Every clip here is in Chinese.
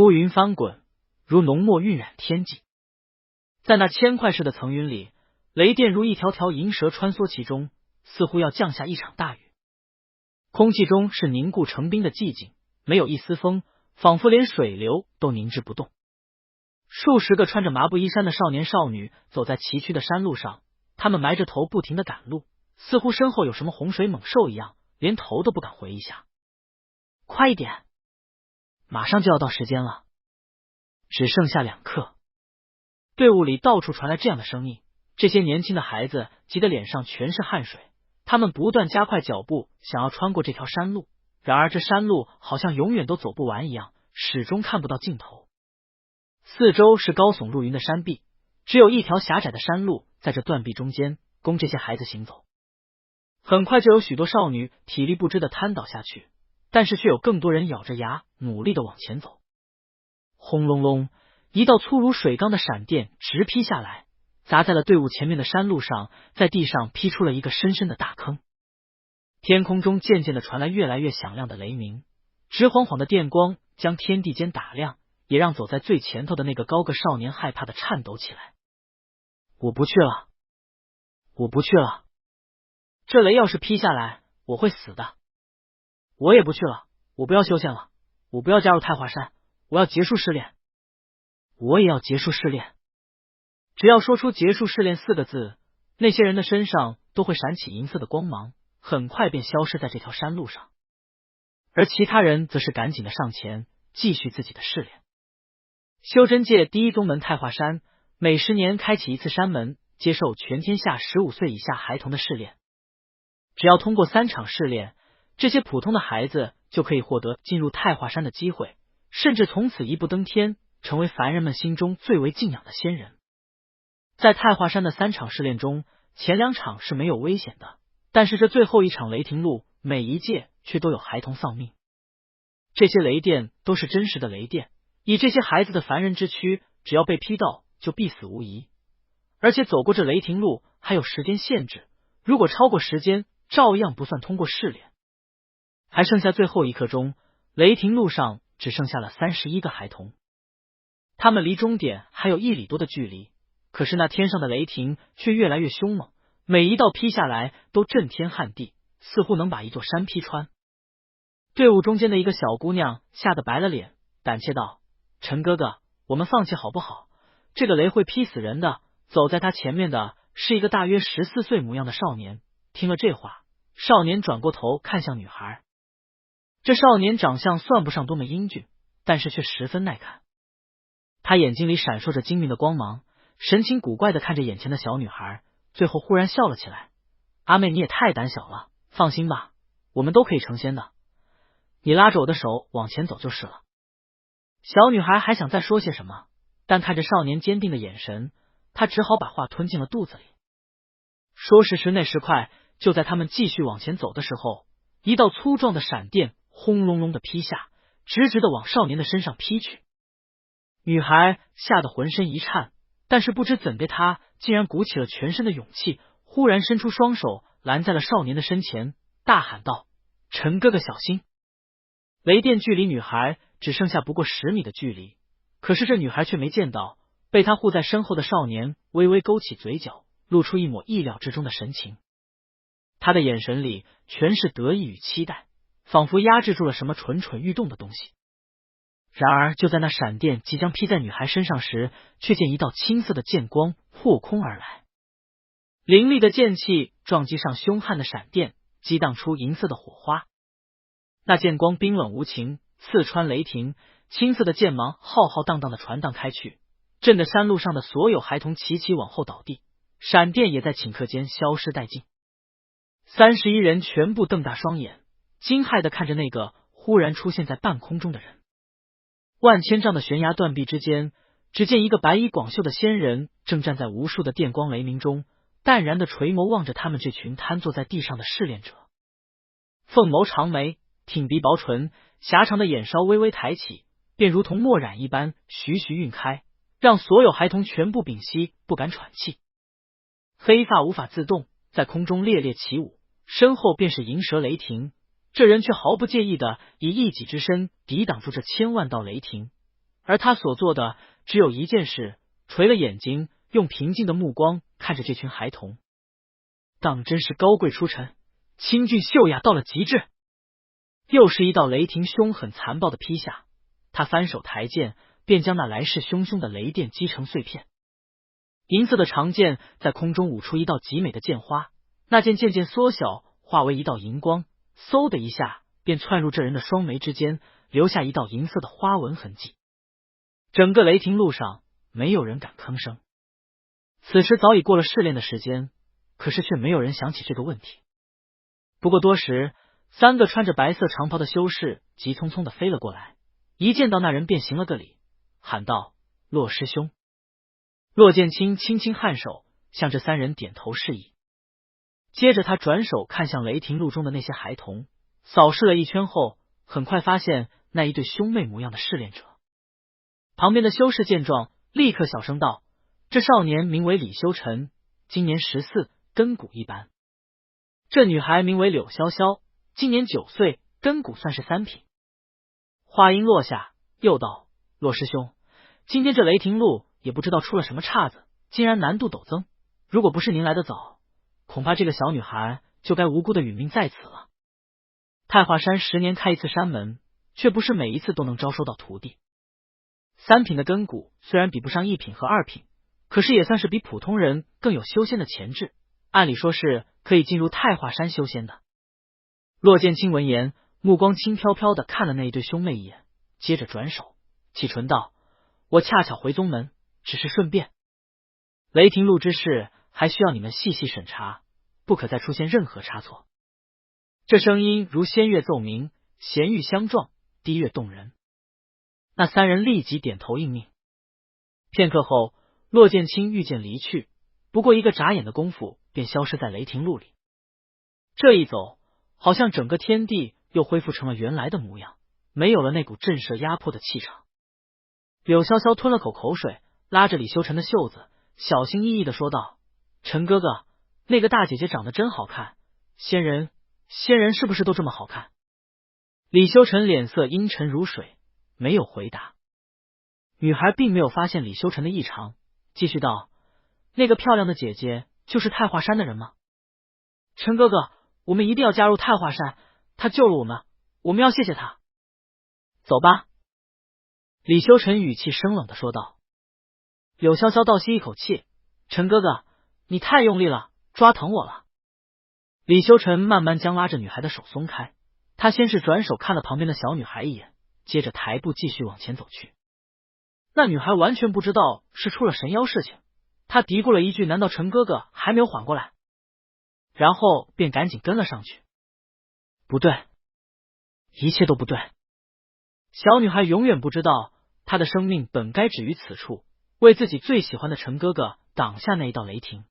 乌云翻滚，如浓墨晕染天际。在那铅块似的层云里，雷电如一条条银蛇穿梭其中，似乎要降下一场大雨。空气中是凝固成冰的寂静，没有一丝风，仿佛连水流都凝滞不动。数十个穿着麻布衣衫的少年少女走在崎岖的山路上，他们埋着头不停地赶路，似乎身后有什么洪水猛兽一样，连头都不敢回一下。快一点，马上就要到时间了，只剩下2刻。队伍里到处传来这样的声音，这些年轻的孩子急得脸上全是汗水，他们不断加快脚步，想要穿过这条山路，然而这山路好像永远都走不完一样，始终看不到尽头。四周是高耸入云的山壁，只有一条狭窄的山路在这断壁中间供这些孩子行走。很快就有许多少女体力不支的瘫倒下去，但是却有更多人咬着牙努力的往前走。轰隆隆，一道粗如水缸的闪电直劈下来，砸在了队伍前面的山路上，在地上劈出了一个深深的大坑。天空中渐渐的传来越来越响亮的雷鸣，直晃晃的电光将天地间打亮，也让走在最前头的那个高个少年害怕的颤抖起来。我不去了，我不去了，这雷要是劈下来，我会死的。我也不去了，我不要修仙了，我不要加入太华山，我要结束试炼。我也要结束试炼。只要说出结束试炼4个字，那些人的身上都会闪起银色的光芒，很快便消失在这条山路上。而其他人则是赶紧的上前继续自己的试炼。修真界第一宗门太华山每10年开启一次山门，接受全天下15岁以下孩童的试炼。只要通过3场试炼，这些普通的孩子就可以获得进入太华山的机会，甚至从此一步登天，成为凡人们心中最为敬仰的仙人。在太华山的3场试炼中，前2场是没有危险的，但是这最后一场雷霆路，每一届却都有孩童丧命。这些雷电都是真实的雷电，以这些孩子的凡人之躯，只要被劈到就必死无疑。而且走过这雷霆路还有时间限制，如果超过时间，照样不算通过试炼。还剩下最后1刻钟，雷霆路上只剩下了31个孩童，他们离终点还有1里多的距离，可是那天上的雷霆却越来越凶猛，每一道劈下来都震天撼地，似乎能把一座山劈穿。队伍中间的一个小姑娘吓得白了脸，胆怯道：陈哥哥，我们放弃好不好？这个雷会劈死人的。走在他前面的是一个大约14岁模样的少年。听了这话，少年转过头看向女孩。这少年长相算不上多么英俊，但是却十分耐看。他眼睛里闪烁着精明的光芒，神情古怪的看着眼前的小女孩，最后忽然笑了起来。阿妹，你也太胆小了，放心吧，我们都可以成仙的，你拉着我的手往前走就是了。小女孩还想再说些什么，但看着少年坚定的眼神，她只好把话吞进了肚子里。说时迟那时快，就在他们继续往前走的时候，一道粗壮的闪电轰隆隆的劈下，直直的往少年的身上劈去。女孩吓得浑身一颤，但是不知怎的她竟然鼓起了全身的勇气，忽然伸出双手拦在了少年的身前，大喊道：陈哥哥小心！雷电距离女孩只剩下不过10米的距离，可是这女孩却没见到被他护在身后的少年，微微勾起嘴角，露出一抹意料之中的神情。他的眼神里全是得意与期待，仿佛压制住了什么蠢蠢欲动的东西。然而就在那闪电即将劈在女孩身上时，却见一道青色的剑光破空而来，凌厉的剑气撞击上凶悍的闪电，激荡出银色的火花。那剑光冰冷无情，刺穿雷霆，青色的剑芒浩浩荡荡的传荡开去，震得山路上的所有孩童齐齐往后倒地，闪电也在顷刻间消失殆尽。31人全部瞪大双眼，惊骇地看着那个忽然出现在半空中的人。万千丈的悬崖断壁之间，只见一个白衣广袖的仙人正站在无数的电光雷鸣中，淡然的垂眸望着他们这群瘫坐在地上的试炼者。凤眸长眉，挺鼻薄唇，狭长的眼稍微微抬起，便如同墨染一般徐徐晕开，让所有孩童全部屏息，不敢喘气。黑发无法自动，在空中猎猎起舞，身后便是银蛇雷霆。这人却毫不介意的以一己之身抵挡住这千万道雷霆，而他所做的只有一件事，垂了眼睛，用平静的目光看着这群孩童。当真是高贵出尘，清俊秀雅到了极致。又是一道雷霆凶狠残暴的劈下，他翻手抬剑，便将那来势汹汹的雷电击成碎片。银色的长剑在空中舞出一道极美的剑花，那剑渐渐缩小，化为一道银光，嗖的一下便窜入这人的双眉之间，留下一道银色的花纹痕迹。整个雷霆路上没有人敢吭声。此时早已过了试炼的时间，可是却没有人想起这个问题。不过多时，三个穿着白色长袍的修士急匆匆的飞了过来，一见到那人便行了个礼，喊道：“骆师兄。”骆剑清轻轻颔首，向这三人点头示意。接着他转手看向雷霆路中的那些孩童，扫视了一圈后，很快发现那一对兄妹模样的试炼者。旁边的修士见状，立刻小声道：“这少年名为李修臣，今年14，根骨一般。这女孩名为柳潇潇，今年9岁，根骨算是3品。”话音落下，又道：“骆师兄，今天这雷霆路也不知道出了什么岔子，竟然难度陡增。如果不是您来得早，恐怕这个小女孩就该无辜的殒命在此了。太华山10年开一次山门，却不是每一次都能招收到徒弟。3品的根骨虽然比不上1品和2品，可是也算是比普通人更有修仙的潜质，按理说是可以进入太华山修仙的。”骆剑清闻言，目光轻飘飘的看了那一对兄妹一眼，接着转手启唇道：“我恰巧回宗门，只是顺便。雷霆路之事还需要你们细细审查，不可再出现任何差错。”这声音如仙乐奏鸣，弦玉相撞，低悦动人。那三人立即点头应命。片刻后，骆剑清御剑离去，不过一个眨眼的功夫便消失在雷霆路里。这一走，好像整个天地又恢复成了原来的模样，没有了那股震慑压迫的气场。柳潇潇吞了口水，拉着李修臣的袖子，小心翼翼的说道：“陈哥哥，那个大姐姐长得真好看，仙人是不是都这么好看？”李修臣脸色阴沉如水，没有回答。女孩并没有发现李修臣的异常，继续道：“那个漂亮的姐姐就是太华山的人吗？陈哥哥，我们一定要加入太华山，她救了我们，我们要谢谢她。走吧。”李修臣语气生冷的说道。柳潇潇倒吸一口气：“陈哥哥，你太用力了，抓疼我了。”李修臣慢慢将拉着女孩的手松开，他先是转手看了旁边的小女孩一眼，接着抬步继续往前走去。那女孩完全不知道是出了神妖事情，她嘀咕了一句：“难道陈哥哥还没有缓过来？”然后便赶紧跟了上去。不对，一切都不对。小女孩永远不知道，她的生命本该止于此处，为自己最喜欢的陈哥哥挡下那一道雷霆。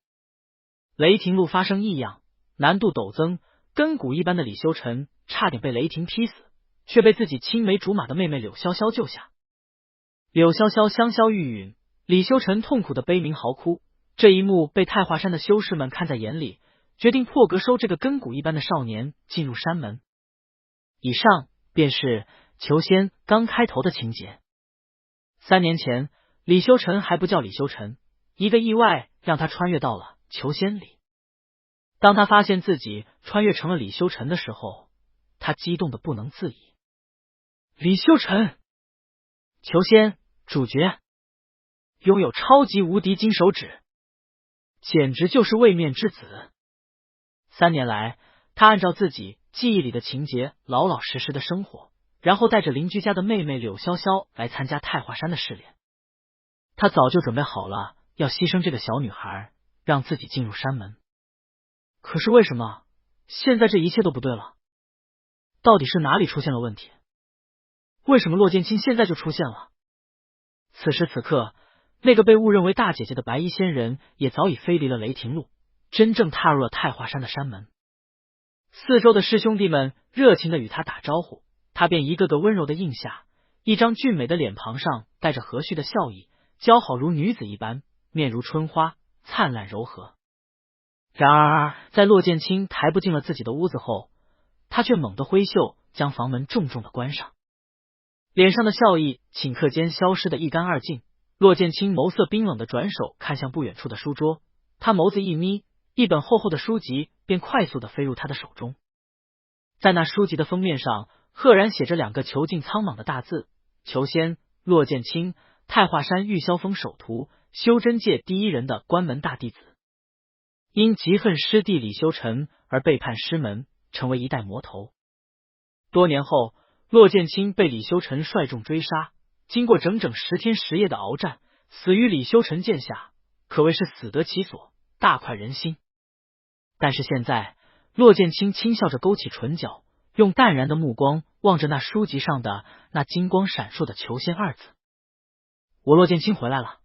雷霆路发生异样，难度陡增，根骨一般的李修臣差点被雷霆劈死，却被自己青梅竹马的妹妹柳潇潇救下。柳潇潇香消玉殒，李修臣痛苦的悲鸣嚎哭。这一幕被太华山的修士们看在眼里，决定破格收这个根骨一般的少年进入山门。以上便是求仙刚开头的情节。3年前，李修臣还不叫李修臣，一个意外让他穿越到了求仙里。当他发现自己穿越成了李修臣的时候，他激动的不能自已。李修臣，求仙主角，拥有超级无敌金手指，简直就是位面之子。3年来，他按照自己记忆里的情节老老实实的生活，然后带着邻居家的妹妹柳潇潇来参加太华山的试炼。他早就准备好了要牺牲这个小女孩，让自己进入山门。可是为什么现在这一切都不对了？到底是哪里出现了问题？为什么骆剑清现在就出现了？此时此刻，那个被误认为大姐姐的白衣仙人也早已飞离了雷霆路，真正踏入了太华山的山门。四周的师兄弟们热情的与他打招呼，他便一个个温柔的应下，一张俊美的脸庞上带着和煦的笑意，姣好如女子一般，面如春花，灿烂柔和。然而在骆剑清抬不进了自己的屋子后，他却猛地挥袖将房门重重的关上。脸上的笑意顷刻间消失得一干二净。骆剑清眸色冰冷的转手看向不远处的书桌，他眸子一眯，一本厚厚的书籍便快速的飞入他的手中。在那书籍的封面上，赫然写着2个遒劲苍莽的大字：裘仙，骆剑清，太华山玉霄峰首徒，修真界第一人的关门大弟子。因嫉恨师弟李修尘而背叛师门，成为一代魔头。多年后，骆剑清被李修尘率众追杀，经过整整10天10夜的鏖战，死于李修尘剑下，可谓是死得其所，大快人心。但是现在，骆剑清轻笑着勾起唇角，用淡然的目光望着那书籍上的那金光闪烁的裘仙2字。我骆剑清回来了。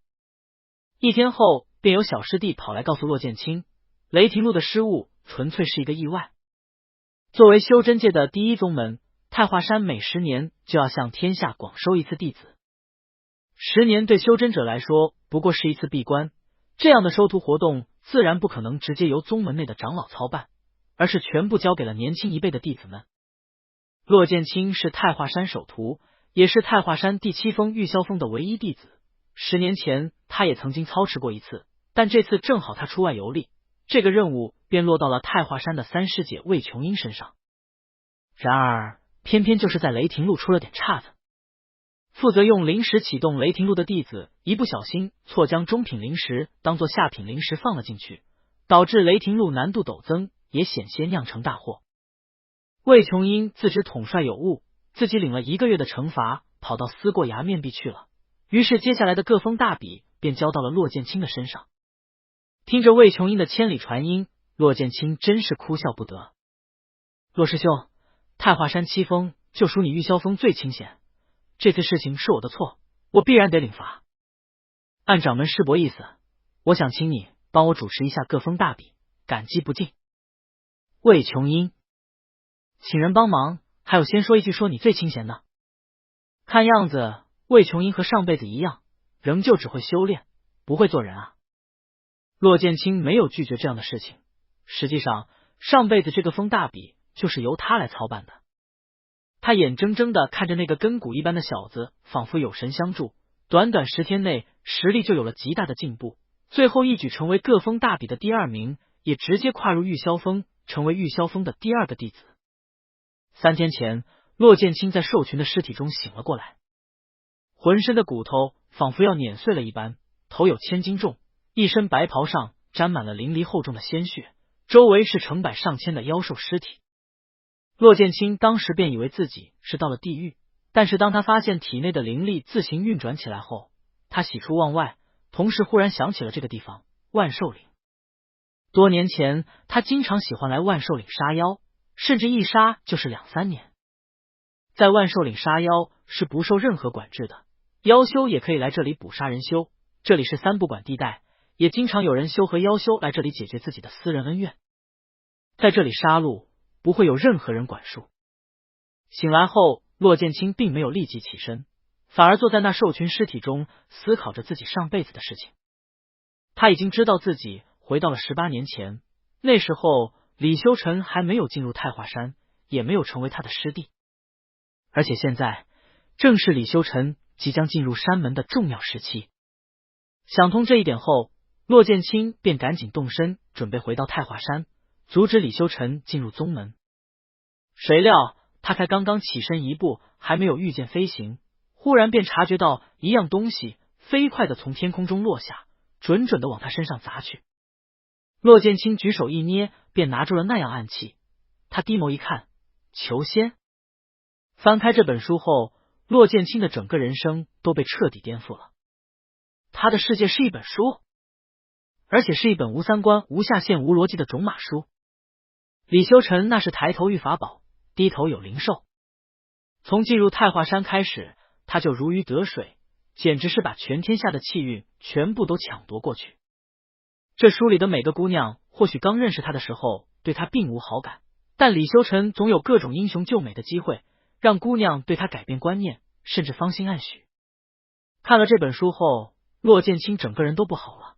1天后，便有小师弟跑来告诉骆剑清，雷霆路的失误纯粹是一个意外。作为修真界的第一宗门，太华山每10年就要向天下广收一次弟子。10年对修真者来说不过是一次闭关，这样的收徒活动自然不可能直接由宗门内的长老操办，而是全部交给了年轻一辈的弟子们。骆剑清是太华山首徒，也是太华山第7峰玉霄峰的唯一弟子。10年前他也曾经操持过一次，但这次正好他出外游历，这个任务便落到了太华山的3师姐魏琼英身上。然而偏偏就是在雷霆路出了点岔子。负责用灵石启动雷霆路的弟子一不小心错将中品灵石当作下品灵石放了进去，导致雷霆路难度陡增，也险些酿成大祸。魏琼英自知统帅有误，自己领了1个月的惩罚，跑到思过崖面壁去了。于是接下来的各峰大比便交到了骆剑清的身上。听着魏琼英的千里传音，骆剑清真是哭笑不得。骆师兄，太华山7峰就属你玉霄峰最清闲，这次事情是我的错，我必然得领罚。按掌门师伯意思，我想请你帮我主持一下各峰大比，感激不尽。魏琼英，请人帮忙，还有先说一句说你最清闲的。看样子魏琼英和上辈子一样，仍旧只会修炼，不会做人啊。骆剑清没有拒绝这样的事情，实际上上辈子这个峰大比就是由他来操办的。他眼睁睁的看着那个根骨一般的小子仿佛有神相助，短短10天内实力就有了极大的进步，最后一举成为各峰大比的第2名，也直接跨入玉霄峰，成为玉霄峰的第2个弟子。3天前，骆剑清在兽群的尸体中醒了过来，浑身的骨头仿佛要碾碎了一般，头有1000斤重，一身白袍上沾满了淋漓厚重的鲜血，周围是成百上千的妖兽尸体。骆剑清当时便以为自己是到了地狱，但是当他发现体内的灵力自行运转起来后，他喜出望外，同时忽然想起了这个地方——万寿岭。多年前他经常喜欢来万寿岭杀妖，甚至一杀就是2、3年。在万寿岭杀妖是不受任何管制的，妖修也可以来这里捕杀人修，这里是3不管地带，也经常有人修和妖修来这里解决自己的私人恩怨。在这里杀戮不会有任何人管束。醒来后，骆剑清并没有立即起身，反而坐在那兽群尸体中思考着自己上辈子的事情。他已经知道自己回到了18年前，那时候李修尘还没有进入太华山，也没有成为他的师弟，而且现在正是李修尘即将进入山门的重要时期。想通这一点后，骆剑清便赶紧动身，准备回到太华山，阻止李修尘进入宗门。谁料他才刚刚起身一步，还没有御剑飞行，忽然便察觉到一样东西飞快的从天空中落下，准准的往他身上砸去。骆剑清举手一捏，便拿住了那样暗器。他低眸一看，裘仙。翻开这本书后，骆剑清的整个人生都被彻底颠覆了。他的世界是一本书，而且是一本无三观、无下限、无逻辑的种马书。李修尘那是抬头遇法宝，低头有灵兽。从进入太华山开始，他就如鱼得水，简直是把全天下的气运全部都抢夺过去。这书里的每个姑娘或许刚认识他的时候对他并无好感，但李修尘总有各种英雄救美的机会，让姑娘对他改变观念，甚至芳心暗许。看了这本书后，骆剑清整个人都不好了。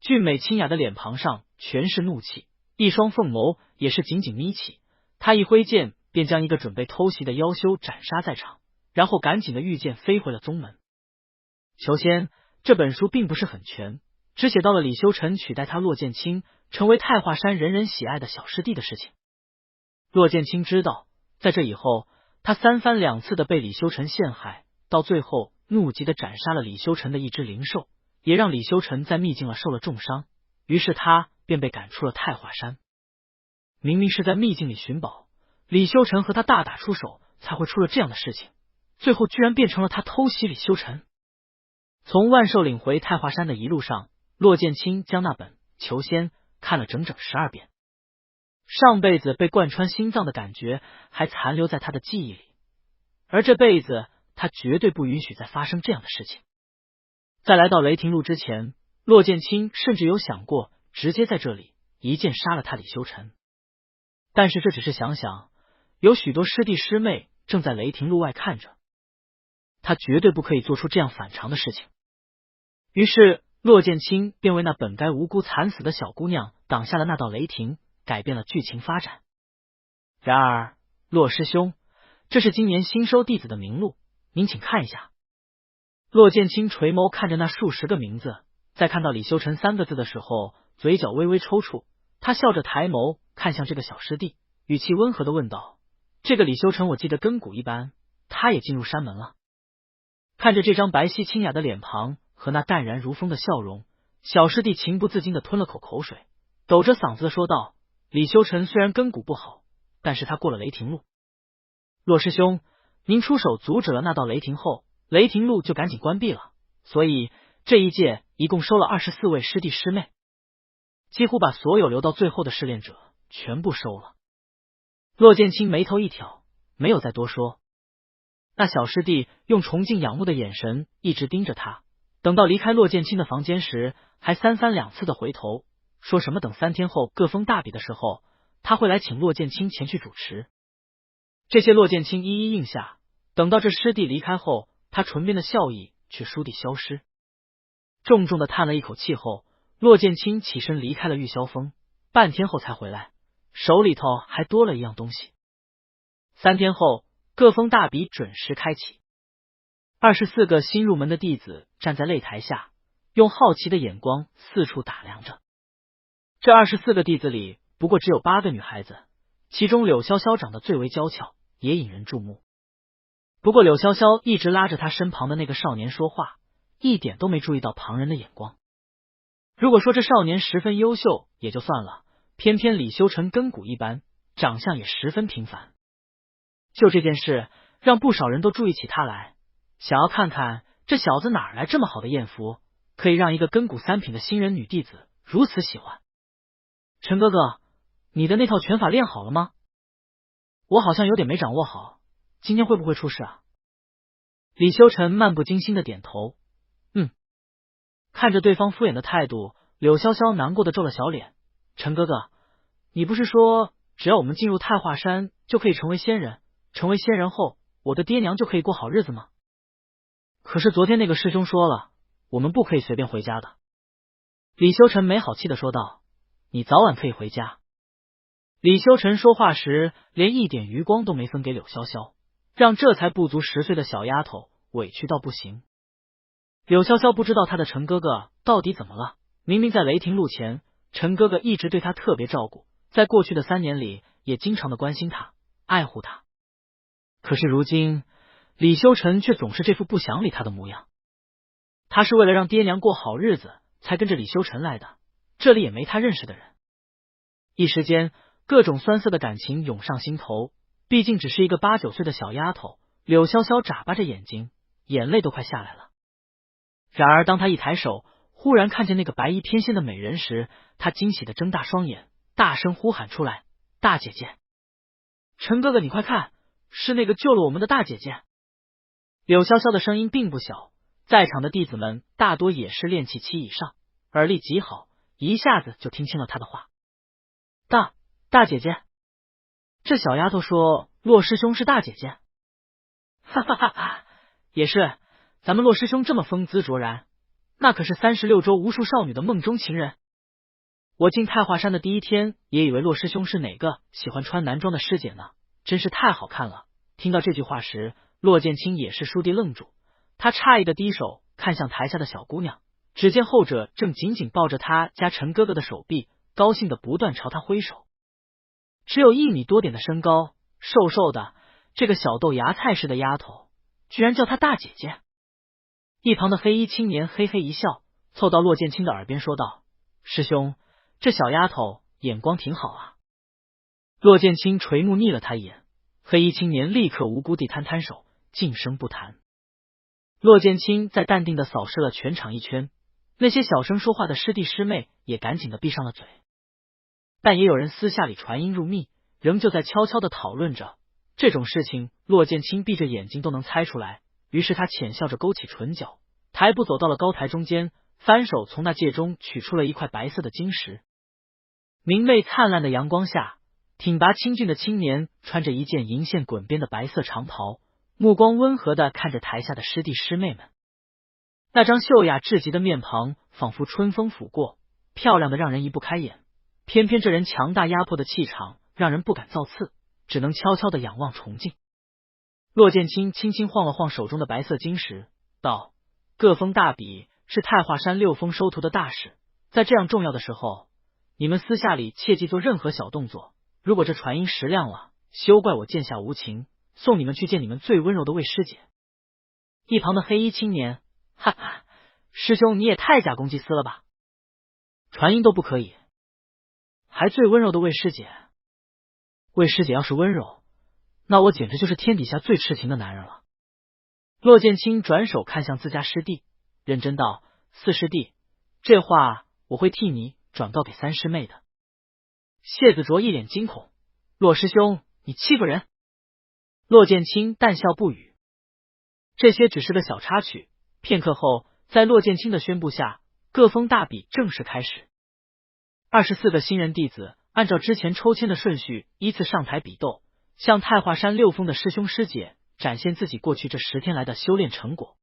俊美清雅的脸庞上全是怒气，一双凤眸也是紧紧眯起。他一挥剑便将一个准备偷袭的妖修斩杀在场，然后赶紧的御剑飞回了宗门。求仙这本书并不是很全，只写到了李修臣取代他骆剑清成为太华山人人喜爱的小师弟的事情。骆剑清知道，在这以后，他三番两次的被李修臣陷害，到最后怒极的斩杀了李修臣的一只灵兽，也让李修臣在秘境了受了重伤，于是他便被赶出了太华山。明明是在秘境里寻宝，李修臣和他大打出手，才会出了这样的事情，最后居然变成了他偷袭李修臣。从万寿岭回太华山的一路上，骆剑清将那本《求仙》看了整整12遍。上辈子被贯穿心脏的感觉还残留在他的记忆里，而这辈子他绝对不允许再发生这样的事情。在来到雷霆路之前，骆剑清甚至有想过直接在这里一剑杀了他李修臣，但是这只是想想，有许多师弟师妹正在雷霆路外看着，他绝对不可以做出这样反常的事情。于是骆剑清便为那本该无辜惨死的小姑娘挡下了那道雷霆，改变了剧情发展。然而，骆师兄，这是今年新收弟子的名录，您请看一下。骆剑清垂眸看着那数十个名字，在看到李修臣3个字的时候，嘴角微微抽搐。他笑着抬眸看向这个小师弟，语气温和的问道：“这个李修臣，我记得跟骨一般，他也进入山门了？”看着这张白皙清雅的脸庞和那淡然如风的笑容，小师弟情不自禁的吞了口口水，抖着嗓子的说道：“李修臣虽然根骨不好，但是他过了雷霆路。骆师兄，您出手阻止了那道雷霆后，雷霆路就赶紧关闭了，所以这一届一共收了24位师弟师妹，几乎把所有留到最后的试炼者全部收了。”骆剑清眉头一挑，没有再多说。那小师弟用崇敬仰慕的眼神一直盯着他，等到离开骆剑清的房间时，还三番两次的回头，说什么等3天后各封大比的时候，他会来请骆剑清前去主持。这些骆剑清一一应下，等到这师弟离开后，他唇边的笑意却倏地消失。重重的叹了一口气后，骆剑清起身离开了玉霄峰，半天后才回来，手里头还多了一样东西。3天后，各封大比准时开启。24个新入门的弟子站在擂台下，用好奇的眼光四处打量着。这24个弟子里，不过只有8个女孩子，其中柳潇潇长得最为娇俏，也引人注目。不过柳潇潇一直拉着他身旁的那个少年说话，一点都没注意到旁人的眼光。如果说这少年十分优秀也就算了，偏偏李修臣跟骨一般，长相也十分平凡。就这件事让不少人都注意起他来，想要看看这小子哪来这么好的艳福，可以让一个跟骨3品的新人女弟子如此喜欢。陈哥哥，你的那套拳法练好了吗？我好像有点没掌握好，今天会不会出事啊？李修臣漫不经心的点头，看着对方敷衍的态度，柳潇潇难过的皱了小脸。陈哥哥，你不是说只要我们进入太华山就可以成为仙人，成为仙人后我的爹娘就可以过好日子吗？可是昨天那个师兄说了，我们不可以随便回家的。李修臣没好气的说道，你早晚可以回家。李修臣说话时连一点余光都没分给柳潇潇，让这才不足10岁的小丫头委屈到不行。柳潇潇不知道他的陈哥哥到底怎么了，明明在雷霆路前，陈哥哥一直对他特别照顾，在过去的3年里也经常的关心他，爱护他。可是如今李修臣却总是这副不想理他的模样。他是为了让爹娘过好日子才跟着李修臣来的，这里也没他认识的人。一时间各种酸涩的感情涌上心头，毕竟只是一个8、9岁的小丫头。柳潇潇眨巴着眼睛，眼泪都快下来了。然而当他一抬手忽然看见那个白衣翩跹的美人时，他惊喜的睁大双眼，大声呼喊出来，大姐姐！陈哥哥你快看，是那个救了我们的大姐姐。柳潇潇的声音并不小，在场的弟子们大多也是练气期以上，耳力极好，一下子就听清了他的话。大姐姐。这小丫头说骆师兄是大姐姐。哈哈哈哈，也是，咱们骆师兄这么风姿卓然，那可是36州无数少女的梦中情人。我进太华山的第一天也以为骆师兄是哪个喜欢穿男装的师姐呢，真是太好看了。听到这句话时，骆剑清也是倏地愣住，他诧异的低手看向台下的小姑娘，只见后者正紧紧抱着他家陈哥哥的手臂，高兴的不断朝他挥手。只有1米多点的身高，瘦瘦的，这个小豆芽菜似的丫头居然叫他大姐姐。一旁的黑衣青年嘿嘿一笑，凑到骆剑清的耳边说道：“师兄，这小丫头眼光挺好啊。”骆剑清垂目睨了他一眼，黑衣青年立刻无辜地摊摊手，噤声不谈。骆剑清再淡定地扫视了全场一圈，那些小声说话的师弟师妹也赶紧地闭上了嘴。但也有人私下里传音入密，仍旧在悄悄地讨论着这种事情。骆剑清闭着眼睛都能猜出来，于是他浅笑着勾起唇角，抬步走到了高台中间，翻手从那戒中取出了一块白色的晶石。明媚灿烂的阳光下，挺拔清俊的青年穿着一件银线滚边的白色长袍，目光温和地看着台下的师弟师妹们。那张秀雅至极的面庞仿佛春风拂过，漂亮的让人移不开眼。偏偏这人强大压迫的气场让人不敢造次，只能悄悄地仰望崇敬。骆剑清轻轻晃了晃手中的白色晶石，道：“各封大比是太华山6峰收徒的大事，在这样重要的时候，你们私下里切忌做任何小动作。如果这传音识亮了，休怪我剑下无情，送你们去见你们最温柔的魏师姐。”一旁的黑衣青年：“哈哈，师兄你也太假公济私了吧，传音都不可以，还最温柔的魏师姐？魏师姐要是温柔，那我简直就是天底下最痴情的男人了。”骆剑清转手看向自家师弟，认真道：“四师弟，这话我会替你转告给三师妹的。”谢子卓一脸惊恐：“骆师兄，你欺负人！”骆剑清淡笑不语。这些只是个小插曲，片刻后，在骆剑清的宣布下，各封大比正式开始。24个新人弟子按照之前抽签的顺序依次上台比斗，向太华山6峰的师兄师姐展现自己过去这10天来的修炼成果。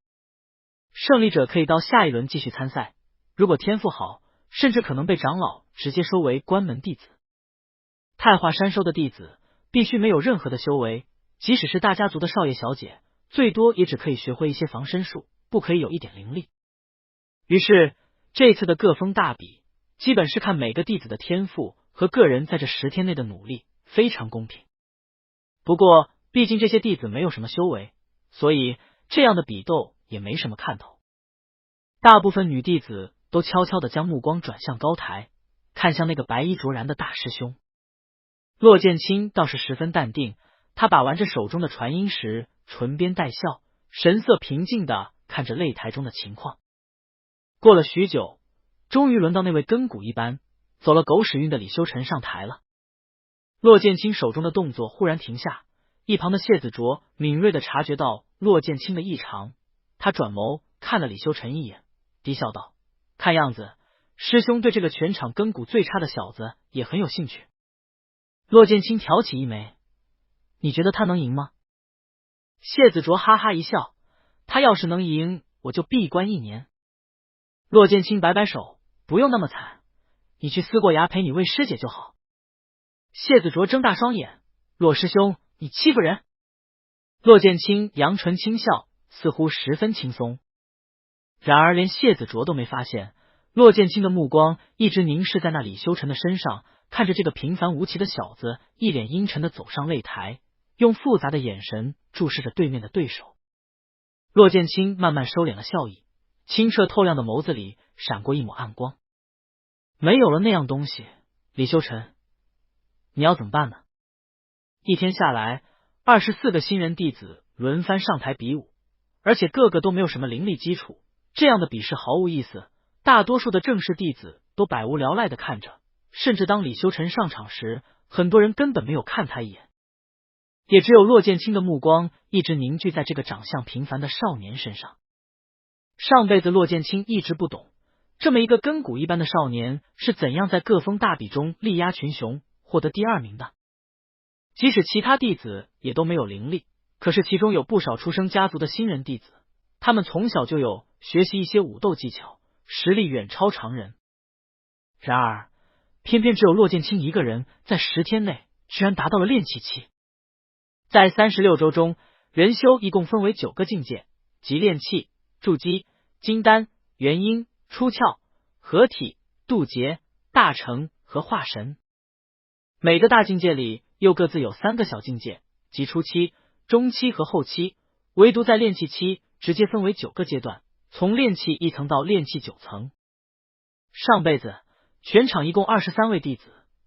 胜利者可以到下一轮继续参赛，如果天赋好，甚至可能被长老直接收为关门弟子。太华山收的弟子必须没有任何的修为，即使是大家族的少爷小姐，最多也只可以学会一些防身术，不可以有一点灵力。于是这次的各封大比基本是看每个弟子的天赋和个人在这10天内的努力，非常公平。不过毕竟这些弟子没有什么修为，所以这样的比斗也没什么看头。大部分女弟子都悄悄地将目光转向高台，看向那个白衣卓然的大师兄。骆剑清倒是十分淡定，他把玩着手中的传音石，唇边带笑，神色平静地看着擂台中的情况。过了许久，终于轮到那位根骨一般走了狗屎运的李修尘上台了。骆剑清手中的动作忽然停下，一旁的谢子卓敏锐地察觉到骆剑清的异常，他转眸看了李修尘一眼，低笑道：“看样子师兄对这个全场根骨最差的小子也很有兴趣。”骆剑清挑起一眉：“你觉得他能赢吗？”谢子卓哈哈一笑：“他要是能赢，我就闭关1年。”骆剑清摆摆手：“不用那么惨，你去撕过牙陪你魏师姐就好。”谢子卓睁大双眼：“骆师兄，你欺负人！”骆剑清扬唇轻笑，似乎十分轻松。然而连谢子卓都没发现，骆剑清的目光一直凝视在那李修尘的身上，看着这个平凡无奇的小子一脸阴沉的走上擂台，用复杂的眼神注视着对面的对手。骆剑清慢慢收敛了笑意，清澈透亮的眸子里闪过一抹暗光。没有了那样东西，李修尘，你要怎么办呢？一天下来，24个新人弟子轮番上台比武，而且个个都没有什么灵力基础，这样的比试毫无意思。大多数的正式弟子都百无聊赖的看着，甚至当李修尘上场时，很多人根本没有看他一眼。也只有骆剑清的目光一直凝聚在这个长相平凡的少年身上。上辈子骆剑清一直不懂，这么一个根骨一般的少年是怎样在各封大比中力压群雄，获得第2名的。即使其他弟子也都没有灵力，可是其中有不少出生家族的新人弟子，他们从小就有学习一些武斗技巧，实力远超常人。然而偏偏只有骆剑清一个人在10天内居然达到了炼气期。在36周中，人修一共分为9个境界，即炼气、筑基、金丹、元婴、出窍、合体、渡劫、大成和化神。每个大境界里又各自有3个小境界，即初期、中期和后期。唯独在炼气期直接分为9个阶段，从炼气1层到炼气9层。上辈子全场一共23位弟子，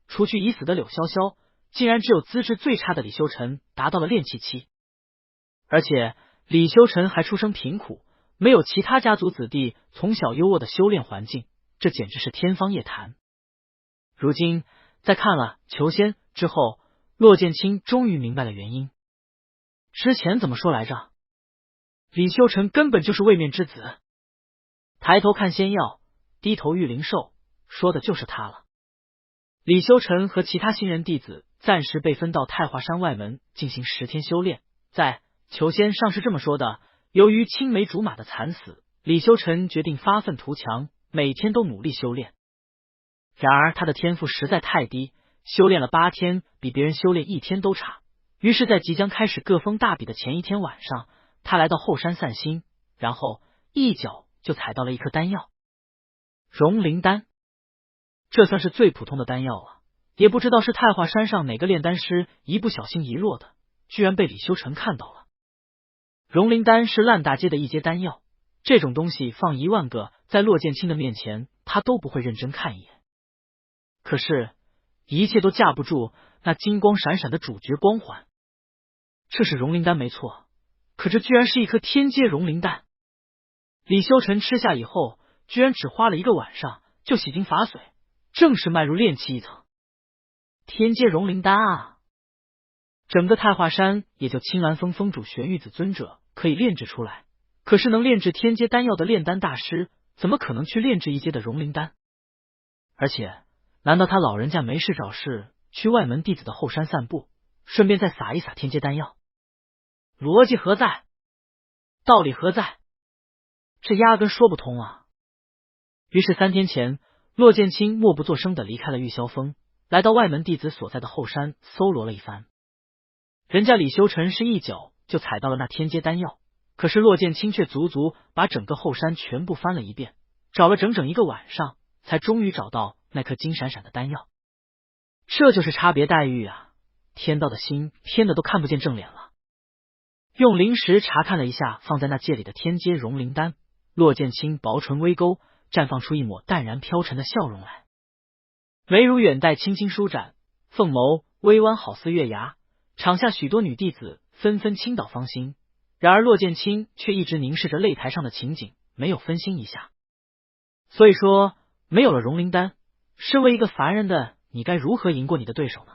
除去已死的柳潇潇，竟然只有资质最差的李修尘达到了炼气期。而且李修尘还出生贫苦，没有其他家族子弟从小优渥的修炼环境，这简直是天方夜谭。如今在看了求仙之后，骆剑清终于明白了原因。之前怎么说来着？李修尘根本就是位面之子。抬头看仙药，低头遇灵兽，说的就是他了。李修尘和其他新人弟子暂时被分到太华山外门进行10天修炼。在求仙上是这么说的，由于青梅竹马的惨死，李修尘决定发愤图强，每天都努力修炼。然而他的天赋实在太低，修炼了8天比别人修炼1天都差。于是在即将开始各封大比的前一天晚上，他来到后山散心，然后一脚就踩到了一颗丹药——融灵丹。这算是最普通的丹药了，也不知道是太华山上哪个炼丹师一不小心遗落的，居然被李修尘看到了。融灵丹是烂大街的一阶丹药，这种东西放1万个在骆剑清的面前，他都不会认真看一眼。可是，一切都架不住那金光闪闪的主角光环。这是融灵丹没错，可这居然是一颗天阶融灵丹。李修尘吃下以后，居然只花了1个晚上就洗净法髓，正式迈入炼气1层。天阶融灵丹啊！整个太华山也就青鸾峰峰主玄玉子尊者可以炼制出来，可是能炼制天阶丹药的炼丹大师，怎么可能去炼制1阶的融灵丹？而且，难道他老人家没事找事去外门弟子的后山散步，顺便再撒一撒天阶丹药？逻辑何在？道理何在？这压根说不通啊！于是3天前，骆剑清默不作声的离开了玉霄峰，来到外门弟子所在的后山搜罗了一番。人家李修尘是一脚就踩到了那天阶丹药，可是骆剑清却足足把整个后山全部翻了一遍，找了整整1个晚上，才终于找到那颗金闪闪的丹药。这就是差别待遇啊！天道的心偏的都看不见正脸了。用灵石查看了一下放在那戒里的天阶融灵丹，骆剑清薄唇微勾，绽放出一抹淡然飘沉的笑容来，眉如远黛轻轻舒展，凤眸微弯好似月牙。场下许多女弟子纷纷倾倒芳心，然而骆剑清却一直凝视着擂台上的情景，没有分心一下。所以说，没有了融灵丹，身为一个凡人的你该如何赢过你的对手呢？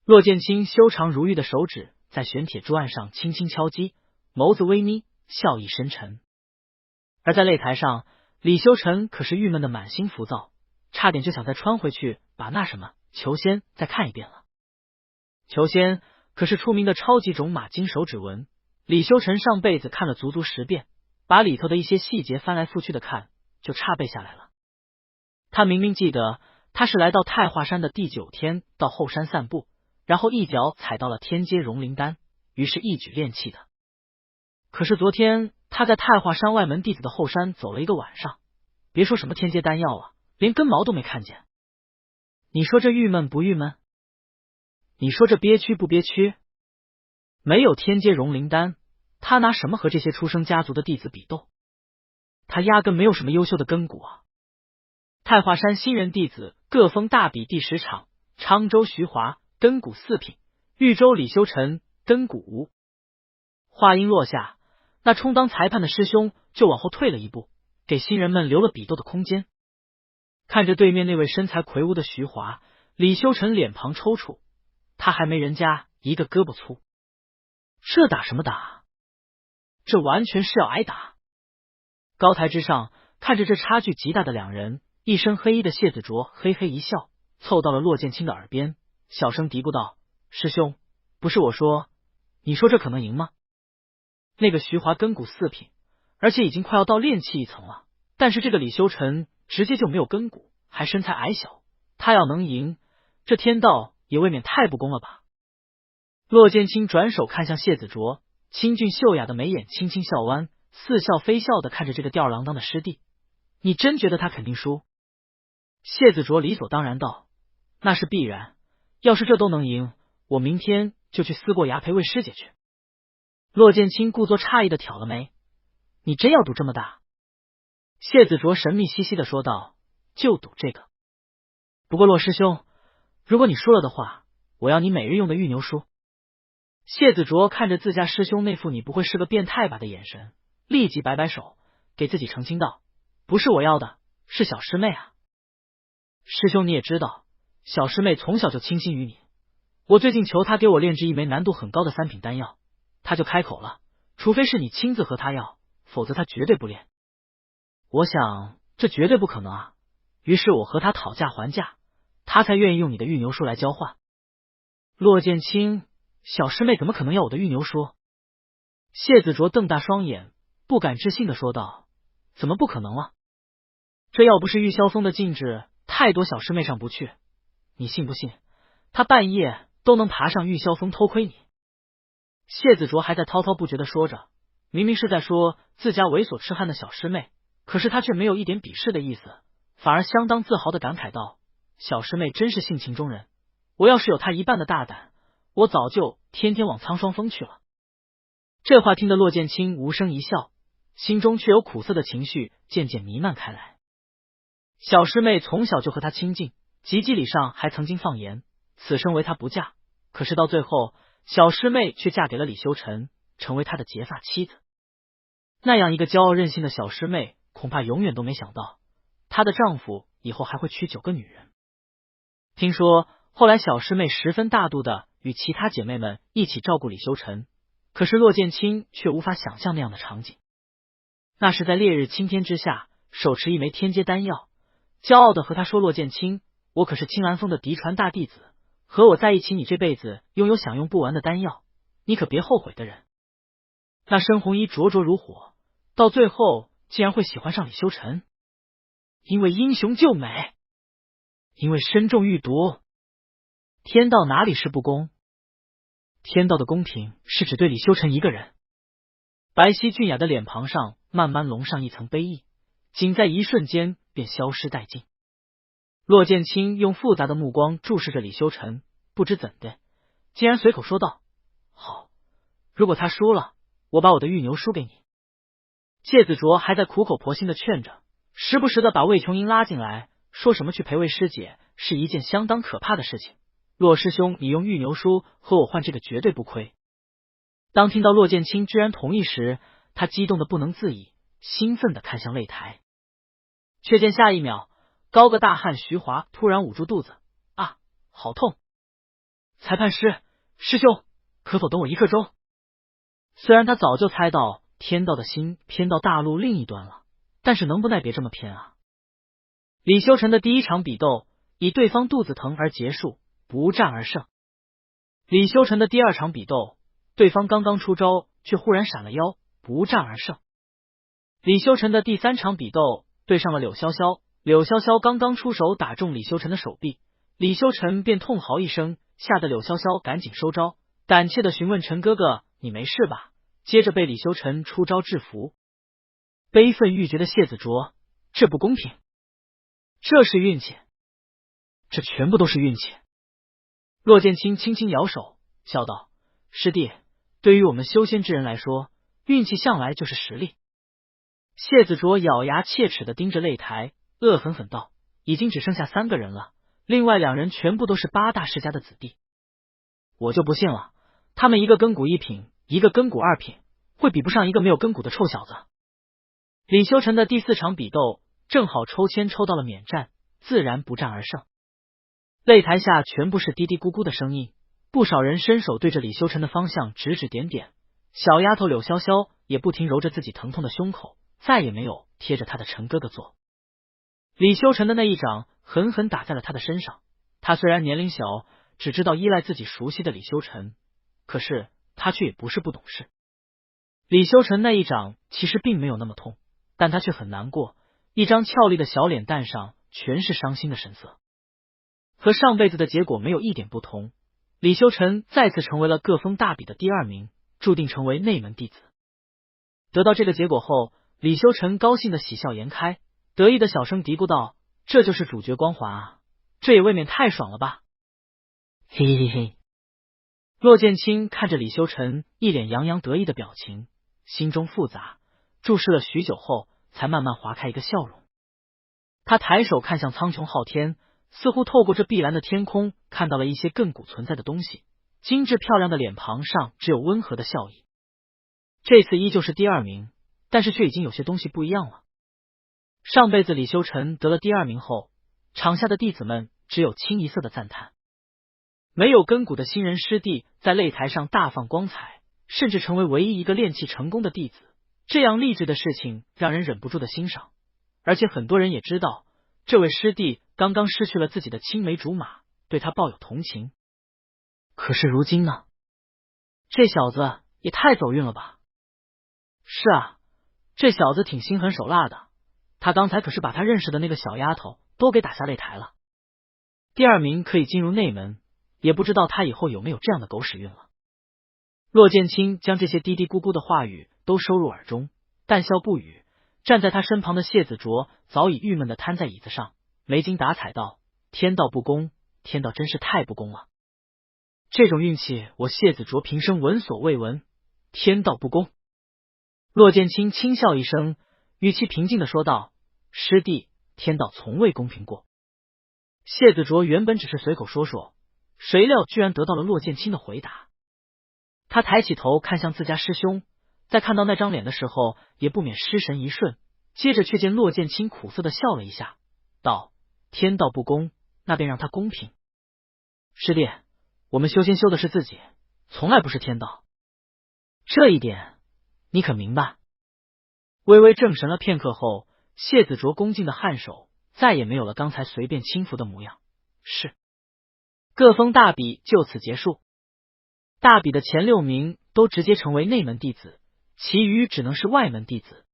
骆剑清修长如玉的手指在玄铁桌案上轻轻敲击，眸子微眯，笑意深沉。而在擂台上，李修尘可是郁闷的满心浮躁，差点就想再穿回去把那什么求仙再看一遍了。求仙可是出名的超级种马金手指纹，李修尘上辈子看了足足10遍，把里头的一些细节翻来覆去的看，就差背下来了。他明明记得他是来到太华山的第9天到后山散步，然后一脚踩到了天阶融灵丹，于是一举炼气的。可是昨天他在太华山外门弟子的后山走了1个晚上，别说什么天阶丹药了，连根毛都没看见。你说这郁闷不郁闷？你说这憋屈不憋屈？没有天阶融灵丹，他拿什么和这些出生家族的弟子比斗？他压根没有什么优秀的根骨啊！太华山新人弟子各封大比第10场，昌州徐华根骨4品，豫州李修尘根骨无。话音落下，那充当裁判的师兄就往后退了一步，给新人们留了比斗的空间。看着对面那位身材魁梧的徐华，李修尘脸庞抽搐，他还没人家1个胳膊粗，这打什么打？这完全是要挨打。高台之上，看着这差距极大的2人，一身黑衣的谢子卓嘿嘿一笑，凑到了骆剑清的耳边，小声嘀咕道：“师兄，不是我说，你说这可能赢吗？”那个徐华根骨4品，而且已经快要到炼气1层了，但是这个李修尘直接就没有根骨，还身材矮小，他要能赢，这天道也未免太不公了吧。骆剑清转手看向谢子卓，清俊秀雅的眉眼轻轻笑弯，似笑非笑的看着这个吊儿郎当的师弟。你真觉得他肯定输？谢子卓理所当然道：那是必然，要是这都能赢，我明天就去撕过牙陪魏师姐去。骆剑清故作诧异的挑了眉：你真要赌这么大？谢子卓神秘兮兮的说道：就赌这个。不过骆师兄，如果你输了的话，我要你每日用的玉牛书。谢子卓看着自家师兄那副你不会是个变态吧的眼神，立即摆摆手，给自己澄清道：不是我要的，是小师妹啊。师兄你也知道，小师妹从小就倾心于你，我最近求她给我炼制一枚难度很高的3品丹药，她就开口了，除非是你亲自和她要，否则她绝对不炼。我想这绝对不可能啊，于是我和她讨价还价，她才愿意用你的玉牛书来交换。骆剑清，小师妹怎么可能要我的玉牛书？谢子卓瞪大双眼，不敢置信的说道：怎么不可能了？这要不是玉霄峰的禁制，太多小师妹上不去，你信不信他半夜都能爬上玉霄峰偷窥你？谢子卓还在滔滔不绝的说着，明明是在说自家猥琐痴汉的小师妹，可是他却没有一点鄙视的意思，反而相当自豪的感慨道：小师妹真是性情中人，我要是有她一半的大胆，我早就天天往苍霜峰去了。这话听得骆剑清无声一笑，心中却有苦涩的情绪渐渐弥漫开来。小师妹从小就和他亲近，及笄礼上还曾经放言此生唯他不嫁，可是到最后小师妹却嫁给了李修臣，成为他的结发妻子。那样一个骄傲任性的小师妹，恐怕永远都没想到她的丈夫以后还会娶9个女人。听说后来小师妹十分大度的与其他姐妹们一起照顾李修臣，可是骆剑清却无法想象那样的场景。那是在烈日青天之下，手持一枚天阶丹药，骄傲的和他说：骆剑清，我可是青兰峰的嫡传大弟子，和我在一起，你这辈子拥有享用不完的丹药，你可别后悔的人。那申红衣灼灼如火，到最后竟然会喜欢上李修臣，因为英雄救美，因为身中玉毒。天道哪里是不公？天道的公平是只对李修臣一个人。白皙俊雅的脸庞上慢慢笼上一层悲意，仅在一瞬间便消失殆尽。骆剑清用复杂的目光注视着李修臣，不知怎的，竟然随口说道：好，如果他输了，我把我的玉牛书给你。谢子卓还在苦口婆心的劝着，时不时的把魏琼英拉进来，说什么去陪魏师姐是一件相当可怕的事情，骆师兄你用玉牛书和我换这个绝对不亏。当听到骆剑清居然同意时，他激动的不能自已，兴奋的看向擂台，却见下一秒高个大汉徐华突然捂住肚子，啊，好痛！裁判师兄，可否等我1刻钟？虽然他早就猜到天道的心偏到大陆另一端了，但是能不耐别这么偏啊？李修臣的第一场比斗以对方肚子疼而结束，不战而胜。李修臣的第2场比斗，对方刚刚出招却忽然闪了腰，不战而胜。李修臣的第3场比斗对上了柳潇潇，柳潇潇刚刚出手打中李修臣的手臂，李修臣便痛嚎一声，吓得柳潇潇赶紧收招，胆怯的询问陈哥哥你没事吧，接着被李修臣出招制服。悲愤欲绝的谢子卓，这不公平，这是运气，这全部都是运气。骆剑清轻轻摇手笑道：师弟，对于我们修仙之人来说，运气向来就是实力。谢子卓咬牙切齿的盯着擂台，恶狠狠道：已经只剩下3个人了，另外2人全部都是8大世家的子弟，我就不信了，他们一个根骨1品，一个根骨2品，会比不上一个没有根骨的臭小子。李修臣的第4场比斗正好抽签抽到了免战，自然不战而胜。擂台下全部是嘀嘀咕咕的声音，不少人伸手对着李修臣的方向指指点点，小丫头柳潇潇也不停揉着自己疼痛的胸口，再也没有贴着他的陈哥哥坐。李修臣的那一掌狠狠打在了他的身上，他虽然年龄小，只知道依赖自己熟悉的李修臣，可是他却也不是不懂事。李修臣那一掌其实并没有那么痛，但他却很难过，一张俏丽的小脸蛋上全是伤心的神色。和上辈子的结果没有一点不同，李修臣再次成为了各峰大比的第2名，注定成为内门弟子。得到这个结果后，李修臣高兴的喜笑颜开，得意的小声嘀咕道：“这就是主角光环啊，这也未免太爽了吧！”嘿嘿嘿嘿。骆剑清看着李修臣一脸洋洋得意的表情，心中复杂，注视了许久后，才慢慢划开一个笑容。他抬手看向苍穹昊天，似乎透过这碧蓝的天空，看到了一些亘古存在的东西。精致漂亮的脸庞上只有温和的笑意。这次依旧是第2名，但是却已经有些东西不一样了。上辈子李修臣得了第2名后，场下的弟子们只有清一色的赞叹。没有根骨的新人师弟在擂台上大放光彩，甚至成为唯一一个练气成功的弟子，这样励志的事情让人忍不住的欣赏。而且很多人也知道，这位师弟刚刚失去了自己的青梅竹马，对他抱有同情。可是如今呢？这小子也太走运了吧！是啊，这小子挺心狠手辣的，他刚才可是把他认识的那个小丫头都给打下擂台了。第2名可以进入内门，也不知道他以后有没有这样的狗屎运了。骆剑清将这些嘀嘀咕咕的话语都收入耳中，淡笑不语。站在他身旁的谢子卓早已郁闷的瘫在椅子上，没精打采道：“天道不公，天道真是太不公了。这种运气我谢子卓平生闻所未闻，天道不公。”骆剑清轻笑一声，语气平静的说道：“师弟，天道从未公平过。”谢子卓原本只是随口说说，谁料居然得到了骆剑清的回答。他抬起头看向自家师兄，在看到那张脸的时候，也不免失神一瞬，接着却见骆剑清苦涩的笑了一下，道：“天道不公，那便让他公平。师弟，我们修仙修的是自己，从来不是天道，这一点你可明白？”微微正神了片刻后，谢子卓恭敬的颔首，再也没有了刚才随便轻浮的模样。是。各封大比就此结束。大比的前6名都直接成为内门弟子，其余只能是外门弟子。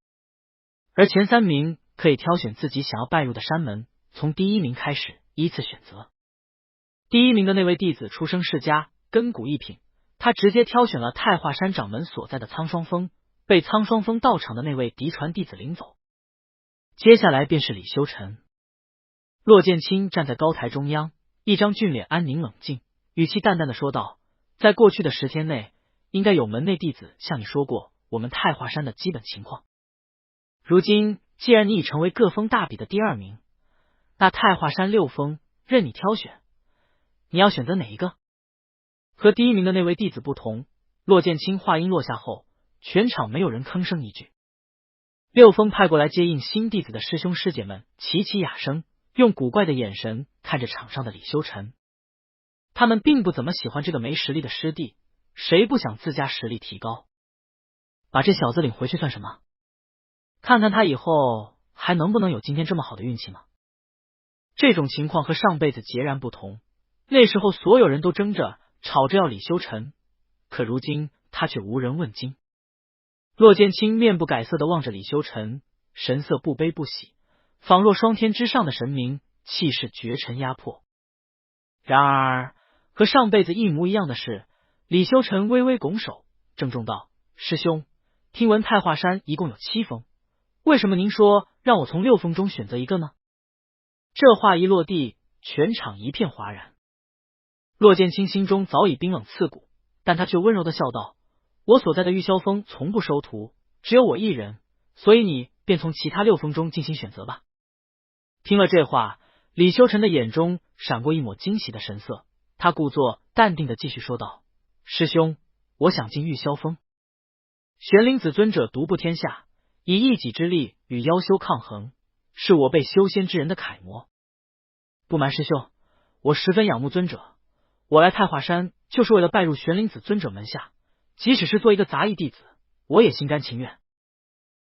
而前3名可以挑选自己想要拜入的山门，从第1名开始依次选择。第1名的那位弟子出生世家，根骨异品，他直接挑选了太华山掌门所在的苍霜峰，被苍霜峰道场的那位嫡传弟子领走。接下来便是李修臣。骆剑清站在高台中央，一张俊脸安宁冷静，语气淡淡的说道：“在过去的10天内，应该有门内弟子向你说过我们太华山的基本情况。如今既然你已成为各封大比的第2名，那太华山6峰任你挑选，你要选择哪一个？”和第1名的那位弟子不同，骆剑清话音落下后，全场没有人吭声一句。6峰派过来接应新弟子的师兄师姐们齐齐哑声，用古怪的眼神看着场上的李修臣。他们并不怎么喜欢这个没实力的师弟，谁不想自家实力提高？把这小子领回去算什么？看看他以后还能不能有今天这么好的运气吗？这种情况和上辈子截然不同，那时候所有人都争着吵着要李修臣，可如今他却无人问津。骆剑清面不改色的望着李修臣，神色不悲不喜，仿若双天之上的神明，气势绝尘压迫。然而和上辈子一模一样的是，李修臣微微拱手，郑重道：“师兄，听闻太华山一共有7峰，为什么您说让我从6峰中选择一个呢？”这话一落地，全场一片哗然。骆剑清心中早已冰冷刺骨，但他却温柔的笑道：“我所在的玉霄峰从不收徒，只有我一人，所以你便从其他6峰中进行选择吧。”听了这话，李修臣的眼中闪过一抹惊喜的神色，他故作淡定的继续说道：“师兄，我想进玉霄峰。玄灵子尊者独步天下，以一己之力与妖修抗衡，是我辈修仙之人的楷模。不瞒师兄，我十分仰慕尊者，我来太华山就是为了拜入玄灵子尊者门下，即使是做一个杂役弟子，我也心甘情愿。”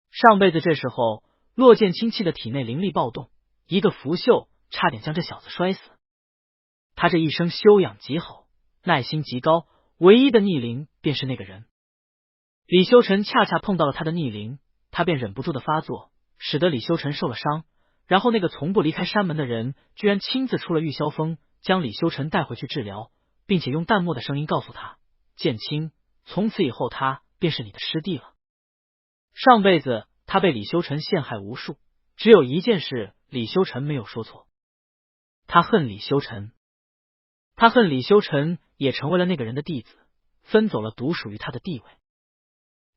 上辈子这时候，骆剑清气的体内灵力暴动，一个拂袖差点将这小子摔死。他这一生修养极好，耐心极高，唯一的逆鳞便是那个人。李修臣恰恰碰到了他的逆鳞，他便忍不住的发作，使得李修臣受了伤。然后那个从不离开山门的人居然亲自出了玉霄峰，将李修臣带回去治疗，并且用淡漠的声音告诉他：“剑清，从此以后他便是你的师弟了。上辈子他被李修臣陷害无数，只有一件事李修臣没有说错，他恨李修臣。他恨李修臣也成为了那个人的弟子，分走了独属于他的地位。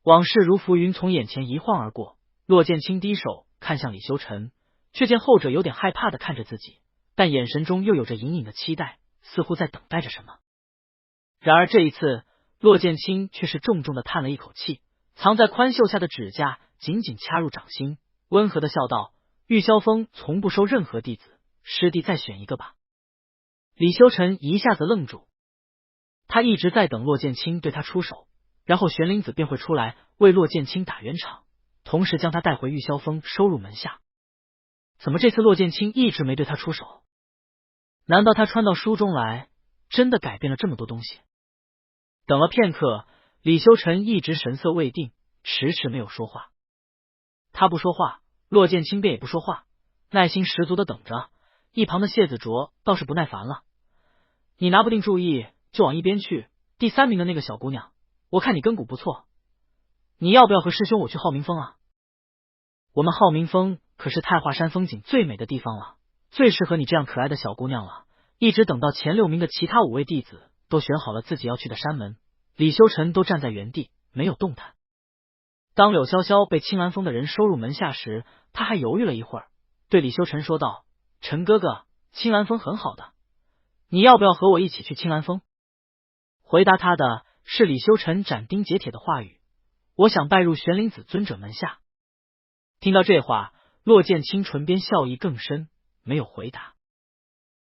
往事如浮云从眼前一晃而过，骆剑清低手看向李修臣，却见后者有点害怕的看着自己，但眼神中又有着隐隐的期待，似乎在等待着什么。然而这一次，骆剑清却是重重的叹了一口气，藏在宽袖下的指甲紧紧掐入掌心，温和的笑道：“玉霄峰从不收任何弟子，师弟再选一个吧。”李修臣一下子愣住，他一直在等骆剑清对他出手，然后玄灵子便会出来为骆剑清打圆场，同时将他带回玉霄峰收入门下。怎么这次骆剑清一直没对他出手？难道他穿到书中来，真的改变了这么多东西？等了片刻，李修臣一直神色未定，迟迟没有说话。他不说话，骆剑清便也不说话，耐心十足的等着。一旁的谢子卓倒是不耐烦了：“你拿不定主意就往一边去，第3名的那个小姑娘，我看你根骨不错，你要不要和师兄我去浩明峰啊？我们浩明峰可是太华山风景最美的地方了，最适合你这样可爱的小姑娘了。”一直等到前6名的其他5位弟子都选好了自己要去的山门，李修臣都站在原地没有动弹。当柳潇潇被青兰峰的人收入门下时，他还犹豫了一会儿，对李修臣说道：“陈哥哥，青兰峰很好的，你要不要和我一起去青兰峰？”回答他的是李修臣斩钉截铁的话语：“我想拜入玄灵子尊者门下。”听到这话，骆剑清唇边笑意更深，没有回答。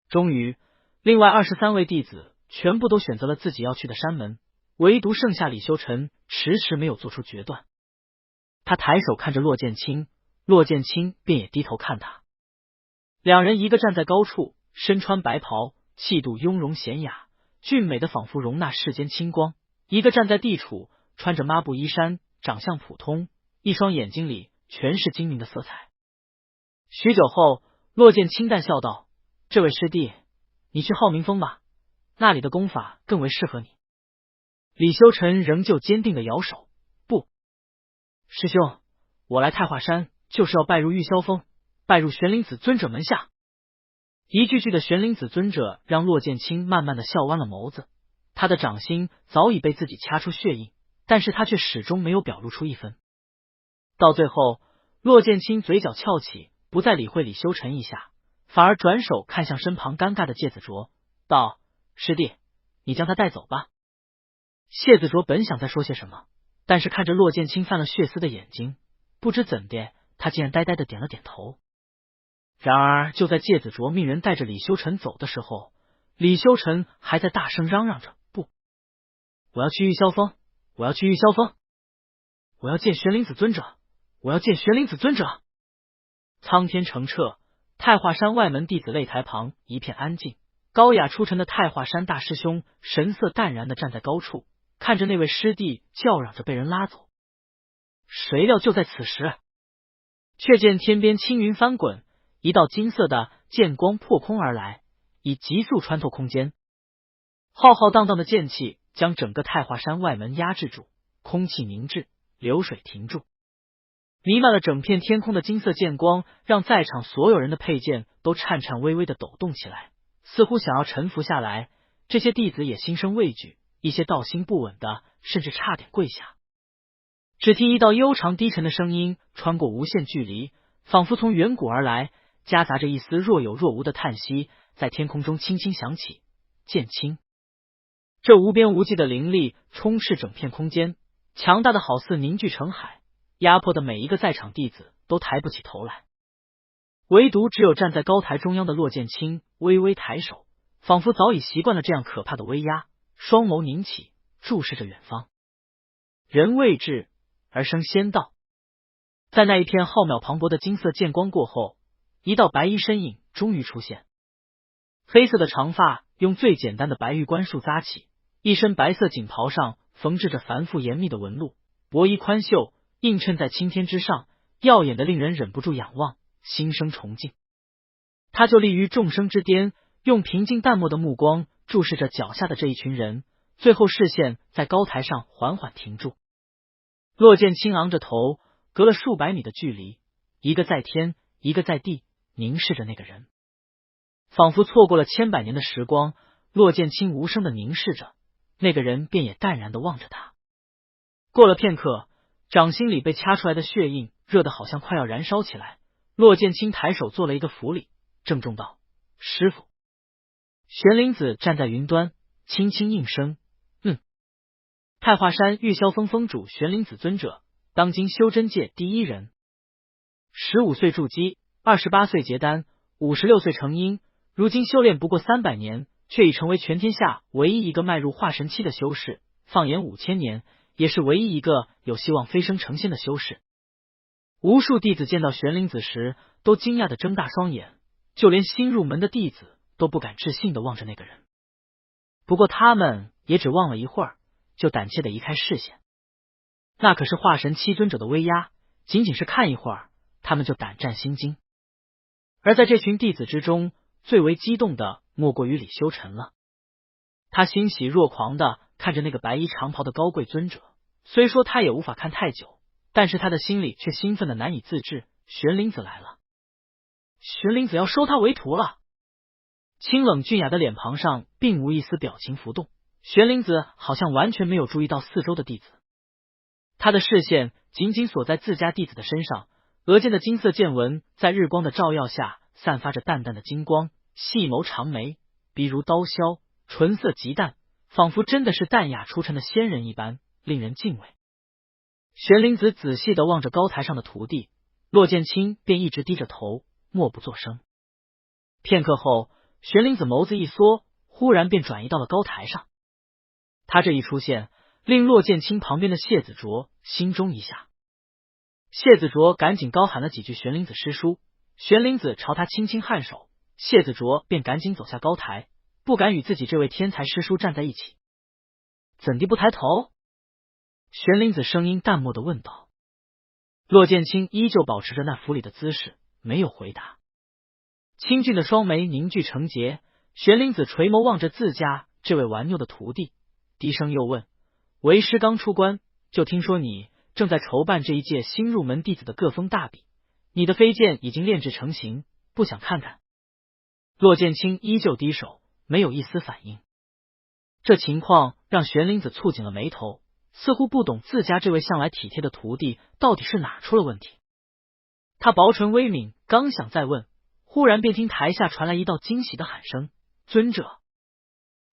终于，另外23位弟子全部都选择了自己要去的山门，唯独剩下李修臣迟迟没有做出决断。他抬手看着骆剑清，骆剑清便也低头看他。两人一个站在高处，身穿白袍，气度雍容娴雅，俊美的仿佛容纳世间清光；一个站在地处，穿着抹布衣衫，长相普通，一双眼睛里全是精明的色彩。许久后，骆剑清淡笑道：“这位师弟，你去浩明峰吧，那里的功法更为适合你。”李修臣仍旧坚定的摇手：“不，师兄，我来太华山就是要拜入玉霄峰，拜入玄灵子尊者门下。”一句句的玄灵子尊者让骆剑清慢慢的笑弯了眸子，他的掌心早已被自己掐出血印，但是他却始终没有表露出一分。到最后，骆剑清嘴角翘起，不再理会李修臣一下，反而转手看向身旁尴尬的介子卓，道：“师弟，你将他带走吧。”谢子卓本想再说些什么，但是看着骆剑清泛了血丝的眼睛，不知怎的，他竟然呆呆的点了点头。然而就在介子卓命人带着李修臣走的时候，李修臣还在大声嚷嚷着：“不，我要去玉霄峰，我要去玉霄峰，我要见玄灵子尊者，我要见玄灵子尊者。”苍天澄澈，太华山外门弟子擂台旁一片安静，高雅出尘的太华山大师兄神色淡然的站在高处，看着那位师弟叫嚷着被人拉走。谁料就在此时，却见天边青云翻滚，一道金色的剑光破空而来，以急速穿透空间。浩浩荡荡的剑气将整个太华山外门压制住，空气凝滞，流水停住。弥漫了整片天空的金色剑光，让在场所有人的佩剑都颤颤巍巍的抖动起来，似乎想要臣服下来。这些弟子也心生畏惧，一些道心不稳的甚至差点跪下。只听一道悠长低沉的声音穿过无限距离，仿佛从远古而来，夹杂着一丝若有若无的叹息，在天空中轻轻响起：“剑清。”这无边无际的灵力充斥整片空间，强大的好似凝聚成海，压迫的每一个在场弟子都抬不起头来。唯独只有站在高台中央的骆剑清微微抬手，仿佛早已习惯了这样可怕的威压，双眸凝起，注视着远方。人未至而生仙道。在那一片浩渺磅礴的金色剑光过后，一道白衣身影终于出现。黑色的长发用最简单的白玉冠束扎起，一身白色锦袍上缝制着繁复严密的纹路，薄衣宽袖映衬在青天之上，耀眼的令人忍不住仰望，心生崇敬。他就立于众生之巅，用平静淡漠的目光注视着脚下的这一群人，最后视线在高台上缓缓停住。骆剑清昂着头，隔了数百米的距离，一个在天，一个在地，凝视着那个人，仿佛错过了千百年的时光。骆剑清无声的凝视着，那个人便也淡然的望着他。过了片刻，掌心里被掐出来的血印热得好像快要燃烧起来。骆剑清抬手做了一个伏礼，郑重道：“师傅。”玄灵子站在云端，轻轻应声：“太华山玉霄峰峰主玄灵子尊者，当今修真界第一人。15岁筑基，28岁结丹，56岁成阴，如今修炼不过300年，却已成为全天下唯一一个迈入化神期的修士，放眼5000年，也是唯一一个有希望飞升成仙的修士。”无数弟子见到玄灵子时，都惊讶的睁大双眼，就连新入门的弟子都不敢置信的望着那个人。不过他们也只望了一会儿，就胆怯的移开视线。那可是化神七尊者的威压，仅仅是看一会儿，他们就胆战心惊。而在这群弟子之中，最为激动的莫过于李修尘了。他欣喜若狂的看着那个白衣长袍的高贵尊者，虽说他也无法看太久，但是他的心里却兴奋的难以自制。玄灵子来了，玄灵子要收他为徒了。清冷俊雅的脸庞上并无一丝表情浮动，玄灵子好像完全没有注意到四周的弟子，他的视线紧紧锁在自家弟子的身上，额间的金色剑纹在日光的照耀下散发着淡淡的金光，细眸长眉，鼻如刀削，唇色极淡，仿佛真的是淡雅出尘的仙人一般，令人敬畏。玄灵子仔细的望着高台上的徒弟，骆剑清便一直低着头，默不作声。片刻后，玄灵子眸子一缩，忽然便转移到了高台上。他这一出现，令骆剑清旁边的谢子卓心中一吓。谢子卓赶紧高喊了几句玄灵子师叔，玄灵子朝他轻轻颔首，谢子卓便赶紧走下高台，不敢与自己这位天才师叔站在一起。怎地不抬头？玄灵子声音淡漠的问道。骆剑清依旧保持着那伏礼的姿势，没有回答。清俊的双眉凝聚成结，玄灵子垂眸望着自家这位顽拗的徒弟，低声又问：“为师刚出关，就听说你正在筹办这一届新入门弟子的各峰大比，你的飞剑已经炼制成型，不想看看？”骆剑清依旧低手，没有一丝反应。这情况让玄灵子蹙紧了眉头，似乎不懂自家这位向来体贴的徒弟到底是哪出了问题。他薄唇微抿，刚想再问，忽然便听台下传来一道惊喜的喊声：“尊者，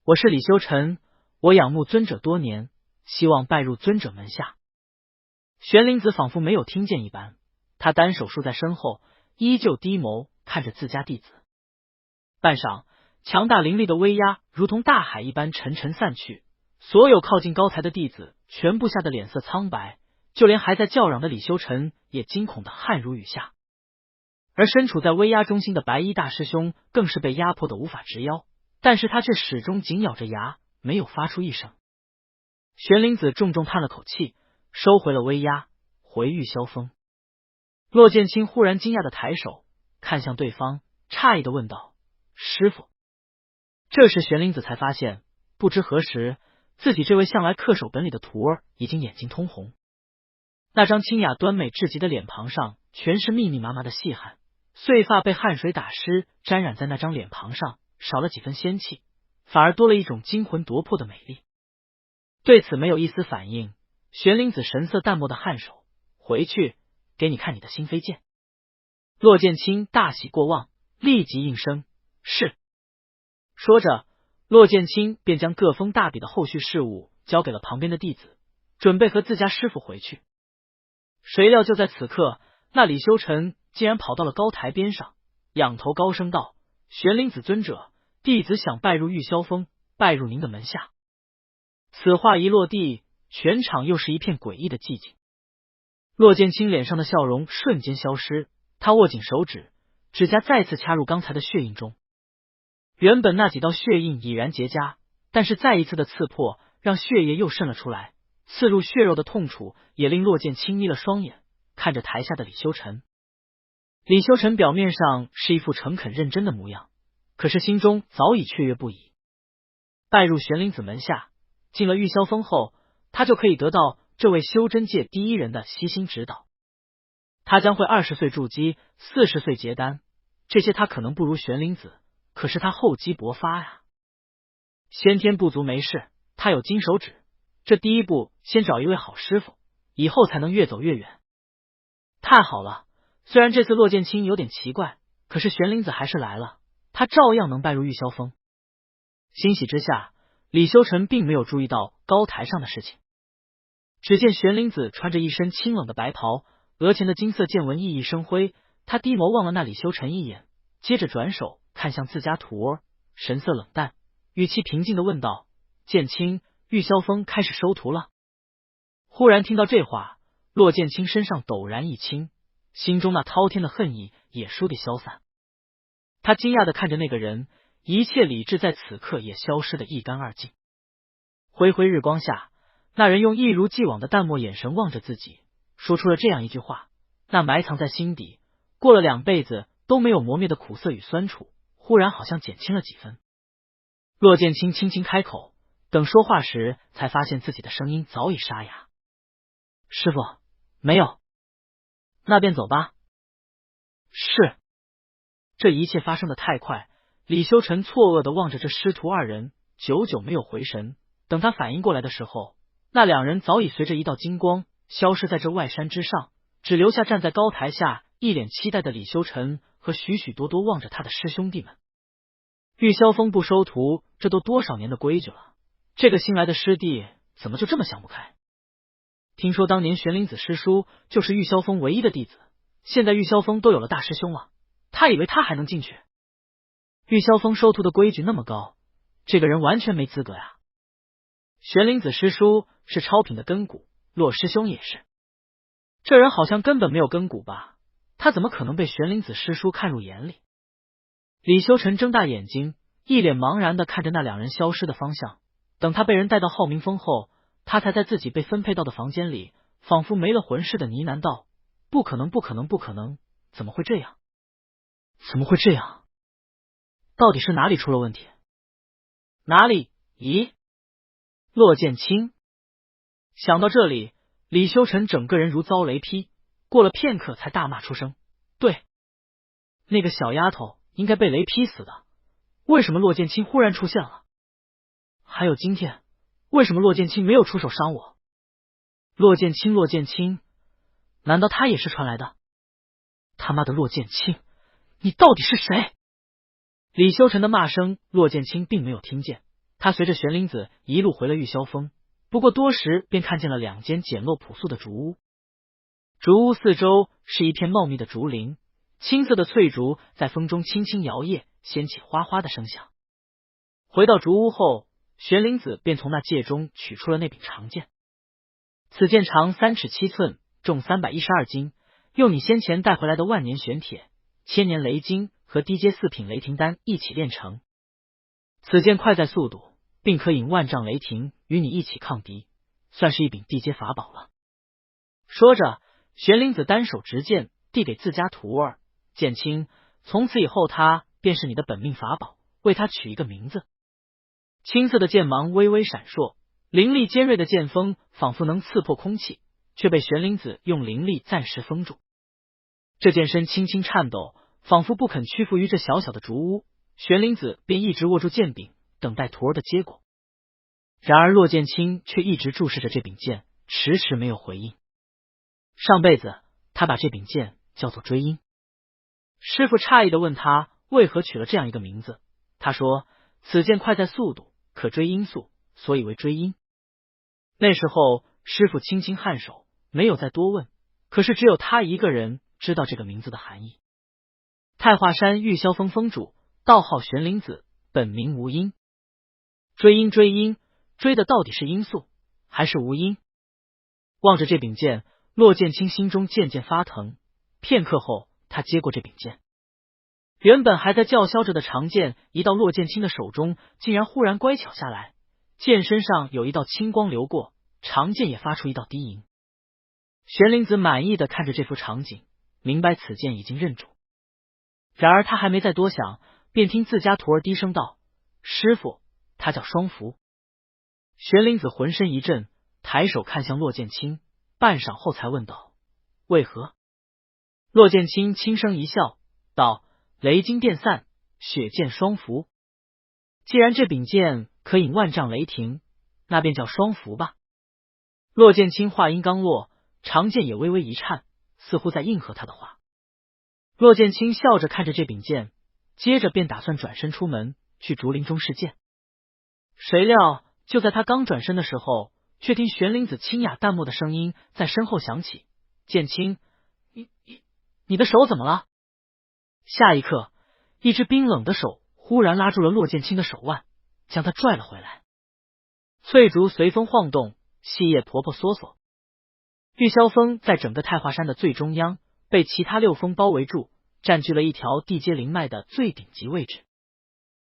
我是李修尘，我仰慕尊者多年，希望拜入尊者门下。”玄灵子仿佛没有听见一般，他单手竖在身后，依旧低眸看着自家弟子。半晌，强大凌厉的威压如同大海一般沉沉散去，所有靠近高台的弟子全部吓得脸色苍白，就连还在叫嚷的李修尘也惊恐的汗如雨下。而身处在威压中心的白衣大师兄更是被压迫的无法直腰，但是他却始终紧咬着牙，没有发出一声。玄灵子重重叹了口气，收回了威压，回玉霄峰。骆剑清忽然惊讶的抬手看向对方，诧异的问道：“师傅。”这时玄灵子才发现，不知何时自己这位向来恪守本领的徒儿已经眼睛通红，那张清雅端美至极的脸庞上全是密密麻麻的细汗，碎发被汗水打湿，沾染在那张脸庞上，少了几分仙气，反而多了一种惊魂夺魄的美丽。对此没有一丝反应，玄灵子神色淡漠的颔首：“回去给你看你的新飞剑。”骆剑清大喜过望，立即应声：“是。”说着，骆剑清便将各峰大比的后续事务交给了旁边的弟子，准备和自家师傅回去。谁料就在此刻，那李修尘竟然跑到了高台边上，仰头高声道：“玄灵子尊者，弟子想拜入玉霄峰，拜入您的门下。”此话一落地，全场又是一片诡异的寂静。骆剑清脸上的笑容瞬间消失，他握紧手指，指甲再次掐入刚才的血印中。原本那几道血印已然结痂，但是再一次的刺破，让血液又渗了出来，刺入血肉的痛楚也令骆剑清眯了双眼，看着台下的李修尘。李修尘表面上是一副诚恳认真的模样，可是心中早已雀跃不已。拜入玄灵子门下，进了玉霄峰后，他就可以得到这位修真界第一人的悉心指导。他将会20岁筑基，40岁结丹，这些他可能不如玄灵子，可是他厚积薄发呀。先天不足没事，他有金手指，这第一步先找一位好师傅，以后才能越走越远。太好了，虽然这次骆剑清有点奇怪，可是玄灵子还是来了，他照样能拜入玉霄峰。欣喜之下，李修臣并没有注意到高台上的事情。只见玄灵子穿着一身清冷的白袍，额前的金色剑纹熠熠生辉，他低眸望了那李修臣一眼，接着转手看向自家徒儿，神色冷淡，语气平静的问道：剑清，玉霄峰开始收徒了？忽然听到这话，骆剑清身上陡然一轻，心中那滔天的恨意也倏地消散。他惊讶的看着那个人，一切理智在此刻也消失得一干二净。灰灰日光下，那人用一如既往的淡漠眼神望着自己，说出了这样一句话，那埋藏在心底，过了2辈子都没有磨灭的苦涩与酸楚，忽然好像减轻了几分。骆剑清轻轻开口，等说话时才发现自己的声音早已沙哑。师傅，没有。那便走吧。是。这一切发生的太快，李修臣错愕的望着这师徒2人，久久没有回神。等他反应过来的时候，那2人早已随着一道金光消失在这外山之上，只留下站在高台下一脸期待的李修臣和许许多多望着他的师兄弟们。玉霄峰不收徒，这都多少年的规矩了，这个新来的师弟怎么就这么想不开？听说当年玄灵子师叔就是玉霄峰唯一的弟子，现在玉霄峰都有了大师兄了，他以为他还能进去？玉霄峰收徒的规矩那么高，这个人完全没资格呀。玄灵子师叔是超品的根骨，骆师兄也是。这人好像根本没有根骨吧？他怎么可能被玄灵子师叔看入眼里？李修臣睁大眼睛，一脸茫然的看着那2人消失的方向。等他被人带到浩明峰后，他才在自己被分配到的房间里，仿佛没了魂似的呢喃道：不可能，不可能，不可能，怎么会这样？怎么会这样？到底是哪里出了问题？哪里？咦？骆剑清。想到这里，李修臣整个人如遭雷劈，过了片刻才大骂出声：对，那个小丫头应该被雷劈死的，为什么骆剑清忽然出现了？还有今天，为什么骆剑清没有出手伤我？骆剑清，骆剑清，难道他也是传来的？他妈的骆剑清，你到底是谁？李修臣的骂声，骆剑清并没有听见。他随着玄灵子一路回了玉霄峰，不过多时便看见了2间简陋朴素的竹屋。竹屋四周是一片茂密的竹林，青色的翠竹在风中轻轻摇曳，掀起哗哗的声响。回到竹屋后，玄灵子便从那戒中取出了那柄长剑。此剑长3尺7寸，重312斤，用你先前带回来的万年玄铁、千年雷晶和低阶4品雷霆丹一起炼成。此剑快在速度，并可引万丈雷霆与你一起抗敌，算是一柄地阶法宝了。说着，玄灵子单手执剑递给自家徒儿：剑清，从此以后他便是你的本命法宝，为他取一个名字。青色的剑芒微微闪烁，凌厉尖锐的剑锋仿佛能刺破空气，却被玄灵子用灵力暂时封住。这剑身轻轻颤抖，仿佛不肯屈服于这小小的竹屋。玄灵子便一直握住剑柄，等待徒儿的结果。然而骆剑清却一直注视着这柄剑，迟迟没有回应。上辈子他把这柄剑叫做追鹰。师傅诧异的问他为何取了这样一个名字，他说此剑快在速度，可追音速，所以为追鹰。那时候师傅轻轻颔首，没有再多问，可是只有他一个人知道这个名字的含义。太华山玉霄峰峰主，道号玄灵子，本名无音。追鹰，追鹰，追的到底是音速还是无音？望着这柄剑，骆剑清心中渐渐发疼。片刻后，他接过这柄剑。原本还在叫嚣着的长剑移到骆剑清的手中，竟然忽然乖巧下来，剑身上有一道青光流过，长剑也发出一道低吟。玄灵子满意的看着这幅场景，明白此剑已经认主。然而他还没再多想，便听自家徒儿低声道：师傅，他叫双福。玄灵子浑身一震，抬手看向骆剑清，半晌后才问道：“为何？”骆剑清轻声一笑，道：“雷惊电散，血溅双符。既然这柄剑可引万丈雷霆，那便叫双符吧。”骆剑清话音刚落，长剑也微微一颤，似乎在应和他的话。骆剑清笑着看着这柄剑，接着便打算转身出门去竹林中试剑。谁料就在他刚转身的时候，却听玄灵子清雅淡漠的声音在身后响起：“剑清，你的手怎么了？”下一刻，一只冰冷的手忽然拉住了骆剑清的手腕，将他拽了回来。翠竹随风晃动，细叶婆婆索索。玉霄峰在整个太华山的最中央，被其他6峰包围住，占据了一条地阶灵脉的最顶级位置。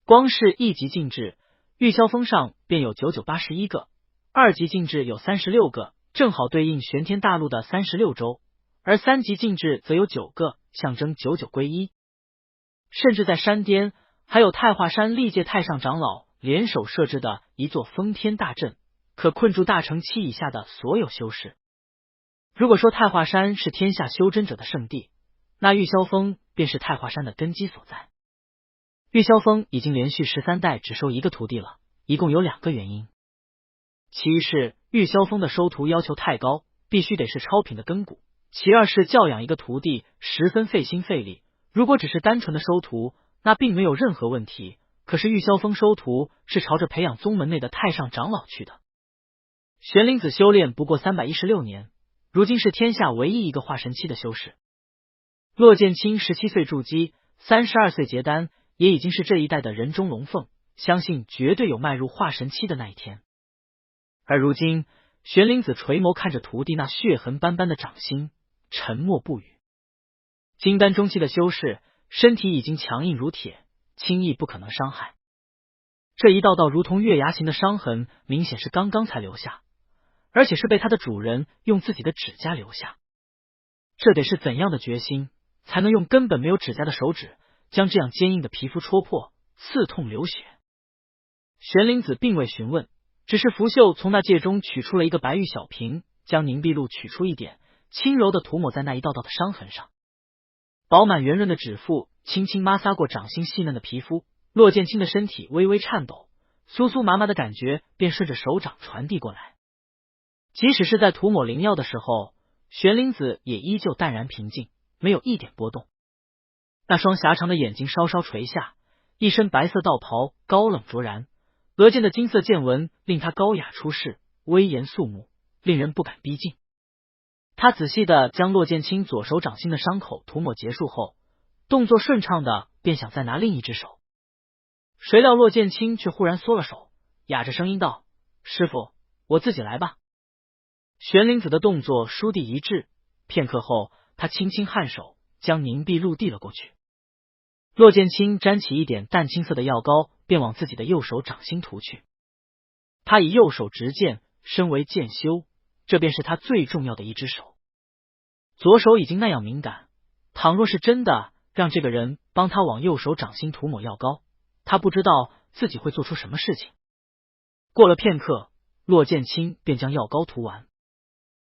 光是1级禁制，玉霄峰上便有9981个，2级禁制有36个，正好对应玄天大陆的36州，而3级禁制则有9个，象征99归一。甚至在山巅，还有太华山历届太上长老联手设置的一座封天大阵，可困住大成期以下的所有修士。如果说太华山是天下修真者的圣地，那玉霄峰便是太华山的根基所在。玉霄峰已经连续13代只收1个徒弟了，一共有2个原因。其一是玉霄峰的收徒要求太高，必须得是超品的根骨；其二是教养一个徒弟十分费心费力，如果只是单纯的收徒，那并没有任何问题。可是玉霄峰收徒是朝着培养宗门内的太上长老去的。玄灵子修炼不过316年，如今是天下唯一一个化神期的修士。骆剑清17岁筑基，32岁结丹，也已经是这一代的人中龙凤，相信绝对有迈入化神期的那一天。而如今，玄灵子垂眸看着徒弟那血痕斑斑的掌心，沉默不语。金丹中期的修士，身体已经强硬如铁，轻易不可能伤害。这一道道如同月牙形的伤痕，明显是刚刚才留下，而且是被他的主人用自己的指甲留下。这得是怎样的决心，才能用根本没有指甲的手指，将这样坚硬的皮肤戳破，刺痛流血？玄灵子并未询问，只是拂袖从那戒中取出了一个白玉小瓶，将凝碧露取出一点，轻柔的涂抹在那一道道的伤痕上。饱满圆润的指腹轻轻摩挲过掌心细嫩的皮肤，骆剑清的身体微微颤抖，酥酥麻麻的感觉便顺着手掌传递过来。即使是在涂抹灵药的时候，玄灵子也依旧淡然平静，没有一点波动。那双狭长的眼睛稍稍垂下，一身白色道袍高冷卓然，额间的金色剑纹令他高雅出世，威严肃穆，令人不敢逼近。他仔细的将骆剑清左手掌心的伤口涂抹结束后，动作顺畅的便想再拿另一只手，谁料骆剑清却忽然缩了手，哑着声音道：“师傅，我自己来吧。”玄灵子的动作倏地一滞，片刻后，他轻轻颔首，将凝碧露递了过去。骆剑清沾起一点淡青色的药膏，便往自己的右手掌心涂去。他以右手执剑，身为剑修，这便是他最重要的一只手。左手已经那样敏感，倘若是真的让这个人帮他往右手掌心涂抹药膏，他不知道自己会做出什么事情。过了片刻，骆剑清便将药膏涂完。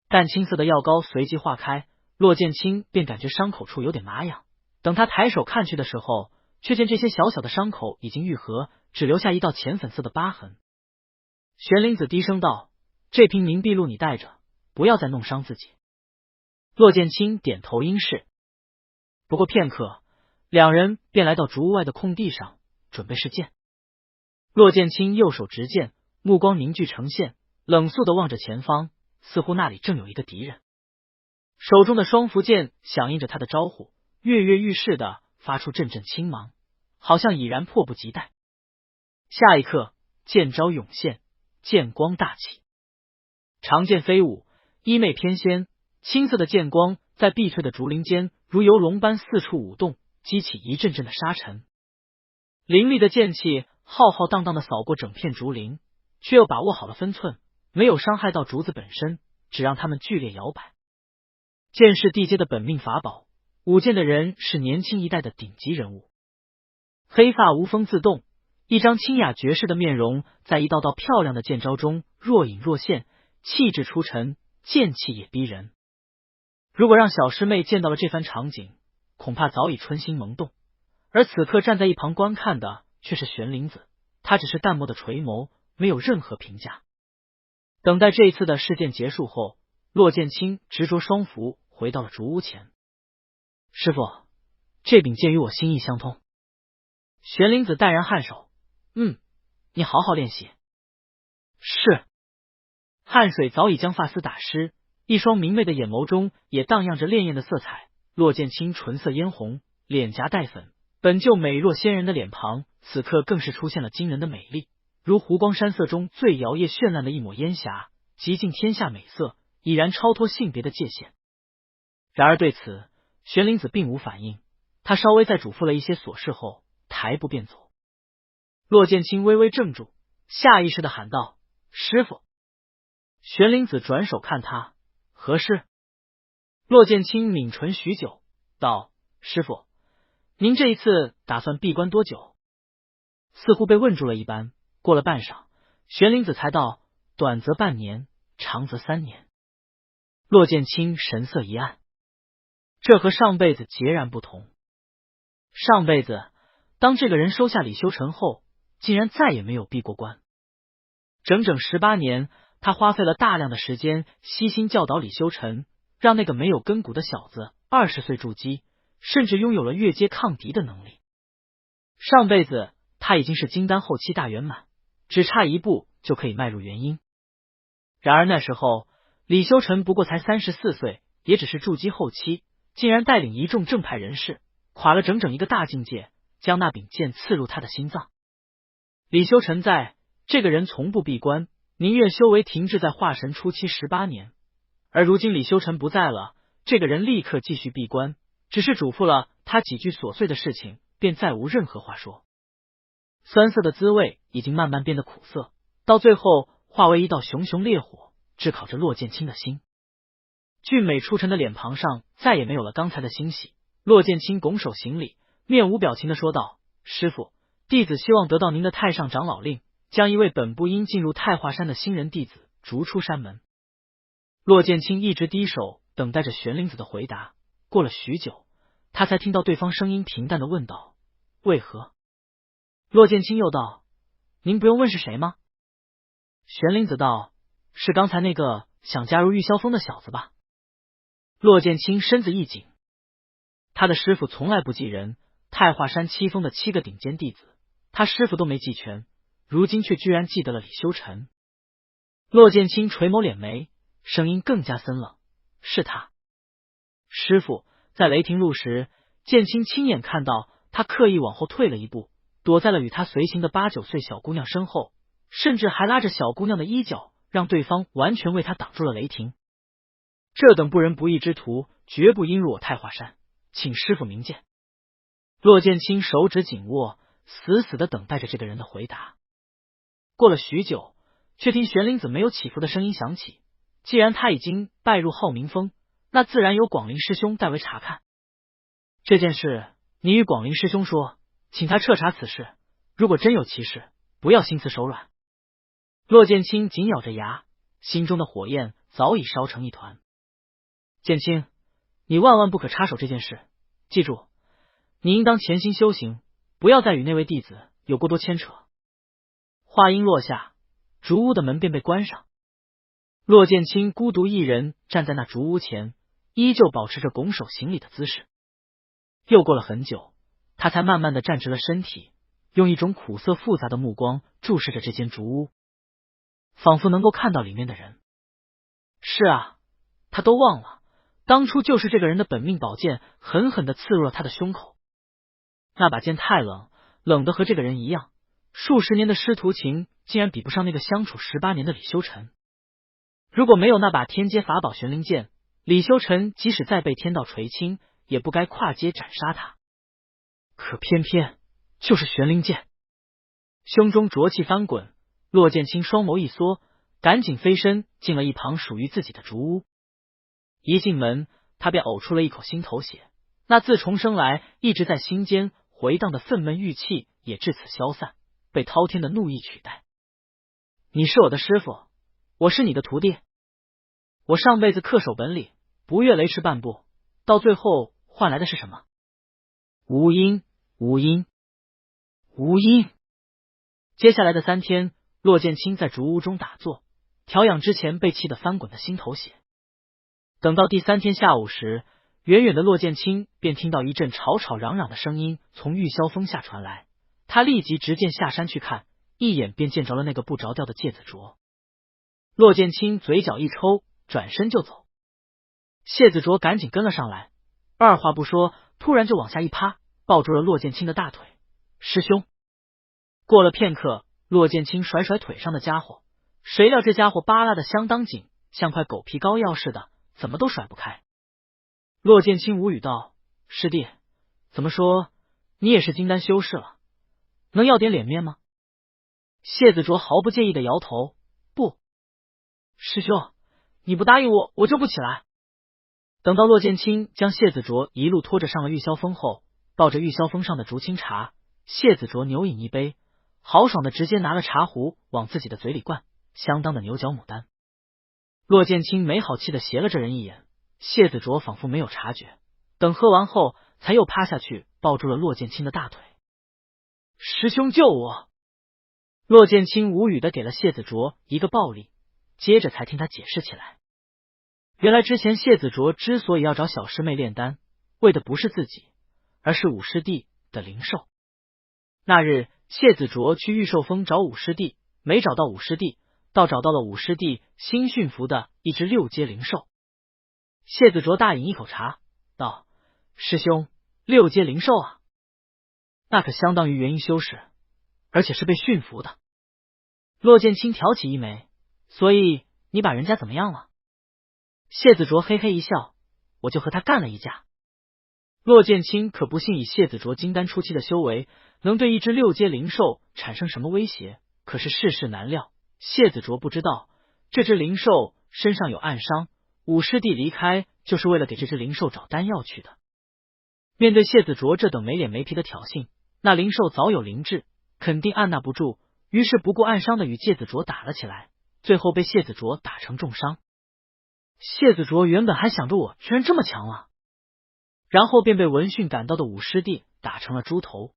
淡青色的药膏随即化开，骆剑清便感觉伤口处有点麻痒。等他抬手看去的时候，却见这些小小的伤口已经愈合，只留下一道浅粉色的疤痕。玄灵子低声道：“这瓶凝碧露你带着，不要再弄伤自己。”骆剑清点头应是。不过片刻，两人便来到竹屋外的空地上，准备试剑。骆剑清右手执剑，目光凝聚成线，冷肃的望着前方，似乎那里正有一个敌人。手中的双符剑响应着他的招呼，跃跃欲试的发出阵阵青芒，好像已然迫不及待。下一刻，剑招涌现，剑光大起，长剑飞舞，衣袂翩跹，青色的剑光在碧翠的竹林间如游龙般四处舞动，激起一阵阵的沙尘。凌厉的剑气浩浩荡荡的扫过整片竹林，却又把握好了分寸，没有伤害到竹子本身，只让它们剧烈摇摆。剑是地阶的本命法宝，舞剑的人是年轻一代的顶级人物。黑发无风自动，一张清雅绝世的面容，在一道道漂亮的剑招中若隐若现，气质出尘，剑气也逼人。如果让小师妹见到了这番场景，恐怕早已春心萌动。而此刻站在一旁观看的却是玄灵子，他只是淡漠的垂眸，没有任何评价。等待这一次的事件结束后，骆剑清执着双符回到了竹屋前。师傅，这柄剑与我心意相通。玄灵子淡然颔首，你好好练习。是。汗水早已将发丝打湿，一双明媚的眼眸中也荡漾着潋滟的色彩。骆剑清唇色嫣红，脸颊带粉，本就美若仙人的脸庞，此刻更是出现了惊人的美丽，如湖光山色中最摇曳绚烂的一抹烟霞，极尽天下美色，已然超脱性别的界限。然而对此，玄灵子并无反应，他稍微再嘱咐了一些琐事后，抬步便走。骆剑清微微怔住，下意识的喊道：“师傅。”玄灵子转手看他，何事？骆剑清抿唇许久，道：“师傅，您这一次打算闭关多久？”似乎被问住了一般，过了半晌，玄灵子才道：“短则半年，长则3年。”骆剑清神色一暗，这和上辈子截然不同。上辈子，当这个人收下李修尘后，竟然再也没有闭过关。整整18年，他花费了大量的时间，悉心教导李修尘，让那个没有根骨的小子20岁筑基，甚至拥有了越阶抗敌的能力。上辈子他已经是金丹后期大圆满，只差一步就可以迈入元婴。然而那时候李修尘不过才34岁，也只是筑基后期，竟然带领一众正派人士，垮了整整一个大境界，将那柄剑刺入他的心脏。李修尘在，这个人从不闭关，宁愿修为停滞在化神初期18年。而如今李修尘不在了，这个人立刻继续闭关，只是嘱咐了他几句琐碎的事情，便再无任何话说。酸涩的滋味已经慢慢变得苦涩，到最后化为一道熊熊烈火，炙烤着骆剑清的心。俊美出尘的脸庞上再也没有了刚才的欣喜。骆剑清拱手行礼，面无表情的说道：“师傅，弟子希望得到您的太上长老令，将一位本不应进入太华山的新人弟子逐出山门。”骆剑清一直低手等待着玄灵子的回答，过了许久，他才听到对方声音平淡的问道：“为何？”骆剑清又道：“您不用问是谁吗？”玄灵子道：“是刚才那个想加入玉霄峰的小子吧？”骆剑清身子一紧，他的师傅从来不记人，太华山7峰的7个顶尖弟子，他师傅都没记全，如今却居然记得了李修尘。骆剑清垂眸敛眉，声音更加森冷：“是他。”师傅在雷霆路时，剑清亲眼看到他刻意往后退了一步，躲在了与他随行的8、9岁小姑娘身后，甚至还拉着小姑娘的衣角，让对方完全为他挡住了雷霆。这等不仁不义之徒，绝不应入我太华山，请师傅明鉴。骆剑清手指紧握，死死的等待着这个人的回答。过了许久，却听玄灵子没有起伏的声音响起：“既然他已经拜入浩明峰，那自然由广陵师兄代为查看。这件事，你与广陵师兄说，请他彻查此事。如果真有其事，不要心慈手软。”骆剑清紧咬着牙，心中的火焰早已烧成一团。“剑清，你万万不可插手这件事，记住，你应当潜心修行，不要再与那位弟子有过多牵扯。”话音落下，竹屋的门便被关上。骆剑清孤独一人站在那竹屋前，依旧保持着拱手行礼的姿势。又过了很久，他才慢慢的站直了身体，用一种苦涩复杂的目光注视着这间竹屋，仿佛能够看到里面的人。是啊，他都忘了，当初就是这个人的本命宝剑狠狠的刺入了他的胸口。那把剑太冷，冷的和这个人一样，数十年的师徒情竟然比不上那个相处18年的李修尘。如果没有那把天阶法宝玄灵剑，李修尘即使再被天道垂青，也不该跨阶斩杀他。可偏偏就是玄灵剑。胸中浊气翻滚，骆剑清双眸一缩，赶紧飞身进了一旁属于自己的竹屋。一进门，他便呕出了一口心头血，那自重生来一直在心间回荡的愤懑郁气也至此消散，被滔天的怒意取代。你是我的师傅，我是你的徒弟，我上辈子恪守本领，不越雷池半步，到最后换来的是什么？无因，无因，无因。接下来的3天，骆剑清在竹屋中打坐调养之前被气得翻滚的心头血。等到第3天下午时，远远的骆剑清便听到一阵吵吵嚷嚷的声音从玉霄峰下传来，他立即直剑下山去看，一眼便见着了那个不着调的芥子卓。骆剑清嘴角一抽，转身就走。谢子卓赶紧跟了上来，二话不说，突然就往下一趴，抱住了骆剑清的大腿。师兄。过了片刻，骆剑清甩甩腿上的家伙，谁料这家伙扒拉的相当紧，像块狗皮膏药似的，怎么都甩不开。骆剑清无语道：师弟，怎么说你也是金丹修士了，能要点脸面吗？谢子卓毫不介意的摇头：不，师兄，你不答应我，我就不起来。等到骆剑清将谢子卓一路拖着上了玉霄峰后，抱着玉霄峰上的竹青茶，谢子卓牛饮一杯，豪爽的直接拿了茶壶往自己的嘴里灌，相当的牛角牡丹。骆剑清没好气的斜了这人一眼，谢子卓仿佛没有察觉，等喝完后才又趴下去抱住了骆剑清的大腿。师兄救我！骆剑清无语的给了谢子卓一个暴力，接着才听他解释起来。原来之前谢子卓之所以要找小师妹炼丹，为的不是自己，而是五师弟的灵兽。那日谢子卓去玉寿峰找五师弟，没找到五师弟，倒找到了五师弟新驯服的一只6阶灵兽。谢子卓大饮一口茶，道：师兄，6阶灵兽啊，那可相当于元婴修士，而且是被驯服的。骆剑清挑起一眉：所以你把人家怎么样了？谢子卓嘿嘿一笑：我就和他干了一架。骆剑清可不信以谢子卓金丹初期的修为，能对一只6阶灵兽产生什么威胁，可是世事难料，谢子卓不知道这只灵兽身上有暗伤，五师弟离开就是为了给这只灵兽找丹药去的。面对谢子卓这等没脸没皮的挑衅，那灵兽早有灵智，肯定按捺不住，于是不顾暗伤的与谢子卓打了起来，最后被谢子卓打成重伤。谢子卓原本还想着我居然这么强了，然后便被闻讯赶到的五师弟打成了猪头。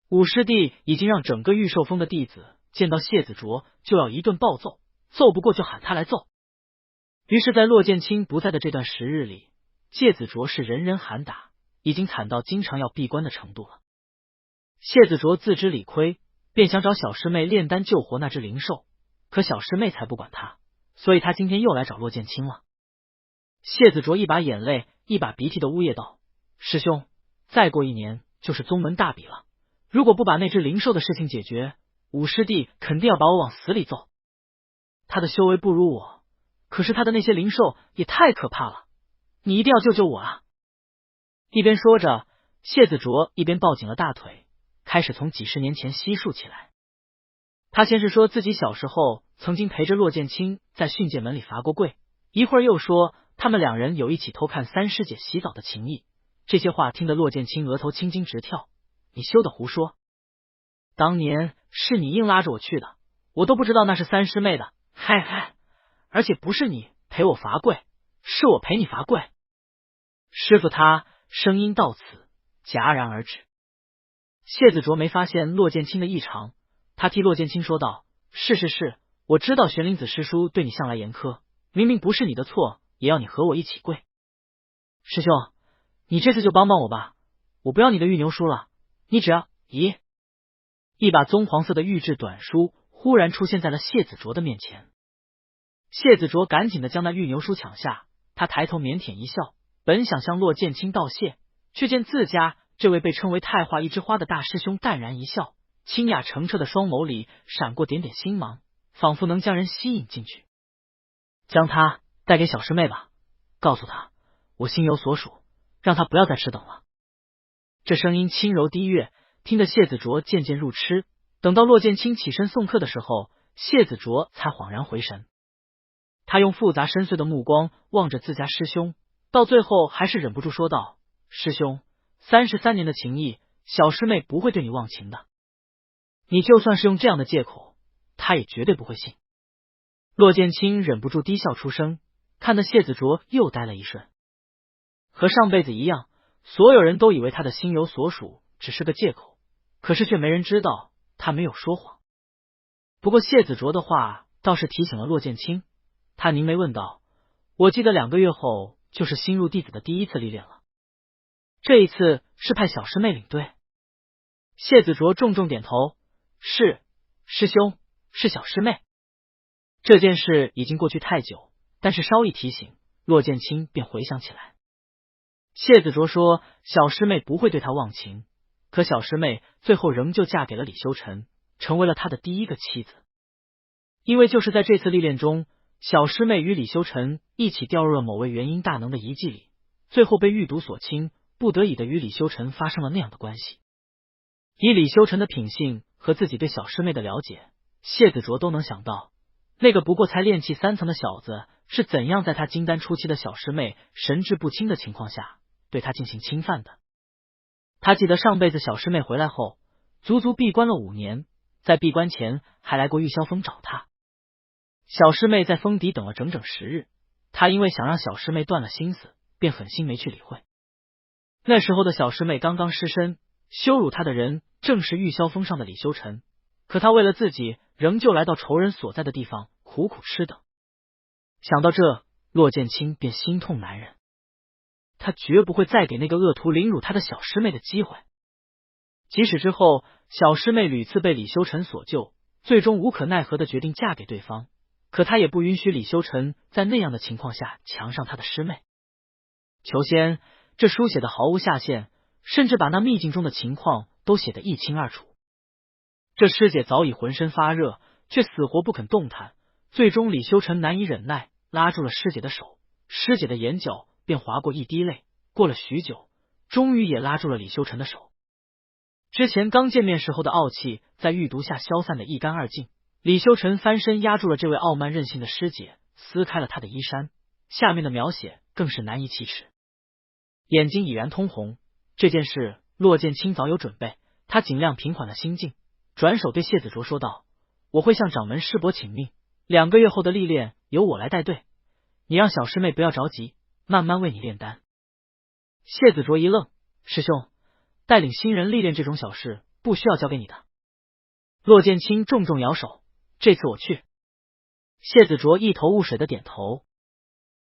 五师弟已经让整个玉寿峰的弟子见到谢子卓就要一顿暴揍，揍不过就喊他来揍。于是在骆剑清不在的这段时日里，谢子卓是人人喊打，已经惨到经常要闭关的程度了。谢子卓自知理亏，便想找小师妹炼丹救活那只灵兽，可小师妹才不管他，所以他今天又来找骆剑清了。谢子卓一把眼泪一把鼻涕的呜咽道：师兄，再过1年就是宗门大比了，如果不把那只灵兽的事情解决，五师弟肯定要把我往死里揍。他的修为不如我，可是他的那些灵兽也太可怕了，你一定要救救我啊！一边说着，谢子卓一边抱紧了大腿，开始从几十年前细数起来。他先是说自己小时候曾经陪着骆剑清在训剑门里罚过跪，一会儿又说他们2人有一起偷看三师姐洗澡的情谊。这些话听得骆剑清额头青筋直跳：你休得胡说，当年是你硬拉着我去的，我都不知道那是三师妹的，嗨嗨，而且不是你陪我罚跪，是我陪你罚跪。师傅他声音到此戛然而止。谢子卓没发现骆剑清的异常，他替骆剑清说道：是，我知道玄灵子师叔对你向来严苛，明明不是你的错，也要你和我一起跪。师兄，你这次就帮帮我吧，我不要你的玉牛书了，你只要……咦！一把棕黄色的玉质短书忽然出现在了谢子卓的面前。谢子卓赶紧的将那玉牛书抢下，他抬头腼腆一笑，本想向骆剑清道谢，却见自家这位被称为太化一枝花的大师兄淡然一笑，清雅澄澈的双眸里闪过点点星芒，仿佛能将人吸引进去。将他带给小师妹吧，告诉他我心有所属，让他不要再迟等了。这声音轻柔低悦，听得谢子卓渐渐入痴。等到骆剑清起身送客的时候，谢子卓才恍然回神。他用复杂深邃的目光望着自家师兄，到最后还是忍不住说道：师兄，33年的情谊，小师妹不会对你忘情的。你就算是用这样的借口，他也绝对不会信。骆剑清忍不住低笑出声，看得谢子卓又呆了一瞬。和上辈子一样，所有人都以为他的心有所属只是个借口，可是却没人知道他没有说谎。不过谢子卓的话倒是提醒了骆剑清，他凝眉问道：我记得2个月后就是新入弟子的第一次历练了，这一次是派小师妹领队？谢子卓重重点头：是，师兄，是小师妹。这件事已经过去太久，但是稍一提醒，骆剑清便回想起来。谢子卓说小师妹不会对他忘情，可小师妹最后仍旧嫁给了李修尘，成为了他的第一个妻子。因为就是在这次历练中，小师妹与李修尘一起掉入了某位元婴大能的遗迹里，最后被狱毒所侵，不得已的与李修尘发生了那样的关系。以李修尘的品性和自己对小师妹的了解，谢子卓都能想到，那个不过才炼气3层的小子是怎样在他金丹初期的小师妹神志不清的情况下对他进行侵犯的。他记得上辈子小师妹回来后，足足闭关了5年，在闭关前还来过玉霄峰找他。小师妹在峰底等了整整10日，他因为想让小师妹断了心思，便狠心没去理会。那时候的小师妹刚刚失身，羞辱她的人正是玉霄峰上的李修尘，可他为了自己仍旧来到仇人所在的地方苦苦吃等。想到这，骆剑清便心痛难忍，他绝不会再给那个恶徒凌辱他的小师妹的机会。即使之后小师妹屡次被李修尘所救，最终无可奈何的决定嫁给对方，可他也不允许李修尘在那样的情况下强上他的师妹。求仙，这书写的毫无下限，甚至把那秘境中的情况都写得一清二楚。这师姐早已浑身发热，却死活不肯动弹，最终李修尘难以忍耐，拉住了师姐的手，师姐的眼角便划过一滴泪，过了许久，终于也拉住了李修尘的手。之前刚见面时候的傲气在狱毒下消散得一干二净，李修尘翻身压住了这位傲慢任性的师姐，撕开了她的衣衫，下面的描写更是难以启齿。眼睛已然通红，这件事骆剑清早有准备，他尽量平缓了心境，转手对谢子卓说道：我会向掌门师伯请命，2个月后的历练由我来带队，你让小师妹不要着急，慢慢为你炼丹。谢子卓一愣：师兄，带领新人历练这种小事不需要交给你的。骆剑清重重摇手：这次我去。谢子卓一头雾水的点头。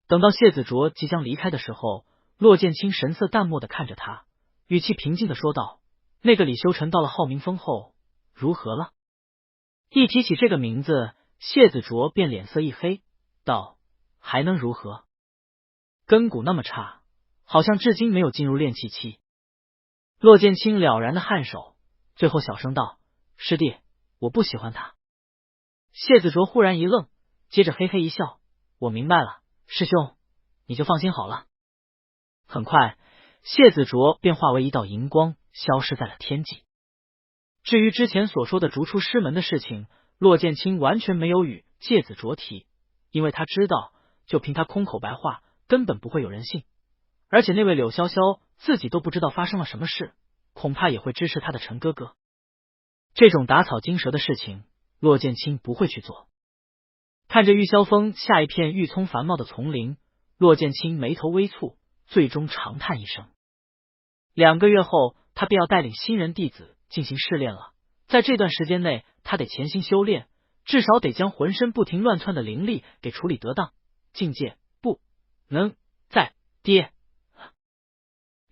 等到谢子卓即将离开的时候，骆剑清神色淡漠的看着他，语气平静的说道：那个李修尘到了浩明峰后如何了？一提起这个名字，谢子卓便脸色一黑，道：还能如何？根骨那么差，好像至今没有进入炼气期。骆剑清了然的颔首，最后小声道：师弟，我不喜欢他。谢子卓忽然一愣，接着嘿嘿一笑：我明白了，师兄，你就放心好了。很快，谢子卓便化为一道银光，消失在了天际。至于之前所说的逐出师门的事情，骆剑清完全没有与谢子卓提，因为他知道，就凭他空口白话，根本不会有人信。而且那位柳潇潇自己都不知道发生了什么事，恐怕也会支持他的陈哥哥。这种打草惊蛇的事情，骆剑清不会去做。看着玉霄峰下一片郁葱繁茂的丛林，骆剑清眉头微蹙，最终长叹一声。2个月后，他便要带领新人弟子进行试炼了。在这段时间内，他得潜心修炼，至少得将浑身不停乱窜的灵力给处理得当，境界不能再跌。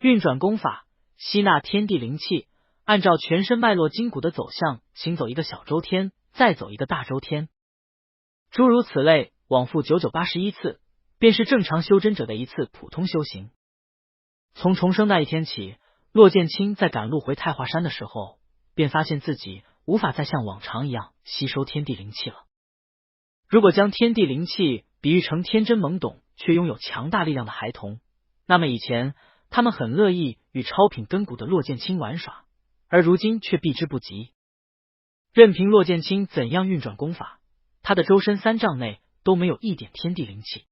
运转功法，吸纳天地灵气，按照全身脉络筋骨的走向行走一个小周天，再走一个大周天，诸如此类，往复9981次，便是正常修真者的一次普通修行。从重生那一天起，骆剑清在赶路回太华山的时候，便发现自己无法再像往常一样吸收天地灵气了。如果将天地灵气比喻成天真懵懂却拥有强大力量的孩童，那么以前他们很乐意与超品根骨的骆剑清玩耍，而如今却避之不及。任凭骆剑清怎样运转功法，他的周身3丈内都没有一点天地灵气。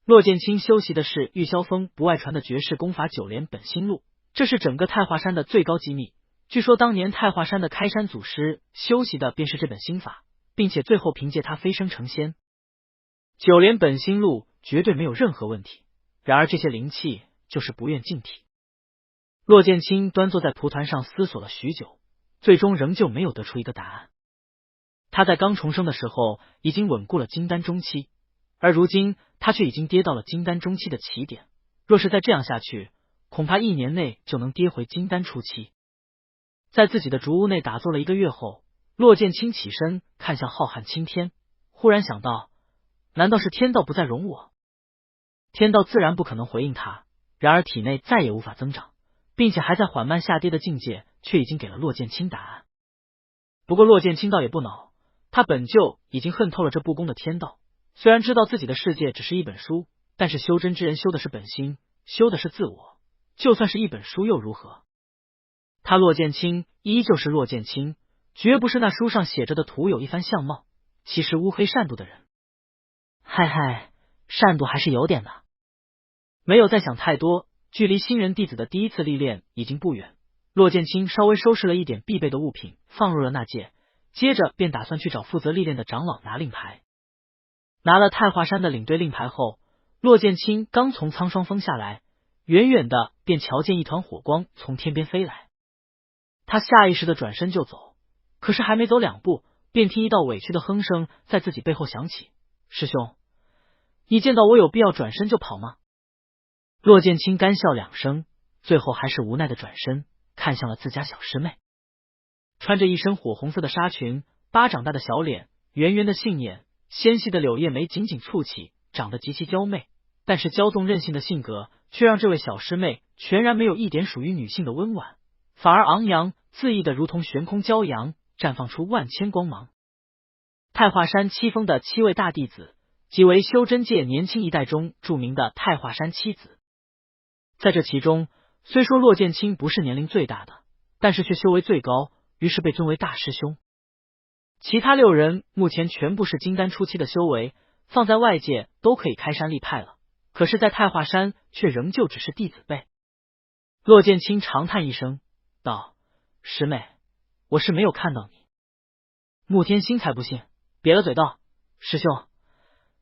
骆剑清修习的是玉霄峰不外传的绝世功法9连本心路，这是整个太华山的最高机密，据说当年太华山的开山祖师修习的便是这本心法，并且最后凭借它飞升成仙。九莲本心路绝对没有任何问题，然而这些灵气就是不愿净体。骆剑清端坐在蒲团上思索了许久，最终仍旧没有得出一个答案。他在刚重生的时候已经稳固了金丹中期，而如今他却已经跌到了金丹中期的起点，若是再这样下去，恐怕1年内就能跌回金丹初期。在自己的竹屋内打坐了1个月后，骆剑清起身看向浩瀚青天，忽然想到，难道是天道不再容我？天道自然不可能回应他，然而体内再也无法增长，并且还在缓慢下跌的境界，却已经给了骆剑清答案。不过骆剑清倒也不恼，他本就已经恨透了这不公的天道，虽然知道自己的世界只是一本书，但是修真之人修的是本心，修的是自我，就算是一本书又如何？他骆剑清依旧是骆剑清，绝不是那书上写着的徒有一番相貌，其实乌黑善妒的人。嗨，善妒还是有点的。没有再想太多，距离新人弟子的第一次历练已经不远，骆剑清稍微收拾了一点必备的物品，放入了纳戒，接着便打算去找负责历练的长老拿令牌。拿了太华山的领队令牌后，骆剑清刚从苍霜峰下来，远远的便瞧见一团火光从天边飞来。他下意识的转身就走，可是还没走2步，便听一道委屈的哼声在自己背后响起：“师兄，你见到我有必要转身就跑吗？”骆剑清干笑2声，最后还是无奈的转身看向了自家小师妹。穿着一身火红色的纱裙，巴掌大的小脸，圆圆的杏眼，纤细的柳叶眉紧紧蹙起，长得极其娇媚，但是骄纵任性的性格却让这位小师妹全然没有一点属于女性的温婉，反而昂扬恣意的如同悬空骄阳，绽放出万千光芒。太华山7峰的7位大弟子，即为修真界年轻一代中著名的太华山7子。在这其中，虽说骆剑清不是年龄最大的，但是却修为最高，于是被尊为大师兄。其他6人目前全部是金丹初期的修为，放在外界都可以开山立派了，可是在太华山却仍旧只是弟子辈。骆剑清长叹一声道：“师妹，我是没有看到你。”穆天星才不信，瘪了嘴道：“师兄，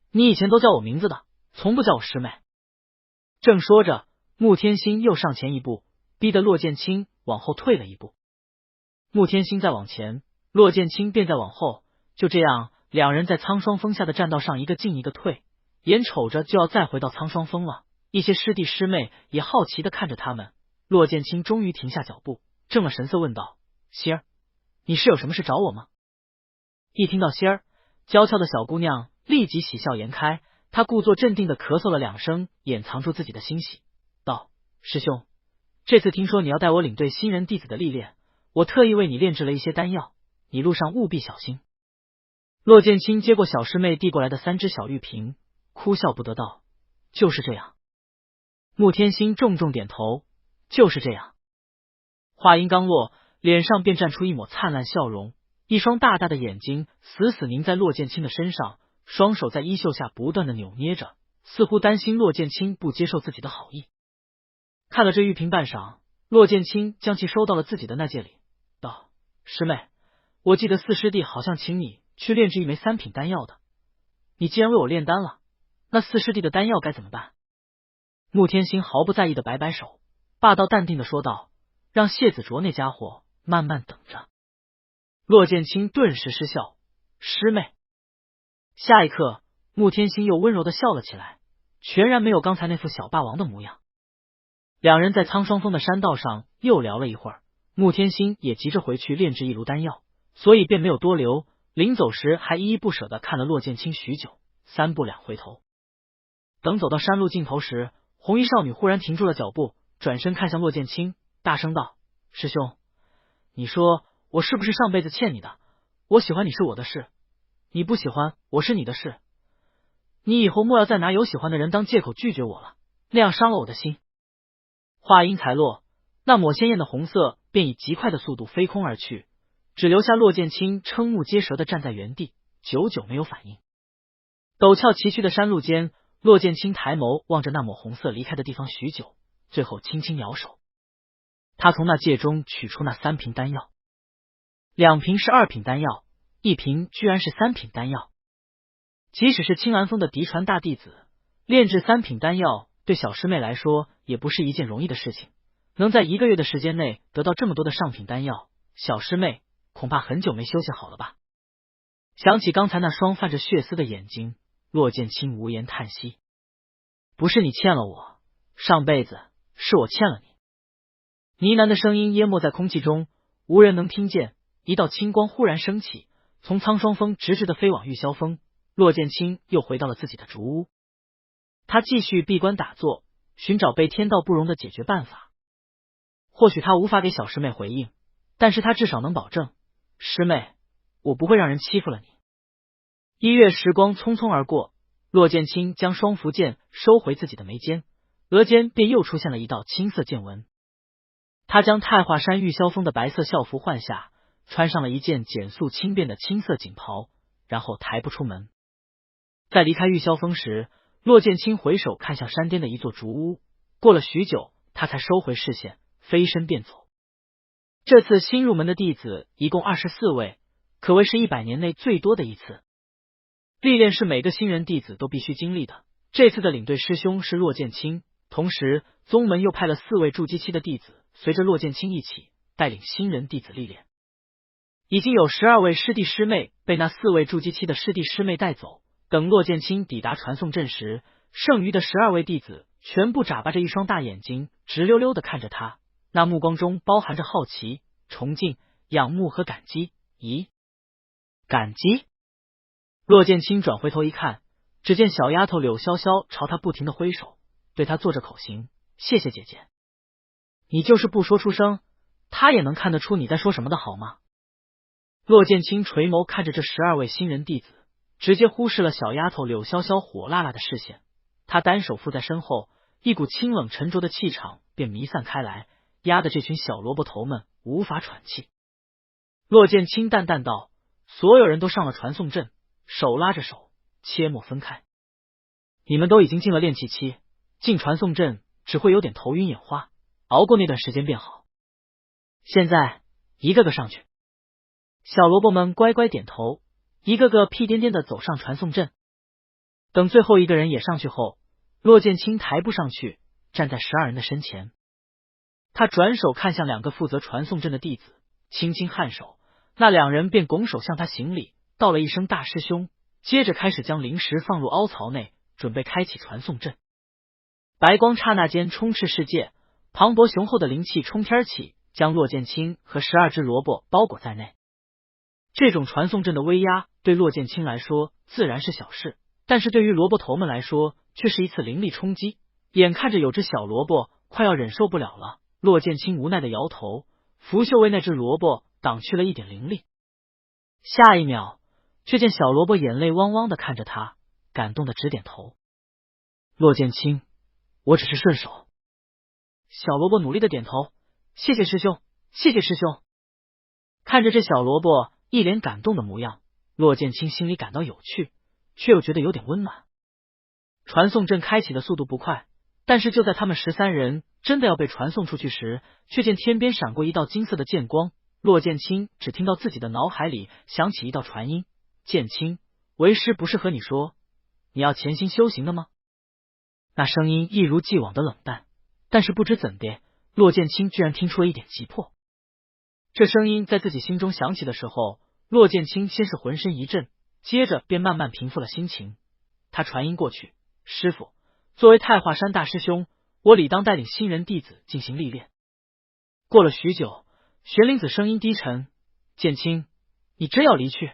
你以前都叫我名字的，从不叫我师妹。”正说着，穆天星又上前一步，逼得骆剑清往后退了一步。穆天星再往前，骆剑清便再往后，就这样2人在苍霜峰下的栈道上一个进一个退，眼瞅着就要再回到苍霜峰了。一些师弟师妹也好奇的看着他们。骆剑清终于停下脚步，正了神色问道：“仙儿，你是有什么事找我吗？”一听到仙儿，娇俏的小姑娘立即喜笑颜开，她故作镇定的咳嗽了2声，掩藏住自己的欣喜，道：“师兄，这次听说你要带我领队新人弟子的历练，我特意为你炼制了一些丹药，你路上务必小心。”骆剑清接过小师妹递过来的3只小玉瓶，哭笑不得道：“就是这样。”穆天星重重点头：“就是这样。”话音刚落，脸上便绽出一抹灿烂笑容，一双大大的眼睛死死凝在骆剑清的身上，双手在衣袖下不断的扭捏着，似乎担心骆剑清不接受自己的好意。看了这玉瓶半晌，骆剑清将其收到了自己的那戒里，道：“师妹，我记得4师弟好像请你去炼制一枚3品丹药的，你既然为我炼丹了，那4师弟的丹药该怎么办？”穆天星毫不在意的摆摆手，霸道淡定的说道：“让谢子卓那家伙慢慢等着。”骆剑清顿时失笑：“师妹。”下一刻，穆天星又温柔的笑了起来，全然没有刚才那副小霸王的模样。2人在苍霜峰的山道上又聊了一会儿，穆天星也急着回去炼制一炉丹药，所以便没有多留。临走时还依依不舍的看了骆剑清许久，3步2回头。等走到山路尽头时，红衣少女忽然停住了脚步，转身看向骆剑清，大声道：“师兄，你说我是不是上辈子欠你的？我喜欢你是我的事，你不喜欢我是你的事，你以后莫要再拿有喜欢的人当借口拒绝我了，那样伤了我的心。”话音才落，那抹鲜艳的红色便以极快的速度飞空而去，只留下骆剑清瞠目结舌的站在原地，久久没有反应。陡峭崎岖的山路间，骆剑清抬眸望着那抹红色离开的地方许久，最后轻轻摇手。他从那戒中取出那3瓶丹药，2瓶是2品丹药，1瓶居然是3品丹药。即使是青蓝峰的嫡传大弟子，炼制3品丹药对小师妹来说也不是一件容易的事情。能在1个月的时间内得到这么多的上品丹药，小师妹恐怕很久没休息好了吧。想起刚才那双泛着血丝的眼睛，骆剑清无言叹息。不是你欠了我，上辈子是我欠了你。呢喃的声音淹没在空气中，无人能听见。一道青光忽然升起，从苍霜峰直直的飞往玉霄峰。骆剑清又回到了自己的竹屋，他继续闭关打坐，寻找被天道不容的解决办法。或许他无法给小师妹回应，但是他至少能保证，师妹，我不会让人欺负了你。1月时光匆匆而过，骆剑清将双符剑收回自己的眉间，额间便又出现了一道青色剑纹。他将太华山玉霄峰的白色校服换下，穿上了一件简素轻便的青色锦袍，然后抬步出门。在离开玉霄峰时，骆剑清回首看向山巅的一座竹屋，过了许久，他才收回视线，飞身便走。这次新入门的弟子一共24位，可谓是100年内最多的一次。历练是每个新人弟子都必须经历的，这次的领队师兄是骆剑清，同时宗门又派了4位筑基期的弟子随着骆剑清一起带领新人弟子历练。已经有12位师弟师妹被那4位筑基期的师弟师妹带走，等骆剑清抵达传送阵时，剩余的12位弟子全部眨巴着一双大眼睛，直溜溜的看着他，那目光中包含着好奇、崇敬、仰慕和感激。咦，感激？骆剑清转回头一看，只见小丫头柳潇潇朝他不停的挥手，对他做着口型，谢谢姐姐。你就是不说出声，他也能看得出你在说什么的好吗？骆剑清垂眸看着这12位新人弟子，直接忽视了小丫头柳潇潇火辣辣的视线。他单手负在身后，一股清冷沉着的气场便弥散开来，压得这群小萝卜头们无法喘气。骆剑清淡淡道：所有人都上了传送阵，手拉着手，切莫分开。你们都已经进了炼气期，进传送阵只会有点头晕眼花，熬过那段时间便好。现在一个个上去。小萝卜们乖乖点头，一个个屁颠颠的走上传送阵。等最后一个人也上去后，骆剑清抬步上去，站在12人的身前。他转手看向2个负责传送阵的弟子，轻轻颔首，那2人便拱手向他行礼，道了一声大师兄，接着开始将灵石放入凹槽内，准备开启传送阵。白光刹那间充斥世界，磅礴雄厚的灵气冲天起，将骆剑清和12只萝卜包裹在内。这种传送阵的威压对骆剑清来说自然是小事，但是对于萝卜头们来说却是一次灵力冲击。眼看着有只小萝卜快要忍受不了了，骆剑清无奈的摇头，拂袖为那只萝卜挡去了一点灵力。下一秒，却见小萝卜眼泪汪汪的看着他，感动的直点头。骆剑清，我只是顺手。小萝卜努力的点头，谢谢师兄，谢谢师兄。看着这小萝卜一脸感动的模样，骆剑清心里感到有趣，却又觉得有点温暖。传送阵开启的速度不快，但是就在他们13人真的要被传送出去时，却见天边闪过一道金色的剑光。骆剑清只听到自己的脑海里响起一道传音：剑清，为师不是和你说你要潜心修行的吗？那声音一如既往的冷淡，但是不知怎的，骆剑清居然听出了一点急迫。这声音在自己心中响起的时候，骆剑清先是浑身一震，接着便慢慢平复了心情。他传音过去：师父，作为太华山大师兄，我理当带领新人弟子进行历练。过了许久，玄灵子声音低沉：剑清，你真要离去？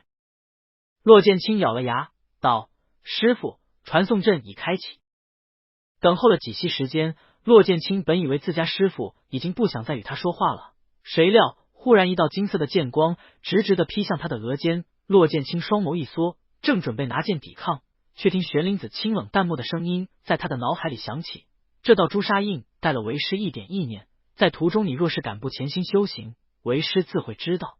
骆剑清咬了牙道：师父，传送阵已开启。等候了几息时间，骆剑清本以为自家师父已经不想再与他说话了，谁料忽然一道金色的剑光直直的劈向他的额间。骆剑清双眸一缩，正准备拿剑抵抗，却听玄灵子清冷淡漠的声音在他的脑海里响起：这道朱砂印带了为师一点意念，在途中你若是敢不潜心修行，为师自会知道。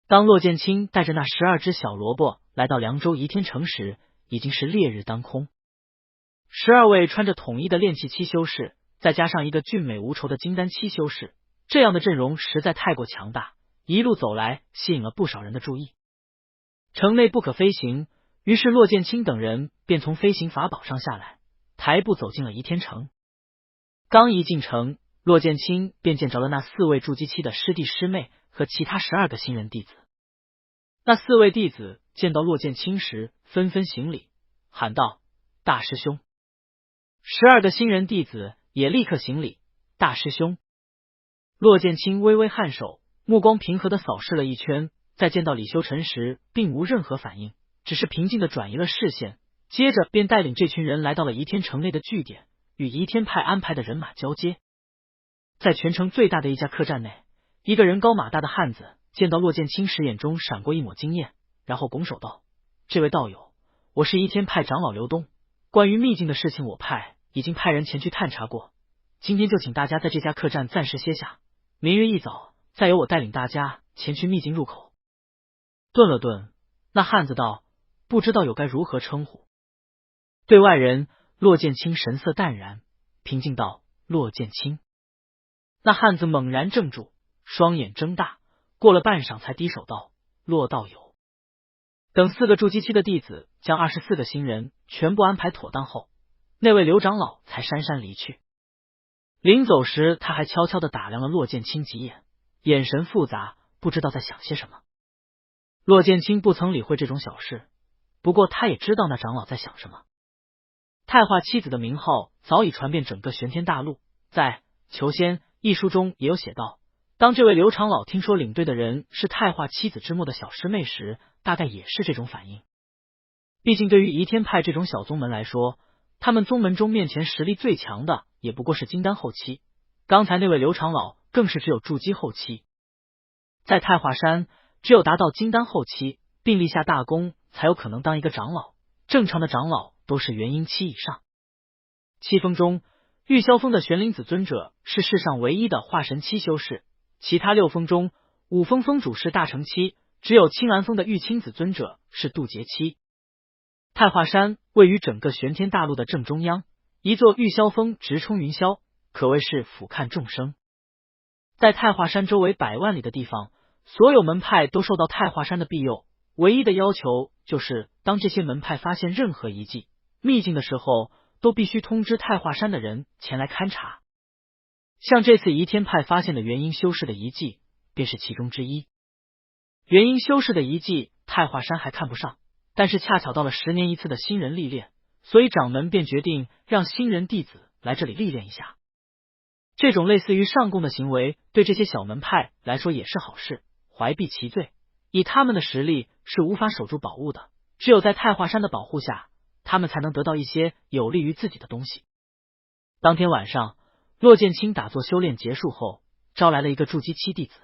当骆剑清带着那12只小萝卜来到凉州夷天城时，已经是烈日当空。12位穿着统一的炼气期修士，再加上一个俊美无愁的金丹期修士，这样的阵容实在太过强大，一路走来吸引了不少人的注意。城内不可飞行，于是骆剑清等人便从飞行法宝上下来，抬步走进了倚天城。刚一进城，骆剑清便见着了那4位筑基期的师弟师妹和其他12个新人弟子。那4位弟子见到骆剑清时，纷纷行礼，喊道：“大师兄。”12个新人弟子也立刻行礼：“大师兄。”骆剑清微微颔首，目光平和的扫视了一圈，在见到李修尘时，并无任何反应，只是平静的转移了视线，接着便带领这群人来到了倚天城内的据点，与倚天派安排的人马交接。在全城最大的一家客栈内，一个人高马大的汉子见到骆剑清时，眼中闪过一抹惊艳，然后拱手道：“这位道友，我是倚天派长老刘东，关于秘境的事情，我派已经派人前去探查过，今天就请大家在这家客栈暂时歇下，明日一早再由我带领大家前去秘境入口。”顿了顿，那汉子道：“不知道友该如何称呼？”对外人，骆剑清神色淡然，平静道：“骆剑清。”那汉子猛然怔住，双眼睁大，过了半晌才低手道：“骆道友。”等4个筑基期的弟子将24个新人全部安排妥当后，那位刘长老才姗姗离去。临走时，他还悄悄地打量了骆剑清几眼，眼神复杂，不知道在想些什么。骆剑清不曾理会这种小事，不过他也知道那长老在想什么。太化妻子的名号早已传遍整个玄天大陆，在《求仙》一书中也有写道，当这位刘长老听说领队的人是太化妻子之末的小师妹时，大概也是这种反应。毕竟对于倚天派这种小宗门来说，他们宗门中面前实力最强的也不过是金丹后期，刚才那位刘长老更是只有筑基后期。在太华山，只有达到金丹后期并立下大功，才有可能当一个长老，正常的长老都是元婴期以上。七峰中，玉霄峰的玄灵子尊者是世上唯一的化神期修士，其他6峰中，5峰峰主是大成期，只有青蓝峰的玉清子尊者是渡劫期。太华山位于整个玄天大陆的正中央，一座玉霄峰直冲云霄，可谓是俯瞰众生。在太华山周围100万里的地方，所有门派都受到太华山的庇佑，唯一的要求就是当这些门派发现任何遗迹、秘境的时候，都必须通知太华山的人前来勘察。像这次倚天派发现的元婴修士的遗迹便是其中之一。元婴修士的遗迹太华山还看不上，但是恰巧到了10年一次的新人历练，所以掌门便决定让新人弟子来这里历练一下。这种类似于上供的行为对这些小门派来说也是好事，怀璧其罪。以他们的实力是无法守住宝物的，只有在太华山的保护下，他们才能得到一些有利于自己的东西。当天晚上，骆剑清打坐修炼结束后，招来了一个筑基期弟子。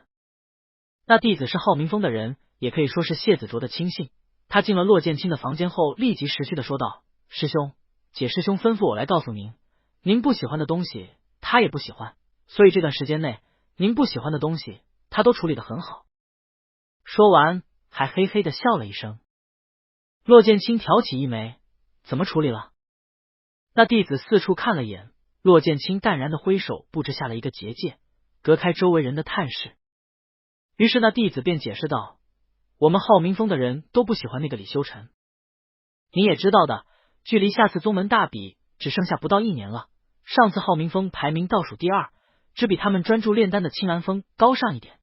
那弟子是浩明峰的人，也可以说是谢子卓的亲信。他进了骆剑清的房间后，立即识趣的说道：“师兄，解师兄吩咐我来告诉您，您不喜欢的东西他也不喜欢，所以这段时间内您不喜欢的东西他都处理得很好。”说完还嘿嘿的笑了一声。骆剑清挑起一眉：“怎么处理了？”那弟子四处看了眼，骆剑清淡然的挥手布置下了一个结界，隔开周围人的探视。于是那弟子便解释道：“我们浩明峰的人都不喜欢那个李修尘，你也知道的，距离下次宗门大比只剩下不到1年了。上次浩明峰排名倒数第2，只比他们专注炼丹的青蓝峰高上一点。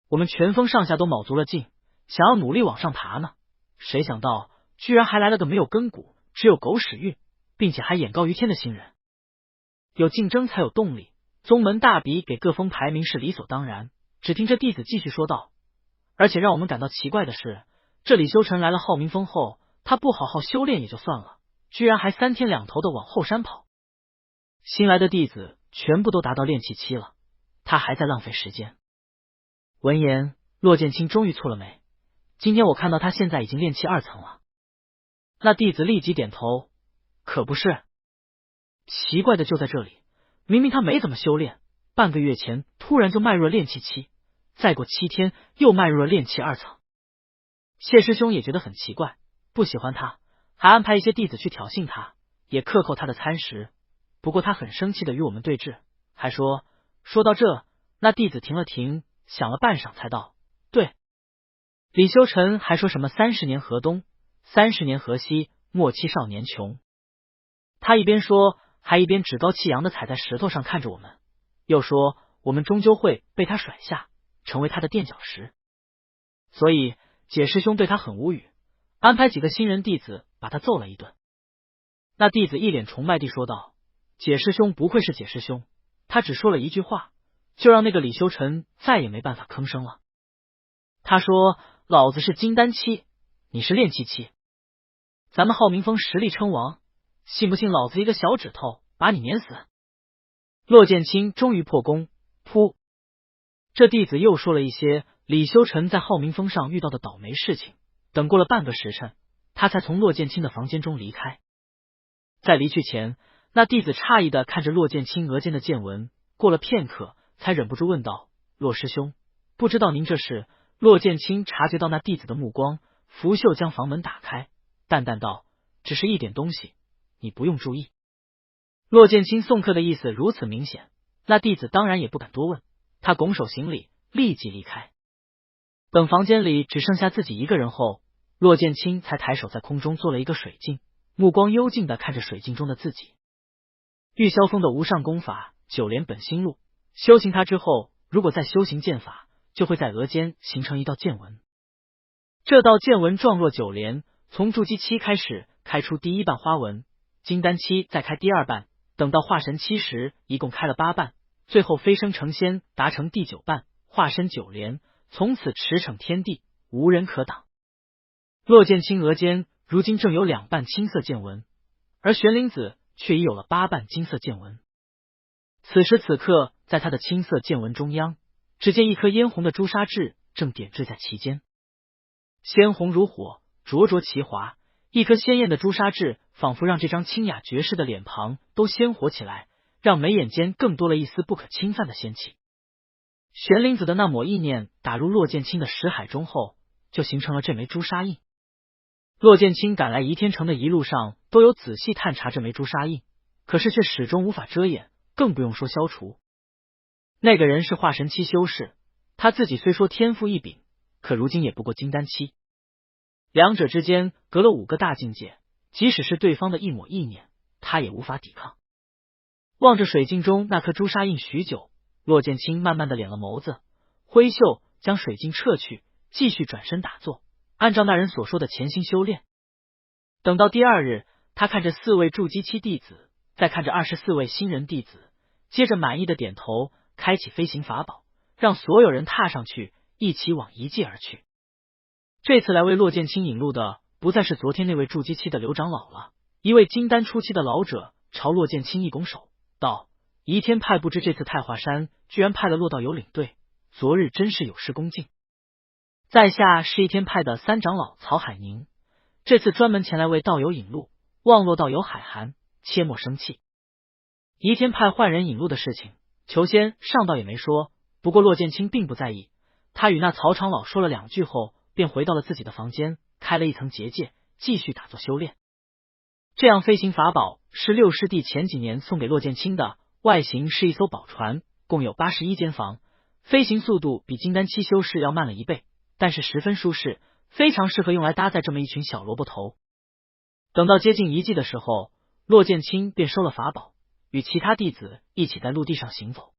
我们全峰上下都卯足了劲，想要努力往上爬呢，谁想到居然还来了个没有根骨，只有狗屎运，并且还眼高于天的新人。有竞争才有动力，宗门大比给各峰排名是理所当然。”只听这弟子继续说道：“而且让我们感到奇怪的是，这李修尘来了浩明峰后，他不好好修炼也就算了，居然还3天2头的往后山跑。新来的弟子全部都达到炼气期了，他还在浪费时间。”闻言，骆剑清终于蹙了眉：“今天我看到他现在已经炼气2层了。”那弟子立即点头：“可不是。奇怪的就在这里，明明他没怎么修炼，半个月前突然就迈入了炼气期，再过7天又迈入了炼气2层。谢师兄也觉得很奇怪，不喜欢他，还安排一些弟子去挑衅他，也克扣他的餐食。不过他很生气的与我们对峙，还说到这那弟子停了停，想了半晌，才道：“对。李修臣还说什么30年河东，30年河西，莫欺少年穷。”他一边说，还一边趾高气扬的踩在石头上看着我们，又说我们终究会被他甩下，成为他的垫脚石。所以解师兄对他很无语，安排几个新人弟子把他揍了一顿。那弟子一脸崇拜地说道：“解师兄不愧是解师兄，他只说了一句话，就让那个李修臣再也没办法吭声了。他说：老子是金丹期，你是炼气期，咱们浩明峰实力称王，信不信老子一个小指头把你碾死？”骆剑清终于破功，噗！这弟子又说了一些李修臣在浩明峰上遇到的倒霉事情。等过了半个时辰，他才从骆剑清的房间中离开。在离去前，那弟子诧异的看着骆剑清额间的剑纹，过了片刻，才忍不住问道：“骆师兄，不知道您这是？”骆剑清察觉到那弟子的目光，拂袖将房门打开，淡淡道：“只是一点东西，你不用注意。”骆剑清送客的意思如此明显，那弟子当然也不敢多问，他拱手行礼，立即离开。等房间里只剩下自己一个人后，骆剑清才抬手在空中做了一个水镜，目光幽静的看着水镜中的自己。玉霄峰的无上功法九连本心路，修行它之后，如果再修行剑法，就会在额间形成一道剑纹。这道剑纹状若九连，从筑基期开始开出第一瓣花纹，金丹期再开第二瓣，等到化神期时一共开了8瓣，最后飞升成仙，达成第9瓣，化身9连，从此驰骋天地，无人可挡。骆剑清额间如今正有2瓣青色剑纹，而玄灵子却已有了8瓣金色剑纹。此时此刻，在他的青色剑纹中央，只见一颗嫣红的朱砂痣正点缀在其间，鲜红如火，灼灼其华。一颗鲜艳的朱砂痣仿佛让这张清雅绝世的脸庞都鲜活起来，让眉眼间更多了一丝不可侵犯的仙气。玄灵子的那抹意念打入骆剑清的识海中后，就形成了这枚朱砂印。骆剑清赶来夷天城的一路上都有仔细探查这枚朱砂印，可是却始终无法遮掩，更不用说消除。那个人是化神期修士，他自己虽说天赋异禀，可如今也不过金丹期，两者之间隔了5个大境界，即使是对方的一抹意念，他也无法抵抗。望着水镜中那颗朱砂印许久，骆剑清慢慢的敛了眸子，挥袖将水镜撤去，继续转身打坐，按照那人所说的潜心修炼。等到第2日，他看着4位筑基期弟子，再看着24位新人弟子，接着满意的点头，开启飞行法宝，让所有人踏上去，一起往遗迹而去。这次来为骆剑清引路的不再是昨天那位筑基期的刘长老了，一位金丹初期的老者朝骆剑清一拱手道：“夷天派不知这次太华山居然派了骆道友领队，昨日真是有失恭敬。”在下是夷天派的3长老曹海宁，这次专门前来为道友引路，望骆道友海涵，切莫生气。夷天派换人引路的事情，裘仙上道也没说，不过骆剑清并不在意，他与那曹长老说了2句后，便回到了自己的房间，开了一层结界，继续打坐修炼。这样飞行法宝是6师弟前几年送给骆剑清的，外形是一艘宝船，共有81间房，飞行速度比金丹期修士要慢了1倍，但是十分舒适，非常适合用来搭载这么一群小萝卜头。等到接近遗迹的时候，骆剑清便收了法宝，与其他弟子一起在陆地上行走。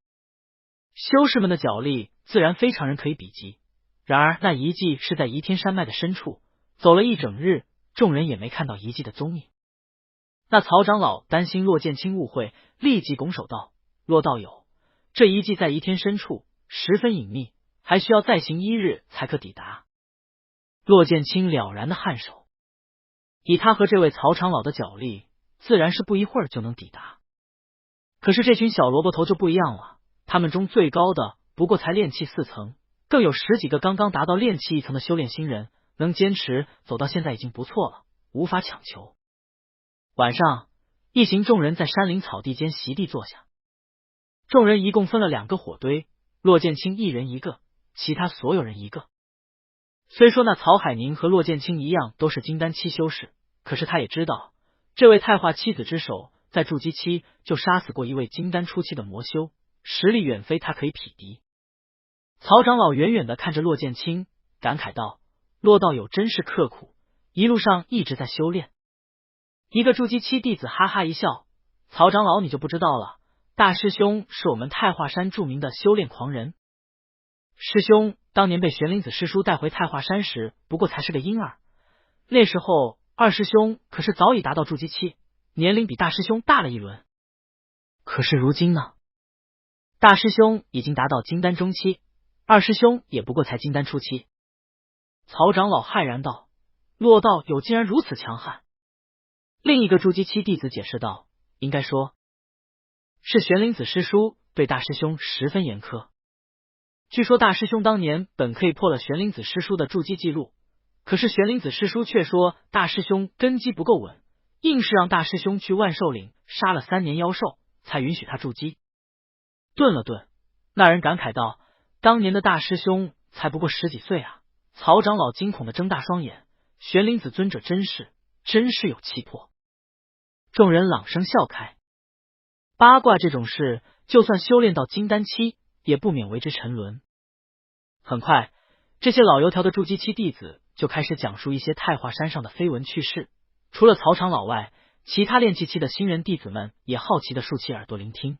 修士们的脚力自然非常人可以比及，然而那遗迹是在夷天山脉的深处，走了一整日，众人也没看到遗迹的踪影。那曹长老担心骆剑清误会，立即拱手道：“骆道友，这遗迹在夷天深处，十分隐秘，还需要再行1日才可抵达。”骆剑清了然的颔首，以他和这位曹长老的脚力，自然是不一会儿就能抵达。可是这群小萝卜头就不一样了，他们中最高的不过才炼气4层，更有10几个刚刚达到炼气1层的修炼新人，能坚持走到现在已经不错了，无法强求。晚上，一行众人在山林草地间席地坐下，众人一共分了2个火堆，骆剑清1人1个，其他所有人1个。虽说那曹海宁和骆剑清一样都是金丹期修士，可是他也知道，这位太化妻子之手在筑基期就杀死过一位金丹初期的魔修，实力远非他可以匹敌。曹长老远远的看着骆剑清，感慨道：“骆道友真是刻苦，一路上一直在修炼。”一个筑基期弟子哈哈一笑：“曹长老你就不知道了，大师兄是我们太华山著名的修炼狂人。师兄当年被玄灵子师叔带回太华山时，不过才是个婴儿。那时候二师兄可是早已达到筑基期，年龄比大师兄大了一轮。可是如今呢？大师兄已经达到金丹中期，二师兄也不过才金丹初期。”曹长老骇然道：“骆道友竟然如此强悍！”另一个筑基期弟子解释道：“应该说是玄灵子师叔对大师兄十分严苛。据说大师兄当年本可以破了玄灵子师叔的筑基记录，可是玄灵子师叔却说大师兄根基不够稳，硬是让大师兄去万寿岭杀了3年妖兽，才允许他筑基。”顿了顿，那人感慨道：“当年的大师兄才不过10几岁啊！”曹长老惊恐的睁大双眼，玄灵子尊者真是有气魄。众人朗声笑开。八卦这种事，就算修炼到金丹期，也不免为之沉沦。很快，这些老油条的筑基期弟子就开始讲述一些太华山上的绯闻趣事。除了曹长老外，其他炼气期的新人弟子们也好奇的竖起耳朵聆听。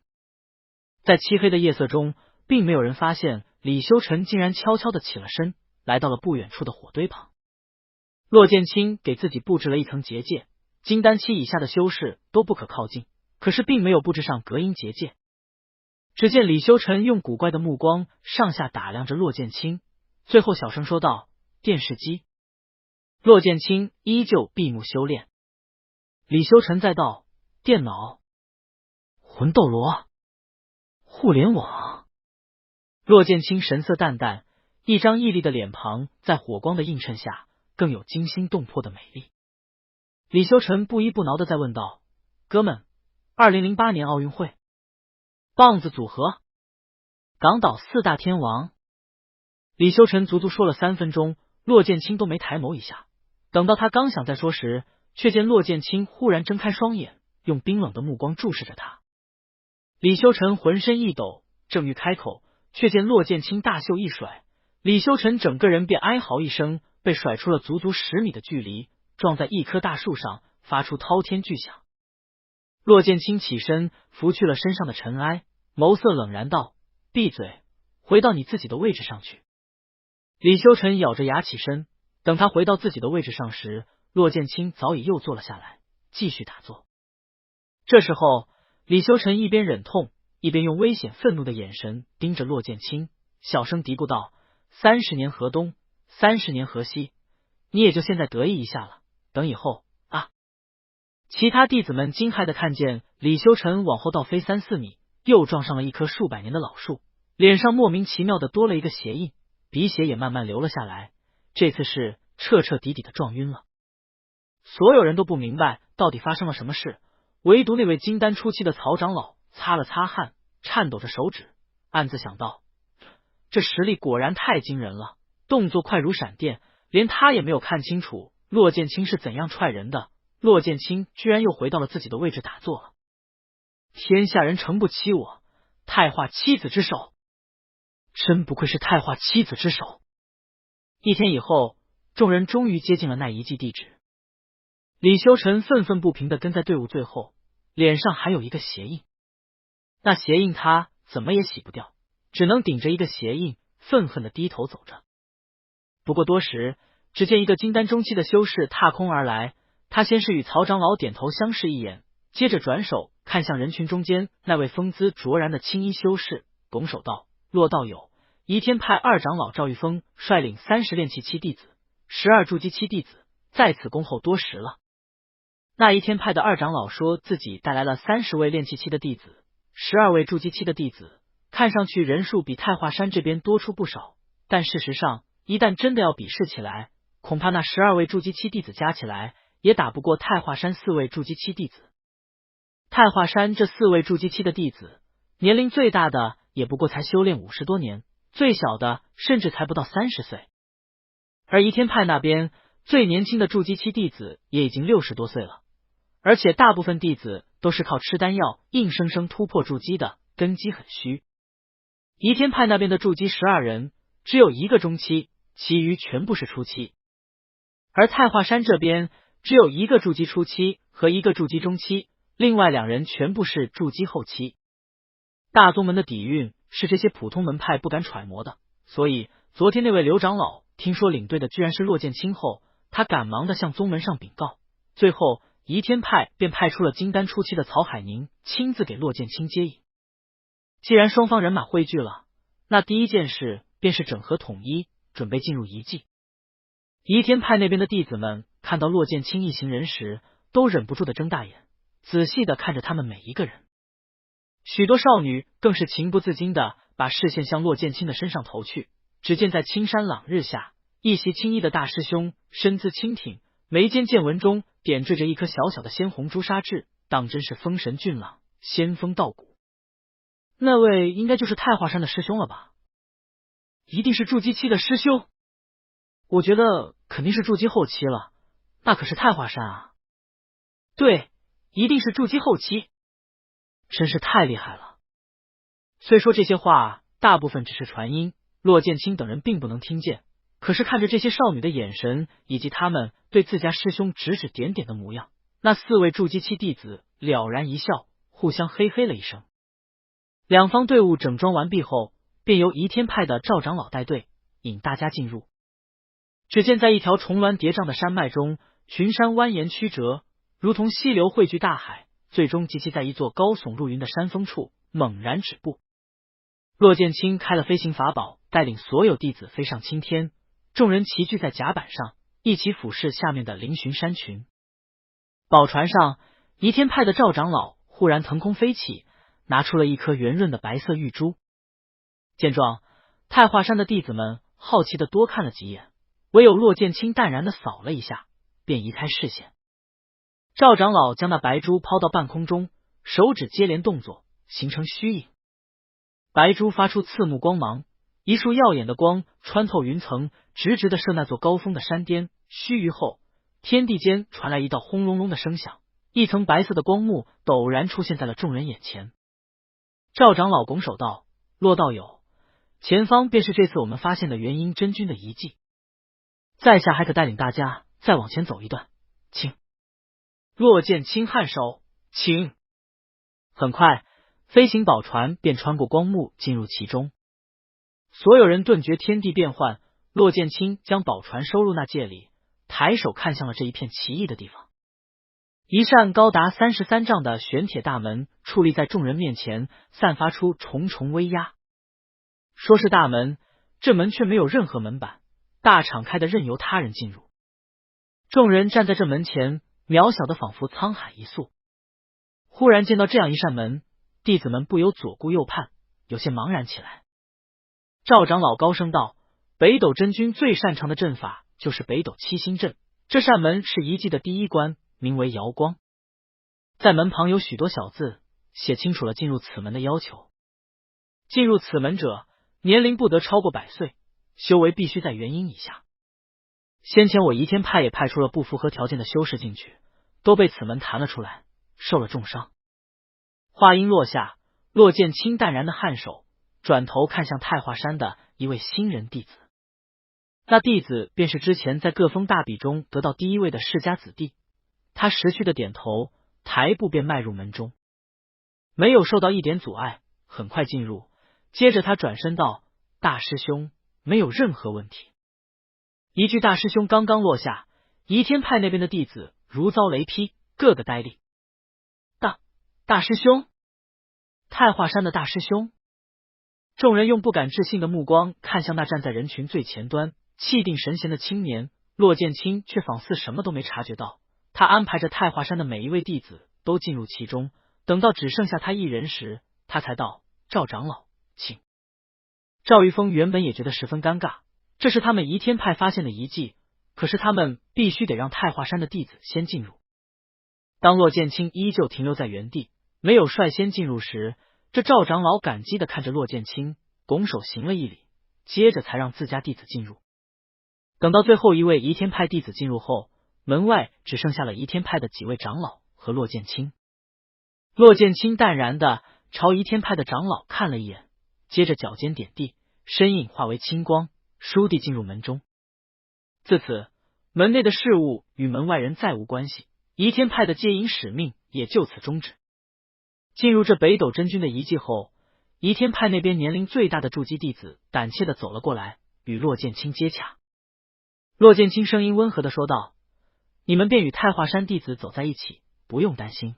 在漆黑的夜色中，并没有人发现李修尘竟然悄悄的起了身，来到了不远处的火堆旁。骆剑清给自己布置了一层结界，金丹期以下的修士都不可靠近，可是并没有布置上隔音结界。只见李修尘用古怪的目光上下打量着骆剑清，最后小声说道：“电视机。”骆剑清依旧闭目修炼。李修尘再道：“电脑、魂斗罗、互联网。”骆剑清神色淡淡，一张屹立的脸庞在火光的映衬下更有惊心动魄的美丽。李修尘不依不挠的再问道：“哥们，2008年奥运会棒子组合，港岛4大天王。”李修尘足足说了3分钟，骆剑清都没抬眸一下。等到他刚想再说时，却见骆剑清忽然睁开双眼，用冰冷的目光注视着他。李修尘浑身一抖，正欲开口，却见骆剑清大袖一甩，李修尘整个人便哀嚎一声，被甩出了足足10米的距离，撞在一棵大树上，发出滔天巨响。骆剑清起身拂去了身上的尘埃，眸色冷然道：“闭嘴，回到你自己的位置上去。”李修尘咬着牙起身，等他回到自己的位置上时，骆剑清早已又坐了下来，继续打坐。这时候，李修尘一边忍痛，一边用危险愤怒的眼神盯着骆剑清，小声嘀咕道：“30年河东，30年河西，你也就现在得意一下了，等以后啊！”其他弟子们惊骇的看见李修尘往后倒飞3、4米，又撞上了一棵数百年的老树，脸上莫名其妙的多了一个鞋印，鼻血也慢慢流了下来，这次是彻彻底底的撞晕了。所有人都不明白到底发生了什么事，唯独那位金丹初期的曹长老擦了擦汗，颤抖着手指，暗自想到：这实力果然太惊人了，动作快如闪电，连他也没有看清楚骆剑清是怎样踹人的，骆剑清居然又回到了自己的位置打坐了。天下人诚不欺我，太化七子之首，真不愧是太化七子之首。1天以后，众人终于接近了那遗迹地址。李修尘愤愤不平地跟在队伍最后，脸上还有一个鞋印，那鞋印他怎么也洗不掉，只能顶着一个鞋印愤恨地低头走着。不过多时，只见一个金丹中期的修士踏空而来，他先是与曹长老点头相视一眼，接着转手看向人群中间那位风姿卓然的青衣修士，拱手道：“骆道友，移天派二长老赵玉峰率领30炼气期弟子，12筑基期弟子在此恭候多时了。”那移天派的二长老说自己带来了30位炼气期的弟子，12位筑基期的弟子，看上去人数比太华山这边多出不少，但事实上一旦真的要比试起来，恐怕那12位筑基期弟子加起来也打不过太华山4位筑基期弟子。太华山这4位筑基期的弟子，年龄最大的也不过才修炼50多年，最小的甚至才不到30岁。而移天派那边最年轻的筑基期弟子也已经60多岁了，而且大部分弟子都是靠吃丹药硬生生突破筑基的，根基很虚。仪天派那边的筑基12人，只有一个中期，其余全部是初期。而太华山这边只有一个筑基初期和一个筑基中期，另外2人全部是筑基后期。大宗门的底蕴是这些普通门派不敢揣摩的，所以昨天那位刘长老听说领队的居然是骆剑清后，他赶忙的向宗门上禀告。最后仪天派便派出了金丹初期的曹海宁亲自给骆剑清接引。既然双方人马汇聚了，那第一件事便是整合统一，准备进入遗迹。仪天派那边的弟子们看到骆剑清一行人时，都忍不住的睁大眼，仔细的看着他们每一个人。许多少女更是情不自禁的把视线向骆剑清的身上投去。只见在青山朗日下，一袭青衣的大师兄身姿轻挺，眉间剑纹中点缀着一颗小小的鲜红朱砂痣，当真是风神俊朗，仙风道骨。那位应该就是太华山的师兄了吧？一定是筑基期的师兄。我觉得肯定是筑基后期了，那可是太华山啊。对，一定是筑基后期。真是太厉害了。虽说这些话大部分只是传音，骆剑清等人并不能听见，可是看着这些少女的眼神，以及他们对自家师兄指指点点的模样，那4位筑基期弟子了然一笑，互相嘿嘿了一声。两方队伍整装完毕后，便由仪天派的赵长老带队，引大家进入。只见在一条重峦叠嶂的山脉中，群山蜿蜒曲折，如同溪流汇聚大海，最终集齐在一座高耸入云的山峰处，猛然止步。骆剑清开了飞行法宝，带领所有弟子飞上青天，众人齐聚在甲板上，一起俯视下面的嶙峋山群。宝船上，仪天派的赵长老忽然腾空飞起，拿出了一颗圆润的白色玉珠。见状，太华山的弟子们好奇的多看了几眼，唯有骆剑清淡然的扫了一下，便移开视线。赵长老将那白珠抛到半空中，手指接连动作，形成虚影。白珠发出刺目光芒，一束耀眼的光穿透云层，直直的射那座高峰的山巅。须臾后，天地间传来一道轰隆隆的声响，一层白色的光幕陡然出现在了众人眼前。赵长老拱手道：“骆道友，前方便是这次我们发现的元婴真君的遗迹，在下还可带领大家再往前走一段，请。”骆剑清颔首，请。很快，飞行宝船便穿过光幕进入其中。所有人顿觉天地变幻，骆剑清将宝船收入那戒里，抬手看向了这一片奇异的地方。一扇高达33丈的玄铁大门矗立在众人面前，散发出重重威压。说是大门，这门却没有任何门板，大敞开的任由他人进入。众人站在这门前，渺小的仿佛沧海一粟。忽然见到这样一扇门，弟子们不由左顾右盼，有些茫然起来。赵长老高声道：“北斗真君最擅长的阵法就是北斗七星阵，这扇门是遗迹的第一关，名为瑶光。在门旁有许多小字，写清楚了进入此门的要求。进入此门者，年龄不得超过100岁，修为必须在元婴以下。先前我仪天派也派出了不符合条件的修士进去，都被此门弹了出来，受了重伤。”话音落下，骆剑清淡然的颔首，转头看向太华山的一位新人弟子。那弟子便是之前在各峰大比中得到第1位的世家子弟。他识趣的点头，抬步便迈入门中，没有受到一点阻碍，很快进入。接着他转身道：“大师兄，没有任何问题。”一句大师兄刚刚落下，仪天派那边的弟子如遭雷劈，个个呆立。大师兄，太华山的大师兄。众人用不敢置信的目光看向那站在人群最前端气定神闲的青年，骆剑清却仿似什么都没察觉到。他安排着太华山的每一位弟子都进入其中，等到只剩下他一人时，他才道：“赵长老，请。”赵玉峰原本也觉得十分尴尬，这是他们仪天派发现的遗迹，可是他们必须得让太华山的弟子先进入。当骆剑清依旧停留在原地，没有率先进入时，这赵长老感激的看着骆剑清，拱手行了一礼，接着才让自家弟子进入。等到最后一位仪天派弟子进入后，门外只剩下了仪天派的几位长老和骆剑清。骆剑清淡然的朝仪天派的长老看了一眼，接着脚尖点地，身影化为青光，倏地进入门中。自此，门内的事物与门外人再无关系，倚天派的接引使命也就此终止。进入这北斗真君的遗迹后，倚天派那边年龄最大的筑基弟子胆怯地走了过来，与骆剑清接洽。骆剑清声音温和地说道：“你们便与太华山弟子走在一起，不用担心。”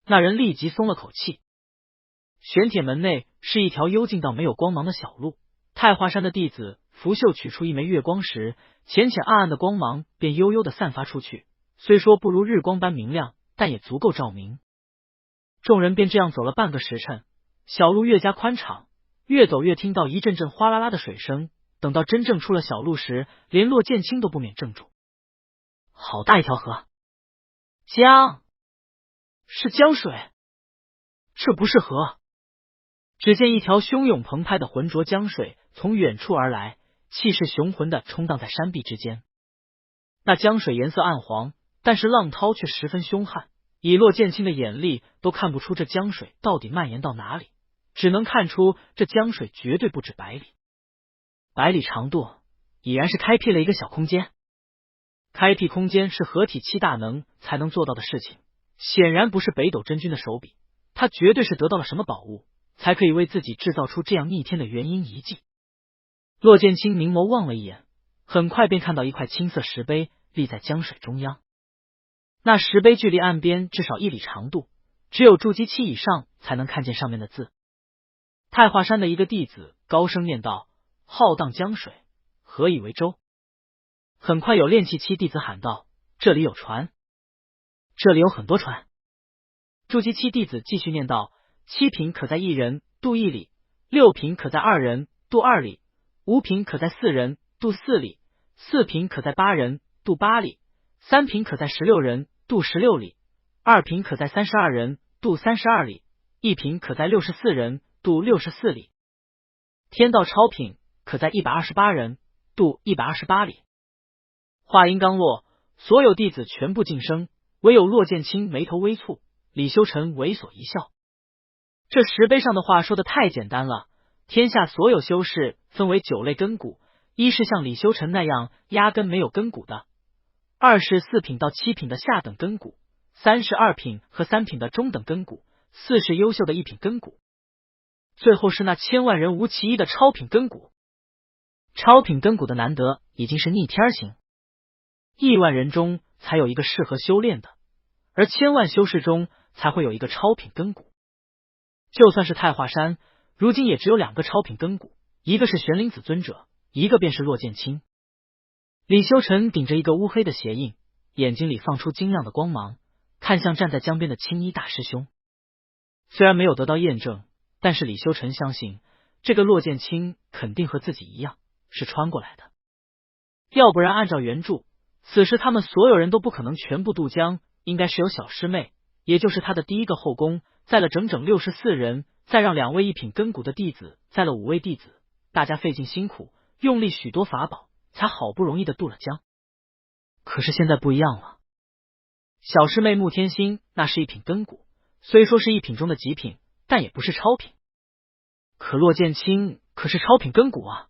那人立即松了口气。玄铁门内是一条幽静到没有光芒的小路，太华山的弟子拂袖取出一枚月光时，浅浅暗暗的光芒便悠悠地散发出去，虽说不如日光般明亮，但也足够照明。众人便这样走了半个时辰，小路越加宽敞，越走越听到一阵阵哗啦啦的水声。等到真正出了小路时，连骆剑清都不免怔住。好大一条河！江，是江水，这不是河。只见一条汹涌澎湃的浑浊江水从远处而来，气势雄浑地冲荡在山壁之间。那江水颜色暗黄，但是浪涛却十分凶悍，以骆剑清的眼力都看不出这江水到底蔓延到哪里，只能看出这江水绝对不止100里。100里长度，已然是开辟了一个小空间。开辟空间是合体7大能才能做到的事情，显然不是北斗真君的手笔，他绝对是得到了什么宝物，才可以为自己制造出这样逆天的元婴遗迹。骆剑清凝眸望了一眼，很快便看到一块青色石碑立在江水中央。那石碑距离岸边至少1里长度，只有筑基期以上才能看见上面的字。太华山的一个弟子高声念道：“浩荡江水，何以为舟？”很快有炼气期弟子喊道：“这里有船。”这里有很多船。筑基期弟子继续念道：“7品可载1人渡1里，6品可载2人渡2里，5品可载4人渡4里，4品可载8人渡8里，3品可载16人渡16里，2品可载32人渡32里，1品可载64人渡64里。天道超品可载128人渡128里。”话音刚落，所有弟子全部噤声，唯有骆剑清眉头微蹙，李修臣猥琐一笑。这石碑上的话说的太简单了，天下所有修士分为9类根骨，一是像李修臣那样压根没有根骨的，2是4品到7品的下等根骨，3是2品和3品的中等根骨，4是优秀的1品根骨，最后是那千万人无其一的超品根骨。超品根骨的难得已经是逆天行，亿万人中才有一个适合修炼的，而千万修士中才会有一个超品根骨。就算是太华山，如今也只有2个超品根骨，一个是玄灵子尊者，一个便是骆剑清。李修臣顶着一个乌黑的鞋印，眼睛里放出晶亮的光芒，看向站在江边的青衣大师兄。虽然没有得到验证，但是李修臣相信这个骆剑清肯定和自己一样是穿过来的，要不然按照原著，此时他们所有人都不可能全部渡江，应该是有小师妹，也就是他的第一个后宫，载了整整64人，再让2位1品根骨的弟子载了5位弟子，大家费尽辛苦，用力许多法宝，才好不容易的渡了江。可是现在不一样了，小师妹穆天心那是1品根骨，虽说是1品中的极品，但也不是超品。可骆剑清可是超品根骨啊，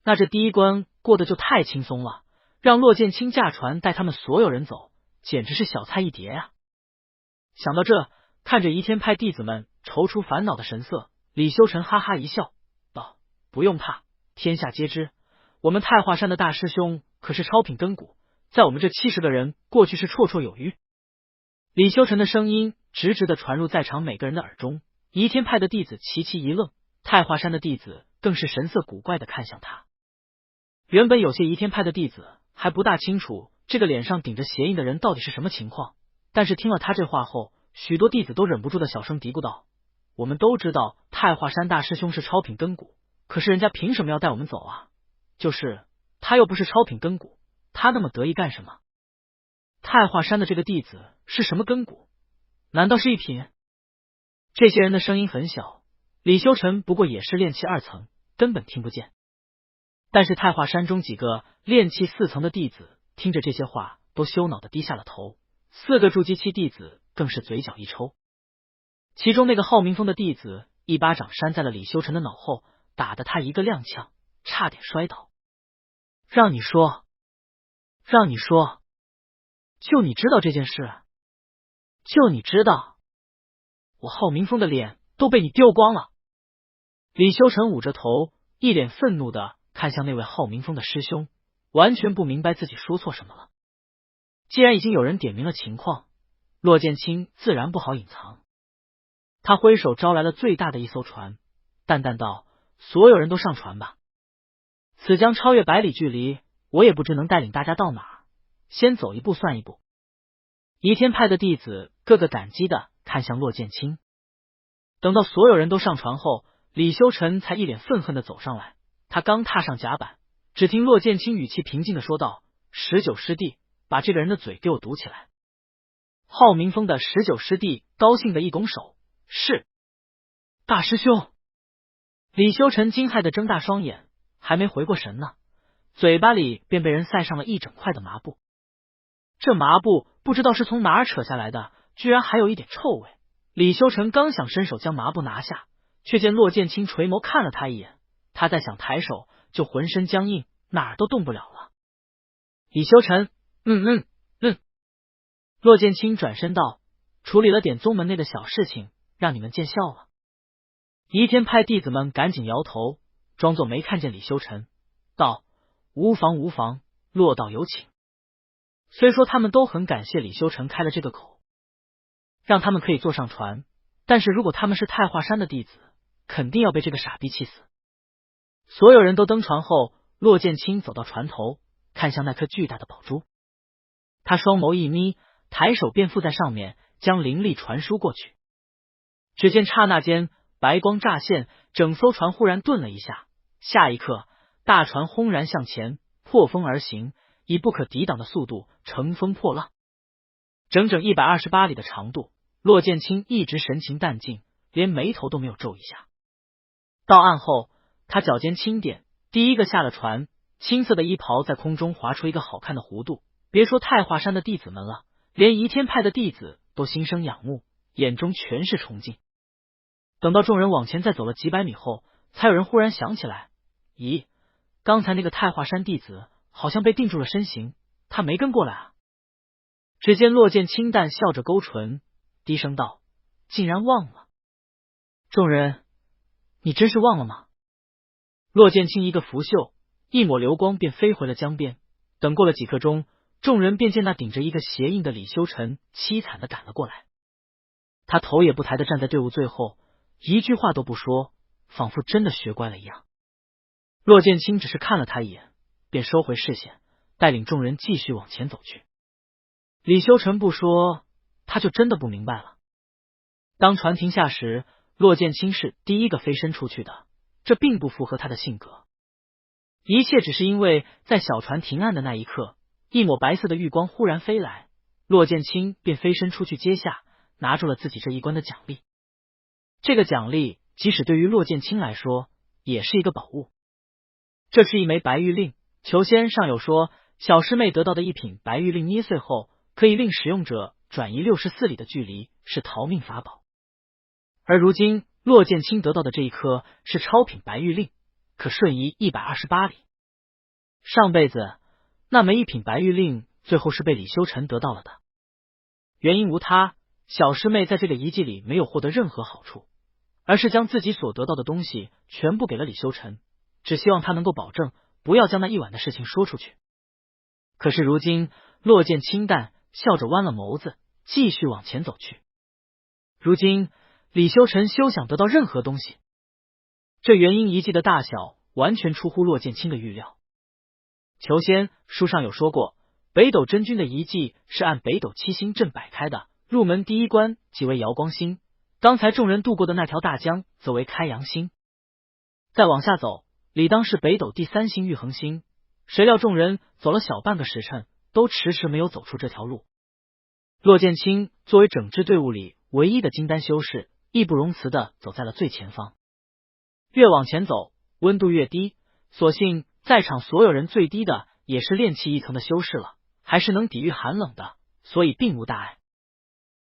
那这第一关过得就太轻松了，让骆剑清驾船带他们所有人走，简直是小菜一碟啊。想到这，看着倚天派弟子们踌躇烦恼的神色，李修臣哈哈一笑道：“不用怕，天下皆知，我们太华山的大师兄可是超品根骨，在我们这70个人过去是绰绰有余。”李修臣的声音直直的传入在场每个人的耳中，倚天派的弟子齐齐一愣，太华山的弟子更是神色古怪的看向他。原本有些倚天派的弟子还不大清楚这个脸上顶着邪印的人到底是什么情况，但是听了他这话后，许多弟子都忍不住的小声嘀咕道：“我们都知道太华山大师兄是超品根骨，可是人家凭什么要带我们走啊？就是他又不是超品根骨，他那么得意干什么？太华山的这个弟子是什么根骨？难道是1品？”这些人的声音很小，李修臣不过也是炼气2层，根本听不见。但是太华山中几个炼气4层的弟子听着这些话，都羞恼的低下了头，4个筑基期弟子更是嘴角一抽。其中那个浩明峰的弟子一巴掌扇在了李修成的脑后，打得他一个踉跄，差点摔倒。让你说，就你知道这件事？就你知道？我浩明峰的脸都被你丢光了。李修成捂着头，一脸愤怒的看向那位浩明峰的师兄，完全不明白自己说错什么了。既然已经有人点明了情况，骆剑清自然不好隐藏。他挥手招来了最大的一艘船，淡淡道：所有人都上船吧，此将超越百里距离，我也不知能带领大家到哪儿，先走一步算一步。倚天派的弟子个个感激的看向骆剑清。等到所有人都上船后，李修成才一脸愤恨的走上来。他刚踏上甲板，只听骆剑清语气平静的说道：19师弟，把这个人的嘴给我堵起来。浩明峰的19师弟高兴的一拱手：是，大师兄。李修成惊骇的睁大双眼，还没回过神呢，嘴巴里便被人塞上了一整块的麻布。这麻布不知道是从哪儿扯下来的，居然还有一点臭味。李修成刚想伸手将麻布拿下，却见骆剑清垂眸看了他一眼，他再想抬手就浑身僵硬，哪儿都动不了了。李修成，骆剑清转身道：处理了点宗门内的小事情，让你们见笑了。倚天派弟子们赶紧摇头，装作没看见李修成，道：无妨，骆道有请。虽说他们都很感谢李修成开了这个口，让他们可以坐上船，但是如果他们是太华山的弟子，肯定要被这个傻逼气死。所有人都登船后，骆剑清走到船头，看向那颗巨大的宝珠，他双眸一眯，抬手便附在上面，将灵力传输过去。只见刹那间白光乍现，整艘船忽然顿了一下，下一刻大船轰然向前，破风而行，以不可抵挡的速度乘风破浪。整整128里的长度，骆剑清一直神情淡静，连眉头都没有皱一下。到岸后，他脚尖轻点，第一个下了船，青色的衣袍在空中划出一个好看的弧度。别说太华山的弟子们了，连倚天派的弟子都心生仰慕，眼中全是崇敬。等到众人往前再走了几百米后，才有人忽然想起来，咦，刚才那个太华山弟子好像被定住了身形，他没跟过来啊。只见骆剑清淡笑着勾唇，低声道：竟然忘了。众人，你真是忘了吗？骆剑清一个拂袖，一抹流光便飞回了江边。等过了几刻钟，众人便见那顶着一个鞋印的李修成凄惨的赶了过来。他头也不抬的站在队伍最后，一句话都不说，仿佛真的学乖了一样。骆剑清只是看了他一眼，便收回视线，带领众人继续往前走去。李修成不说，他就真的不明白了。当船停下时，骆剑清是第一个飞身出去的，这并不符合他的性格。一切只是因为在小船停岸的那一刻，一抹白色的玉光忽然飞来，骆剑清便飞身出去接下，拿住了自己这一关的奖励。这个奖励即使对于骆剑清来说也是一个宝物，这是一枚白玉令。裘仙上有说，小师妹得到的一品白玉令捏碎后，可以令使用者转移64里的距离，是逃命法宝。而如今骆剑清得到的这一颗是超品白玉令，可瞬移128里。上辈子那枚一品白玉令最后是被李修成得到了的，原因无他，小师妹在这个遗迹里没有获得任何好处，而是将自己所得到的东西全部给了李修成，只希望他能够保证不要将那一晚的事情说出去。可是如今骆剑清淡笑着弯了眸子，继续往前走去。如今李修成休想得到任何东西，这元婴遗迹的大小完全出乎骆剑清的预料。裘仙书上有说过，北斗真君的遗迹是按北斗七星阵摆开的，入门第一关即为瑶光星，刚才众人渡过的那条大江则为开阳星，再往下走理当是北斗第3星玉衡星。谁料众人走了小半个时辰，都迟迟没有走出这条路。骆剑清作为整支队伍里唯一的金丹修士，义不容辞的走在了最前方。越往前走，温度越低，所幸在场所有人最低的也是炼气1层的修士了，还是能抵御寒冷的，所以并无大碍。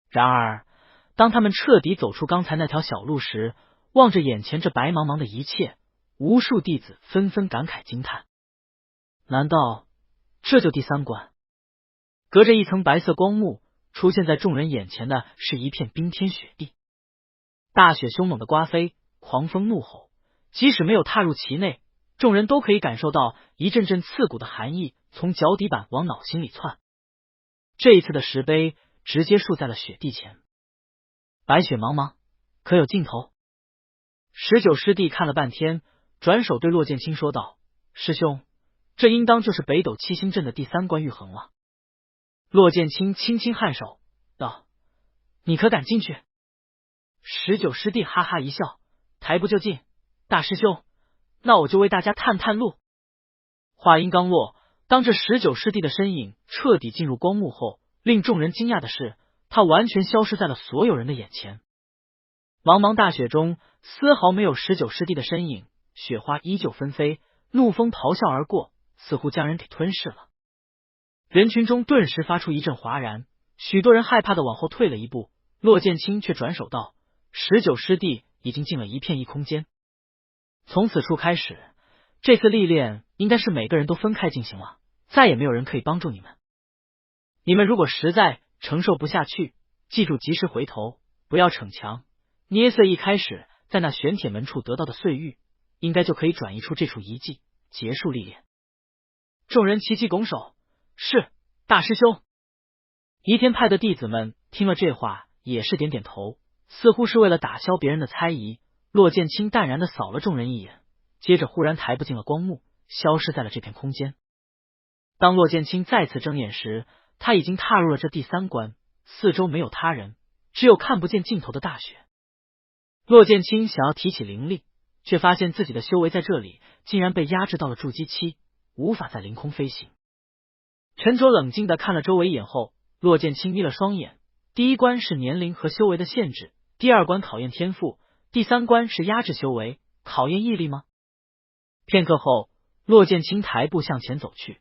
然而当他们彻底走出刚才那条小路时，望着眼前这白茫茫的一切，无数弟子纷纷感慨惊叹。难道这就第三关？隔着一层白色光幕，出现在众人眼前的是一片冰天雪地，大雪凶猛的刮飞，狂风怒吼，即使没有踏入其内，众人都可以感受到一阵阵刺骨的寒意从脚底板往脑心里窜。这一次的石碑直接竖在了雪地前，白雪茫茫，可有尽头？19师弟看了半天，转手对骆剑清说道：“师兄，这应当就是北斗七星阵的第三关玉衡了。”骆剑清轻轻颔首道：“你可敢进去？”19师弟哈哈一笑：“抬步就进，大师兄，那我就为大家探探路。”话音刚落，当这19师弟的身影彻底进入光幕后，令众人惊讶的是，他完全消失在了所有人的眼前。茫茫大雪中，丝毫没有19师弟的身影，雪花依旧纷飞，怒风咆哮而过，似乎将人给吞噬了。人群中顿时发出一阵哗然，许多人害怕的往后退了一步。骆剑清却转手道：“19师弟已经进了一片异空间，从此处开始，这次历练应该是每个人都分开进行了，再也没有人可以帮助你们。你们如果实在承受不下去，记住及时回头，不要逞强。捏碎一开始在那玄铁门处得到的碎玉，应该就可以转移出这处遗迹，结束历练。”众人齐齐拱手：“是，大师兄。”移天派的弟子们听了这话，也是点点头，似乎是为了打消别人的猜疑。骆剑清淡然的扫了众人一眼，接着忽然抬步进了光幕，消失在了这片空间。当骆剑清再次睁眼时，他已经踏入了这第三关，四周没有他人，只有看不见尽头的大雪。骆剑清想要提起灵力，却发现自己的修为在这里竟然被压制到了筑基期，无法在凌空飞行。沉着冷静的看了周围一眼后，骆剑清眯了双眼。第一关是年龄和修为的限制，第二关考验天赋，第三关是压制修为，考验毅力吗？片刻后，骆剑清抬步向前走去。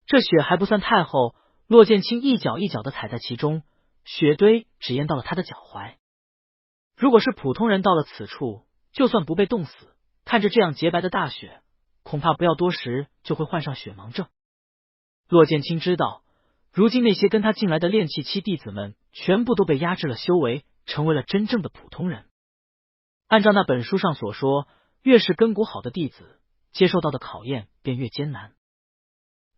这雪还不算太厚，骆剑清一脚一脚的踩在其中，雪堆只淹到了他的脚踝。如果是普通人到了此处，就算不被冻死，看着这样洁白的大雪，恐怕不要多时就会患上雪盲症。骆剑清知道，如今那些跟他进来的炼气期弟子们全部都被压制了修为，成为了真正的普通人。按照那本书上所说，越是根骨好的弟子，接受到的考验便越艰难。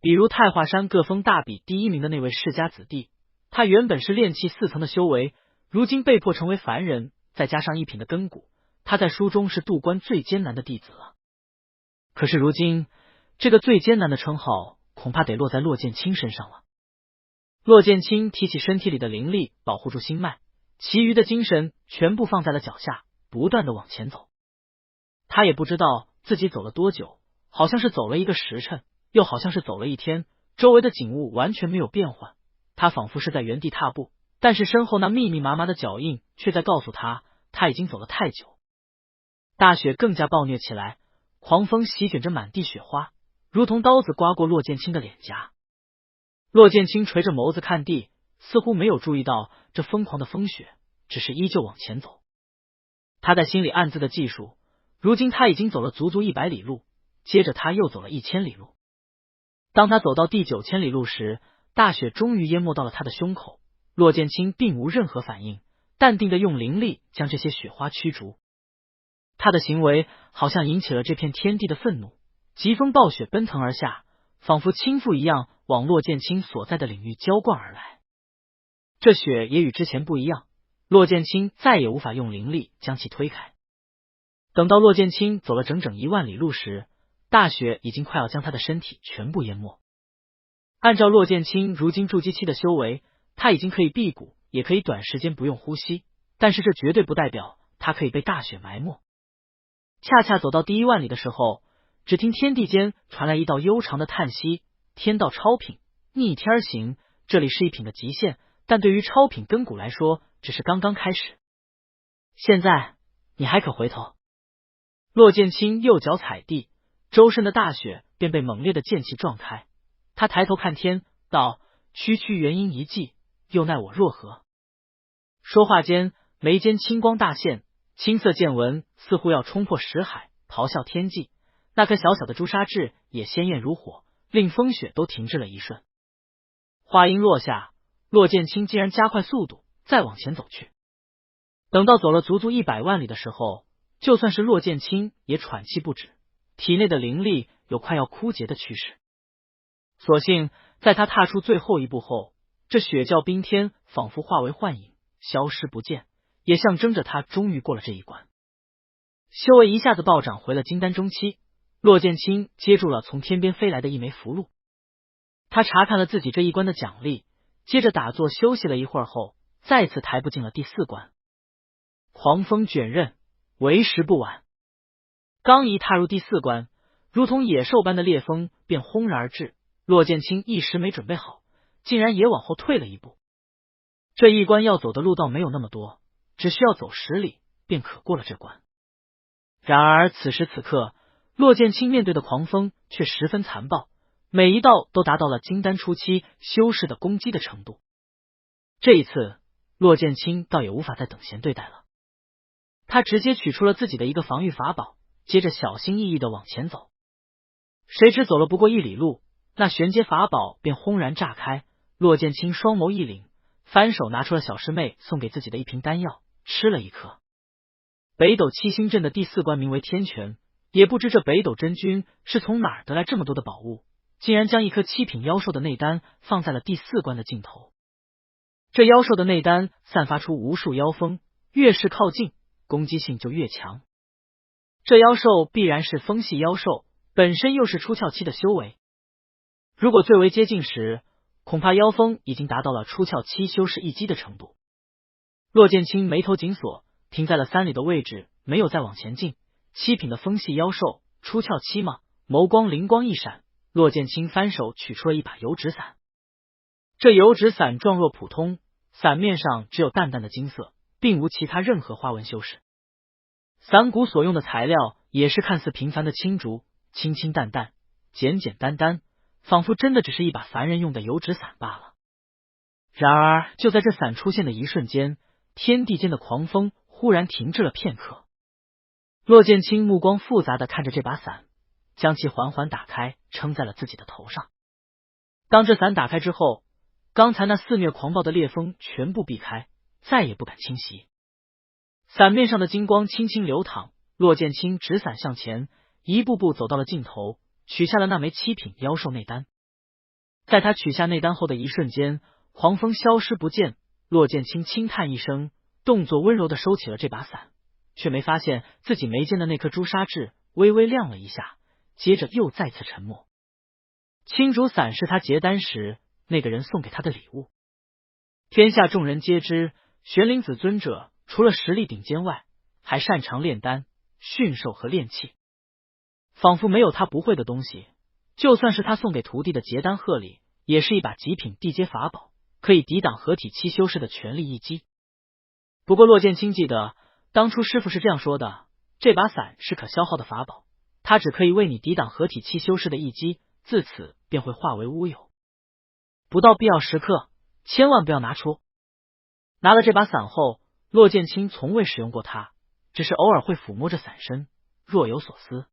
比如太华山各峰大比第一名的那位世家子弟，他原本是炼气4层的修为，如今被迫成为凡人，再加上一品的根骨，他在书中是渡关最艰难的弟子了。可是如今，这个最艰难的称号恐怕得落在骆剑清身上了。骆剑清提起身体里的灵力保护住心脉，其余的精神全部放在了脚下，不断的往前走。他也不知道自己走了多久，好像是走了一个时辰，又好像是走了一天，周围的景物完全没有变换，他仿佛是在原地踏步，但是身后那密密麻麻的脚印却在告诉他，他已经走了太久。大雪更加暴虐起来，狂风席卷着满地雪花，如同刀子刮过骆剑清的脸颊。骆剑清垂着眸子看地，似乎没有注意到这疯狂的风雪，只是依旧往前走。他在心里暗自的计数，如今他已经走了足足100里路，接着他又走了1000里路。当他走到第9000里路时，大雪终于淹没到了他的胸口。骆剑清并无任何反应，淡定的用灵力将这些雪花驱逐。他的行为好像引起了这片天地的愤怒，疾风暴雪奔腾而下，仿佛倾覆一样往骆剑清所在的领域浇灌而来。这雪也与之前不一样，骆剑清再也无法用灵力将其推开。等到骆剑清走了整整10000里路时，大雪已经快要将他的身体全部淹没。按照骆剑清如今筑基期的修为，他已经可以辟谷，也可以短时间不用呼吸，但是这绝对不代表他可以被大雪埋没。恰恰走到第10000里的时候，只听天地间传来一道悠长的叹息：天道超品，逆天行，这里是1品的极限，但对于超品根骨来说，只是刚刚开始。现在你还可回头。骆剑清右脚踩地，周身的大雪便被猛烈的剑气撞开。他抬头看天，道：区区元婴一计，又奈我若何？说话间，眉间青光大现，青色剑纹似乎要冲破石海，咆哮天际。那颗小小的朱砂痣也鲜艳如火，令风雪都停滞了一瞬。话音落下，骆剑清竟然加快速度，再往前走去。等到走了足足100万里的时候，就算是骆剑清也喘气不止，体内的灵力有快要枯竭的趋势。所幸在他踏出最后一步后，这雪窖冰天仿佛化为幻影，消失不见，也象征着他终于过了这一关。修为一下子暴涨回了金丹中期，骆剑清接住了从天边飞来的一枚符箓。他查看了自己这一关的奖励，接着打坐休息了一会儿后，再次抬步进了第4关。狂风卷刃，为时不晚。刚一踏入第4关，如同野兽般的烈风便轰然而至，骆剑清一时没准备好，竟然也往后退了一步。这一关要走的路道没有那么多，只需要走10里便可过了这关。然而此时此刻，骆剑清面对的狂风却十分残暴，每一道都达到了金丹初期修士的攻击的程度。这一次，骆剑清倒也无法再等闲对待了，他直接取出了自己的一个防御法宝，接着小心翼翼的往前走。谁知走了不过1里路，那玄阶法宝便轰然炸开。骆剑清双眸一凛，反手拿出了小师妹送给自己的一瓶丹药，吃了一颗。北斗七星阵的第4关名为天泉，也不知这北斗真君是从哪儿得来这么多的宝物，竟然将一颗7品妖兽的内丹放在了第4关的尽头。这妖兽的内丹散发出无数妖风，越是靠近，攻击性就越强。这妖兽必然是风系妖兽，本身又是出窍期的修为。如果最为接近时，恐怕妖风已经达到了出窍期修士一击的程度。骆剑清眉头紧锁，停在了3里的位置，没有再往前进。7品的风系妖兽，出窍期吗？眸光灵光一闪，骆剑清翻手取出了一把油纸伞。这油纸伞状若普通，伞面上只有淡淡的金色，并无其他任何花纹修饰。伞骨所用的材料也是看似平凡的青竹，清清淡淡，简简单单，仿佛真的只是一把凡人用的油纸伞罢了。然而就在这伞出现的一瞬间，天地间的狂风忽然停滞了片刻。骆剑清目光复杂的看着这把伞，将其缓缓打开，撑在了自己的头上。当这伞打开之后，刚才那肆虐狂暴的烈风全部避开，再也不敢侵袭。伞面上的金光轻轻流淌，骆剑清执伞向前，一步步走到了尽头，取下了那枚7品妖兽内丹。在他取下内丹后的一瞬间，狂风消失不见，骆剑清轻叹一声，动作温柔的收起了这把伞，却没发现自己眉间的那颗朱砂痣微微亮了一下，接着又再次沉默。青竹伞是他结丹时那个人送给他的礼物。天下众人皆知，玄灵子尊者除了实力顶尖外，还擅长炼丹、驯兽和炼器，仿佛没有他不会的东西。就算是他送给徒弟的结丹贺礼，也是一把极品地阶法宝，可以抵挡合体期修士的全力一击。不过骆剑清记得当初师傅是这样说的，这把伞是可消耗的法宝，它只可以为你抵挡合体期修士的一击，自此便会化为乌有，不到必要时刻千万不要拿出。拿了这把伞后，骆剑清从未使用过它，只是偶尔会抚摸着伞身，若有所思。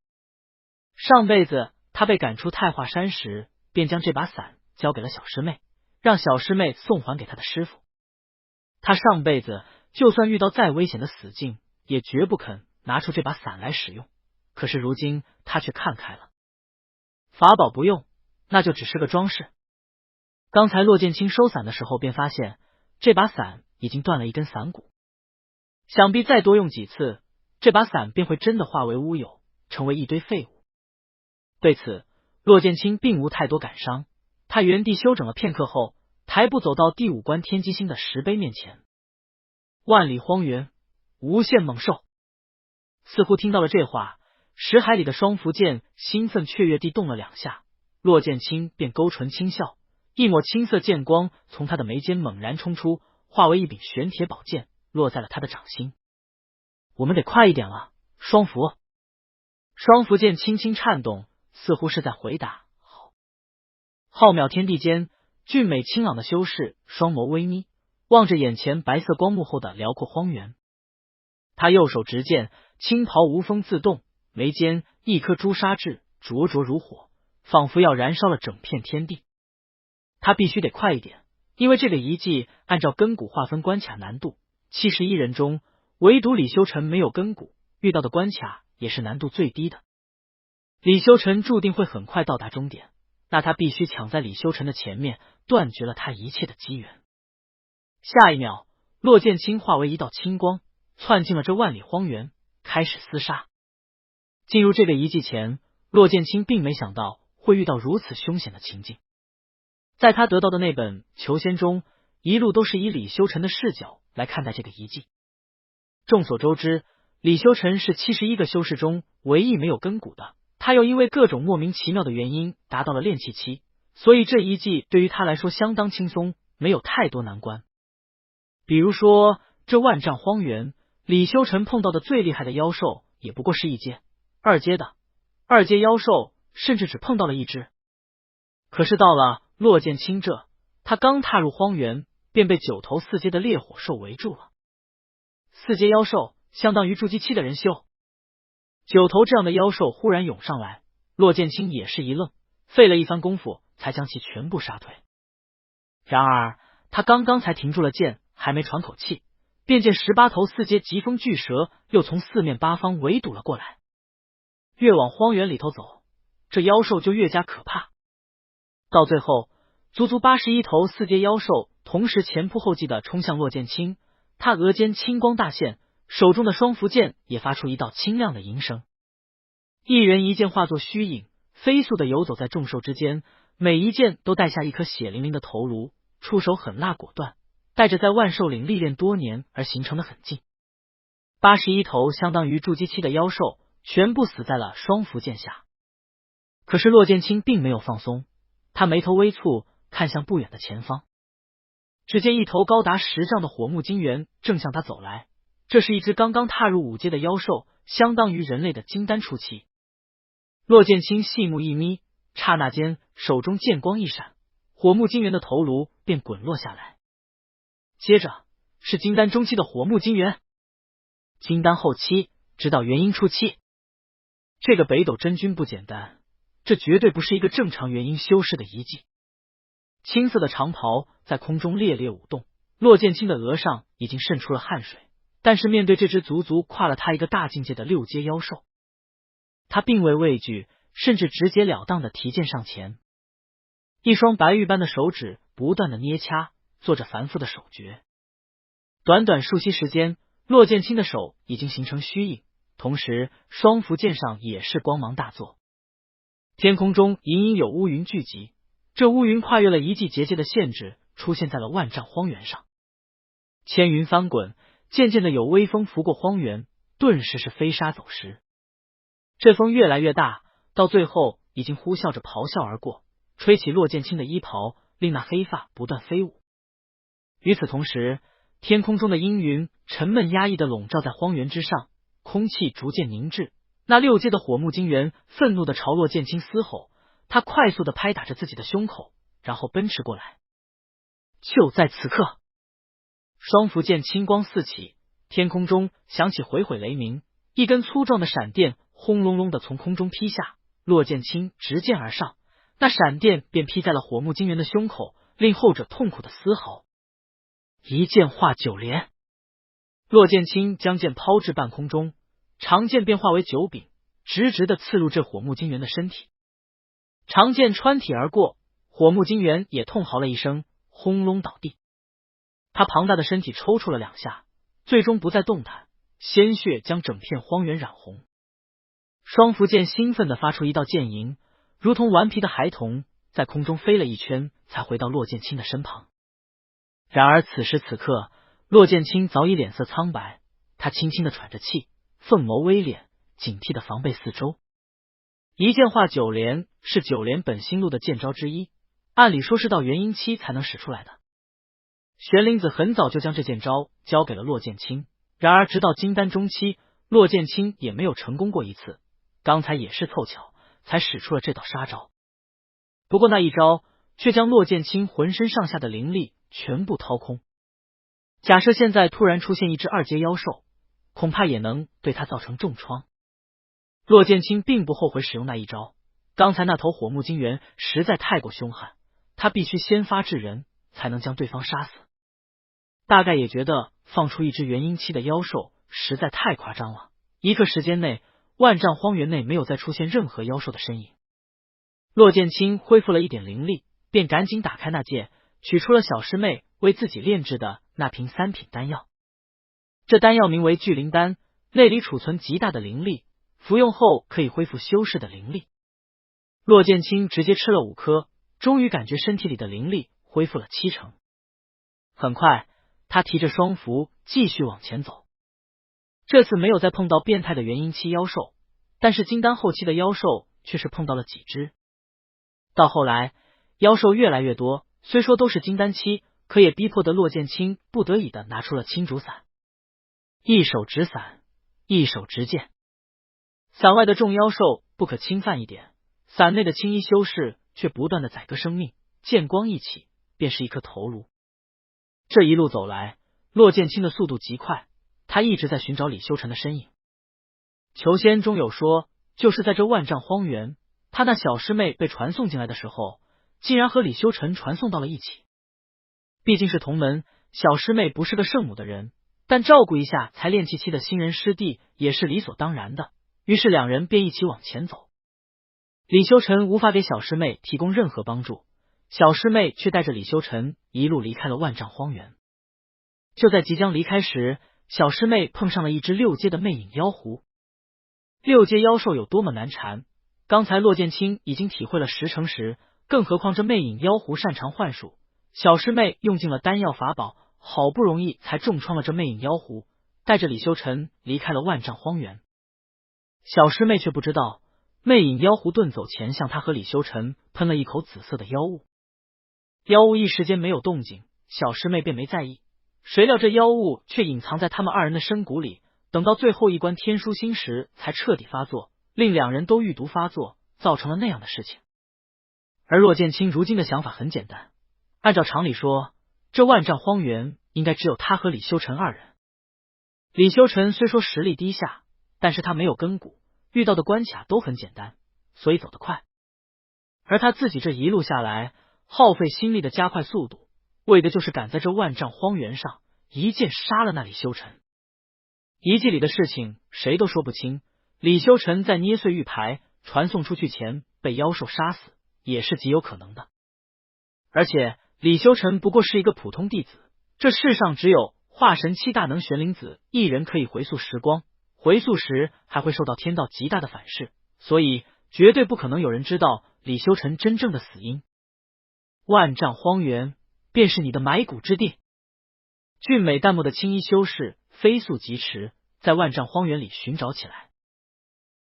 上辈子他被赶出太华山时，便将这把伞交给了小师妹，让小师妹送还给他的师傅。他上辈子就算遇到再危险的死境，也绝不肯拿出这把伞来使用，可是如今他却看开了，法宝不用，那就只是个装饰。刚才骆剑清收伞的时候便发现这把伞已经断了一根伞骨，想必再多用几次，这把伞便会真的化为乌有，成为一堆废物。对此，骆剑清并无太多感伤，他原地休整了片刻后，抬步走到第5关天机星的石碑面前。万里荒原，无限猛兽。似乎听到了这话，石海里的双符剑兴奋雀跃地动了2下，骆剑清便勾唇轻笑，一抹青色剑光从他的眉间猛然冲出，化为一柄玄铁宝剑，落在了他的掌心。我们得快一点了，双符。双符剑轻轻颤动，似乎是在回答。浩渺天地间，俊美清朗的修士双眸微眯，望着眼前白色光幕后的辽阔荒原。他右手执剑，青袍无风自动，眉间一颗朱砂痣灼灼如火，仿佛要燃烧了整片天地。他必须得快一点，因为这个遗迹按照根骨划分关卡难度，71人中唯独李修成没有根骨，遇到的关卡也是难度最低的。李修成注定会很快到达终点，那他必须抢在李修成的前面，断绝了他一切的机缘。下一秒，骆剑清化为一道青光，窜进了这万里荒原，开始厮杀。进入这个遗迹前，骆剑清并没想到会遇到如此凶险的情境。在他得到的那本求仙中，一路都是以李修成的视角来看待这个遗迹。众所周知，李修成是71个修士中唯一没有根骨的，他又因为各种莫名其妙的原因达到了炼气期，所以这遗迹对于他来说相当轻松，没有太多难关。比如说这万丈荒原，李修成碰到的最厉害的妖兽也不过是一阶、二阶的，二阶妖兽甚至只碰到了一只。可是到了骆剑清这，他刚踏入荒原，便被9头4阶的烈火兽围住了。4阶妖兽相当于筑基期的人修，9头这样的妖兽忽然涌上来，骆剑清也是一愣，费了一番功夫才将其全部杀退。然而他刚刚才停住了剑，还没喘口气，便见18头4阶疾风巨蛇又从四面八方围堵了过来。越往荒原里头走，这妖兽就越加可怕。到最后，足足81头4阶妖兽同时前仆后继的冲向骆剑清，他额间青光大现，手中的双符剑也发出一道清亮的银声。一人一剑化作虚影，飞速的游走在众兽之间，每一剑都带下一颗血淋淋的头颅，出手狠辣果断，带着在万兽岭历练多年而形成的狠劲。81头相当于筑基期的妖兽全部死在了双符剑下。可是骆剑清并没有放松，他眉头微蹙，看向不远的前方。只见一头高达10丈的火木金猿正向他走来，这是一只刚刚踏入5阶的妖兽，相当于人类的金丹初期。骆剑清细目一眯，刹那间手中剑光一闪，火木金猿的头颅便滚落下来。接着是金丹中期的火木金猿，金丹后期直到元婴初期。这个北斗真君不简单，这绝对不是一个正常元婴修士的遗迹。青色的长袍在空中猎猎舞动，骆剑清的额上已经渗出了汗水，但是面对这只足足跨了他一个大境界的6阶妖兽，他并未畏惧，甚至直截了当的提剑上前。一双白玉般的手指不断的捏掐，做着繁复的手诀。短短数息时间，骆剑清的手已经形成虚影，同时双符剑上也是光芒大作。天空中隐隐有乌云聚集，这乌云跨越了遗迹结界的限制，出现在了万丈荒原上。千云翻滚，渐渐的有微风拂过荒原，顿时是飞沙走石。这风越来越大，到最后已经呼啸着咆哮而过，吹起骆剑清的衣袍，令那黑发不断飞舞。与此同时，天空中的阴云沉闷压抑的笼罩在荒原之上，空气逐渐凝滞。那6阶的火木金猿愤怒的朝骆剑清嘶吼，他快速的拍打着自己的胸口，然后奔驰过来。就在此刻，双符剑青光四起，天空中响起回回雷鸣，一根粗壮的闪电轰隆隆的从空中劈下，骆剑清直剑而上，那闪电便劈在了火木金猿的胸口，令后者痛苦的嘶嚎。一剑化9连，骆剑清将剑抛至半空中，长剑便化为9柄，直直的刺入这火木金猿的身体。长剑穿体而过，火木金猿也痛嚎了一声，轰隆倒地。他庞大的身体抽搐了2下，最终不再动弹，鲜血将整片荒原染红。双符剑兴奋地发出一道剑吟，如同顽皮的孩童，在空中飞了一圈，才回到骆剑清的身旁。然而此时此刻，骆剑清早已脸色苍白，他轻轻地喘着气，凤眸微敛，警惕地防备四周。一剑化9连是9连本心路的剑招之一，按理说是到元婴期才能使出来的。玄灵子很早就将这剑招交给了骆剑清，然而直到金丹中期，骆剑清也没有成功过一次，刚才也是凑巧才使出了这道杀招。不过那一招却将骆剑清浑身上下的灵力全部掏空。假设现在突然出现一只2阶妖兽，恐怕也能对他造成重创。骆剑清并不后悔使用那一招，刚才那头火木金猿实在太过凶悍，他必须先发制人，才能将对方杀死。大概也觉得放出一只元婴期的妖兽实在太夸张了，一刻时间内，万丈荒原内没有再出现任何妖兽的身影。骆剑清恢复了一点灵力，便赶紧打开那戒，取出了小师妹为自己炼制的那瓶3品丹药。这丹药名为聚灵丹，内里储存极大的灵力，服用后可以恢复修士的灵力。骆剑清直接吃了5颗，终于感觉身体里的灵力恢复了70%。很快，他提着双符继续往前走。这次没有再碰到变态的元婴期妖兽，但是金丹后期的妖兽却是碰到了几只。到后来，妖兽越来越多，虽说都是金丹期，可也逼迫得骆剑清不得已的拿出了青竹伞，一手执伞，一手执剑。伞外的众妖兽不可侵犯一点，伞内的青衣修士却不断的宰割生命，剑光一起，便是一颗头颅。这一路走来，骆剑清的速度极快，他一直在寻找李修尘的身影。求仙中有说，就是在这万丈荒原，他那小师妹被传送进来的时候，竟然和李修尘传送到了一起。毕竟是同门，小师妹不是个圣母的人，但照顾一下才练气期的新人师弟也是理所当然的，于是两人便一起往前走。李修尘无法给小师妹提供任何帮助，小师妹却带着李修尘一路离开了万丈荒原。就在即将离开时，小师妹碰上了一只6阶的魅影妖狐。6阶妖兽有多么难缠，刚才骆剑清已经体会了10成时，更何况这魅影妖狐擅长幻术。小师妹用尽了丹药法宝，好不容易才重创了这魅影妖狐，带着李修尘离开了万丈荒原。小师妹却不知道，魅影妖狐遁走前向他和李修尘喷了一口紫色的妖雾。妖雾一时间没有动静，小师妹便没在意，谁料这妖雾却隐藏在他们2人的身骨里，等到最后一关天书星时才彻底发作，令2人都遇毒发作，造成了那样的事情。而骆剑清如今的想法很简单，按照常理说，这万丈荒原应该只有他和李修尘2人。李修尘虽说实力低下，但是他没有根骨，遇到的关卡都很简单，所以走得快。而他自己这一路下来，耗费心力的加快速度，为的就是赶在这万丈荒原上一剑杀了那李修尘。遗迹里的事情谁都说不清，李修尘在捏碎玉牌传送出去前被妖兽杀死也是极有可能的。而且李修尘不过是一个普通弟子，这世上只有化神期大能玄灵子一人可以回溯时光，回溯时还会受到天道极大的反噬，所以绝对不可能有人知道李修尘真正的死因。万丈荒原便是你的埋骨之地。俊美淡漠的青衣修士飞速疾驰，在万丈荒原里寻找起来。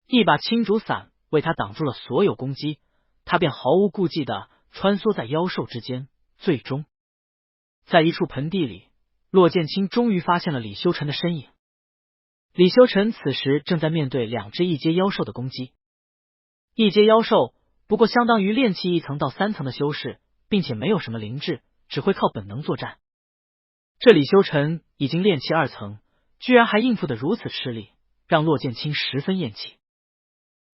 一把青竹伞为他挡住了所有攻击，他便毫无顾忌地穿梭在妖兽之间，最终在一处盆地里，骆剑清终于发现了李修尘的身影。李修尘此时正在面对2只1阶妖兽的攻击。1阶妖兽不过相当于炼气1层到3层的修士，并且没有什么灵智，只会靠本能作战。这李修尘已经炼气2层，居然还应付得如此吃力，让骆剑清十分厌弃。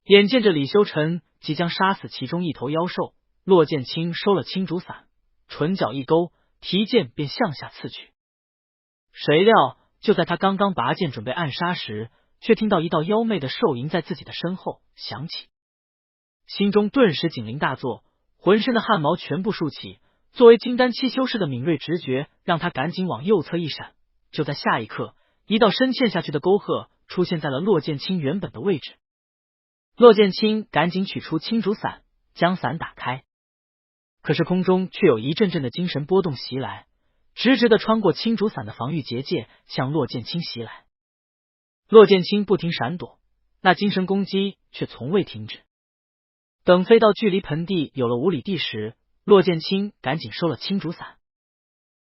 眼见着李修尘即将杀死其中一头妖兽，骆剑清收了青竹伞，唇角一勾，提剑便向下刺去。谁料就在他刚刚拔剑准备暗杀时，却听到一道妖媚的兽吟在自己的身后响起，心中顿时警铃大作，浑身的汗毛全部竖起。作为金丹期修士的敏锐直觉让他赶紧往右侧一闪，就在下一刻，一道深嵌下去的沟壑出现在了骆剑清原本的位置。骆剑清赶紧取出青竹伞，将伞打开，可是空中却有一阵阵的精神波动袭来，直直的穿过青竹伞的防御结界，向骆剑清袭来。骆剑清不停闪躲，那精神攻击却从未停止。等飞到距离盆地有了5里地时，骆剑清赶紧收了青竹伞。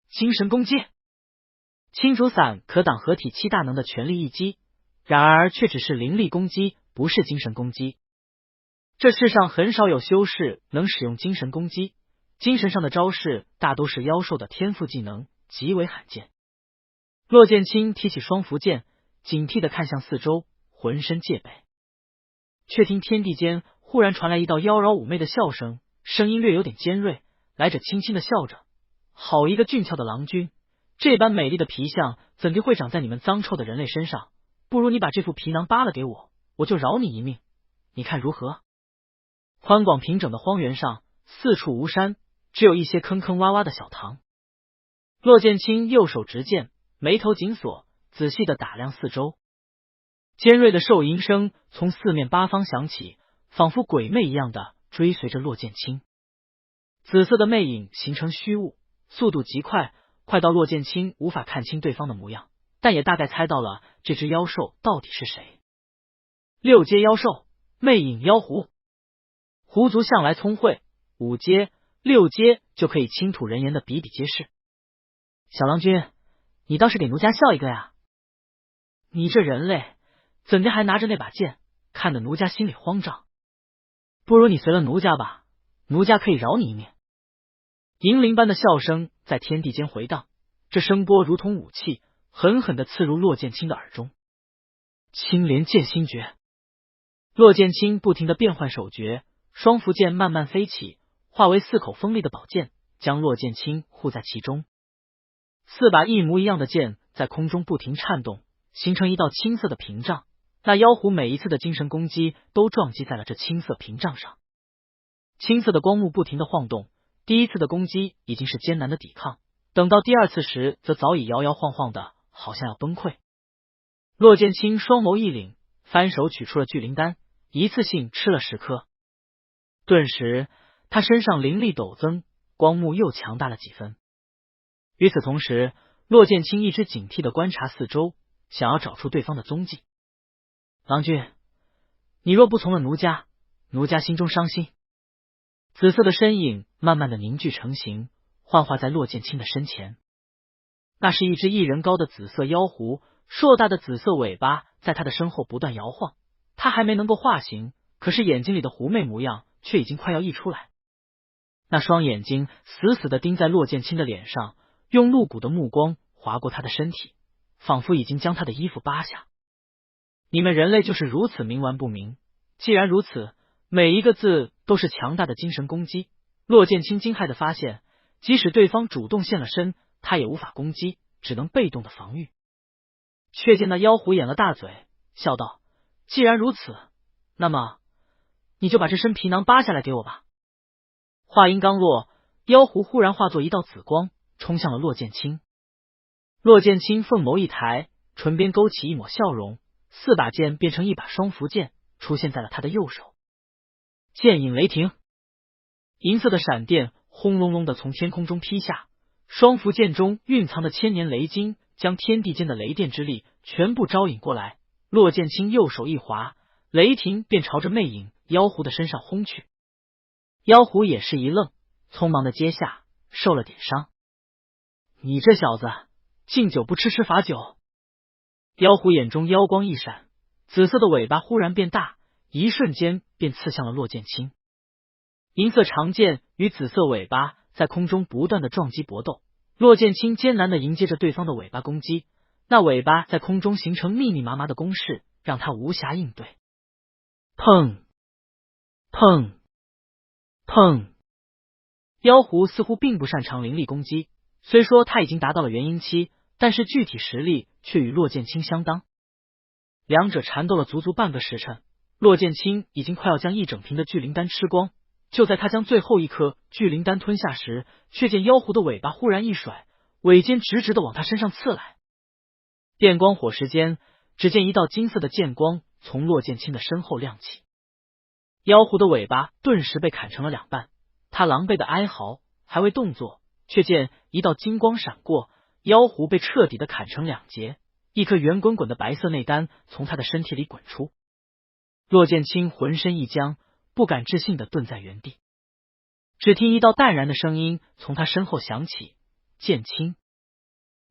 精神攻击，青竹伞可挡合体7大能的全力一击，然而却只是灵力攻击，不是精神攻击。这世上很少有修士能使用精神攻击，精神上的招式大都是妖兽的天赋技能，极为罕见。骆剑清提起双符剑，警惕地看向四周，浑身戒备。却听天地间忽然传来一道妖娆妩媚的笑声，声音略有点尖锐，来者轻轻地笑着：“好一个俊俏的郎君，这般美丽的皮相怎地会长在你们脏臭的人类身上？不如你把这副皮囊扒了给我，我就饶你一命，你看如何？”宽广平整的荒原上，四处无山，只有一些坑坑洼洼的小塘。骆剑清右手执剑，眉头紧锁，仔细地打量四周。尖锐的兽吟声从四面八方响起，仿佛鬼魅一样的追随着骆剑清。紫色的魅影形成虚雾，速度极快，快到骆剑清无法看清对方的模样，但也大概猜到了这只妖兽到底是谁。六阶妖兽，魅影妖狐。狐族向来聪慧，五阶、六阶就可以倾吐人言的比比皆是。小郎君，你倒是给奴家笑一个呀！你这人类怎的还拿着那把剑，看得奴家心里慌张。不如你随了奴家吧，奴家可以饶你一命。银铃般的笑声在天地间回荡，这声波如同武器，狠狠地刺入骆剑清的耳中。青莲剑心诀。骆剑清不停地变换手诀，双符剑慢慢飞起，化为四口锋利的宝剑，将骆剑清护在其中。四把一模一样的剑在空中不停颤动，形成一道青色的屏障。那妖狐每一次的精神攻击都撞击在了这青色屏障上，青色的光幕不停的晃动。第一次的攻击已经是艰难的抵抗，等到第二次时，则早已摇摇晃晃的，好像要崩溃。骆剑清双眸一凛，翻手取出了聚灵丹，一次性吃了10颗。顿时，他身上灵力陡增，光幕又强大了几分。与此同时，骆剑清一直警惕的观察四周，想要找出对方的踪迹。郎君，你若不从了奴家，奴家心中伤心。紫色的身影慢慢的凝聚成形，幻化在骆剑清的身前。那是一只1人高的紫色妖狐，硕大的紫色尾巴在他的身后不断摇晃。他还没能够化形，可是眼睛里的狐媚模样却已经快要溢出来。那双眼睛死死的盯在骆剑清的脸上，用露骨的目光划过他的身体，仿佛已经将他的衣服扒下。你们人类就是如此冥顽不明，既然如此，每一个字都是强大的精神攻击。骆剑清惊骇的发现，即使对方主动现了身，他也无法攻击，只能被动的防御。却见那妖狐掩了大嘴，笑道：“既然如此，那么你就把这身皮囊扒下来给我吧。”话音刚落，妖狐忽然化作一道紫光，冲向了骆剑清。骆剑清凤眸一抬，唇边勾起一抹笑容，4把剑变成1把双符剑，出现在了他的右手。剑影雷霆，银色的闪电轰隆隆的从天空中劈下，双符剑中蕴藏的千年雷晶将天地间的雷电之力全部招引过来。骆剑清右手一划，雷霆便朝着魅影妖狐的身上轰去。妖狐也是一愣，匆忙的接下，受了点伤。你这小子敬酒不吃吃罚酒。妖狐眼中妖光一闪，紫色的尾巴忽然变大，一瞬间便刺向了骆剑清。银色长剑与紫色尾巴在空中不断的撞击搏斗，骆剑清艰难的迎接着对方的尾巴攻击，那尾巴在空中形成密密麻麻的攻势，让他无暇应对。砰砰砰！妖狐似乎并不擅长灵力攻击，虽说他已经达到了元婴期，但是具体实力却与骆剑清相当。两者缠斗了足足半个时辰，骆剑清已经快要将一整瓶的聚灵丹吃光。就在他将最后1颗聚灵丹吞下时，却见妖狐的尾巴忽然一甩，尾尖直直的往他身上刺来。电光火石间，只见一道金色的剑光从骆剑清的身后亮起，妖狐的尾巴顿时被砍成了2半。他狼狈的哀嚎，还未动作，却见一道金光闪过，妖狐被彻底的砍成2截，一颗圆滚滚的白色内丹从他的身体里滚出。骆剑清浑身一僵，不敢置信的顿在原地。只听一道淡然的声音从他身后响起：“剑清。”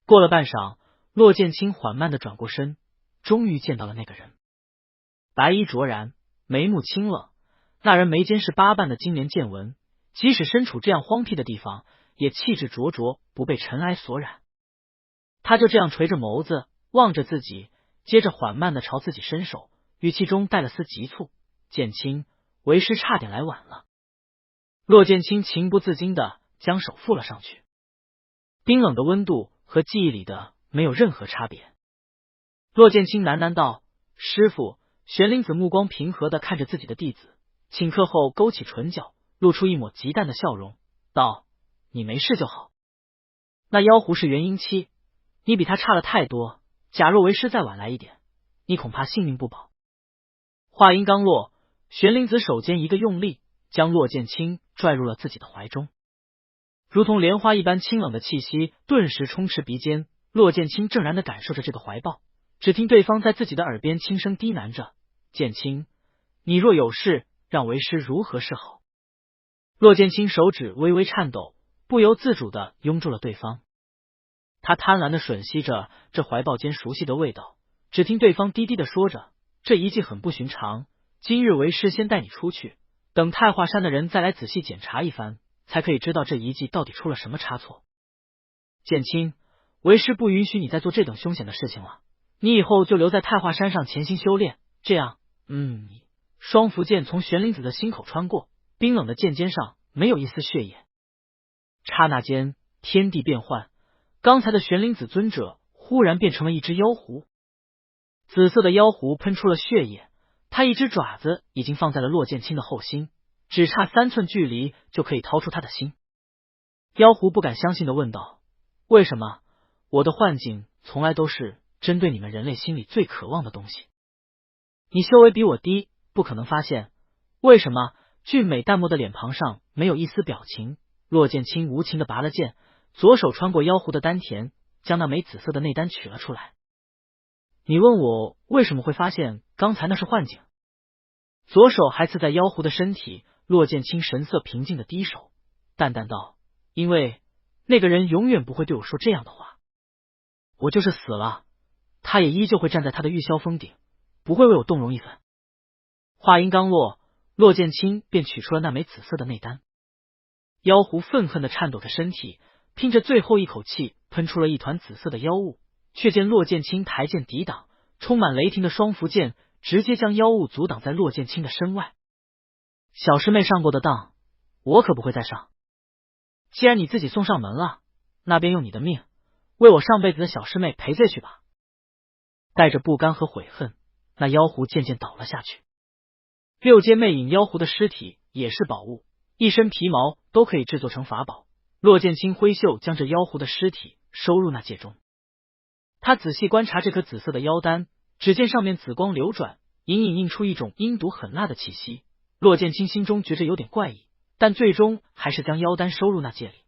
过了半晌，骆剑清缓慢的转过身，终于见到了那个人。白衣卓然，眉目清冷，那人眉间是8瓣的金莲剑纹，即使身处这样荒僻的地方，也气质灼灼，不被尘埃所染。他就这样垂着眸子望着自己，接着缓慢的朝自己伸手，语气中带了丝急促：“剑清，为师差点来晚了。”骆剑清情不自禁的将手附了上去，冰冷的温度和记忆里的没有任何差别。骆剑清喃喃道：“师傅。”玄灵子目光平和的看着自己的弟子，顷刻后勾起唇角，露出一抹极淡的笑容，道：“你没事就好。那妖狐是元婴期，你比他差了太多，假若为师再晚来一点，你恐怕性命不保。”话音刚落，玄灵子手间一个用力，将骆剑清拽入了自己的怀中，如同莲花一般清冷的气息顿时充斥鼻尖。骆剑清正然的感受着这个怀抱，只听对方在自己的耳边轻声低喃着：“剑清，你若有事，让为师如何是好？”骆剑清手指微微颤抖，不由自主的拥住了对方。他贪婪的吮吸着这怀抱间熟悉的味道，只听对方低低的说着：“这遗迹很不寻常，今日为师先带你出去，等太华山的人再来仔细检查一番，才可以知道这遗迹到底出了什么差错。剑清，为师不允许你再做这等凶险的事情了，你以后就留在太华山上潜心修炼，这样。”双符剑从玄灵子的心口穿过，冰冷的剑尖上没有一丝血液。刹那间，天地变幻，刚才的玄灵子尊者忽然变成了一只妖狐。紫色的妖狐喷出了血液，他一只爪子已经放在了骆剑清的后心，只差3寸距离就可以掏出他的心。妖狐不敢相信的问道：“为什么？我的幻境从来都是针对你们人类心里最渴望的东西。你修为比我低，不可能发现。为什么？”俊美淡漠的脸庞上没有一丝表情。骆剑清无情的拔了剑，左手穿过妖狐的丹田，将那枚紫色的内丹取了出来。你问我为什么会发现刚才那是幻境？左手还刺在妖狐的身体，骆剑清神色平静的低手，淡淡道：“因为那个人永远不会对我说这样的话。我就是死了，他也依旧会站在他的玉箫峰顶，不会为我动容一分。”话音刚落，骆剑清便取出了那枚紫色的内丹。妖狐愤恨的颤抖着身体，拼着最后一口气喷出了一团紫色的妖雾，却见骆剑清抬剑抵挡，充满雷霆的双符剑直接将妖雾阻挡在骆剑清的身外。小师妹上过的当，我可不会再上。既然你自己送上门了，那便用你的命为我上辈子的小师妹赔罪去吧。带着不甘和悔恨，那妖狐渐渐倒了下去。六阶魅影妖狐的尸体也是宝物，一身皮毛都可以制作成法宝。骆剑清挥袖将这妖狐的尸体收入那戒中。他仔细观察这颗紫色的妖丹，只见上面紫光流转，隐隐映出一种阴毒狠辣的气息。骆剑清心中觉着有点怪异，但最终还是将妖丹收入那戒里。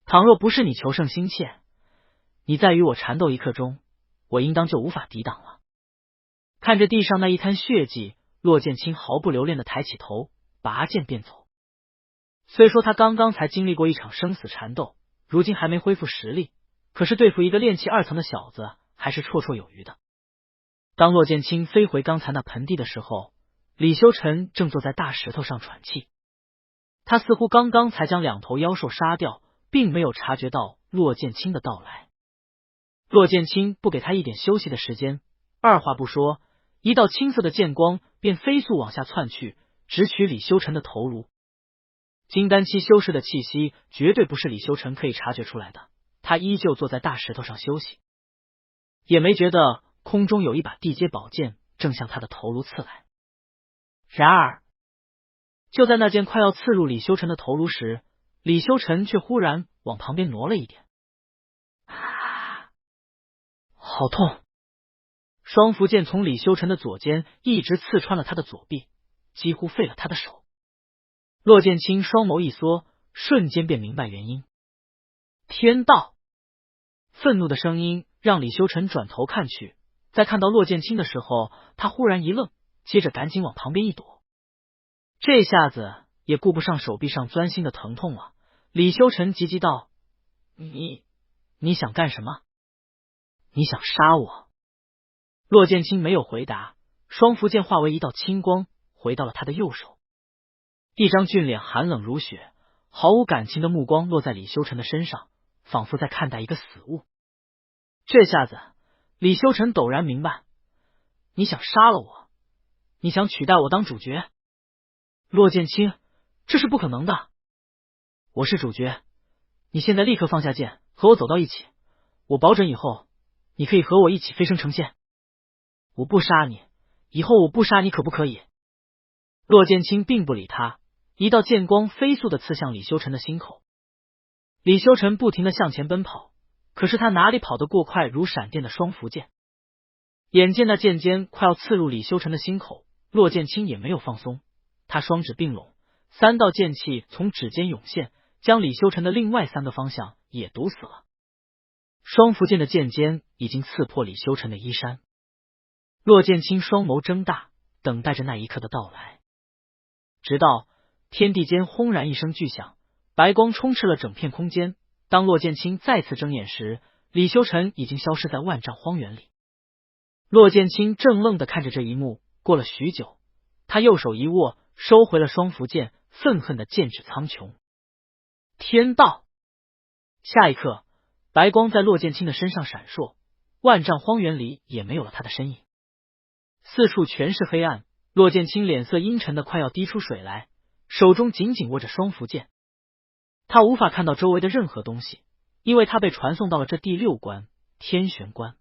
倘若不是你求胜心切，你再与我缠斗一刻钟，我应当就无法抵挡了。看着地上那一滩血迹，骆剑清毫不留恋的抬起头，拔剑便走。虽说他刚刚才经历过一场生死缠斗，如今还没恢复实力，可是对付一个炼气2层的小子还是绰绰有余的。当骆剑清飞回刚才那盆地的时候，李修尘正坐在大石头上喘气。他似乎刚刚才将2头妖兽杀掉，并没有察觉到骆剑清的到来。骆剑清不给他一点休息的时间，二话不说，一道青色的剑光便飞速往下窜去，直取李修尘的头颅。金丹期修士的气息绝对不是李修尘可以察觉出来的，他依旧坐在大石头上休息，也没觉得空中有一把地阶宝剑正向他的头颅刺来。然而就在那剑快要刺入李修尘的头颅时，李修尘却忽然往旁边挪了一点。好痛！双符剑从李修尘的左肩一直刺穿了他的左臂，几乎废了他的手。骆剑清双眸一缩，瞬间便明白原因。天道！愤怒的声音让李修尘转头看去，在看到骆剑清的时候，他忽然一愣，接着赶紧往旁边一躲。这下子也顾不上手臂上钻心的疼痛了。李修尘急急道：“你想干什么？你想杀我？”骆剑清没有回答，双符剑化为一道青光，回到了他的右手。一张俊脸寒冷如雪，毫无感情的目光落在李修尘的身上，仿佛在看待一个死物。这下子李修臣陡然明白，你想杀了我，你想取代我当主角？骆剑清，这是不可能的。我是主角，你现在立刻放下剑，和我走到一起，我保准以后你可以和我一起飞升成仙。我不杀你，以后我不杀你可不可以？骆剑清并不理他，一道剑光飞速的刺向李修臣的心口。李修臣不停的向前奔跑，可是他哪里跑得过快如闪电的双符剑？眼见那剑尖快要刺入李修臣的心口，骆剑清也没有放松，他双指并拢，3道剑气从指尖涌现，将李修臣的另外3个方向也堵死了。双符剑的剑尖已经刺破李修臣的衣衫。骆剑清双眸睁大，等待着那一刻的到来。直到天地间轰然一声巨响，白光充斥了整片空间。当骆剑清再次睁眼时，李修臣已经消失在万丈荒原里。骆剑清怔愣地看着这一幕，过了许久，他右手一握，收回了双符剑，愤恨的剑指苍穹。天道！下一刻，白光在骆剑清的身上闪烁，万丈荒原里也没有了他的身影，四处全是黑暗。骆剑清脸色阴沉的快要滴出水来，手中紧紧握着双符剑。他无法看到周围的任何东西，因为他被传送到了这第6关天玄关。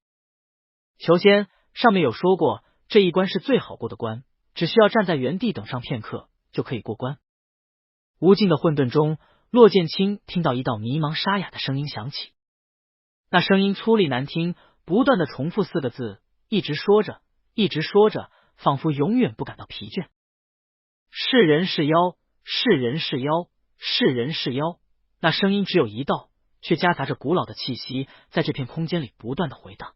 求仙上面有说过，这一关是最好过的关，只需要站在原地等上片刻就可以过关。无尽的混沌中，骆剑清听到一道迷茫沙哑的声音响起，那声音粗粝难听，不断的重复4个字，一直说着，一直说着，仿佛永远不感到疲倦。是人是妖，是人是妖，是人是妖。那声音只有一道，却夹杂着古老的气息，在这片空间里不断的回荡。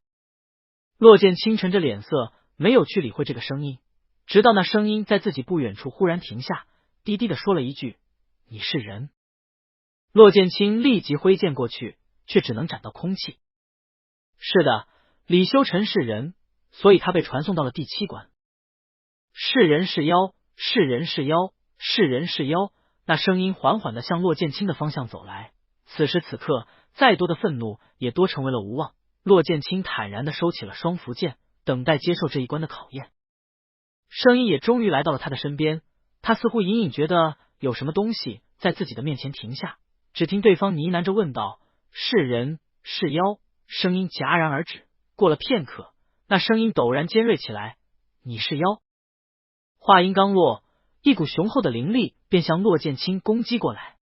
骆剑清沉着脸色，没有去理会这个声音，直到那声音在自己不远处忽然停下，低低的说了一句：“你是人。”骆剑清立即挥剑过去，却只能斩到空气。是的，李修臣是人，所以他被传送到了第7关。是人是妖，是人是妖，是人是妖。那声音缓缓的向骆剑清的方向走来。此时此刻，再多的愤怒也多成为了无望。骆剑清坦然的收起了双符剑，等待接受这一关的考验。声音也终于来到了他的身边，他似乎隐隐觉得有什么东西在自己的面前停下，只听对方呢喃着问道：“是人是妖？”声音戛然而止。过了片刻，那声音陡然尖锐起来：“你是妖！”话音刚落，一股雄厚的灵力便向骆剑清攻击过来。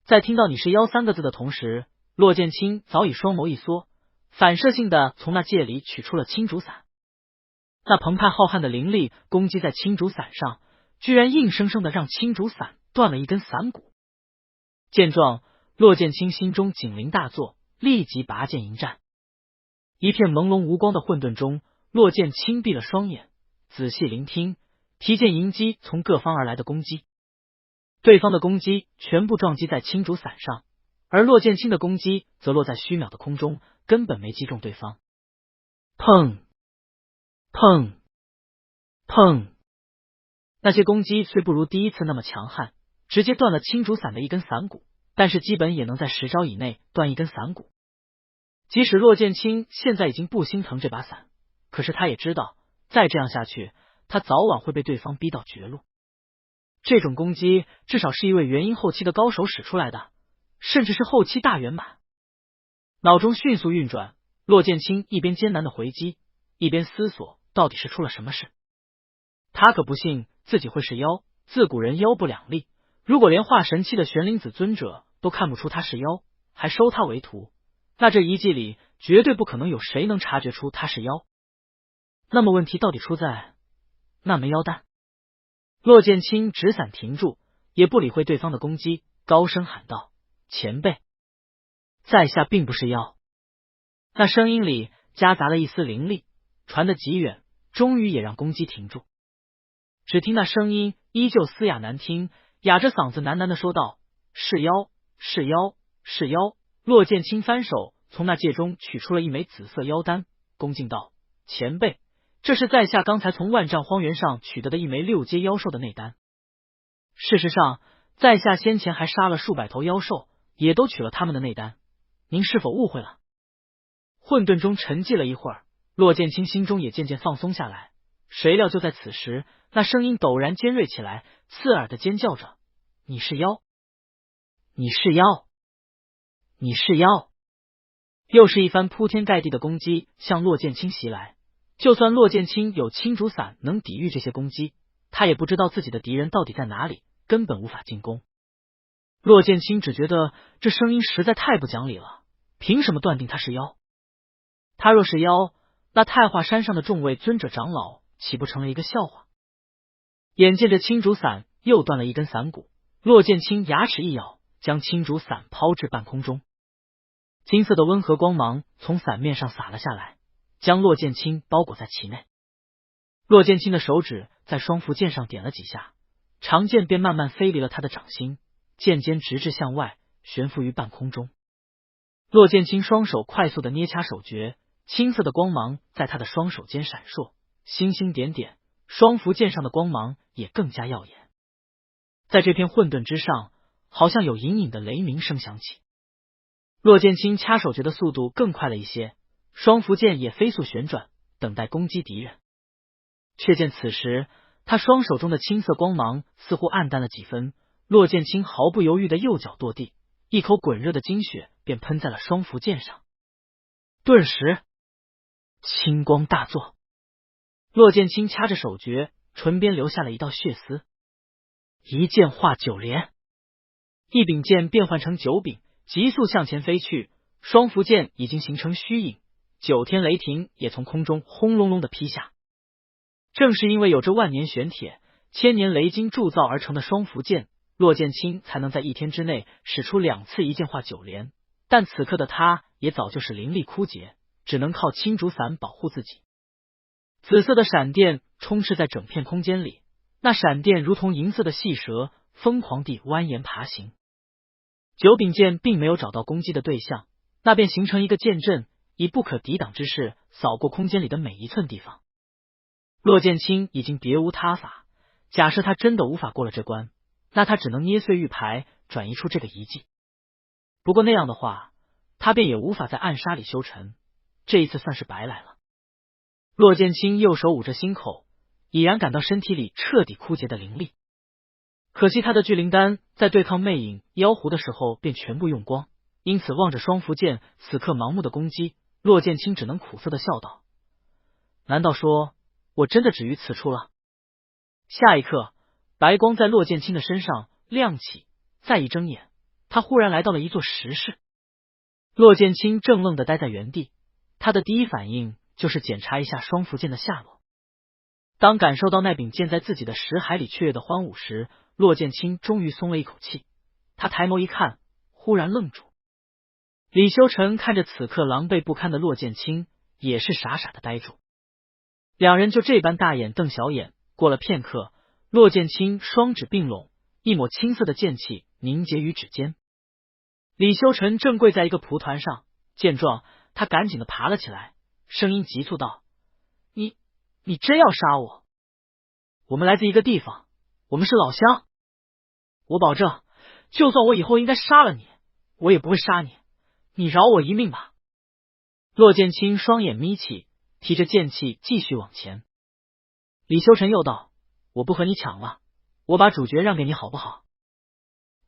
在听到“你是妖”3个字的同时，骆剑清早已双眸一缩，反射性的从那戒里取出了青竹伞。那澎湃浩瀚的灵力攻击在青竹伞上，居然硬生生的让青竹伞断了一根伞骨。见状，骆剑清心中警铃大作，立即拔剑迎战。一片朦胧无光的混沌中，骆剑清闭了双眼，仔细聆听，提剑迎击从各方而来的攻击。对方的攻击全部撞击在青竹伞上，而骆剑清的攻击则落在虚渺的空中，根本没击中对方。砰砰砰！那些攻击虽不如第一次那么强悍，直接断了青竹伞的一根伞骨，但是基本也能在10招以内断一根伞骨。即使骆剑清现在已经不心疼这把伞，可是他也知道，再这样下去，他早晚会被对方逼到绝路。这种攻击至少是一位元婴后期的高手使出来的，甚至是后期大圆满。脑中迅速运转，骆剑清一边艰难的回击，一边思索到底是出了什么事。他可不信自己会是妖，自古人妖不两立，如果连化神期的玄灵子尊者都看不出他是妖，还收他为徒，那这一季里绝对不可能有谁能察觉出他是妖。那么问题到底出在那枚妖丹？骆剑清纸伞停住，也不理会对方的攻击，高声喊道：“前辈，在下并不是妖。”那声音里夹杂了一丝灵力，传得极远，终于也让攻击停住。只听那声音依旧嘶哑难听，哑着嗓子喃喃的说道：“是妖，是妖，是妖。”骆剑清翻手从那戒中取出了一枚紫色妖丹，恭敬道：“前辈，这是在下刚才从万丈荒原上取得的一枚6阶妖兽的内丹。事实上，在下先前还杀了数百头妖兽，也都取了他们的内丹，您是否误会了？”混沌中沉寂了一会儿，骆剑清心中也渐渐放松下来。谁料就在此时，那声音陡然尖锐起来，刺耳的尖叫着：“你是妖！你是妖！你是妖！”又是一番铺天盖地的攻击向骆剑清袭来。就算骆剑清有青竹伞能抵御这些攻击，他也不知道自己的敌人到底在哪里，根本无法进攻。骆剑清只觉得这声音实在太不讲理了，凭什么断定他是妖？他若是妖，那太华山上的众位尊者长老岂不成了一个笑话？眼见着青竹伞又断了一根伞骨，骆剑清牙齿一咬，将青竹伞抛至半空中。金色的温和光芒从伞面上洒了下来，将骆剑清包裹在其内。骆剑清的手指在双符剑上点了几下，长剑便慢慢飞离了他的掌心，剑尖直至向外，悬浮于半空中。骆剑清双手快速的捏掐手诀，青色的光芒在他的双手间闪烁，星星点点，双符剑上的光芒也更加耀眼。在这片混沌之上，好像有隐隐的雷鸣声响起。骆剑清掐手诀的速度更快了一些，双符剑也飞速旋转，等待攻击敌人。却见此时，他双手中的青色光芒似乎暗淡了几分。骆剑清毫不犹豫的右脚跺地，一口滚热的精血便喷在了双符剑上。顿时青光大作，骆剑清掐着手诀，唇边留下了一道血丝。一剑化九连，一柄剑变换成九柄，急速向前飞去。双符剑已经形成虚影，九天雷霆也从空中轰隆隆的劈下。正是因为有着万年玄铁、千年雷金铸造而成的双符剑，骆剑清才能在一天之内使出2次一剑化九连。但此刻的他也早就是灵力枯竭，只能靠青竹伞保护自己。紫色的闪电充斥在整片空间里，那闪电如同银色的细蛇，疯狂地蜿蜒爬行。九柄剑并没有找到攻击的对象，那便形成一个剑阵，以不可抵挡之势扫过空间里的每一寸地方。骆剑清已经别无他法，假设他真的无法过了这关，那他只能捏碎玉牌，转移出这个遗迹。不过那样的话，他便也无法在暗杀李修尘，这一次算是白来了。骆剑清右手捂着心口，已然感到身体里彻底枯竭的灵力。可惜他的聚灵丹在对抗魅影妖狐的时候便全部用光，因此望着双符剑此刻盲目的攻击，骆剑清只能苦涩的笑道：难道说我真的止于此处了？下一刻，白光在骆剑清的身上亮起，再一睁眼，他忽然来到了一座石室。骆剑清怔愣的待在原地，他的第一反应就是检查一下双符剑的下落。当感受到那柄剑在自己的识海里雀跃的欢舞时，骆剑清终于松了一口气。他抬眸一看，忽然愣住。李修尘看着此刻狼狈不堪的骆剑清，也是傻傻的呆住。两人就这般大眼瞪小眼。过了片刻，骆剑清双指并拢，一抹青色的剑气凝结于指尖。李修尘正跪在一个蒲团上，见状，他赶紧的爬了起来，声音急促道：你真要杀我？我们来自一个地方，我们是老乡。我保证，就算我以后应该杀了你，我也不会杀你，你饶我一命吧。骆剑清双眼眯起，提着剑气继续往前。李修尘又道：我不和你抢了，我把主角让给你好不好？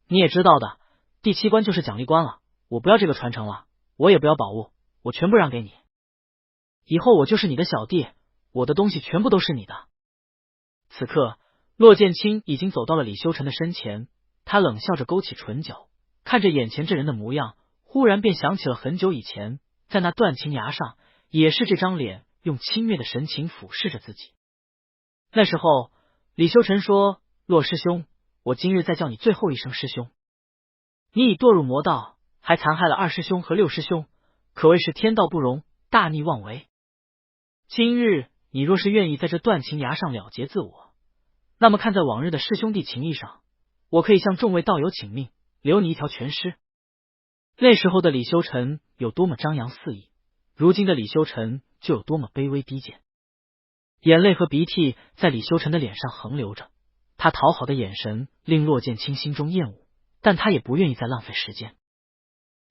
你也知道的，第7关就是奖励关了，我不要这个传承了，我也不要宝物，我全部让给你。以后我就是你的小弟，我的东西全部都是你的。此刻，骆剑清已经走到了李修尘的身前，他冷笑着勾起唇角，看着眼前这人的模样，忽然便想起了很久以前，在那断情崖上，也是这张脸用轻蔑的神情俯视着自己。那时候，李修尘说：骆师兄，我今日再叫你最后一声师兄。你已堕入魔道，还残害了2师兄和6师兄，可谓是天道不容，大逆妄为。今日你若是愿意在这断情崖上了结自我，那么看在往日的师兄弟情谊上，我可以向众位道友请命，留你一条全尸。那时候的李修尘有多么张扬肆意，如今的李修尘就有多么卑微低贱。眼泪和鼻涕在李修尘的脸上横流着，他讨好的眼神令骆剑清心中厌恶，但他也不愿意再浪费时间。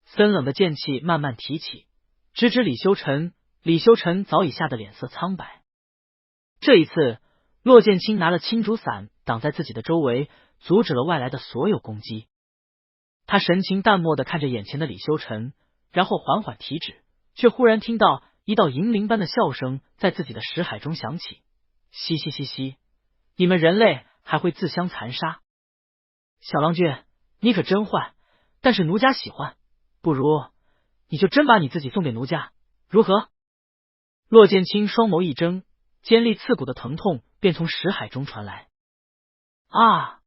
森冷的剑气慢慢提起，直指李修臣。李修臣早已吓得脸色苍白。这一次，骆剑清拿了青竹伞挡在自己的周围，阻止了外来的所有攻击。他神情淡漠地看着眼前的李修臣，然后缓缓提指，却忽然听到一道银铃般的笑声在自己的识海中响起：嘻嘻嘻嘻，你们人类还会自相残杀？小郎君，你可真坏，但是奴家喜欢，不如你就真把你自己送给奴家，如何？骆剑清双眸一睁，尖利刺骨的疼痛便从识海中传来。啊！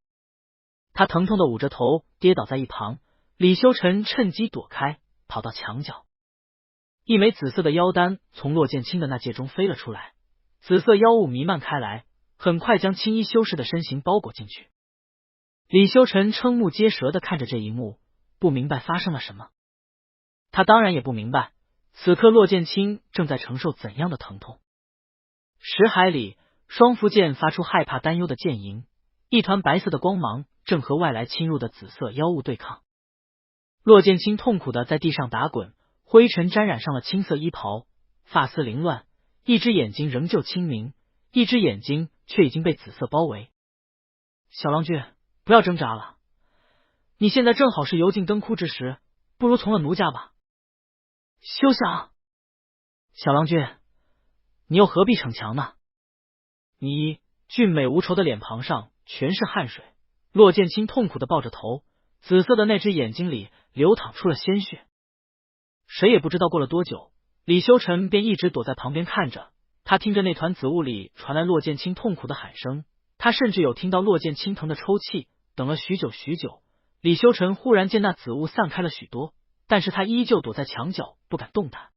他疼痛的捂着头跌倒在一旁，李修臣趁机躲开，跑到墙角。一枚紫色的妖丹从骆剑清的那戒中飞了出来，紫色妖雾弥漫开来，很快将青衣修士的身形包裹进去。李修臣瞠目结舌地看着这一幕，不明白发生了什么。他当然也不明白此刻骆剑清正在承受怎样的疼痛。识海里，双符剑发出害怕担忧的剑吟，一团白色的光芒正和外来侵入的紫色妖雾对抗。骆剑清痛苦的在地上打滚，灰尘沾染上了青色衣袍，发丝凌乱，一只眼睛仍旧清明，一只眼睛却已经被紫色包围。小郎君，不要挣扎了，你现在正好是油尽灯枯之时，不如从了奴家吧。休想！小郎君，你又何必逞强呢？你俊美无愁的脸庞上全是汗水。骆剑清痛苦的抱着头，紫色的那只眼睛里流淌出了鲜血。谁也不知道过了多久，李修臣便一直躲在旁边看着，他听着那团紫雾里传来骆剑清痛苦的喊声，他甚至有听到骆剑清疼的抽泣。等了许久许久，李修臣忽然见那紫雾散开了许多，但是他依旧躲在墙角不敢动弹，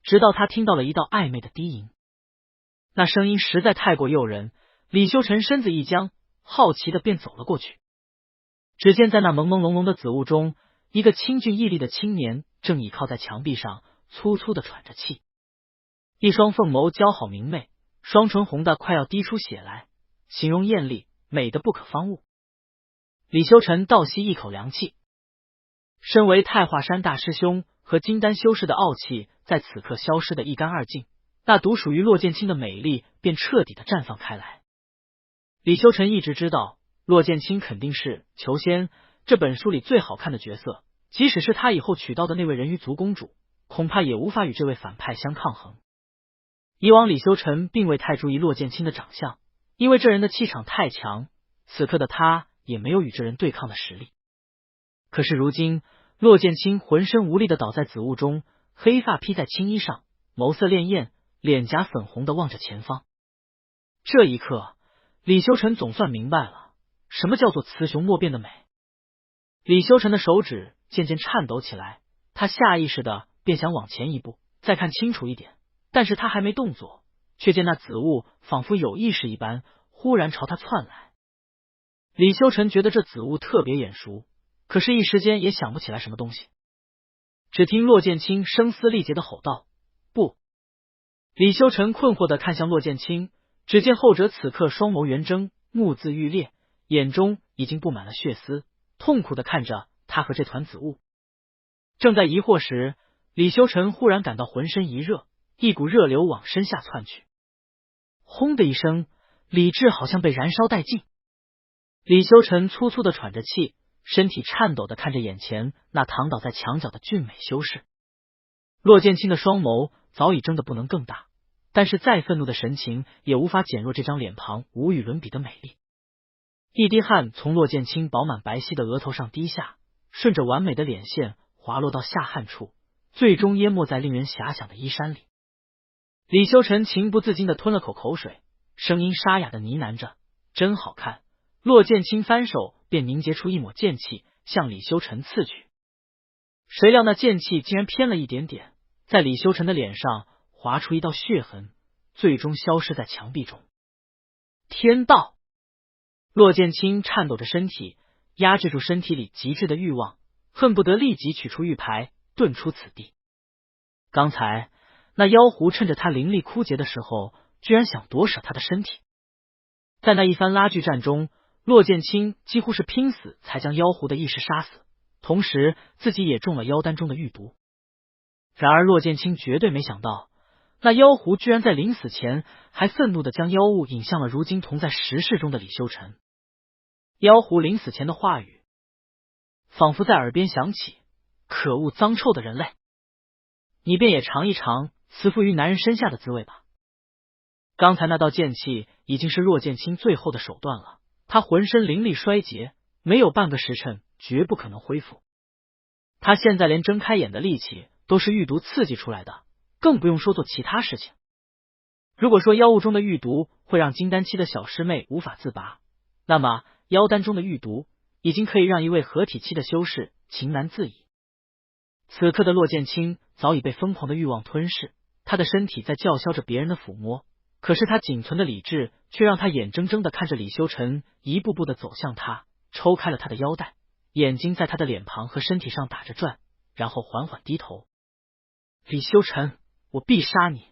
直到他听到了一道暧昧的低吟。那声音实在太过诱人，李修臣身子一僵，好奇的便走了过去。只见在那朦朦胧胧的紫雾中，一个清俊毅力的青年正倚靠在墙壁上，粗粗的喘着气，一双凤眸姣好明媚，双唇红的快要滴出血来，形容艳丽，美得不可方物。李修臣倒吸一口凉气，身为太华山大师兄和金丹修士的傲气在此刻消失得一干二净，那独属于骆剑清的美丽便彻底的绽放开来。李修臣一直知道骆剑清肯定是裘仙这本书里最好看的角色，即使是他以后娶到的那位人鱼族公主，恐怕也无法与这位反派相抗衡。以往李修臣并未太注意骆剑清的长相，因为这人的气场太强，此刻的他也没有与这人对抗的实力。可是如今，骆剑清浑身无力的倒在紫雾中，黑发披在青衣上，眸色潋滟，脸颊粉红的望着前方。这一刻，李修臣总算明白了什么叫做雌雄莫辨的美。李修臣的手指渐渐颤抖起来，他下意识的便想往前一步，再看清楚一点，但是他还没动作，却见那紫雾仿佛有意识一般，忽然朝他窜来。李修臣觉得这紫雾特别眼熟，可是一时间也想不起来什么东西。只听骆剑清声嘶力竭的吼道：不！李修臣困惑的看向骆剑清，只见后者此刻双眸圆睁，目眦欲裂，眼中已经布满了血丝，痛苦的看着他和这团紫雾。正在疑惑时，李修臣忽然感到浑身一热，一股热流往身下窜去。轰的一声，理智好像被燃烧殆尽。李修臣粗粗的喘着气，身体颤抖的看着眼前那躺倒在墙角的俊美修士。骆剑清的双眸早已睁得不能更大，但是再愤怒的神情也无法减弱这张脸庞无与伦比的美丽。一滴汗从骆剑清饱满白皙的额头上滴下，顺着完美的脸线滑落到下颔处，最终淹没在令人遐想的衣衫里。李修臣情不自禁的吞了口口水，声音沙哑的呢喃着：真好看。骆剑清翻手便凝结出一抹剑气，向李修臣刺去。谁料那剑气竟然偏了一点点，在李修臣的脸上划出一道血痕，最终消失在墙壁中。天道！骆剑清颤抖着身体，压制住身体里极致的欲望，恨不得立即取出玉牌，遁出此地。刚才那妖狐趁着他灵力枯竭的时候，居然想夺舍他的身体。在那一番拉锯战中，骆剑清几乎是拼死才将妖狐的意识杀死，同时自己也中了妖丹中的玉毒。然而骆剑清绝对没想到，那妖狐居然在临死前还愤怒地将妖物引向了如今同在石室中的李修尘。妖狐临死前的话语仿佛在耳边响起：可恶脏臭的人类，你便也尝一尝雌伏于男人身下的滋味吧。刚才那道剑气已经是骆剑清最后的手段了，他浑身灵力衰竭，没有半个时辰绝不可能恢复。他现在连睁开眼的力气都是玉毒刺激出来的，更不用说做其他事情。如果说妖物中的玉毒会让金丹期的小师妹无法自拔，那么妖丹中的玉毒已经可以让一位合体期的修士情难自已。此刻的骆剑清早已被疯狂的欲望吞噬，他的身体在叫嚣着别人的抚摸，可是他仅存的理智却让他眼睁睁地看着李修尘一步步地走向他，抽开了他的腰带，眼睛在他的脸庞和身体上打着转，然后缓缓低头。李修尘，我必杀你，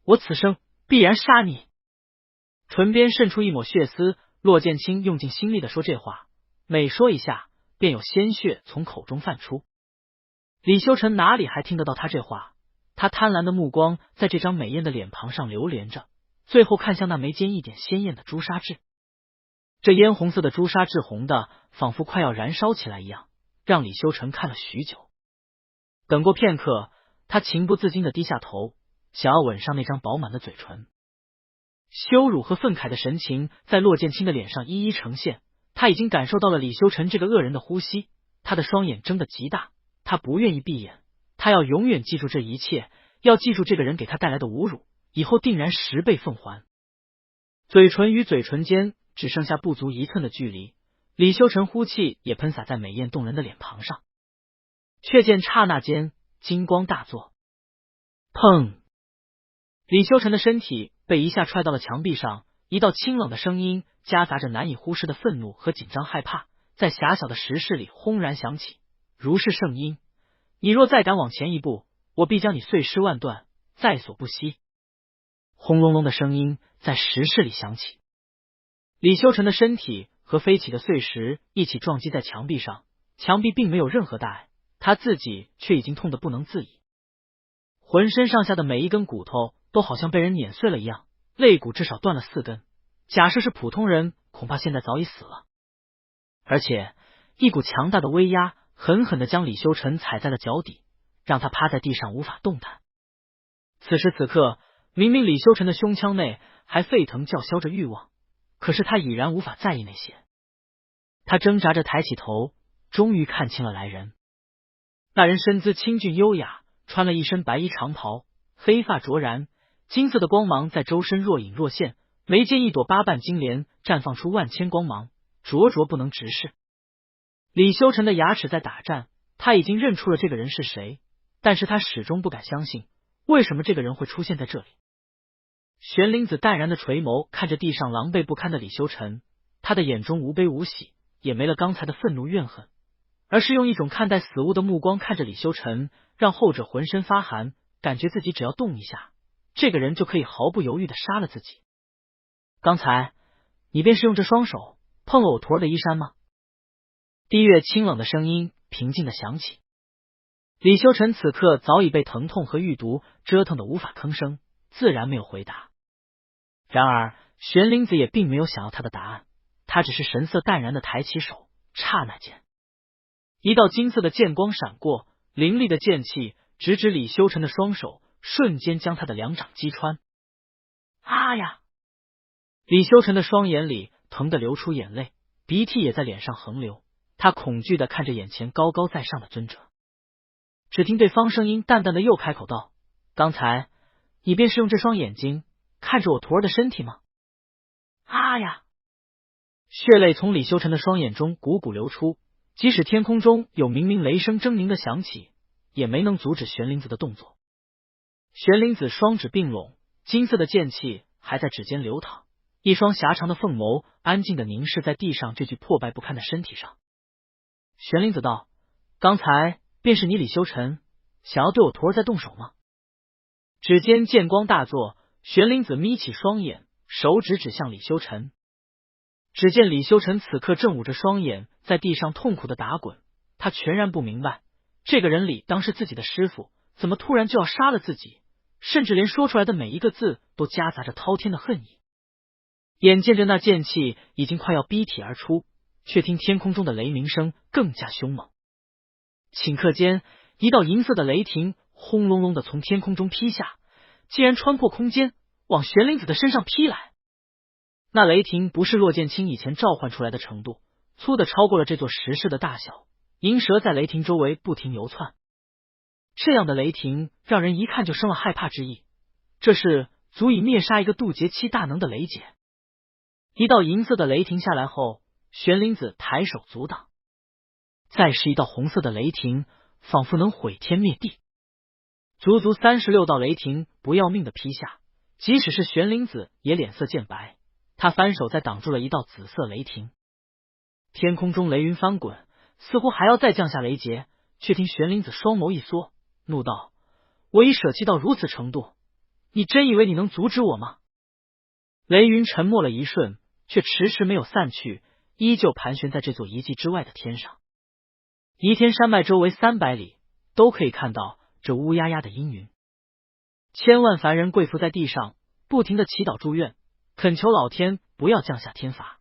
我此生必然杀你。唇边渗出一抹血丝，骆剑清用尽心力地说这话，每说一下便有鲜血从口中泛出。李修尘哪里还听得到他这话，他贪婪的目光在这张美艳的脸庞上流连着，最后看向那眉间一点鲜艳的朱砂痣。这嫣红色的朱砂痣红的仿佛快要燃烧起来一样，让李修尘看了许久。等过片刻，他情不自禁地低下头，想要吻上那张饱满的嘴唇。羞辱和愤慨的神情在骆剑清的脸上一一呈现，他已经感受到了李修尘这个恶人的呼吸，他的双眼睁得极大，他不愿意闭眼，他要永远记住这一切，要记住这个人给他带来的侮辱，以后定然10倍奉还。嘴唇与嘴唇间只剩下不足1寸的距离，李修尘呼气也喷洒在美艳动人的脸庞上。却见刹那间金光大作，砰！李修尘的身体被一下踹到了墙壁上，一道清冷的声音夹杂着难以忽视的愤怒和紧张害怕，在狭小的石室里轰然响起，如是圣音，你若再敢往前一步，我必将你碎尸万段，在所不惜。轰隆隆的声音在石室里响起，李修尘的身体和飞起的碎石一起撞击在墙壁上，墙壁并没有任何大碍，他自己却已经痛得不能自已，浑身上下的每一根骨头都好像被人碾碎了一样，肋骨至少断了4根，假设是普通人，恐怕现在早已死了。而且一股强大的威压狠狠地将李修尘踩在了脚底，让他趴在地上无法动弹。此时此刻，明明李修尘的胸腔内还沸腾叫嚣着欲望，可是他已然无法在意那些。他挣扎着抬起头，终于看清了来人。那人身姿清俊优雅，穿了一身白衣长袍，黑发卓然，金色的光芒在周身若隐若现，眉间一朵8瓣金莲绽放出万千光芒，灼灼不能直视。李修尘的牙齿在打颤，他已经认出了这个人是谁，但是他始终不敢相信，为什么这个人会出现在这里。玄灵子淡然的垂眸看着地上狼狈不堪的李修尘，他的眼中无悲无喜，也没了刚才的愤怒怨恨，而是用一种看待死物的目光看着李修尘，让后者浑身发寒，感觉自己只要动一下，这个人就可以毫不犹豫地杀了自己。刚才你便是用这双手碰了我徒儿的衣衫吗？低月清冷的声音平静地响起。李修尘此刻早已被疼痛和欲毒折腾得无法吭声，自然没有回答。然而玄灵子也并没有想要他的答案，他只是神色淡然地抬起手，刹那间一道金色的剑光闪过，凌厉的剑气直指李修尘的双手，瞬间将他的2掌击穿。啊呀！李修尘的双眼里疼得流出眼泪，鼻涕也在脸上横流，他恐惧地看着眼前高高在上的尊者。只听对方声音淡淡的又开口道：刚才你便是用这双眼睛看着我徒儿的身体吗？啊呀！血泪从李修尘的双眼中汩汩流出，即使天空中有明明雷声狰狞的响起，也没能阻止玄灵子的动作。玄灵子双指并拢，金色的剑气还在指尖流淌，一双狭长的凤眸安静地凝视在地上这具破败不堪的身体上。玄灵子道：刚才便是你李修尘想要对我徒儿再动手吗？指尖剑光大作，玄灵子眯起双眼，手指指向李修尘。只见李修尘此刻正捂着双眼在地上痛苦的打滚，他全然不明白，这个人理当是自己的师傅，怎么突然就要杀了自己，甚至连说出来的每一个字都夹杂着滔天的恨意。眼见着那剑气已经快要逼体而出，却听天空中的雷鸣声更加凶猛。顷刻间，一道银色的雷霆轰隆隆的从天空中劈下，竟然穿破空间，往玄灵子的身上劈来。那雷霆不是骆剑清以前召唤出来的程度，粗的超过了这座石室的大小，银蛇在雷霆周围不停游窜。这样的雷霆让人一看就生了害怕之意，这是足以灭杀一个渡劫期大能的雷劫。一道银色的雷霆下来后，玄灵子抬手阻挡，再是一道红色的雷霆，仿佛能毁天灭地。足足36道雷霆不要命的劈下，即使是玄灵子也脸色渐白，他翻手再挡住了一道紫色雷霆。天空中雷云翻滚，似乎还要再降下雷劫，却听玄灵子双眸一缩，怒道：我已舍弃到如此程度，你真以为你能阻止我吗？雷云沉默了一瞬，却迟迟没有散去，依旧盘旋在这座遗迹之外的天上。夷天山脉周围300里都可以看到这乌压压的阴云，千万凡人跪伏在地上，不停的祈祷祝愿，恳求老天不要降下天罚。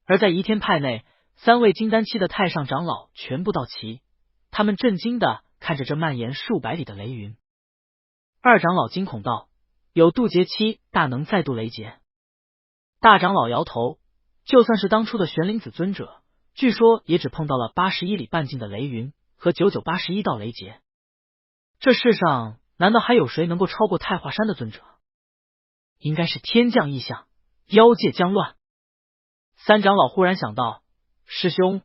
而在夷天派内，3位金丹期的太上长老全部到齐，他们震惊的看着这蔓延数百里的雷云。二长老惊恐道：有渡劫期大能再度雷劫。大长老摇头，就算是当初的玄灵子尊者，据说也只碰到了81里半径的雷云和9981道雷劫。这世上难道还有谁能够超过太华山的尊者？应该是天降异象，妖界将乱。三长老忽然想到，师兄，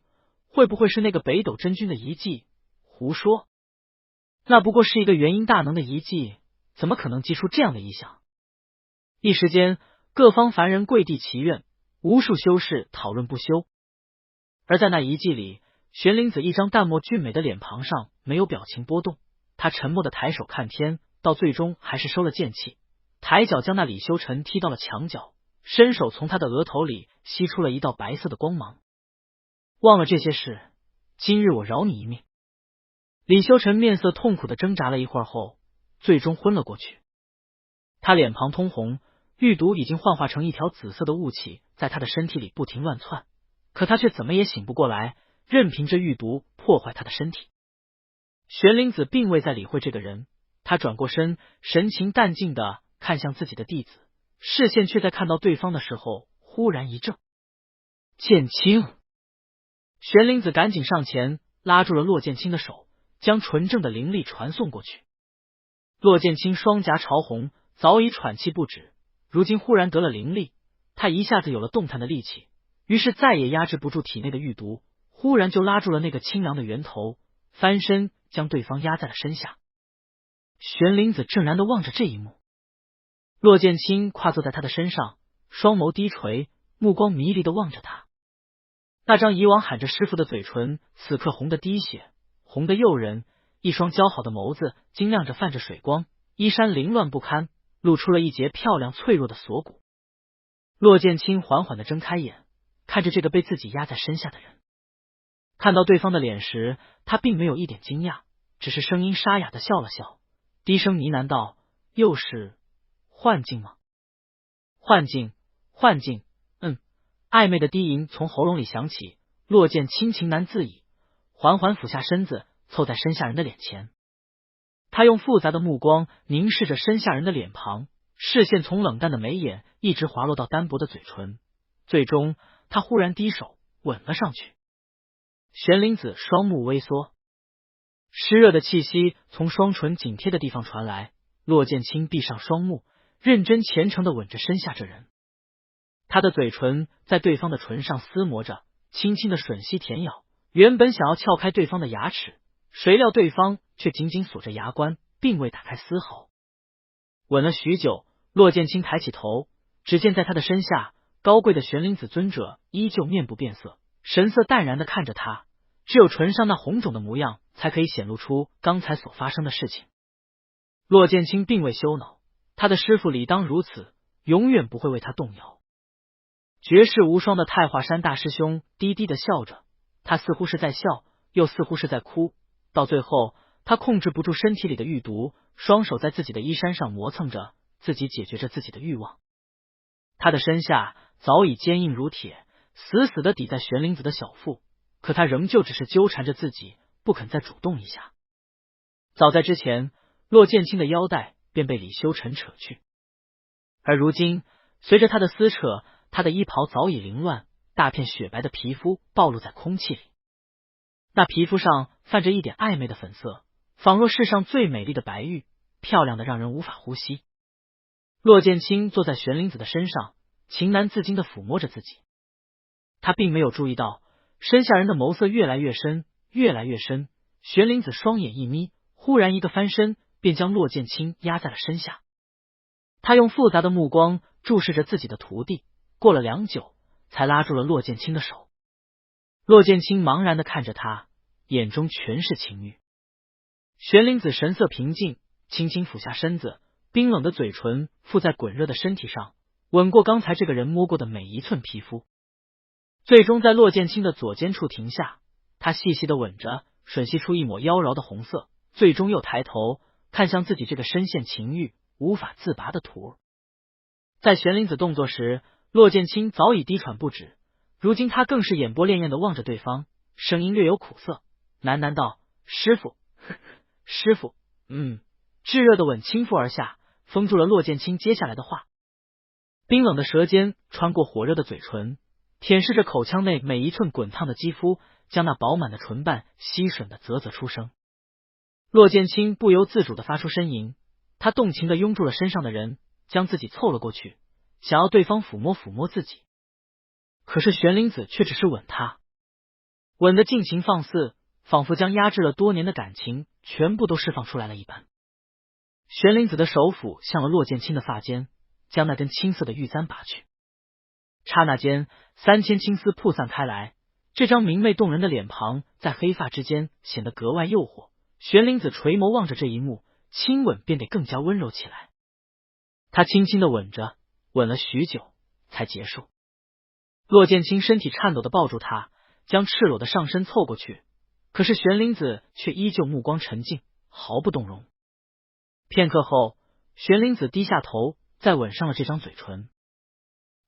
会不会是那个北斗真君的遗迹？胡说，那不过是一个元婴大能的遗迹，怎么可能祭出这样的异象？一时间，各方凡人跪地祈愿，无数修士讨论不休。而在那遗迹里，玄灵子一张淡漠俊美的脸庞上没有表情波动，他沉默的抬手看天，到最终还是收了剑气，抬脚将那李修尘踢到了墙角，伸手从他的额头里吸出了一道白色的光芒。忘了这些事，今日我饶你一命。李修尘面色痛苦的挣扎了一会儿后，最终昏了过去。他脸庞通红，玉毒已经幻化成一条紫色的雾气，在他的身体里不停乱窜，可他却怎么也醒不过来，任凭着玉毒破坏他的身体。玄灵子并未再理会这个人，他转过身，神情淡静的看向自己的弟子，视线却在看到对方的时候忽然一怔。剑清！玄灵子赶紧上前拉住了骆剑清的手，将纯正的灵力传送过去。骆剑清双颊潮红，早已喘气不止，如今忽然得了灵力，他一下子有了动弹的力气，于是再也压制不住体内的玉毒，忽然就拉住了那个清凉的源头，翻身将对方压在了身下。玄灵子怔然的望着这一幕，骆剑清跨坐在他的身上，双眸低垂，目光迷离的望着他。那张以往喊着师傅的嘴唇，此刻红的滴血，红的诱人，一双姣好的眸子晶亮着泛着水光，衣衫凌乱不堪，露出了一截漂亮脆弱的锁骨。骆剑清缓缓的睁开眼，看着这个被自己压在身下的人。看到对方的脸时，他并没有一点惊讶，只是声音沙哑的笑了笑，低声呢喃道：又是幻境吗？幻境，幻境，暧昧的低吟从喉咙里响起，骆剑清情难自已，缓缓俯下身子，凑在身下人的脸前。他用复杂的目光凝视着身下人的脸庞，视线从冷淡的眉眼一直滑落到单薄的嘴唇，最终他忽然低手吻了上去。玄灵子双目微缩，湿热的气息从双唇紧贴的地方传来，骆剑清闭上双目，认真虔诚的吻着身下这人。他的嘴唇在对方的唇上撕磨着，轻轻的吮吸舔咬，原本想要撬开对方的牙齿，谁料对方却紧紧锁着牙关，并未打开丝毫。吻了许久，骆剑清抬起头，只见在他的身下，高贵的玄灵子尊者依旧面不变色，神色淡然的看着他，只有唇上那红肿的模样才可以显露出刚才所发生的事情。骆剑清并未羞恼，他的师父理当如此，永远不会为他动摇。绝世无双的太华山大师兄低低的笑着，他似乎是在笑，又似乎是在哭，到最后他控制不住身体里的欲毒，双手在自己的衣衫上磨蹭着，自己解决着自己的欲望。他的身下早已坚硬如铁，死死地抵在玄灵子的小腹，可他仍旧只是纠缠着自己，不肯再主动一下。早在之前，骆剑清的腰带便被李修尘扯去，而如今随着他的撕扯，他的衣袍早已凌乱，大片雪白的皮肤暴露在空气里，那皮肤上泛着一点暧昧的粉色，仿若世上最美丽的白玉，漂亮的让人无法呼吸。骆剑清坐在玄灵子的身上，情难自禁地抚摸着自己。他并没有注意到身下人的眸色越来越深，越来越深。玄灵子双眼一眯，忽然一个翻身，便将骆剑清压在了身下。他用复杂的目光注视着自己的徒弟，过了良久，才拉住了骆剑清的手。骆剑清茫然地看着他，眼中全是情欲。玄灵子神色平静，轻轻俯下身子，冰冷的嘴唇附在滚热的身体上，吻过刚才这个人摸过的每一寸皮肤，最终在骆剑清的左肩处停下。他细细的吻着，吮吸出一抹妖娆的红色，最终又抬头看向自己这个深陷情欲无法自拔的徒儿。在玄灵子动作时，骆剑清早已低喘不止，如今他更是眼波潋滟的望着对方，声音略有苦涩，喃喃道：“师傅，师傅。”炙热的吻倾覆而下，封住了骆剑清接下来的话。冰冷的舌尖穿过火热的嘴唇，舔舐着口腔内每一寸滚烫的肌肤，将那饱满的唇瓣吸吮的啧啧出声。骆剑清不由自主的发出呻吟，他动情的拥住了身上的人，将自己凑了过去，想要对方抚摸抚摸自己。可是玄灵子却只是吻他，吻得尽情放肆，仿佛将压制了多年的感情全部都释放出来了一般。玄灵子的手抚向了骆剑清的发间，将那根青色的玉簪拔去。刹那间，3000青丝铺散开来，这张明媚动人的脸庞在黑发之间显得格外诱惑。玄灵子垂眸望着这一幕，亲吻变得更加温柔起来。他轻轻的吻着，吻了许久才结束。骆剑清身体颤抖的抱住他，将赤裸的上身凑过去，可是玄灵子却依旧目光沉静，毫不动容。片刻后，玄灵子低下头，再吻上了这张嘴唇。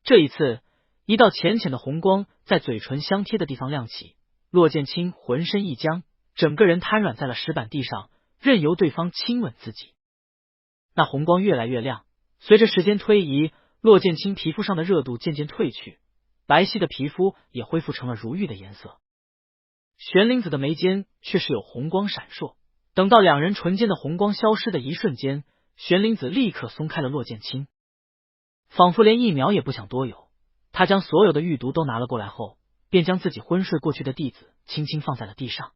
这一次，一道浅浅的红光在嘴唇相贴的地方亮起，骆剑清浑身一僵，整个人瘫软在了石板地上，任由对方亲吻自己。那红光越来越亮，随着时间推移，骆剑清皮肤上的热度渐渐褪去，白皙的皮肤也恢复成了如玉的颜色。玄灵子的眉间却是有红光闪烁，等到两人唇间的红光消失的一瞬间，玄灵子立刻松开了骆剑清，仿佛连1秒也不想多有。他将所有的玉毒都拿了过来后，便将自己昏睡过去的弟子轻轻放在了地上。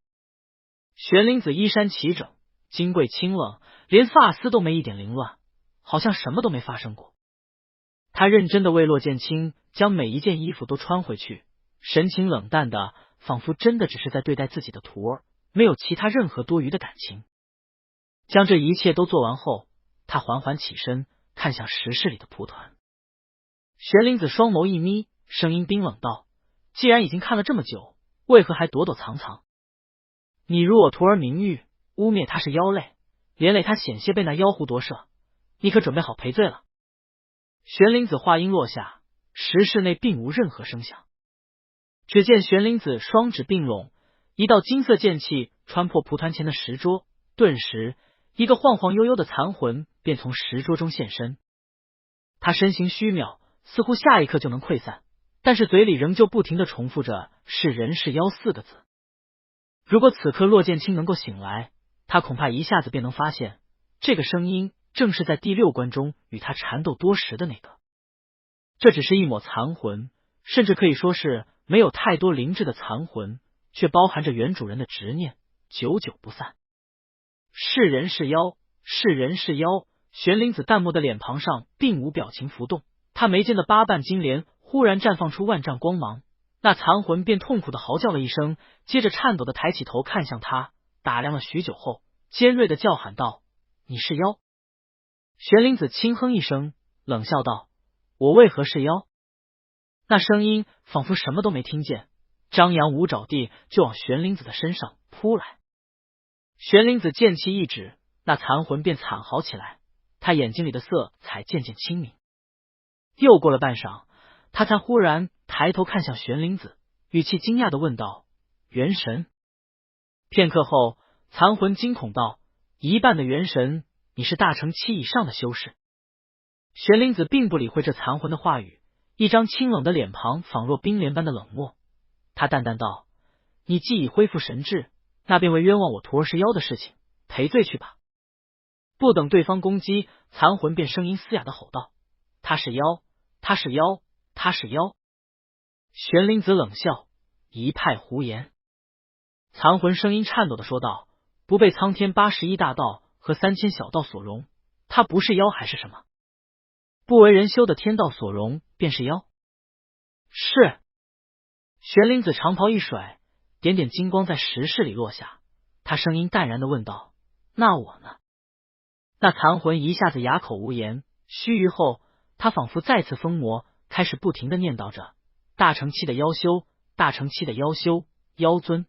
玄灵子衣衫齐整，金贵清冷，连发丝都没一点凌乱，好像什么都没发生过。他认真的为骆剑清将每一件衣服都穿回去，神情冷淡的，仿佛真的只是在对待自己的徒儿，没有其他任何多余的感情。将这一切都做完后，他缓缓起身，看向石室里的蒲团。玄灵子双眸一眯，声音冰冷道：“既然已经看了这么久，为何还躲躲藏藏？你辱我徒儿名誉，污蔑他是妖类，连累他险些被那妖狐夺舍，你可准备好赔罪了？”玄灵子话音落下，石室内并无任何声响。只见玄灵子双指并拢，一道金色剑气穿破蒲团前的石桌，顿时一个晃晃悠悠的残魂便从石桌中现身。他身形虚渺，似乎下一刻就能溃散，但是嘴里仍旧不停地重复着是人是妖4个字。如果此刻骆剑清能够醒来，他恐怕一下子便能发现，这个声音正是在第6关中与他缠斗多时的那个。这只是一抹残魂，甚至可以说是没有太多灵智的残魂，却包含着原主人的执念，久久不散。是人是妖，是人是妖。玄灵子淡漠的脸庞上并无表情浮动，他眉间的8瓣金莲忽然绽放出万丈光芒，那残魂便痛苦的嚎叫了一声，接着颤抖的抬起头看向他，打量了许久后，尖锐的叫喊道：“你是妖？”玄灵子轻哼一声，冷笑道：“我为何是妖？”那声音仿佛什么都没听见，张扬无爪地就往玄灵子的身上扑来。玄灵子剑气一指，那残魂便惨嚎起来，他眼睛里的色彩渐渐清明。又过了半晌，他才忽然抬头看向玄灵子，语气惊讶地问道：“元神？”片刻后，残魂惊恐道：“一半的元神，你是大成期以上的修士。”玄灵子并不理会这残魂的话语，一张清冷的脸庞仿若冰莲般的冷漠。他淡淡道：“你既已恢复神智，那便为冤枉我徒儿是妖的事情赔罪去吧。”不等对方攻击，残魂便声音嘶哑的吼道：“他是妖，他是妖，他是妖！”玄灵子冷笑：“一派胡言。”残魂声音颤抖的说道：“不被苍天81大道和3000小道所容，他不是妖还是什么？不为人修的天道所容，便是妖。”是。玄灵子长袍一甩，点点金光在石室里落下，他声音淡然的问道：“那我呢？”那残魂一下子哑口无言，须臾后，他仿佛再次疯魔，开始不停的念叨着：“大成期的妖修，大成期的妖修，妖尊，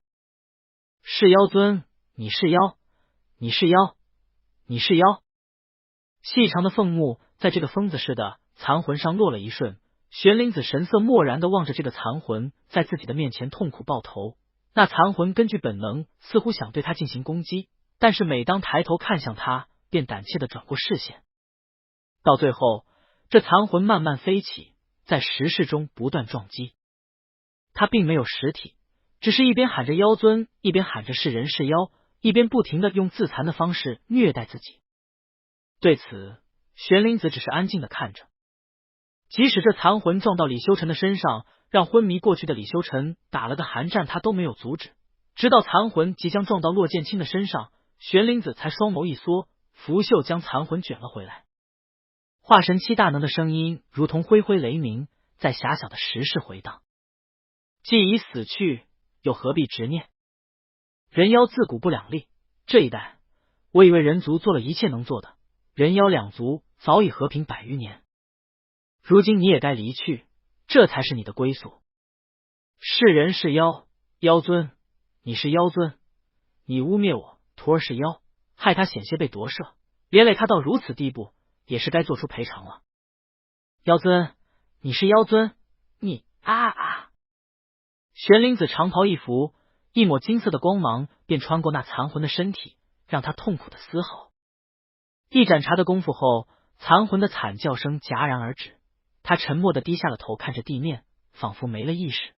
是妖尊，你是妖，你是妖，你是妖。”细长的凤目在这个疯子似的残魂上落了一瞬，玄灵子神色漠然的望着这个残魂在自己的面前痛苦抱头。那残魂根据本能似乎想对他进行攻击，但是每当抬头看向他，便胆怯的转过视线。到最后，这残魂慢慢飞起，在石室中不断撞击。他并没有实体，只是一边喊着妖尊，一边喊着是人是妖，一边不停的用自残的方式虐待自己。对此，玄灵子只是安静的看着。即使这残魂撞到李修尘的身上，让昏迷过去的李修尘打了个寒战，他都没有阻止。直到残魂即将撞到骆剑清的身上，玄灵子才双眸一缩，拂袖将残魂卷了回来。化神期大能的声音如同恢恢雷鸣，在狭小的石室回荡。既已死去，又何必执念？人妖自古不两立，这一代我以为人族做了一切能做的，人妖两族早已和平100余年。如今你也该离去，这才是你的归宿。是人是妖，妖尊，你是妖尊，你污蔑我徒儿是妖，害他险些被夺舍，连累他到如此地步，也是该做出赔偿了。妖尊，你是妖尊，你啊！玄灵子长袍一拂，一抹金色的光芒便穿过那残魂的身体，让他痛苦的嘶吼。一盏茶的功夫后，残魂的惨叫声戛然而止，他沉默的低下了头，看着地面，仿佛没了意识。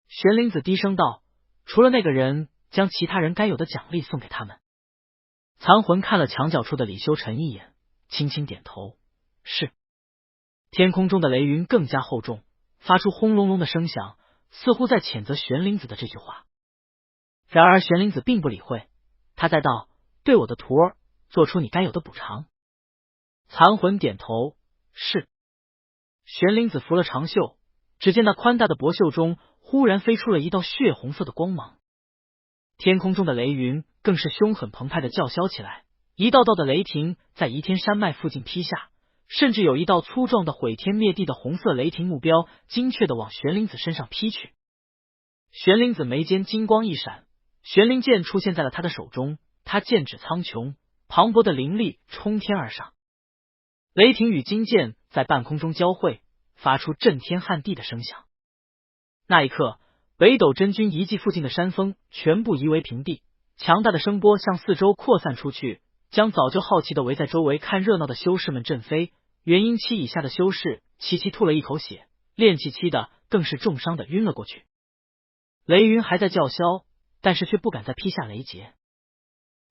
玄灵子低声道：“除了那个人，将其他人该有的奖励送给他们。”残魂看了墙角处的李修尘一眼，轻轻点头：“是。”天空中的雷云更加厚重，发出轰隆隆的声响，似乎在谴责玄灵子的这句话。然而玄灵子并不理会，他再道：“对我的徒儿做出你该有的补偿。”残魂点头：“是。”玄灵子拂了长袖，只见那宽大的薄袖中忽然飞出了一道血红色的光芒。天空中的雷云更是凶狠澎湃的叫嚣起来，一道道的雷霆在夷天山脉附近劈下，甚至有一道粗壮的毁天灭地的红色雷霆目标精确的往玄灵子身上劈去。玄灵子眉间金光一闪，玄灵剑出现在了他的手中，他剑指苍穹，磅礴的灵力冲天而上。雷霆与金剑在半空中交汇，发出震天撼地的声响。那一刻，北斗真君遗迹附近的山峰全部夷为平地，强大的声波向四周扩散出去，将早就好奇的围在周围看热闹的修士们震飞。元婴期以下的修士齐齐吐了一口血，炼气期的更是重伤的晕了过去。雷云还在叫嚣，但是却不敢再劈下雷劫。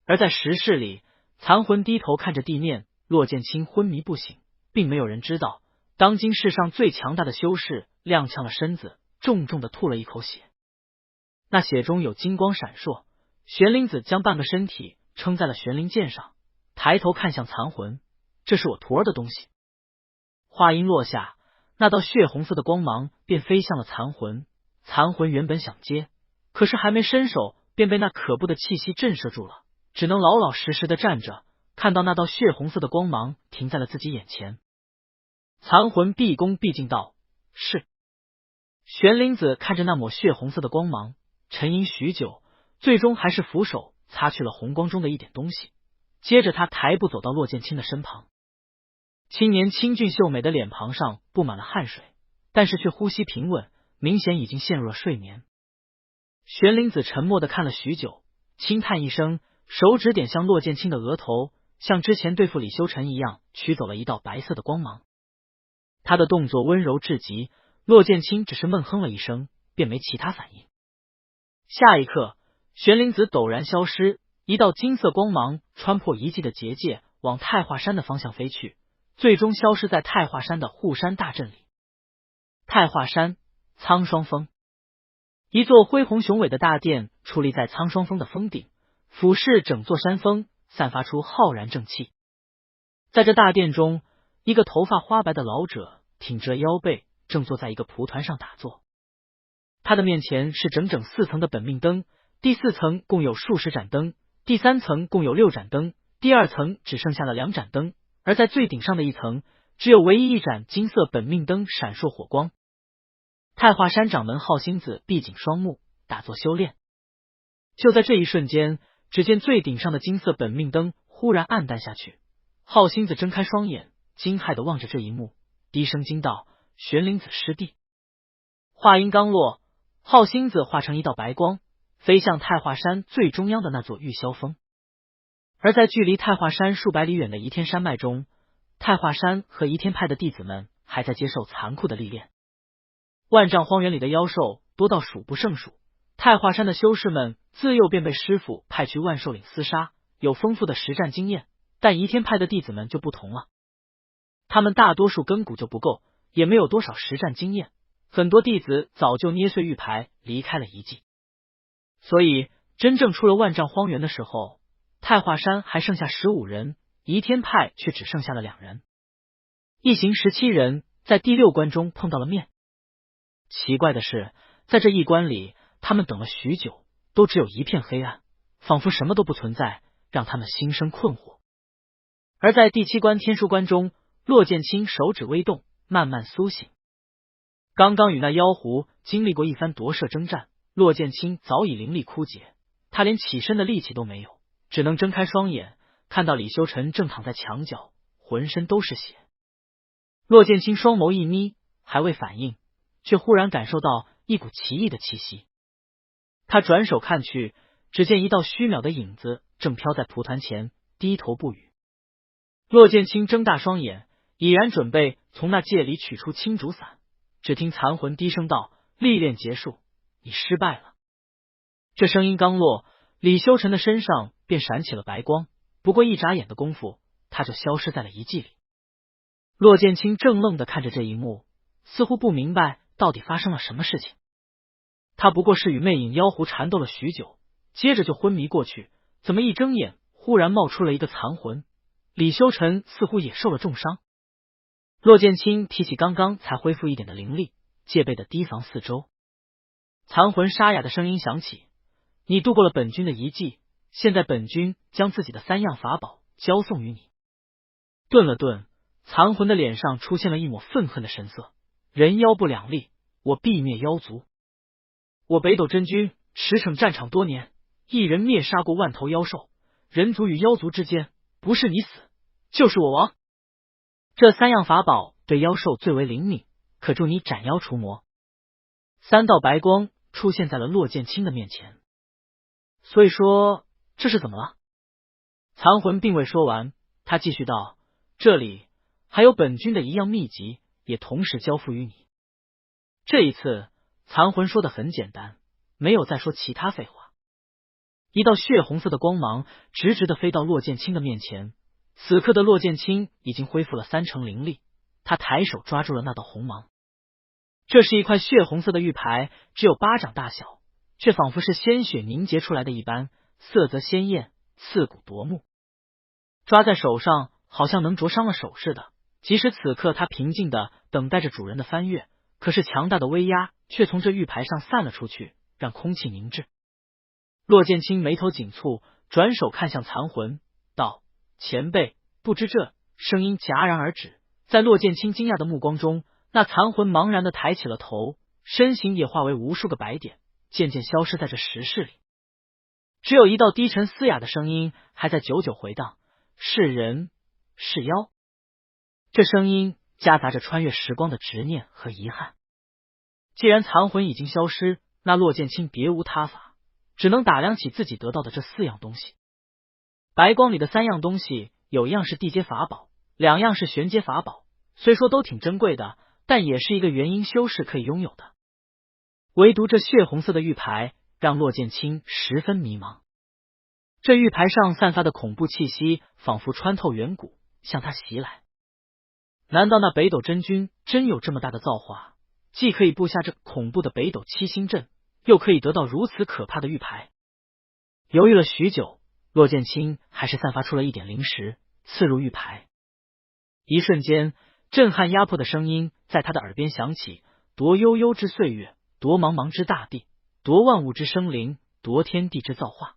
而在石室里，残魂低头看着地面，骆剑清昏迷不醒，并没有人知道，当今世上最强大的修士踉跄了身子，重重的吐了一口血。那血中有金光闪烁，玄灵子将半个身体撑在了玄灵剑上，抬头看向残魂：“这是我徒儿的东西。”话音落下，那道血红色的光芒便飞向了残魂。残魂原本想接，可是还没伸手，便被那可怖的气息震慑住了，只能老老实实的站着，看到那道血红色的光芒停在了自己眼前。残魂毕恭毕敬道：“是。”玄灵子看着那抹血红色的光芒，沉吟许久，最终还是俯首擦去了红光中的一点东西，接着他抬步走到骆剑清的身旁。青年清俊秀美的脸庞上布满了汗水，但是却呼吸平稳，明显已经陷入了睡眠。玄灵子沉默地看了许久，轻叹一声，手指点向骆剑清的额头，像之前对付李修尘一样，取走了一道白色的光芒。他的动作温柔至极，骆剑清只是闷哼了一声，便没其他反应。下一刻，玄灵子陡然消失，一道金色光芒穿破遗迹的结界，往太华山的方向飞去，最终消失在太华山的护山大阵里。太华山，苍霜峰。一座恢宏雄伟的大殿矗立在苍霜峰的峰顶，俯视整座山峰，散发出浩然正气。在这大殿中，一个头发花白的老者挺着腰背，正坐在一个蒲团上打坐。他的面前是整整4层的本命灯，第4层共有数十盏灯，第3层共有6盏灯，第2层只剩下了2盏灯，而在最顶上的一层，只有唯一一盏金色本命灯闪烁火光。太华山掌门浩星子闭紧双目，打坐修炼。就在这一瞬间，只见最顶上的金色本命灯忽然暗淡下去。浩星子睁开双眼，惊骇地望着这一幕，低声惊道：“玄灵子师弟！”话音刚落，浩星子化成一道白光，飞向太华山最中央的那座玉霄峰。而在距离太华山数百里远的移天山脉中，太华山和移天派的弟子们还在接受残酷的历练。万丈荒原里的妖兽多到数不胜数，太华山的修士们自幼便被师傅派去万兽岭厮杀，有丰富的实战经验。但移天派的弟子们就不同了，他们大多数根骨就不够，也没有多少实战经验，很多弟子早就捏碎玉牌离开了遗迹。所以真正出了万丈荒原的时候，太华山还剩下15人，移天派却只剩下了2人。一行17人在第6关中碰到了面。奇怪的是，在这一关里，他们等了许久，都只有一片黑暗，仿佛什么都不存在，让他们心生困惑。而在第7关天书关中，骆剑清手指微动，慢慢苏醒。刚刚与那妖狐经历过一番夺舍征战，骆剑清早已灵力枯竭，他连起身的力气都没有，只能睁开双眼，看到李修尘正躺在墙角，浑身都是血。骆剑清双眸一眯，还未反应，却忽然感受到一股奇异的气息。他转手看去，只见一道虚渺的影子正飘在蒲团前，低头不语。骆剑清睁大双眼，已然准备从那戒里取出青竹伞，只听残魂低声道：“历练结束，你失败了。”这声音刚落，李修尘的身上便闪起了白光，不过一眨眼的功夫，他就消失在了遗迹里。骆剑清怔愣地看着这一幕，似乎不明白到底发生了什么事情。他不过是与魅影妖狐缠斗了许久，接着就昏迷过去，怎么一睁眼，忽然冒出了一个残魂？李修尘似乎也受了重伤。骆剑清提起刚刚才恢复一点的灵力，戒备的提防四周。残魂沙哑的声音响起：“你度过了本君的遗迹，现在本君将自己的3样法宝交送于你。”顿了顿，残魂的脸上出现了一抹愤恨的神色：“人妖不两立，我必灭妖族。我北斗真君驰骋战场多年，一人灭杀过万头妖兽，人族与妖族之间，不是你死，就是我亡。这3样法宝对妖兽最为灵敏，可助你斩妖除魔。”3道白光出现在了骆剑清的面前。所以说这是怎么了？残魂并未说完，他继续道：“这里还有本君的1样秘籍，也同时交付于你。”这一次残魂说的很简单，没有再说其他废话。一道血红色的光芒直直的飞到骆剑清的面前。此刻的骆剑清已经恢复了3成灵力，他抬手抓住了那道红芒。这是一块血红色的玉牌，只有巴掌大小，却仿佛是鲜血凝结出来的一般，色泽鲜艳，刺骨夺目。抓在手上好像能灼伤了手似的，即使此刻他平静的等待着主人的翻阅，可是强大的威压却从这玉牌上散了出去，让空气凝滞。骆剑清眉头紧蹙，转手看向残魂，道：“前辈，不知这……”声音戛然而止，在骆剑清惊讶的目光中，那残魂茫然的抬起了头，身形也化为无数个白点，渐渐消失在这石室里。只有一道低沉嘶哑的声音还在久久回荡：是人是妖。这声音夹杂着穿越时光的执念和遗憾。既然残魂已经消失，那骆剑清别无他法，只能打量起自己得到的这4样东西。白光里的3样东西，有一样是地阶法宝，2样是玄阶法宝，虽说都挺珍贵的，但也是一个元婴修士可以拥有的。唯独这血红色的玉牌让骆剑清十分迷茫。这玉牌上散发的恐怖气息仿佛穿透远古，向他袭来。难道那北斗真君真有这么大的造化，既可以布下这恐怖的北斗七星阵，又可以得到如此可怕的玉牌？犹豫了许久，骆剑清还是散发出了一点灵石，刺入玉牌。一瞬间，震撼压迫的声音在他的耳边响起：夺悠悠之岁月，夺茫茫之大地，夺万物之生灵，夺天地之造化，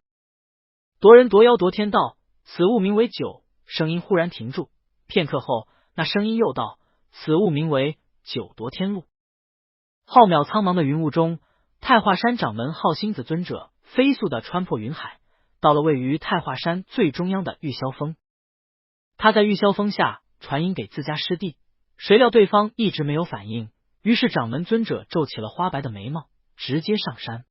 夺人夺妖夺天道，此物名为九。声音忽然停住，片刻后，那声音又道：此物名为九夺天路。浩渺苍茫的云雾中，太华山掌门浩星子尊者飞速地穿破云海，到了位于太华山最中央的玉霄峰。他在玉霄峰下传音给自家师弟，谁料对方一直没有反应，于是掌门尊者皱起了花白的眉毛，直接上山。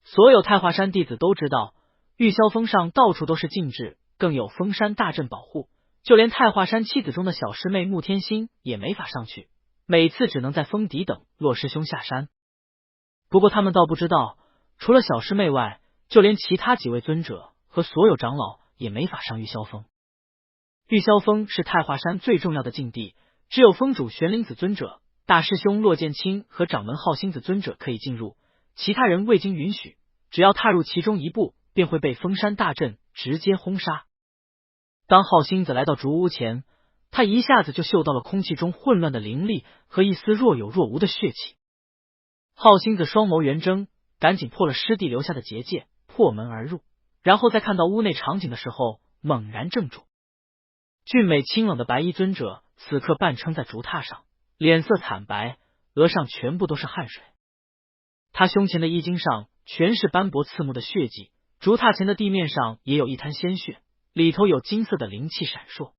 所有太华山弟子都知道，玉霄峰上到处都是禁制，更有封山大阵保护，就连太华山七子中的小师妹穆天心也没法上去，每次只能在峰底等骆师兄下山。不过他们倒不知道，除了小师妹外，就连其他几位尊者和所有长老也没法上玉霄峰。玉霄峰是太华山最重要的禁地，只有峰主玄灵子尊者、大师兄骆剑清和掌门浩星子尊者可以进入，其他人未经允许，只要踏入其中一步，便会被封山大阵直接轰杀。当浩星子来到竹屋前，他一下子就嗅到了空气中混乱的灵力和一丝若有若无的血气。浩星子双眸圆睁，赶紧破了师弟留下的结界，破门而入，然后在看到屋内场景的时候猛然怔住。俊美清冷的白衣尊者此刻半撑在竹榻上，脸色惨白，额上全部都是汗水。他胸前的衣襟上全是斑驳刺目的血迹，竹榻前的地面上也有一滩鲜血，里头有金色的灵气闪烁。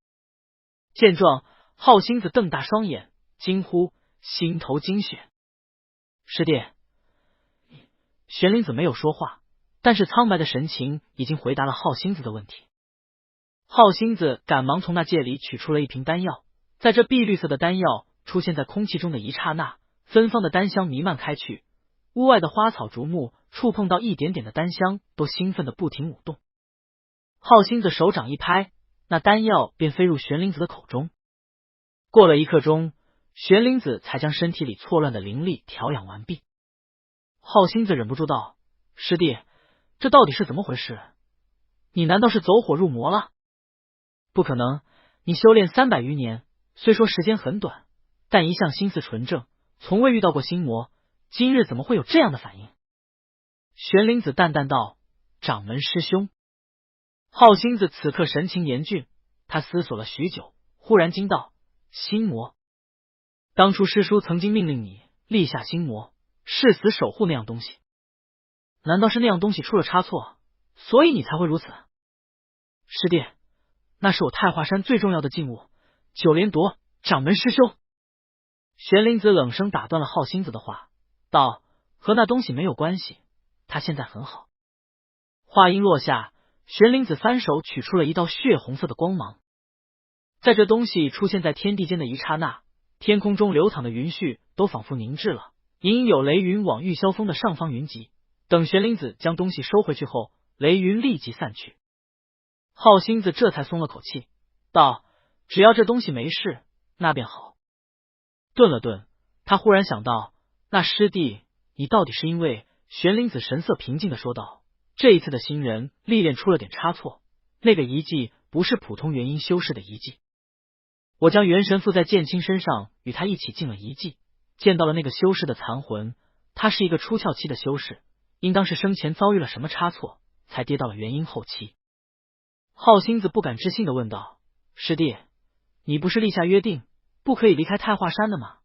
见状，浩星子瞪大双眼，惊呼：心头惊血！师弟。玄灵子没有说话，但是苍白的神情已经回答了浩星子的问题。浩星子赶忙从那戒里取出了一瓶丹药，在这碧绿色的丹药出现在空气中的一刹那，芬芳的丹香弥漫开去，屋外的花草竹木触碰到一点点的丹香，都兴奋的不停舞动。浩星子手掌一拍，那丹药便飞入玄灵子的口中。过了1刻钟，玄灵子才将身体里错乱的灵力调养完毕。浩星子忍不住道：师弟，这到底是怎么回事？你难道是走火入魔了？不可能，你修炼300余年，虽说时间很短，但一向心思纯正，从未遇到过心魔，今日怎么会有这样的反应？玄灵子淡淡道：掌门师兄。浩星子此刻神情严峻，他思索了许久，忽然惊道：心魔？当初师叔曾经命令你立下心魔，誓死守护那样东西，难道是那样东西出了差错，所以你才会如此？师弟，那是我太华山最重要的禁物，九连夺，掌门师兄。玄灵子冷声打断了浩星子的话，道：和那东西没有关系，他现在很好。话音落下，玄灵子翻手取出了一道血红色的光芒。在这东西出现在天地间的一刹那，天空中流淌的云絮都仿佛凝滞了，隐隐有雷云往玉霄峰的上方云集。等玄灵子将东西收回去后，雷云立即散去。浩星子这才松了口气，道：只要这东西没事，那便好。顿了顿，他忽然想到，那师弟，你到底是因为……玄灵子神色平静的说道：这一次的新人历练出了点差错，那个遗迹不是普通元婴修士的遗迹，我将元神附在剑清身上，与他一起进了遗迹，见到了那个修士的残魂，他是一个出窍期的修士，应当是生前遭遇了什么差错，才跌到了元婴后期。浩星子不敢置信的问道：师弟，你不是立下约定，不可以离开太华山的吗？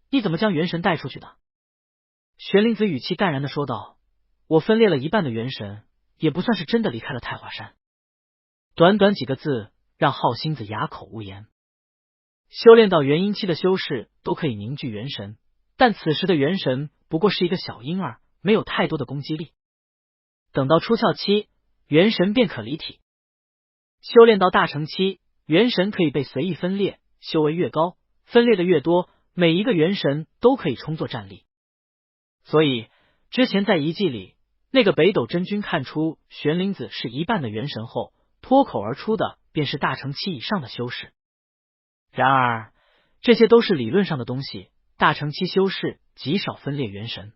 你怎么将元神带出去的？玄灵子语气淡然的说道：我分裂了一半的元神，也不算是真的离开了太华山。短短几个字，让浩星子哑口无言。修炼到元婴期的修士都可以凝聚元神，但此时的元神不过是一个小婴儿，没有太多的攻击力。等到出窍期，元神便可离体。修炼到大成期，元神可以被随意分裂，修为越高，分裂的越多，每一个元神都可以充作战力。所以之前在遗迹里，那个北斗真君看出玄灵子是一半的元神后，脱口而出的便是大成期以上的修士。然而这些都是理论上的东西，大成期修士极少分裂元神，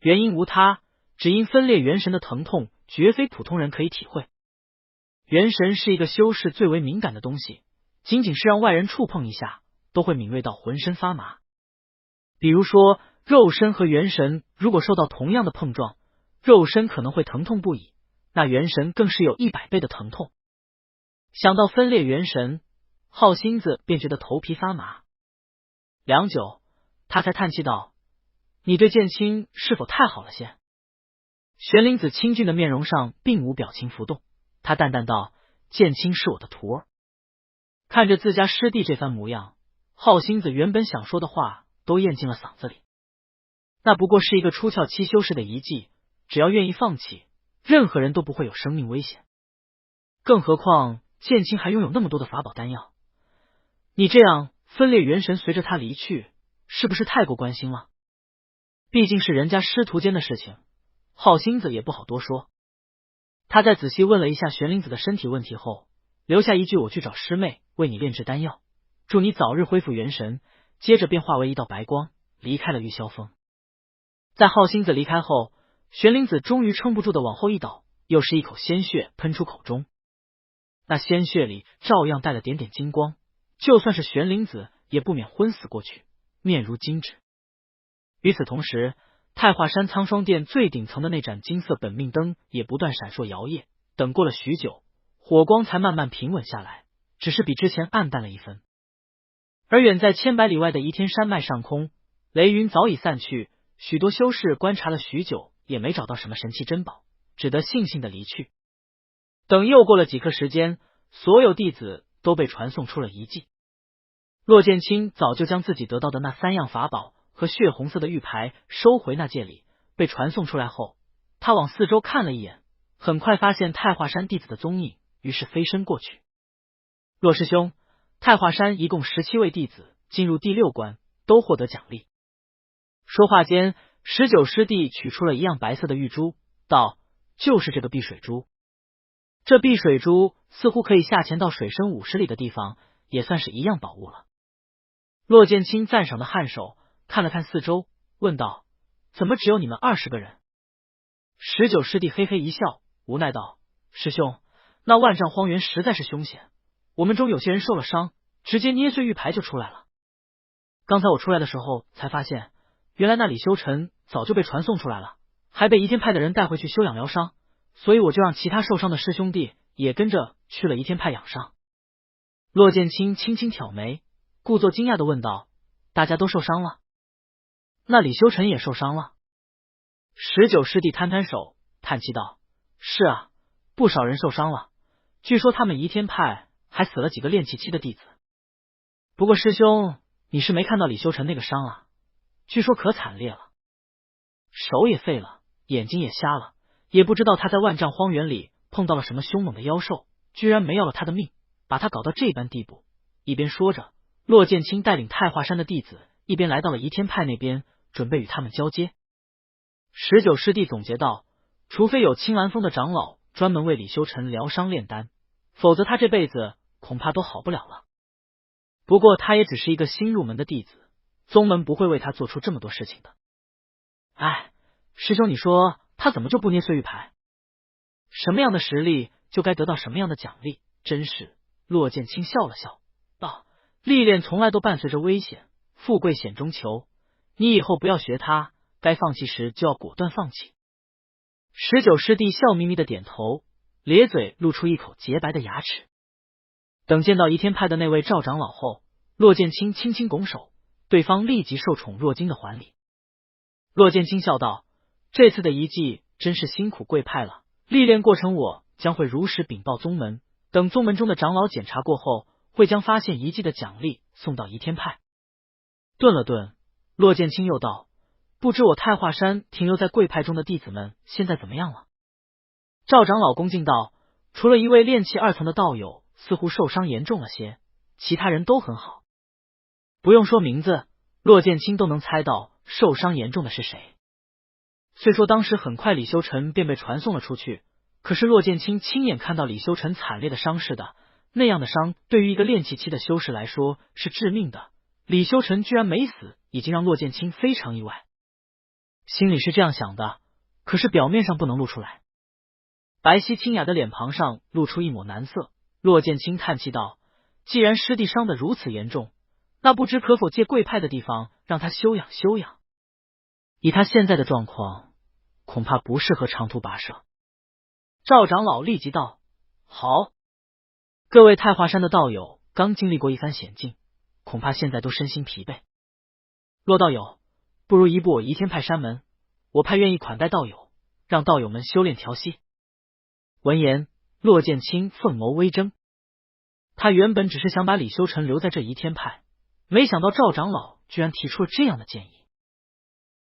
原因无他，只因分裂元神的疼痛绝非普通人可以体会。元神是一个修士最为敏感的东西，仅仅是让外人触碰一下，都会敏锐到浑身发麻。比如说肉身和元神如果受到同样的碰撞，肉身可能会疼痛不已，那元神更是有100倍的疼痛。想到分裂元神，浩星子便觉得头皮发麻。良久，他才叹气道：“你对剑清是否太好了些？”玄灵子清俊的面容上并无表情浮动，他淡淡道：“剑清是我的徒儿。”看着自家师弟这番模样，浩星子原本想说的话都咽进了嗓子里。那不过是一个出窍期修士的遗迹，只要愿意放弃，任何人都不会有生命危险。更何况剑清还拥有那么多的法宝丹药，你这样分裂元神随着他离去，是不是太过关心了？毕竟是人家师徒间的事情，浩星子也不好多说。他在仔细问了一下玄灵子的身体问题后，留下一句：“我去找师妹为你炼制丹药，祝你早日恢复元神。”接着便化为一道白光，离开了玉霄峰。在浩星子离开后，玄灵子终于撑不住的往后一倒，又是一口鲜血喷出口中。那鲜血里照样带了点点金光，就算是玄灵子也不免昏死过去，面如金纸。与此同时，太华山苍霜殿最顶层的那盏金色本命灯也不断闪烁摇曳，等过了许久，火光才慢慢平稳下来，只是比之前暗淡了一分。而远在千百里外的夷天山脉上空，雷云早已散去，许多修士观察了许久，也没找到什么神奇珍宝，只得悻悻的离去。等又过了几刻时间，所有弟子都被传送出了遗迹。骆剑清早就将自己得到的那3样法宝和血红色的玉牌收回那戒里，被传送出来后，他往四周看了一眼，很快发现太华山弟子的踪影，于是飞身过去。骆师兄，太华山一共17位弟子进入第6关，都获得奖励。说话间，19师弟取出了一样白色的玉珠，道：“就是这个碧水珠。这碧水珠似乎可以下潜到水深50里的地方，也算是一样宝物了。”骆剑清赞赏的颔首，看了看四周，问道：“怎么只有你们20个人？”19师弟嘿嘿一笑，无奈道：“师兄，那万丈荒原实在是凶险，我们中有些人受了伤，直接捏碎玉牌就出来了。刚才我出来的时候才发现，原来那李修尘早就被传送出来了，还被夷天派的人带回去休养疗伤，所以我就让其他受伤的师兄弟也跟着去了夷天派养伤。”骆剑清轻轻挑眉，故作惊讶的问道：“大家都受伤了？那李修尘也受伤了？”19师弟摊摊手，叹气道：“是啊，不少人受伤了，据说他们夷天派还死了几个炼气期的弟子。不过师兄，你是没看到李修尘那个伤啊，据说可惨烈了，手也废了，眼睛也瞎了，也不知道他在万丈荒原里碰到了什么凶猛的妖兽，居然没要了他的命，把他搞到这般地步。”一边说着，骆剑清带领太华山的弟子一边来到了夷天派那边，准备与他们交接。19师弟总结道：“除非有青蓝峰的长老专门为李修尘疗伤炼丹，否则他这辈子恐怕都好不了了。不过他也只是一个新入门的弟子，宗门不会为他做出这么多事情的。哎，师兄，你说他怎么就不捏碎玉牌？什么样的实力就该得到什么样的奖励，真是。”骆剑清笑了笑道：“历练从来都伴随着危险，富贵险中求，你以后不要学他，该放弃时就要果断放弃。”19师弟笑眯眯的点头，咧嘴露出一口洁白的牙齿。等见到夷天派的那位赵长老后，骆剑清轻轻拱手，对方立即受宠若惊的还礼。骆剑清笑道：“这次的遗迹真是辛苦贵派了，历练过程我将会如实禀报宗门，等宗门中的长老检查过后，会将发现遗迹的奖励送到移天派。顿了顿，骆剑清又道：不知我太华山停留在贵派中的弟子们现在怎么样了？赵长老恭敬道：除了一位炼气2层的道友似乎受伤严重了些，其他人都很好。不用说名字，骆剑清都能猜到受伤严重的是谁。虽说当时很快李修尘便被传送了出去，可是骆剑清亲眼看到李修尘惨烈的伤势的，那样的伤对于一个炼气期的修士来说是致命的。李修尘居然没死，已经让骆剑清非常意外。心里是这样想的，可是表面上不能露出来。白皙清雅的脸庞上露出一抹难色，骆剑清叹气道：既然师弟伤得如此严重，那不知可否借贵派的地方让他休养休养？以他现在的状况，恐怕不适合长途跋涉。赵长老立即道：好。各位太华山的道友刚经历过一番险境，恐怕现在都身心疲惫。骆道友，不如移步我移天派山门，我派愿意款待道友，让道友们修炼调息。闻言，骆剑清凤眸微睁。他原本只是想把李修尘留在这移天派，没想到赵长老居然提出了这样的建议。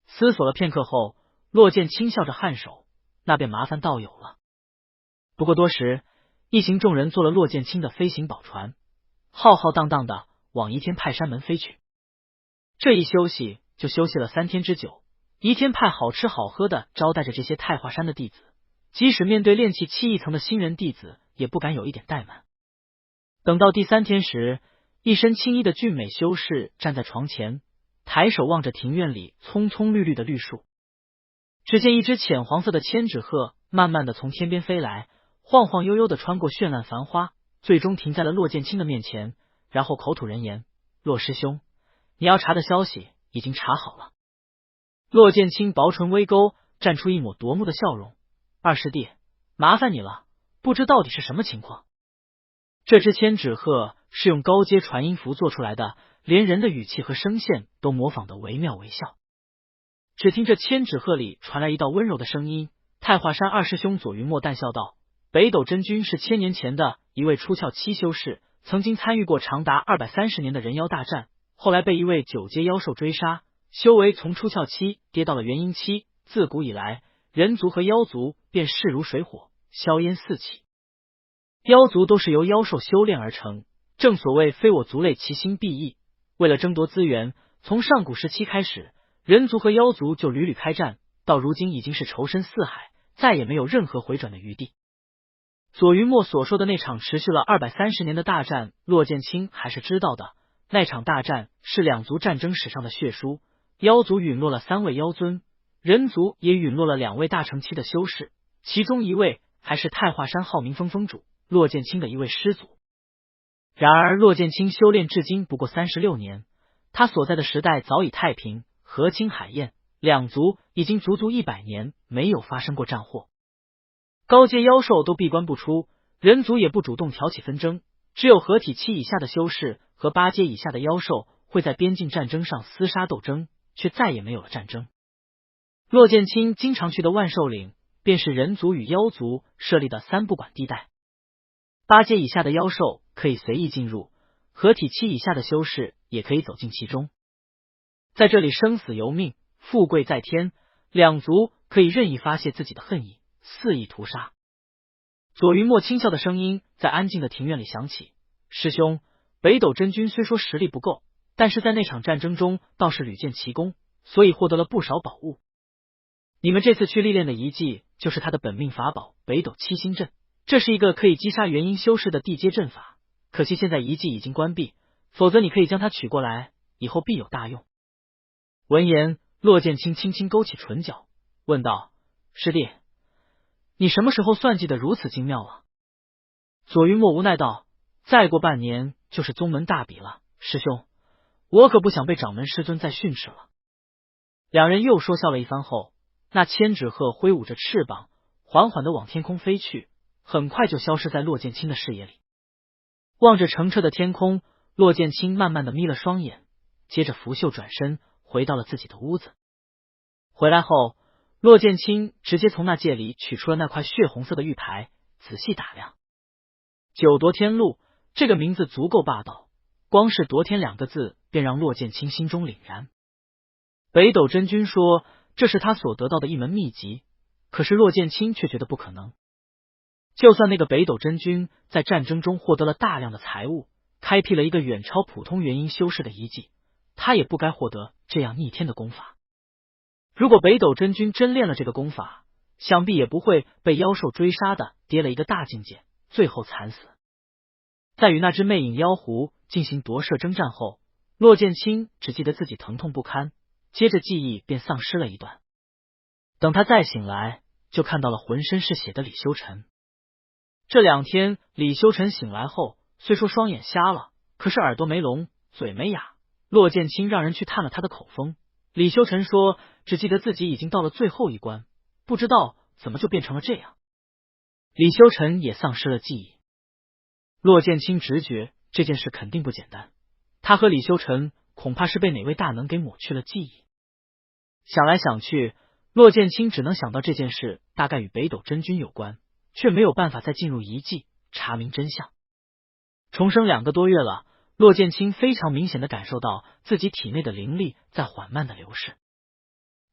思索了片刻后，骆剑清笑着颔首：那便麻烦道友了。不过多时，一行众人坐了骆剑清的飞行宝船，浩浩荡荡的往移天派山门飞去。这一休息就休息了3天之久，移天派好吃好喝的招待着这些太华山的弟子，即使面对炼气期1层的新人弟子，也不敢有一点怠慢。等到第3天时，一身青衣的俊美修士站在床前，抬手望着庭院里葱葱绿绿的绿树。只见一只浅黄色的千纸鹤慢慢的从天边飞来，晃晃悠悠的穿过绚烂繁花，最终停在了骆剑清的面前，然后口吐人言：骆师兄，你要查的消息已经查好了。骆剑清薄唇微勾，绽出一抹夺目的笑容：二师弟，麻烦你了，不知到底是什么情况？这只千纸鹤是用高阶传音符做出来的，连人的语气和声线都模仿得惟妙惟肖。只听这千纸鹤里传来一道温柔的声音：太华山二师兄左云墨淡笑道：北斗真君是1000年前的一位出窍期修士，曾经参与过长达230年的人妖大战，后来被一位9阶妖兽追杀，修为从出窍期跌到了元婴期。自古以来，人族和妖族便势如水火，硝烟四起。妖族都是由妖兽修炼而成，正所谓非我族类，其心必异。为了争夺资源，从上古时期开始，人族和妖族就屡屡开战，到如今已经是仇深似海，再也没有任何回转的余地。左云墨所说的那场持续了230年的大战，骆剑清还是知道的。那场大战是2族战争史上的血书，妖族陨落了3位妖尊，人族也陨落了2位大成期的修士，其中一位还是太华山浩明峰峰主骆剑清的一位师祖。然而骆剑清修炼至今不过36年，他所在的时代早已太平，和亲海晏，2族已经足足100年没有发生过战祸。高阶妖兽都闭关不出，人族也不主动挑起纷争，只有合体期以下的修士和8阶以下的妖兽会在边境战争上厮杀斗争，却再也没有了战争。骆剑清经常去的万寿岭，便是人族与妖族设立的3不管地带。8阶以下的妖兽可以随意进入，合体期以下的修士也可以走进其中。在这里生死由命，富贵在天，2族可以任意发泄自己的恨意，肆意屠杀。左云墨轻笑的声音在安静的庭院里响起：师兄，北斗真君虽说实力不够，但是在那场战争中倒是屡建奇功，所以获得了不少宝物。你们这次去历练的遗迹就是他的本命法宝北斗七星阵，这是一个可以击杀元婴修士的地阶阵法，可惜现在遗迹已经关闭，否则你可以将它取过来，以后必有大用。闻言，骆剑清轻轻勾起唇角，问道：师弟，你什么时候算计得如此精妙了？左云墨无奈道：再过半年就是宗门大比了，师兄，我可不想被掌门师尊再训斥了。2人又说笑了一番后，那千纸鹤挥舞着翅膀，缓缓地往天空飞去，很快就消失在骆剑清的视野里。望着澄澈的天空，骆剑清慢慢地眯了双眼，接着拂袖转身回到了自己的屋子。回来后，骆剑清直接从那戒里取出了那块血红色的玉牌，仔细打量。九夺天路这个名字足够霸道，光是夺天2个字便让骆剑清心中凛然。北斗真君说这是他所得到的一门秘籍，可是骆剑清却觉得不可能。就算那个北斗真君在战争中获得了大量的财物，开辟了一个远超普通元婴修士的遗迹，他也不该获得这样逆天的功法。如果北斗真君真练了这个功法，想必也不会被妖兽追杀的跌了一个大境界，最后惨死。在与那只魅影妖狐进行夺舍征战后，骆剑清只记得自己疼痛不堪，接着记忆便丧失了一段。等他再醒来，就看到了浑身是血的李修尘。这2天，李修尘醒来后，虽说双眼瞎了，可是耳朵没聋，嘴没哑。骆剑清让人去探了他的口风，李修尘说只记得自己已经到了最后一关，不知道怎么就变成了这样。李修尘也丧失了记忆。骆剑清直觉这件事肯定不简单，他和李修尘恐怕是被哪位大能给抹去了记忆。想来想去，骆剑清只能想到这件事大概与北斗真君有关，却没有办法再进入遗迹查明真相。重生2个多月了，骆剑清非常明显的感受到自己体内的灵力在缓慢的流逝。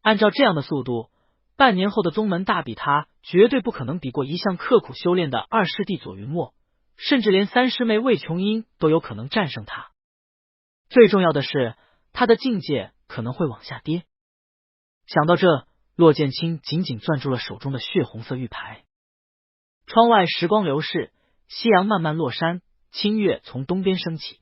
按照这样的速度，半年后的宗门大比他绝对不可能比过一向刻苦修炼的2师弟左云墨，甚至连3师妹魏琼英都有可能战胜他。最重要的是，他的境界可能会往下跌。想到这，骆剑清紧紧攥住了手中的血红色玉牌。窗外时光流逝，夕阳慢慢落山，清月从东边升起。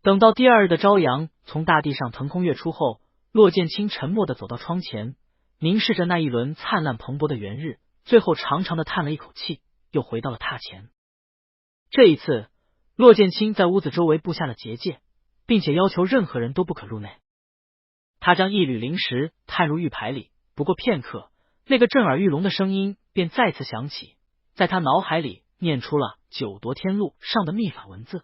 等到第2日的朝阳从大地上腾空跃出后，骆剑清沉默地走到窗前，凝视着那一轮灿烂蓬勃的圆日，最后长长的叹了一口气，又回到了榻前。这一次，骆剑清在屋子周围布下了结界，并且要求任何人都不可入内。他将一缕灵石探入玉牌里，不过片刻，那个震耳欲聋的声音便再次响起，在他脑海里念出了九夺天路上的秘法文字。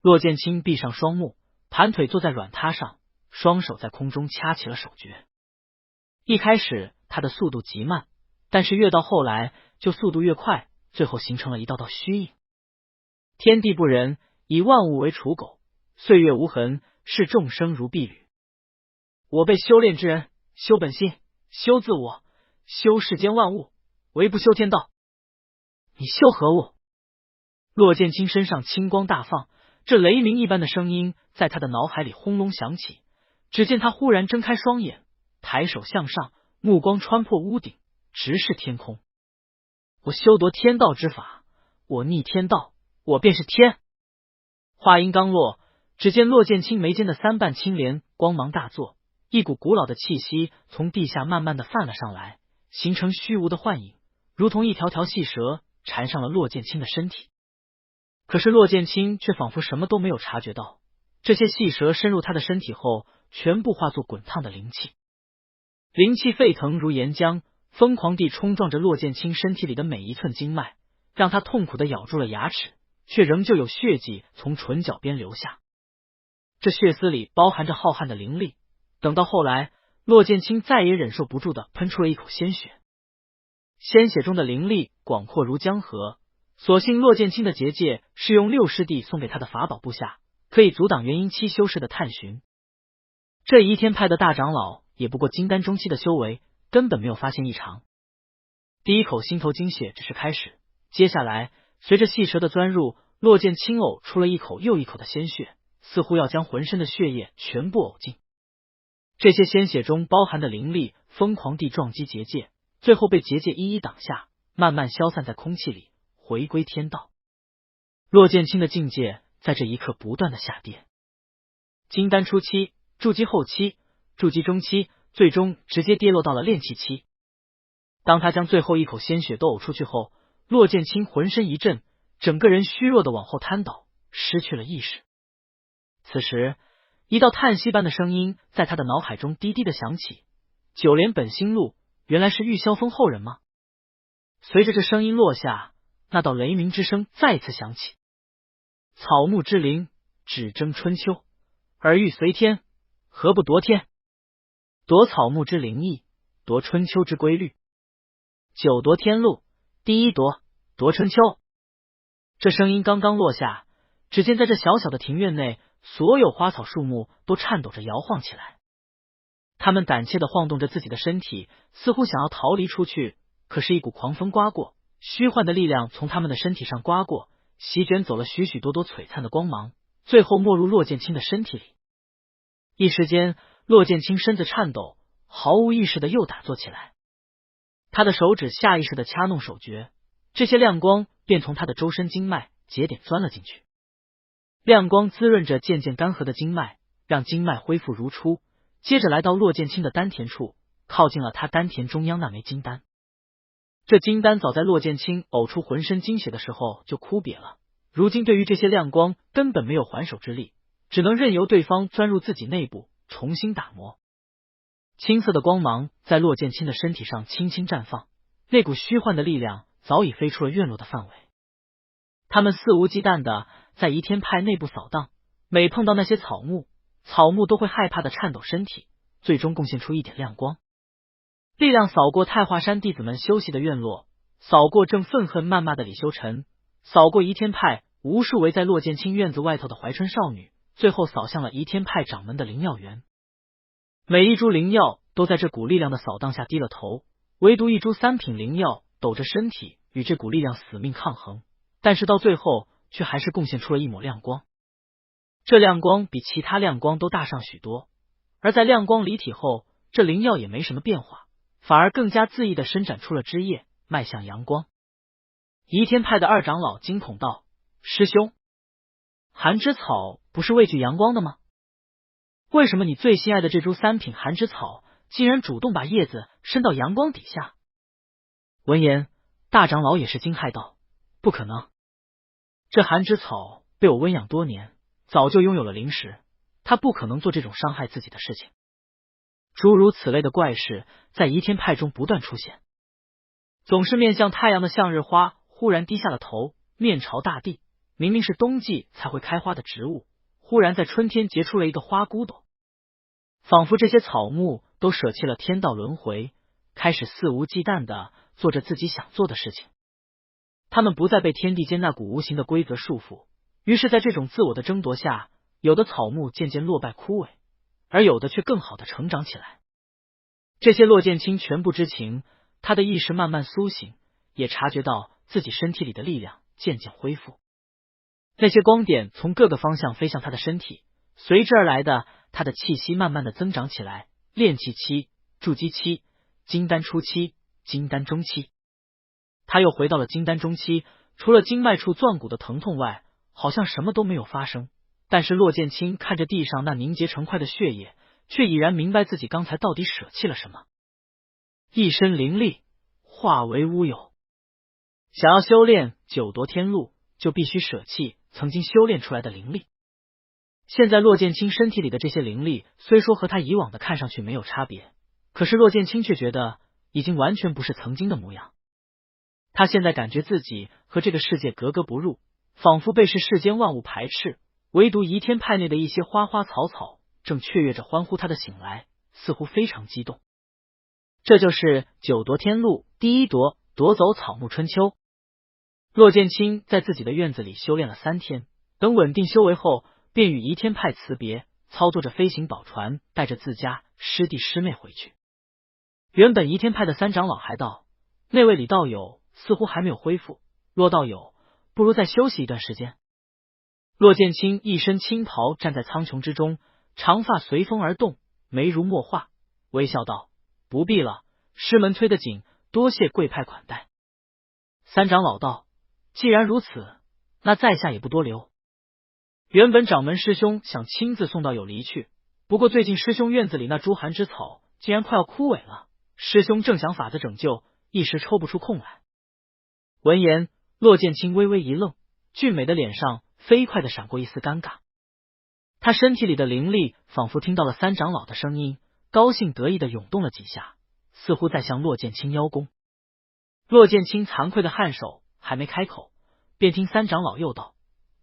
骆剑清闭上双目，盘腿坐在软榻上，双手在空中掐起了手诀。一开始他的速度极慢，但是越到后来就速度越快，最后形成了一道道虚影。天地不仁，以万物为刍狗；岁月无痕，视众生如敝履。我辈修炼之人，修本心，修自我，修世间万物，唯不修天道。你修何物？骆剑清身上青光大放，这雷鸣一般的声音在他的脑海里轰隆响起。只见他忽然睁开双眼，抬手向上，目光穿破屋顶，直视天空。我修夺天道之法，我逆天道，我便是天。话音刚落，只见骆剑清眉间的3瓣青莲光芒大作，一股古老的气息从地下慢慢的泛了上来，形成虚无的幻影，如同一条条细蛇缠上了骆剑清的身体。可是骆剑清却仿佛什么都没有察觉到，这些细蛇深入他的身体后，全部化作滚烫的灵气。灵气沸腾如岩浆，疯狂地冲撞着骆剑清身体里的每一寸经脉，让他痛苦地咬住了牙齿，却仍旧有血迹从唇角边流下。这血丝里包含着浩瀚的灵力，等到后来，骆剑清再也忍受不住的喷出了一口鲜血。鲜血中的灵力广阔如江河，所幸骆剑清的结界是用6师弟送给他的法宝布下，可以阻挡元婴期修士的探寻。这移天派的大长老也不过金丹中期的修为，根本没有发现异常。第一口心头精血只是开始，接下来随着细蛇的钻入，骆剑清呕出了一口又一口的鲜血，似乎要将浑身的血液全部呕尽。这些鲜血中包含的灵力疯狂地撞击结界，最后被结界一一挡下，慢慢消散在空气里，回归天道。骆剑清的境界在这一刻不断的下跌，金丹初期，筑基后期，筑基中期，最终直接跌落到了炼气期。当他将最后一口鲜血都呕出去后，骆剑清浑身一震，整个人虚弱的往后瘫倒，失去了意识。此时，一道叹息般的声音在他的脑海中低低的响起：九莲本心路，原来是玉霄峰后人吗？随着这声音落下，那道雷鸣之声再次响起：草木之灵，只争春秋，而欲随天，何不夺天？夺草木之灵意，夺春秋之规律。九夺天路，第一夺，夺春秋。这声音刚刚落下，只见在这小小的庭院内，所有花草树木都颤抖着摇晃起来。他们胆怯地晃动着自己的身体，似乎想要逃离出去，可是一股狂风刮过，虚幻的力量从他们的身体上刮过，席卷走了许许多多璀璨的光芒，最后没入洛剑清的身体里。一时间，洛剑清身子颤抖，毫无意识的又打坐起来。他的手指下意识的掐弄手诀，这些亮光便从他的周身经脉节点钻了进去。亮光滋润着渐渐干涸的经脉，让经脉恢复如初，接着来到洛剑清的丹田处，靠近了他丹田中央那枚金丹。这金丹早在洛剑清呕出浑身精血的时候就枯瘪了，如今对于这些亮光根本没有还手之力，只能任由对方钻入自己内部重新打磨。青色的光芒在洛剑清的身体上轻轻绽放，那股虚幻的力量早已飞出了院落的范围。他们肆无忌惮的在移天派内部扫荡，每碰到那些草木，草木都会害怕的颤抖身体，最终贡献出一点亮光。力量扫过太华山弟子们休息的院落，扫过正愤恨谩骂的李修尘，扫过移天派无数围在洛剑清院子外头的怀春少女，最后扫向了移天派掌门的灵药园。每一株灵药都在这股力量的扫荡下低了头，唯独一株三品灵药抖着身体与这股力量死命抗衡，但是到最后却还是贡献出了一抹亮光。这亮光比其他亮光都大上许多，而在亮光离体后，这灵药也没什么变化，反而更加恣意地伸展出了枝叶，迈向阳光。移天派的二长老惊恐道：“师兄，寒枝草不是畏惧阳光的吗？为什么你最心爱的这株三品寒枝草竟然主动把叶子伸到阳光底下？”闻言，大长老也是惊骇道：“不可能！这寒枝草被我温养多年，早就拥有了灵识，它不可能做这种伤害自己的事情。”诸如此类的怪事在移天派中不断出现。总是面向太阳的向日花忽然低下了头，面朝大地，明明是冬季才会开花的植物，忽然在春天结出了一个花骨朵，仿佛这些草木都舍弃了天道轮回，开始肆无忌惮地做着自己想做的事情。他们不再被天地间那股无形的规则束缚，于是在这种自我的争夺下，有的草木渐渐落败枯萎，而有的却更好的成长起来。这些洛剑清全不知情，他的意识慢慢苏醒，也察觉到自己身体里的力量渐渐恢复。那些光点从各个方向飞向他的身体，随之而来的，他的气息慢慢的增长起来，炼气期、筑基期、金丹初期、金丹中期。他又回到了金丹中期，除了经脉处钻骨的疼痛外，好像什么都没有发生。但是洛剑清看着地上那凝结成块的血液，却已然明白自己刚才到底舍弃了什么。一身灵力化为乌有。想要修炼九夺天路，就必须舍弃曾经修炼出来的灵力。现在洛剑清身体里的这些灵力，虽说和他以往的看上去没有差别，可是洛剑清却觉得已经完全不是曾经的模样。他现在感觉自己和这个世界格格不入，仿佛被世间万物排斥，唯独移天派内的一些花花草草正雀跃着欢呼他的醒来，似乎非常激动。这就是九夺天路第一夺，夺走草木春秋。洛剑清在自己的院子里修炼了3天，等稳定修为后，便与移天派辞别，操作着飞行宝船，带着自家师弟师妹回去。原本移天派的三长老还道，那位李道友似乎还没有恢复，洛道友不如再休息一段时间。洛剑清一身青袍站在苍穹之中，长发随风而动，眉如墨画，微笑道：“不必了，师门催得紧，多谢贵派款待。”三长老道：“既然如此，那在下也不多留。原本掌门师兄想亲自送道友离去，不过最近师兄院子里那株寒枝草竟然快要枯萎了，师兄正想法子拯救，一时抽不出空来。”闻言，洛剑清微微一愣，俊美的脸上飞快的闪过一丝尴尬。他身体里的灵力仿佛听到了三长老的声音，高兴得意的涌动了几下，似乎在向洛剑清邀功。洛剑清惭愧的颔首，还没开口，便听三长老又道：“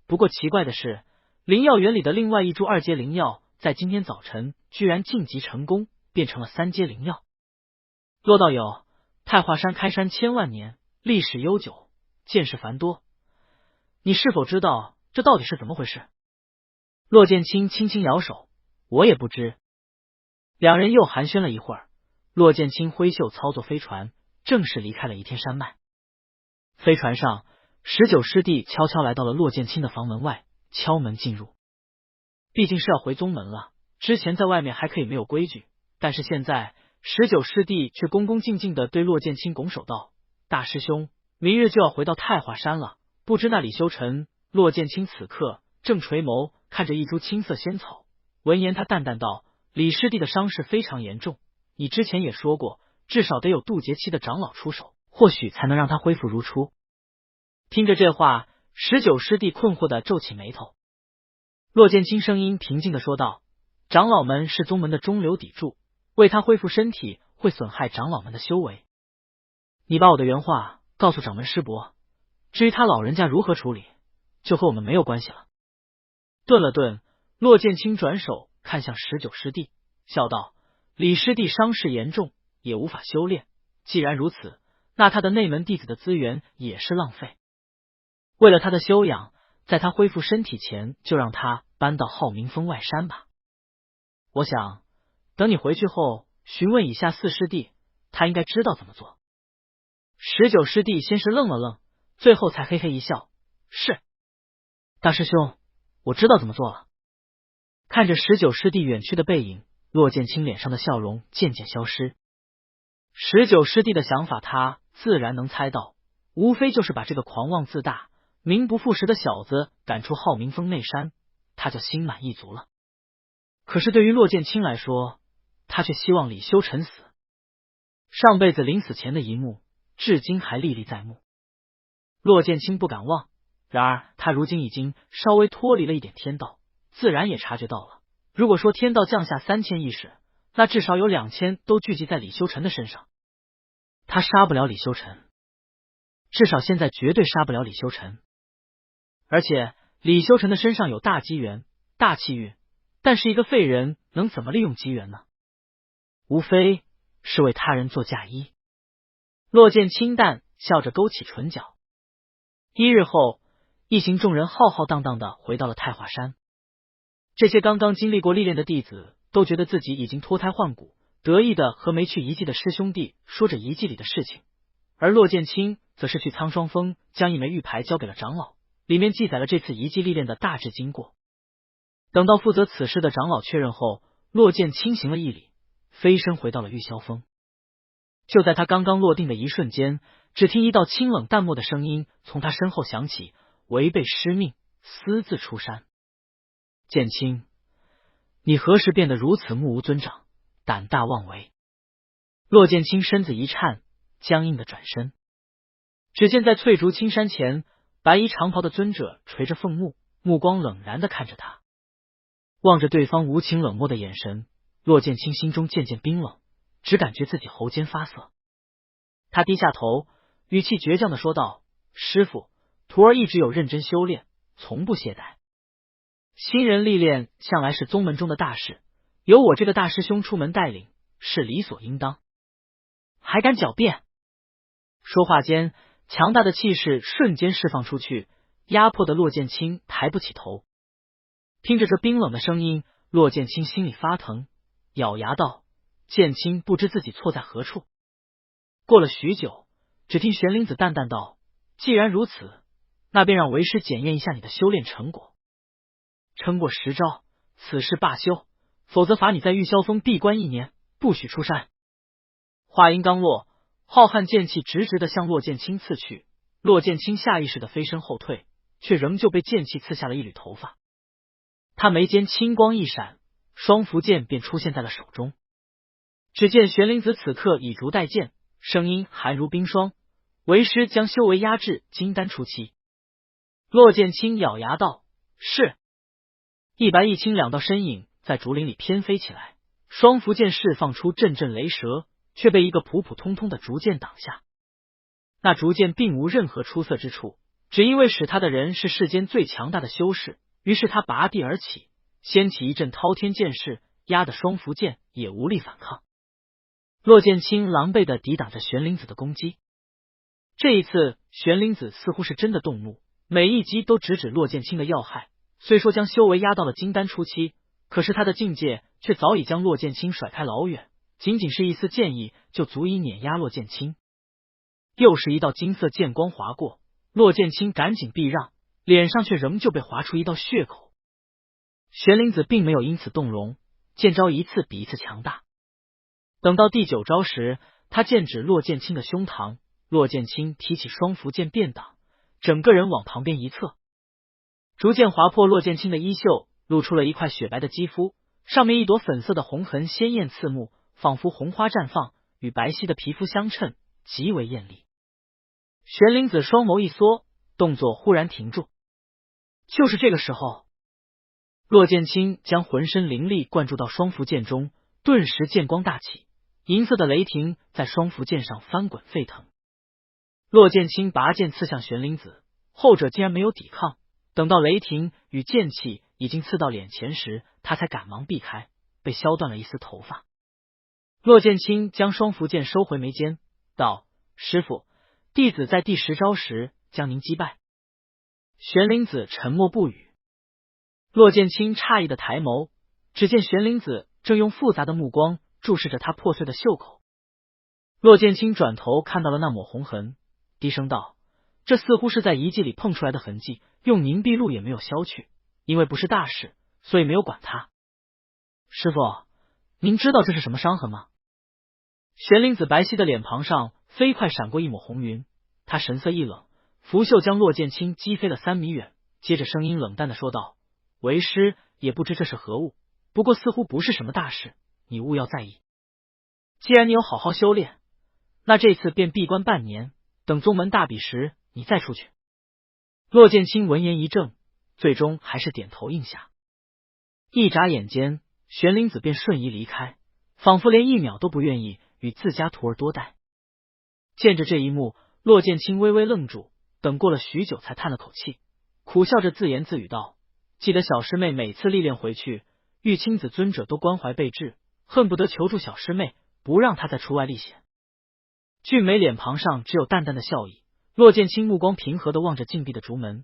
不过奇怪的是，灵药园里的另外一株2阶灵药，在今天早晨居然晋级成功，变成了3阶灵药。骆道友，太华山开山千万年，历史悠久，见识繁多，你是否知道这到底是怎么回事？骆剑清轻轻摇手，我也不知。两人又寒暄了一会儿，骆剑清挥袖操作飞船，正式离开了移天山脉。飞船上，19师弟悄悄来到了骆剑清的房门外，敲门进入。毕竟是要回宗门了，之前在外面还可以没有规矩，但是现在19师弟却恭恭敬敬地对骆剑清拱手道：“大师兄，明日就要回到太华山了，不知那李修尘。”骆剑清此刻正垂眸看着一株青色仙草，闻言他淡淡道：“李师弟的伤势非常严重，你之前也说过，至少得有渡劫期的长老出手，或许才能让他恢复如初。”听着这话，19师弟困惑地皱起眉头。骆剑清声音平静地说道：“长老们是宗门的中流砥柱，为他恢复身体会损害长老们的修为。你把我的原话告诉掌门师伯，至于他老人家如何处理，就和我们没有关系了。”顿了顿，骆剑清转手看向19师弟，笑道：“李师弟伤势严重，也无法修炼，既然如此，那他的内门弟子的资源也是浪费。为了他的修养，在他恢复身体前，就让他搬到浩明峰外山吧。我想等你回去后，询问以下4师弟，他应该知道怎么做。”19师弟先是愣了愣，最后才嘿嘿一笑：“是，大师兄，我知道怎么做了。”看着19师弟远去的背影，骆剑清脸上的笑容渐渐消失。19师弟的想法他自然能猜到，无非就是把这个狂妄自大、名不副实的小子赶出浩明峰内山，他就心满意足了。可是对于骆剑清来说，他却希望李修尘死。上辈子临死前的一幕，至今还历历在目。骆剑清不敢忘，然而他如今已经稍微脱离了一点天道，自然也察觉到了。如果说天道降下3000意识，那至少有2000都聚集在李修尘的身上。他杀不了李修尘，至少现在绝对杀不了李修尘。而且李修尘的身上有大机缘、大气运，但是一个废人能怎么利用机缘呢？无非是为他人做嫁衣。骆剑清淡笑着勾起唇角。1日后，一行众人浩浩荡荡的回到了太华山。这些刚刚经历过历练的弟子都觉得自己已经脱胎换骨，得意的和没去遗迹的师兄弟说着遗迹里的事情，而骆剑清则是去苍霜峰将一枚玉牌交给了长老，里面记载了这次遗迹历练的大致经过。等到负责此事的长老确认后，骆剑清行了一礼，飞身回到了玉霄峰。就在他刚刚落定的一瞬间，只听一道清冷淡漠的声音从他身后响起：“违背师命，私自出山。”剑清，你何时变得如此目无尊长，胆大妄为？骆剑清身子一颤，僵硬的转身。只见在翠竹青山前，白衣长袍的尊者垂着凤目，目光冷然的看着他。望着对方无情冷漠的眼神，骆剑清心中渐渐冰冷，只感觉自己喉间发涩。他低下头，语气倔强的说道：“师父，徒儿一直有认真修炼，从不懈怠。新人历练向来是宗门中的大事，由我这个大师兄出门带领，是理所应当。还敢狡辩？”说话间，强大的气势瞬间释放出去，压迫的骆剑清抬不起头。听着这冰冷的声音，骆剑清心里发疼，咬牙道：“剑清不知自己错在何处。”过了许久，只听玄灵子淡淡道：“既然如此，那便让为师检验一下你的修炼成果。撑过10招，此事罢休，否则罚你在玉霄峰闭关1年，不许出山。”话音刚落，浩瀚剑气直直的向骆剑清刺去。骆剑清下意识的飞身后退，却仍旧被剑气刺下了一缕头发。他眉间青光一闪，双符剑便出现在了手中。只见玄灵子此刻以竹代剑，声音寒如冰霜：“为师将修为压至金丹初期。”骆剑清咬牙道：“是。”一白一青2道身影在竹林里翩飞起来，双符剑释放出阵阵雷蛇，却被一个普普通通的竹剑挡下。那竹剑并无任何出色之处，只因为使他的人是世间最强大的修士，于是他拔地而起，掀起一阵滔天剑势，压得双符剑也无力反抗。骆剑清狼狈地抵挡着玄灵子的攻击。这一次，玄灵子似乎是真的动怒，每一击都直指骆剑清的要害。虽说将修为压到了金丹初期，可是他的境界却早已将骆剑清甩开老远，仅仅是一丝剑意就足以碾压骆剑清。又是一道金色剑光划过，骆剑清赶紧避让，脸上却仍旧被划出一道血口。玄灵子并没有因此动容，剑招一次比一次强大。等到第9招时，他剑指骆剑清的胸膛，骆剑清提起双符剑便挡，整个人往旁边一侧，逐渐划破骆剑清的衣袖，露出了一块雪白的肌肤，上面一朵粉色的红痕鲜艳刺目，仿佛红花绽放，与白皙的皮肤相衬，极为艳丽。玄灵子双眸一缩，动作忽然停住。就是这个时候，骆剑清将浑身灵力灌注到双符剑中，顿时剑光大起，银色的雷霆在双符剑上翻滚沸腾。骆剑清拔剑刺向玄灵子，后者竟然没有抵抗，等到雷霆与剑气已经刺到脸前时，他才赶忙避开，被削断了一丝头发。骆剑清将双符剑收回眉间，道：“师父，弟子在第10招时将您击败。”玄灵子沉默不语。骆剑清诧异的抬眸，只见玄灵子正用复杂的目光注视着他破碎的袖口。骆剑清转头看到了那抹红痕，低声道：“这似乎是在遗迹里碰出来的痕迹，用凝碧露也没有消去，因为不是大事，所以没有管它。师父，您知道这是什么伤痕吗？”玄灵子白皙的脸庞上飞快闪过一抹红云，他神色一冷，拂袖将骆剑清击飞了3米远，接着声音冷淡的说道：“为师也不知这是何物，不过似乎不是什么大事，你勿要在意。既然你有好好修炼，那这次便闭关半年，等宗门大比时你再出去。”骆剑清闻言一怔，最终还是点头应下。一眨眼间，玄灵子便瞬移离开，仿佛连1秒都不愿意与自家徒儿多待。见着这一幕，骆剑清微微愣住，等过了许久才叹了口气，苦笑着自言自语道：“记得小师妹每次历练回去，玉清子尊者都关怀备至，恨不得求助小师妹，不让她再出外历险。”俊美脸庞上只有淡淡的笑意，骆剑清目光平和的望着禁闭的竹门，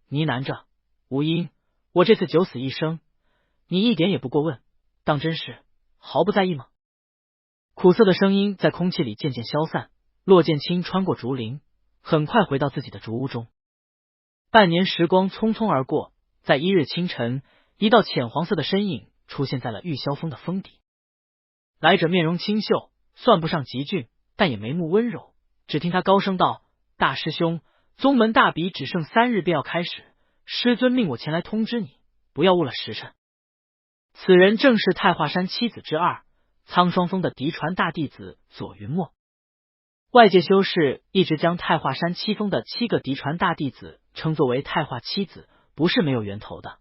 呢喃着：“无因，我这次九死一生，你一点也不过问，当真是毫不在意吗？”苦涩的声音在空气里渐渐消散，骆剑清穿过竹林，很快回到自己的竹屋中。半年时光匆匆而过，在一日清晨，一道浅黄色的身影出现在了玉霄峰的峰底。来者面容清秀，算不上极俊，但也眉目温柔。只听他高声道：“大师兄，宗门大比只剩3日便要开始，师尊命我前来通知你，不要误了时辰。”此人正是太华山7子之2，苍霜峰的嫡传大弟子左云墨。外界修士一直将太华山7峰的7个嫡传大弟子称作为太华7子，不是没有源头的。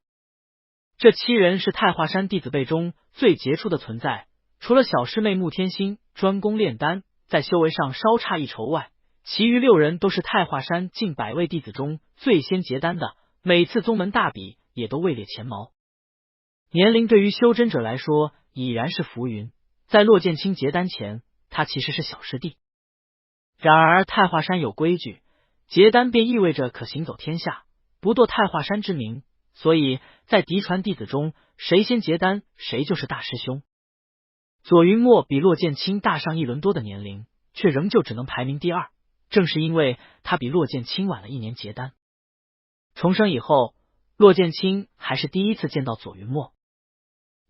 这7人是太华山弟子辈中最杰出的存在，除了小师妹穆天心专攻炼丹，在修为上稍差一筹外，其余6人都是太华山近100位弟子中最先结丹的，每次宗门大比也都位列前茅。年龄对于修真者来说已然是浮云，在骆剑清结丹前，他其实是小师弟。然而太华山有规矩，结丹便意味着可行走天下，不堕太华山之名，所以在嫡传弟子中，谁先结丹，谁就是大师兄。左云墨比骆剑清大上1轮多的年龄，却仍旧只能排名第2，正是因为他比骆剑清晚了1年结丹。重生以后，骆剑清还是第一次见到左云墨。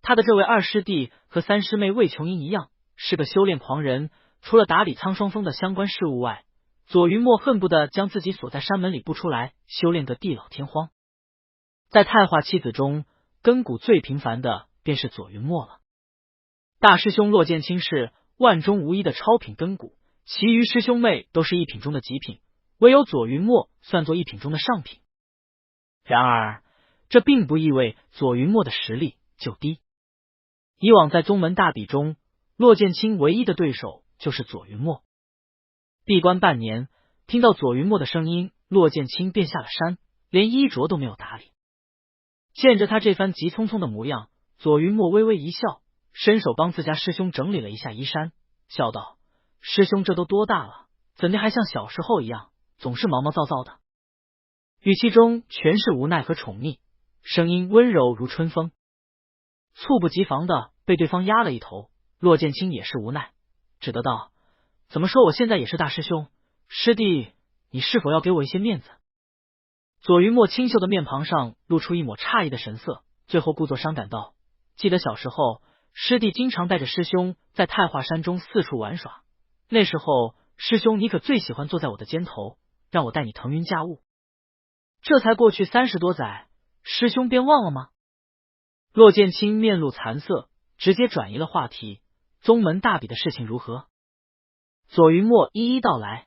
他的这位2师弟和3师妹魏琼英一样，是个修炼狂人，除了打理苍霜峰的相关事务外，左云墨恨不得将自己锁在山门里不出来，修炼个地老天荒。在太华7子中，根骨最频繁的便是左云墨了。大师兄骆剑清是万中无一的超品根骨，其余师兄妹都是1品中的极品，唯有左云墨算作1品中的上品。然而，这并不意味左云墨的实力就低。以往在宗门大比中，骆剑清唯一的对手就是左云墨。闭关半年，听到左云墨的声音，骆剑清便下了山，连衣着都没有打理。见着他这番急匆匆的模样，左云墨微微一笑，伸手帮自家师兄整理了一下衣衫，笑道：“师兄这都多大了，怎的还像小时候一样，总是毛毛躁躁的？”语气中全是无奈和宠溺，声音温柔如春风。猝不及防的被对方压了一头，骆剑清也是无奈，只得道：“怎么说我现在也是大师兄，师弟，你是否要给我一些面子？”左云墨清秀的面庞上露出一抹诧异的神色，最后故作伤感道：“记得小时候，师弟经常带着师兄在太华山中四处玩耍，那时候师兄你可最喜欢坐在我的肩头，让我带你腾云驾雾。这才过去30多载，师兄便忘了吗？”骆剑清面露惭色，直接转移了话题：“宗门大比的事情如何？”左云墨一一道来。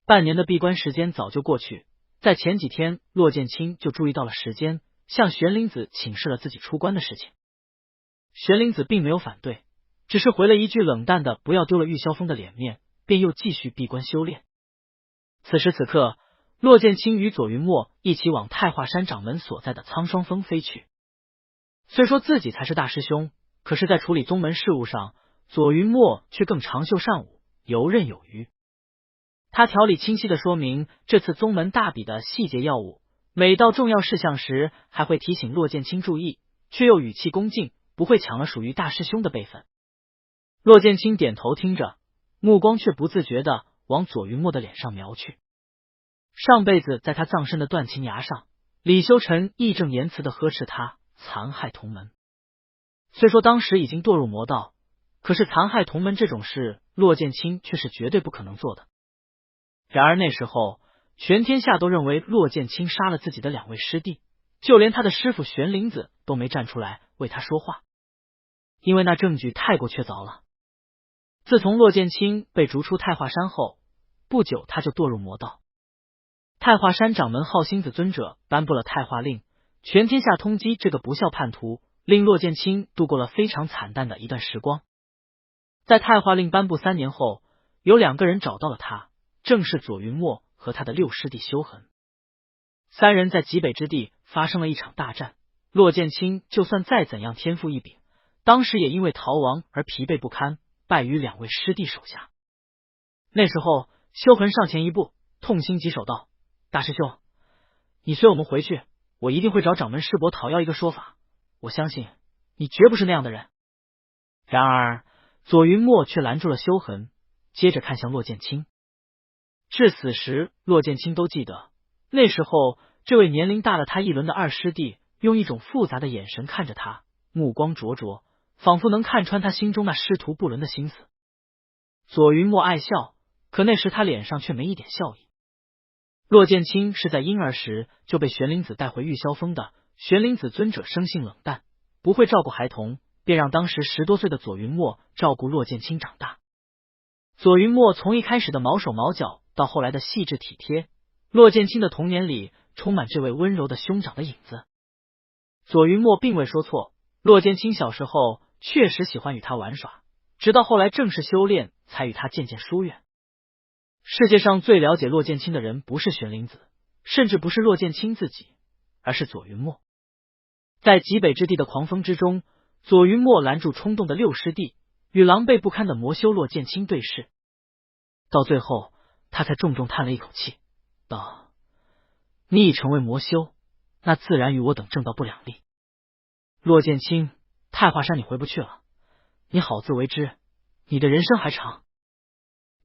半年的闭关时间早就过去，在前几天，骆剑清就注意到了时间，向玄灵子请示了自己出关的事情。玄灵子并没有反对，只是回了一句冷淡的“不要丢了玉霄峰的脸面”，便又继续闭关修炼。此时此刻，骆剑清与左云墨一起往太华山掌门所在的苍霜峰飞去。虽说自己才是大师兄，可是在处理宗门事务上，左云墨却更长袖善舞，游刃有余。他条理清晰的说明这次宗门大比的细节要务，每到重要事项时还会提醒骆剑清注意，却又语气恭敬，不会抢了属于大师兄的辈分。骆剑清点头听着，目光却不自觉的往左云墨的脸上瞄去。上辈子在他葬身的断情崖上，李修臣义正言辞的呵斥他残害同门。虽说当时已经堕入魔道，可是残害同门这种事，骆剑清却是绝对不可能做的。然而那时候，全天下都认为骆剑清杀了自己的2位师弟，就连他的师傅玄灵子都没站出来为他说话，因为那证据太过确凿了。自从骆剑清被逐出太华山后，不久他就堕入魔道。太华山掌门浩星子尊者颁布了太华令，全天下通缉这个不孝叛徒，令骆剑清度过了非常惨淡的一段时光。在太华令颁布3年后，有2个人找到了他，正是左云墨和他的6师弟修恒。3人在极北之地发生了一场大战，骆剑清就算再怎样天赋异禀，当时也因为逃亡而疲惫不堪，败于2位师弟手下。那时候修恒上前一步，痛心疾首道：“大师兄，你随我们回去，我一定会找掌门师伯讨要一个说法，我相信你绝不是那样的人。”然而左云墨却拦住了修恒，接着看向骆剑清。至死时，骆剑清都记得，那时候这位年龄大了他1轮的2师弟用一种复杂的眼神看着他，目光灼灼，仿佛能看穿他心中那师徒不伦的心思。左云墨爱笑，可那时他脸上却没一点笑意。骆剑清是在婴儿时就被玄灵子带回玉霄峰的，玄灵子尊者生性冷淡，不会照顾孩童，便让当时10多岁的左云墨照顾骆剑清长大。左云墨从一开始的毛手毛脚到后来的细致体贴，骆剑清的童年里充满这位温柔的兄长的影子。左云墨并未说错，骆剑清小时候确实喜欢与他玩耍，直到后来正式修炼才与他渐渐疏远。世界上最了解骆剑清的人不是玄灵子，甚至不是骆剑清自己，而是左云墨。在极北之地的狂风之中，左云墨拦住冲动的6师弟，与狼狈不堪的魔修骆剑清对视，到最后他才重重叹了一口气，道：“你已成为魔修，那自然与我等正道不两立。骆剑清，太华山你回不去了，你好自为之，你的人生还长。”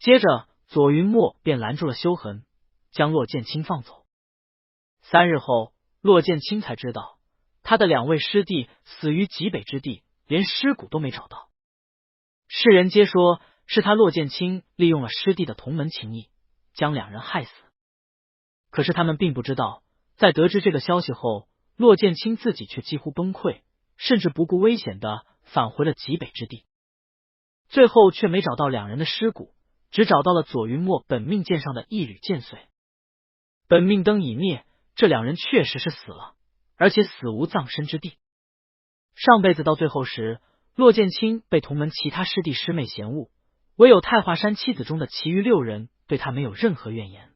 接着左云墨便拦住了修恒，将骆剑清放走。3日后，骆剑清才知道他的2位师弟死于极北之地，连尸骨都没找到。世人皆说是他骆剑清利用了师弟的同门情谊，将2人害死。可是他们并不知道，在得知这个消息后，骆剑清自己却几乎崩溃，甚至不顾危险的返回了极北之地。最后却没找到2人的尸骨，只找到了左云墨本命剑上的一缕剑髓。本命灯已灭，这2人确实是死了，而且死无葬身之地。上辈子到最后时，骆剑清被同门其他师弟师妹嫌恶，唯有太华山7子中的其余6人对他没有任何怨言。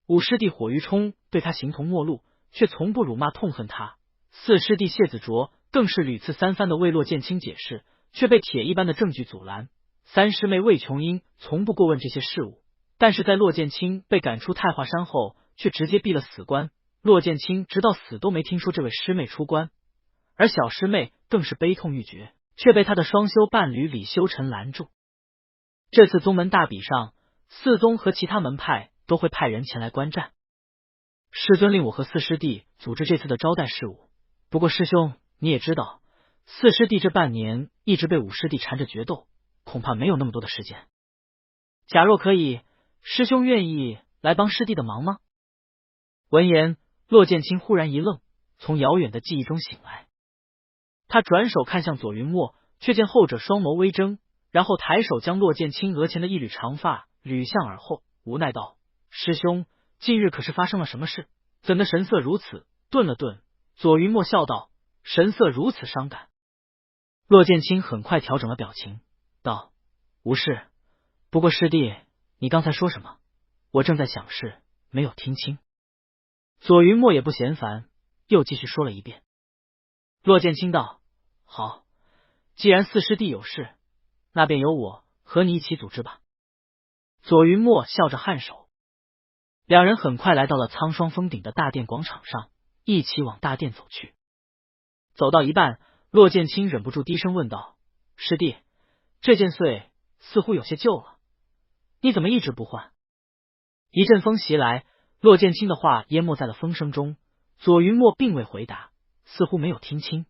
5师弟火鱼冲对他形同陌路，却从不辱骂痛恨他。4师弟谢子卓更是屡次3番的为骆剑清解释，却被铁一般的证据阻拦。三师妹魏琼英从不过问这些事务，但是在骆剑清被赶出太华山后，却直接闭了死关。骆剑清直到死都没听说这位师妹出关，而小师妹更是悲痛欲绝，却被他的双修伴侣李修臣拦住。这次宗门大比上，四宗和其他门派都会派人前来观战。师尊令我和四师弟组织这次的招待事务，不过师兄你也知道，四师弟这半年一直被五师弟缠着决斗，恐怕没有那么多的时间。假若可以，师兄愿意来帮师弟的忙吗？闻言，骆剑清忽然一愣，从遥远的记忆中醒来。他转手看向左云墨，却见后者双眸微睁，然后抬手将骆剑清额前的一缕长发捋向耳后，无奈道：“师兄，近日可是发生了什么事？怎的神色如此？”顿了顿，左云墨笑道：“神色如此伤感。”骆剑清很快调整了表情，道：“无事，不过师弟，你刚才说什么？我正在想事，没有听清。”左云墨也不嫌烦，又继续说了一遍。骆剑清道：“好，既然四师弟有事，那便由我和你一起组织吧。”左云墨笑着颔首。两人很快来到了苍霜峰顶的大殿广场上，一起往大殿走去。走到一半，骆剑清忍不住低声问道：“师弟，这件穗似乎有些旧了，你怎么一直不换？”一阵风袭来，骆剑清的话淹没在了风声中，左云墨并未回答，似乎没有听清。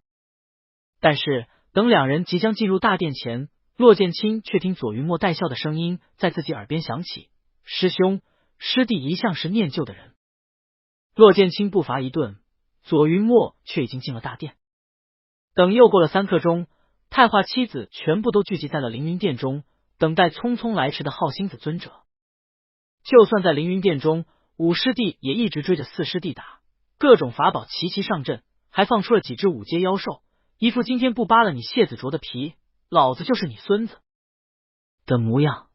但是等两人即将进入大殿前，骆剑清却听左云墨带笑的声音在自己耳边响起：“师兄，师弟一向是念旧的人。”骆剑清步伐一顿，左云墨却已经进了大殿。等又过了3刻钟，太化七子全部都聚集在了凌云殿中，等待匆匆来迟的浩星子尊者。就算在凌云殿中，五师弟也一直追着四师弟打，各种法宝齐齐上阵，还放出了几只5阶妖兽，一副今天不扒了你谢子卓的皮，老子就是你孙子的模样。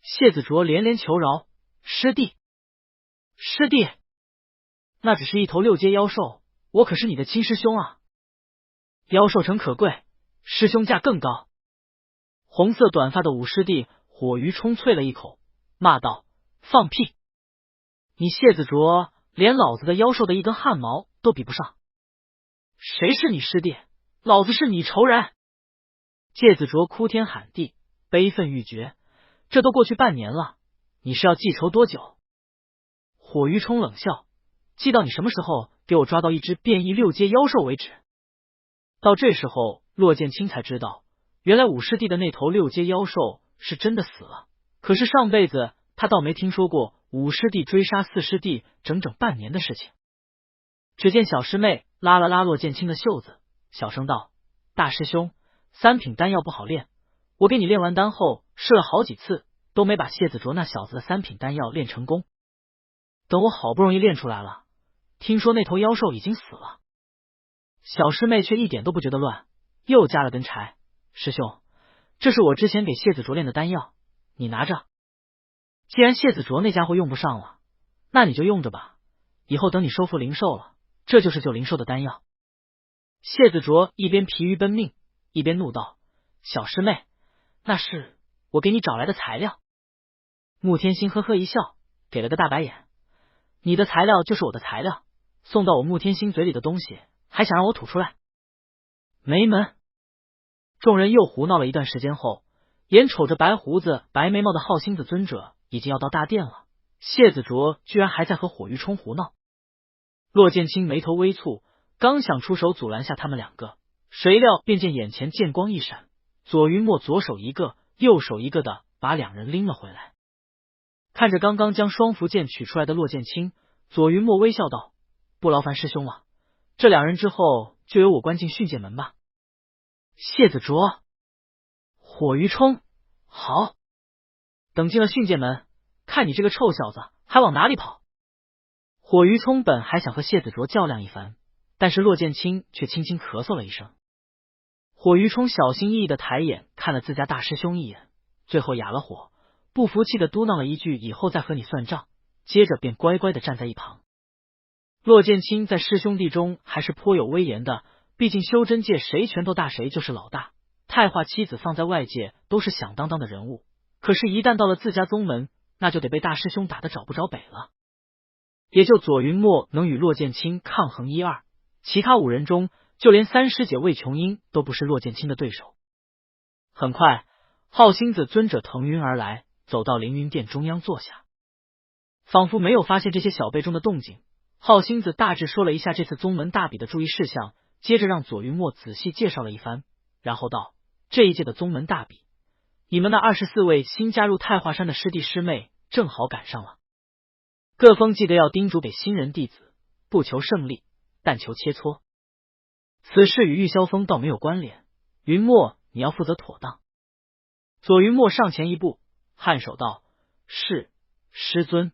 谢子卓连连求饶：“师弟，师弟，那只是一头6阶妖兽，我可是你的亲师兄啊！妖兽诚可贵，师兄价更高。”红色短发的五师弟火鱼冲啐了一口，骂道：“放屁！你谢子卓连老子的妖兽的一根汗毛都比不上，谁是你师弟？老子是你仇人！”谢子卓哭天喊地，悲愤欲绝：“这都过去半年了，你是要记仇多久？”火鱼冲冷笑：“记到你什么时候给我抓到一只变异6阶妖兽为止。”到这时候，骆剑清才知道，原来五师弟的那头6阶妖兽是真的死了。可是上辈子他倒没听说过五师弟追杀四师弟整整半年的事情。只见小师妹拉了拉骆剑清的袖子，小声道：“大师兄，3品丹药不好炼，我给你炼完丹后试了好几次，都没把谢子卓那小子的3品丹药炼成功。等我好不容易炼出来了，听说那头妖兽已经死了。”小师妹却一点都不觉得乱，又加了根柴：“师兄，这是我之前给谢子卓炼的丹药，你拿着。既然谢子卓那家伙用不上了，那你就用着吧，以后等你收服灵兽了，这就是救灵兽的丹药。”谢子卓一边疲于奔命，一边怒道：“小师妹，那是我给你找来的材料。”穆天星呵呵一笑，给了个大白眼：“你的材料就是我的材料，送到我穆天星嘴里的东西还想让我吐出来？没门！”众人又胡闹了一段时间后，眼瞅着白胡子白眉毛的浩星子尊者已经要到大殿了，谢子卓居然还在和火鱼冲胡闹。骆剑清眉头微蹙，刚想出手阻拦下他们2个，谁料便见眼前剑光一闪，左云墨左手一个右手一个的把2人拎了回来。看着刚刚将双符剑取出来的骆剑清，左云墨微笑道：“不劳烦师兄了，这2人之后就由我关进训剑门吧。”谢子卓、火鱼冲，好，等进了训剑门，看你这个臭小子还往哪里跑！火鱼冲本还想和谢子卓较量一番，但是骆剑清却轻轻咳嗽了一声。火鱼冲小心翼翼的抬眼看了自家大师兄一眼，最后哑了火，不服气的嘟囔了一句：“以后再和你算账。”接着便乖乖的站在一旁。骆剑清在师兄弟中还是颇有威严的，毕竟修真界谁拳头大谁就是老大，太化妻子放在外界都是响当当的人物，可是一旦到了自家宗门，那就得被大师兄打得找不着北了。也就左云墨能与骆剑清抗衡一二，其他5人中，就连三师姐魏琼英都不是骆剑清的对手。很快，浩星子尊者腾云而来，走到凌云殿中央坐下，仿佛没有发现这些小辈中的动静。浩星子大致说了一下这次宗门大比的注意事项，接着让左云墨仔细介绍了一番，然后道：这一届的宗门大比，你们那24位新加入太华山的师弟师妹正好赶上了。各峰记得要叮嘱给新人弟子，不求胜利，但求切磋。此事与玉霄峰倒没有关联，云墨你要负责妥当。左云墨上前一步，颔首道：是，师尊。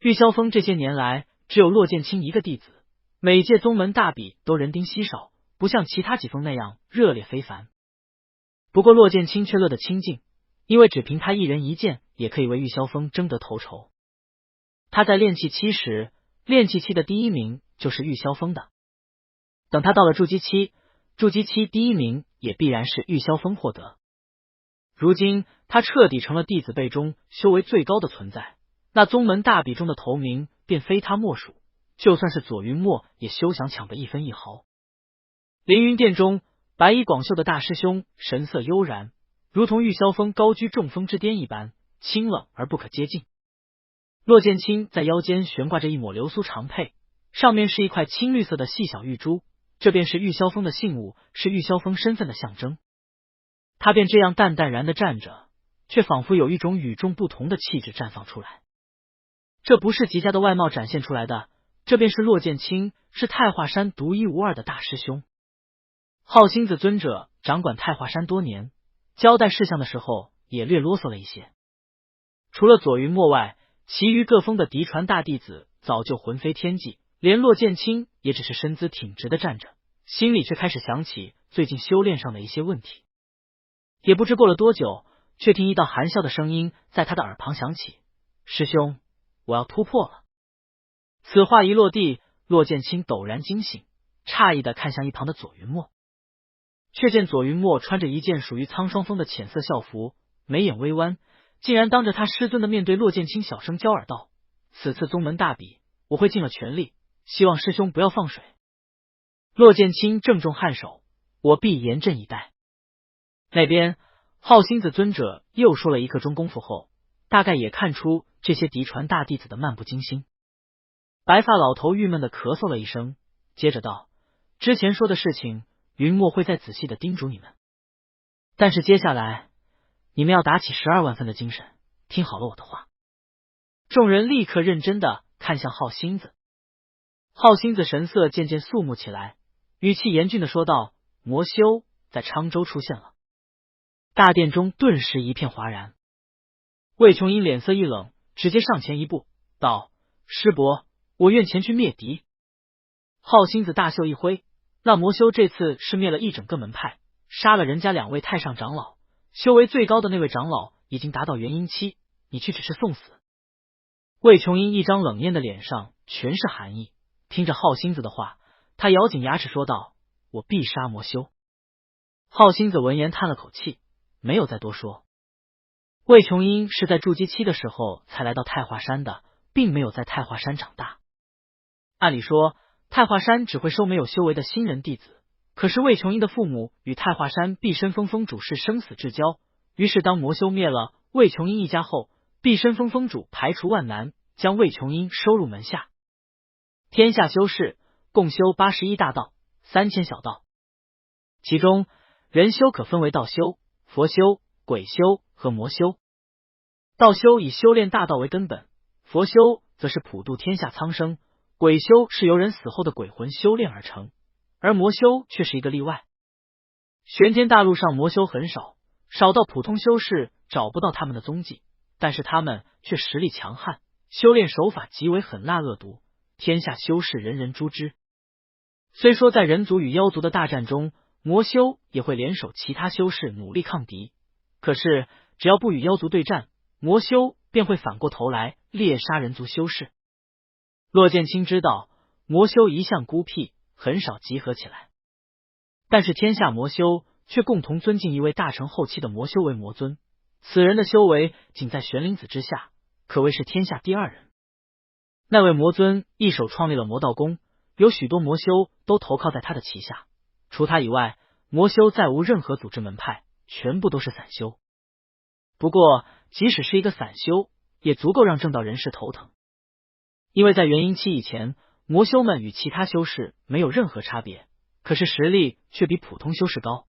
玉霄峰这些年来只有骆剑清一个弟子，每届宗门大比都人丁稀少，不像其他几峰那样热烈非凡。不过骆剑清却乐得清静，因为只凭他一人一剑也可以为玉霄峰争得头筹。他在炼气期时，炼气期的第1名就是玉霄峰的。等他到了筑基期，筑基期第1名也必然是玉霄峰获得。如今他彻底成了弟子辈中修为最高的存在，那宗门大比中的头名便非他莫属，就算是左云墨也休想抢得一分一毫。凌云殿中，白衣广袖的大师兄神色悠然，如同玉霄峰高居众峰之巅一般清冷而不可接近。骆剑清在腰间悬挂着一抹流苏长佩，上面是一块青绿色的细小玉珠，这便是玉霄峰的信物，是玉霄峰身份的象征。他便这样淡淡然地站着，却仿佛有一种与众不同的气质绽放出来。这不是极佳的外貌展现出来的，这便是骆剑清，是太华山独一无二的大师兄。浩星子尊者掌管太华山多年，交代事项的时候也略啰嗦了一些。除了左云墨外，其余各峰的嫡传大弟子早就魂飞天际，连骆剑清也只是身姿挺直的站着，心里却开始想起最近修炼上的一些问题。也不知过了多久，却听一道含笑的声音在他的耳旁响起：师兄，我要突破了。此话一落地，骆剑清陡然惊醒，诧异的看向一旁的左云墨，却见左云墨穿着一件属于苍霜峰的浅色校服，眉眼微弯，竟然当着他师尊的面对骆剑清小声娇耳道：此次宗门大比，我会尽了全力，希望师兄不要放水。骆剑清郑重颔首：我必严阵以待。那边浩星子尊者又说了1刻钟功夫后，大概也看出这些嫡传大弟子的漫不经心。白发老头郁闷的咳嗽了一声，接着道：之前说的事情，云墨会再仔细的叮嘱你们，但是接下来你们要打起12万分的精神，听好了我的话。众人立刻认真的看向浩星子，浩星子神色渐渐肃穆起来，语气严峻的说道：魔修在昌州出现了。大殿中顿时一片哗然。魏琼英脸色一冷，直接上前一步道：师伯，我愿前去灭敌。浩星子大袖一挥，那魔修这次是灭了一整个门派，杀了人家2位太上长老，修为最高的那位长老已经达到元婴期，你去只是送死。魏琼英一张冷艳的脸上全是寒意，听着浩星子的话，他咬紧牙齿说道：我必杀魔修。浩星子闻言叹了口气，没有再多说。魏琼英是在筑基期的时候才来到太华山的，并没有在太华山长大。按理说太华山只会收没有修为的新人弟子，可是魏琼英的父母与太华山毕身峰峰主是生死至交，于是当魔修灭了魏琼英一家后，毕身峰峰主排除万难，将魏琼英收入门下。天下修士共修81大道，3000小道，其中人修可分为道修、佛修、鬼修和魔修。道修以修炼大道为根本，佛修则是普度天下苍生，鬼修是由人死后的鬼魂修炼而成，而魔修却是一个例外。玄天大陆上魔修很少，少到普通修士找不到他们的踪迹，但是他们却实力强悍，修炼手法极为狠辣恶毒，天下修士人人诛之。虽说在人族与妖族的大战中，魔修也会联手其他修士努力抗敌，可是只要不与妖族对战，魔修便会反过头来猎杀人族修士。骆剑清知道魔修一向孤僻，很少集合起来，但是天下魔修却共同尊敬一位大成后期的魔修为魔尊，此人的修为仅在玄灵子之下，可谓是天下第二人。那位魔尊一手创立了魔道宫，有许多魔修都投靠在他的旗下，除他以外，魔修再无任何组织门派，全部都是散修。不过即使是一个散修，也足够让正道人士头疼，因为在元婴期以前，魔修们与其他修士没有任何差别，可是实力却比普通修士高。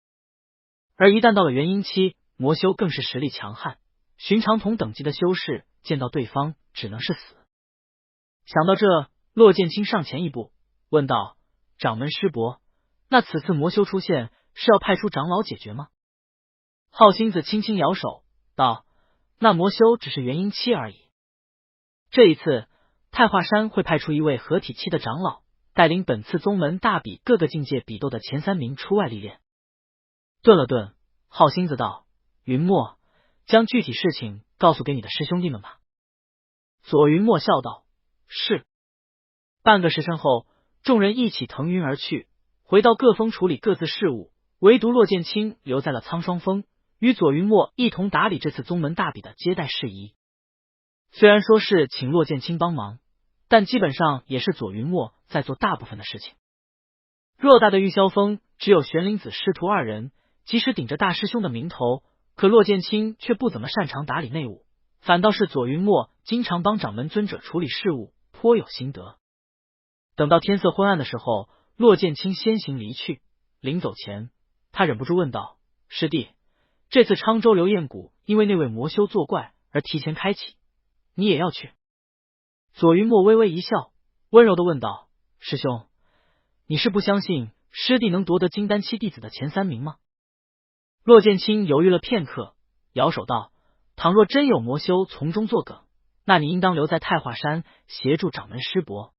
而一旦到了元婴期，魔修更是实力强悍，寻常同等级的修士见到对方只能是死。想到这，骆剑清上前一步问道：掌门师伯，那此次魔修出现是要派出长老解决吗？浩星子轻轻摇手道：那魔修只是元婴期而已，这一次太华山会派出一位合体期的长老，带领本次宗门大比各个境界比斗的前3名出外历练。顿了顿，浩星子道：云墨，将具体事情告诉给你的师兄弟们吧。左云墨笑道：是。半个时辰后，众人一起腾云而去，回到各峰处理各自事务，唯独骆剑清留在了苍霜峰，与左云墨一同打理这次宗门大比的接待事宜。虽然说是请骆剑清帮忙，但基本上也是左云墨在做大部分的事情。偌大的玉霄峰只有玄灵子师徒2人，即使顶着大师兄的名头，可骆剑清却不怎么擅长打理内务，反倒是左云墨经常帮掌门尊者处理事务，颇有心得。等到天色昏暗的时候，骆剑清先行离去，临走前他忍不住问道：师弟，这次昌州流焰谷因为那位魔修作怪而提前开启，你也要去？左云墨微微一笑，温柔的问道：师兄，你是不相信师弟能夺得金丹期弟子的前3名吗？骆剑清犹豫了片刻，摇手道：倘若真有魔修从中作梗，那你应当留在太华山协助掌门师伯。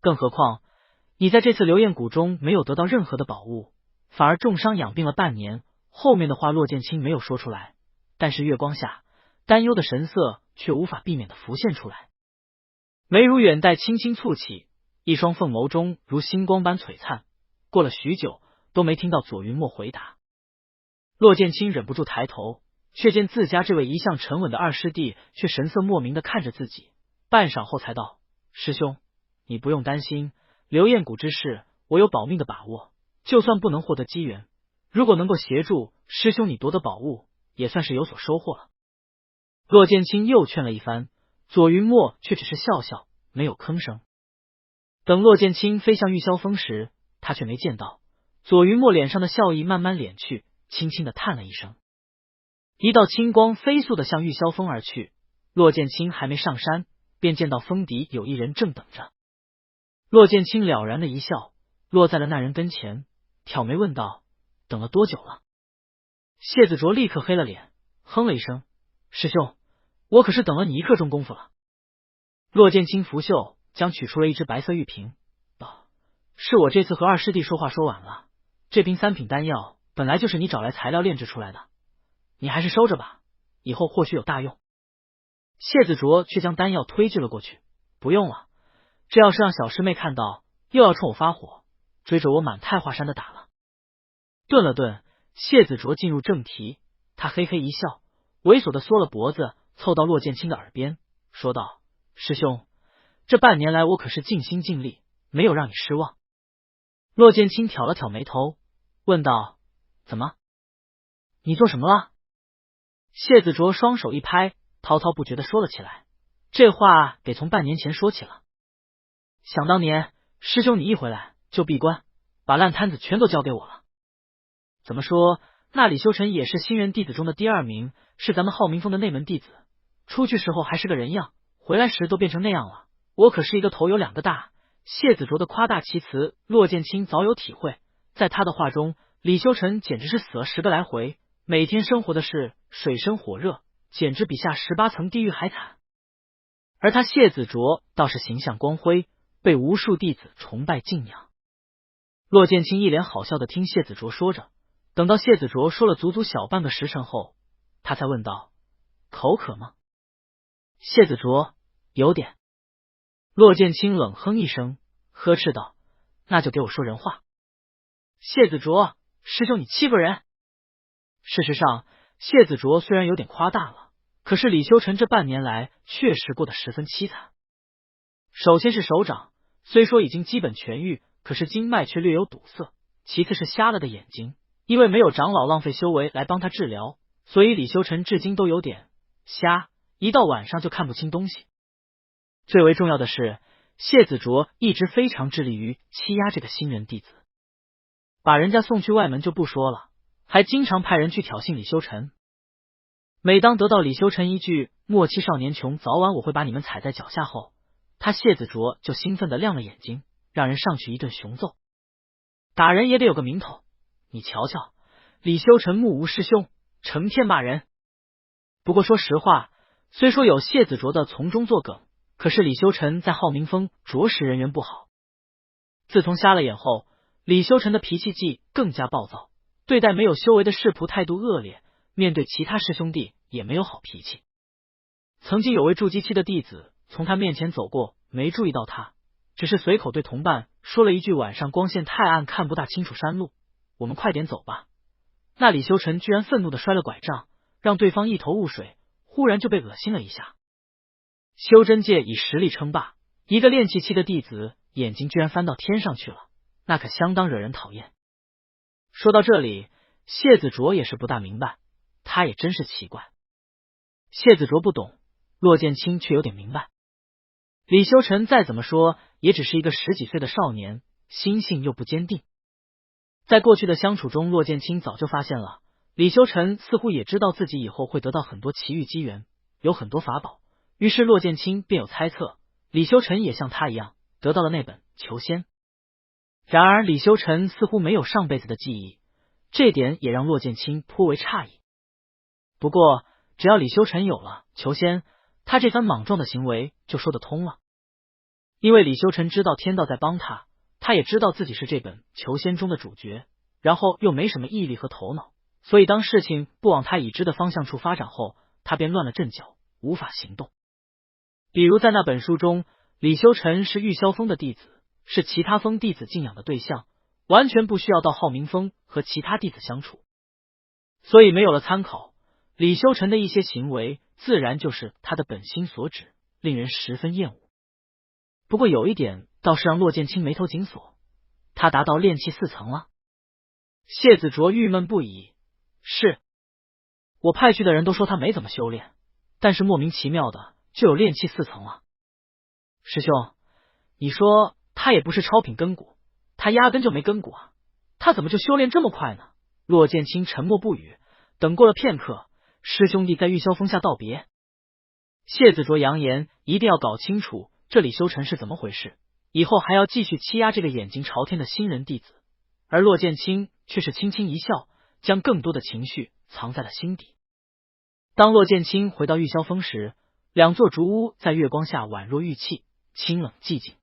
更何况你在这次流焰谷中没有得到任何的宝物，反而重伤养病了半年。后面的话骆剑清没有说出来，但是月光下担忧的神色却无法避免的浮现出来。眉如远黛轻轻蹙起，一双凤眸中如星光般璀璨。过了许久都没听到左云墨回答，骆剑清忍不住抬头，却见自家这位一向沉稳的二师弟却神色莫名的看着自己，半晌后才道：师兄，你不用担心，流焰谷之事我有保命的把握，就算不能获得机缘，如果能够协助师兄你夺得宝物，也算是有所收获了。骆剑清又劝了一番，左云墨却只是笑笑，没有吭声。等骆剑清飞向玉霄峰时，他却没见到左云墨脸上的笑意慢慢敛去，轻轻的叹了一声。一道青光飞速的向玉霄峰而去，骆剑清还没上山，便见到峰底有一人正等着。骆剑清了然的一笑，落在了那人跟前，挑眉问道：等了多久了？谢子卓立刻黑了脸，哼了一声：师兄，我可是等了你1刻钟功夫了。骆剑清拂袖将取出了一只白色玉瓶，道：是我这次和二师弟说话说晚了，这瓶3品丹药本来就是你找来材料炼制出来的，你还是收着吧，以后或许有大用。谢子卓却将丹药推拒了过去：不用了，这要是让小师妹看到，又要冲我发火，追着我满太华山的打了。顿了顿，谢子卓进入正题，他嘿嘿一笑，猥琐的缩了脖子，凑到骆剑清的耳边说道：师兄，这半年来我可是尽心尽力，没有让你失望。骆剑清挑了挑眉头，问道：怎么？你做什么了？谢子卓双手一拍，滔滔不绝的说了起来，这话得从半年前说起了。想当年师兄你一回来就闭关，把烂摊子全都交给我了。怎么说，那李修尘也是新人弟子中的第2名，是咱们浩明峰的内门弟子，出去时候还是个人样，回来时都变成那样了，我可是一个头有2个大。谢子卓的夸大其词，骆剑清早有体会，在他的话中，李修尘简直是死了10个来回，每天生活的是水深火热，简直比下18层地狱还惨。而他谢子卓倒是形象光辉，被无数弟子崇拜敬仰。骆剑清一脸好笑的听谢子卓说着，等到谢子卓说了足足小半个时辰后，他才问道：口渴吗？谢子卓：有点。骆剑清冷哼一声，呵斥道：那就给我说人话。谢子卓：师兄你欺负人。事实上，谢子卓虽然有点夸大了，可是李修成这半年来确实过得十分凄惨。首先是手掌，虽说已经基本痊愈，可是经脉却略有堵塞。其次是瞎了的眼睛，因为没有长老浪费修为来帮他治疗，所以李修成至今都有点瞎，一到晚上就看不清东西。最为重要的是，谢子卓一直非常致力于欺压这个新人弟子，把人家送去外门就不说了，还经常派人去挑衅李修成。每当得到李修成一句莫欺少年穷，早晚我会把你们踩在脚下后，他谢子卓就兴奋的亮了眼睛，让人上去一顿熊揍。打人也得有个名头，你瞧瞧，李修成目无师兄，成天骂人。不过说实话，虽说有谢子卓的从中作梗，可是李修成在浩明峰着实人缘不好。自从瞎了眼后，李修成的脾气既更加暴躁，对待没有修为的师仆态度恶劣，面对其他师兄弟也没有好脾气。曾经有位筑基期的弟子从他面前走过，没注意到他，只是随口对同伴说了一句晚上光线太暗看不大清楚山路，我们快点走吧。那李修成居然愤怒的摔了拐杖，让对方一头雾水，忽然就被恶心了一下。修真界以实力称霸，一个炼气期的弟子眼睛居然翻到天上去了，那可相当惹人讨厌。说到这里，谢子卓也是不大明白，他也真是奇怪。谢子卓不懂，骆剑清却有点明白。李修成再怎么说也只是一个10几岁的少年，心性又不坚定。在过去的相处中，骆剑清早就发现了，李修成似乎也知道自己以后会得到很多奇遇机缘，有很多法宝，于是骆剑清便有猜测，李修成也像他一样得到了那本求仙。然而李修成似乎没有上辈子的记忆，这点也让骆剑清颇为诧异。不过只要李修成有了求仙，他这番莽撞的行为就说得通了。因为李修成知道天道在帮他，他也知道自己是这本求仙中的主角，然后又没什么毅力和头脑，所以当事情不往他已知的方向处发展后，他便乱了阵脚，无法行动。比如在那本书中，李修成是玉霄峰的弟子，是其他峰弟子敬仰的对象，完全不需要到浩明峰和其他弟子相处，所以没有了参考，李修成的一些行为自然就是他的本心所指，令人十分厌恶。不过有一点倒是让骆剑清眉头紧锁，他达到炼气4层了。谢子卓郁闷不已，是我派去的人都说他没怎么修炼，但是莫名其妙的就有炼气4层了。师兄，你说他也不是超品根骨，他压根就没根骨啊，他怎么就修炼这么快呢？骆剑清沉默不语，等过了片刻，师兄弟在玉霄峰下道别。谢子卓扬言一定要搞清楚这李修成是怎么回事，以后还要继续欺压这个眼睛朝天的新人弟子。而骆剑清却是轻轻一笑，将更多的情绪藏在了心底。当骆剑清回到玉霄峰时，两座竹屋在月光下宛若玉器，清冷寂静。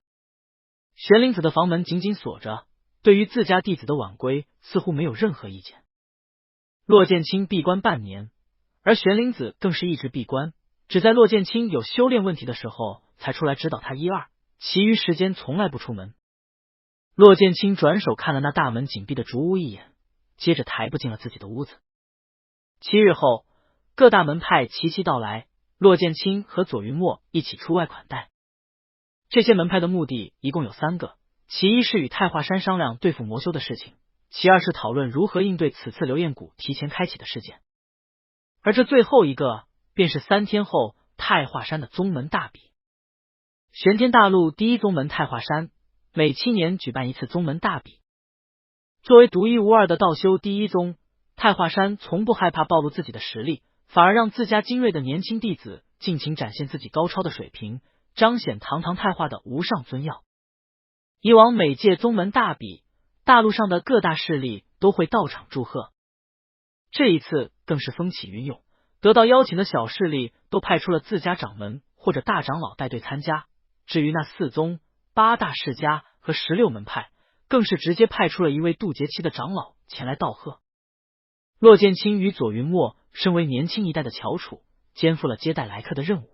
玄灵子的房门紧紧锁着，对于自家弟子的晚归似乎没有任何意见。骆剑清闭关半年，而玄灵子更是一直闭关，只在骆剑清有修炼问题的时候才出来指导他一二，其余时间从来不出门。骆剑清转手看了那大门紧闭的竹屋一眼，接着抬步进了自己的屋子。7日后，各大门派齐齐到来，骆剑清和左云墨一起出外款待。这些门派的目的一共有3个，其一是与太华山商量对付魔修的事情，其二是讨论如何应对此次流焰谷提前开启的事件，而这最后一个便是3天后太华山的宗门大比。玄天大陆第一宗门太华山每7年举办一次宗门大比。作为独一无二的道修第一宗，太华山从不害怕暴露自己的实力，反而让自家精锐的年轻弟子尽情展现自己高超的水平，彰显堂堂太华的无上尊耀。以往每届宗门大比，大陆上的各大势力都会到场祝贺，这一次更是风起云涌，得到邀请的小势力都派出了自家掌门或者大长老带队参加。至于那4宗、8大世家和16门派，更是直接派出了一位渡劫期的长老前来道贺。骆剑清与左云墨身为年轻一代的翘楚，肩负了接待来客的任务。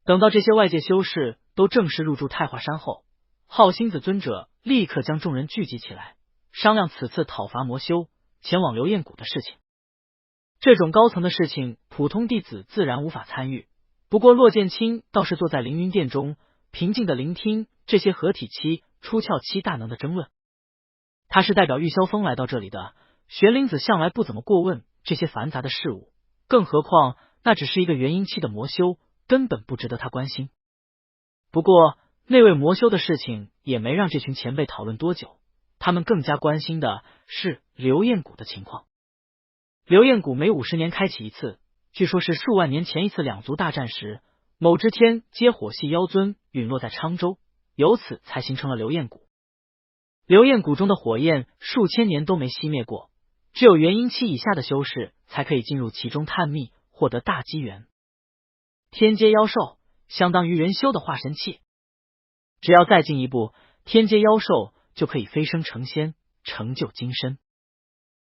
等到这些外界修士都正式入住太华山后，浩星子尊者立刻将众人聚集起来，商量此次讨伐魔修、前往流焰谷的事情。这种高层的事情，普通弟子自然无法参与。不过骆剑清倒是坐在凌云殿中，平静的聆听这些合体期、出窍期大能的争论。他是代表玉霄峰来到这里的，玄灵子向来不怎么过问这些繁杂的事物，更何况那只是一个元婴期的魔修，根本不值得他关心。不过那位魔修的事情也没让这群前辈讨论多久，他们更加关心的是流焰谷的情况。流焰谷每50年开启一次，据说是数万年前一次两族大战时，某只天阶火系妖尊陨落在昌州，由此才形成了流焰谷。流焰谷中的火焰数千年都没熄灭过，只有元婴期以下的修士才可以进入其中探秘，获得大机缘。天阶妖兽相当于人修的化神器，只要再进一步，天阶妖兽就可以飞升成仙，成就金身。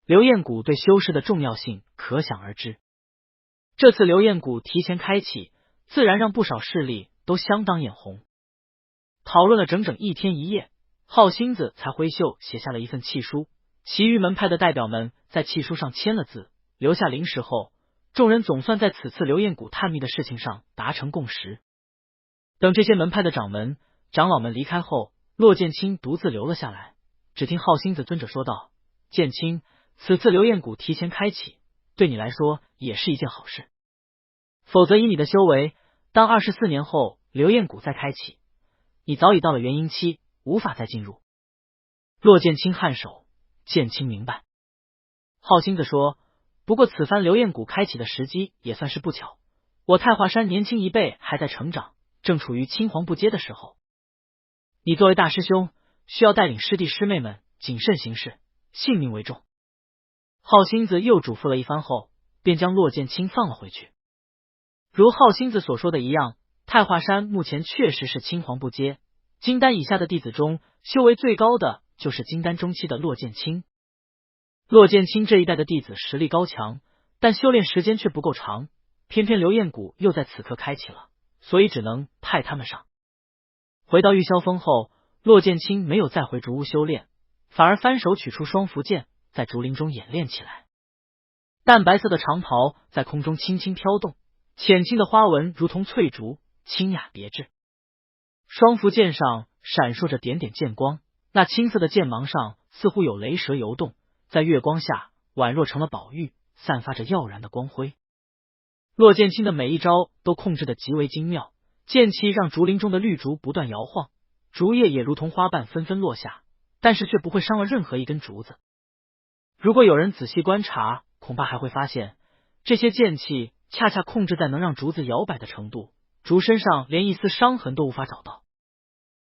流焰谷对修士的重要性可想而知。这次流焰谷提前开启，自然让不少势力都相当眼红。讨论了整整1天1夜，浩星子才挥袖写下了一份契书，其余门派的代表们在契书上签了字，留下临时后，众人总算在此次流焰谷探秘的事情上达成共识。等这些门派的掌门、长老们离开后，骆剑清独自留了下来。只听浩星子尊者说道：“剑清，此次流焰谷提前开启，对你来说也是一件好事。否则以你的修为，当24年后流焰谷再开启，你早已到了元婴期，无法再进入。”骆剑清颔首，剑清明白。浩星子说：“不过此番流焰谷开启的时机也算是不巧，我太华山年轻一辈还在成长，正处于青黄不接的时候。你作为大师兄，需要带领师弟师妹们谨慎行事，性命为重。”浩星子又嘱咐了一番后，便将骆剑清放了回去。如浩星子所说的一样，太华山目前确实是青黄不接，金丹以下的弟子中，修为最高的就是金丹中期的骆剑清。骆剑清这一代的弟子实力高强，但修炼时间却不够长，偏偏流焰谷又在此刻开启了，所以只能派他们上。回到玉霄峰后，骆剑清没有再回竹屋修炼，反而翻手取出双符剑，在竹林中演练起来。淡白色的长袍在空中轻轻飘动，浅青的花纹如同翠竹，清雅别致。双符剑上闪烁着点点剑光，那青色的剑芒上似乎有雷蛇游动，在月光下宛若成了宝玉，散发着耀然的光辉。骆剑清的每一招都控制得极为精妙，剑气让竹林中的绿竹不断摇晃，竹叶也如同花瓣纷纷落下，但是却不会伤了任何一根竹子。如果有人仔细观察，恐怕还会发现，这些剑气恰恰控制在能让竹子摇摆的程度，竹身上连一丝伤痕都无法找到。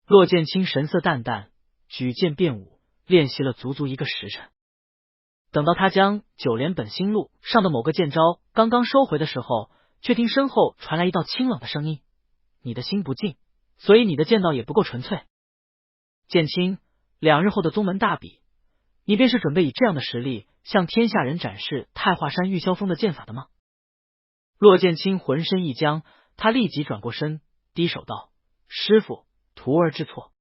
骆剑清神色淡淡，举剑便舞，练习了足足1个时辰。等到他将九连本心录上的某个剑招刚刚收回的时候，却听身后传来一道清冷的声音：“你的心不静，所以你的剑道也不够纯粹。剑清，2日后的宗门大比，你便是准备以这样的实力向天下人展示太华山玉霄峰的剑法的吗？”骆剑清浑身一僵，他立即转过身，低手道：“师傅，徒儿知错。”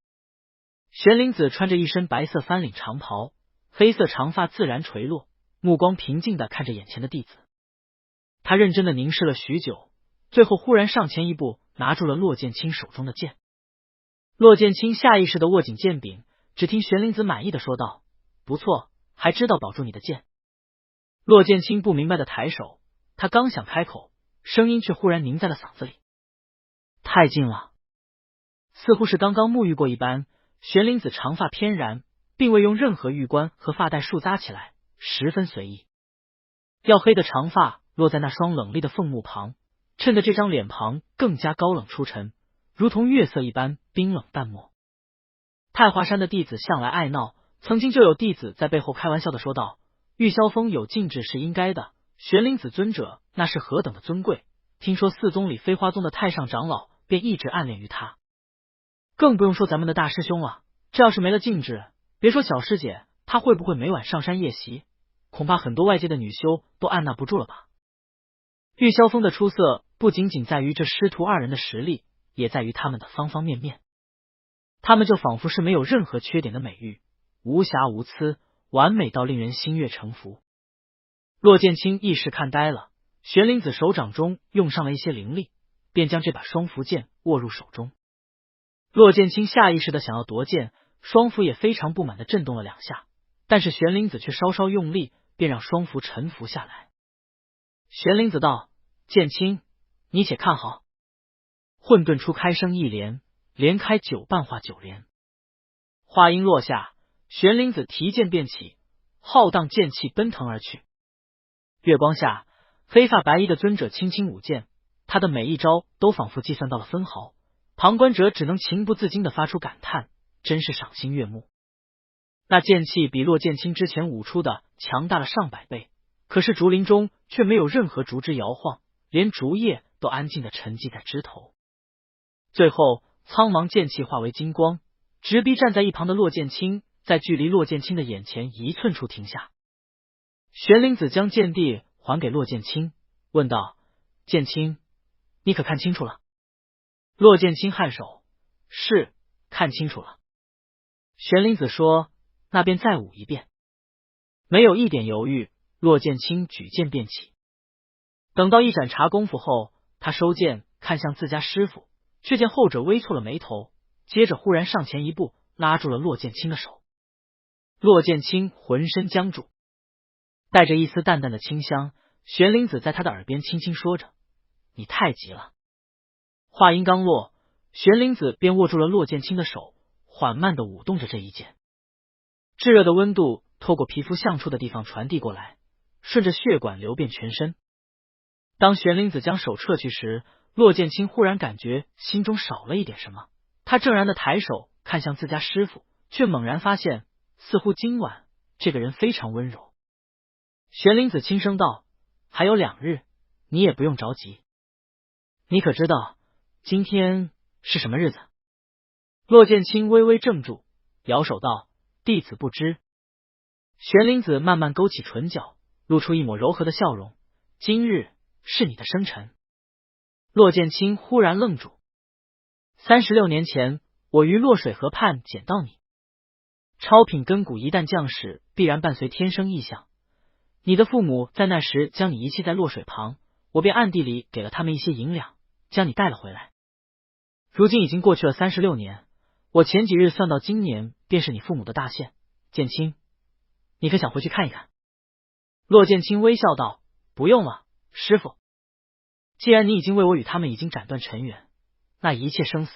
玄灵子穿着一身白色翻领长袍，黑色长发自然垂落，目光平静地看着眼前的弟子。他认真地凝视了许久，最后忽然上前一步，拿住了骆剑清手中的剑。骆剑清下意识地握紧剑柄，只听玄灵子满意地说道：“不错，还知道保住你的剑。”骆剑清不明白地抬手，他刚想开口，声音却忽然凝在了嗓子里。太近了，似乎是刚刚沐浴过一般。玄灵子长发翩然，并未用任何玉冠和发带束扎起来，十分随意。曜黑的长发落在那双冷厉的凤目旁，衬得这张脸庞更加高冷出尘，如同月色一般冰冷淡漠。太华山的弟子向来爱闹，曾经就有弟子在背后开玩笑的说道：“玉霄峰有禁制是应该的，玄灵子尊者那是何等的尊贵，听说4宗里飞花宗的太上长老便一直暗恋于他。更不用说咱们的大师兄了，这要是没了禁制，别说小师姐，他会不会每晚上山夜袭，恐怕很多外界的女修都按捺不住了吧。”玉霄峰的出色不仅仅在于这师徒2人的实力，也在于他们的方方面面。他们就仿佛是没有任何缺点的美玉，无瑕无疵，完美到令人心悦诚服。骆剑清一时看呆了，玄灵子手掌中用上了一些灵力，便将这把双符剑握入手中。骆剑清下意识的想要夺剑，双符也非常不满的震动了2下，但是玄灵子却稍稍用力，便让双符沉浮下来。玄灵子道：剑清，你且看好。混沌初开声一连，连开9半化9连。话音落下，玄灵子提剑便起，浩荡剑气奔腾而去。月光下，黑发白衣的尊者轻轻舞剑，他的每一招都仿佛计算到了分毫，旁观者只能情不自禁的发出感叹，真是赏心悦目。那剑气比骆剑清之前舞出的强大了上百倍，可是竹林中却没有任何竹枝摇晃，连竹叶都安静的沉寂在枝头。最后苍茫剑气化为金光，直逼站在一旁的骆剑清，在距离骆剑清的眼前1寸处停下。玄灵子将剑地还给骆剑清，问道：剑清，你可看清楚了？骆剑清颔首：是，看清楚了。玄灵子说：那便再舞一遍。没有一点犹豫，骆剑清举剑便起。等到一盏茶功夫后，他收剑看向自家师傅，却见后者微蹙了眉头，接着忽然上前一步，拉住了骆剑清的手。骆剑清浑身僵住，带着一丝淡淡的清香，玄灵子在他的耳边轻轻说着：你太急了。话音刚落，玄灵子便握住了骆剑清的手，缓慢地舞动着这一剑。炙热的温度透过皮肤相触的地方传递过来，顺着血管流遍全身。当玄灵子将手撤去时，骆剑清忽然感觉心中少了一点什么，他正然的抬手看向自家师傅，却猛然发现，似乎今晚这个人非常温柔。玄灵子轻声道：还有2日，你也不用着急。你可知道今天是什么日子？骆剑清微微怔住，摇手道：弟子不知。玄灵子慢慢勾起唇角，露出一抹柔和的笑容：今日是你的生辰。骆剑清忽然愣住。36年前，我于洛水河畔捡到你。超品根骨一旦降世，必然伴随天生异象。你的父母在那时将你遗弃在洛水旁，我便暗地里给了他们一些银两，将你带了回来。如今已经过去了36年，我前几日算到今年便是你父母的大限。剑清，你可想回去看一看？骆剑清微笑道：不用了，师傅。既然你已经为我与他们已经斩断尘缘，那一切生死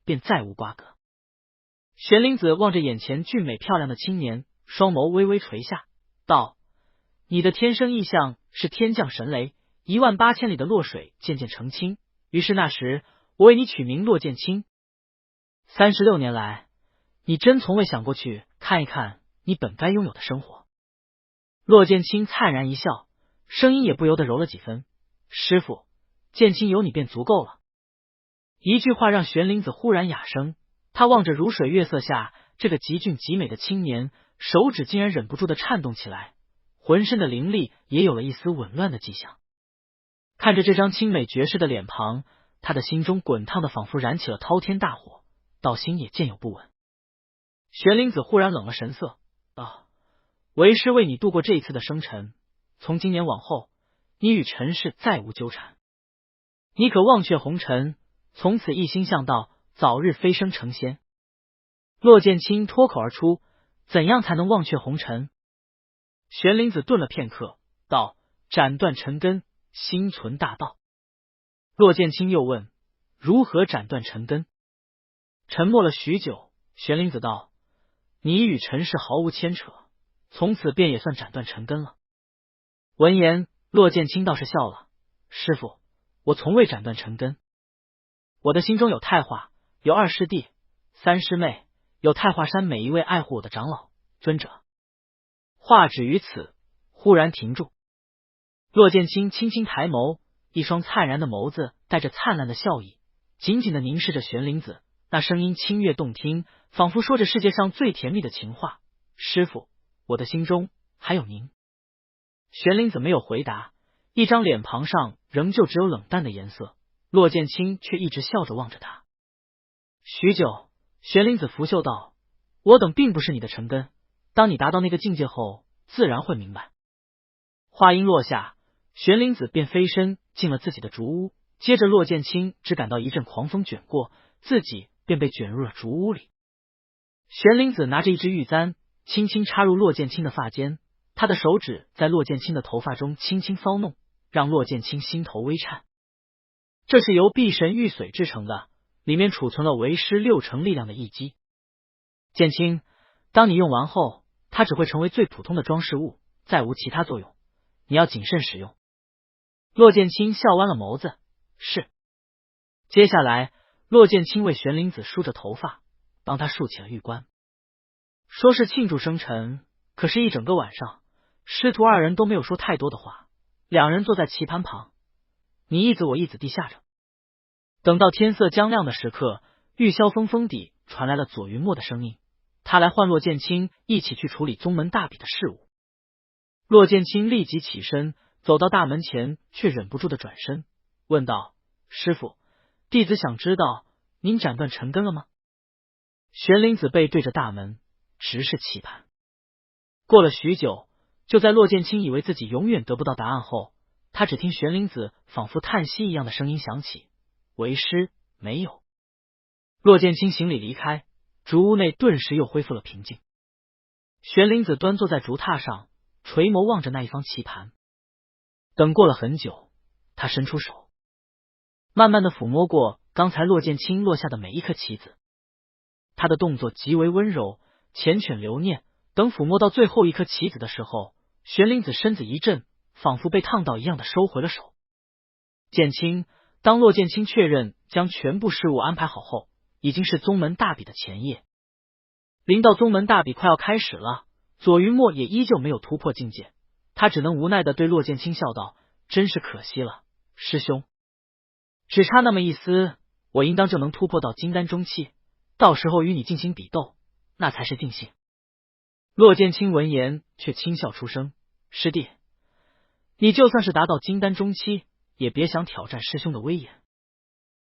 便再无瓜葛。玄灵子望着眼前俊美漂亮的青年，双眸微微垂下，道：你的天生异象是天降神雷，18000里的洛水渐渐澄清，于是那时我为你取名骆剑清。36年来，你真从未想过去看一看你本该拥有的生活。骆剑清灿然一笑，声音也不由得柔了几分：师傅，剑清有你便足够了。一句话让玄灵子忽然哑声，他望着如水月色下这个极俊极美的青年，手指竟然忍不住的颤动起来，浑身的灵力也有了一丝紊乱的迹象。看着这张清美绝世的脸庞，他的心中滚烫的仿佛燃起了滔天大火，道心也渐有不稳。玄灵子忽然冷了神色，道：为师为你度过这一次的生辰，从今年往后，你与尘世再无纠缠。你可忘却红尘，从此一心向道，早日飞升成仙。骆剑清脱口而出：怎样才能忘却红尘？玄灵子顿了片刻，道：斩断尘根，心存大道。骆剑清又问：如何斩断尘根？沉默了许久，玄灵子道：你与尘世毫无牵扯，从此便也算斩断尘根了。闻言，骆剑清倒是笑了：师傅，我从未斩断尘根。我的心中有太化，有2师弟3师妹，有太华山每一位爱护我的长老尊者。话止于此，忽然停住。骆剑清轻轻抬眸，一双灿然的眸子带着灿烂的笑意，紧紧的凝视着玄灵子，那声音清越动听，仿佛说着世界上最甜蜜的情话：师傅，我的心中还有您。玄灵子没有回答，一张脸庞上仍旧只有冷淡的颜色，骆剑清却一直笑着望着他。许久，玄灵子拂袖道：我等并不是你的尘根，当你达到那个境界后，自然会明白。话音落下，玄灵子便飞身进了自己的竹屋，接着骆剑清只感到一阵狂风卷过，自己便被卷入了竹屋里。玄灵子拿着一支玉簪，轻轻插入骆剑清的发间，他的手指在骆剑清的头发中轻轻搔弄，让骆剑清心头微颤。这是由碧神玉髓制成的，里面储存了为师6成力量的一击。剑清，当你用完后，它只会成为最普通的装饰物，再无其他作用，你要谨慎使用。骆剑清笑弯了眸子，是。接下来，骆剑清为玄灵子梳着头发，帮他束起了玉冠。说是庆祝生辰，可是一整个晚上，师徒二人都没有说太多的话，两人坐在棋盘旁，你一子我一子地下着。等到天色将亮的时刻，玉箫峰峰底传来了左云墨的声音，他来唤骆剑清一起去处理宗门大比的事务。骆剑清立即起身，走到大门前，却忍不住的转身问道：“师傅，弟子想知道您斩断尘根了吗？”玄灵子背对着大门，直视棋盘。过了许久，就在骆剑清以为自己永远得不到答案后，他只听玄灵子仿佛叹息一样的声音响起：“为师没有。”骆剑清行礼离开，竹屋内顿时又恢复了平静。玄灵子端坐在竹榻上，垂眸望着那一方棋盘。等过了很久，他伸出手，慢慢的抚摸过刚才骆剑清落下的每一颗棋子。他的动作极为温柔，缱绻留念。等抚摸到最后一颗棋子的时候，玄灵子身子一震，仿佛被烫到一样的收回了手。剑清，当骆剑清确认将全部事务安排好后，已经是宗门大比的前夜。临到宗门大比快要开始了，左云墨也依旧没有突破境界，他只能无奈的对骆剑清笑道：“真是可惜了，师兄，只差那么一丝，我应当就能突破到金丹中期，到时候与你进行比斗，那才是尽兴。”骆剑清闻言却轻笑出声：“师弟，你就算是达到金丹中期，也别想挑战师兄的威严。”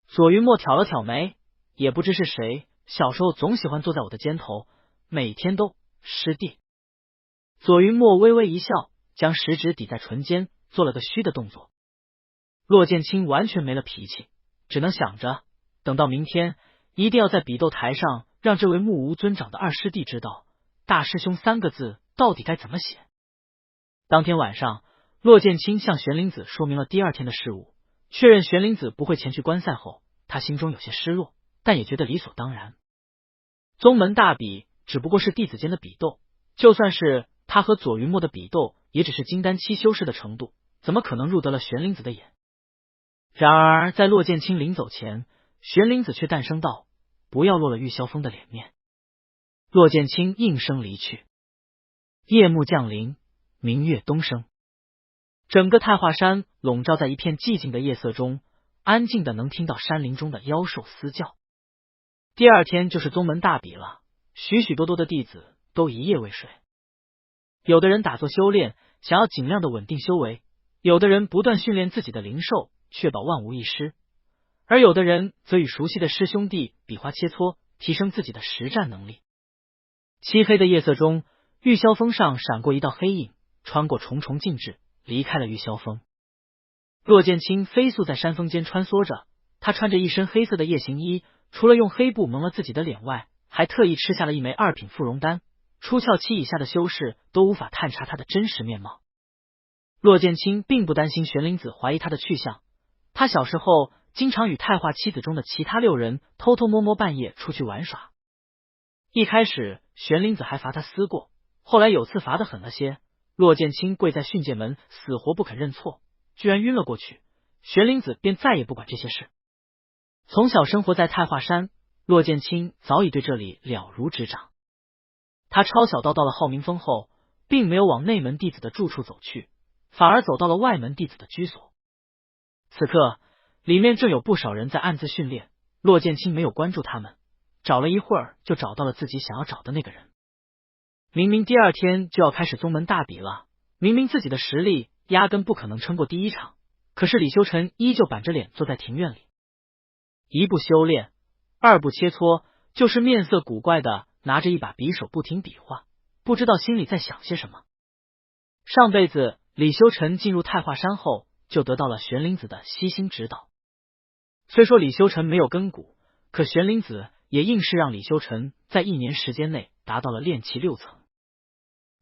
左云墨挑了挑眉，也不知是谁，小时候总喜欢坐在我的肩头，每天都师弟。左云墨微微一笑，将食指抵在唇间，做了个虚的动作。骆剑清完全没了脾气，只能想着等到明天，一定要在比斗台上让这位目无尊长的二师弟知道大师兄3个字到底该怎么写。当天晚上，骆剑清向玄灵子说明了第二天的事务，确认玄灵子不会前去观赛后，他心中有些失落，但也觉得理所当然。宗门大比只不过是弟子间的比斗，就算是他和左云墨的比斗，也只是金丹期修士的程度，怎么可能入得了玄灵子的眼？然而在骆剑清临走前，玄灵子却诞生道：“不要落了玉箫峰的脸面。”骆剑清应声离去。夜幕降临，明月东升，整个太华山笼罩在一片寂静的夜色中，安静的能听到山林中的妖兽嘶叫。第二天就是宗门大比了，许许多多的弟子都一夜未睡。有的人打坐修炼，想要尽量的稳定修为；有的人不断训练自己的灵兽，确保万无一失；而有的人则与熟悉的师兄弟比划切磋，提升自己的实战能力。漆黑的夜色中，玉箫峰上闪过一道黑影，穿过重重禁制，离开了玉箫峰。骆剑清飞速在山峰间穿梭着，他穿着一身黑色的夜行衣，除了用黑布蒙了自己的脸外，还特意吃下了一枚2品附容丹，出窍期以下的修士都无法探查他的真实面貌。骆剑清并不担心玄灵子怀疑他的去向，他小时候经常与太化七子中的其他6人偷偷摸摸半夜出去玩耍。一开始玄灵子还罚他思过，后来有次罚得狠了些，骆剑清跪在训诫门，死活不肯认错，居然晕了过去，玄灵子便再也不管这些事。从小生活在太华山，骆剑清早已对这里了如指掌。他抄小道到了浩明峰后，并没有往内门弟子的住处走去，反而走到了外门弟子的居所。此刻里面正有不少人在暗自训练，骆剑清没有关注他们，找了一会儿就找到了自己想要找的那个人。明明第二天就要开始宗门大比了，明明自己的实力压根不可能撑过第一场，可是李修尘依旧板着脸坐在庭院里，一不修炼，二不切磋，就是面色古怪的拿着一把匕首不停比划，不知道心里在想些什么。上辈子李修臣进入太华山后，就得到了玄灵子的悉心指导。虽说李修臣没有根骨，可玄灵子也硬是让李修臣在1年时间内达到了炼气6层。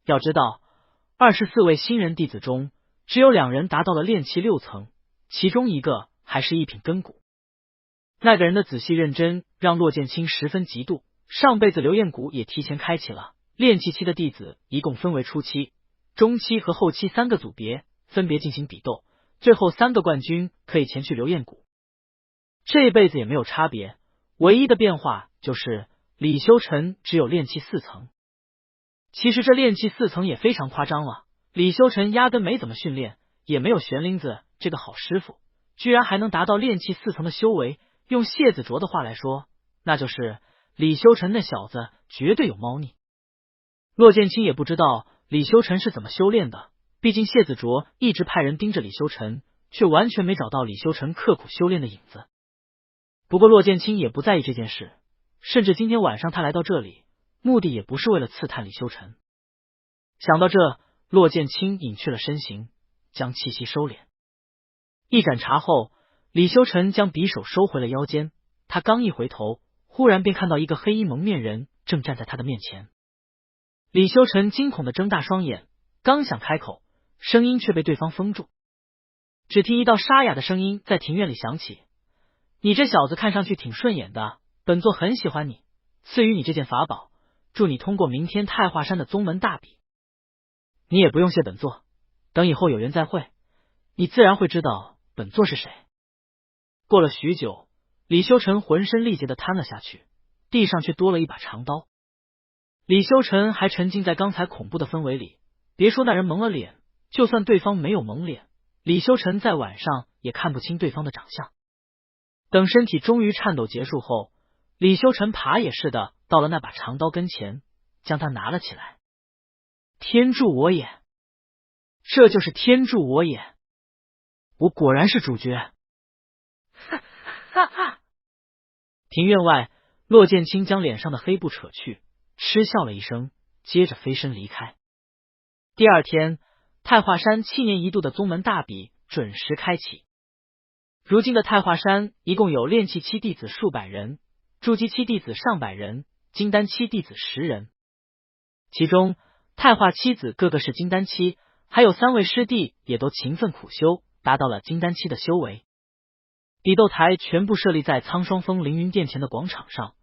要知道，24位新人弟子中，只有2人达到了炼气6层，其中一个还是一品根骨。那个人的仔细认真让骆剑清十分嫉妒。上辈子刘彦谷也提前开启了炼气期的弟子，一共分为初期、中期和后期3个组别，分别进行比斗，最后3个冠军可以前去刘彦谷。这辈子也没有差别，唯一的变化就是李修臣只有炼气4层。其实这炼气4层也非常夸张了，李修臣压根没怎么训练，也没有玄灵子这个好师傅，居然还能达到炼气4层的修为。用谢子卓的话来说，那就是李修臣那小子绝对有猫腻。骆剑清也不知道李修臣是怎么修炼的，毕竟谢子卓一直派人盯着李修臣，却完全没找到李修臣刻苦修炼的影子。不过骆剑清也不在意这件事，甚至今天晚上他来到这里，目的也不是为了刺探李修臣。想到这，骆剑清隐去了身形，将气息收敛。一盏茶后，李修臣将匕首收回了腰间，他刚一回头，忽然便看到一个黑衣蒙面人正站在他的面前。李修臣惊恐的睁大双眼，刚想开口，声音却被对方封住。只听一道沙哑的声音在庭院里响起：“你这小子看上去挺顺眼的，本座很喜欢你，赐予你这件法宝，祝你通过明天太华山的宗门大比。你也不用谢本座，等以后有缘再会，你自然会知道本座是谁。”过了许久，李修臣浑身力竭的瘫了下去，地上却多了一把长刀。李修臣还沉浸在刚才恐怖的氛围里，别说那人蒙了脸，就算对方没有蒙脸，李修臣在晚上也看不清对方的长相。等身体终于颤抖结束后，李修臣爬也似的到了那把长刀跟前，将它拿了起来。天助我也！这就是天助我也！我果然是主角！哈哈！庭院外，骆剑清将脸上的黑布扯去，嗤笑了一声，接着飞身离开。第二天，太华山7年一度的宗门大比准时开启。如今的太华山一共有炼气期弟子数百人，筑基期弟子上百人，金丹期弟子10人。其中太华七子个个是金丹期，还有3位师弟也都勤奋苦修，达到了金丹期的修为。比斗台全部设立在苍霜峰凌云殿前的广场上，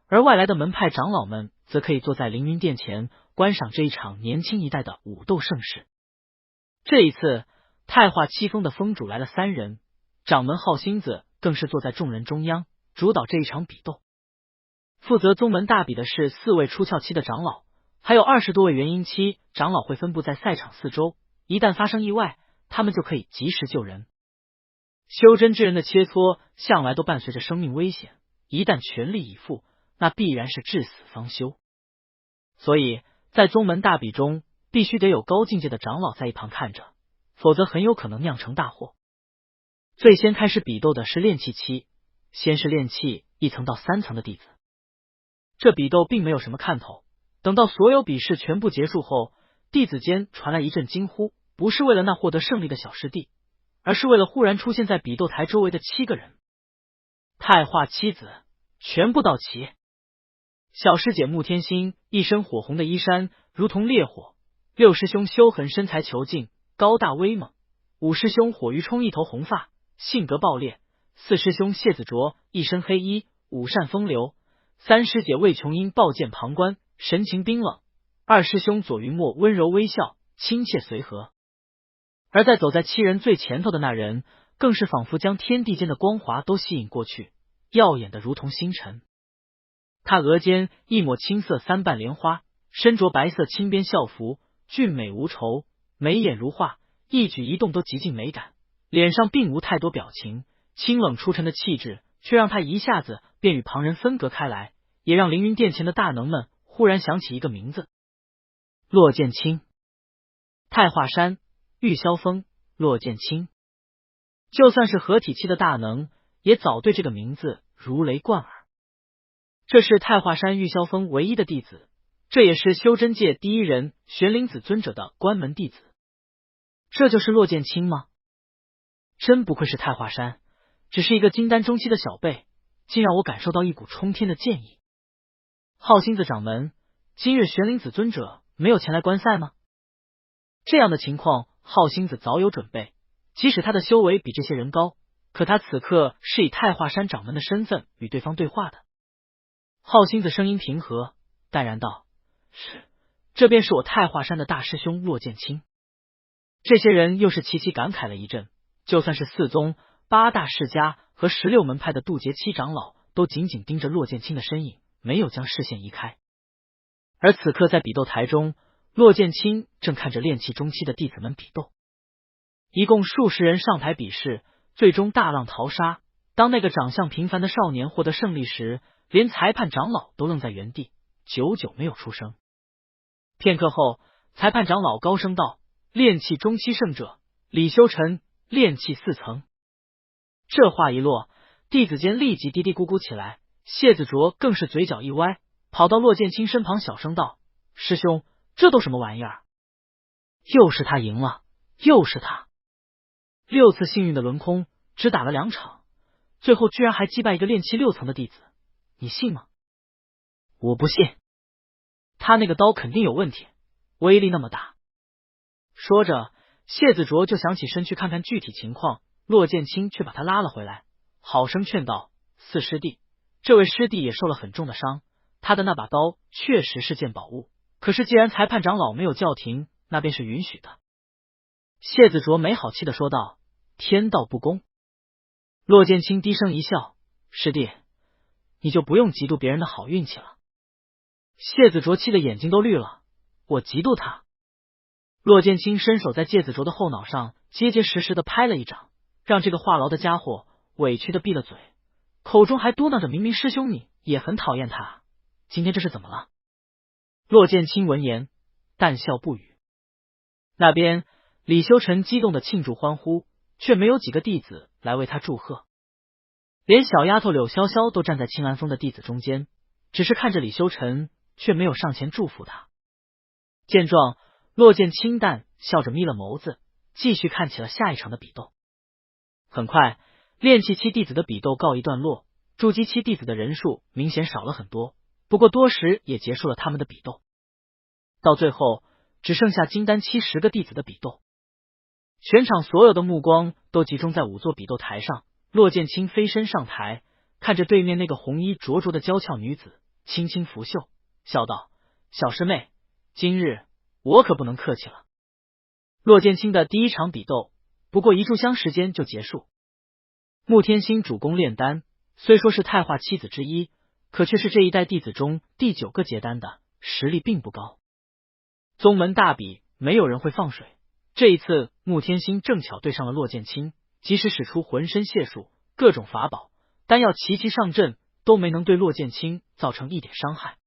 而外来的门派长老们则可以坐在凌云殿前观赏这一场年轻一代的武斗盛事。这一次，太华七峰的峰主来了3人，掌门浩星子更是坐在众人中央，主导这一场比斗。负责宗门大比的是4位出窍期的长老，还有20多位元婴期长老会分布在赛场四周，一旦发生意外，他们就可以及时救人。修真之人的切磋向来都伴随着生命危险，一旦全力以赴，那必然是至死方休。所以在宗门大比中，必须得有高境界的长老在一旁看着，否则很有可能酿成大祸。最先开始比斗的是炼气期，先是炼气1层到3层的弟子。这比斗并没有什么看头，等到所有比试全部结束后，弟子间传来一阵惊呼，不是为了那获得胜利的小师弟，而是为了忽然出现在比斗台周围的7个人。太华七子全部到齐。小师姐穆天心一身火红的衣衫如同烈火，六师兄修恒身材遒劲，高大威猛，五师兄火鱼冲一头红发，性格暴烈，四师兄谢子卓一身黑衣，五善风流，三师姐魏琼英抱剑旁观，神情冰冷，二师兄左云墨温柔微笑，亲切随和。而在走在7人最前头的那人，更是仿佛将天地间的光华都吸引过去，耀眼的如同星辰。他额间一抹青色3瓣莲花，身着白色轻边校服，俊美无愁，眉眼如画，一举一动都极尽美感，脸上并无太多表情，清冷出尘的气质却让他一下子便与旁人分隔开来，也让凌云殿前的大能们忽然想起一个名字：骆剑清。太华山玉霄峰骆剑清，就算是合体期的大能，也早对这个名字如雷贯耳。这是太华山玉霄峰唯一的弟子，这也是修真界第一人玄灵子尊者的关门弟子。这就是骆剑清吗？真不愧是太华山，只是一个金丹中期的小辈，竟让我感受到一股冲天的剑意。浩星子掌门，今日玄灵子尊者没有前来观赛吗？这样的情况，浩星子早有准备，即使他的修为比这些人高，可他此刻是以太华山掌门的身份与对方对话的。浩星子声音平和，淡然道：“是，这便是我太华山的大师兄骆剑清。”这些人又是齐齐感慨了一阵，就算是四宗、八大世家和16门派的渡劫七长老，都紧紧盯着骆剑清的身影，没有将视线移开。而此刻在比斗台中，骆剑清正看着炼气中期的弟子们比斗，一共数十人上台比试，最终大浪淘沙。当那个长相平凡的少年获得胜利时，连裁判长老都愣在原地，久久没有出声。片刻后，裁判长老高声道：“炼气中期胜者李修尘，炼气4层。”这话一落，弟子间立即嘀嘀咕咕起来。谢子卓更是嘴角一歪，跑到骆剑清身旁小声道：“师兄，这都什么玩意儿？又是他赢了，又是他！6次幸运的轮空，只打了2场，最后居然还击败一个炼气6层的弟子，你信吗？”“我不信，他那个刀肯定有问题，威力那么大。”说着，谢子卓就想起身去看看具体情况，骆剑清却把他拉了回来，好生劝道：“四师弟，这位师弟也受了很重的伤，他的那把刀确实是件宝物，可是既然裁判长老没有叫停，那便是允许的。”谢子卓没好气的说道：“天道不公。”骆剑清低声一笑：“师弟，你就不用嫉妒别人的好运气了。”谢子卓气的眼睛都绿了：“我嫉妒他？”骆剑清伸手在谢子卓的后脑上结结实实的拍了一掌，让这个话痨的家伙委屈的闭了嘴，口中还嘟囔着：“明明师兄你也很讨厌他，今天这是怎么了？”骆剑清闻言淡笑不语。那边李修尘激动的庆祝欢呼，却没有几个弟子来为他祝贺，连小丫头柳潇潇都站在清安峰的弟子中间，只是看着李修尘，却没有上前祝福他。见状，骆剑清淡笑着眯了眸子，继续看起了下一场的比斗。很快，炼气期弟子的比斗告一段落，筑基期弟子的人数明显少了很多，不过多时也结束了他们的比斗。到最后，只剩下金丹期10个弟子的比斗。全场所有的目光都集中在5座比斗台上，骆剑清飞身上台，看着对面那个红衣灼灼的娇俏女子，轻轻拂袖，笑道：“小师妹，今日我可不能客气了。”骆剑清的第一场比斗不过1炷香时间就结束。穆天星主攻炼丹，虽说是太化七子之一，可却是这一代弟子中第9个结丹的，实力并不高。宗门大比，没有人会放水。这一次，穆天星正巧对上了骆剑清，即使使出浑身解数，各种法宝，丹药齐齐上阵，都没能对骆剑清造成一点伤害。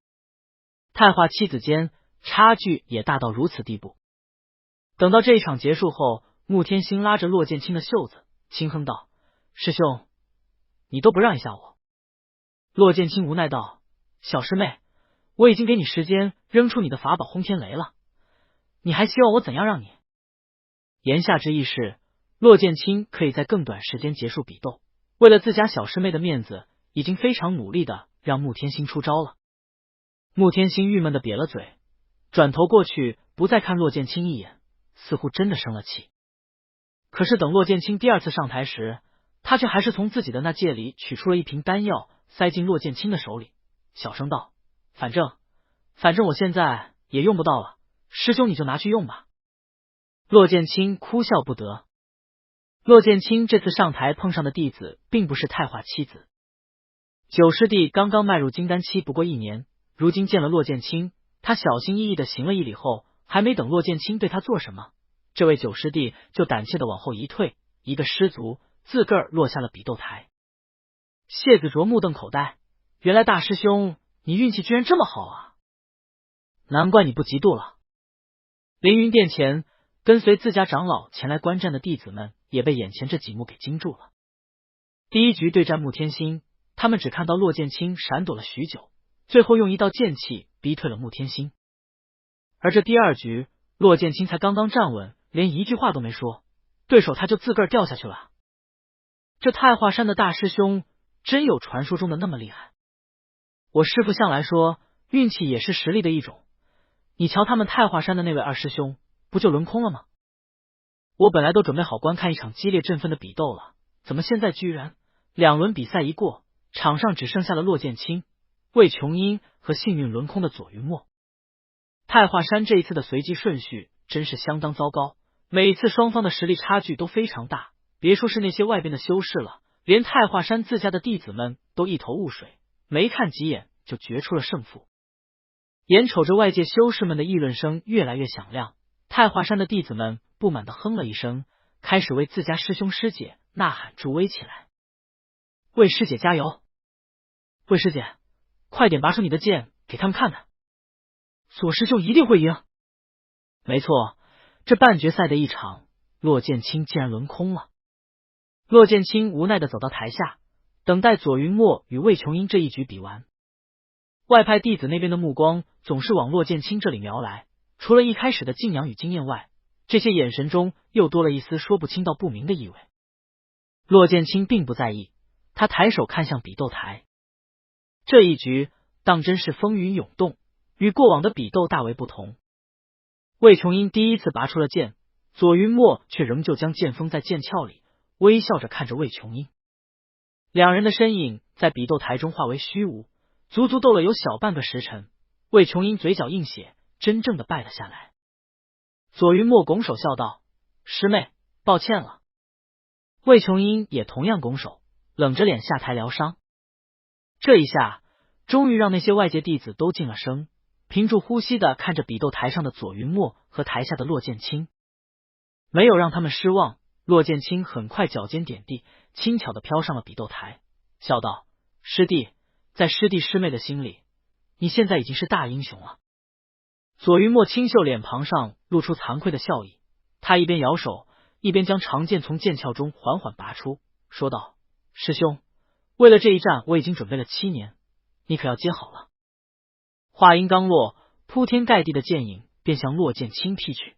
太化七子间差距也大到如此地步。等到这一场结束后，穆天星拉着骆剑清的袖子，轻哼道：“师兄，你都不让一下我。”骆剑清无奈道：“小师妹，我已经给你时间扔出你的法宝轰天雷了，你还希望我怎样让你？”言下之意是，骆剑清可以在更短时间结束比斗，为了自家小师妹的面子，已经非常努力的让穆天星出招了。穆天星郁闷的瘪了嘴，转头过去不再看骆剑清一眼，似乎真的生了气。可是等骆剑清第2次上台时，他却还是从自己的那戒里取出了一瓶丹药，塞进骆剑清的手里，小声道：“反正我现在也用不到了，师兄你就拿去用吧。”骆剑清哭笑不得。骆剑清这次上台碰上的弟子并不是太化七子，九师弟刚刚迈入金丹期不过1年，如今见了骆剑清，他小心翼翼的行了一礼后，还没等骆剑清对他做什么，这位九师弟就胆怯的往后一退，一个失足自个儿落下了比斗台。谢子卓目瞪口呆，原来大师兄你运气居然这么好啊，难怪你不嫉妒了。凌云殿前，跟随自家长老前来观战的弟子们也被眼前这几幕给惊住了。第1局对战穆天星，他们只看到骆剑清闪躲了许久，最后用一道剑气逼退了穆天星。而这第二局，骆剑清才刚刚站稳，连一句话都没说，对手他就自个儿掉下去了。这太华山的大师兄真有传说中的那么厉害？我师父向来说，运气也是实力的一种。你瞧他们太华山的那位二师兄，不就轮空了吗？我本来都准备好观看一场激烈振奋的比斗了，怎么现在居然2轮比赛一过，场上只剩下了骆剑清、魏琼英和幸运轮空的左云墨。太华山这一次的随机顺序真是相当糟糕，每一次双方的实力差距都非常大，别说是那些外边的修士了，连太华山自家的弟子们都一头雾水，没看几眼就决出了胜负。眼瞅着外界修士们的议论声越来越响亮，太华山的弟子们不满地哼了一声，开始为自家师兄师姐呐喊助威起来。魏师姐加油！魏师姐，快点拔出你的剑给他们看看，左师兄一定会赢。没错，这半决赛的一场，骆剑清竟然轮空了。骆剑清无奈地走到台下，等待左云墨与魏琼英这一局比完。外派弟子那边的目光总是往骆剑清这里瞄来，除了一开始的敬仰与惊艳外，这些眼神中又多了一丝说不清道不明的意味。骆剑清并不在意，他抬手看向比斗台。这一局当真是风云涌动，与过往的比斗大为不同。魏琼英第一次拔出了剑，左云墨却仍旧将剑封在剑鞘里，微笑着看着魏琼英。两人的身影在比斗台中化为虚无，足足斗了有小半个时辰，魏琼英嘴角映血，真正的败了下来。左云墨拱手笑道：“师妹，抱歉了。”魏琼英也同样拱手，冷着脸下台疗伤。这一下，终于让那些外界弟子都静了声，屏住呼吸的看着比斗台上的左云墨和台下的骆剑清。没有让他们失望，骆剑清很快脚尖点地，轻巧的飘上了比斗台，笑道：“师弟，在师弟师妹的心里，你现在已经是大英雄了。”左云墨清秀脸庞上露出惭愧的笑意，他一边摇手，一边将长剑从剑鞘中缓缓拔出，说道：“师兄，为了这一战，我已经准备了7年，你可要接好了。”话音刚落，铺天盖地的剑影便向骆剑清劈去。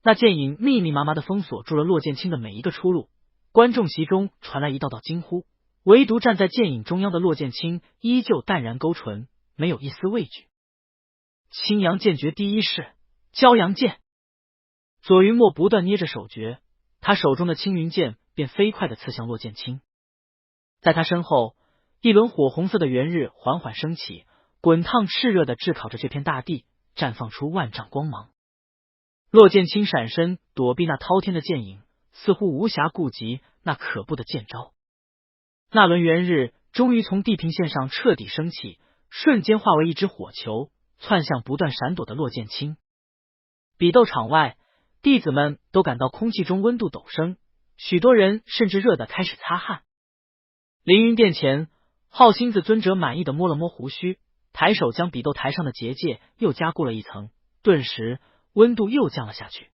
那剑影密密麻麻的封锁住了骆剑清的每一个出路，观众席中传来一道道惊呼，唯独站在剑影中央的骆剑清依旧淡然勾唇，没有一丝畏惧。青阳剑诀第一式，骄阳剑。左云墨不断捏着手诀，他手中的青云剑便飞快地刺向骆剑清。在他身后，一轮火红色的圆日缓缓升起，滚烫炽热地炙烤着这片大地，绽放出万丈光芒。骆剑清闪身躲避那滔天的剑影，似乎无暇顾及那可怖的剑招。那轮圆日终于从地平线上彻底升起，瞬间化为一只火球，窜向不断闪躲的骆剑清。比斗场外，弟子们都感到空气中温度陡升，许多人甚至热得开始擦汗。凌云殿前，浩星子尊者满意的摸了摸胡须，抬手将比斗台上的结界又加固了一层，顿时温度又降了下去。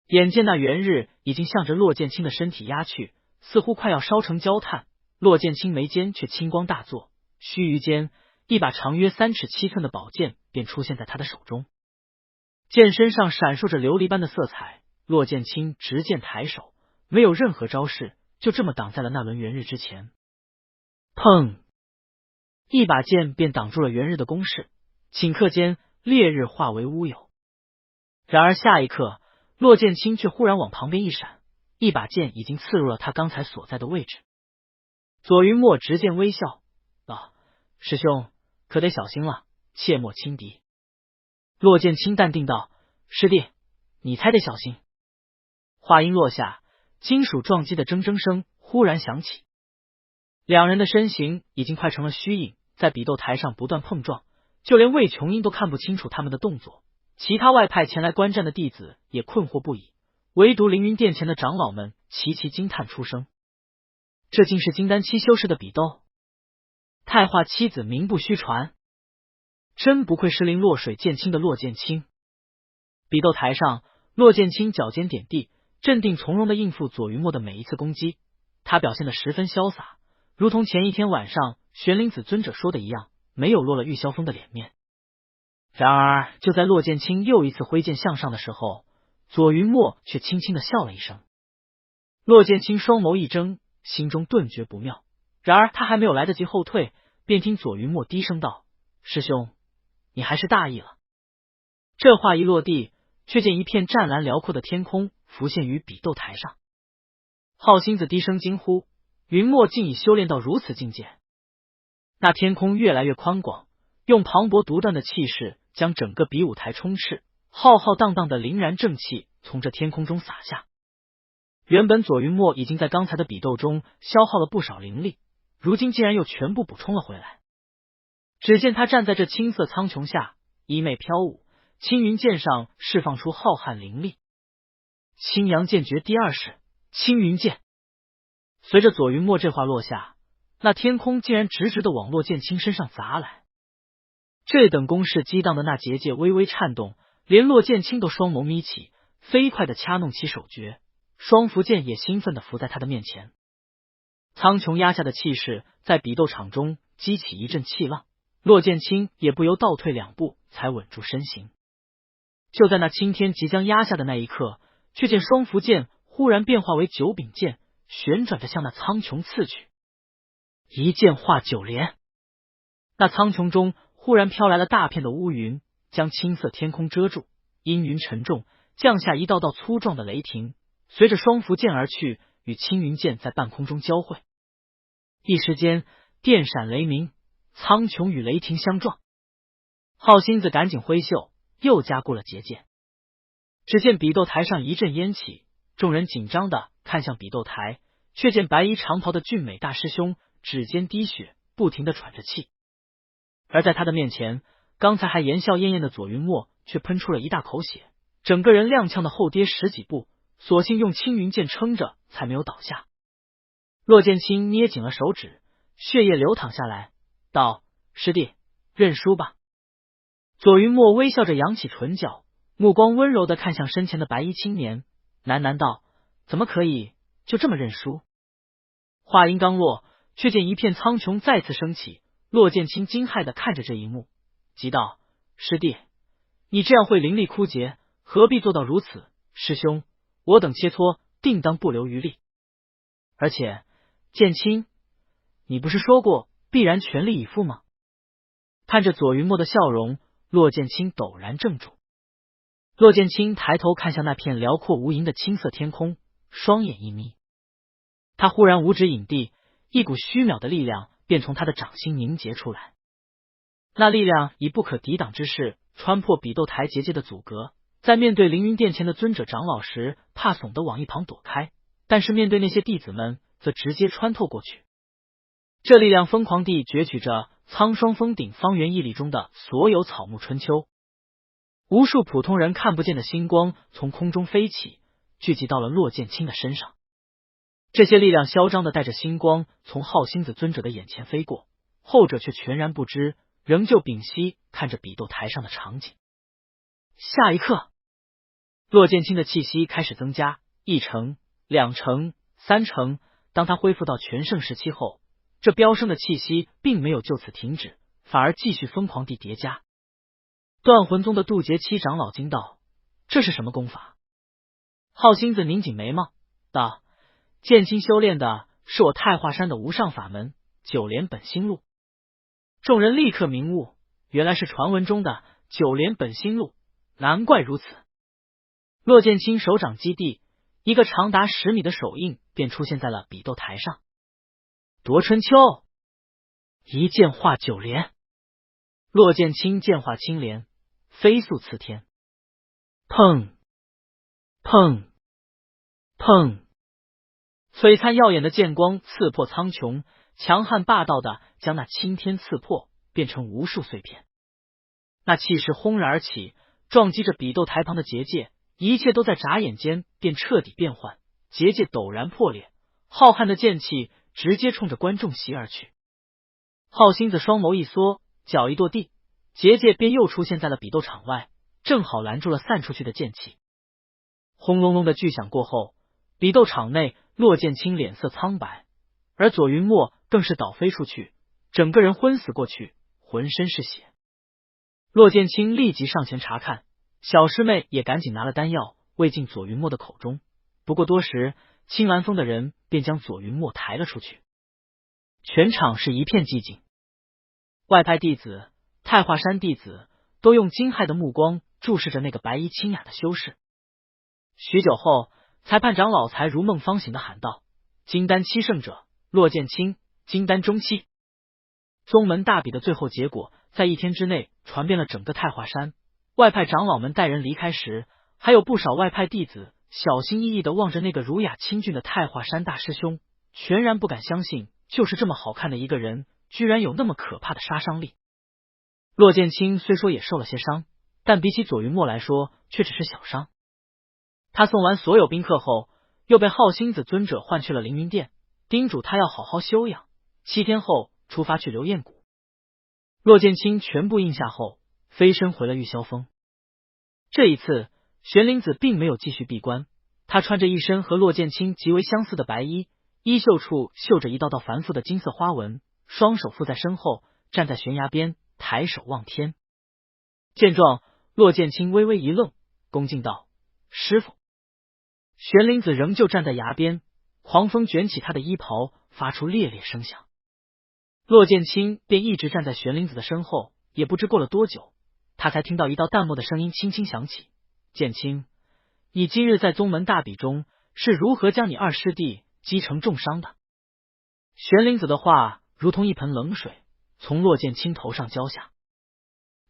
眼见那圆日已经向着骆剑清的身体压去，似乎快要烧成焦炭，骆剑清眉间却青光大作，须臾间，一把长约3尺7寸的宝剑便出现在他的手中。剑身上闪烁着琉璃般的色彩，骆剑清执剑抬手，没有任何招式，就这么挡在了那轮圆日之前。砰！一把剑便挡住了圆日的攻势，顷刻间烈日化为乌有。然而下一刻，骆剑清却忽然往旁边一闪，一把剑已经刺入了他刚才所在的位置。左云墨执剑微笑道：“师兄可得小心了，切莫轻敌。”骆剑清淡定道：“师弟，你才得小心。”话音落下，金属撞击的铮铮声忽然响起，两人的身形已经快成了虚影，在比斗台上不断碰撞，就连魏琼英都看不清楚他们的动作。其他外派前来观战的弟子也困惑不已，唯独凌云殿前的长老们齐齐惊叹出声。这竟是金丹期修士的比斗，太化妻子名不虚传，真不愧是临落水剑清的骆剑清。比斗台上，骆剑清脚尖点地，镇定从容地应付左云墨的每一次攻击，他表现得十分潇洒，如同前一天晚上玄灵子尊者说的一样，没有落了玉霄峰的脸面。然而就在骆剑清又一次挥剑向上的时候，左云墨却轻轻的笑了一声。骆剑清双眸一睁，心中顿觉不妙，然而他还没有来得及后退，便听左云墨低声道：“师兄，你还是大意了。”这话一落地，却见一片湛蓝辽阔的天空浮现于比斗台上。浩星子低声惊呼：“云墨竟已修炼到如此境界！”那天空越来越宽广，用磅礴独断的气势将整个比武台充斥，浩浩荡荡的凛然正气从这天空中洒下。原本左云墨已经在刚才的比斗中消耗了不少灵力，如今竟然又全部补充了回来。只见他站在这青色苍穹下，衣袂飘舞，青云剑上释放出浩瀚灵力。青阳剑诀第二式，青云剑。随着左云墨这话落下，那天空竟然直直的往骆剑清身上砸来。这等攻势激荡的那结界微微颤动，连骆剑清都双眸眯起，飞快的掐弄起手诀，双符剑也兴奋的伏在他的面前。苍穹压下的气势在比斗场中激起一阵气浪，骆剑清也不由倒退2步才稳住身形。就在那青天即将压下的那一刻，却见双符剑忽然变化为9柄剑，旋转着向那苍穹刺去。一剑化9连，那苍穹中忽然飘来了大片的乌云，将青色天空遮住，阴云沉重，降下一道道粗壮的雷霆，随着双符剑而去，与青云剑在半空中交汇。一时间电闪雷鸣，苍穹与雷霆相撞。浩星子赶紧挥袖，又加固了结界。只见比斗台上一阵烟起，众人紧张的看向比斗台，却见白衣长袍的俊美大师兄指尖滴血，不停的喘着气。而在他的面前，刚才还言笑晏晏的左云墨却喷出了一大口血，整个人踉跄的后跌10几步，索性用青云剑撑着才没有倒下。骆剑清捏紧了手指，血液流淌下来，道：“师弟，认输吧。”左云墨微笑着扬起唇角，目光温柔的看向身前的白衣青年，喃喃道：“怎么可以就这么认输？”话音刚落，却见一片苍穹再次升起。骆剑清惊骇的看着这一幕，急道：“师弟，你这样会灵力枯竭，何必做到如此？师兄，我等切磋定当不留余力。而且，剑清，你不是说过必然全力以赴吗？”看着左云墨的笑容，骆剑清陡然怔住。骆剑清抬头看向那片辽阔无垠的青色天空，双眼一眯。他忽然五指引地，一股虚渺的力量便从他的掌心凝结出来。那力量以不可抵挡之势穿破比斗台结界的阻隔，在面对凌云殿前的尊者长老时，怕悚的往一旁躲开，但是面对那些弟子们，则直接穿透过去。这力量疯狂地攫取着苍霜峰顶方圆1里中的所有草木春秋。无数普通人看不见的星光从空中飞起，聚集到了骆剑清的身上。这些力量嚣张的带着星光从浩星子尊者的眼前飞过，后者却全然不知，仍旧屏息看着比斗台上的场景。下一刻，骆剑清的气息开始增加，1成、2成、3成。当他恢复到全盛时期后，这飙升的气息并没有就此停止，反而继续疯狂地叠加。断魂宗的渡劫七长老惊道：“这是什么功法？”浩星子拧紧眉毛道：“剑清修炼的是我太华山的无上法门9连本心路。”众人立刻明悟，原来是传闻中的9连本心路，难怪如此。骆剑清手掌击地，一个长达10米的手印便出现在了比斗台上。夺春秋，一剑化9连。骆剑清剑化青莲，飞速刺天。砰砰砰！璀璨耀眼的剑光刺破苍穹，强悍霸道的将那青天刺破，变成无数碎片。那气势轰然而起，撞击着比斗台旁的结界，一切都在眨眼间便彻底变换，结界陡然破裂，浩瀚的剑气直接冲着观众席而去。浩星子双眸一缩，脚一跺地，结界便又出现在了比斗场外，正好拦住了散出去的剑气。轰隆隆的巨响过后，比斗场内骆剑清脸色苍白，而左云墨更是倒飞出去，整个人昏死过去，浑身是血。骆剑清立即上前查看，小师妹也赶紧拿了丹药喂进左云墨的口中。不过多时，青兰峰的人便将左云墨抬了出去。全场是一片寂静，外派弟子、太华山弟子都用惊骇的目光注视着那个白衣清雅的修士。许久后，裁判长老才如梦方醒的喊道：“金丹七胜者，骆剑清，金丹中期。”宗门大比的最后结果在一天之内传遍了整个太华山。外派长老们带人离开时，还有不少外派弟子小心翼翼地望着那个儒雅清俊的太华山大师兄，全然不敢相信，就是这么好看的一个人，居然有那么可怕的杀伤力。骆剑清虽说也受了些伤，但比起左云墨来说，却只是小伤。他送完所有宾客后，又被浩星子尊者唤去了凌云殿，叮嘱他要好好休养，7天后出发去流焰谷。骆剑清全部应下后，飞身回了玉霄峰。这一次，玄灵子并没有继续闭关，他穿着一身和骆剑清极为相似的白衣，衣袖处绣着一道道繁复的金色花纹，双手负在身后，站在悬崖边，抬手望天。见状，骆剑清微微一愣，恭敬道：“师傅。”玄灵子仍旧站在崖边，狂风卷起他的衣袍，发出烈烈声响。骆剑清便一直站在玄灵子的身后，也不知过了多久，他才听到一道淡漠的声音轻轻响起：“剑清，你今日在宗门大比中是如何将你二师弟击成重伤的？”玄灵子的话如同一盆冷水从骆剑清头上浇下。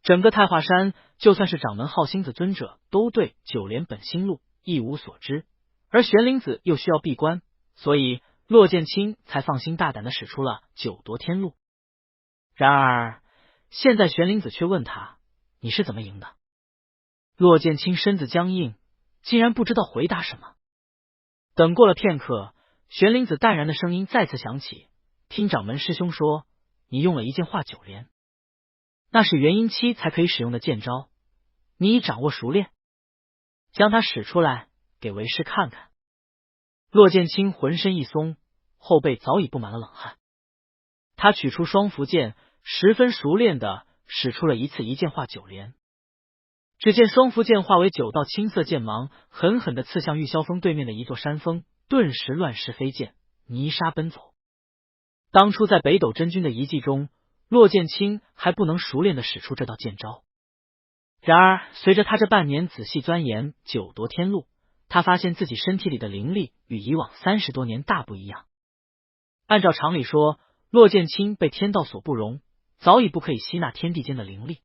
整个太华山，就算是掌门浩星子尊者，都对九莲本心路一无所知，而玄灵子又需要闭关，所以骆剑清才放心大胆的使出了九夺天路。然而现在玄灵子却问他：“你是怎么赢的？”骆剑清身子僵硬，竟然不知道回答什么。等过了片刻，玄灵子淡然的声音再次响起：“听掌门师兄说，你用了一剑化九莲，那是元婴期才可以使用的剑招，你已掌握熟练，将它使出来给为师看看。”骆剑清浑身一松，后背早已布满了冷汗。他取出双符剑，十分熟练的使出了一次一剑化九莲。只见双符剑化为9道青色剑芒，狠狠的刺向玉霄峰对面的一座山峰，顿时乱石飞溅，泥沙奔走。当初在北斗真君的遗迹中，骆剑清还不能熟练的使出这道剑招。然而随着他这半年仔细钻研九夺天路，他发现自己身体里的灵力与以往30多年大不一样。按照常理说，骆剑清被天道所不容，早已不可以吸纳天地间的灵力。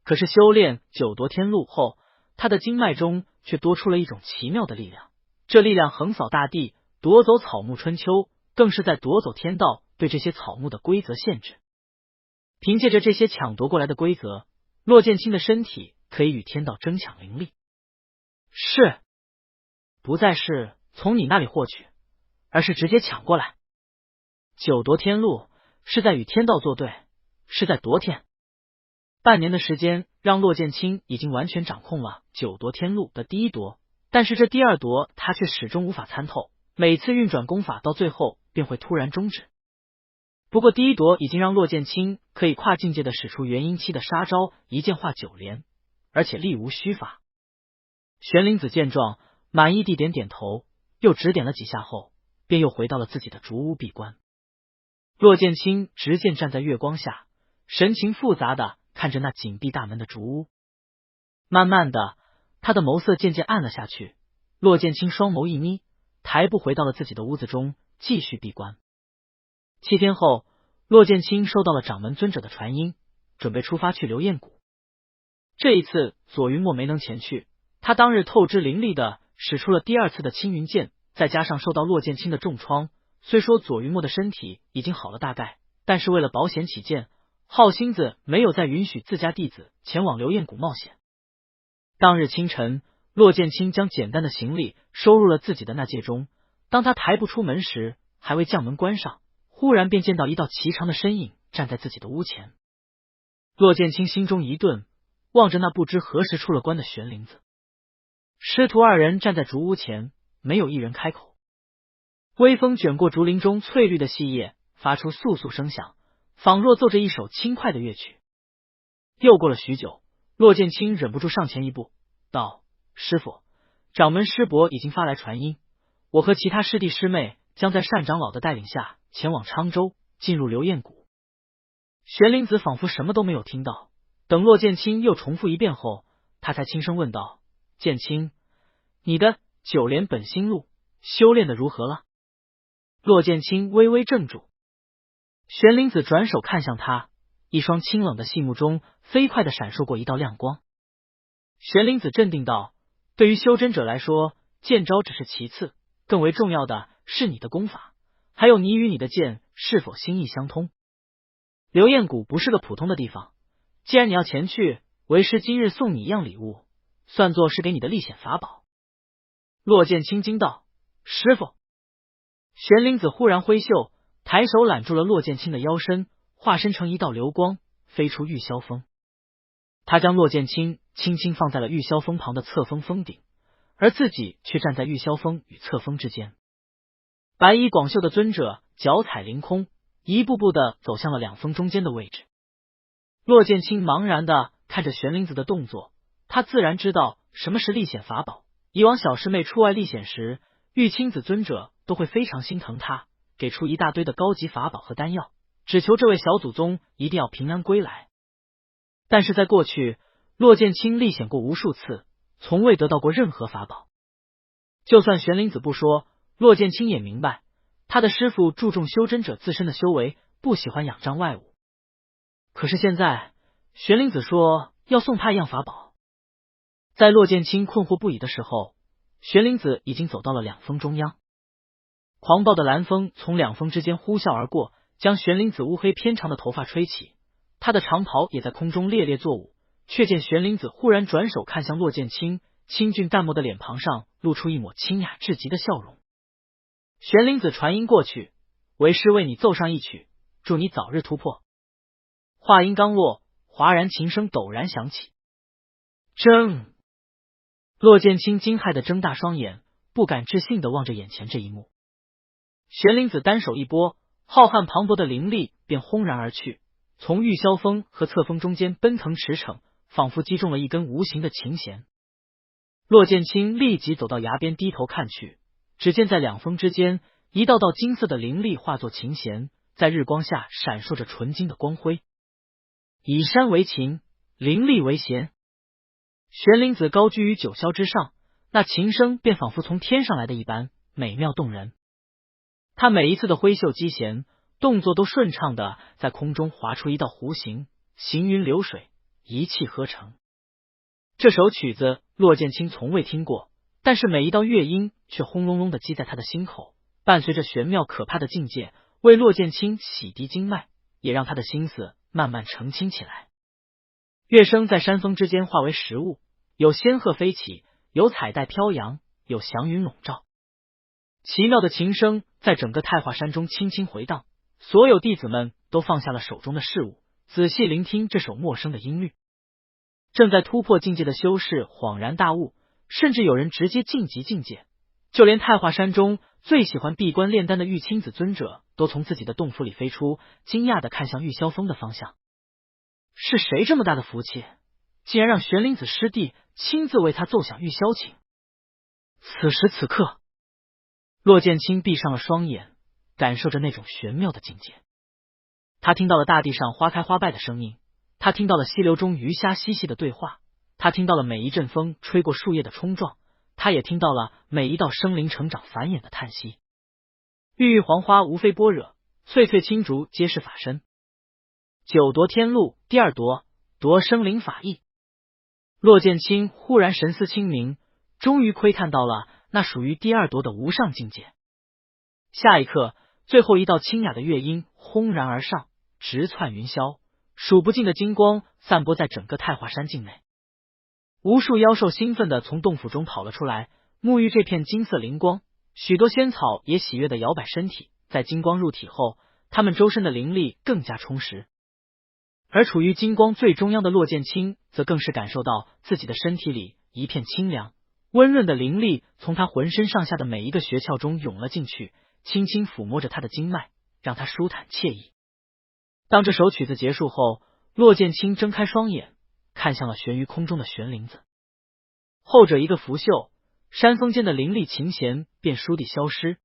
可是修炼九夺天路后，他的经脉中却多出了一种奇妙的力量，这力量横扫大地，夺走草木春秋，更是在夺走天道对这些草木的规则限制。凭借着这些抢夺过来的规则，骆剑清的身体可以与天道争抢灵力，不再是从你那里获取，而是直接抢过来。九夺天路是在与天道作对，是在夺天。半年的时间让骆剑清已经完全掌控了九夺天路的第一夺，但是这第二夺他却始终无法参透，每次运转功法到最后便会突然终止。不过第一夺已经让骆剑清可以跨境界的使出元婴期的杀招一剑化九莲，而且力无虚发。玄灵子见状，满意地点点头，又指点了几下后，便又回到了自己的竹屋闭关。骆剑清执剑站在月光下，神情复杂的看着那紧闭大门的竹屋。慢慢的，他的眸色渐渐暗了下去。骆剑清双眸一眯，抬步回到了自己的屋子中，继续闭关。7天后，骆剑清收到了掌门尊者的传音，准备出发去流焰谷。这一次左云墨没能前去，他当日透支灵力的使出了第2次的青云剑，再加上受到骆剑清的重创，虽说左云墨的身体已经好了大概，但是为了保险起见，浩星子没有再允许自家弟子前往流焰谷冒险。当日清晨，骆剑清将简单的行李收入了自己的那戒中，当他抬步出门时，还未将门关上，忽然便见到一道颀长的身影站在自己的屋前。骆剑清心中一顿，望着那不知何时出了关的玄灵子。师徒2人站在竹屋前，没有一人开口。微风卷过竹林中翠绿的细叶，发出簌簌声响，仿若奏着一首轻快的乐曲。又过了许久，骆剑清忍不住上前一步，道：“师傅，掌门师伯已经发来传音，我和其他师弟师妹将在单长老的带领下前往昌州，进入流焰谷。”玄灵子仿佛什么都没有听到，等骆剑清又重复一遍后，他才轻声问道：“剑清，你的九莲本心路修炼的如何了？”骆剑清微微怔住，玄灵子转手看向他，一双清冷的细目中飞快地闪烁过一道亮光。玄灵子镇定道：“对于修真者来说，剑招只是其次，更为重要的是你的功法，还有你与你的剑是否心意相通。流焰谷不是个普通的地方，既然你要前去，为师今日送你一样礼物，算作是给你的历险法宝。”骆剑清惊道：“师傅！”玄灵子忽然挥袖，抬手揽住了骆剑清的腰身，化身成一道流光，飞出玉霄峰。他将骆剑清轻轻放在了玉霄峰旁的侧峰峰顶，而自己却站在玉霄峰与侧峰之间。白衣广袖的尊者脚踩凌空，一步步的走向了两峰中间的位置。骆剑清茫然的看着玄灵子的动作，他自然知道什么是历险法宝。以往小师妹出外历险时，玉清子尊者都会非常心疼他，给出一大堆的高级法宝和丹药，只求这位小祖宗一定要平安归来。但是在过去，骆剑清历险过无数次，从未得到过任何法宝。就算玄灵子不说，骆剑清也明白，他的师父注重修真者自身的修为，不喜欢仰仗外物。可是现在，玄灵子说要送他一样法宝。在骆剑清困惑不已的时候，玄灵子已经走到了两峰中央。狂暴的蓝风从两峰之间呼啸而过，将玄灵子乌黑偏长的头发吹起，他的长袍也在空中猎猎作舞。却见玄灵子忽然转手看向骆剑清，清俊淡漠的脸庞上露出一抹清雅至极的笑容。玄灵子传音过去：“为师为你奏上一曲，祝你早日突破。”话音刚落，哗然琴声陡然响起。铮！骆剑清惊骇的睁大双眼，不敢置信的望着眼前这一幕。玄灵子单手一拨，浩瀚磅礴的灵力便轰然而去，从玉霄峰和侧峰中间奔腾驰骋，仿佛击中了一根无形的琴弦。骆剑清立即走到崖边，低头看去，只见在两峰之间，一道道金色的灵力化作琴弦，在日光下闪烁着纯金的光辉。以山为琴，灵力为弦。玄灵子高居于九霄之上，那琴声便仿佛从天上来的一般，美妙动人。他每一次的挥袖击弦，动作都顺畅的在空中划出一道弧形，行云流水，一气呵成。这首曲子骆剑清从未听过，但是每一道乐音却轰隆隆的击在他的心口，伴随着玄妙可怕的境界，为骆剑清洗涤经脉，也让他的心思慢慢澄清起来。乐声在山峰之间化为实物，有仙鹤飞起，有彩带飘扬，有祥云笼罩。奇妙的琴声在整个太华山中轻轻回荡，所有弟子们都放下了手中的事物，仔细聆听这首陌生的音律。正在突破境界的修士恍然大悟，甚至有人直接晋级境界。就连太华山中最喜欢闭关炼丹的玉清子尊者都从自己的洞府里飞出，惊讶的看向玉霄峰的方向。是谁这么大的福气，竟然让玄灵子师弟亲自为他奏响玉霄琴？此时此刻，骆剑清闭上了双眼，感受着那种玄妙的境界。他听到了大地上花开花败的声音，他听到了溪流中鱼虾嬉戏的对话，他听到了每一阵风吹过树叶的冲撞，他也听到了每一道生灵成长繁衍的叹息。郁郁黄花无非般若，翠翠青竹皆是法身。九夺天路第二夺，夺生灵法意。骆剑清忽然神思清明，终于窥探到了那属于第二夺的无上境界。下一刻，最后一道清雅的乐音轰然而上，直窜云霄，数不尽的金光散播在整个太华山境内。无数妖兽兴奋地从洞府中跑了出来，沐浴这片金色灵光。许多仙草也喜悦地摇摆身体，在金光入体后，他们周身的灵力更加充实。而处于金光最中央的骆剑清则更是感受到自己的身体里一片清凉，温润的灵力从他浑身上下的每一个穴窍中涌了进去，轻轻抚摸着他的经脉，让他舒坦惬意。当这首曲子结束后，骆剑清睁开双眼，看向了悬于空中的玄灵子。后者一个拂袖，山峰间的凌厉琴弦便倏地消失。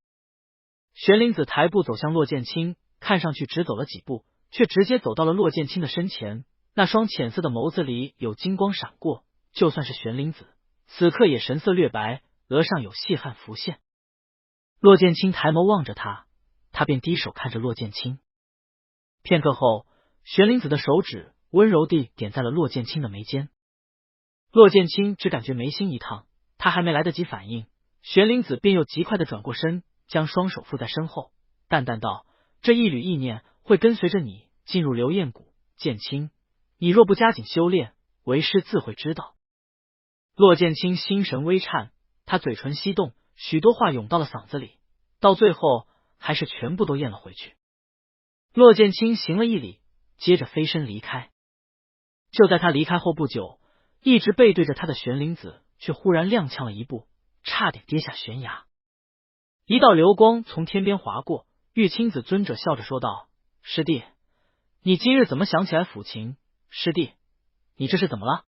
玄灵子抬步走向骆剑清，看上去只走了几步，却直接走到了骆剑清的身前。那双浅色的眸子里有金光闪过，就算是玄灵子，此刻也神色略白，额上有细汗浮现。骆剑清抬眸望着他，他便低手看着骆剑清。片刻后，玄灵子的手指温柔地点在了骆剑清的眉间。骆剑清只感觉眉心一烫，他还没来得及反应，玄灵子便又极快地转过身，将双手附在身后，淡淡道：“这一缕意念会跟随着你进入流焰谷，剑清，你若不加紧修炼，为师自会知道。”骆剑清心神微颤，他嘴唇翕动，许多话涌到了嗓子里，到最后还是全部都咽了回去。骆剑清行了一礼，接着飞身离开。就在他离开后不久，一直背对着他的玄灵子却忽然踉跄了一步，差点跌下悬崖。一道流光从天边划过，玉清子尊者笑着说道：“师弟，你今日怎么想起来抚琴？师弟，你这是怎么了？”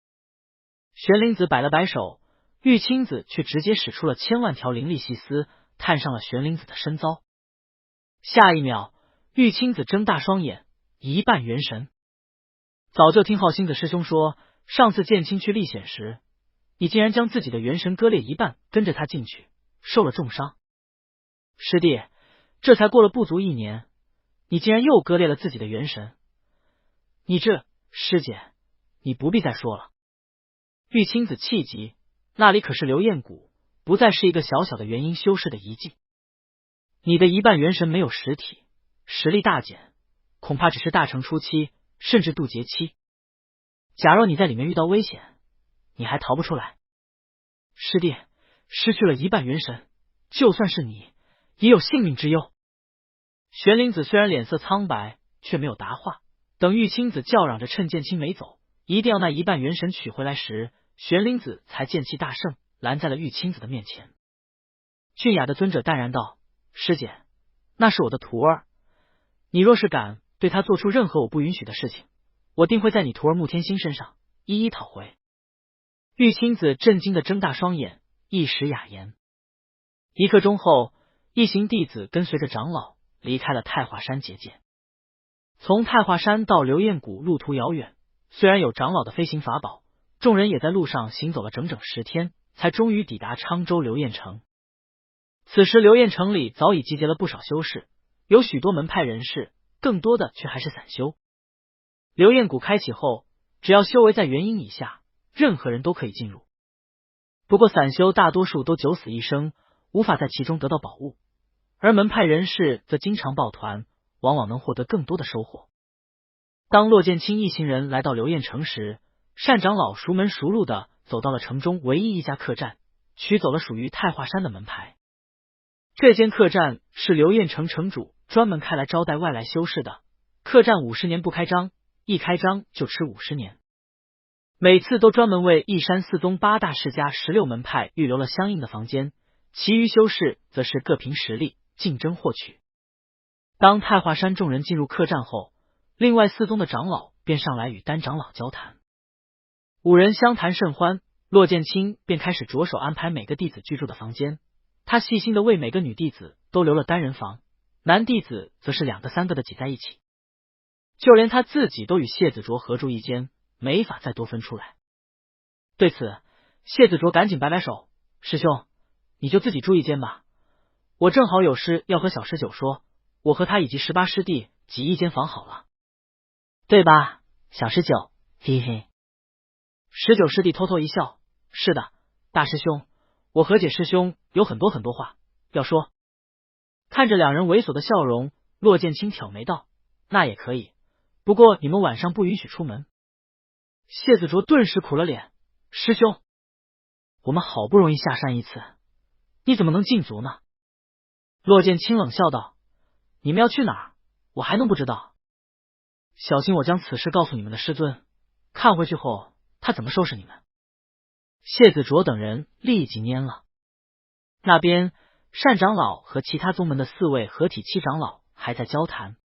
玄灵子摆了摆手，玉清子却直接使出了千万条灵力细丝，探上了玄灵子的身遭。下一秒，玉清子睁大双眼，一半元神。早就听浩星子师兄说，上次剑清去历险时，你竟然将自己的元神割裂一半，跟着他进去，受了重伤。师弟，这才过了不足1年，你竟然又割裂了自己的元神，你这……师姐，你不必再说了。玉清子气急，那里可是流焰谷，不再是一个小小的元婴修士的遗迹。你的一半元神没有实体，实力大减，恐怕只是大成初期，甚至渡劫期。假若你在里面遇到危险，你还逃不出来。师弟，失去了一半元神，就算是你，也有性命之忧。玄灵子虽然脸色苍白，却没有答话。等玉清子叫嚷着趁剑清没走，一定要那一半元神取回来时，玄灵子才剑气大盛，拦在了玉清子的面前。俊雅的尊者淡然道：“师姐，那是我的徒儿，你若是敢对他做出任何我不允许的事情，我定会在你徒儿穆天星身上一一讨回。”玉清子震惊的睁大双眼，一时哑言。一刻钟后，一行弟子跟随着长老离开了太华山结界。从太华山到流焰谷路途遥远，虽然有长老的飞行法宝，众人也在路上行走了整整10天，才终于抵达昌州流焰城。此时流焰城里早已集结了不少修士，有许多门派人士，更多的却还是散修。流焰谷开启后，只要修为在元婴以下，任何人都可以进入。不过散修大多数都九死一生，无法在其中得到宝物，而门派人士则经常抱团，往往能获得更多的收获。当骆剑清一行人来到流焰城时，单长老熟门熟路的走到了城中唯一一家客栈，取走了属于太华山的门牌。这间客栈是流焰城城主专门开来招待外来修士的，客栈50年不开张，一开张就吃50年。每次都专门为一山四宗8大世家16门派预留了相应的房间，其余修士则是各凭实力竞争获取。当太华山众人进入客栈后，另外4宗的长老便上来与丹长老交谈。5人相谈甚欢，骆剑清便开始着手安排每个弟子居住的房间。他细心的为每个女弟子都留了单人房，男弟子则是2个3个的挤在一起。就连他自己都与谢子卓合住一间，没法再多分出来。对此，谢子卓赶紧摆摆手：“师兄，你就自己住一间吧，我正好有事要和小师九说，我和他以及18师弟挤一间房好了。”“对吧，小师九？”嘿嘿。19师弟偷偷一笑：“是的，大师兄，我和解师兄有很多话要说。”看着2人猥琐的笑容，骆剑清挑眉道：“那也可以，不过你们晚上不允许出门。”谢子卓顿时苦了脸：“师兄，我们好不容易下山一次，你怎么能禁足呢？”骆剑清冷笑道：“你们要去哪儿，我还能不知道？小心我将此事告诉你们的师尊，看回去后他怎么收拾你们。”谢子卓等人立即蔫了。那边单长老和其他宗门的4位合体7长老还在交谈，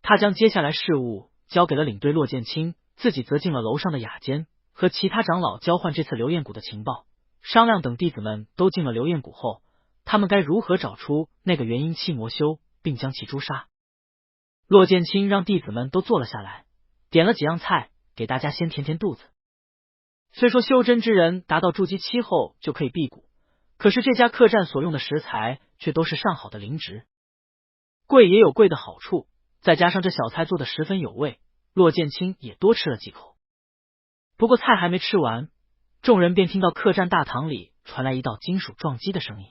他将接下来事务交给了领队洛剑清，自己则进了楼上的雅间，和其他长老交换这次流焰谷的情报，商量等弟子们都进了流焰谷后，他们该如何找出那个元婴期魔修，并将其诛杀。洛剑清让弟子们都坐了下来，点了几样菜给大家先填填肚子。虽说修真之人达到筑基期后就可以辟谷，可是这家客栈所用的食材却都是上好的灵植，贵也有贵的好处，再加上这小菜做的十分有味，洛剑清也多吃了几口。不过菜还没吃完，众人便听到客栈大堂里传来一道金属撞击的声音。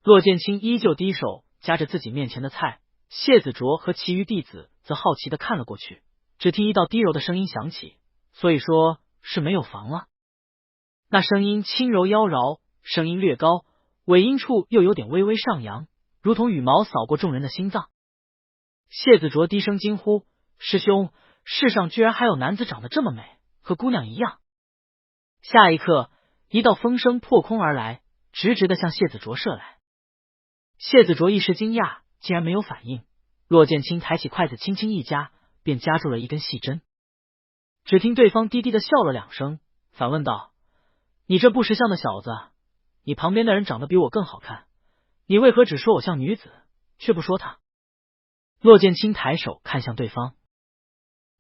洛剑清依旧低手夹着自己面前的菜，谢子卓和其余弟子则好奇的看了过去，只听一道低柔的声音响起，所以说是没有房了。那声音轻柔妖娆，声音略高，尾音处又有点微微上扬，如同羽毛扫过众人的心脏。谢子卓低声惊呼：师兄，世上居然还有男子长得这么美，和姑娘一样。下一刻，一道风声破空而来，直直的向谢子卓射来。谢子卓一时惊讶，竟然没有反应。洛剑清抬起筷子轻轻一夹，便夹住了一根细针。只听对方低低的笑了两声，反问道：你这不识相的小子，你旁边的人长得比我更好看，你为何只说我像女子，却不说他？洛剑清抬手看向对方，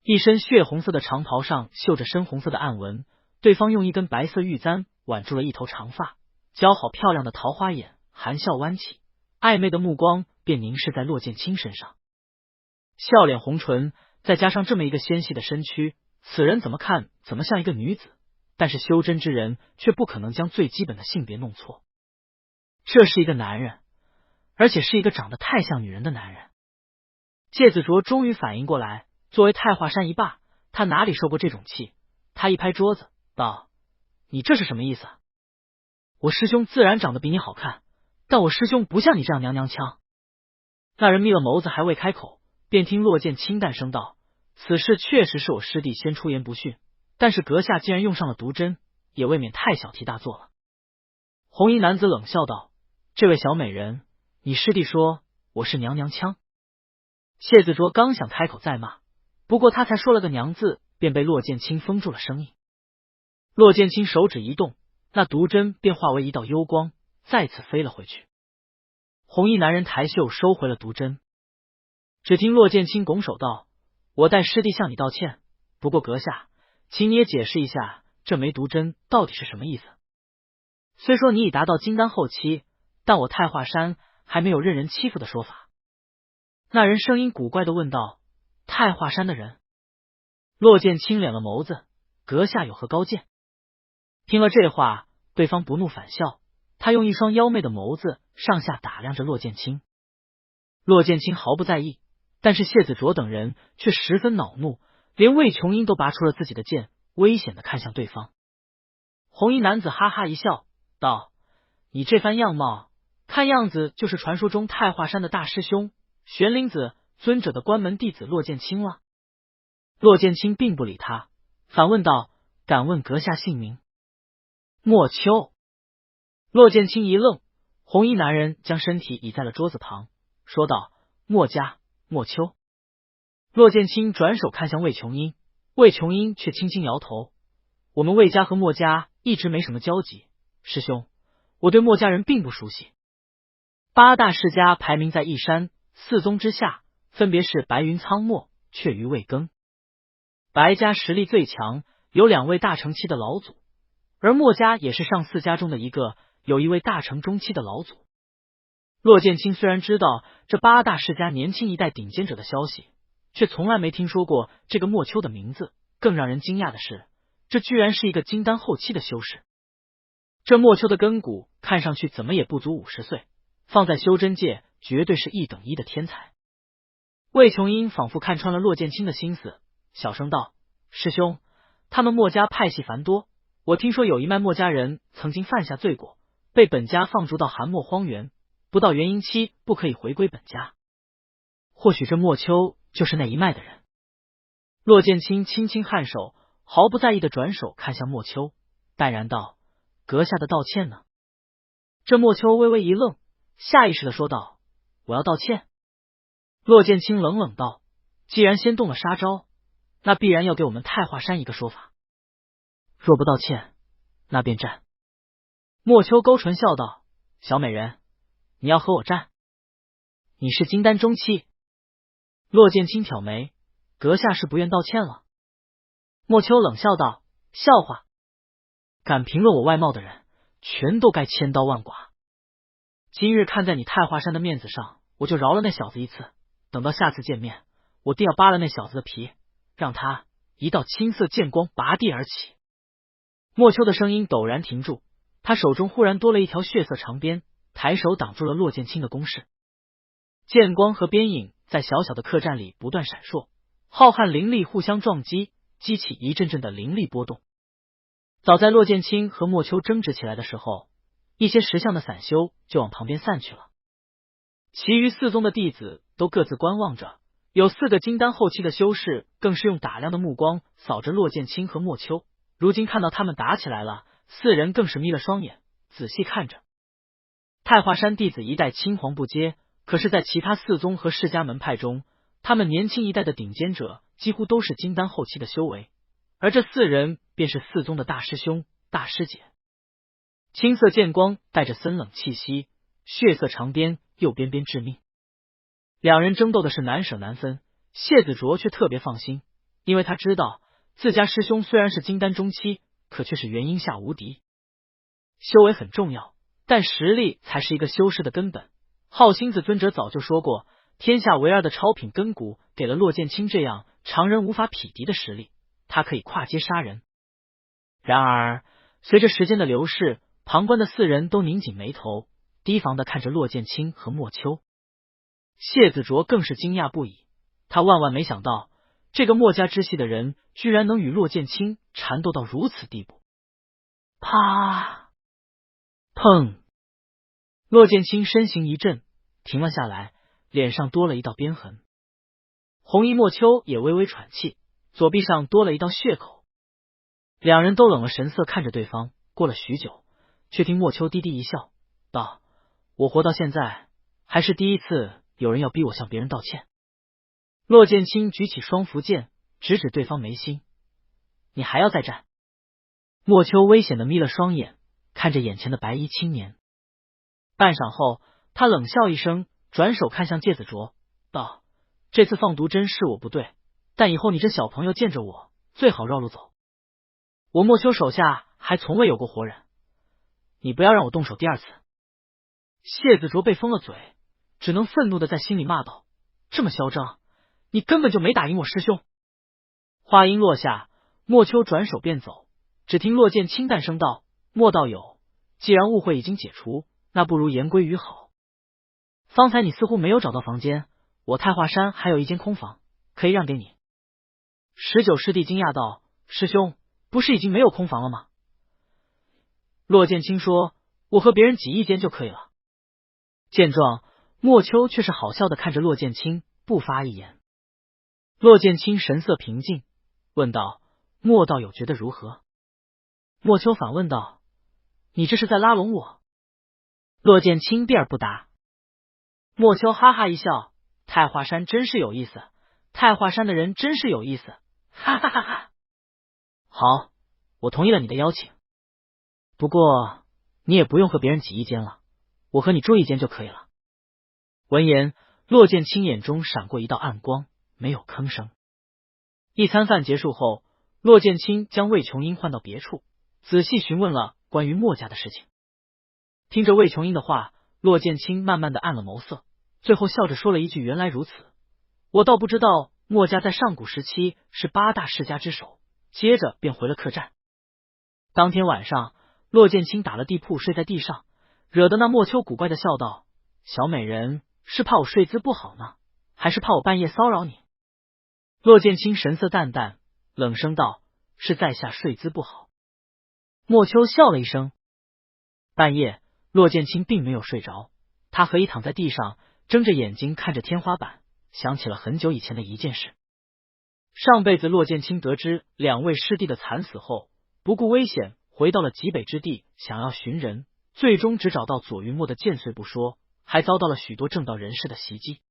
一身血红色的长袍上绣着深红色的暗纹，对方用一根白色玉簪挽住了一头长发，姣好漂亮的桃花眼含笑弯起，暧昧的目光便凝视在洛剑清身上。笑脸红唇，再加上这么一个纤细的身躯，此人怎么看怎么像一个女子，但是修真之人却不可能将最基本的性别弄错。这是一个男人，而且是一个长得太像女人的男人。谢子卓终于反应过来，作为太华山一霸，他哪里受过这种气？他一拍桌子道：你这是什么意思？我师兄自然长得比你好看，但我师兄不像你这样娘娘腔。那人眯了眸子，还未开口，便听洛剑清淡声道：此事确实是我师弟先出言不逊，但是阁下既然用上了毒针，也未免太小题大做了。红衣男子冷笑道：这位小美人，你师弟说我是娘娘腔？谢子卓刚想开口再骂，不过他才说了个娘字，便被洛剑清封住了声音。洛剑清手指一动，那毒针便化为一道幽光，再次飞了回去。红衣男人抬袖收回了毒针，只听洛剑清拱手道：我代师弟向你道歉，不过阁下，请你也解释一下这枚毒针到底是什么意思。虽说你已达到金丹后期，但我太华山还没有任人欺负的说法。那人声音古怪的问道：太华山的人？洛剑清敛了眸子：阁下有何高见？听了这话，对方不怒反笑，他用一双妖媚的眸子上下打量着洛剑清。洛剑清毫不在意，但是谢子卓等人却十分恼怒，连魏琼英都拔出了自己的剑，危险的看向对方。红衣男子哈哈一笑道：你这番样貌，看样子就是传说中太华山的大师兄玄灵子尊者的关门弟子洛剑清了。洛剑清并不理他，反问道：敢问阁下姓名？莫秋。洛剑清一愣，红衣男人将身体倚在了桌子旁，说道：莫家莫秋。洛剑清转手看向魏琼英，魏琼英却轻轻摇头：我们魏家和莫家一直没什么交集，师兄，我对莫家人并不熟悉。八大世家排名在一山四宗之下，分别是白云苍漠、雀鱼未更。白家实力最强，有2位大成期的老祖，而莫家也是上4家中的一个，有1位大成中期的老祖。洛剑清虽然知道这8大世家年轻一代顶尖者的消息，却从来没听说过这个莫秋的名字。更让人惊讶的是，这居然是一个金丹后期的修士。这莫秋的根骨看上去怎么也不足50岁，放在修真界绝对是1等1的天才。魏琼英仿佛看穿了洛剑清的心思，小声道：师兄，他们莫家派系繁多，我听说有一脉莫家人曾经犯下罪过，被本家放逐到寒漠荒原，不到元婴期不可以回归本家。或许这莫秋就是那一脉的人。洛剑清轻轻颔首，毫不在意的转手看向莫秋，淡然道：阁下的道歉呢？这莫秋微微一愣，下意识的说道：我要道歉。洛剑清冷冷道：既然先动了杀招，那必然要给我们太华山一个说法。若不道歉，那便战。莫秋勾唇笑道：“小美人，你要和我战？你是金丹中期？”骆剑清挑眉：“阁下是不愿道歉了？”莫秋冷笑道：“笑话！敢评论我外貌的人，全都该千刀万剐。今日看在你太华山的面子上，我就饶了那小子一次。等到下次见面，我定要扒了那小子的皮，让他一道青色剑光拔地而起。”莫秋的声音陡然停住，他手中忽然多了一条血色长鞭，抬手挡住了骆剑清的攻势。剑光和鞭影在小小的客栈里不断闪烁，浩瀚灵力互相撞击，激起一阵阵的灵力波动。早在骆剑清和莫秋争执起来的时候，一些识相的散修就往旁边散去了。其余四宗的弟子都各自观望着，有4个金丹后期的修士更是用打量的目光扫着骆剑清和莫秋。如今看到他们打起来了，4人更是眯了双眼，仔细看着。太华山弟子一代青黄不接，可是在其他4宗和世家门派中，他们年轻一代的顶尖者几乎都是金丹后期的修为，而这4人便是4宗的大师兄、大师姐。青色剑光带着森冷气息，血色长鞭又鞭鞭致命。2人争斗的是难舍难分，谢子卓却特别放心，因为他知道自家师兄虽然是金丹中期，可却是元婴下无敌。修为很重要，但实力才是一个修士的根本。浩星子尊者早就说过，天下唯2的超品根骨给了骆剑清这样常人无法匹敌的实力，他可以跨阶杀人。然而随着时间的流逝，旁观的4人都拧紧眉头，提防的看着骆剑清和莫秋。谢子卓更是惊讶不已，他万万没想到这个墨家之系的人居然能与骆剑清缠斗到如此地步。啪！砰！骆剑清身形一震，停了下来，脸上多了一道鞭痕。红衣莫秋也微微喘气，左臂上多了一道血口。2人都冷了神色看着对方，过了许久，却听莫秋低低一笑，道：“我活到现在，还是第一次有人要逼我向别人道歉。”骆剑清举起双符剑，直指对方眉心：“你还要再战？”莫秋危险的眯了双眼，看着眼前的白衣青年。半晌后，他冷笑一声，转手看向介子卓，道：“这次放毒针是我不对，但以后你这小朋友见着我，最好绕路走。我莫秋手下还从未有过活人，你不要让我动手第2次。”谢子卓被封了嘴，只能愤怒的在心里骂道：“这么嚣张，你根本就没打赢我师兄！”话音落下，莫秋转手便走，只听骆剑清淡声道：“莫道友，既然误会已经解除，那不如言归于好。方才你似乎没有找到房间，我太华山还有一间空房，可以让给你。”19师弟惊讶道：“师兄，不是已经没有空房了吗？”骆剑清说：“我和别人挤一间就可以了。”见状，莫秋却是好笑的看着骆剑清，不发一言。骆剑清神色平静，问道：“莫道友觉得如何？”莫秋反问道：“你这是在拉拢我？”骆剑清避而不答。莫秋哈哈一笑：“太华山真是有意思，太华山的人真是有意思，哈哈哈哈！好，我同意了你的邀请，不过你也不用和别人挤一间了，我和你住一间就可以了。”闻言，骆剑清眼中闪过一道暗光，没有吭声。一餐饭结束后，骆剑清将魏琼英换到别处，仔细询问了关于墨家的事情。听着魏琼英的话，骆剑清慢慢的暗了眸色，最后笑着说了一句：“原来如此，我倒不知道墨家在上古时期是8大世家之首。”接着便回了客栈。当天晚上，骆剑清打了地铺睡在地上，惹得那莫秋古怪的笑道：“小美人是怕我睡姿不好呢，还是怕我半夜骚扰你？”骆剑清神色淡淡，冷声道：“是在下睡姿不好。”莫秋笑了一声。半夜，骆剑清并没有睡着，他合衣躺在地上，睁着眼睛看着天花板，想起了很久以前的一件事。上辈子骆剑清得知2位师弟的惨死后，不顾危险回到了极北之地，想要寻人，最终只找到左云墨的剑髓不说，还遭到了许多正道人士的袭击。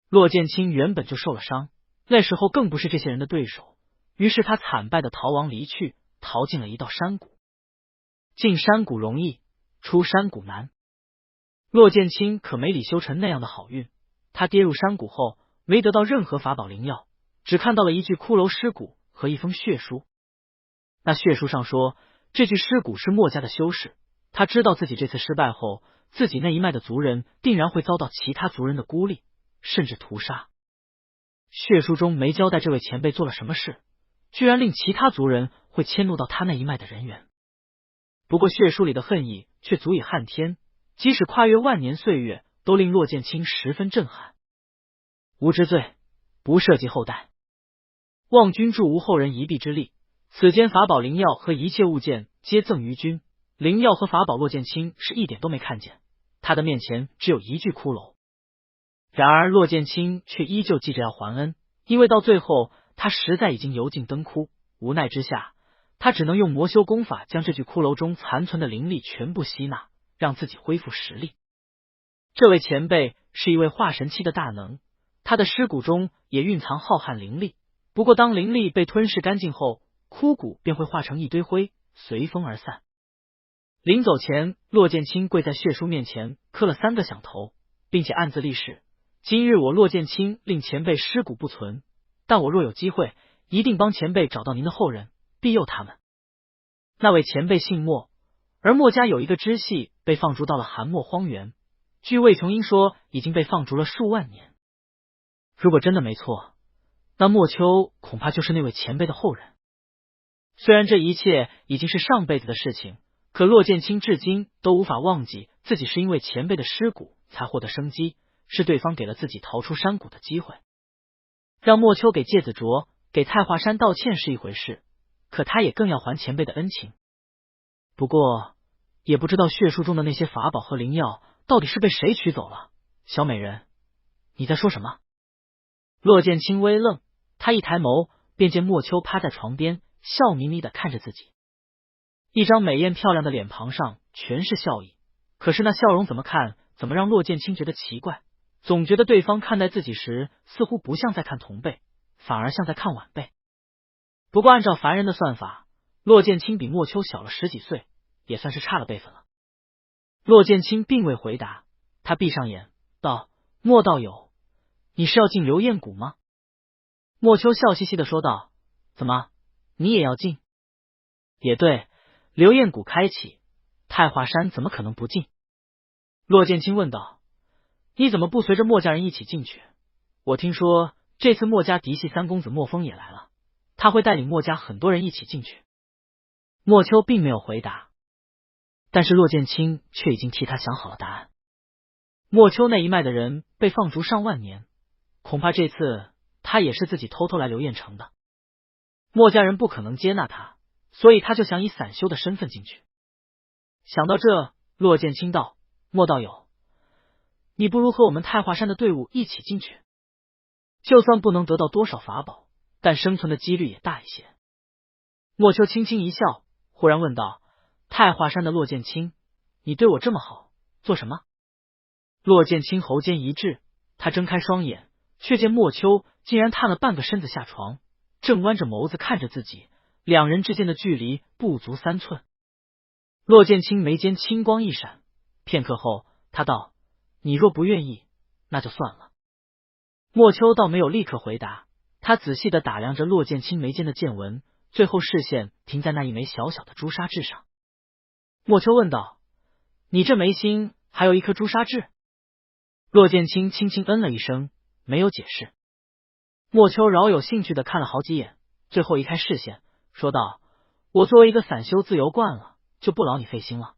骆剑清原本就受了伤，那时候更不是这些人的对手，于是他惨败的逃亡离去，逃进了一道山谷。进山谷容易，出山谷难。骆剑清可没李修成那样的好运，他跌入山谷后，没得到任何法宝灵药，只看到了一具骷髅尸骨和一封血书。那血书上说，这具尸骨是墨家的修士，他知道自己这次失败后，自己那一脉的族人定然会遭到其他族人的孤立，甚至屠杀。血书中没交代这位前辈做了什么事，居然令其他族人会迁怒到他那一脉的人员。不过血书里的恨意却足以撼天，即使跨越万年岁月，都令骆剑清十分震撼。无知罪，不涉及后代。望君助无后人一臂之力，此间法宝灵药和一切物件皆赠于君。灵药和法宝骆剑清是一点都没看见，他的面前只有一具骷髅。然而骆剑清却依旧记着要还恩，因为到最后他实在已经油尽灯枯，无奈之下，他只能用魔修功法将这具骷髅中残存的灵力全部吸纳，让自己恢复实力。这位前辈是一位化神期的大能，他的尸骨中也蕴藏浩瀚灵力，不过当灵力被吞噬干净后，枯骨便会化成一堆灰，随风而散。临走前，骆剑清跪在血书面前磕了3个响头，并且暗自立誓，今日我骆剑清令前辈尸骨不存，但我若有机会，一定帮前辈找到您的后人，庇佑他们。那位前辈姓莫，而墨家有一个支系被放逐到了寒墨荒原，据魏琼英说已经被放逐了数万年。如果真的没错，那莫秋恐怕就是那位前辈的后人。虽然这一切已经是上辈子的事情，可骆剑清至今都无法忘记自己是因为前辈的尸骨才获得生机，是对方给了自己逃出山谷的机会。让莫秋给芥子卓、给太华山道歉是一回事，可他也更要还前辈的恩情。不过也不知道血书中的那些法宝和灵药到底是被谁取走了。小美人，你在说什么？骆剑清微愣，他一抬眸便见莫秋趴在床边，笑眯眯地看着自己，一张美艳漂亮的脸庞上全是笑意，可是那笑容怎么看怎么让骆剑清觉得奇怪，总觉得对方看待自己时似乎不像在看同辈，反而像在看晚辈。不过按照凡人的算法，骆剑清比莫秋小了10几岁，也算是差了辈分了。骆剑清并未回答，他闭上眼道：莫道友，你是要进流焰谷吗？莫秋笑嘻嘻地说道：怎么，你也要进？也对，流焰谷开启，太华山怎么可能不进？骆剑清问道：你怎么不随着墨家人一起进去？我听说这次墨家嫡系3公子墨风也来了，他会带领墨家很多人一起进去。莫秋并没有回答，但是骆剑清却已经替他想好了答案。莫秋那一脉的人被放逐上万年，恐怕这次他也是自己偷偷来流焰城的。墨家人不可能接纳他，所以他就想以散修的身份进去。想到这，骆剑清道：莫道友，你不如和我们太华山的队伍一起进去，就算不能得到多少法宝，但生存的几率也大一些。莫秋轻轻一笑，忽然问道：太华山的骆剑清，你对我这么好，做什么？骆剑清喉间一滞，他睁开双眼，却见莫秋竟然探了半个身子下床，正弯着眸子看着自己，两人之间的距离不足3寸。骆剑清眉间青光一闪，片刻后他道：你若不愿意，那就算了。莫秋倒没有立刻回答，他仔细地打量着骆剑清眉间的剑纹，最后视线停在那一枚小小的朱砂痣上。莫秋问道：你这眉心还有一颗朱砂痣？骆剑清轻轻嗯了一声，没有解释。莫秋饶有兴趣地看了好几眼，最后移开视线，说道：我作为一个散修自由惯了，就不劳你费心了。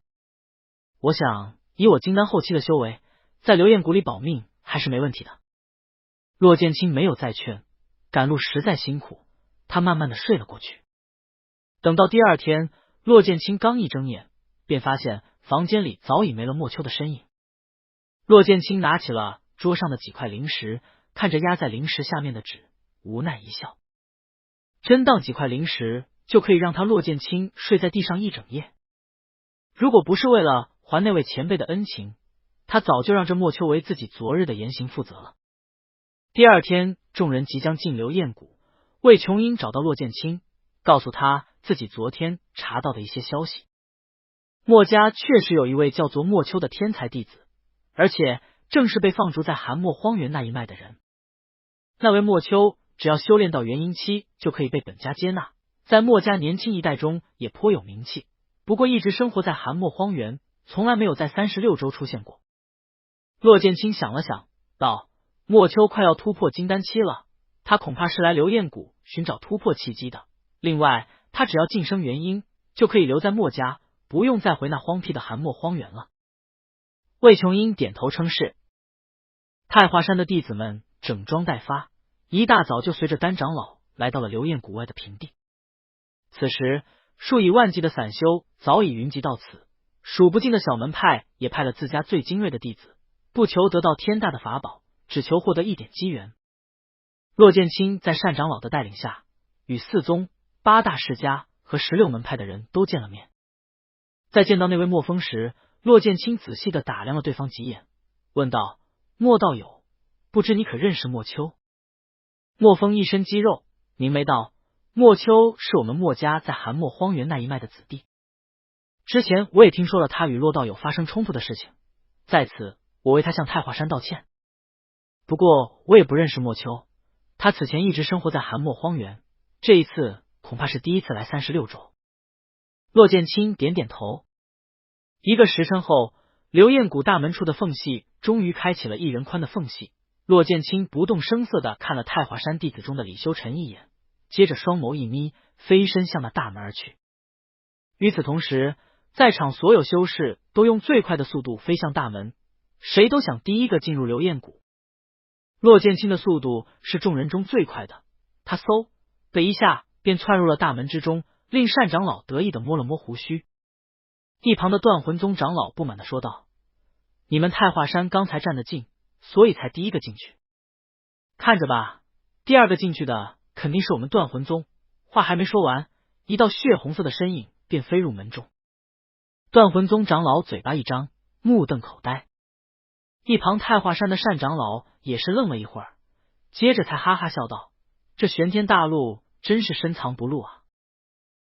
我想以我金丹后期的修为，在流焰谷里保命还是没问题的。骆剑清没有再劝，赶路实在辛苦，他慢慢地睡了过去。等到第二天，骆剑清刚一睁眼，便发现房间里早已没了莫秋的身影。骆剑清拿起了桌上的几块灵石，看着压在灵石下面的纸，无奈一笑。真当几块灵石就可以让他骆剑清睡在地上一整夜？如果不是为了还那位前辈的恩情，他早就让这莫秋为自己昨日的言行负责了。第二天，众人即将进流燕谷，魏琼英找到骆剑清，告诉他自己昨天查到的一些消息。墨家确实有一位叫做墨秋的天才弟子，而且正是被放逐在韩墨荒原那一脉的人。那位墨秋只要修炼到元婴期，就可以被本家接纳，在墨家年轻一代中也颇有名气。不过一直生活在韩墨荒原，从来没有在36州出现过。骆剑清想了想，道：墨秋快要突破金丹期了，他恐怕是来流燕谷寻找突破契机的。另外，他只要晋升元婴，就可以留在墨家，不用再回那荒僻的韩墨荒原了。魏琼英点头称是。太华山的弟子们整装待发，一大早就随着丹长老来到了流燕谷外的平地。此时，数以万计的散修早已云集到此，数不尽的小门派也派了自家最精锐的弟子，不求得到天大的法宝，只求获得一点机缘。骆剑清在单长老的带领下，与4宗、8大世家和16门派的人都见了面。在见到那位墨风时，骆剑清仔细的打量了对方几眼，问道：墨道友，不知你可认识墨秋？墨风一身肌肉，凝眉道：墨秋是我们墨家在韩墨荒原那一脉的子弟，之前我也听说了他与骆道友发生冲突的事情，在此我为他向太华山道歉。不过我也不认识墨秋，他此前一直生活在韩墨荒原，这一次恐怕是第一次来36州。骆剑清点点头。一个时辰后，流燕谷大门处的缝隙终于开启了1人宽的缝隙。骆剑清不动声色地看了太华山弟子中的李修臣一眼，接着双眸一眯，飞身向那大门而去。与此同时，在场所有修士都用最快的速度飞向大门，谁都想第一个进入流燕谷。骆剑清的速度是众人中最快的，他嗖的一下便窜入了大门之中，令单长老得意的摸了摸胡须。一旁的断魂宗长老不满的说道：你们太华山刚才站得近，所以才第一个进去。看着吧，第二个进去的肯定是我们断魂宗。话还没说完，一道血红色的身影便飞入门中。断魂宗长老嘴巴一张，目瞪口呆。一旁太华山的单长老也是愣了一会儿，接着才哈哈笑道：这玄天大陆真是深藏不露啊！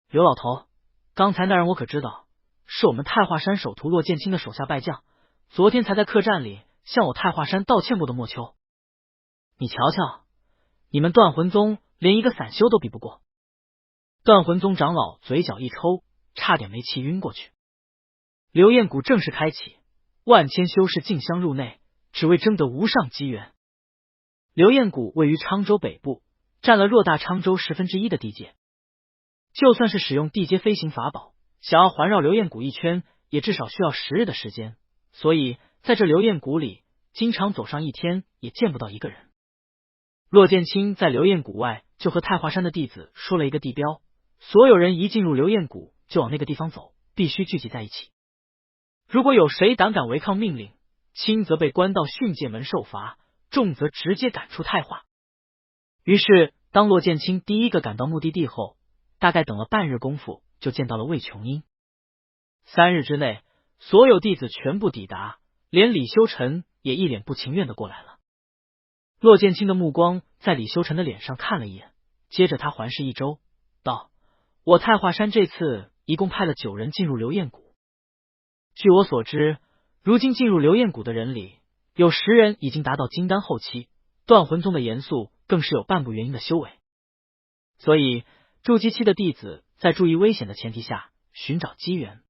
刘老头，刚才那人我可知道，是我们太华山首徒骆剑清的手下败将，昨天才在客栈里向我太华山道歉过的墨秋。你瞧瞧，你们断魂宗连一个散修都比不过。断魂宗长老嘴角一抽，差点没气晕过去。流燕谷正式开启，万千修士竞相入内，只为争得无上机缘。流燕谷位于昌州北部，占了偌大昌州1/10的地界。就算是使用地阶飞行法宝，想要环绕流燕谷一圈，也至少需要10日的时间，所以在这流燕谷里，经常走上一天也见不到一个人。骆剑清在流燕谷外就和太华山的弟子说了一个地标，所有人一进入流燕谷就往那个地方走，必须聚集在一起。如果有谁胆敢违抗命令，轻则被关到训诫门受罚，重则直接赶出太华。于是当骆剑清第一个赶到目的地后，大概等了半日功夫，就见到了魏琼英。3日之内，所有弟子全部抵达，连李修臣也一脸不情愿的过来了。骆剑清的目光在李修臣的脸上看了一眼，接着他环视一周，道：我太华山这次一共派了9人进入流燕谷。据我所知，如今进入流燕谷的人里，有10人已经达到金丹后期，断魂宗的严肃更是有半步元婴的修为。所以筑基期的弟子在注意危险的前提下寻找机缘。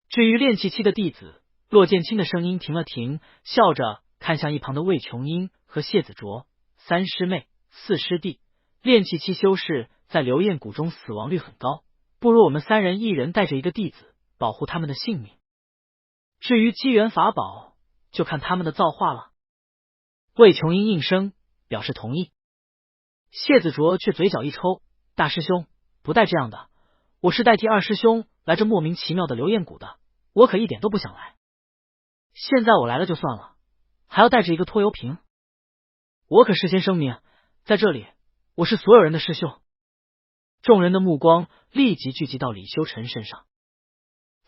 至于炼气期的弟子，骆剑清的声音停了停，笑着看向一旁的魏琼英和谢子卓，3师妹4师弟，炼气期修士在流燕谷中死亡率很高，不如我们3人一人带着一个弟子，保护他们的性命。至于机缘法宝，就看他们的造化了。魏琼英应声表示同意。谢子卓却嘴角一抽：大师兄，不带这样的，我是代替2师兄来这莫名其妙的流燕谷的，我可一点都不想来。现在我来了就算了，还要带着一个拖油瓶。我可事先声明，在这里我是所有人的师兄。众人的目光立即聚集到李修臣身上。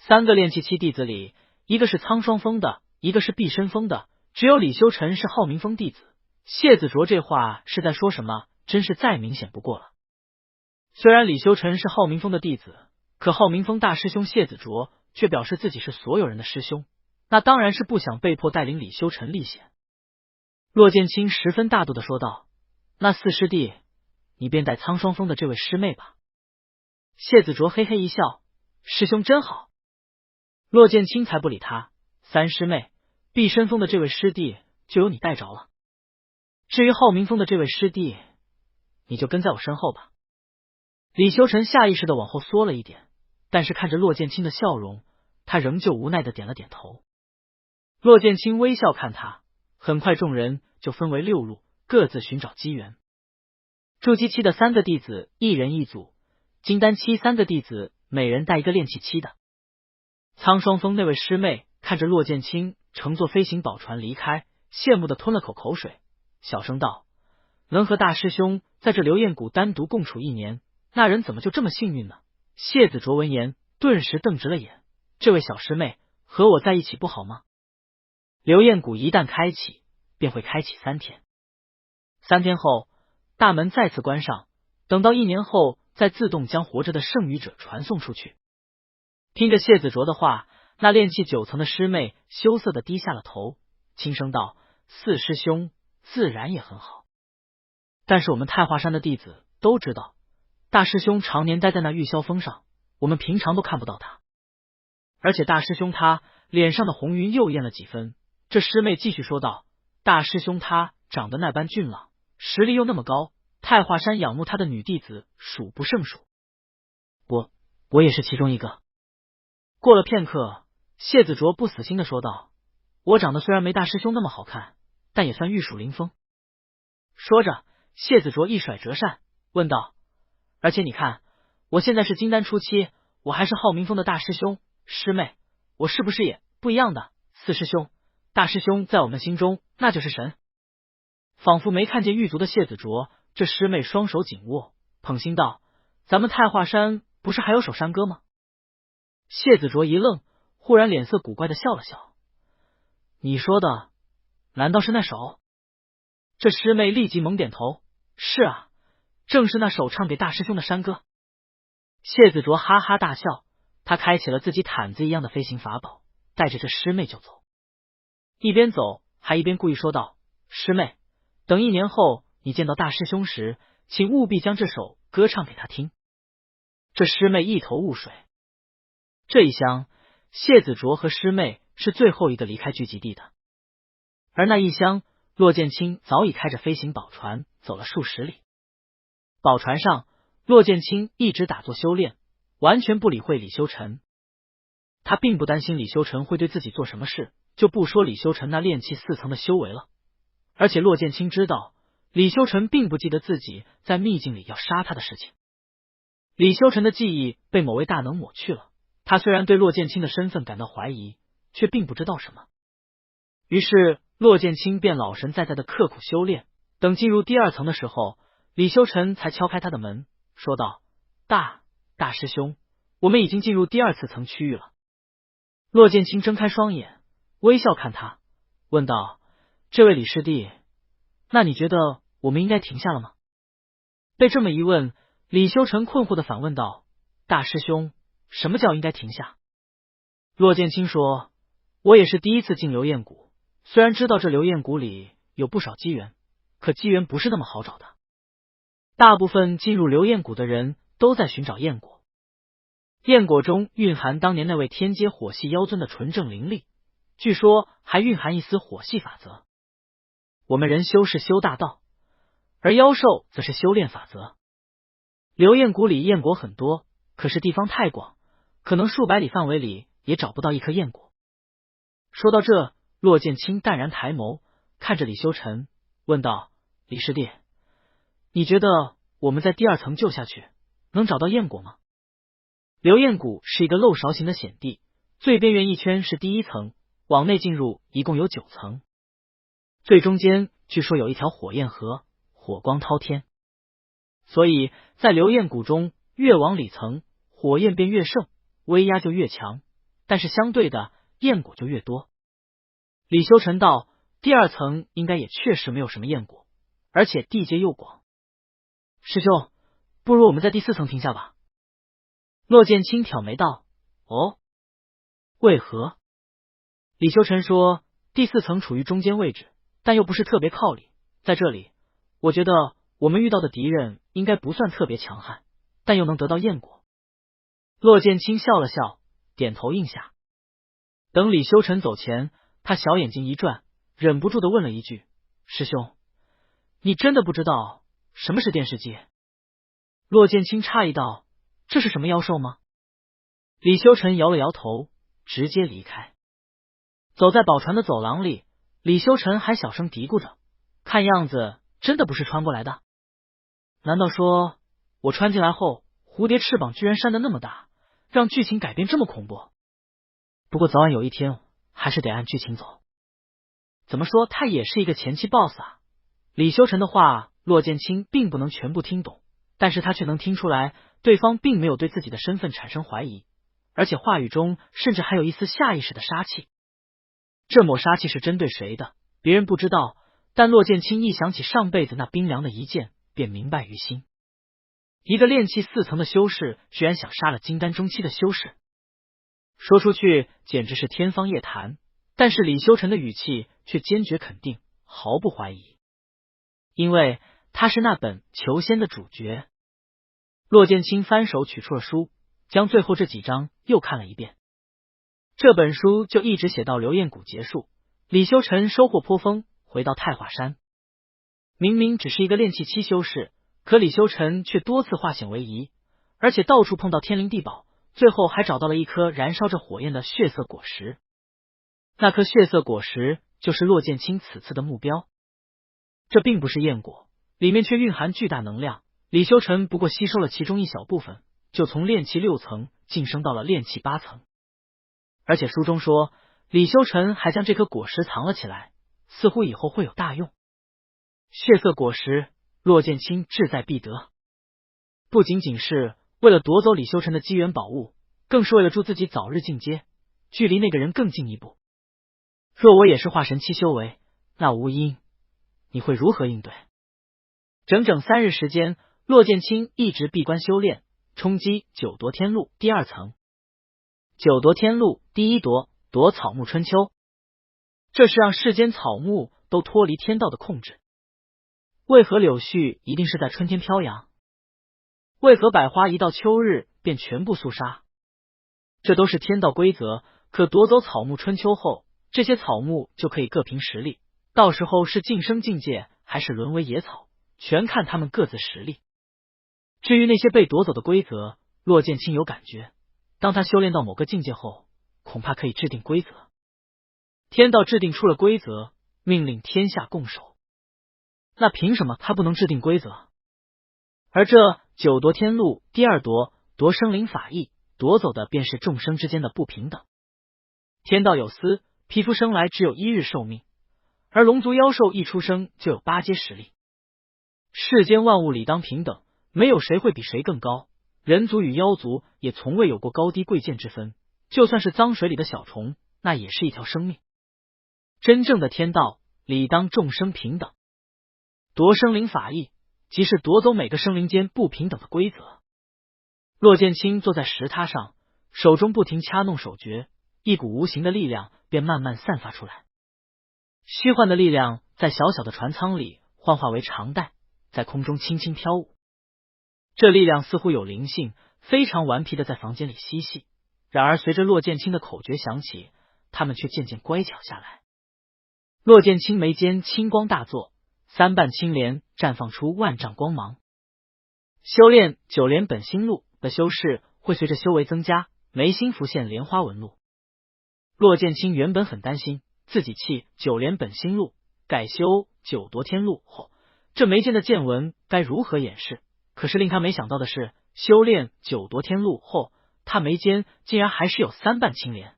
3个炼气期弟子里，一个是苍霜峰的，一个是碧深峰的，只有李修臣是浩明峰弟子，谢子卓这话是在说什么？真是再明显不过了。虽然李修臣是浩明峰的弟子，可浩明峰大师兄谢子卓却表示自己是所有人的师兄，那当然是不想被迫带领李修臣历险。骆剑清十分大度的说道：“那四师弟，你便带苍霜峰的这位师妹吧。”谢子卓嘿嘿一笑：“师兄真好。”骆剑清才不理他：“三师妹，碧深峰的这位师弟就由你带着了。至于浩明峰的这位师弟，你就跟在我身后吧。”李修臣下意识的往后缩了一点，但是看着骆剑清的笑容，他仍旧无奈的点了点头。骆剑清微笑看他，很快众人就分为6路，各自寻找机缘。筑基期的3个弟子一人一组，金丹期3个弟子每人带一个炼气期的。苍霜峰那位师妹看着骆剑清乘坐飞行宝船离开，羡慕的吞了口水，小声道：“能和大师兄在这流焰谷单独共处1年，那人怎么就这么幸运呢？”谢子卓闻言顿时瞪直了眼：“这位小师妹和我在一起不好吗？”流焰谷一旦开启，便会开启3天，3天后大门再次关上，等到1年后再自动将活着的剩余者传送出去。听着谢子卓的话，那炼气9层的师妹羞涩的低下了头，轻声道：“四师兄自然也很好，但是我们太华山的弟子都知道，大师兄常年待在那玉霄峰上，我们平常都看不到他。而且大师兄他脸上的红晕又艳了几分。”这师妹继续说道：“大师兄他长得那般俊朗，实力又那么高，太华山仰慕他的女弟子数不胜数。我也是其中一个。”过了片刻，谢子卓不死心的说道：“我长得虽然没大师兄那么好看，但也算玉树临风。”说着，谢子卓一甩折扇，问道：“而且你看，我现在是金丹初期，我还是浩明峰的大师兄，师妹，我是不是也不一样的？四师兄，大师兄在我们心中那就是神。”仿佛没看见狱卒的谢子卓，这师妹双手紧握，捧心道：“咱们太华山不是还有首山歌吗？”谢子卓一愣，忽然脸色古怪的笑了笑：“你说的难道是那首？”这师妹立即猛点头：“是啊，正是那首唱给大师兄的山歌。”谢子卓哈哈大笑，他开启了自己毯子一样的飞行法宝，带着这师妹就走。一边走还一边故意说道：“师妹，等1年后你见到大师兄时，请务必将这首歌唱给他听。”这师妹一头雾水。这一厢，谢子卓和师妹是最后一个离开聚集地的，而那一厢，骆剑清早已开着飞行宝船走了数十里。宝船上，骆剑清一直打坐修炼，完全不理会李修臣。他并不担心李修臣会对自己做什么事，就不说李修臣那炼气4层的修为了。而且骆剑清知道，李修臣并不记得自己在秘境里要杀他的事情。李修臣的记忆被某位大能抹去了，他虽然对骆剑清的身份感到怀疑，却并不知道什么。于是骆剑清便老神在在的刻苦修炼，等进入第2层的时候，李修臣才敲开他的门，说道：“大师兄，我们已经进入第2次层区域了。”骆剑清睁开双眼，微笑看他，问道：“这位李师弟，那你觉得我们应该停下了吗？”被这么一问，李修臣困惑的反问道：“大师兄，什么叫应该停下？”骆剑清说：“我也是第一次进流焰谷，虽然知道这流焰谷里有不少机缘，可机缘不是那么好找的。大部分进入流焰谷的人都在寻找焰果，焰果中蕴含当年那位天阶火系妖尊的纯正灵力，据说还蕴含一丝火系法则。我们人修是修大道，而妖兽则是修炼法则。流焰谷里焰果很多，可是地方太广，可能数百里范围里也找不到一颗焰果。”说到这，骆剑清淡然抬眸看着李修臣，问道：“李师弟，你觉得我们在第2层救下去，能找到焰果吗？”流焰谷是一个漏勺形的险地，最边缘一圈是第1层，往内进入一共有9层。最中间据说有一条火焰河，火光滔天，所以在流焰谷中越往里层，火焰便越盛，威压就越强，但是相对的焰果就越多。李修臣道：“第二层应该也确实没有什么焰果，而且地界又广。师兄，不如我们在第4层停下吧。骆剑清挑眉道：哦，为何？李修臣说，第4层处于中间位置，但又不是特别靠里，在这里，我觉得我们遇到的敌人应该不算特别强悍，但又能得到焰果。骆剑清笑了笑，点头应下。等李修臣走前，他小眼睛一转，忍不住的问了一句：师兄，你真的不知道什么是电视界？骆剑清诧异道：这是什么妖兽吗？李修臣摇了摇头，直接离开。走在宝船的走廊里，李修臣还小声嘀咕着，看样子真的不是穿过来的。难道说我穿进来后，蝴蝶翅膀居然扇得那么大，让剧情改变这么恐怖？不过早晚有一天还是得按剧情走。怎么说他也是一个前期 BOSS 啊。李修臣的话骆剑清并不能全部听懂，但是他却能听出来对方并没有对自己的身份产生怀疑，而且话语中甚至还有一丝下意识的杀气。这抹杀气是针对谁的，别人不知道，但骆剑清一想起上辈子那冰凉的一剑，便明白于心。一个炼气4层的修士居然想杀了金丹中期的修士，说出去简直是天方夜谭，但是李修臣的语气却坚决肯定，毫不怀疑，因为他是那本求仙的主角。骆剑清翻手取出了书，将最后这几章又看了一遍。这本书就一直写到流焰谷结束，李修臣收获颇丰，回到太华山。明明只是一个炼气7修士，可李修臣却多次化险为夷，而且到处碰到天灵地宝，最后还找到了一颗燃烧着火焰的血色果实。那颗血色果实就是骆剑清此次的目标。这并不是焰果，里面却蕴含巨大能量，李修臣不过吸收了其中一小部分，就从炼气6层晋升到了炼气8层。而且书中说，李修臣还将这颗果实藏了起来，似乎以后会有大用。血色果实，骆剑清志在必得，不仅仅是为了夺走李修臣的机缘宝物，更是为了助自己早日进阶，距离那个人更进一步。若我也是化神期修为，那无因，你会如何应对？整整3日时间，骆剑清一直闭关修炼，冲击九夺天路第2层。九夺天路第1夺，夺草木春秋。这是让世间草木都脱离天道的控制。为何柳絮一定是在春天飘扬？为何百花一到秋日便全部肃杀？这都是天道规则，可夺走草木春秋后，这些草木就可以各凭实力，到时候是晋升境界还是沦为野草，全看他们各自实力。至于那些被夺走的规则，骆剑清有感觉，当他修炼到某个境界后，恐怕可以制定规则。天道制定出了规则，命令天下共守，那凭什么他不能制定规则？而这九夺天路第2夺，夺生灵法义，夺走的便是众生之间的不平等。天道有司，皮肤生来只有1日寿命，而龙族妖兽一出生就有8阶实力。世间万物理当平等，没有谁会比谁更高，人族与妖族也从未有过高低贵贱之分，就算是脏水里的小虫，那也是一条生命。真正的天道理当众生平等。夺生灵法义，即是夺走每个生灵间不平等的规则。骆剑清坐在石榻上，手中不停掐弄手诀，一股无形的力量便慢慢散发出来。虚幻的力量在小小的船舱里幻化为长带，在空中轻轻飘舞。这力量似乎有灵性，非常顽皮的在房间里嬉戏。然而随着骆剑清的口诀响起，他们却渐渐乖巧下来。骆剑清眉间青光大作，3瓣青莲绽放出万丈光芒。修炼九莲本心路的修士会随着修为增加，眉心浮现莲花纹路。骆剑清原本很担心自己弃九莲本心路改修九夺天路后，这眉间的剑纹该如何掩饰。可是令他没想到的是，修炼九夺天路后，他眉间竟然还是有3瓣青莲，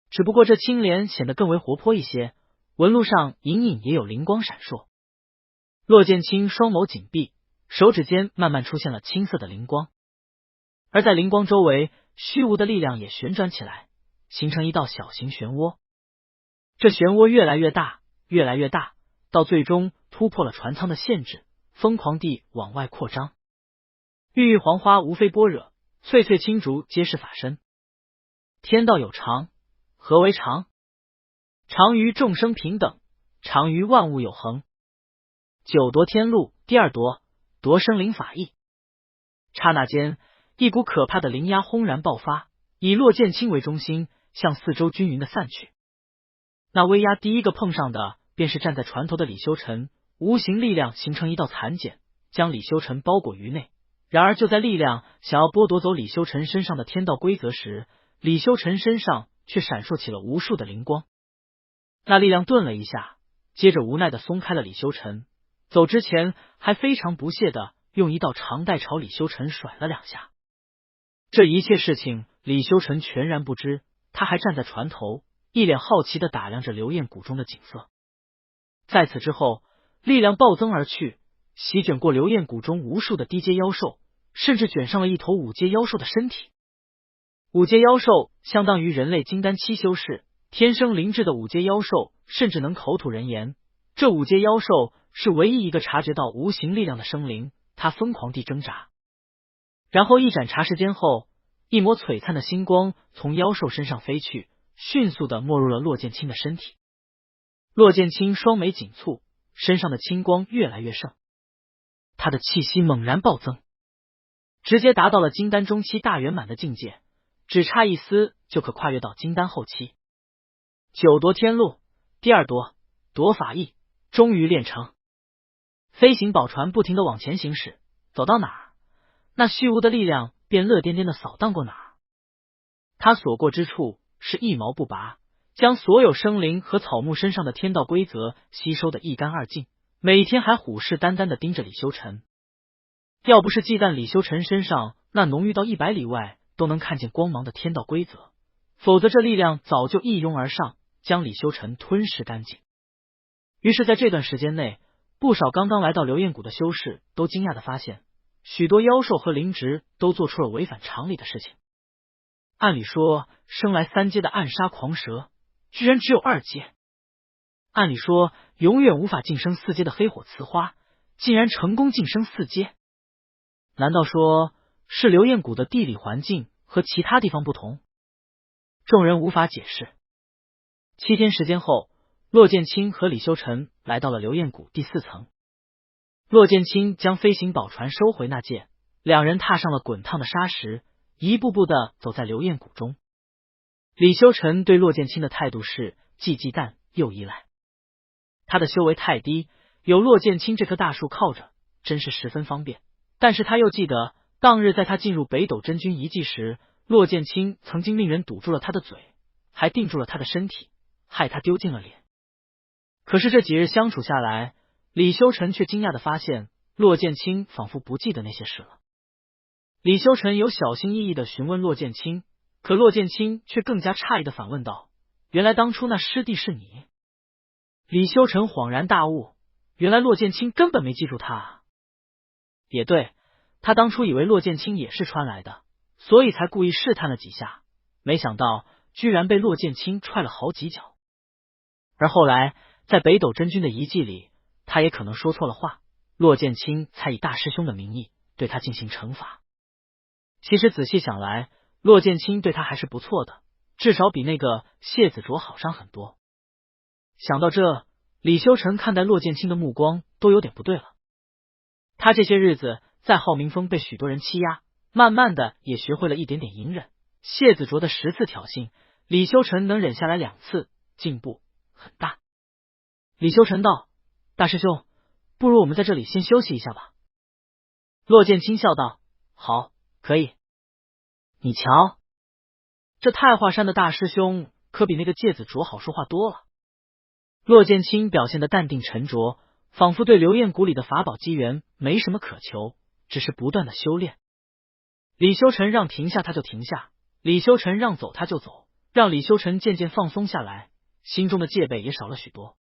只不过这青莲显得更为活泼一些，纹路上隐隐也有灵光闪烁。骆剑清双眸紧闭，手指间慢慢出现了青色的灵光，而在灵光周围，虚无的力量也旋转起来，形成一道小型漩涡。这漩涡越来越大，越来越大，到最终突破了船舱的限制，疯狂地往外扩张。郁郁黄花无非般若，翠翠青竹皆是法身。天道有常，何为常？常于众生平等，常于万物有恒。九夺天路，第二夺，夺生灵法意。刹那间，一股可怕的灵压轰然爆发，以骆剑清为中心，向四周均匀的散去。那威压第一个碰上的便是站在船头的李修臣，无形力量形成一道残茧，将李修臣包裹于内。然而就在力量想要剥夺走李修臣身上的天道规则时，李修臣身上却闪烁起了无数的灵光。那力量顿了一下，接着无奈的松开了李修臣，走之前还非常不屑的用一道长带朝李修臣甩了两下。这一切事情李修臣全然不知，他还站在船头，一脸好奇的打量着流焰谷中的景色。在此之后，力量暴增而去，席卷过流焰谷中无数的低阶妖兽，甚至卷上了一头五阶妖兽的身体。五阶妖兽相当于人类金丹期修士，天生灵智的五阶妖兽甚至能口吐人言。这五阶妖兽是唯一一个察觉到无形力量的生灵，它疯狂地挣扎，然后一展茶时间后，一抹璀璨的星光从妖兽身上飞去，迅速的没入了骆剑清的身体。骆剑清双眉紧蹙，身上的青光越来越盛，他的气息猛然暴增，直接达到了金丹中期大圆满的境界，只差一丝就可跨越到金丹后期。九夺天路，第二夺，夺法意，终于练成。飞行宝船不停的往前行驶，走到哪儿，那虚无的力量便乐颠颠的扫荡过哪儿。他所过之处是一毛不拔，将所有生灵和草木身上的天道规则吸收的一干二净，每天还虎视眈眈的盯着李修臣。要不是忌惮李修臣身上那浓郁到100里外都能看见光芒的天道规则，否则这力量早就一拥而上，将李修臣吞噬干净。于是在这段时间内，不少刚刚来到流焰谷的修士都惊讶的发现，许多妖兽和灵植都做出了违反常理的事情。按理说，生来3阶的暗杀狂蛇居然只有2阶；按理说，永远无法晋升4阶的黑火雌花竟然成功晋升4阶。难道说是流焰谷的地理环境和其他地方不同？众人无法解释。7天时间后，骆剑清和李修臣来到了流焰谷第4层。骆剑清将飞行宝船收回那界，两人踏上了滚烫的沙石，一步步的走在流焰谷中。李修臣对骆剑清的态度是既忌惮又依赖。他的修为太低，有骆剑清这棵大树靠着，真是十分方便。但是他又记得当日在他进入北斗真君遗迹时，骆剑清曾经命人堵住了他的嘴，还定住了他的身体，害他丢尽了脸。可是这几日相处下来，李修臣却惊讶的发现，骆剑清仿佛不记得那些事了。李修臣有小心翼翼的询问骆剑清，可骆剑清却更加诧异的反问道：“原来当初那师弟是你？”李修臣恍然大悟，原来骆剑清根本没记住他啊。也对，他当初以为骆剑清也是穿来的，所以才故意试探了几下，没想到居然被骆剑清踹了好几脚。而后来在北斗真君的遗迹里，他也可能说错了话，骆剑清才以大师兄的名义对他进行惩罚。其实仔细想来，骆剑清对他还是不错的，至少比那个谢子卓好上很多。想到这，李修臣看待骆剑清的目光都有点不对了。他这些日子在浩明峰被许多人欺压，慢慢的也学会了一点点隐忍。谢子卓的10次挑衅，李修臣能忍下来2次，进步很大。李修臣道：“大师兄，不如我们在这里先休息一下吧。”骆剑清笑道：“好，可以。你瞧，这太华山的大师兄可比那个芥子卓好说话多了。”骆剑清表现得淡定沉着，仿佛对流焰谷里的法宝机缘没什么渴求，只是不断的修炼。李修臣让停下他就停下，李修臣让走他就走，让李修臣渐渐放松下来，心中的戒备也少了许多。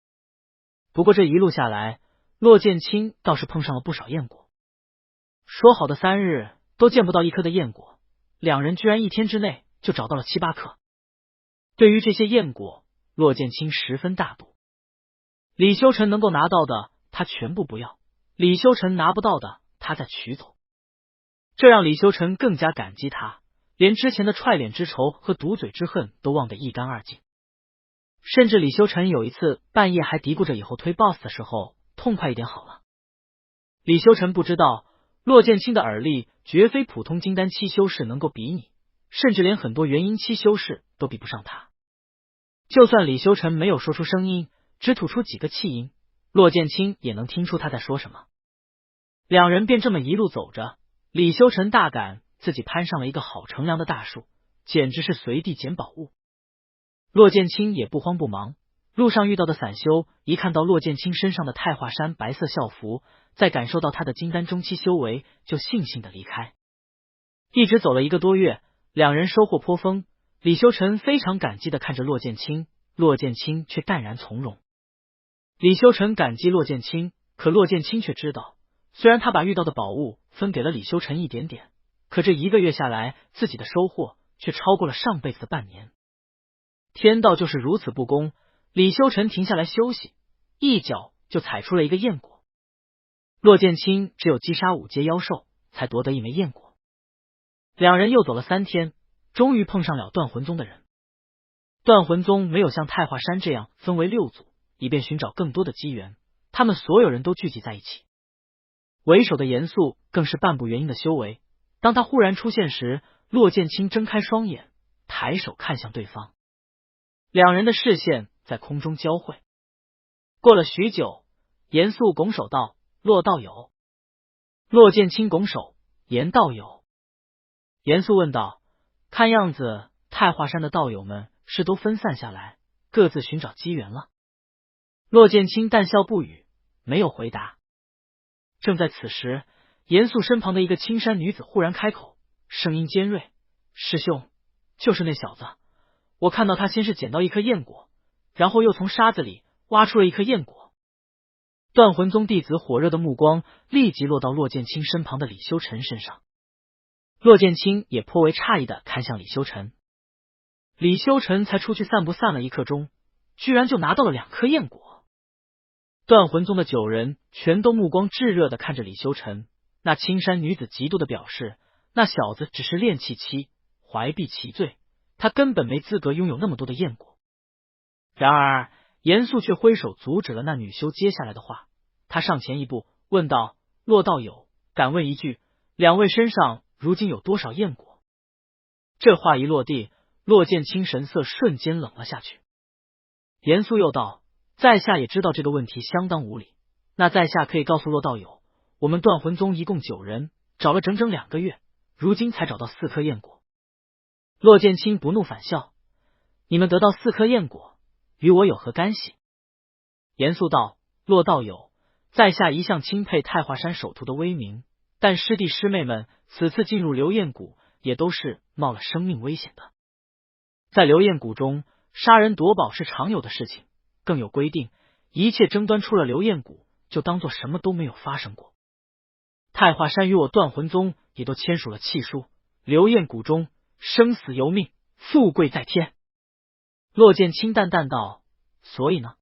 不过这一路下来，骆剑清倒是碰上了不少燕果。说好的3日都见不到一颗的燕果，两人居然1天之内就找到了7、8颗。对于这些燕果，骆剑清十分大度。李修臣能够拿到的，他全部不要；李修臣拿不到的，他再取走。这让李修臣更加感激他，连之前的踹脸之仇和堵嘴之恨都忘得一干二净。甚至李修臣有一次半夜还嘀咕着以后推 boss 的时候痛快一点好了。李修臣不知道，骆剑清的耳力绝非普通金丹期修士能够比拟，甚至连很多元婴期修士都比不上他。就算李修臣没有说出声音，只吐出几个气音，骆剑清也能听出他在说什么。两人便这么一路走着，李修臣大感自己攀上了一个好乘凉的大树，简直是随地捡宝物。骆剑清也不慌不忙，路上遇到的散修一看到骆剑清身上的太华山白色校服，再感受到他的金丹中期修为，就悻悻的离开。一直走了1个多月，两人收获颇丰。李修臣非常感激的看着骆剑清，骆剑清却淡然从容。李修臣感激骆剑清，可骆剑清却知道，虽然他把遇到的宝物分给了李修臣一点点，可这1个月下来，自己的收获却超过了上辈子的半年。天道就是如此不公，李修臣停下来休息，一脚就踩出了一个焰果。骆剑清只有击杀5阶妖兽，才夺得一枚焰果。两人又走了3天，终于碰上了断魂宗的人。断魂宗没有像太华山这样分为6组，以便寻找更多的机缘，他们所有人都聚集在一起。为首的严肃更是半步元婴的修为，当他忽然出现时，骆剑清睁开双眼，抬手看向对方，两人的视线在空中交汇。过了许久，严肃拱手道：“骆道友。”骆剑清拱手：“严道友。”严肃问道：“看样子太华山的道友们是都分散下来，各自寻找机缘了？”骆剑清淡笑不语，没有回答。正在此时，严肃身旁的一个青衫女子忽然开口，声音尖锐：“师兄，就是那小子，我看到他先是捡到一颗焰果，然后又从沙子里挖出了一颗焰果。”断魂宗弟子火热的目光立即落到骆剑清身旁的李修臣身上。骆剑清也颇为诧异的看向李修臣。李修臣才出去散步散了1刻钟，居然就拿到了2颗焰果。断魂宗的9人全都目光炙热的看着李修臣，那青衫女子嫉妒的表示，那小子只是炼气期，怀璧其罪，他根本没资格拥有那么多的焰果。然而严肃却挥手阻止了那女修接下来的话，他上前一步问道：“骆道友，敢问一句，2位身上如今有多少焰果？”这话一落地，骆剑清神色瞬间冷了下去。严肃又道：“在下也知道这个问题相当无理，那在下可以告诉骆道友，我们断魂宗一共9人，找了整整2个月，如今才找到4颗焰果。”骆剑清不怒反笑：“你们得到4颗焰果，与我有何干系？”严肃道：“骆道友，在下一向钦佩太华山首徒的威名，但师弟师妹们此次进入流焰谷，也都是冒了生命危险的。在流焰谷中，杀人夺宝是常有的事情，更有规定，一切争端出了流焰谷，就当做什么都没有发生过。太华山与我断魂宗也都签署了契书，流焰谷中生死由命，富贵在天。”骆剑清淡淡道：“所以呢？”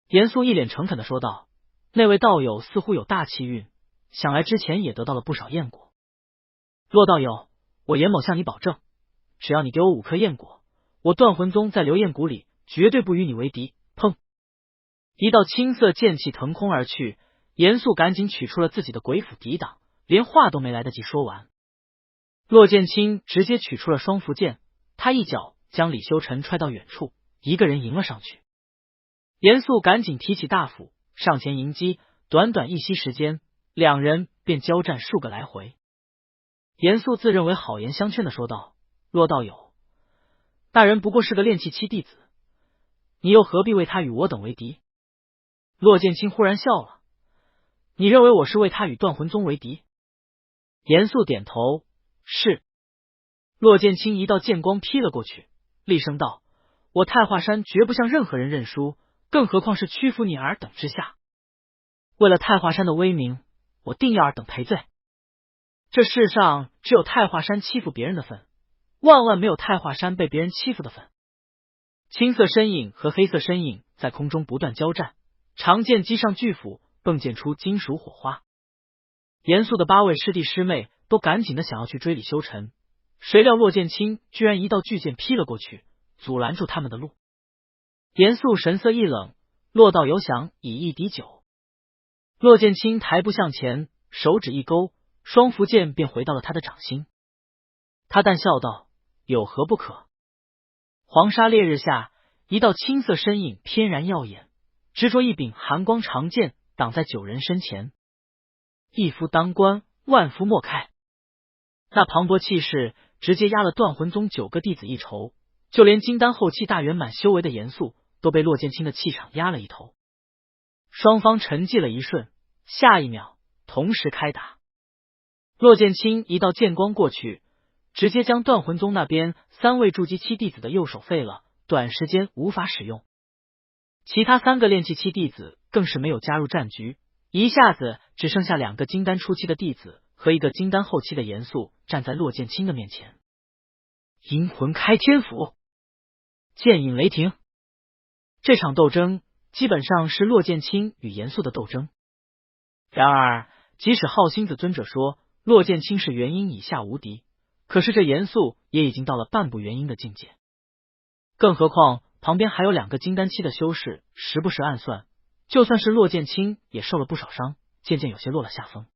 严肃一脸诚恳的说道：“那位道友似乎有大气运，想来之前也得到了不少焰果。骆道友，我严某向你保证，只要你给我5颗焰果，我断魂宗在流焰谷里绝对不与你为敌。”砰！一道青色剑气腾空而去，严肃赶紧取出了自己的鬼斧抵挡，连话都没来得及说完。骆剑清直接取出了双符剑，他一脚将李修臣踹到远处，一个人迎了上去。严肃赶紧提起大斧上前迎击，短短一息时间，两人便交战数个来回。严肃自认为好言相劝的说道：“骆道友，大人不过是个炼气期弟子，你又何必为他与我等为敌？”骆剑清忽然笑了：“你认为我是为他与断魂宗为敌？”严肃点头：“是。”骆剑清一道剑光劈了过去，厉声道：“我太华山绝不向任何人认输，更何况是屈服你尔等之下。为了太华山的威名，我定要尔等赔罪。这世上只有太华山欺负别人的份，万万没有太华山被别人欺负的份。”青色身影和黑色身影在空中不断交战，长剑击上巨斧，迸溅出金属火花。严肃的8位师弟师妹都赶紧的想要去追李修尘，谁料骆剑清居然一道巨剑劈了过去，阻拦住他们的路。严肃神色一冷，骆道有想以一敌9。骆剑清抬步向前，手指一勾，双符剑便回到了他的掌心。他淡笑道：“有何不可？”黄沙烈日下，一道青色身影翩然耀眼，执着一柄寒光长剑挡在9人身前。一夫当关，万夫莫开。那磅礴气势直接压了断魂宗9个弟子一筹，就连金丹后期大圆满修为的严肃都被骆剑清的气场压了一头。双方沉寂了一瞬，下一秒同时开打。骆剑清一道剑光过去，直接将断魂宗那边3位筑基期弟子的右手废了，短时间无法使用。其他3个炼气期弟子更是没有加入战局，一下子只剩下2个金丹初期的弟子和1个金丹后期的严肃站在骆剑清的面前。阴魂开天斧，剑影雷霆。这场斗争基本上是骆剑清与严肃的斗争。然而，即使浩星子尊者说骆剑清是元婴以下无敌，可是这严肃也已经到了半步元婴的境界。更何况旁边还有2个金丹期的修士时不时暗算，就算是骆剑清也受了不少伤，渐渐有些落了下风。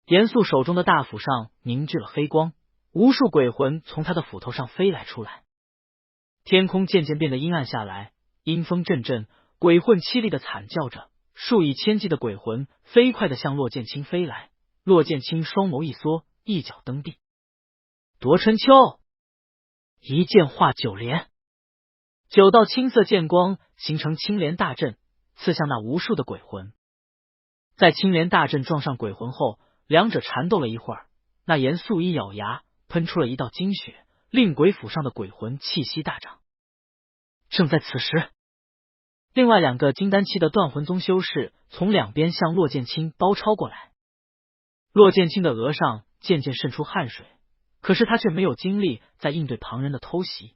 严肃手中的大斧上凝聚了黑光，无数鬼魂从他的斧头上飞来出来。天空渐渐变得阴暗下来，阴风阵阵，鬼魂凄厉的惨叫着，数以千计的鬼魂飞快的向骆剑清飞来。骆剑清双眸一缩，一脚蹬地，夺春秋，一剑化9连。9道青色剑光形成青莲大阵，刺向那无数的鬼魂。在青莲大阵撞上鬼魂后，两者缠斗了一会儿，那严肃一咬牙，喷出了一道金血，令鬼府上的鬼魂气息大涨。正在此时，另外2个金丹期的断魂宗修士从两边向骆剑清包抄过来。骆剑清的额上渐渐渗出汗水，可是他却没有精力再应对旁人的偷袭。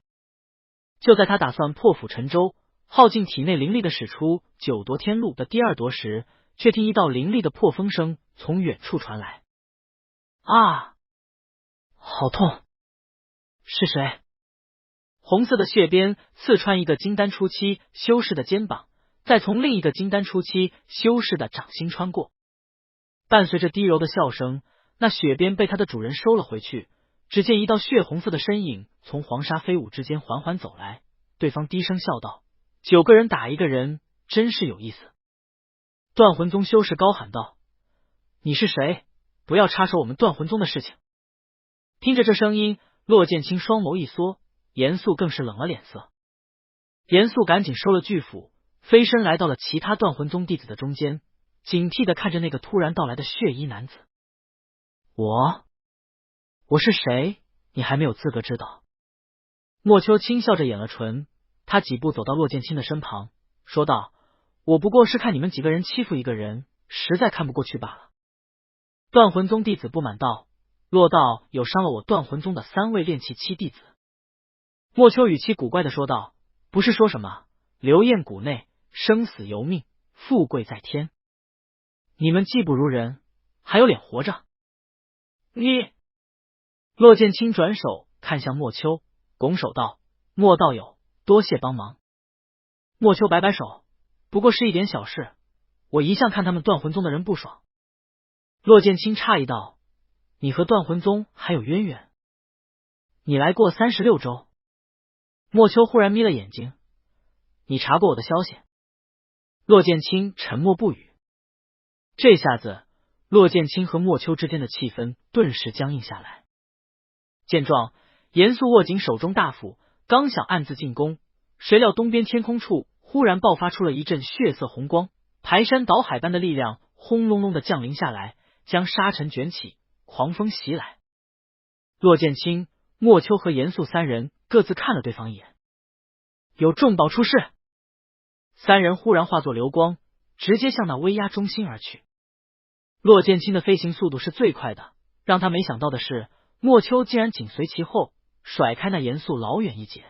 就在他打算破釜沉舟，耗尽体内灵力的使出9夺天路的第2夺时，却听一道凌厉的破风声从远处传来。啊！好痛！是谁？红色的血鞭刺穿1个金丹初期修士的肩膀，再从另1个金丹初期修士的掌心穿过。伴随着低柔的笑声，那血鞭被他的主人收了回去。只见一道血红色的身影从黄沙飞舞之间缓缓走来，对方低声笑道：“9个人打1个人，真是有意思。”断魂宗修士高喊道：“你是谁？不要插手我们断魂宗的事情！”听着这声音，骆剑清双眸一缩，严肃更是冷了脸色。严肃赶紧收了巨斧，飞身来到了其他断魂宗弟子的中间，警惕的看着那个突然到来的血衣男子。我是谁？你还没有资格知道。莫秋轻笑着掩了唇，他几步走到骆剑清的身旁，说道：“我不过是看你们几个人欺负1个人，实在看不过去罢了。”断魂宗弟子不满道：“骆道有伤了我断魂宗的3位炼气期弟子。”莫秋语气古怪的说道：“不是说什么流焰谷内，生死由命，富贵在天？你们技不如人，还有脸活着？”你！骆剑清转手看向莫秋，拱手道：“莫道友，多谢帮忙。”莫秋摆摆手：“不过是一点小事，我一向看他们断魂宗的人不爽。”骆剑清诧异道：“你和断魂宗还有渊源？你来过36州？”莫秋忽然眯了眼睛：“你查过我的消息？”骆剑清沉默不语。这下子，骆剑清和莫秋之间的气氛顿时僵硬下来。见状，严肃握紧手中大斧，刚想暗自进攻，谁料东边天空处忽然爆发出了一阵血色红光，排山倒海般的力量轰隆隆的降临下来，将沙尘卷起，狂风袭来。骆剑清、莫秋和严肃3人各自看了对方一眼，有重宝出世，3人忽然化作流光，直接向那威压中心而去。骆剑清的飞行速度是最快的，让他没想到的是，莫秋竟然紧随其后，甩开那严肃老远一截。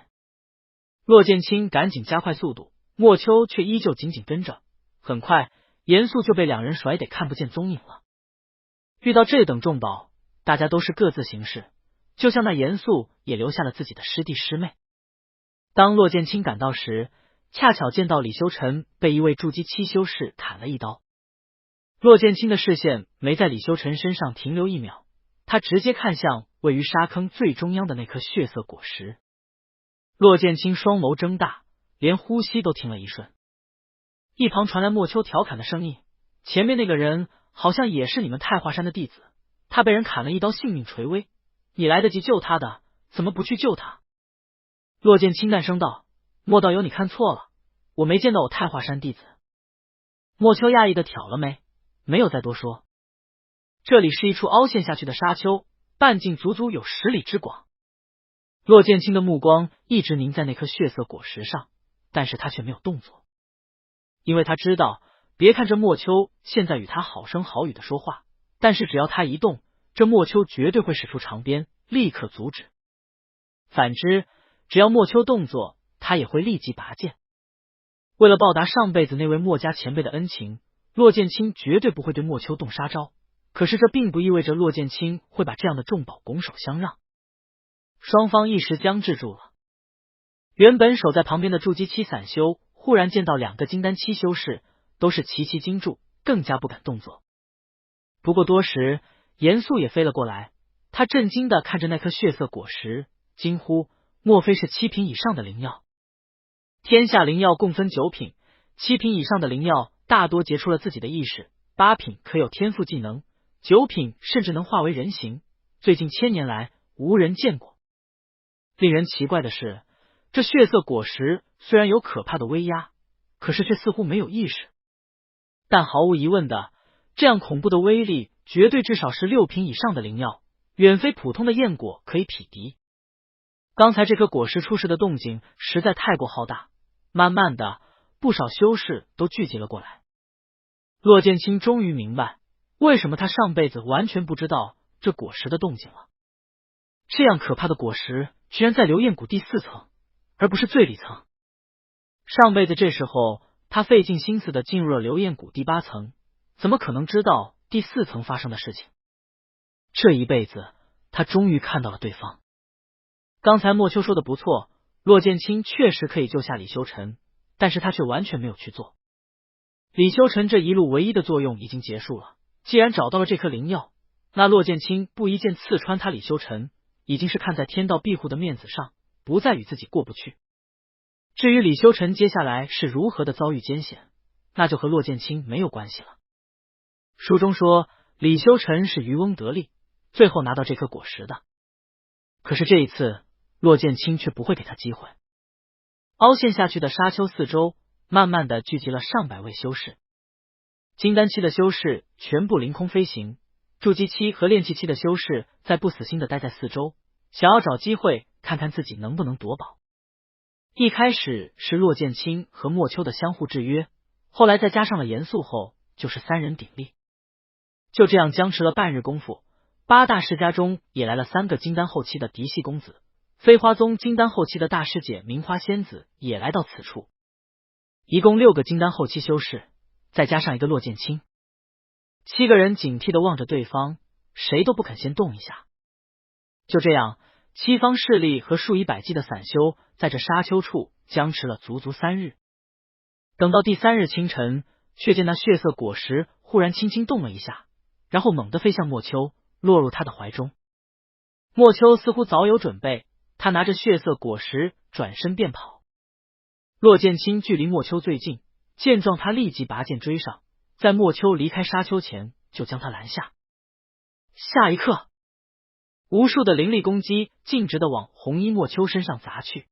骆剑清赶紧加快速度，莫秋却依旧紧紧跟着。很快严肃就被两人甩得看不见踪影了。遇到这等重宝，大家都是各自行事，就像那严肃也留下了自己的师弟师妹。当骆剑清赶到时，恰巧见到李修臣被一位筑基期修士砍了一刀。骆剑清的视线没在李修臣身上停留一秒，他直接看向位于沙坑最中央的那颗血色果实。骆剑清双眸睁大，连呼吸都停了一瞬。一旁传来莫秋调侃的声音：“前面那个人好像也是你们太华山的弟子，他被人砍了一刀，性命垂危，你来得及救他的，怎么不去救他？”骆剑清淡声道：“莫道友，你看错了，我没见到我太华山弟子。”莫秋讶异的挑了眉，没有再多说。这里是一处凹陷下去的沙丘，半径足足有10里之广。骆剑清的目光一直凝在那颗血色果实上，但是他却没有动作，因为他知道，别看这莫秋现在与他好声好语的说话，但是只要他一动，这莫秋绝对会使出长鞭，立刻阻止。反之，只要莫秋动作，他也会立即拔剑。为了报答上辈子那位莫家前辈的恩情，骆剑清绝对不会对莫秋动杀招。可是这并不意味着骆剑清会把这样的重宝拱手相让。双方一时僵滞住了。原本守在旁边的筑基期散修忽然见到2个金丹期修士，都是齐齐惊住，更加不敢动作。不过多时，严肃也飞了过来，他震惊的看着那颗血色果实，惊呼：莫非是7品以上的灵药？天下灵药共分9品，7品以上的灵药大多结出了自己的意识，8品可有天赋技能，9品甚至能化为人形，最近1000年来无人见过。令人奇怪的是，这血色果实虽然有可怕的威压，可是却似乎没有意识。但毫无疑问的，这样恐怖的威力绝对至少是6品以上的灵药，远非普通的焰果可以匹敌。刚才这颗果实出世的动静实在太过浩大，慢慢的不少修士都聚集了过来。骆剑清终于明白，为什么他上辈子完全不知道这果实的动静了。这样可怕的果实居然在流焰谷第4层，而不是最里层。上辈子这时候他费尽心思的进入了流焰谷第8层，怎么可能知道第4层发生的事情？这一辈子他终于看到了对方。刚才莫秋说的不错，骆剑清确实可以救下李修臣，但是他却完全没有去做。李修臣这一路唯一的作用已经结束了，既然找到了这颗灵药，那骆剑清不一剑刺穿他李修臣，已经是看在天道庇护的面子上，不再与自己过不去。至于李修臣接下来是如何的遭遇艰险，那就和骆剑清没有关系了。书中说李修臣是渔翁得利，最后拿到这颗果实的。可是这一次骆剑清却不会给他机会。凹陷下去的沙丘四周慢慢的聚集了上百位修士，金丹期的修士全部凌空飞行，筑基期和炼气期的修士在不死心的待在四周，想要找机会看看自己能不能夺宝。一开始是骆剑清和莫秋的相互制约，后来再加上了严肃后，就是3人鼎立。就这样僵持了半日功夫，8大世家中也来了3个金丹后期的嫡系公子，飞花宗金丹后期的大师姐名花仙子也来到此处，一共6个金丹后期修士，再加上一个骆剑清，7个人警惕的望着对方，谁都不肯先动一下。就这样，7方势力和数以百计的散修在这沙丘处僵持了足足3日。等到第3日清晨，却见那血色果实忽然轻轻动了一下，然后猛地飞向莫秋，落入他的怀中。莫秋似乎早有准备，他拿着血色果实转身便跑。骆剑清距离莫秋最近，见状他立即拔剑追上，在莫秋离开沙丘前就将他拦下。下一刻，无数的灵力攻击径直的往红衣莫秋身上砸去。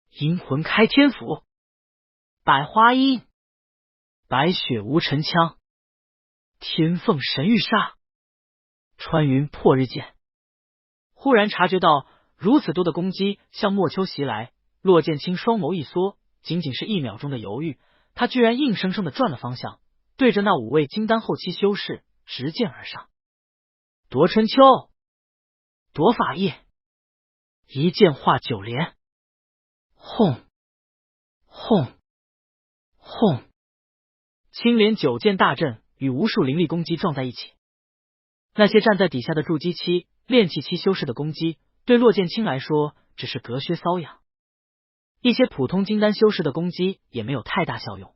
阴魂开天斧，百花音，白雪无尘枪，天凤神玉煞，穿云破日剑。忽然察觉到如此多的攻击向莫秋袭来，骆剑清双眸一缩，仅仅是1秒钟的犹豫，他居然硬生生的转了方向，对着那5位金丹后期修士直剑而上。夺春秋，夺法翼，一剑化9连，轰轰轰！青莲九剑大阵与无数灵力攻击撞在一起。那些站在底下的筑基期、炼气期修士的攻击，对骆剑清来说只是隔靴搔痒；一些普通金丹修士的攻击也没有太大效用。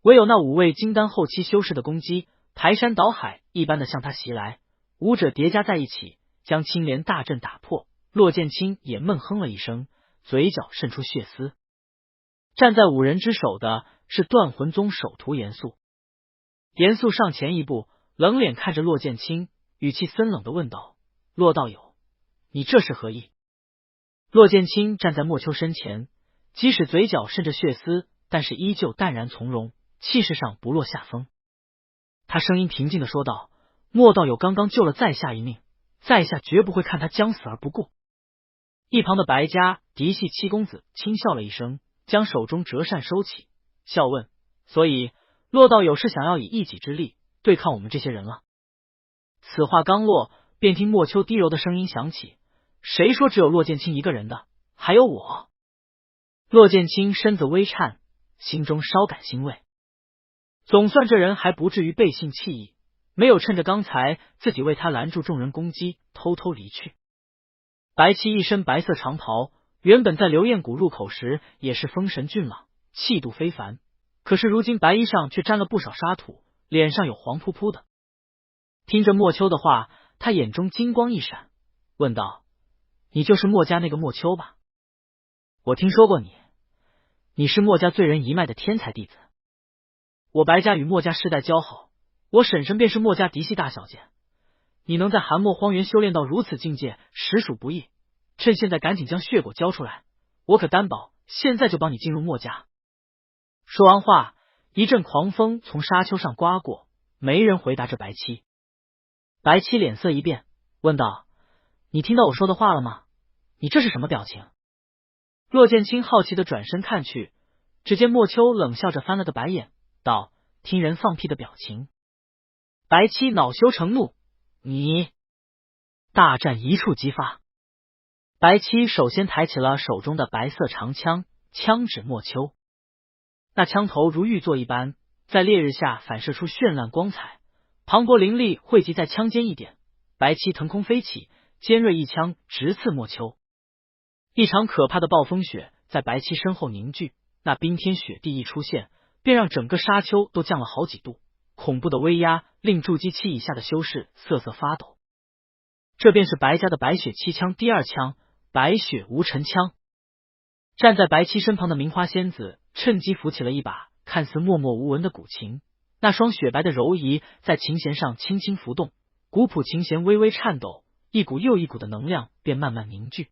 唯有那5位金丹后期修士的攻击，排山倒海一般的向他袭来，五者叠加在一起，将青莲大阵打破。骆剑清也闷哼了一声，嘴角渗出血丝。站在5人之首的是断魂宗首徒严肃。严肃上前一步，冷脸看着骆剑清，语气森冷的问道：“骆道友，你这是何意？”骆剑清站在莫秋身前，即使嘴角渗着血丝，但是依旧淡然从容，气势上不落下风。他声音平静的说道：“莫道友刚刚救了在下一命，在下绝不会看他将死而不顾。”一旁的白家嫡系七公子轻笑了一声，将手中折扇收起，笑问：“所以骆道友是想要以一己之力对抗我们这些人了？”此话刚落，便听莫秋低柔的声音响起：“谁说只有骆剑清一个人的？还有我。”骆剑清身子微颤，心中稍感欣慰，总算这人还不至于背信弃义，没有趁着刚才自己为他拦住众人攻击偷偷离去。白七一身白色长袍，原本在流焰谷入口时也是风神俊朗，气度非凡，可是如今白衣上却沾了不少沙土，脸上有黄扑扑的。听着莫秋的话，他眼中金光一闪，问道：“你就是莫家那个莫秋吧？我听说过你，你是莫家罪人一脉的天才弟子。我白家与莫家世代交好，我婶婶便是莫家嫡系大小姐。你能在寒漠荒原修炼到如此境界，实属不易。趁现在赶紧将血果交出来，我可担保现在就帮你进入莫家。”说完话，一阵狂风从沙丘上刮过，没人回答着白七。白七脸色一变，问道：“你听到我说的话了吗？你这是什么表情？”骆剑清好奇的转身看去，只见莫秋冷笑着翻了个白眼，道：“听人放屁的表情。”白七恼羞成怒：“你！”大战一触即发。白七首先抬起了手中的白色长枪，枪指莫秋。那枪头如玉座一般，在烈日下反射出绚烂光彩，磅礴灵力汇集在枪尖一点，白七腾空飞起，尖锐一枪直刺莫秋。一场可怕的暴风雪在白七身后凝聚，那冰天雪地一出现，便让整个沙丘都降了好几度，恐怖的威压令筑基期以下的修士瑟瑟发抖。这便是白家的白雪七枪第2枪，白雪无尘枪。站在白七身旁的名花仙子趁机扶起了一把看似默默无闻的古琴，那双雪白的柔仪在琴弦上轻轻浮动，古朴琴弦微微颤抖，一股又一股的能量便慢慢凝聚，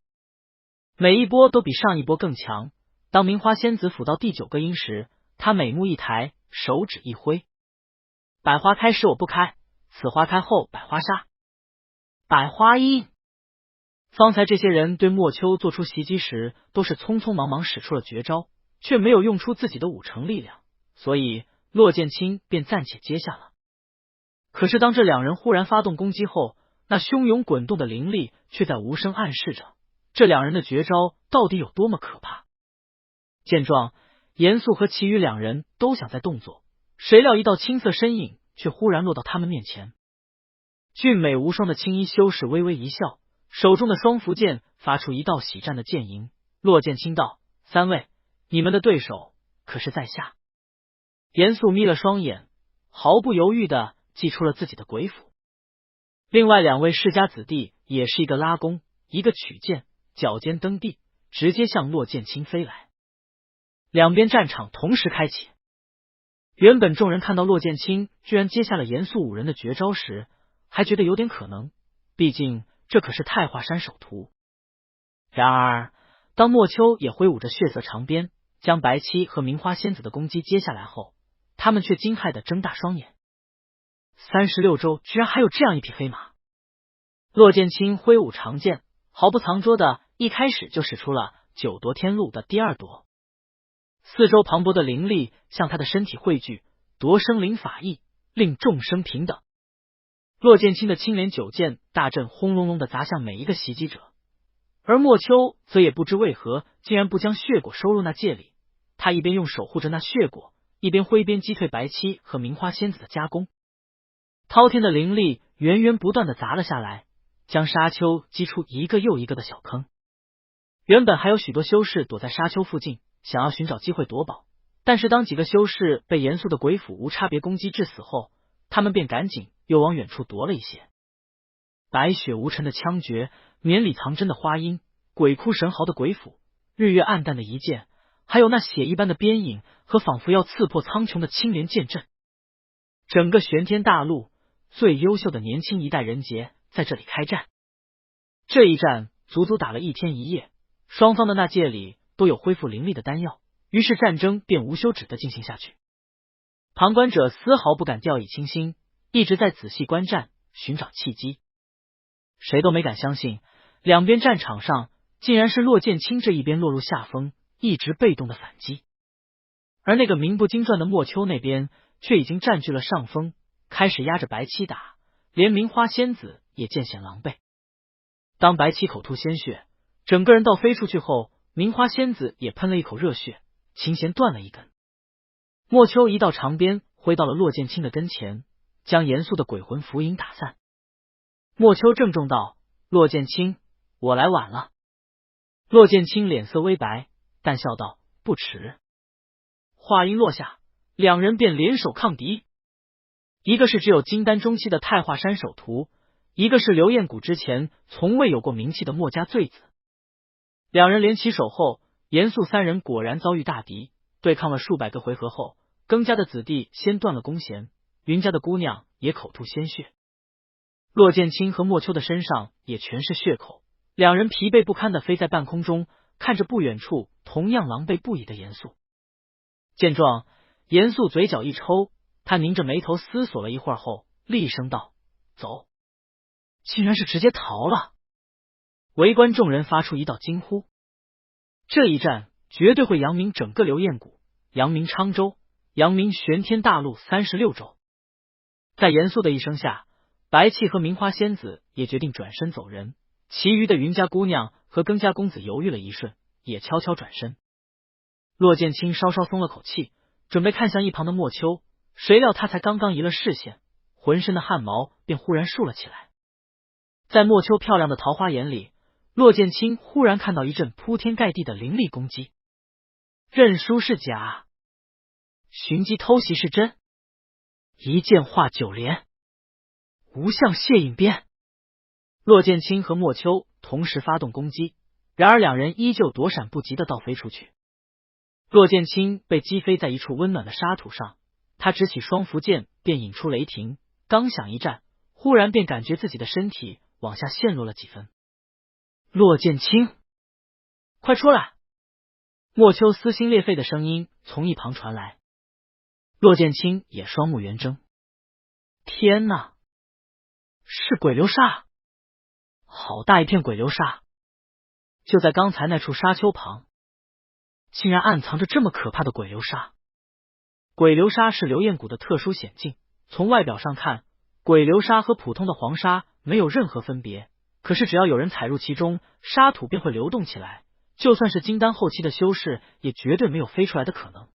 每一波都比上一波更强。当名花仙子抚到第9个音时，她美目一抬，手指一挥：“百花开时我不开，此花开后百花杀。”百花音。方才这些人对莫秋做出袭击时，都是匆匆忙忙使出了绝招，却没有用出自己的5成力量，所以骆剑清便暂且接下了。可是当这2人忽然发动攻击后，那汹涌滚动的灵力却在无声暗示着这2人的绝招到底有多么可怕。见状，严肃和其余2人都想在动作，谁料一道青色身影却忽然落到他们面前。俊美无双的青衣修士微微一笑，手中的双符剑发出一道喜战的剑影。骆剑清道：“3位，你们的对手可是在下？”严肃眯了双眼，毫不犹豫地祭出了自己的鬼斧。另外2位世家子弟也是一个拉弓，一个取剑，脚尖蹬地，直接向骆剑清飞来。两边战场同时开启。原本众人看到骆剑清居然接下了严肃5人的绝招时，还觉得有点可能，毕竟这可是太华山首徒。然而当莫秋也挥舞着血色长鞭，将白七和名花仙子的攻击接下来后，他们却惊骇地睁大双眼。36州居然还有这样一匹黑马！骆剑清挥舞长剑，毫不藏拙的一开始就使出了9夺天路的第2夺。四周磅礴的灵力向他的身体汇聚，夺生灵法意，令众生平等。骆剑清的青莲9剑大阵轰隆隆的砸向每一个袭击者，而莫秋则也不知为何竟然不将血果收入那戒里，他一边用守护着那血果，一边挥鞭击退白七和名花仙子的夹攻。滔天的灵力源源不断的砸了下来，将沙丘击出一个又一个的小坑。原本还有许多修士躲在沙丘附近，想要寻找机会夺宝，但是当几个修士被严肃的鬼斧无差别攻击致死后，他们便赶紧又往远处夺了一些。白雪无尘的枪决，绵里藏针的花音，鬼哭神嚎的鬼斧，日月暗淡的一剑，还有那血一般的鞭影和仿佛要刺破苍穹的青莲剑阵。整个玄天大陆最优秀的年轻一代人杰在这里开战。这一战足足打了一天一夜，双方的那界里都有恢复灵力的丹药，于是战争便无休止的进行下去。旁观者丝毫不敢掉以轻心，一直在仔细观战，寻找契机。谁都没敢相信，两边战场上竟然是骆剑清这一边落入下风，一直被动的反击，而那个名不经传的莫秋那边却已经占据了上风，开始压着白七打，连名花仙子也渐显狼狈。当白七口吐鲜血，整个人倒飞出去后，名花仙子也喷了一口热血，琴弦断了一根。莫秋一道长鞭挥到了骆剑清的跟前，将严肃的鬼魂符影打散。莫秋郑重道：“骆剑清，我来晚了。”骆剑清脸色微白，淡笑道：“不迟。”话音落下，两人便联手抗敌。一个是只有金丹中期的太华山首徒，一个是刘彦谷之前从未有过名气的墨家醉子。两人联起手后，严肃三人果然遭遇大敌。对抗了数百个回合后，庚家的子弟先断了弓弦，云家的姑娘也口吐鲜血，骆剑清和莫秋的身上也全是血口。两人疲惫不堪的飞在半空中，看着不远处同样狼狈不已的严肃。见状，严肃嘴角一抽，他拧着眉头思索了一会儿后，厉声道：“走！”竟然是直接逃了。围观众人发出一道惊呼。这一战绝对会扬名整个流燕谷，扬名昌州，扬名玄天大陆36州。在严肃的一声下，白气和名花仙子也决定转身走人，其余的云家姑娘和庚家公子犹豫了一瞬，也悄悄转身。骆剑清稍稍松了口气，准备看向一旁的莫秋，谁料他才刚刚移了视线，浑身的汗毛便忽然竖了起来。在莫秋漂亮的桃花眼里，骆剑清忽然看到一阵铺天盖地的灵力攻击。认输是假，寻机偷袭是真，一剑化九连，无相谢影鞭。骆剑清和莫秋同时发动攻击，然而两人依旧躲闪不及的倒飞出去。骆剑清被击飞在一处温暖的沙土上，他执起双符剑便引出雷霆，刚想一战，忽然便感觉自己的身体往下陷落了几分。骆剑清，快出来！莫秋撕心裂肺的声音从一旁传来。骆剑清也双目圆睁，天哪，是鬼流沙！好大一片鬼流沙！就在刚才那处沙丘旁，竟然暗藏着这么可怕的鬼流沙。鬼流沙是流燕谷的特殊险境，从外表上看，鬼流沙和普通的黄沙没有任何分别，可是只要有人踩入其中，沙土便会流动起来，就算是金丹后期的修士也绝对没有飞出来的可能。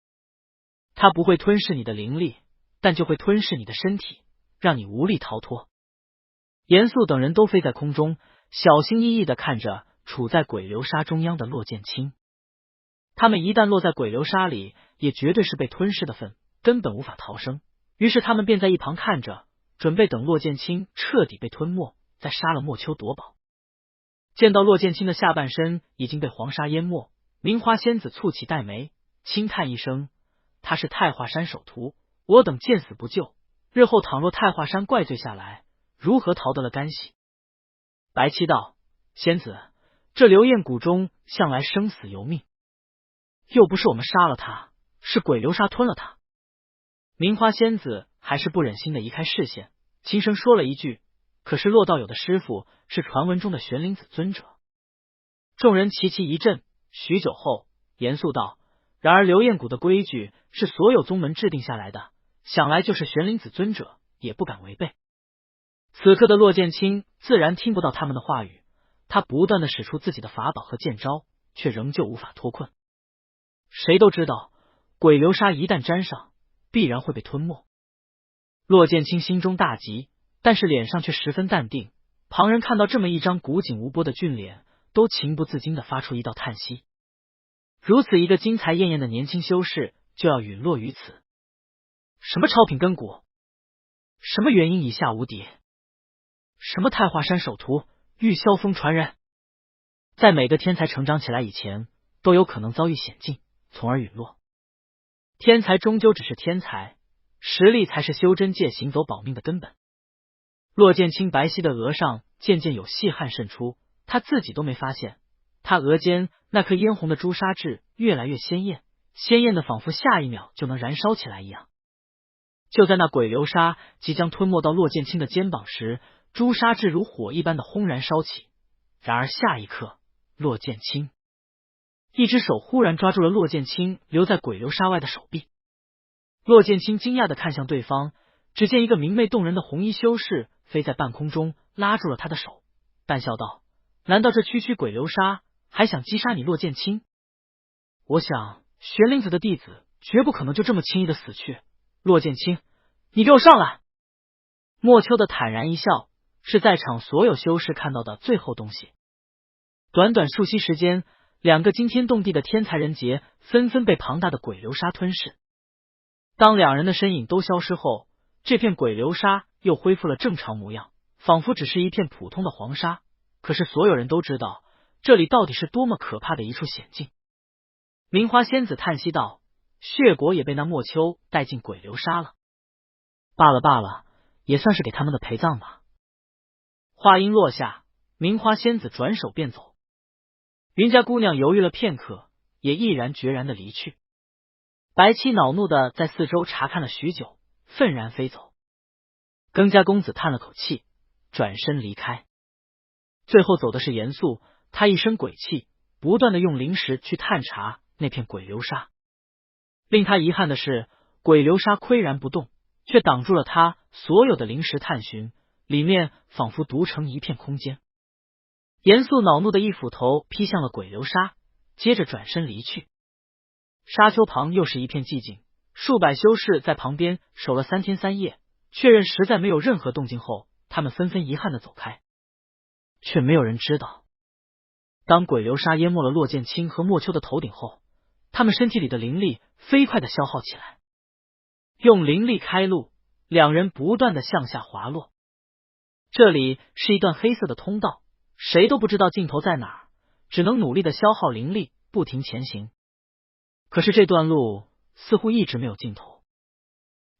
它不会吞噬你的灵力，但就会吞噬你的身体，让你无力逃脱。严肃等人都飞在空中，小心翼翼地看着处在鬼流沙中央的骆剑清。他们一旦落在鬼流沙里，也绝对是被吞噬的份，根本无法逃生。于是他们便在一旁看着，准备等骆剑清彻底被吞没，再杀了莫秋夺宝。见到骆剑清的下半身已经被黄沙淹没，名花仙子蹙起黛眉，轻叹一声：“他是太华山首徒，我等见死不救，日后倘若太华山怪罪下来，如何逃得了干系？”白七道：“仙子，这流燕谷中向来生死由命，又不是我们杀了他，是鬼流沙吞了他。”名花仙子还是不忍心的移开视线，轻声说了一句：“可是骆道友的师傅是传闻中的玄灵子尊者。”众人齐齐一震，许久后严肃道：“然而流燕谷的规矩是所有宗门制定下来的，想来就是玄灵子尊者也不敢违背。”此刻的骆剑清自然听不到他们的话语，他不断的使出自己的法宝和剑招，却仍旧无法脱困。谁都知道，鬼流沙一旦沾上，必然会被吞没。骆剑清心中大急，但是脸上却十分淡定。旁人看到这么一张古井无波的俊脸，都情不自禁地发出一道叹息。如此一个金才艳艳的年轻修士，就要陨落于此？什么超品根骨？什么元婴以下无敌？什么太华山首徒、玉霄峰传人？在每个天才成长起来以前，都有可能遭遇险境，从而陨落。天才终究只是天才，实力才是修真界行走保命的根本。骆剑清白皙的额上渐渐有细汗渗出，他自己都没发现，他额间那颗嫣红的朱砂痣越来越鲜艳，鲜艳的仿佛下一秒就能燃烧起来一样。就在那鬼流沙即将吞没到骆剑清的肩膀时，朱砂痣如火一般的轰然烧起。然而下一刻，骆剑清一只手忽然抓住了骆剑清留在鬼流沙外的手臂。骆剑清惊讶地看向对方，只见一个明媚动人的红衣修士飞在半空中，拉住了他的手，淡笑道：“难道这区区鬼流沙还想击杀你骆剑清？我想玄灵子的弟子绝不可能就这么轻易的死去。骆剑清，你给我上来！”莫秋的坦然一笑，是在场所有修士看到的最后东西。短短数息时间，两个惊天动地的天才人杰纷纷被庞大的鬼流沙吞噬。当两人的身影都消失后，这片鬼流沙又恢复了正常模样，仿佛只是一片普通的黄沙。可是所有人都知道，这里到底是多么可怕的一处险境。名花仙子叹息道：“血果也被那莫秋带进鬼流沙了。罢了罢了，也算是给他们的陪葬吧。”话音落下，名花仙子转手便走。云家姑娘犹豫了片刻，也毅然决然的离去。白七恼怒的在四周查看了许久，愤然飞走。庚家公子叹了口气，转身离开。最后走的是严肃，他一身鬼气，不断的用灵石去探查那片鬼流沙。令他遗憾的是，鬼流沙岿然不动，却挡住了他所有的灵石探寻，里面仿佛独成一片空间。严肃恼怒的一斧头劈向了鬼流沙，接着转身离去。沙丘旁又是一片寂静，数百修士在旁边守了3天3夜，确认实在没有任何动静后，他们纷纷遗憾的走开。却没有人知道，当鬼流沙淹没了骆剑清和莫秋的头顶后，他们身体里的灵力飞快的消耗起来。用灵力开路，两人不断的向下滑落。这里是一段黑色的通道，谁都不知道尽头在哪儿，只能努力的消耗灵力，不停前行。可是这段路似乎一直没有尽头。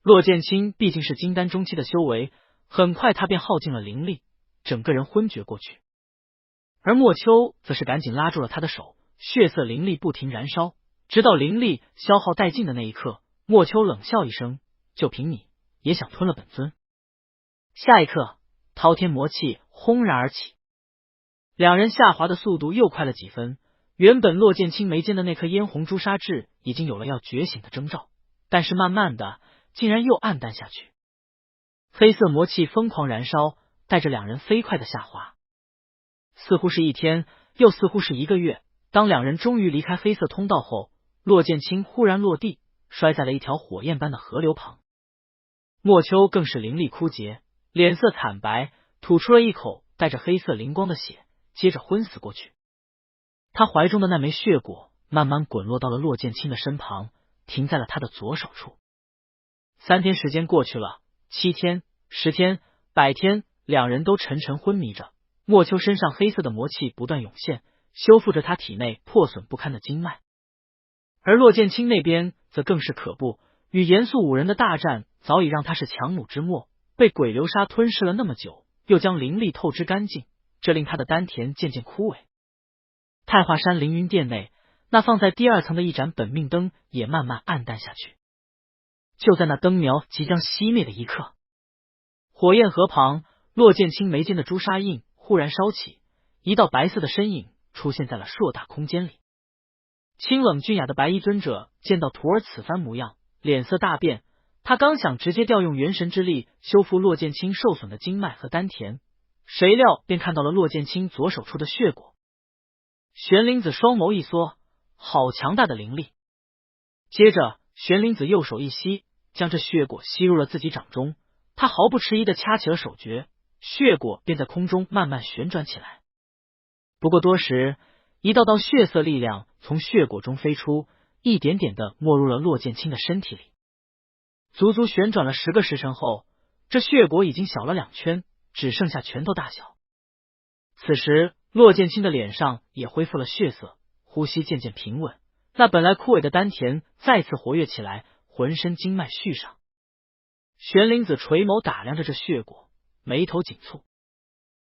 骆剑清毕竟是金丹中期的修为，很快他便耗尽了灵力，整个人昏厥过去。而莫秋则是赶紧拉住了他的手，血色灵力不停燃烧，直到灵力消耗殆尽的那一刻，莫秋冷笑一声：“就凭你也想吞了本尊？”下一刻，滔天魔气轰然而起，两人下滑的速度又快了几分。原本骆剑清眉间的那颗嫣红朱砂痣已经有了要觉醒的征兆，但是慢慢的竟然又暗淡下去。黑色魔气疯狂燃烧，带着两人飞快的下滑，似乎是一天，又似乎是1个月。当两人终于离开黑色通道后，骆剑清忽然落地，摔在了一条火焰般的河流旁。莫秋更是灵力枯竭，脸色惨白，吐出了一口带着黑色灵光的血，接着昏死过去。他怀中的那枚血果慢慢滚落到了骆剑清的身旁，停在了他的左手处。3天时间过去了，7天、10天、100天，两人都沉沉昏迷着。莫秋身上黑色的魔气不断涌现，修复着他体内破损不堪的经脉。而骆剑清那边则更是可怖，与严肃5人的大战早已让他是强弩之末，被鬼流沙吞噬了那么久，又将灵力透支干净，这令他的丹田渐渐枯萎。太华山凌云殿内，那放在第2层的一盏本命灯也慢慢暗淡下去。就在那灯苗即将熄灭的一刻，火焰河旁，骆剑清眉间的朱砂印忽然烧起，一道白色的身影出现在了硕大空间里。清冷俊雅的白衣尊者见到徒儿此番模样，脸色大变。他刚想直接调用元神之力修复骆剑清受损的经脉和丹田，谁料便看到了骆剑清左手处的血果。玄灵子双眸一缩，好强大的灵力。接着玄灵子右手一吸，将这血果吸入了自己掌中，他毫不迟疑地掐起了手诀，血果便在空中慢慢旋转起来。不过多时，一道道血色力量从血果中飞出，一点点地没入了骆剑清的身体里。足足旋转了10个时辰后，这血果已经小了2圈，只剩下拳头大小。此时骆剑清的脸上也恢复了血色，呼吸渐渐平稳，那本来枯萎的丹田再次活跃起来，浑身经脉续上。玄灵子垂眸打量着这血果，眉头紧蹙。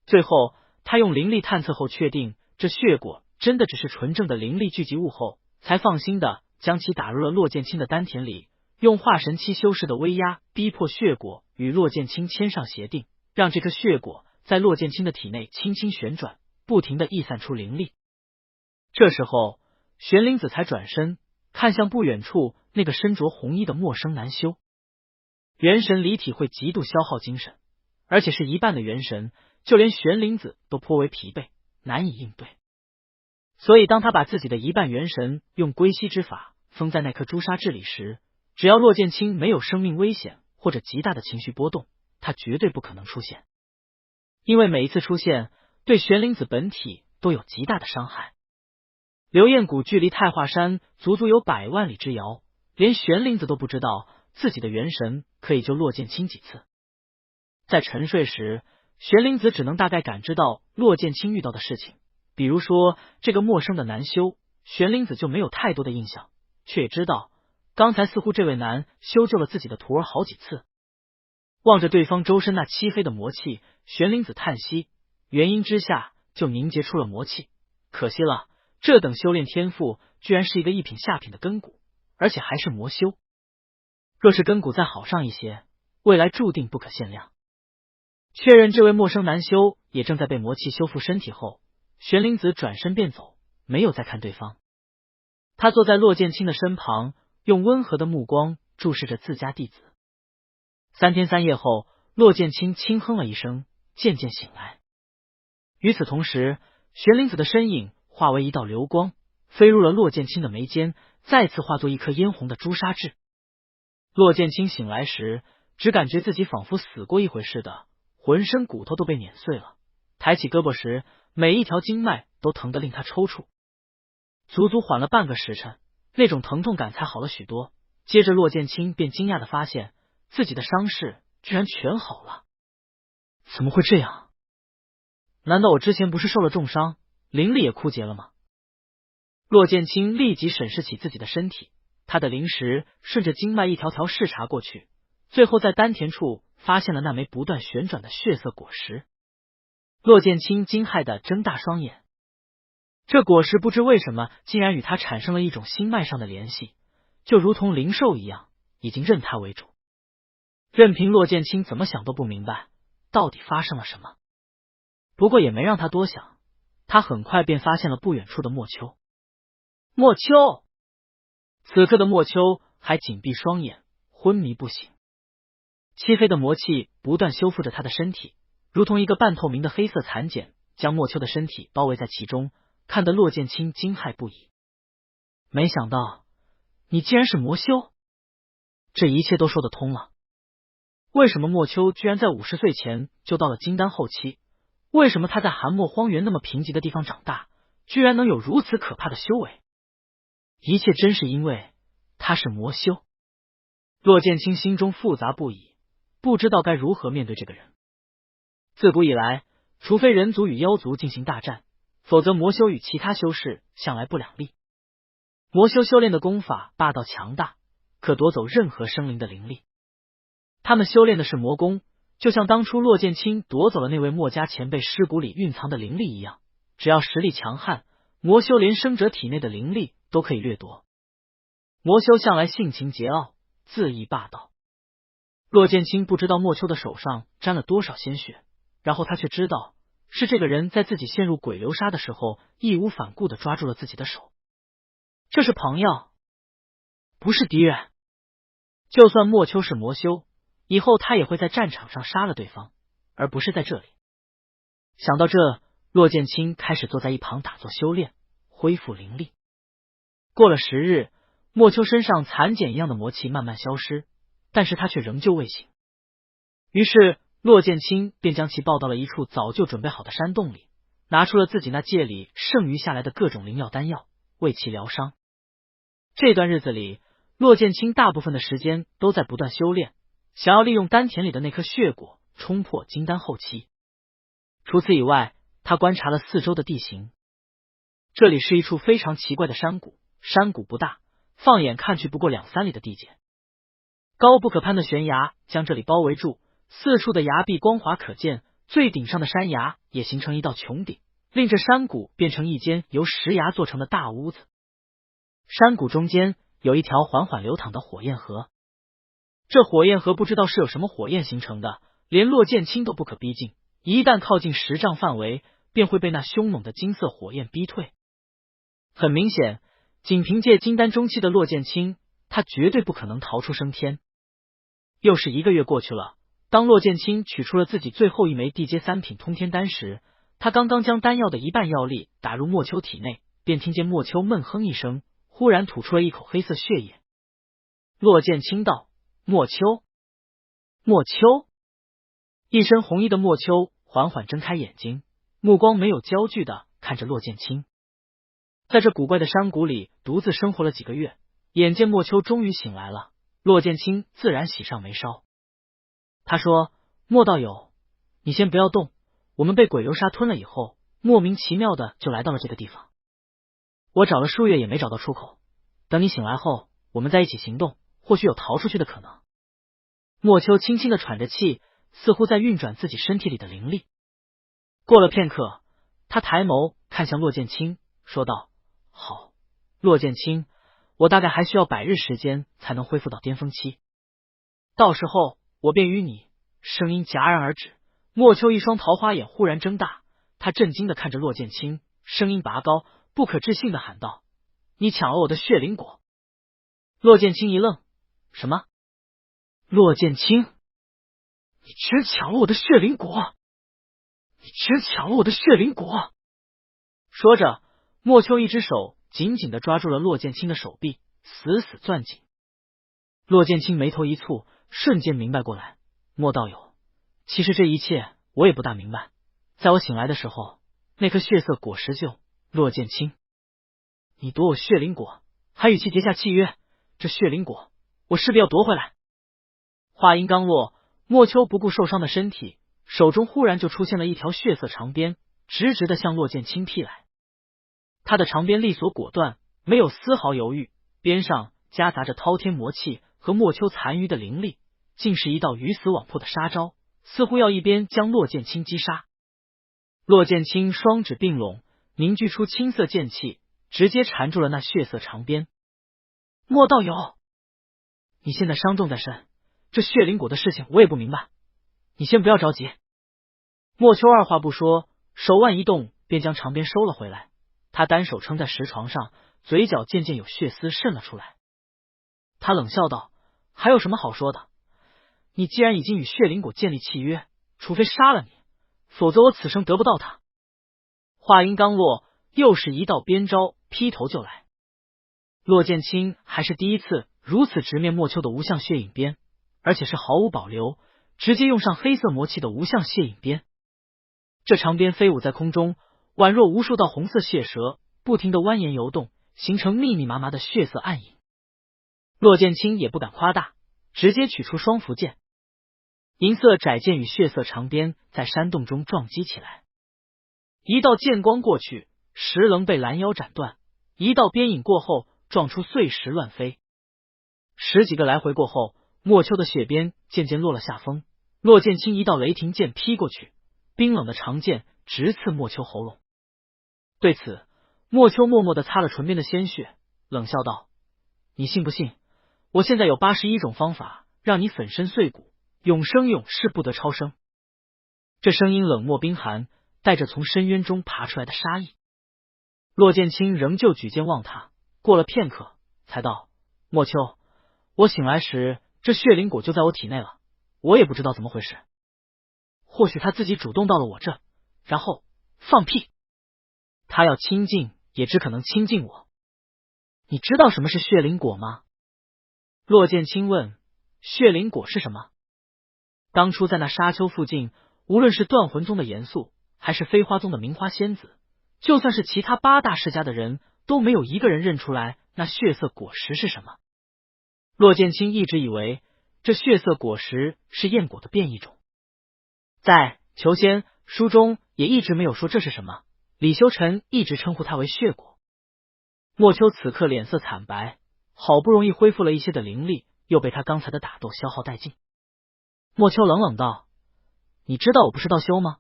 最后他用灵力探测后确定，这血果真的只是纯正的灵力聚集物后，才放心的将其打入了骆剑清的丹田里，用化神期修士的威压逼迫血果与骆剑清签上协定，让这颗血果在骆剑清的体内轻轻旋转，不停地溢散出灵力。这时候玄灵子才转身看向不远处那个身着红衣的陌生男修。元神离体会极度消耗精神，而且是一半的元神，就连玄灵子都颇为疲惫，难以应对。所以当他把自己的一半元神用归西之法封在那颗朱砂痣里时，只要骆剑清没有生命危险或者极大的情绪波动，他绝对不可能出现。因为每一次出现对玄灵子本体都有极大的伤害。流焰谷距离太华山足足有100万里之遥，连玄灵子都不知道自己的元神可以救骆剑清几次。在沉睡时，玄灵子只能大概感知到骆剑清遇到的事情，比如说这个陌生的男修，玄灵子就没有太多的印象，却也知道刚才似乎这位男修救了自己的徒儿好几次。望着对方周身那漆黑的魔气，玄灵子叹息，元婴之下就凝结出了魔气，可惜了，这等修炼天赋居然是一个一品下品的根骨，而且还是魔修。若是根骨再好上一些，未来注定不可限量。确认这位陌生男修也正在被魔气修复身体后，玄灵子转身便走，没有再看对方。他坐在骆剑清的身旁，用温和的目光注视着自家弟子。3天3夜后，骆剑清轻哼了一声，渐渐醒来。与此同时，玄灵子的身影化为一道流光，飞入了骆剑清的眉间，再次化作一颗嫣红的朱砂痣。骆剑清醒来时，只感觉自己仿佛死过一回似的，浑身骨头都被碾碎了，抬起胳膊时，每一条经脉都疼得令他抽搐。足足缓了半个时辰，那种疼痛感才好了许多。接着骆剑清便惊讶地发现，自己的伤势居然全好了。怎么会这样？难道我之前不是受了重伤，灵力也枯竭了吗？骆剑清立即审视起自己的身体，他的灵识顺着经脉一条条视察过去，最后在丹田处发现了那枚不断旋转的血色果实。骆剑清惊骇地睁大双眼，这果实不知为什么竟然与他产生了一种心脉上的联系，就如同灵兽一样，已经认他为主。任凭骆剑清怎么想都不明白到底发生了什么，不过也没让他多想，他很快便发现了不远处的莫秋。莫秋！此刻的莫秋还紧闭双眼，昏迷不醒。漆黑的魔气不断修复着他的身体，如同一个半透明的黑色蚕茧，将莫秋的身体包围在其中，看得骆剑清惊骇不已。没想到你竟然是魔修，这一切都说得通了。为什么莫秋居然在50岁前就到了金丹后期？为什么他在寒漠荒原那么贫瘠的地方长大，居然能有如此可怕的修为？一切真是因为他是魔修。骆剑清心中复杂不已，不知道该如何面对这个人。自古以来，除非人族与妖族进行大战，否则魔修与其他修士向来不两立。魔修修炼的功法霸道强大，可夺走任何生灵的灵力。他们修炼的是魔功，就像当初骆剑清夺走了那位墨家前辈尸骨里蕴藏的灵力一样，只要实力强悍，魔修连生者体内的灵力都可以掠夺。魔修向来性情桀骜，恣意霸道。骆剑清不知道莫秋的手上沾了多少鲜血，然后他却知道是这个人在自己陷入鬼流沙的时候义无反顾地抓住了自己的手。这是朋友，不是敌人。就算莫秋是魔修，以后他也会在战场上杀了对方，而不是在这里。想到这，骆剑清开始坐在一旁打坐修炼，恢复灵力。过了10日，莫秋身上蚕茧一样的魔气慢慢消失，但是他却仍旧未醒。于是骆剑清便将其抱到了一处早就准备好的山洞里，拿出了自己那戒里剩余下来的各种灵药丹药，为其疗伤。这段日子里，骆剑清大部分的时间都在不断修炼，想要利用丹田里的那颗血果冲破金丹后期。除此以外，他观察了四周的地形。这里是一处非常奇怪的山谷，山谷不大，放眼看去不过2-3里的地界，高不可攀的悬崖将这里包围住，四处的崖壁光滑可见，最顶上的山崖也形成一道穹顶，令这山谷变成一间由石崖做成的大屋子。山谷中间有一条缓缓流淌的火焰河，这火焰河不知道是有什么火焰形成的，连骆剑清都不可逼近，一旦靠近10丈范围，便会被那凶猛的金色火焰逼退。很明显，仅凭借金丹中期的骆剑清，他绝对不可能逃出升天。又是1个月过去了，当骆剑清取出了自己最后一枚地阶3品通天丹时，他刚刚将丹药的一半药力打入莫秋体内，便听见莫秋闷哼一声，忽然吐出了一口黑色血液。骆剑清道：“莫秋，莫秋！”一身红衣的莫秋缓缓睁开眼睛，目光没有焦距的看着骆剑清。在这古怪的山谷里独自生活了几个月，眼见莫秋终于醒来了，骆剑清自然喜上眉梢。他说：“莫道友，你先不要动，我们被鬼流沙吞了以后，莫名其妙的就来到了这个地方。我找了数月也没找到出口，等你醒来后，我们在一起行动，或许有逃出去的可能。”莫秋轻轻的喘着气，似乎在运转自己身体里的灵力。过了片刻，他抬眸看向骆剑清，说道：“好，骆剑清，我大概还需要100日时间才能恢复到巅峰期，到时候我便与你。”声音戛然而止，莫秋一双桃花眼忽然睁大，他震惊的看着骆剑清，声音拔高，不可置信的喊道：“你抢了我的血灵果！”骆剑清一愣：“什么？骆剑清，你居然抢了我的血灵果！你居然抢了我的血灵果！”说着，莫秋一只手紧紧的抓住了骆剑清的手臂，死死攥紧。骆剑清眉头一蹙，瞬间明白过来：“莫道友，其实这一切我也不大明白。在我醒来的时候，那颗血色果实就……骆剑清，你夺我血灵果，还与其结下契约，这血灵果我势必要夺回来。”话音刚落，莫秋不顾受伤的身体，手中忽然就出现了一条血色长鞭，直直的向骆剑清劈来。他的长鞭利索果断，没有丝毫犹豫，鞭上夹杂着滔天魔气和莫秋残余的灵力，竟是一道鱼死网破的杀招，似乎要一边将骆剑清击杀。骆剑清双指并拢，凝聚出青色剑气，直接缠住了那血色长鞭。“莫道友，你现在伤重在身，这血灵果的事情我也不明白，你先不要着急。”莫秋二话不说，手腕一动，便将长鞭收了回来。他单手撑在石床上，嘴角渐渐有血丝渗了出来。他冷笑道：“还有什么好说的？你既然已经与血灵果建立契约，除非杀了你，否则我此生得不到它。”话音刚落，又是一道鞭招劈头就来。骆剑清还是第一次如此直面莫秋的无相血影鞭，而且是毫无保留，直接用上黑色魔气的无相血影鞭。这长鞭飞舞在空中，宛若无数道红色血蛇，不停的蜿蜒游动，形成密密麻麻的血色暗影。骆剑清也不敢夸大，直接取出双符剑。银色窄剑与血色长鞭在山洞中撞击起来，一道剑光过去，石棱被拦腰斩断；一道鞭影过后，撞出碎石乱飞。10几个来回过后，莫秋的血鞭渐渐落了下风。骆剑清一道雷霆剑劈过去，冰冷的长剑直刺莫秋喉咙。对此，莫秋默默的擦了唇边的鲜血，冷笑道：“你信不信？我现在有81种方法，让你粉身碎骨，永生永世不得超生。”这声音冷漠冰寒，带着从深渊中爬出来的杀意。骆剑清仍旧举剑望他，过了片刻，才道：“莫秋，我醒来时，这血灵果就在我体内了，我也不知道怎么回事。或许他自己主动到了我这，然后放屁。他要亲近，也只可能亲近我。你知道什么是血灵果吗？”骆剑清问。血灵果是什么？当初在那沙丘附近，无论是断魂宗的严肃，还是飞花宗的明花仙子，就算是其他8大世家的人，都没有一个人认出来那血色果实是什么。骆剑清一直以为这血色果实是燕果的变异种，在求仙书中也一直没有说这是什么，李修臣一直称呼它为血果。莫秋此刻脸色惨白，好不容易恢复了一些的灵力，又被他刚才的打斗消耗殆尽。莫秋冷冷道：你知道我不是道修吗？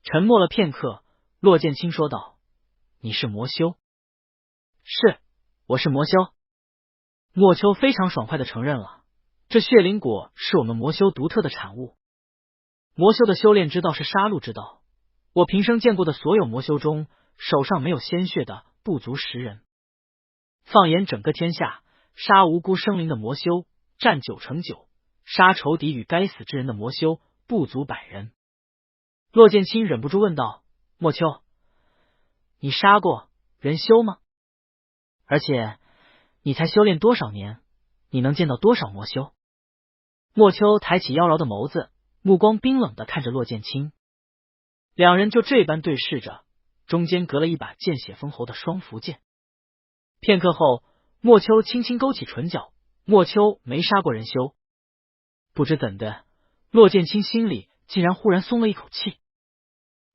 沉默了片刻，骆剑清说道：你是魔修？是，我是魔修。莫秋非常爽快地承认了，这血灵果是我们魔修独特的产物。魔修的修炼之道是杀戮之道，我平生见过的所有魔修中，手上没有鲜血的不足10人。放眼整个天下，杀无辜生灵的魔修占9成9，杀仇敌与该死之人的魔修不足100人。骆剑清忍不住问道：莫秋，你杀过人修吗？而且你才修炼多少年？你能见到多少魔修？莫秋抬起妖娆的眸子，目光冰冷地看着骆剑清。两人就这般对视着，中间隔了一把见血封喉的双符剑。片刻后，莫秋轻轻勾起唇角，莫秋没杀过人修。不知怎的，骆剑清心里竟然忽然松了一口气。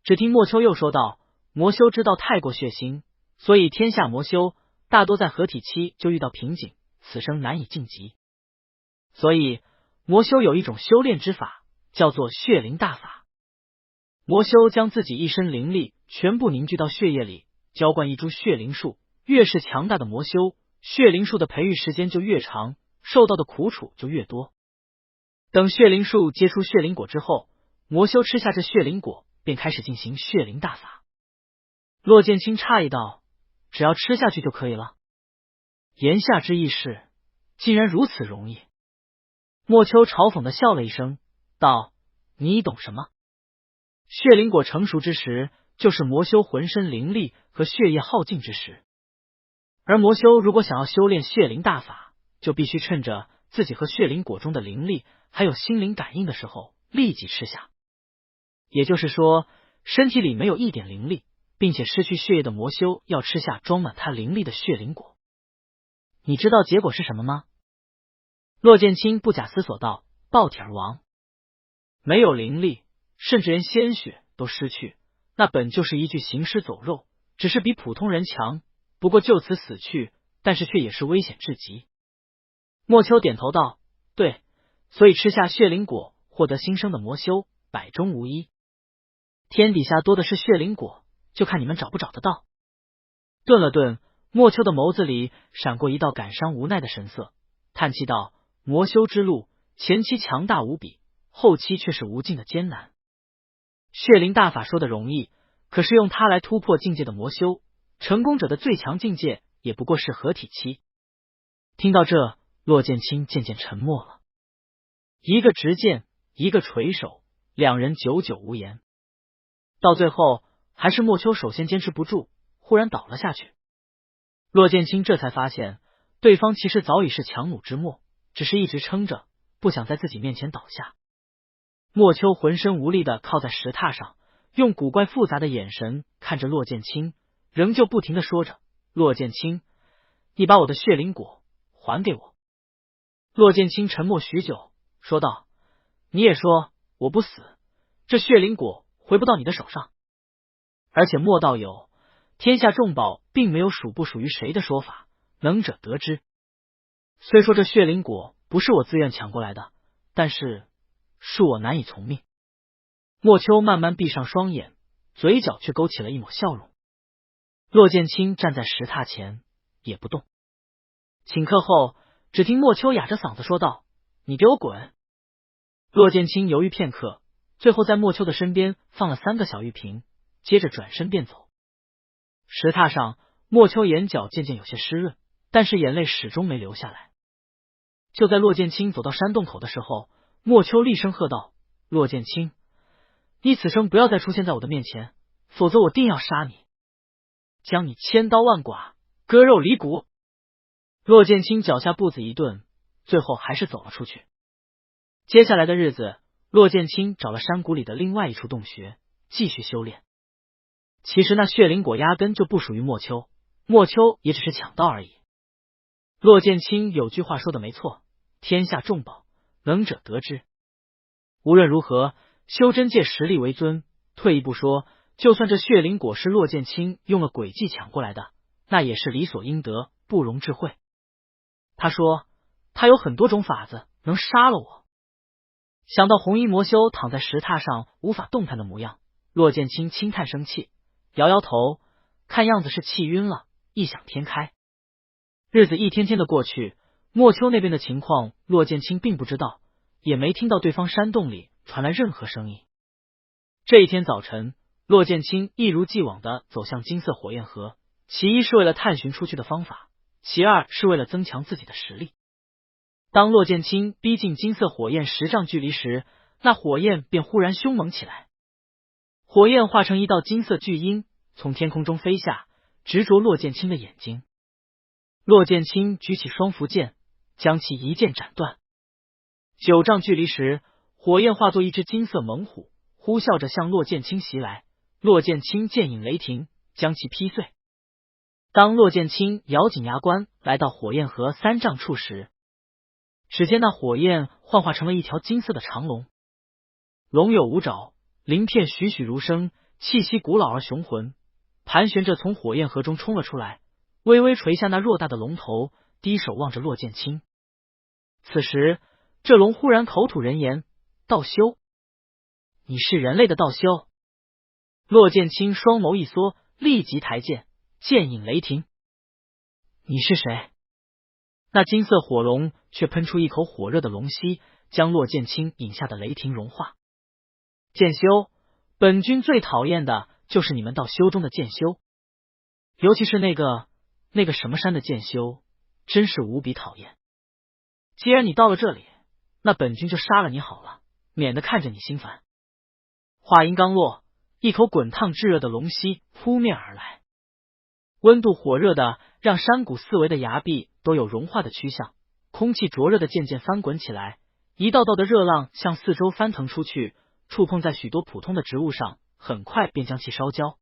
只听莫秋又说道：魔修之道太过血腥，所以天下魔修大多在合体期就遇到瓶颈，此生难以晋级。所以魔修有一种修炼之法，叫做血灵大法。魔修将自己一身灵力全部凝聚到血液里，浇灌一株血灵树。越是强大的魔修，血灵树的培育时间就越长，受到的苦楚就越多。等血灵树结出血灵果之后，魔修吃下这血灵果，便开始进行血灵大法。骆剑清诧异道：只要吃下去就可以了？言下之意是竟然如此容易。莫秋嘲讽的笑了一声，道：你懂什么？血灵果成熟之时，就是魔修浑身灵力和血液耗尽之时。而魔修如果想要修炼血灵大法，就必须趁着自己和血灵果中的灵力还有心灵感应的时候立即吃下。也就是说，身体里没有一点灵力，并且失去血液的魔修要吃下装满他灵力的血灵果。你知道结果是什么吗？骆剑清不假思索道：爆体而亡。没有灵力，甚至连鲜血都失去，那本就是一具行尸走肉，只是比普通人强，不过就此死去，但是却也是危险至极。莫秋点头道：对，所以吃下血灵果获得新生的魔修百中无一。天底下多的是血灵果，就看你们找不找得到。顿了顿，莫秋的眸子里闪过一道感伤无奈的神色，叹气道：魔修之路前期强大无比，后期却是无尽的艰难。血灵大法说的容易，可是用它来突破境界的魔修，成功者的最强境界也不过是合体期。听到这，骆剑清渐渐沉默了。一个执剑，一个垂手，两人久久无言。到最后，还是莫秋首先坚持不住，忽然倒了下去。骆剑清这才发现，对方其实早已是强弩之末，只是一直撑着，不想在自己面前倒下。莫秋浑身无力的靠在石榻上，用古怪复杂的眼神看着骆剑清，仍旧不停的说着：骆剑清，你把我的血灵果还给我。骆剑清沉默许久，说道：你也说我不死，这血灵果回不到你的手上。而且莫道友，天下重宝并没有属不属于谁的说法，能者得之。虽说这血灵果不是我自愿抢过来的，但是恕我难以从命。莫秋慢慢闭上双眼，嘴角却勾起了一抹笑容。骆剑清站在石榻前也不动。顷刻后，只听莫秋哑着嗓子说道：你给我滚！骆剑清犹豫片刻，最后在莫秋的身边放了3个小玉瓶，接着转身便走。石榻上，莫秋眼角渐渐有些湿润，但是眼泪始终没流下来。就在骆剑清走到山洞口的时候，莫秋厉声喝道：骆剑清，你此生不要再出现在我的面前，否则我定要杀你，将你千刀万剐，割肉离骨。骆剑清脚下步子一顿，最后还是走了出去。接下来的日子，骆剑清找了山谷里的另外一处洞穴，继续修炼。其实那血灵果压根就不属于莫秋，莫秋也只是抢到而已。骆剑清有句话说的没错，天下重宝，能者得之。无论如何，修真界实力为尊，退一步说，就算这血灵果是骆剑清用了诡计抢过来的，那也是理所应得，不容置喙。他说他有很多种法子能杀了我。想到红衣魔修躺在石榻上无法动弹的模样，骆剑清轻叹生气，摇摇头，看样子是气晕了，异想天开。日子一天天的过去，莫秋那边的情况骆剑清并不知道，也没听到对方山洞里传来任何声音。这一天早晨，骆剑清一如既往的走向金色火焰河，其一是为了探寻出去的方法，其二是为了增强自己的实力。当骆剑清逼近金色火焰10丈距离时，那火焰便忽然凶猛起来。火焰化成一道金色巨鹰，从天空中飞下，直着骆剑清的眼睛。骆剑清举起双符剑，将其一剑斩断。9丈距离时，火焰化作一只金色猛虎，呼啸着向骆剑清袭来。骆剑清剑影雷霆，将其劈碎。当骆剑清咬紧牙关来到火焰河3丈处时，只见那火焰幻化成了一条金色的长龙，龙有5爪，鳞片栩栩如生，气息古老而雄浑，盘旋着从火焰河中冲了出来，微微垂下那偌大的龙头，低手望着骆剑清。此时这龙忽然口吐人言：道修，你是人类的道修。骆剑清双眸一缩，立即抬剑，剑影雷霆。你是谁？那金色火龙却喷出一口火热的龙息，将骆剑清引下的雷霆融化。剑修，本君最讨厌的就是你们道修中的剑修，尤其是那个什么山的剑修，真是无比讨厌。既然你到了这里，那本君就杀了你好了，免得看着你心烦。话音刚落，一口滚烫炙热的龙息扑面而来，温度火热的让山谷四围的崖壁都有融化的趋向，空气灼热的渐渐翻滚起来，一道道的热浪向四周翻腾出去，触碰在许多普通的植物上，很快便将其烧焦。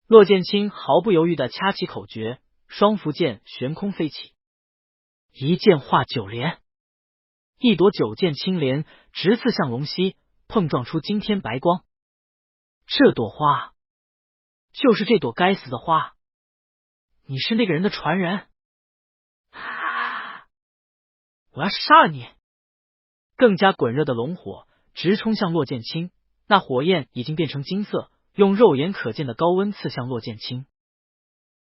骆剑清毫不犹豫的掐起口诀，双符剑悬空飞起，一剑化9连，一朵9剑青莲直刺向龙息，碰撞出惊天白光。这朵花，就是这朵该死的花！你是那个人的传人！我要杀了你！更加滚热的龙火直冲向骆剑清，那火焰已经变成金色，用肉眼可见的高温刺向骆剑清。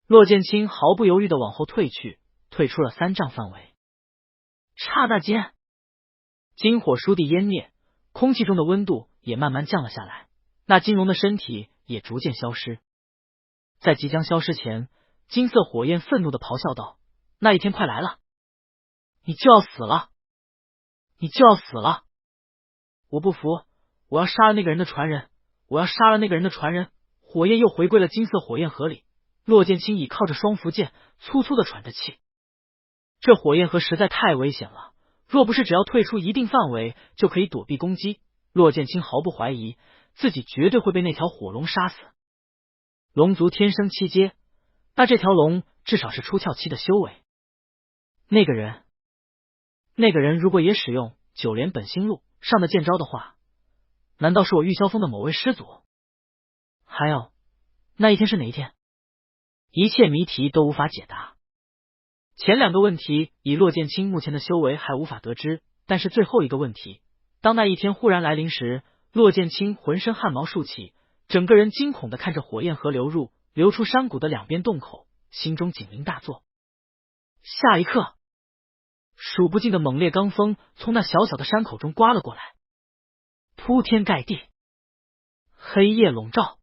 骆剑清毫不犹豫的往后退去，退出了3丈范围。刹那间，金火倏地湮灭，空气中的温度也慢慢降了下来，那金龙的身体也逐渐消失。在即将消失前，金色火焰愤怒的咆哮道：那一天快来了，你就要死了，你就要死了！我不服，我要杀了那个人的传人，我要杀了那个人的传人！火焰又回归了金色火焰河里，骆剑清倚靠着双符剑，粗粗的喘着气。这火焰河实在太危险了，若不是只要退出一定范围就可以躲避攻击，骆剑清毫不怀疑自己绝对会被那条火龙杀死。龙族天生7阶，那这条龙至少是出窍期的修为。那个人如果也使用9连本心录上的剑招的话，难道是我玉霄峰的某位师祖？还有，那一天是哪一天？一切谜题都无法解答。前2个问题以骆剑清目前的修为还无法得知，但是最后一个问题，当那一天忽然来临时，骆剑清浑身汗毛竖起，整个人惊恐的看着火焰河流出山谷的2边洞口，心中警铃大作。下一刻，数不尽的猛烈罡风从那小小的山口中刮了过来，铺天盖地，黑夜笼罩。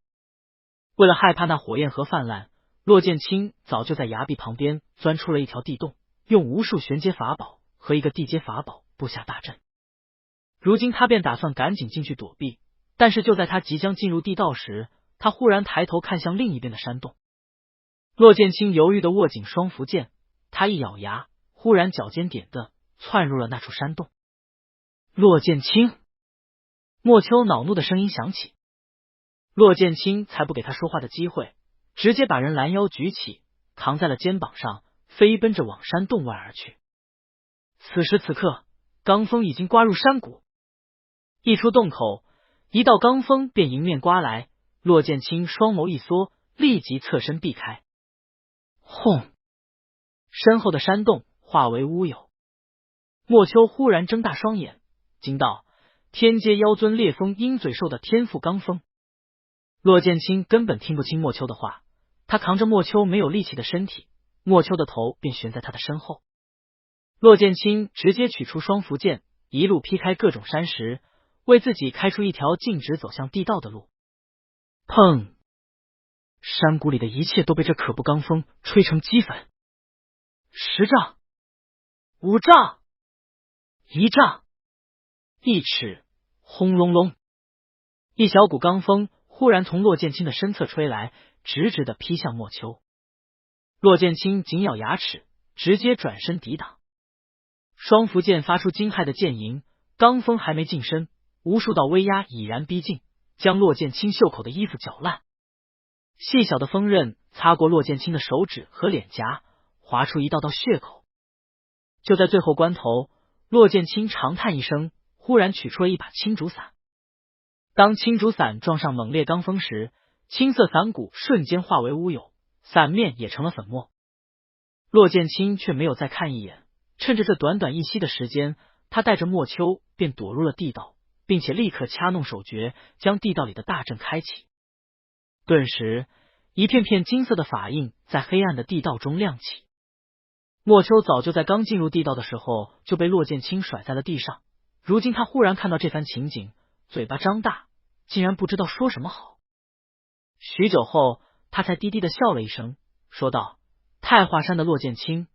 为了害怕那火焰河泛滥，骆剑清早就在崖壁旁边钻出了一条地洞，用无数玄阶法宝和一个地阶法宝布下大阵。如今他便打算赶紧进去躲避，但是就在他即将进入地道时，他忽然抬头看向另一边的山洞。骆剑清犹豫的握紧双符剑，他一咬牙，忽然脚尖点的窜入了那处山洞。骆剑清！莫秋恼怒的声音响起，骆剑清才不给他说话的机会，直接把人拦腰举起，扛在了肩膀上，飞奔着往山洞外而去。此时此刻，罡风已经刮入山谷，一出洞口，一道罡风便迎面刮来。骆剑清双眸一缩，立即侧身避开。轰！身后的山洞化为乌有。莫秋忽然睁大双眼，惊道：天阶妖尊烈风鹰嘴兽的天赋罡风！骆剑清根本听不清莫秋的话，他扛着莫秋没有力气的身体，莫秋的头便悬在他的身后。骆剑清直接取出双符剑，一路劈开各种山石，为自己开出一条径直走向地道的路。砰！山谷里的一切都被这可怖罡风吹成齑粉。10丈，5丈，1丈，1尺，轰隆隆！一小股罡风忽然从骆剑清的身侧吹来，直直的劈向莫秋。骆剑清紧咬牙齿，直接转身抵挡。双符剑发出惊骇的剑吟，罡风还没近身，无数道威压已然逼近，将骆剑清袖口的衣服搅烂。细小的锋刃擦过骆剑清的手指和脸颊，划出一道道血口。就在最后关头，骆剑清长叹一声，忽然取出了一把青竹伞。当青竹伞撞上猛烈罡风时，青色伞骨瞬间化为乌有，伞面也成了粉末。骆剑清却没有再看一眼，趁着这短短一息的时间，他带着莫秋便躲入了地道，并且立刻掐弄手诀，将地道里的大阵开启。顿时，一片片金色的法印在黑暗的地道中亮起。莫秋早就在刚进入地道的时候就被骆剑清甩在了地上，如今他忽然看到这番情景，嘴巴张大，竟然不知道说什么好。许久后，他才低低的笑了一声，说道：太华山的骆剑清，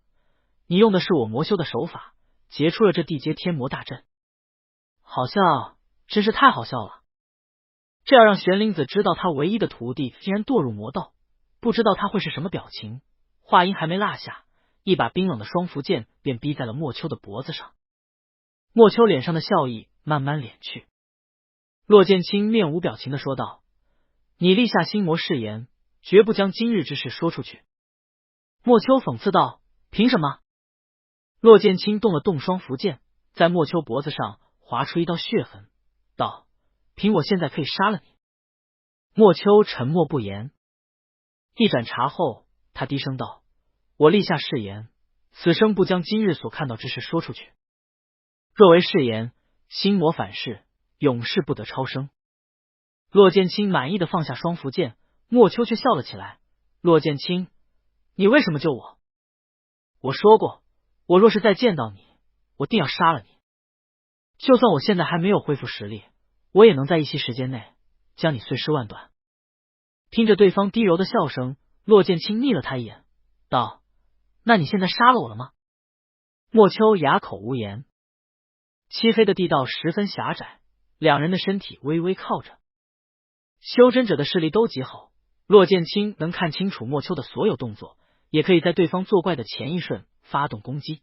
你用的是我魔修的手法，结出了这地阶天魔大阵。好笑，真是太好笑了。这要让玄灵子知道他唯一的徒弟竟然堕入魔道，不知道他会是什么表情。话音还没落下，一把冰冷的双符剑便逼在了莫秋的脖子上。莫秋脸上的笑意慢慢敛去。骆剑清面无表情的说道：你立下心魔誓言，绝不将今日之事说出去。莫秋讽刺道：凭什么？骆剑清动了动双符剑，在莫秋脖子上划出一道血痕，道：凭我现在可以杀了你。莫秋沉默不言。一盏茶后，他低声道：我立下誓言，此生不将今日所看到之事说出去。若为誓言，心魔反噬，永世不得超生。骆剑清满意的放下双符剑，莫秋却笑了起来。骆剑清，你为什么救我？我说过，我若是再见到你，我定要杀了你。就算我现在还没有恢复实力，我也能在一息时间内将你碎尸万段。听着对方低柔的笑声，骆剑清睨了他一眼，道：那你现在杀了我了吗？莫秋哑口无言。漆黑的地道十分狭窄，两人的身体微微靠着。修真者的视力都极好，骆剑清能看清楚莫秋的所有动作，也可以在对方作怪的前一瞬发动攻击。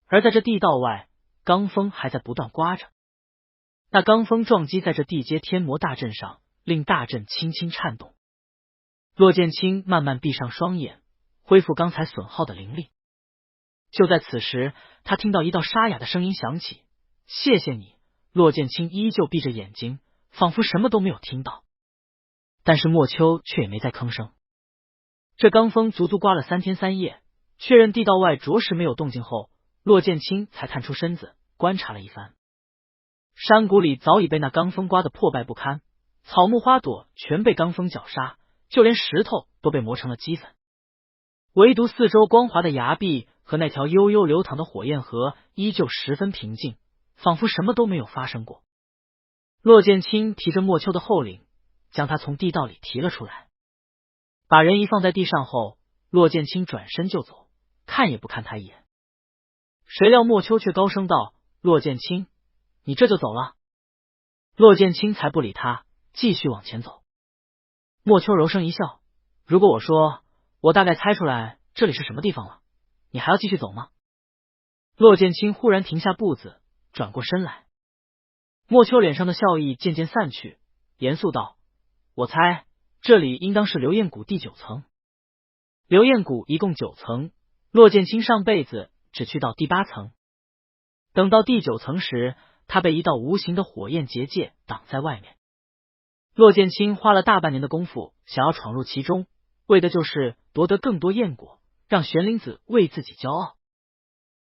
而在这地道外，罡风还在不断刮着。那罡风撞击在这地阶天魔大阵上，令大阵轻轻颤动。骆剑清慢慢闭上双眼，恢复刚才损耗的灵力。就在此时，他听到一道沙哑的声音响起：谢谢你。骆剑清依旧闭着眼睛，仿佛什么都没有听到。但是莫秋却也没再吭声。这罡风足足刮了3天3夜，确认地道外着实没有动静后，骆剑清才探出身子观察了一番。山谷里早已被那罡风刮得破败不堪，草木花朵全被罡风绞杀，就连石头都被磨成了齑粉。唯独四周光滑的崖壁和那条悠悠流淌的火焰河依旧十分平静，仿佛什么都没有发生过。骆剑清提着莫秋的后领，将他从地道里提了出来。把人一放在地上后，骆剑清转身就走，看也不看他一眼。谁料莫秋却高声道：骆剑清，你这就走了？骆剑清才不理他，继续往前走。莫秋柔声一笑：如果我说我大概猜出来这里是什么地方了，你还要继续走吗？骆剑清忽然停下步子，转过身来。莫秋脸上的笑意渐渐散去，严肃道：“我猜这里应当是流焰谷第9层。流焰谷一共9层，骆剑清上辈子只去到第8层。等到第9层时，他被一道无形的火焰结界挡在外面。骆剑清花了大半年的功夫，想要闯入其中，为的就是夺得更多焰果，让玄灵子为自己骄傲。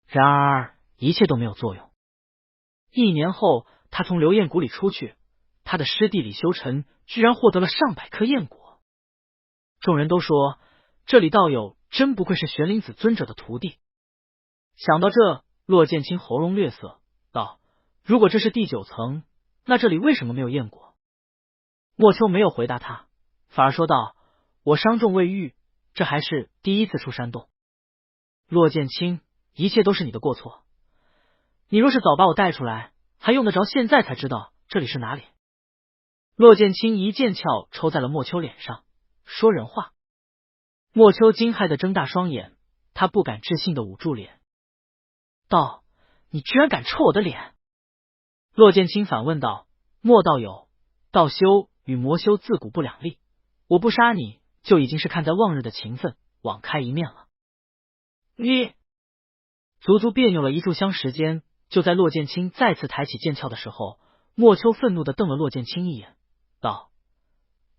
然而一切都没有作用。1年后，他从流焰谷里出去，他的师弟李修尘居然获得了上百颗焰果。众人都说，这李道友真不愧是玄灵子尊者的徒弟。想到这，骆剑清喉咙略涩，道：“如果这是第9层，那这里为什么没有焰果？”莫秋没有回答他，反而说道：“我伤重未愈，这还是第1次出山洞。骆剑清，一切都是你的过错。你若是早把我带出来，还用得着现在才知道这里是哪里？”骆剑清一剑鞘抽在了莫秋脸上，说人话。莫秋惊骇的睁大双眼，他不敢置信的捂住脸，道：“你居然敢抽我的脸！”骆剑清反问道：“莫道友，道修与魔修自古不两立，我不杀你，就已经是看在望日的情分，网开一面了。”你足足别扭了1炷香时间，就在骆剑清再次抬起剑鞘的时候，莫秋愤怒的瞪了骆剑清一眼，道：“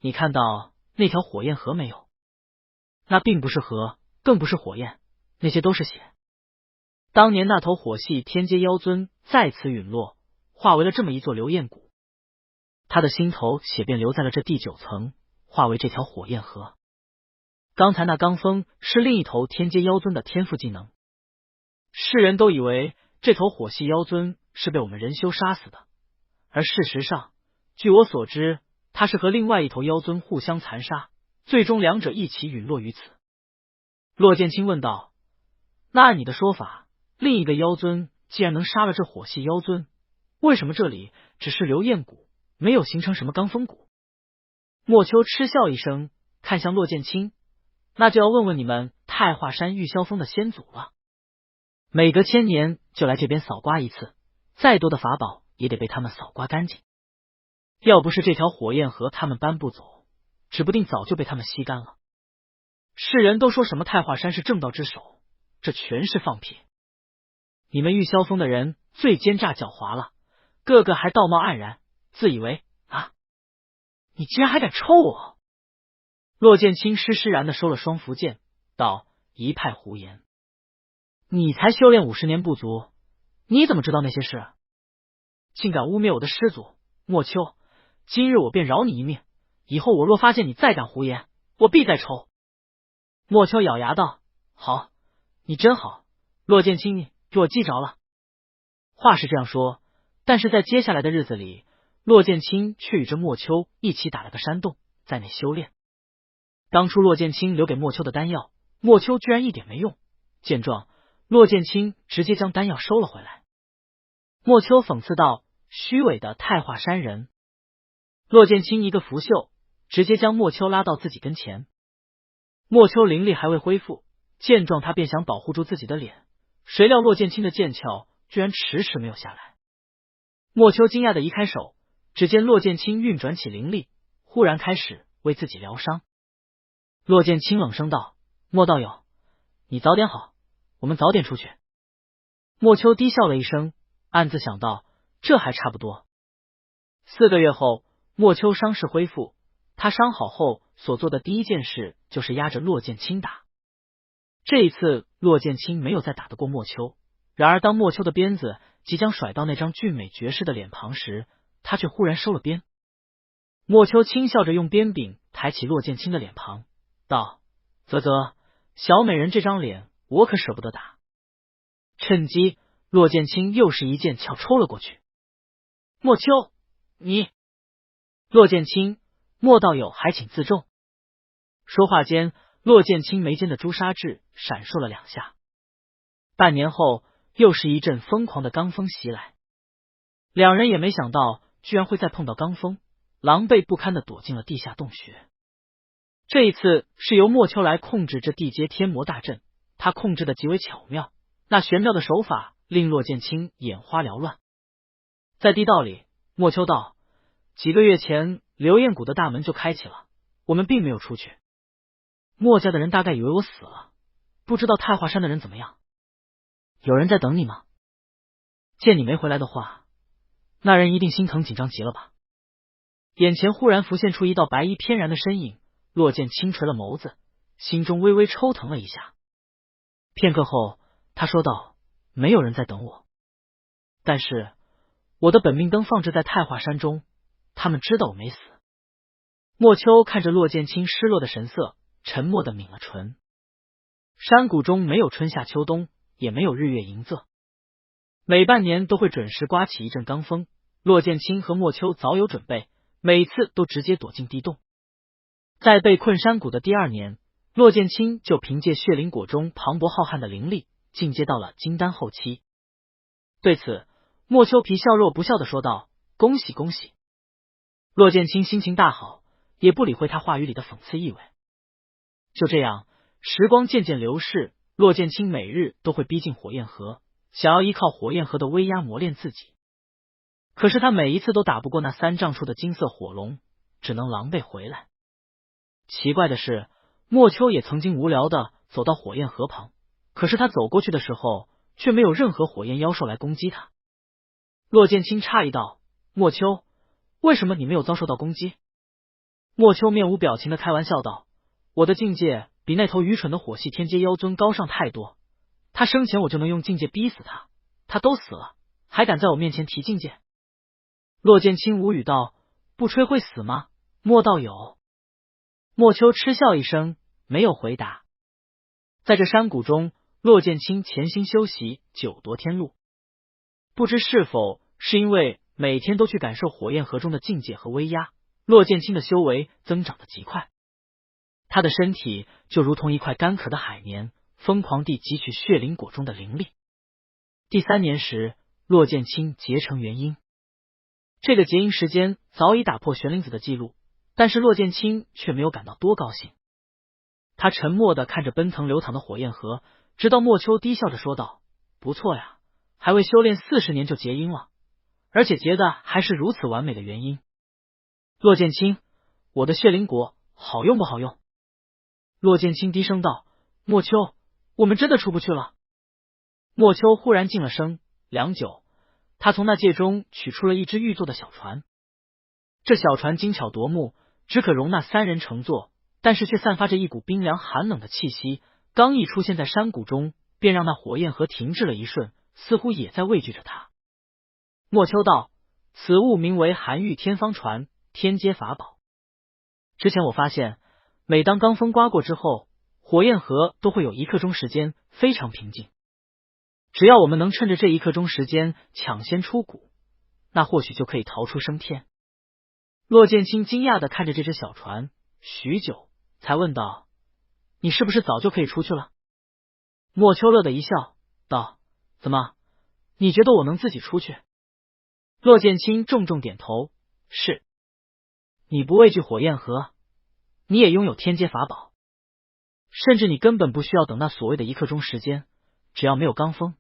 你看到那条火焰河没有？那并不是河，更不是火焰，那些都是血。当年那头火系天阶妖尊在此陨落，化为了这么一座流焰谷，他的心头血便留在了这第9层，化为这条火焰河。刚才那罡风是另一头天阶妖尊的天赋技能，世人都以为这头火系妖尊是被我们人修杀死的，而事实上，据我所知，他是和另外一头妖尊互相残杀，最终两者一起陨落于此。”骆剑清问道：“那按你的说法，另一个妖尊既然能杀了这火系妖尊，为什么这里只是流焰谷，没有形成什么罡风谷？”莫秋嗤笑一声，看向骆剑清：“那就要问问你们太华山玉霄峰的先祖了。每隔1000年就来这边扫刮一次，再多的法宝也得被他们扫刮干净。要不是这条火焰河他们搬不走，指不定早就被他们吸干了。世人都说什么太华山是正道之首，这全是放屁。你们玉霄峰的人最奸诈狡猾了，个个还道貌岸然，自以为啊，你竟然还敢抽我！”骆剑清施施然的收了双符剑，道：“一派胡言！你才修炼50年不足，你怎么知道那些事？竟敢污蔑我的师祖莫秋！今日我便饶你一命，以后我若发现你再敢胡言，我必再抽。”莫秋咬牙道：“好，你真好，骆剑清，你给我记着了。”话是这样说，但是在接下来的日子里，骆剑清却与着莫秋一起打了个山洞，在内修炼。当初骆剑清留给莫秋的丹药，莫秋居然一点没用。见状，骆剑清直接将丹药收了回来。莫秋讽刺道：“虚伪的太华山人！”骆剑清一个拂袖，直接将莫秋拉到自己跟前。莫秋灵力还未恢复，见状他便想保护住自己的脸，谁料骆剑清的剑鞘居然迟迟没有下来。莫秋惊讶的移开手，只见骆剑清运转起灵力，忽然开始为自己疗伤。骆剑清冷声道：“莫道友，你早点好，我们早点出去。”莫秋低笑了一声，暗自想到，这还差不多。4个月后，莫秋伤势恢复，他伤好后所做的第一件事就是压着骆剑清打。这一次骆剑清没有再打得过莫秋，然而当莫秋的鞭子即将甩到那张俊美绝世的脸庞时，他却忽然收了鞭。莫秋轻笑着用鞭柄抬起骆剑清的脸庞，道：“啧啧，小美人这张脸我可舍不得打。”趁机骆剑清又是一剑鞘抽了过去。“莫秋，你……”骆剑清，莫道友还请自重。说话间，骆剑清眉间的朱砂痣闪烁了2下。半年后，又是一阵疯狂的罡风袭来，两人也没想到居然会再碰到罡风，狼狈不堪的躲进了地下洞穴。这一次是由莫秋来控制这地阶天魔大阵，他控制的极为巧妙，那玄妙的手法令骆剑清眼花缭乱。在地道里，莫秋道：几个月前流燕谷的大门就开启了，我们并没有出去。莫家的人大概以为我死了，不知道太华山的人怎么样。有人在等你吗？见你没回来的话，那人一定心疼紧张极了吧。眼前忽然浮现出一道白衣翩然的身影，骆剑清垂了眸子，心中微微抽疼了一下。片刻后，他说道：没有人在等我，但是我的本命灯放置在太华山中，他们知道我没死。莫秋看着骆剑清失落的神色，沉默的抿了唇。山谷中没有春夏秋冬，也没有日月盈仄，每半年都会准时刮起一阵罡风。骆剑清和莫秋早有准备，每次都直接躲进地洞。在被困山谷的第2年，骆剑清就凭借血灵果中磅礴浩瀚的灵力，进阶到了金丹后期。对此，莫秋皮笑肉不笑的说道：恭喜恭喜。骆剑清心情大好，也不理会他话语里的讽刺意味。就这样，时光渐渐流逝，骆剑清每日都会逼近火焰河，想要依靠火焰河的威压磨练自己。可是他每一次都打不过那3丈处的金色火龙，只能狼狈回来。奇怪的是，莫秋也曾经无聊的走到火焰河旁，可是他走过去的时候，却没有任何火焰妖兽来攻击他。骆剑清诧异道：莫秋，为什么你没有遭受到攻击？莫秋面无表情的开玩笑道：我的境界比那头愚蠢的火系天阶妖尊高上太多，他生前我就能用境界逼死他，他都死了，还敢在我面前提境界？骆剑清无语道：不吹会死吗？莫道友。莫秋嗤笑一声，没有回答。在这山谷中，骆剑清潜心修习9夺天路，不知是否是因为每天都去感受火焰河中的境界和威压，骆剑清的修为增长得极快。他的身体就如同一块干渴的海绵，疯狂地汲取血灵果中的灵力。第3年时，骆剑清结成元婴。这个结婴时间早已打破玄灵子的记录，但是骆剑清却没有感到多高兴。他沉默地看着奔腾流淌的火焰河，直到莫秋低笑着说道：不错呀，还未修炼40年就结婴了，而且结的还是如此完美的元婴。骆剑清，我的血灵果好用不好用？骆剑清低声道：莫秋，我们真的出不去了。莫秋忽然静了声，良久，他从那戒中取出了一只玉做的小船。这小船精巧夺目，只可容纳3人乘坐，但是却散发着一股冰凉寒冷的气息，刚一出现在山谷中，便让那火焰河停滞了一瞬，似乎也在畏惧着他。莫秋道：此物名为寒玉天方船，天阶法宝。之前我发现，每当罡风刮过之后，火焰河都会有1刻钟时间非常平静。只要我们能趁着这1刻钟时间抢先出谷，那或许就可以逃出升天。骆剑清惊讶地看着这只小船，许久才问道：你是不是早就可以出去了？莫秋乐的一笑道：怎么，你觉得我能自己出去？骆剑清重重点头：是。你不畏惧火焰河，你也拥有天阶法宝，甚至你根本不需要等那所谓的1刻钟时间，只要没有罡风，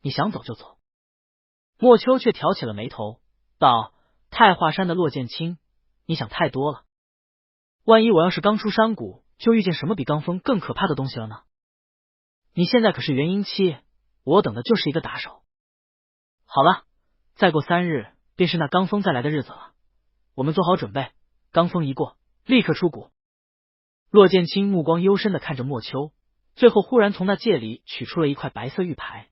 你想走就走。莫秋却挑起了眉头道：太华山的骆剑清，你想太多了。万一我要是刚出山谷就遇见什么比罡风更可怕的东西了呢？你现在可是元婴期，我等的就是一个打手。好了，再过3日便是那罡风再来的日子了，我们做好准备，罡风一过，立刻出谷。骆剑清目光幽深的看着莫秋，最后忽然从那戒里取出了一块白色玉牌。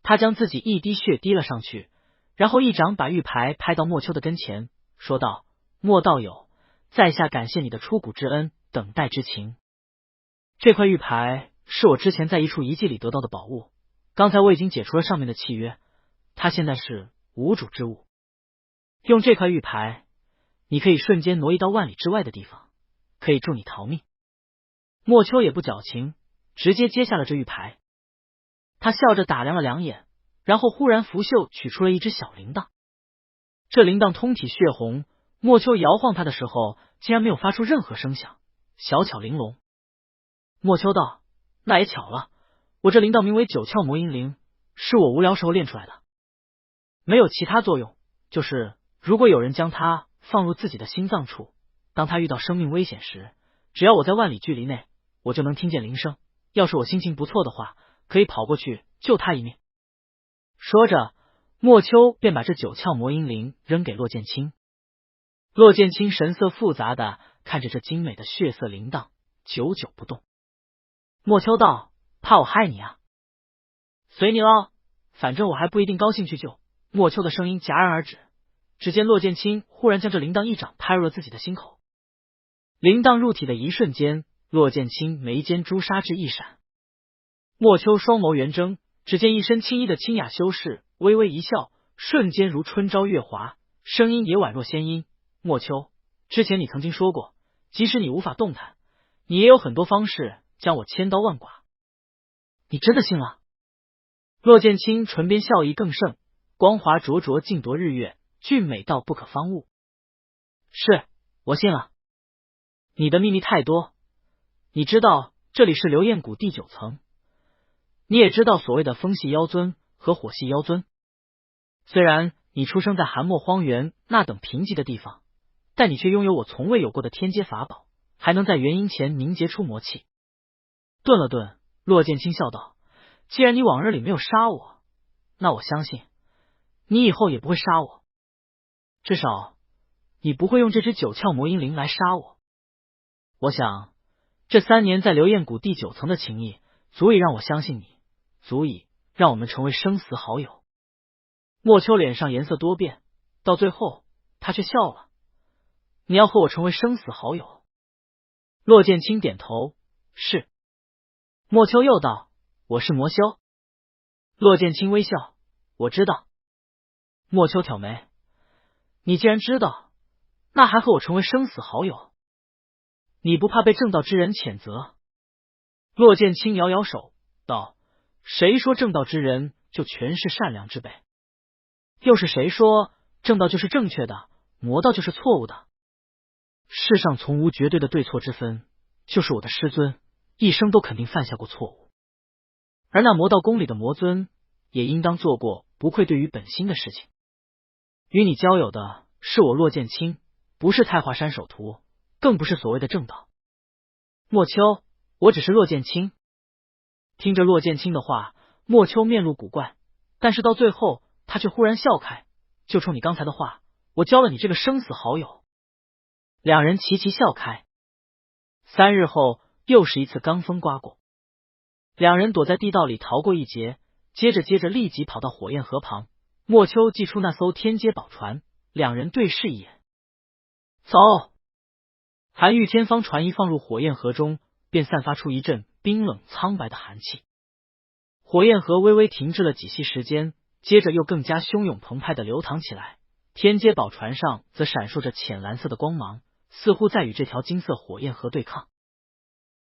他将自己一滴血滴了上去，然后一掌把玉牌拍到莫秋的跟前，说道：莫道友，在下感谢你的出谷之恩，等待之情。这块玉牌是我之前在一处遗迹里得到的宝物，刚才我已经解除了上面的契约，它现在是无主之物。用这块玉牌，你可以瞬间挪移到万里之外的地方，可以助你逃命。莫秋也不矫情，直接接下了这玉牌。他笑着打量了2眼，然后忽然拂袖取出了一只小铃铛。这铃铛通体血红，莫秋摇晃它的时候竟然没有发出任何声响，小巧玲珑。莫秋道：那也巧了，我这铃铛名为9窍魔音铃，是我无聊时候练出来的，没有其他作用，就是如果有人将它放入自己的心脏处，当他遇到生命危险时，只要我在万里距离内，我就能听见铃声。要是我心情不错的话，可以跑过去救他一命。说着，莫秋便把这9窍魔音铃扔给骆剑清。骆剑清神色复杂的看着这精美的血色铃铛，久久不动。莫秋道：“怕我害你啊？随你喽，反正我还不一定高兴去救。”莫秋的声音戛然而止，只见骆剑清忽然将这铃铛一掌拍入了自己的心口。铃铛入体的一瞬间，骆剑清眉间朱砂痣一闪，莫秋双眸圆睁，只见一身青衣的清雅修士微微一笑，瞬间如春朝月华，声音也宛若仙音：“莫秋，之前你曾经说过，即使你无法动弹，你也有很多方式将我千刀万剐。你真的信了？”骆剑清唇边笑意更盛，光华灼灼，尽夺日月，俊美到不可方物。是，我信了。你的秘密太多，你知道这里是流焰谷第9层，你也知道所谓的风系妖尊和火系妖尊。虽然你出生在寒漠荒原那等贫瘠的地方，但你却拥有我从未有过的天阶法宝，还能在元婴前凝结出魔气。顿了顿，骆剑清笑道：“既然你往日里没有杀我，那我相信你以后也不会杀我，至少你不会用这只9窍魔音铃来杀我。我想这3年在流焰谷第9层的情谊，足以让我相信你，足以让我们成为生死好友。”莫秋脸上颜色多变，到最后他却笑了：“你要和我成为生死好友？”骆剑清点头：“是。”莫秋又道：“我是魔修。”骆剑清微笑：“我知道。”莫秋挑眉：“你既然知道，那还和我成为生死好友？你不怕被正道之人谴责？”骆剑清摇摇手道：“谁说正道之人就全是善良之辈？又是谁说正道就是正确的，魔道就是错误的？世上从无绝对的对错之分，就是我的师尊一生都肯定犯下过错误，而那魔道宫里的魔尊也应当做过不愧对于本心的事情。与你交友的是我骆剑清，不是太华山首徒，更不是所谓的正道。莫秋，我只是骆剑清。”听着骆剑清的话，莫秋面露古怪，但是到最后他却忽然笑开：“就冲你刚才的话，我交了你这个生死好友。”两人齐齐笑开。3日后，又是一次罡风刮过，两人躲在地道里逃过一劫，接着立即跑到火焰河旁。莫秋祭出那艘天阶宝船，两人对视一眼，走。寒玉天方船一放入火焰河中，便散发出一阵冰冷苍白的寒气。火焰河微微停滞了几息时间，接着又更加汹涌澎湃的流淌起来。天阶宝船上则闪烁着浅蓝色的光芒，似乎在与这条金色火焰河对抗。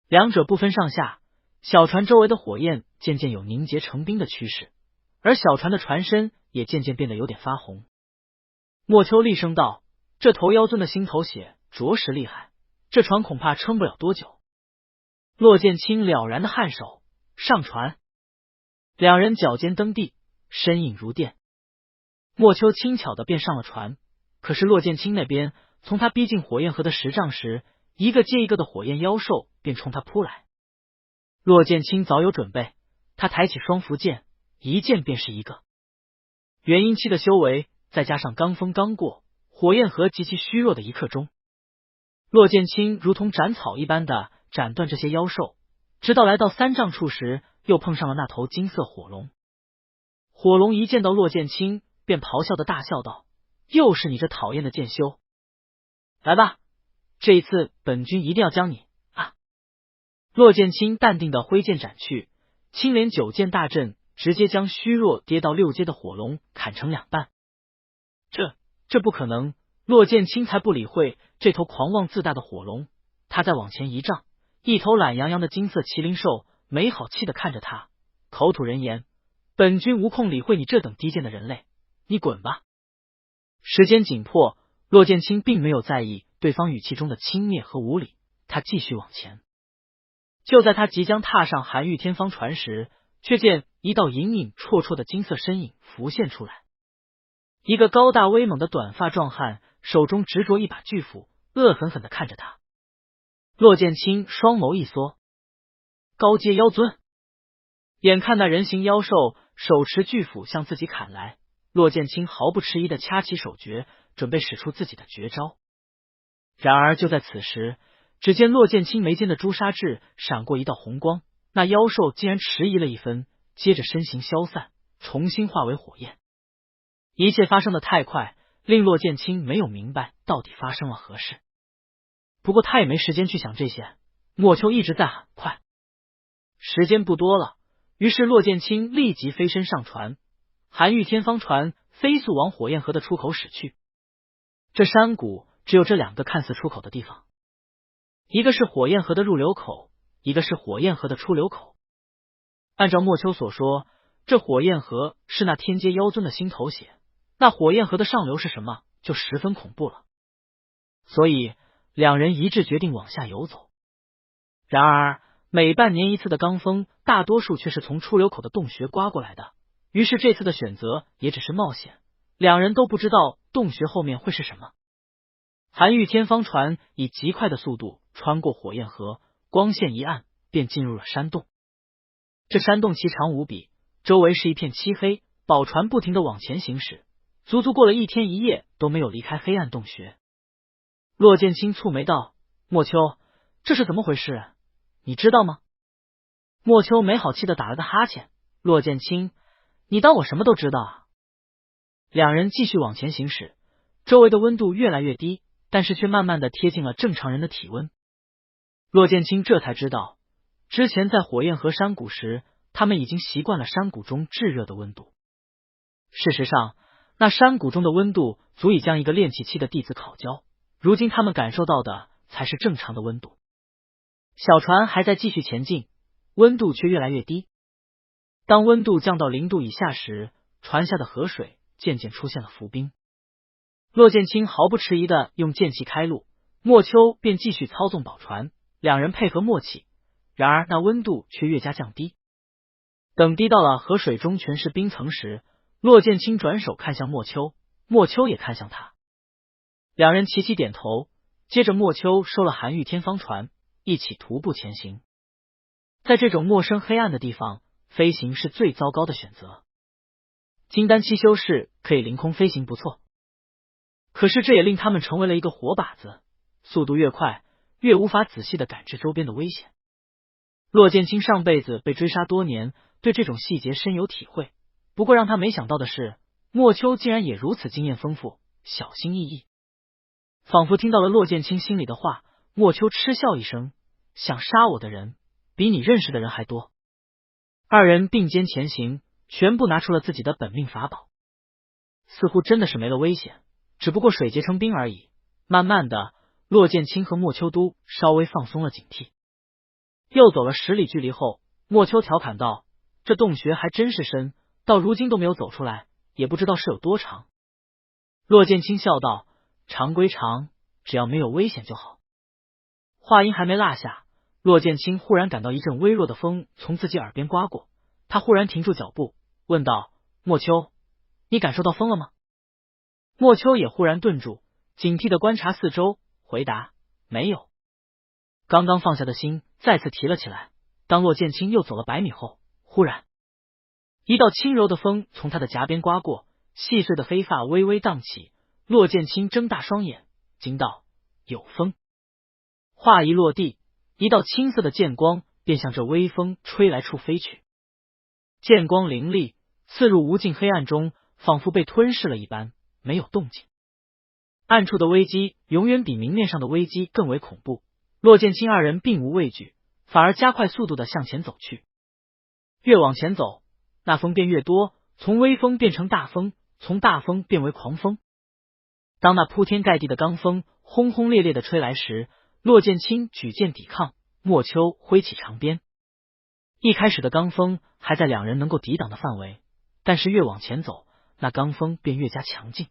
两者不分上下，小船周围的火焰渐渐有凝结成冰的趋势，而小船的船身也渐渐变得有点发红。莫秋厉声道：“这头妖尊的心头血着实厉害，这船恐怕撑不了多久。”骆剑清了然的颔首，上船。两人脚尖蹬地，身影如电。莫秋轻巧的便上了船，可是骆剑清那边，从他逼近火焰河的10丈时，一个接一个的火焰妖兽便冲他扑来。骆剑清早有准备，他抬起双符剑，一剑便是一个。元婴期的修为，再加上罡风刚过，火焰河极其虚弱的一刻钟，骆剑清如同斩草一般的斩断这些妖兽，直到来到3丈处时，又碰上了那头金色火龙。火龙一见到骆剑清，便咆哮的大笑道：“又是你这讨厌的剑修！来吧，这一次本君一定要将你啊！”骆剑清淡定的挥剑斩去，青莲9剑大阵直接将虚弱跌到6阶的火龙砍成2半。这不可能！骆剑清才不理会这头狂妄自大的火龙，他再往前1丈，一头懒洋洋的金色麒麟兽没好气的看着他，口吐人言：“本君无空理会你这等低贱的人类，你滚吧！”时间紧迫，骆剑清并没有在意对方语气中的轻蔑和无礼，他继续往前。就在他即将踏上寒玉天方船时，却见一道隐隐绰绰的金色身影浮现出来，一个高大威猛的短发壮汉，手中执着一把巨斧，恶狠狠地看着他。骆剑清双眸一缩，高阶妖尊。眼看那人形妖兽手持巨斧向自己砍来，骆剑清毫不迟疑地掐起手诀，准备使出自己的绝招。然而就在此时，只见骆剑清眉间的朱砂痣闪过一道红光，那妖兽竟然迟疑了一分，接着身形消散，重新化为火焰。一切发生的太快，令骆剑清没有明白到底发生了何事。不过他也没时间去想这些，莫秋一直在喊快，时间不多了。于是骆剑清立即飞身上船，韩愈天方船飞速往火焰河的出口驶去。这山谷只有这两个看似出口的地方，一个是火焰河的入流口，一个是火焰河的出流口。按照莫秋所说，这火焰河是那天阶妖尊的心头血，那火焰河的上流是什么，就十分恐怖了。所以两人一致决定往下游走。然而每半年一次的罡风，大多数却是从出流口的洞穴刮过来的，于是这次的选择也只是冒险，两人都不知道洞穴后面会是什么。韩愈天方船以极快的速度穿过火焰河，光线一暗，便进入了山洞。这山洞奇长无比，周围是一片漆黑，宝船不停地往前行驶，足足过了一天一夜都没有离开黑暗洞穴。骆剑清蹙眉道：“莫秋，这是怎么回事？你知道吗？”莫秋没好气的打了个哈欠：“骆剑清，你当我什么都知道啊？”两人继续往前行驶，周围的温度越来越低，但是却慢慢的贴近了正常人的体温。骆剑清这才知道，之前在火焰河山谷时，他们已经习惯了山谷中炙热的温度。事实上，那山谷中的温度足以将一个炼气期的弟子烤焦，如今他们感受到的才是正常的温度。小船还在继续前进，温度却越来越低。当温度降到0度以下时，船下的河水渐渐出现了浮冰。骆剑清毫不迟疑的用剑气开路，莫秋便继续操纵宝船，两人配合默契。然而那温度却越加降低。等低到了河水中全是冰层时，骆剑清转手看向莫秋，莫秋也看向他。两人齐齐点头，接着莫秋收了韩愈天方船，一起徒步前行。在这种陌生黑暗的地方，飞行是最糟糕的选择。金丹期修士可以凌空飞行不错，可是这也令他们成为了一个活靶子，速度越快，越无法仔细的感知周边的危险。骆剑清上辈子被追杀多年，对这种细节深有体会。不过让他没想到的是，莫秋竟然也如此经验丰富，小心翼翼。仿佛听到了骆剑清心里的话，莫秋嗤笑一声：“想杀我的人，比你认识的人还多。”二人并肩前行，全部拿出了自己的本命法宝。似乎真的是没了危险，只不过水结成冰而已。慢慢的，骆剑清和莫秋都稍微放松了警惕。又走了10里距离后，莫秋调侃道：“这洞穴还真是深，到如今都没有走出来，也不知道是有多长。”骆剑清笑道：“长归长，只要没有危险就好。”话音还没落下，骆剑清忽然感到一阵微弱的风从自己耳边刮过，他忽然停住脚步，问道：“莫秋，你感受到风了吗？”莫秋也忽然顿住，警惕的观察四周，回答：“没有。”刚刚放下的心再次提了起来。当骆剑清又走了100米后，忽然一道轻柔的风从他的颊边刮过，细碎的飞发微微荡起。骆剑清睁大双眼，惊道：“有风！”话一落地，一道青色的剑光便向这微风吹来处飞去。剑光凌厉，刺入无尽黑暗中，仿佛被吞噬了一般，没有动静。暗处的危机永远比明面上的危机更为恐怖。骆剑清二人并无畏惧，反而加快速度的向前走去。越往前走，那风便越多，从微风变成大风，从大风变为狂风。当那铺天盖地的罡风轰轰烈烈的吹来时，骆剑清举剑抵抗，莫秋挥起长鞭。一开始的罡风还在两人能够抵挡的范围，但是越往前走，那罡风便越加强劲。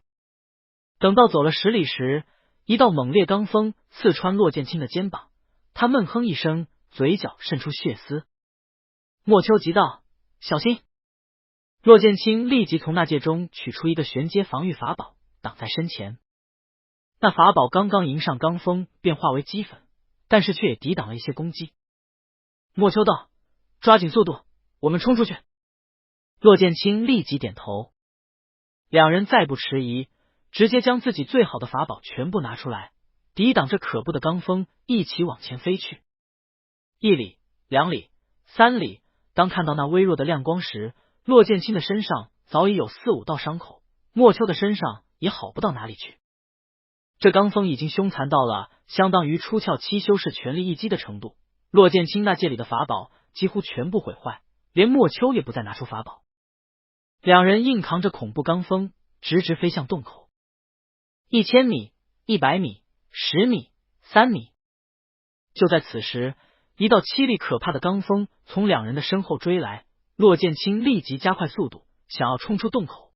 等到走了10里时，一道猛烈罡风刺穿骆剑清的肩膀，他闷哼一声，嘴角渗出血丝。莫秋急道：“小心！”骆剑清立即从那戒中取出一个玄阶防御法宝，挡在身前。那法宝刚刚迎上罡风，便化为齑粉，但是却也抵挡了一些攻击。莫秋道：“抓紧速度，我们冲出去。”骆剑清立即点头。两人再不迟疑，直接将自己最好的法宝全部拿出来，抵挡这可怖的罡风，一起往前飞去。1里、2里、3里，当看到那微弱的亮光时，骆剑清的身上早已有4、5道伤口，莫秋的身上也好不到哪里去。这罡风已经凶残到了相当于出窍期修士全力一击的程度，骆剑清那戒里的法宝几乎全部毁坏，连莫秋也不再拿出法宝。两人硬扛着恐怖罡风，直直飞向洞口。1000米、100米、10米、3米。就在此时，一道凄厉可怕的罡风从两人的身后追来，骆剑清立即加快速度，想要冲出洞口。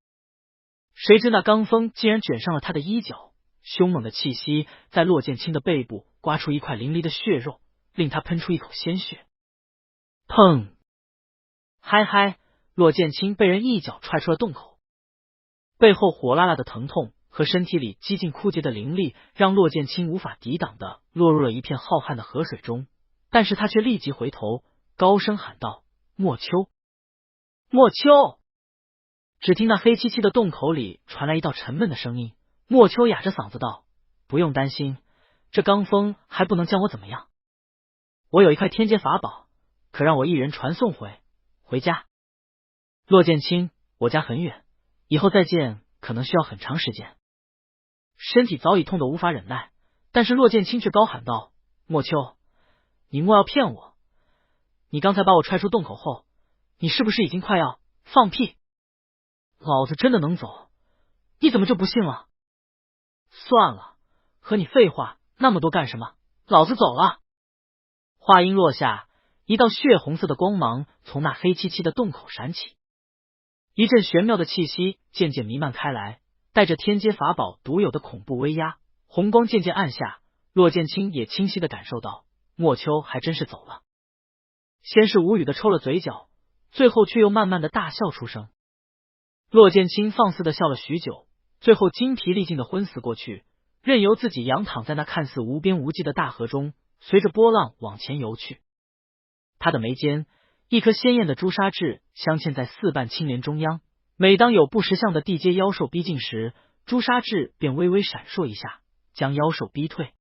谁知那罡风竟然卷上了他的衣角，凶猛的气息在骆剑清的背部刮出一块淋漓的血肉，令他喷出一口鲜血。砰！嗨嗨！骆剑清被人一脚踹出了洞口，背后火辣辣的疼痛和身体里几近枯竭的灵力，让骆剑清无法抵挡的落入了一片浩瀚的河水中。但是他却立即回头，高声喊道：“莫秋！莫秋！”只听那黑漆漆的洞口里传来一道沉闷的声音。莫秋哑着嗓子道：“不用担心，这罡风还不能将我怎么样。我有一块天阶法宝，可让我一人传送回家。”骆剑清，我家很远，以后再见可能需要很长时间。身体早已痛得无法忍耐，但是骆剑清却高喊道：“莫秋，你莫要骗我！你刚才把我踹出洞口后，你是不是已经快要……放屁！老子真的能走，你怎么就不信了？算了，和你废话那么多干什么？老子走了！”话音落下，一道血红色的光芒从那黑漆漆的洞口闪起，一阵玄妙的气息渐渐弥漫开来，带着天阶法宝独有的恐怖威压。红光渐渐暗下，骆剑清也清晰的感受到莫秋还真是走了。先是无语的抽了嘴角，最后却又慢慢的大笑出声。骆剑清放肆的笑了许久，最后精疲力尽的昏死过去，任由自己仰躺在那看似无边无际的大河中，随着波浪往前游去。他的眉间一颗鲜艳的朱砂痣镶嵌在4瓣青莲中央，每当有不识相的地阶妖兽逼近时，朱砂痣便微微闪烁一下，将妖兽逼退。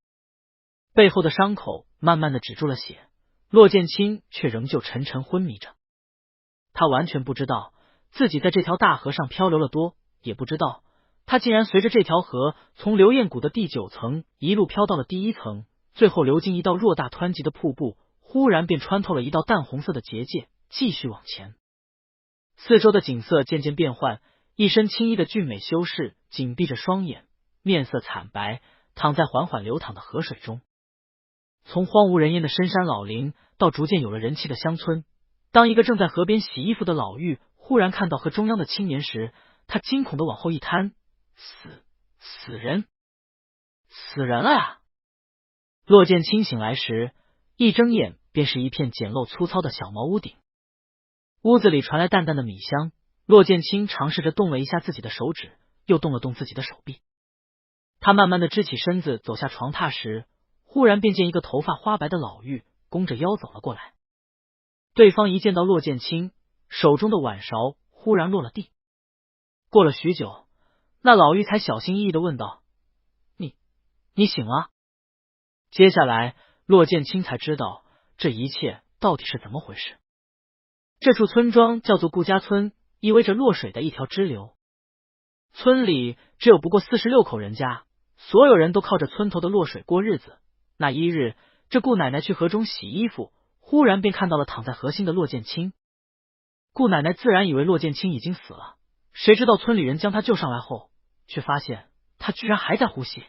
背后的伤口慢慢的止住了血，骆剑清却仍旧沉沉昏迷着。他完全不知道自己在这条大河上漂流了多，也不知道他竟然随着这条河从流焰谷的第9层一路飘到了第1层，最后流经一道偌大湍急的瀑布，忽然便穿透了一道淡红色的结界，继续往前。四周的景色渐渐变幻，一身青衣的俊美修士紧闭着双眼，面色惨白，躺在缓缓流淌的河水中。从荒无人烟的深山老林到逐渐有了人气的乡村，当一个正在河边洗衣服的老妪忽然看到河中央的青年时，他惊恐的往后一瘫：“死人了呀！”骆剑清醒来时，一睁眼便是一片简陋粗糙的小茅屋顶。屋子里传来淡淡的米香，骆剑清尝试着动了一下自己的手指，又动了动自己的手臂。他慢慢的支起身子走下床榻时，忽然便见一个头发花白的老妪弓着腰走了过来。对方一见到骆剑清，手中的碗勺忽然落了地。过了许久，那老妪才小心翼翼的问道：“你醒了？”接下来骆剑清才知道这一切到底是怎么回事。这处村庄叫做顾家村，意味着落水的一条支流。村里只有不过46口人家，所有人都靠着村头的落水过日子。那一日，这顾奶奶去河中洗衣服，忽然便看到了躺在河心的骆剑清。顾奶奶自然以为骆剑清已经死了，谁知道村里人将他救上来后，却发现他居然还在呼吸。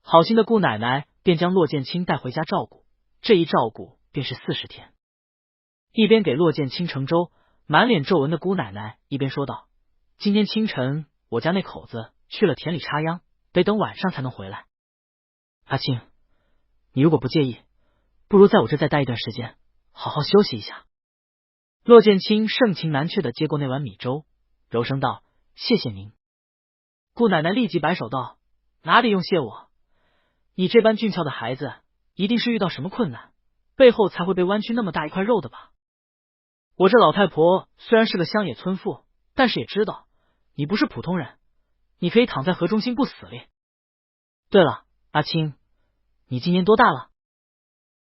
好心的顾奶奶便将骆剑清带回家照顾，这一照顾便是40天。一边给骆剑清盛粥，满脸皱纹的姑奶奶一边说道：“今天清晨我家那口子去了田里插秧，得等晚上才能回来。阿清，你如果不介意，不如在我这再待一段时间，好好休息一下。”骆剑清盛情难却的接过那碗米粥，柔声道：“谢谢您。”顾奶奶立即摆手道：“哪里用谢我？你这般俊俏的孩子，一定是遇到什么困难，背后才会被弯曲那么大一块肉的吧？我这老太婆虽然是个乡野村妇，但是也知道你不是普通人，你可以躺在河中心不死咧。对了，阿青，你今年多大了？”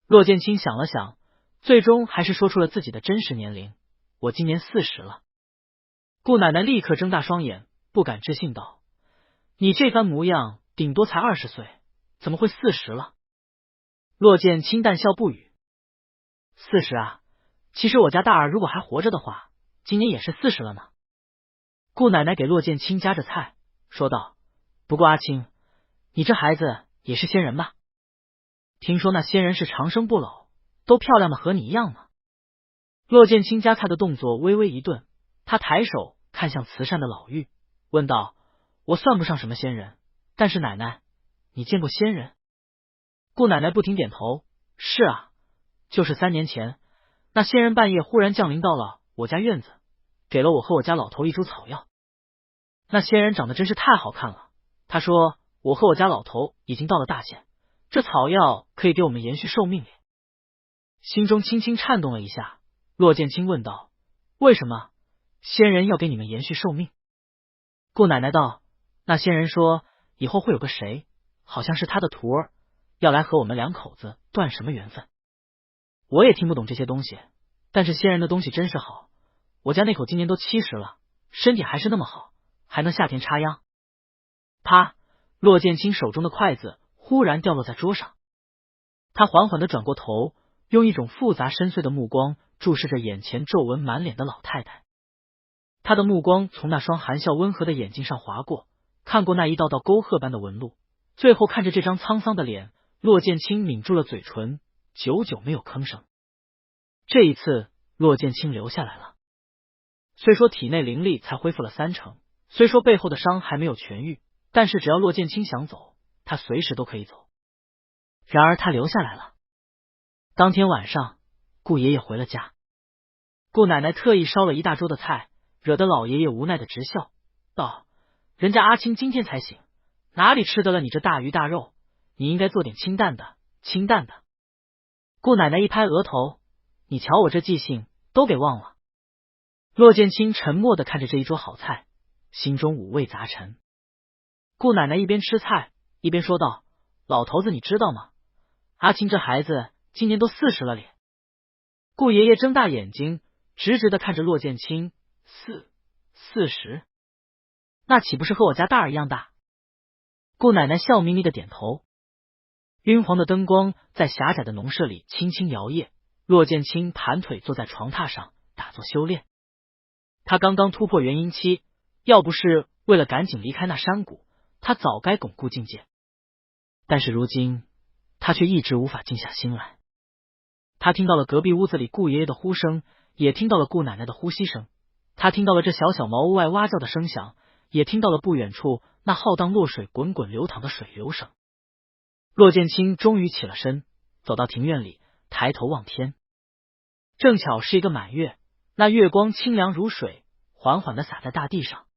骆剑清想了想，最终还是说出了自己的真实年龄：“我今年40了。”顾奶奶立刻睁大双眼，不敢置信道：“你这番模样，顶多才20岁，怎么会40了？”骆剑清淡笑不语。40啊，其实我家大儿如果还活着的话，今年也是40了呢。顾奶奶给骆剑清夹着菜，说道：“不过阿青，你这孩子也是仙人吧？听说那仙人是长生不老，都漂亮的和你一样呢。”骆剑清夹菜的动作微微一顿，他抬手看向慈善的老妪，问道：“我算不上什么仙人，但是奶奶，你见过仙人？”顾奶奶不停点头：“是啊，就是3年前，那仙人半夜忽然降临到了我家院子，给了我和我家老头一株草药。那仙人长得真是太好看了，他说我和我家老头已经到了大限，这草药可以给我们延续寿命。”心中轻轻颤动了一下，骆剑清问道：“为什么仙人要给你们延续寿命？”顾奶奶道：“那仙人说以后会有个谁，好像是他的徒儿，要来和我们2口子断什么缘分。我也听不懂这些东西，但是仙人的东西真是好，我家那口今年都70了，身体还是那么好，还能下田插秧。”啪！骆剑清手中的筷子忽然掉落在桌上，他缓缓地转过头，用一种复杂深邃的目光注视着眼前皱纹满脸的老太太。他的目光从那双含笑温和的眼睛上划过，看过那一道道沟壑般的纹路，最后看着这张沧桑的脸，骆剑清抿住了嘴唇，久久没有吭声。这一次，骆剑清留下来了。虽说体内灵力才恢复了30%，虽说背后的伤还没有痊愈，但是只要骆剑清想走，他随时都可以走。然而他留下来了。当天晚上，顾爷爷回了家，顾奶奶特意烧了一大桌的菜，惹得老爷爷无奈的直笑，道：“人家阿青今天才醒，哪里吃得了你这大鱼大肉？你应该做点清淡的，清淡的。”顾奶奶一拍额头：“你瞧我这记性都给忘了。”骆剑清沉默的看着这一桌好菜，心中五味杂陈。顾奶奶一边吃菜一边说道：“老头子你知道吗？阿青这孩子今年都40了咧。”顾爷爷睁大眼睛直直的看着骆剑清，40，那岂不是和我家大儿一样大？顾奶奶笑眯眯的点头。晕黄的灯光在狭窄的农舍里轻轻摇曳，骆剑清盘腿坐在床榻上打坐修炼。他刚刚突破元婴期，要不是为了赶紧离开那山谷，他早该巩固境界。但是如今他却一直无法静下心来。他听到了隔壁屋子里顾爷爷的呼声，也听到了顾奶奶的呼吸声，他听到了这小小茅屋外蛙叫的声响，也听到了不远处那浩荡落水滚滚流淌的水流声。骆剑清终于起了身，走到庭院里，抬头望天。正巧是一个满月，那月光清凉如水，缓缓地洒在大地上。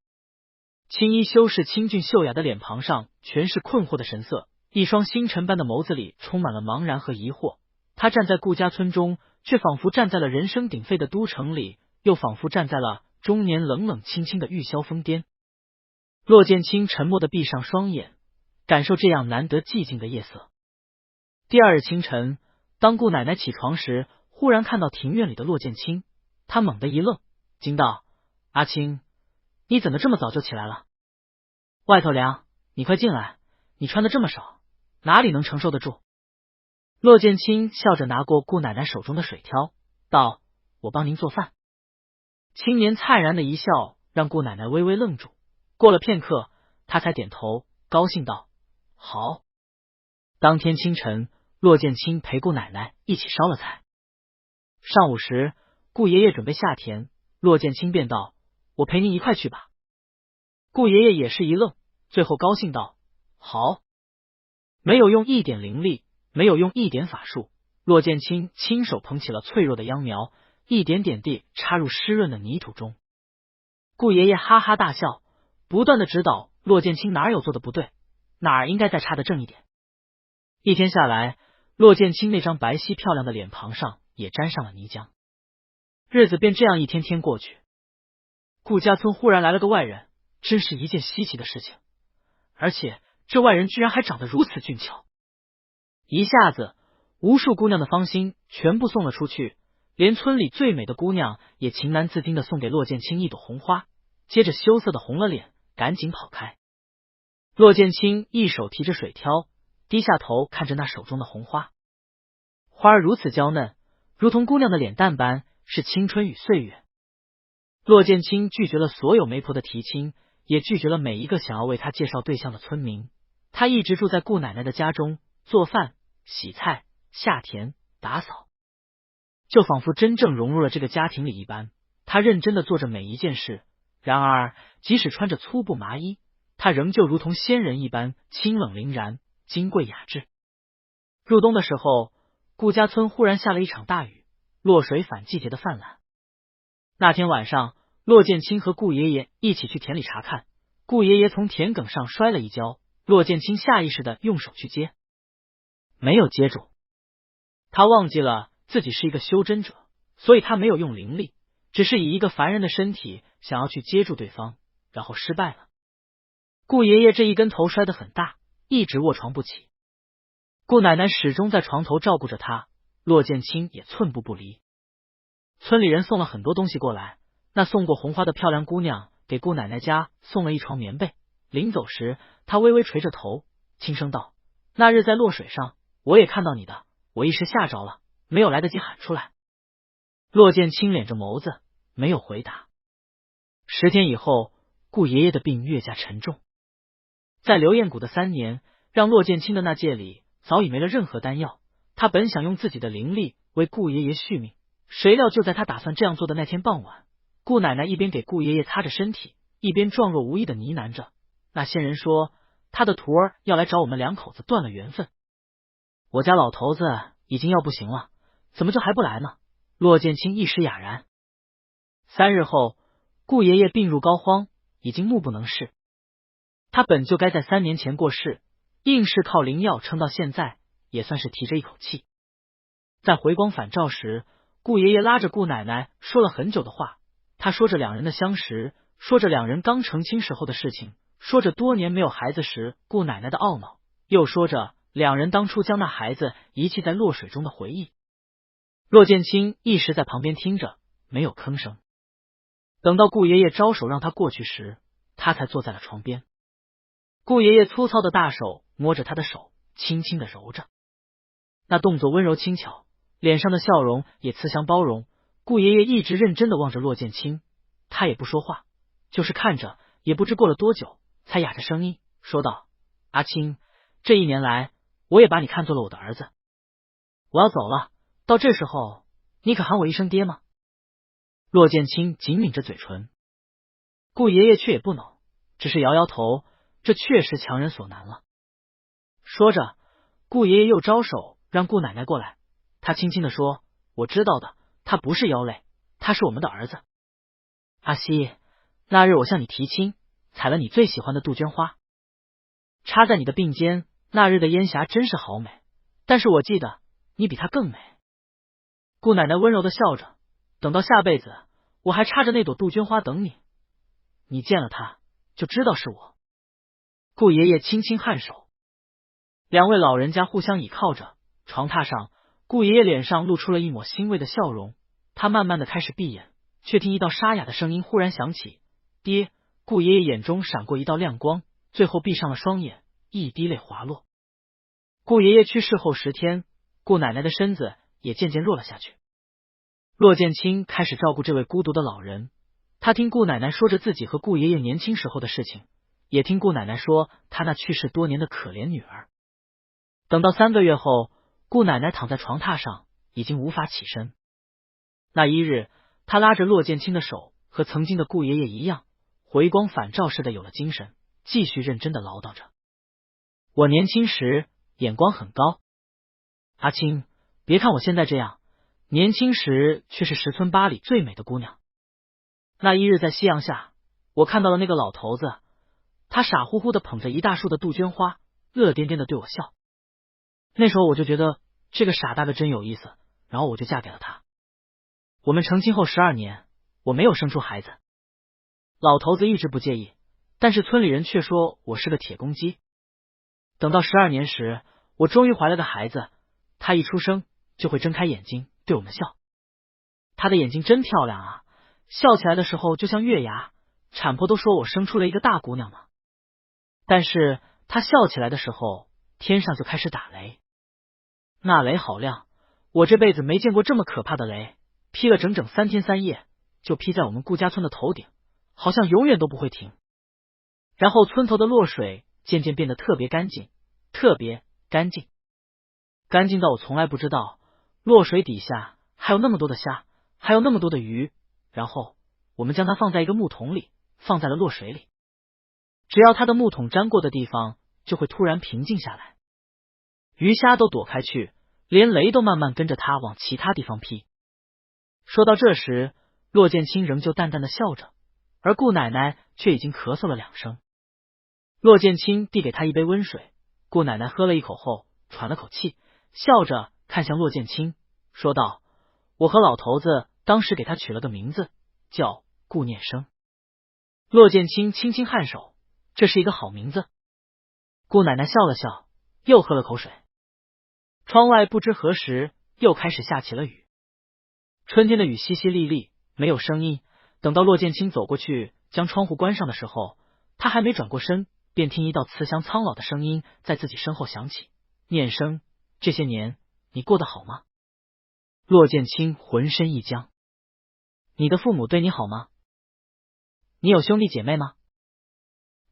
青衣修士清俊秀雅的脸庞上全是困惑的神色，一双星辰般的眸子里充满了茫然和疑惑。他站在顾家村中，却仿佛站在了人声鼎沸的都城里，又仿佛站在了中年冷冷清清的玉箫峰巅。骆剑清沉默地闭上双眼，感受这样难得寂静的夜色。第二日清晨，当顾奶奶起床时，忽然看到庭院里的骆剑清，他猛地一愣，惊道：“阿青，你怎么这么早就起来了？外头凉，你快进来，你穿的这么少，哪里能承受得住？”骆剑清笑着拿过顾奶奶手中的水挑，道：“我帮您做饭。”青年灿然的一笑让顾奶奶微微愣住，过了片刻，她才点头，高兴道：“好。”当天清晨，骆剑清陪顾奶奶一起烧了菜。上午时，顾爷爷准备下田，骆剑清便道：“我陪您一块去吧。”顾爷爷也是一愣，最后高兴道：“好。”没有用一点灵力，没有用一点法术，骆剑清亲手捧起了脆弱的秧苗，一点点地插入湿润的泥土中。顾爷爷哈哈大笑，不断的指导骆剑清哪儿有做的不对，哪儿应该再插得正一点。一天下来，骆剑清那张白皙漂亮的脸庞上也沾上了泥浆。日子便这样一天天过去。顾家村忽然来了个外人，真是一件稀奇的事情，而且这外人居然还长得如此俊俏。一下子，无数姑娘的芳心全部送了出去，连村里最美的姑娘也情难自禁的送给骆剑清一朵红花，接着羞涩的红了脸，赶紧跑开。骆剑清一手提着水挑，低下头看着那手中的红花，花儿如此娇嫩，如同姑娘的脸蛋般，是青春与岁月。骆剑清拒绝了所有媒婆的提亲，也拒绝了每一个想要为他介绍对象的村民。他一直住在顾奶奶的家中，做饭、洗菜、下田、打扫，就仿佛真正融入了这个家庭里一般。他认真的做着每一件事，然而即使穿着粗布麻衣，他仍旧如同仙人一般清冷凛然，金贵雅致。入冬的时候，顾家村忽然下了一场大雨，落水反季节的泛滥。那天晚上，骆剑清和顾爷爷一起去田里查看，顾爷爷从田埂上摔了一跤，骆剑清下意识的用手去接，没有接住。他忘记了自己是一个修真者，所以他没有用灵力，只是以一个凡人的身体想要去接住对方，然后失败了。顾爷爷这一跟头摔得很大，一直卧床不起。顾奶奶始终在床头照顾着他，骆剑清也寸步不离。村里人送了很多东西过来，那送过红花的漂亮姑娘给顾奶奶家送了一床棉被。临走时，她微微垂着头，轻声道：“那日在落水上，我也看到你的，我一时吓着了，没有来得及喊出来。”骆剑清敛着眸子，没有回答。10天以后，顾爷爷的病越加沉重。在刘彦谷的3年，让骆剑清的那界里早已没了任何丹药。他本想用自己的灵力为顾爷爷续命，谁料就在他打算这样做的那天傍晚，顾奶奶一边给顾爷爷擦着身体，一边状若无意的呢喃着：“那仙人说他的徒儿要来找我们2口子断了缘分。我家老头子已经要不行了，怎么就还不来呢？”骆剑清一时哑然。3日后，顾爷爷病入膏肓，已经目不能视。他本就该在3年前过世，硬是靠灵药撑到现在，也算是提着一口气。在回光返照时，顾爷爷拉着顾奶奶说了很久的话，他说着2人的相识，说着2人刚成亲时候的事情，说着多年没有孩子时顾奶奶的懊恼，又说着2人当初将那孩子遗弃在落水中的回忆。骆剑清一时在旁边听着，没有吭声。等到顾爷爷招手让他过去时，他才坐在了床边。顾爷爷粗糙的大手摸着他的手，轻轻的揉着，那动作温柔轻巧，脸上的笑容也慈祥包容。顾爷爷一直认真的望着骆剑清，他也不说话，就是看着。也不知过了多久，才哑着声音说道：“阿清，这1年来，我也把你看作了我的儿子。我要走了，到这时候，你可喊我一声爹吗？”骆剑清紧抿着嘴唇，顾爷爷却也不恼，只是摇摇头，这确实强人所难了。说着，顾爷爷又招手让顾奶奶过来，他轻轻的说：“我知道的，他不是妖类，他是我们的儿子。阿西，那日我向你提亲，采了你最喜欢的杜鹃花，插在你的鬓间，那日的烟霞真是好美，但是我记得你比她更美。”顾奶奶温柔的笑着：“等到下辈子，我还插着那朵杜鹃花等你，你见了她就知道是我。”顾爷爷轻轻颔首。2位老人家互相倚靠着，床榻上，顾爷爷脸上露出了一抹欣慰的笑容，他慢慢的开始闭眼，却听一道沙哑的声音忽然响起：“爹！”顾爷爷眼中闪过一道亮光，最后闭上了双眼，一滴泪滑落。顾爷爷去世后10天，顾奶奶的身子也渐渐弱了下去。骆剑清开始照顾这位孤独的老人，他听顾奶奶说着自己和顾爷爷年轻时候的事情，也听顾奶奶说他那去世多年的可怜女儿。等到3个月后，顾奶奶躺在床榻上，已经无法起身。那一日，他拉着骆剑清的手，和曾经的顾爷爷一样，回光返照似的有了精神，继续认真的唠叨着：“我年轻时眼光很高，阿清，别看我现在这样，年轻时却是10村8里最美的姑娘。那一日在夕阳下，我看到了那个老头子，他傻乎乎的捧着一大束的杜鹃花，乐颠颠的对我笑。那时候我就觉得这个傻大个真有意思，然后我就嫁给了他。我们成亲后12年，我没有生出孩子。老头子一直不介意，但是村里人却说我是个铁公鸡。等到12年时，我终于怀了个孩子，他一出生就会睁开眼睛对我们笑。他的眼睛真漂亮啊，笑起来的时候就像月牙，产婆都说我生出了一个大姑娘呢。但是他笑起来的时候，天上就开始打雷。那雷好亮，我这辈子没见过这么可怕的雷，劈了整整3天3夜，就劈在我们顾家村的头顶，好像永远都不会停。然后村头的落水渐渐变得特别干净，特别干净，干净到我从来不知道落水底下还有那么多的虾，还有那么多的鱼。然后我们将它放在一个木桶里，放在了落水里。只要它的木桶沾过的地方就会突然平静下来，鱼虾都躲开去，连雷都慢慢跟着它往其他地方劈。说到这时，骆建清仍旧淡淡的笑着，而顾奶奶却已经咳嗽了2声。骆建清递给他一杯温水，顾奶奶喝了一口后喘了口气，笑着看向骆建清，说道：我和老头子当时给他取了个名字，叫顾念生。骆建清轻轻颔首，这是一个好名字。顾奶奶笑了笑，又喝了口水。窗外不知何时又开始下起了雨，春天的雨淅淅沥沥，没有声音。等到骆建清走过去将窗户关上的时候，他还没转过身，便听一道慈祥苍老的声音在自己身后响起：念生，这些年你过得好吗？骆建清浑身一僵。你的父母对你好吗？你有兄弟姐妹吗？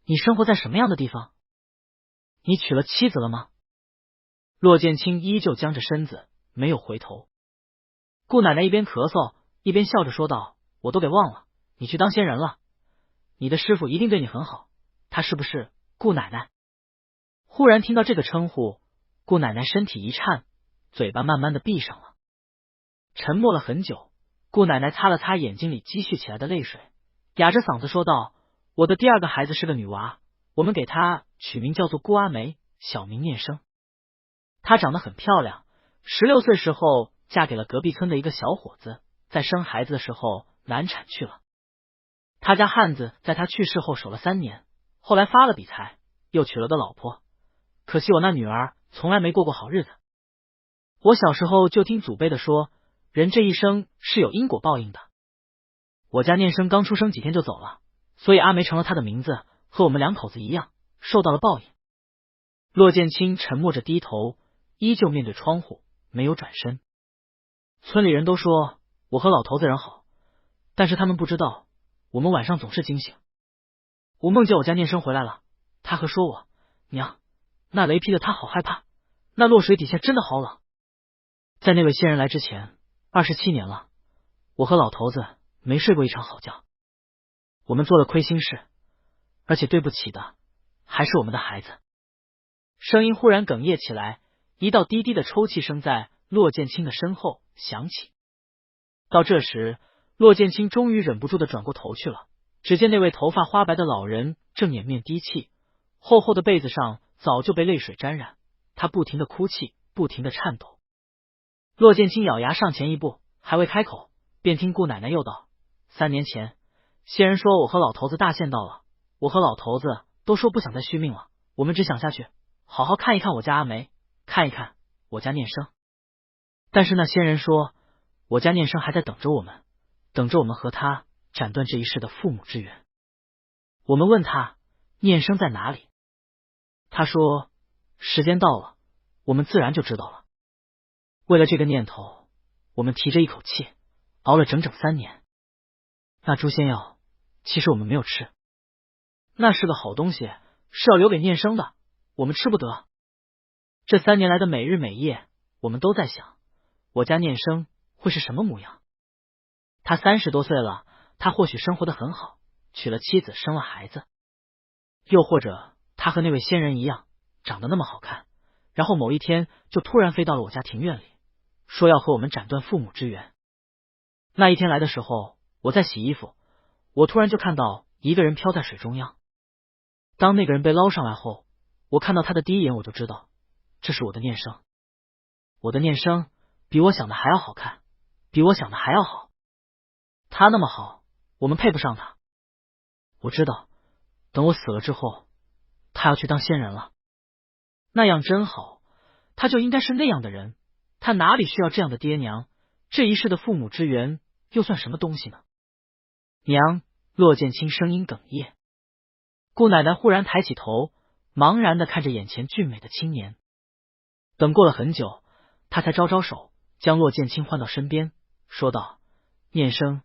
你生活在什么样的地方？你娶了妻子了吗？骆建清依旧僵着身子，没有回头。顾奶奶一边咳嗽一边笑着说道：我都给忘了，你去当仙人了。你的师傅一定对你很好，他是不是顾奶奶？忽然听到这个称呼，顾奶奶身体一颤，嘴巴慢慢的闭上了。沉默了很久，顾奶奶擦了擦眼睛里积蓄起来的泪水，哑着嗓子说道：我的第2个孩子是个女娃，我们给她取名叫做顾阿梅，小名念生。她长得很漂亮，16岁时候嫁给了隔壁村的一个小伙子，在生孩子的时候难产去了。他家汉子在他去世后守了3年，后来发了笔财，又娶了个老婆。可惜我那女儿从来没过过好日子。我小时候就听祖辈的说，人这一生是有因果报应的。我家念生刚出生几天就走了，所以阿梅成了他的名字，和我们2口子一样，受到了报应。骆建清沉默着低头，依旧面对窗户，没有转身。村里人都说我和老头子人好，但是他们不知道我们晚上总是惊醒。我梦见我家念生回来了，他还说我娘，那雷劈的他好害怕，那落水底下真的好冷。在那位仙人来之前27年了，我和老头子没睡过一场好觉。我们做了亏心事，而且对不起的还是我们的孩子。声音忽然哽咽起来，一道低低的抽泣声在骆建清的身后响起。到这时，骆建清终于忍不住的转过头去了，只见那位头发花白的老人正掩面低泣，厚厚的被子上早就被泪水沾染，他不停的哭泣，不停的颤抖。骆建清咬牙上前一步，还未开口，便听顾奶奶又道：3年前仙人说我和老头子大限到了，我和老头子都说不想再续命了，我们只想下去好好看一看我家阿梅，看一看我家念生。但是那仙人说我家念生还在等着我们，等着我们和他斩断这一世的父母之缘。我们问他念生在哪里，他说时间到了，我们自然就知道了。为了这个念头，我们提着一口气熬了整整3年。那诛仙药其实我们没有吃，那是个好东西，是要留给念生的，我们吃不得。这3年来的每日每夜，我们都在想我家念生会是什么模样。他30多岁了，他或许生活得很好，娶了妻子，生了孩子，又或者他和那位仙人一样长得那么好看，然后某一天就突然飞到了我家庭院里，说要和我们斩断父母之源。那一天来的时候，我在洗衣服，我突然就看到一个人飘在水中央。当那个人被捞上来后，我看到他的第一眼，我就知道这是我的念生。我的念生比我想的还要好看，比我想的还要好。他那么好，我们配不上他。我知道，等我死了之后，他要去当仙人了。那样真好，他就应该是那样的人。他哪里需要这样的爹娘？这一世的父母之源又算什么东西呢？娘，骆剑清声音哽咽。顾奶奶忽然抬起头，茫然的看着眼前俊美的青年。等过了很久，他才招招手，将骆剑清唤到身边，说道：念生，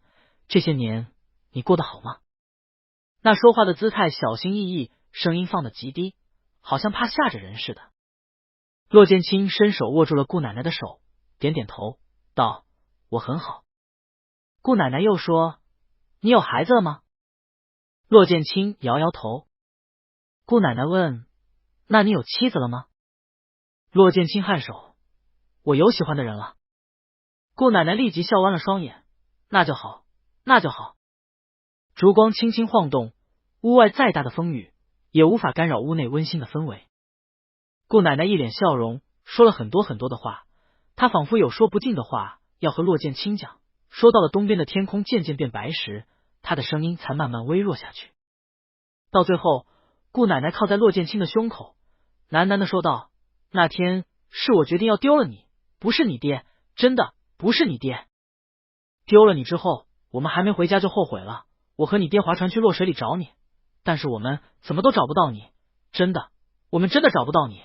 这些年你过得好吗？那说话的姿态小心翼翼，声音放得极低，好像怕吓着人似的。骆剑清伸手握住了顾奶奶的手，点点头，道：我很好。顾奶奶又说：你有孩子了吗？骆剑清摇摇头。顾奶奶问：那你有妻子了吗？骆剑清颔首：我有喜欢的人了。顾奶奶立即笑弯了双眼：那就好，那就好。烛光轻轻晃动，屋外再大的风雨也无法干扰屋内温馨的氛围。顾奶奶一脸笑容，说了很多很多的话，她仿佛有说不尽的话要和骆剑清讲。说到了东边的天空渐渐变白时，她的声音才慢慢微弱下去。到最后，顾奶奶靠在骆剑清的胸口，喃喃的说道：那天是我决定要丢了你，不是你爹，真的不是你爹。丢了你之后，我们还没回家就后悔了。我和你爹划船去洛水里找你，但是我们怎么都找不到你，真的，我们真的找不到你。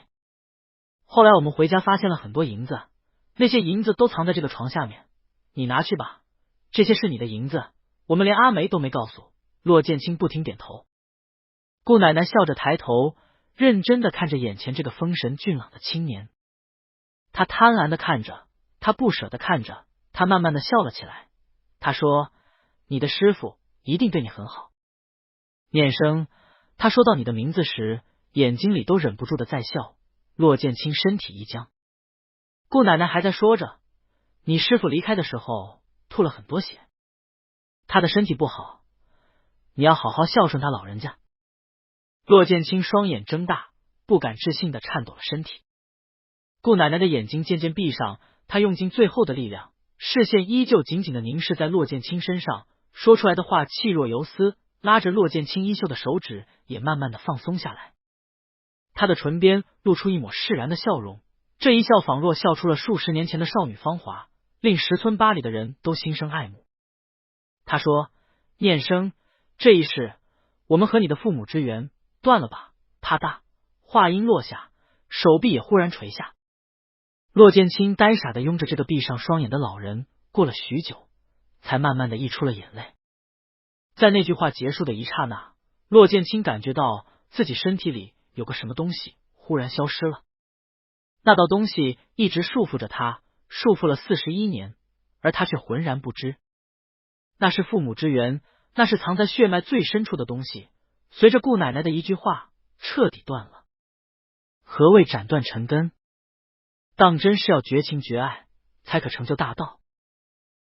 后来我们回家发现了很多银子，那些银子都藏在这个床下面，你拿去吧，这些是你的银子，我们连阿梅都没告诉。骆剑清不停点头。顾奶奶笑着抬头，认真的看着眼前这个风神俊朗的青年。他贪婪的看着，他不舍得看着，他慢慢的笑了起来。他说：你的师傅一定对你很好。念生，他说到你的名字时，眼睛里都忍不住的在笑。骆剑清身体一僵。顾奶奶还在说着，你师傅离开的时候吐了很多血，他的身体不好，你要好好孝顺他老人家。骆剑清双眼睁大，不敢置信的颤抖了身体。顾奶奶的眼睛渐渐闭上，她用尽最后的力量，视线依旧紧紧的凝视在骆剑清身上，说出来的话气若游丝，拉着骆剑清衣袖的手指也慢慢的放松下来。他的唇边露出一抹释然的笑容，这一笑仿若笑出了数十年前的少女芳华，令10村8里的人都心生爱慕。他说：念生，这一世我们和你的父母之缘断了吧。啪嗒，话音落下，手臂也忽然垂下。骆剑清呆傻的拥着这个闭上双眼的老人，过了许久，才慢慢的溢出了眼泪。在那句话结束的一刹那，骆剑清感觉到自己身体里有个什么东西忽然消失了。那道东西一直束缚着他，束缚了41年，而他却浑然不知。那是父母之源，那是藏在血脉最深处的东西，随着顾奶奶的一句话彻底断了。何谓斩断尘根？当真是要绝情绝爱，才可成就大道。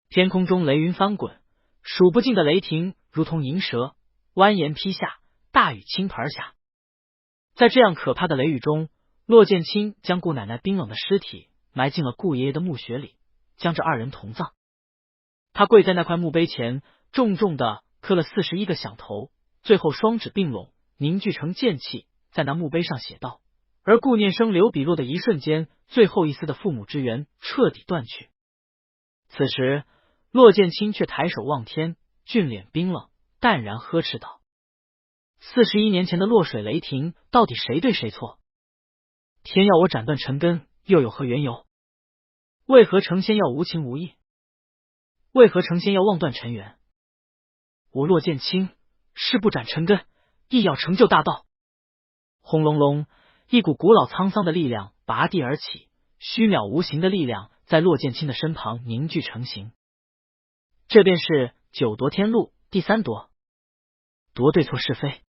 天空中雷云翻滚，数不尽的雷霆如同银蛇蜿蜒劈下，大雨倾盆下。在这样可怕的雷雨中，骆剑清将顾奶奶冰冷的尸体埋进了顾爷爷的墓穴里，将这二人同葬。他跪在那块墓碑前，重重的磕了41个响头，最后双指并拢，凝聚成剑气，在那墓碑上写道：而顾念生流笔落的一瞬间，最后一丝的父母之源彻底断去。此时骆剑清却抬手望天，俊脸冰冷，淡然呵斥道：41年前的落水雷霆，到底谁对谁错？天要我斩断尘根，又有何缘由？为何成仙要无情无义？为何成仙要妄断尘缘？我骆剑清誓不斩尘根，亦要成就大道。轰隆隆，一股古老沧桑的力量拔地而起，虚渺无形的力量在骆剑清的身旁凝聚成形。这便是9夺天路第3夺，夺对错是非。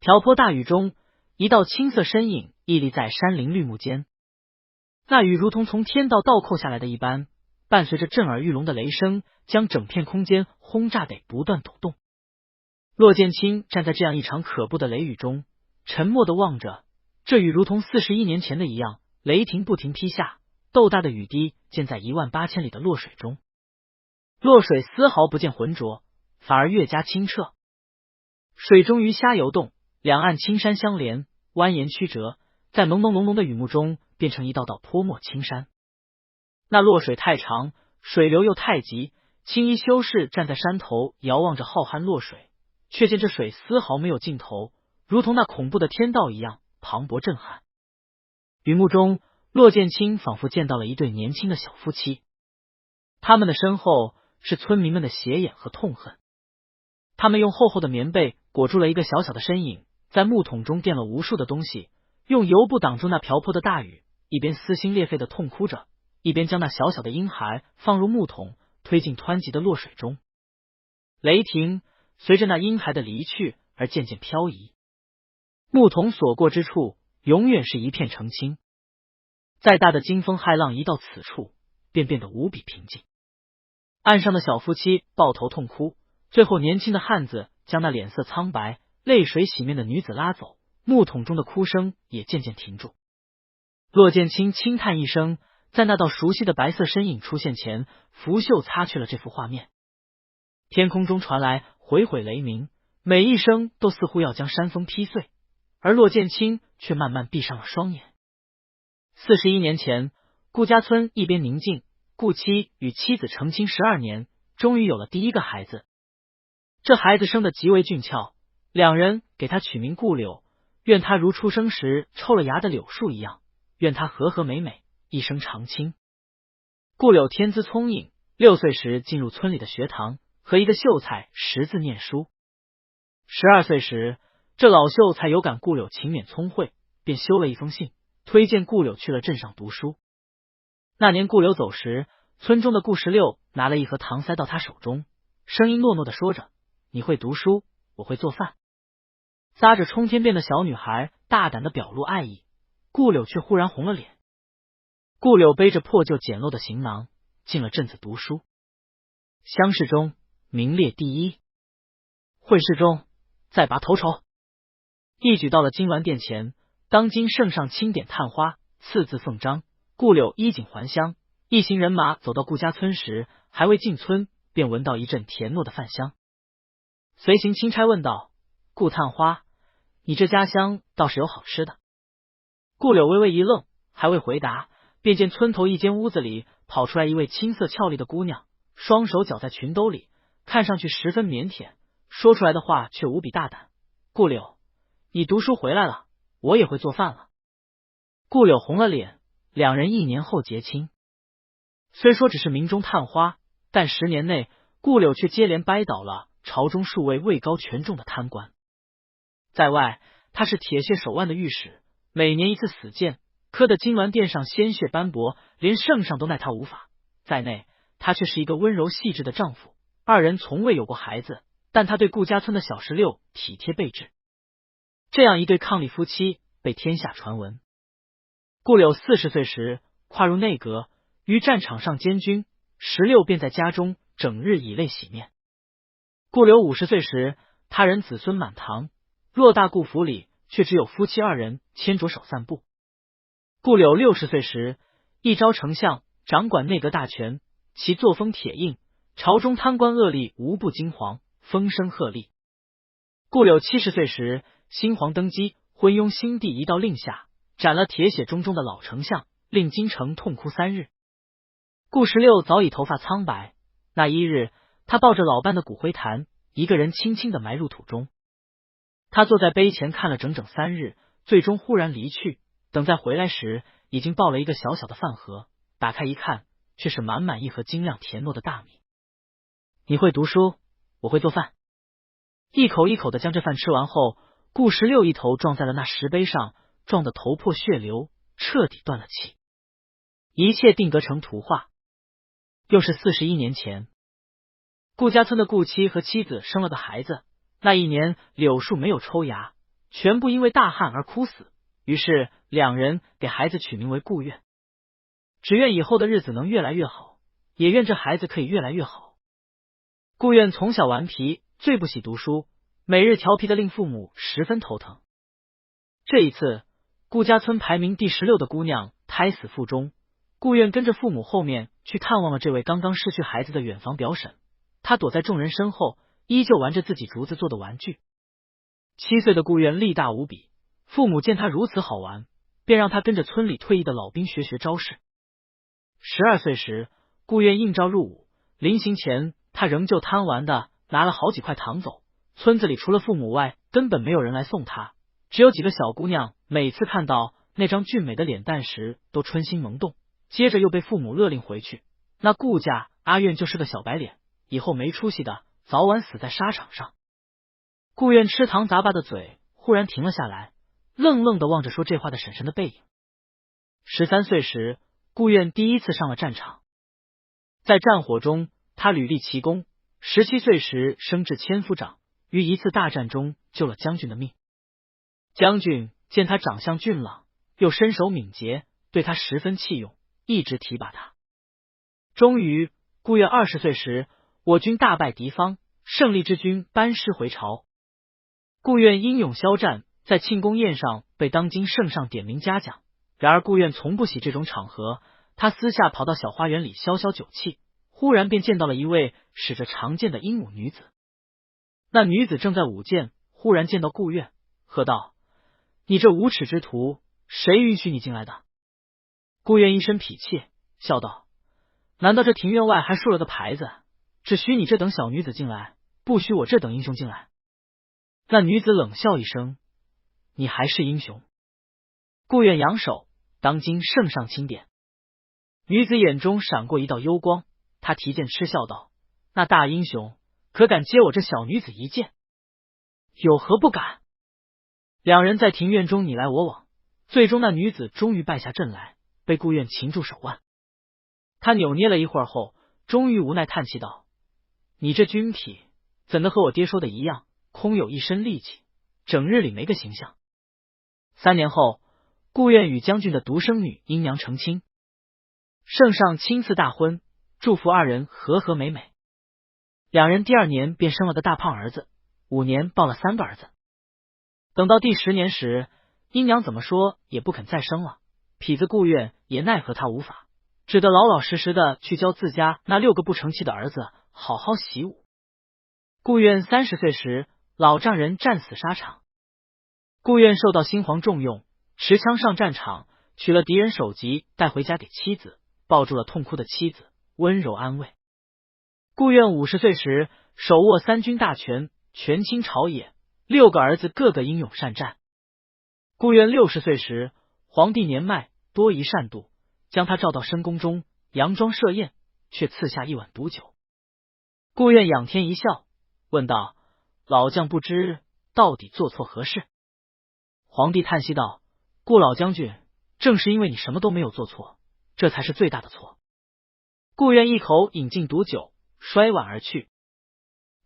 瓢泼大雨中，一道青色身影屹立在山林绿木间。那雨如同从天道倒扣下来的一般，伴随着震耳欲聋的雷声，将整片空间轰炸得不断抖动。骆剑清站在这样一场可怖的雷雨中，沉默地望着，这雨如同41年前的一样，雷霆不停劈下，豆大的雨滴溅在18000里的落水中，落水丝毫不见浑浊，反而越加清澈。水中鱼虾游动，两岸青山相连，蜿蜒曲折，在朦朦胧胧的雨幕中变成一道道泼墨青山。那落水太长，水流又太急，青衣修士站在山头遥望着浩瀚落水，却见这水丝毫没有尽头，如同那恐怖的天道一样磅礴震撼。雨幕中，骆剑清仿佛见到了一对年轻的小夫妻，他们的身后是村民们的斜眼和痛恨。他们用厚厚的棉被裹住了一个小小的身影，在木桶中垫了无数的东西，用油布挡住那瓢泼的大雨，一边撕心裂肺的痛哭着，一边将那小小的婴孩放入木桶，推进湍急的落水中。雷霆随着那婴孩的离去而渐渐飘移，木桶所过之处永远是一片澄清。再大的惊风骇浪一到此处，便变得无比平静。岸上的小夫妻抱头痛哭，最后年轻的汉子将那脸色苍白、泪水洗面的女子拉走，木桶中的哭声也渐渐停住。骆剑清轻叹一声，在那道熟悉的白色身影出现前，拂袖擦去了这幅画面。天空中传来回回雷鸣，每一声都似乎要将山峰劈碎，而骆剑清却慢慢闭上了双眼。41年前，顾家村一边宁静，顾妻与妻子成亲12年，终于有了第一个孩子。这孩子生得极为俊俏，两人给他取名顾柳，愿他如出生时抽了芽的柳树一样，愿他和和美美，一生长青。顾柳天资聪颖，6岁时进入村里的学堂，和一个秀才识字念书。12岁时，这老秀才有感顾柳勤勉聪慧，便修了一封信，推荐顾柳去了镇上读书。那年顾柳走时，村中的顾16拿了一盒糖塞到他手中，声音糯糯的说着：“你会读书，我会做饭。”撒着冲天辫的小女孩大胆的表露爱意，顾柳却忽然红了脸。顾柳背着破旧简陋的行囊进了镇子读书，乡试中名列第一，会试中再拔头筹，一举到了金銮殿前。当今圣上钦点探花，赐字奉章。顾柳衣锦还乡，一行人马走到顾家村时，还未进村，便闻到一阵甜糯的饭香。随行钦差问道：“顾探花，你这家乡倒是有好吃的？”顾柳微微一愣，还未回答，便见村头一间屋子里跑出来一位青涩俏丽的姑娘，双手绞在裙兜里，看上去十分腼腆，说出来的话却无比大胆：“顾柳，你读书回来了，我也会做饭了。”顾柳红了脸，两人1年后结亲。虽说只是名中探花，但10年内顾柳却接连掰倒了朝中数位位高权重的贪官。在外，他是铁血手腕的御史，每年一次死谏，磕得金銮殿上鲜血斑驳，连圣上都奈他无法。在内，他却是一个温柔细致的丈夫，二人从未有过孩子，但他对顾家村的小16体贴备至。这样一对伉俪夫妻被天下传闻。顾柳40岁时跨入内阁，于战场上监军，16便在家中整日以泪洗面。顾柳50岁时，他人子孙满堂，偌大顾府里却只有夫妻2人牵着手散步。顾柳60岁时，一朝丞相，掌管内阁大权，其作风铁硬，朝中贪官恶吏无不惊惶，风声鹤唳。顾柳70岁时，新皇登基，昏庸新帝一道令下，斩了铁血中的老丞相，令京城痛哭3日。顾16早已头发苍白，那一日，他抱着老伴的骨灰坛，一个人轻轻地埋入土中。他坐在碑前看了整整3日，最终忽然离去。等再回来时，已经抱了一个小小的饭盒，打开一看，却是满满一盒晶亮甜糯的大米。你会读书，我会做饭。一口一口的将这饭吃完后，顾16一头撞在了那石碑上，撞得头破血流，彻底断了气。一切定格成图画。又是41年前，顾家村的顾妻和妻子生了个孩子。那一年柳树没有抽芽，全部因为大旱而枯死，于是两人给孩子取名为顾月。只愿以后的日子能越来越好，也愿这孩子可以越来越好。顾苑从小顽皮，最不喜读书，每日调皮的令父母十分头疼。这一次，顾家村排名第16的姑娘胎死腹中，顾苑跟着父母后面去探望了这位刚刚失去孩子的远房表婶。她躲在众人身后，依旧玩着自己竹子做的玩具。7岁的顾苑力大无比，父母见他如此好玩，便让他跟着村里退役的老兵学招式。12岁时，顾苑应召入伍，临行前他仍旧贪玩的拿了好几块糖走。村子里除了父母外，根本没有人来送他，只有几个小姑娘每次看到那张俊美的脸蛋时都春心萌动，接着又被父母勒令回去。那顾家阿苑就是个小白脸，以后没出息的，早晚死在沙场上。顾苑吃糖砸吧的嘴忽然停了下来，愣愣的望着说这话的婶婶的背影。13岁时，顾苑第一次上了战场，在战火中他屡立奇功。17岁时升至千夫长，于一次大战中救了将军的命。将军见他长相俊朗，又身手敏捷，对他十分器用，一直提拔他。终于，顾苑20岁时，我军大败敌方，胜利之军班师回朝。顾苑英勇骁战，在庆功宴上被当今圣上点名嘉奖。然而顾苑从不喜这种场合，他私下跑到小花园里消消酒气，忽然便见到了一位使着长剑的英武女子。那女子正在舞剑，忽然见到顾苑，喝道：“你这无耻之徒，谁允许你进来的？”顾苑一身痞气，笑道：“难道这庭院外还竖了个牌子，只许你这等小女子进来，不许我这等英雄进来？”那女子冷笑一声：“你还是英雄。”顾苑扬手，当今圣上钦点。女子眼中闪过一道幽光，她提剑嗤笑道：“那大英雄可敢接我这小女子一剑？有何不敢？”两人在庭院中你来我往，最终那女子终于败下阵来，被顾苑擒住手腕。他扭捏了一会儿后，终于无奈叹气道：“你这军痞怎的和我爹说的一样，空有一身力气，整日里没个形象。”3年后，顾苑与将军的独生女英娘成亲，圣上亲赐大婚，祝福二人和和美美。两人第2年便生了个大胖儿子，5年抱了3个儿子。等到第10年时，英娘怎么说也不肯再生了，痞子顾苑也奈何他无法，只得老老实实的去教自家那6个不成器的儿子好好习武。顾苑30岁时，老丈人战死沙场。顾苑受到新皇重用，持枪上战场，取了敌人首级带回家给妻子，抱住了痛哭的妻子，温柔安慰。顾苑50岁时，手握3军大权，权倾朝野，6个儿子个个英勇善战。顾苑60岁时，皇帝年迈，多疑善妒，将他召到深宫中，佯装设宴，却赐下1碗毒酒。顾苑仰天一笑，问道：“老将不知到底做错何事？”皇帝叹息道：“顾老将军，正是因为你什么都没有做错，这才是最大的错。”顾苑一口饮尽毒酒，摔碗而去。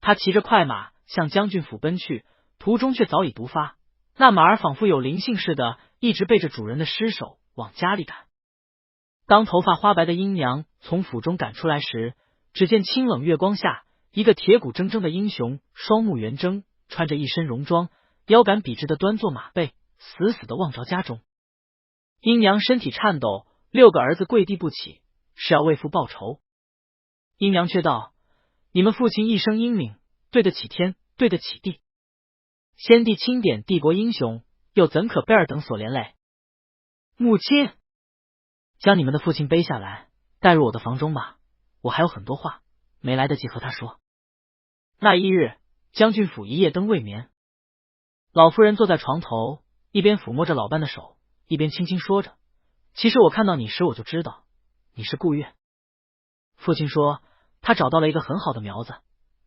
他骑着快马向将军府奔去，途中却早已毒发，那马儿仿佛有灵性似的，一直背着主人的尸首往家里赶。当头发花白的英娘从府中赶出来时，只见清冷月光下，一个铁骨铮铮的英雄，双目圆睁，穿着一身戎装，腰杆笔直的端坐马背，死死的望着家中。英娘身体颤抖，6个儿子跪地不起，是要为父报仇。英娘却道：“你们父亲一生英明，对得起天，对得起地。先帝钦点帝国英雄，又怎可被尔等所连累？母亲，将你们的父亲背下来，带入我的房中吧，我还有很多话没来得及和他说。”那一日，将军府一夜灯未眠，老夫人坐在床头，一边抚摸着老伴的手，一边轻轻说着：“其实我看到你时，我就知道你是顾苑。父亲说他找到了一个很好的苗子，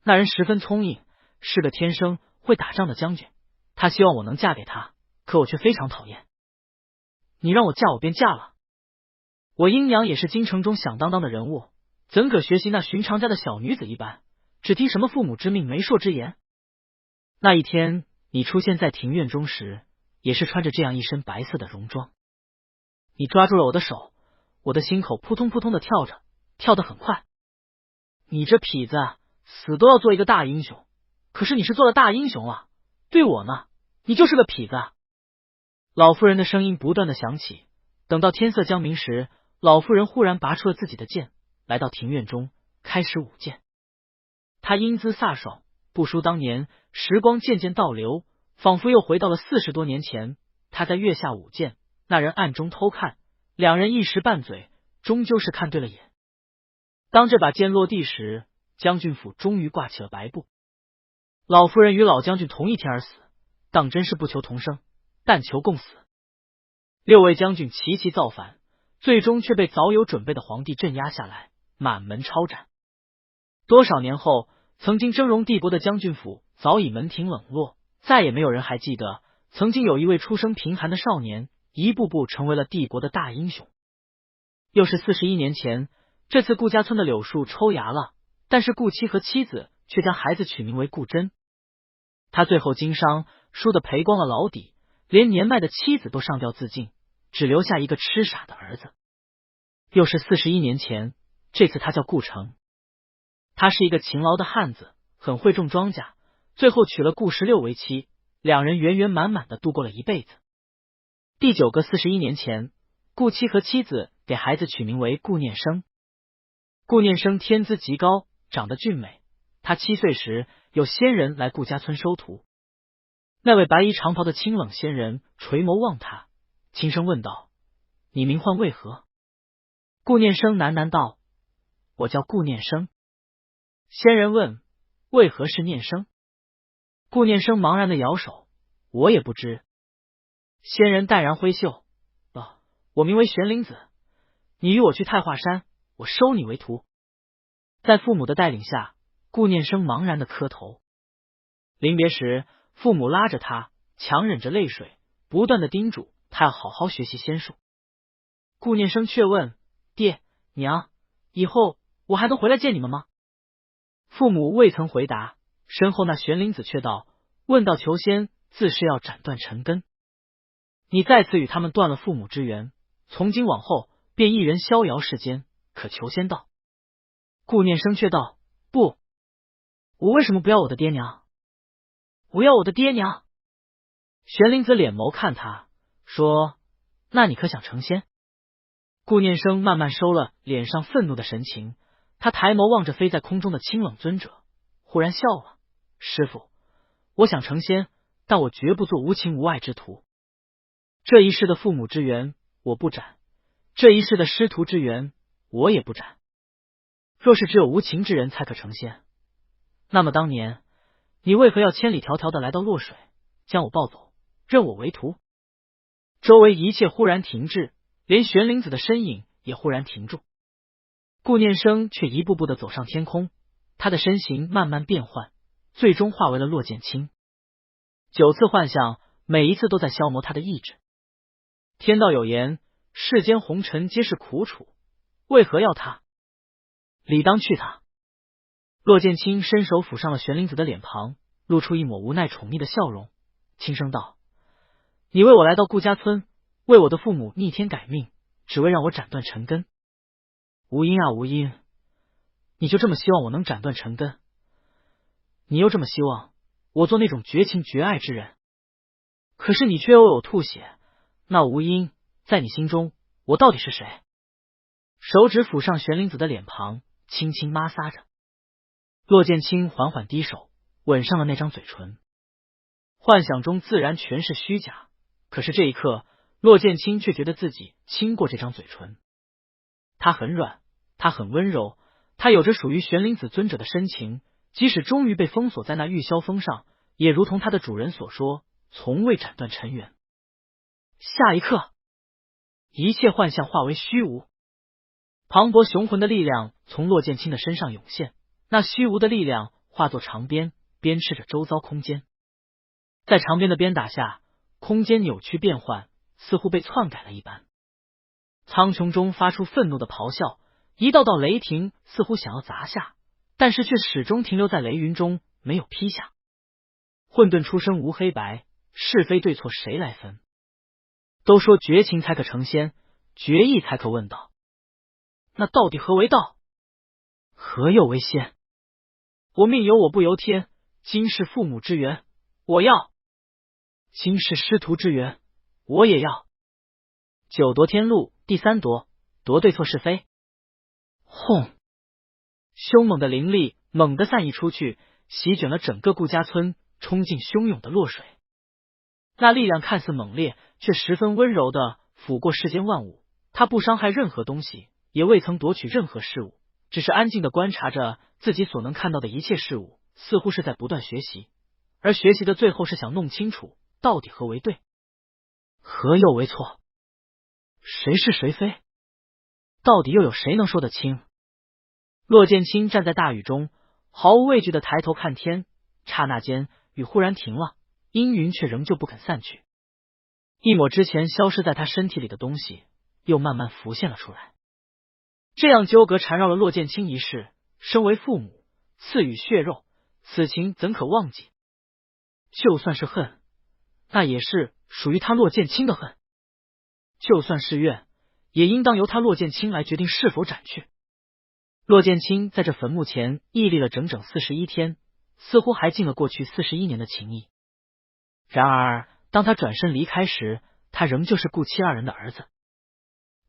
那人十分聪颖，是个天生会打仗的将军，他希望我能嫁给他，可我却非常讨厌。你让我嫁，我便嫁了。我英娘也是京城中响当当的人物，怎可学习那寻常家的小女子一般，只听什么父母之命，媒妁之言？那一天你出现在庭院中时，也是穿着这样一身白色的戎装。你抓住了我的手，我的心口扑通扑通的跳着，跳得很快。你这痞子，死都要做一个大英雄，可是你是做了大英雄了，对我呢，你就是个痞子。老妇人的声音不断的响起，等到天色将明时，老妇人忽然拔出了自己的剑，来到庭院中，开始舞剑。她英姿飒爽，不输当年，时光渐渐倒流，仿佛又回到了40多年前。她在月下舞剑，那人暗中偷看，两人一时拌嘴，终究是看对了眼。当这把剑落地时，将军府终于挂起了白布。老夫人与老将军同一天而死，当真是不求同生，但求共死。6位将军齐齐造反，最终却被早有准备的皇帝镇压下来，满门抄斩。多少年后，曾经峥嵘帝国的将军府早已门庭冷落，再也没有人还记得曾经有一位出生贫寒的少年，一步步成为了帝国的大英雄。又是41年前，这次顾家村的柳树抽芽了，但是顾七和妻子却将孩子取名为顾真。他最后经商，输得赔光了老底，连年迈的妻子都上吊自尽，只留下一个痴傻的儿子。又是41年前，这次他叫顾城。他是一个勤劳的汉子，很会种庄稼，最后娶了顾16为妻，两人圆圆满满的度过了一辈子。第9个41年前，顾七和妻子给孩子取名为顾念生。顾念生天资极高，长得俊美。他7岁时，有仙人来顾家村收徒。那位白衣长袍的清冷仙人垂眸望他，轻声问道：“你名唤为何？”顾念生喃喃道：“我叫顾念生。”仙人问：“为何是念生？”顾念生茫然的摇手：“我也不知。”仙人淡然挥袖：“我名为玄灵子，你与我去太华山，我收你为徒。”在父母的带领下，顾念生茫然的磕头。临别时，父母拉着他，强忍着泪水，不断的叮嘱他要好好学习仙术。顾念生却问：“爹娘，以后我还能回来见你们吗？”父母未曾回答，身后那玄灵子却道：“问道求仙，自是要斩断尘根。你再次与他们断了父母之缘，从今往后便一人逍遥世间，可求仙道。”顾念生却道：“不，我为什么不要我的爹娘？不要我的爹娘？”玄灵子脸眸看他，说：“那你可想成仙？”顾念生慢慢收了脸上愤怒的神情，他抬眸望着飞在空中的清冷尊者，忽然笑了：“师父，我想成仙，但我绝不做无情无爱之徒。这一世的父母之缘我不斩，这一世的师徒之缘我也不斩。若是只有无情之人才可成仙，那么当年你为何要千里迢迢的来到洛水，将我抱走，认我为徒？”周围一切忽然停滞，连玄灵子的身影也忽然停住。顾念生却一步步的走上天空，他的身形慢慢变换，最终化为了骆剑清。9次幻象，每一次都在消磨他的意志。天道有言，世间红尘皆是苦楚，为何要他？理当去他。骆剑清伸手抚上了玄灵子的脸庞，露出一抹无奈宠溺的笑容，轻声道：“你为我来到顾家村，为我的父母逆天改命，只为让我斩断尘根。无因啊无因，你就这么希望我能斩断尘根？你又这么希望我做那种绝情绝爱之人，可是你却又为我吐血，那无因，在你心中我到底是谁？”手指抚上玄灵子的脸庞，轻轻摩挲着。骆剑清缓缓低手，吻上了那张嘴唇。幻想中自然全是虚假，可是这一刻，骆剑清却觉得自己亲过这张嘴唇。他很软，他很温柔，他有着属于玄灵子尊者的深情，即使终于被封锁在那玉箫峰上，也如同他的主人所说，从未斩断尘缘。下一刻，一切幻象化为虚无。磅礴雄浑的力量从骆剑清的身上涌现，那虚无的力量化作长鞭，鞭笞着周遭空间。在长鞭的鞭打下，空间扭曲变幻，似乎被篡改了一般。苍穹中发出愤怒的咆哮，一道道雷霆似乎想要砸下，但是却始终停留在雷云中，没有劈下。混沌出生无黑白，是非对错谁来分？都说绝情才可成仙，绝意才可问道。那到底何为道？何又为仙？我命由我不由天，今世父母之缘，我要；今世师徒之缘，我也要。九夺天路第三夺，夺对错是非。轰！凶猛的灵力猛地散溢出去，席卷了整个顾家村，冲进汹涌的落水。那力量看似猛烈，却十分温柔的抚过世间万物。他不伤害任何东西，也未曾夺取任何事物，只是安静的观察着自己所能看到的一切事物，似乎是在不断学习。而学习的最后是想弄清楚到底何为对，何又为错，谁是谁非，到底又有谁能说得清？骆剑清站在大雨中，毫无畏惧的抬头看天，刹那间雨忽然停了，阴云却仍旧不肯散去。一抹之前消失在他身体里的东西又慢慢浮现了出来。这样纠葛缠绕了骆剑清一世，身为父母，赐予血肉，此情怎可忘记？就算是恨，那也是属于他骆剑清的恨；就算是怨，也应当由他骆剑清来决定是否斩去。骆剑清在这坟墓前屹立了整整41天，似乎还尽了过去41年的情谊。然而当他转身离开时，他仍旧是顾七二人的儿子，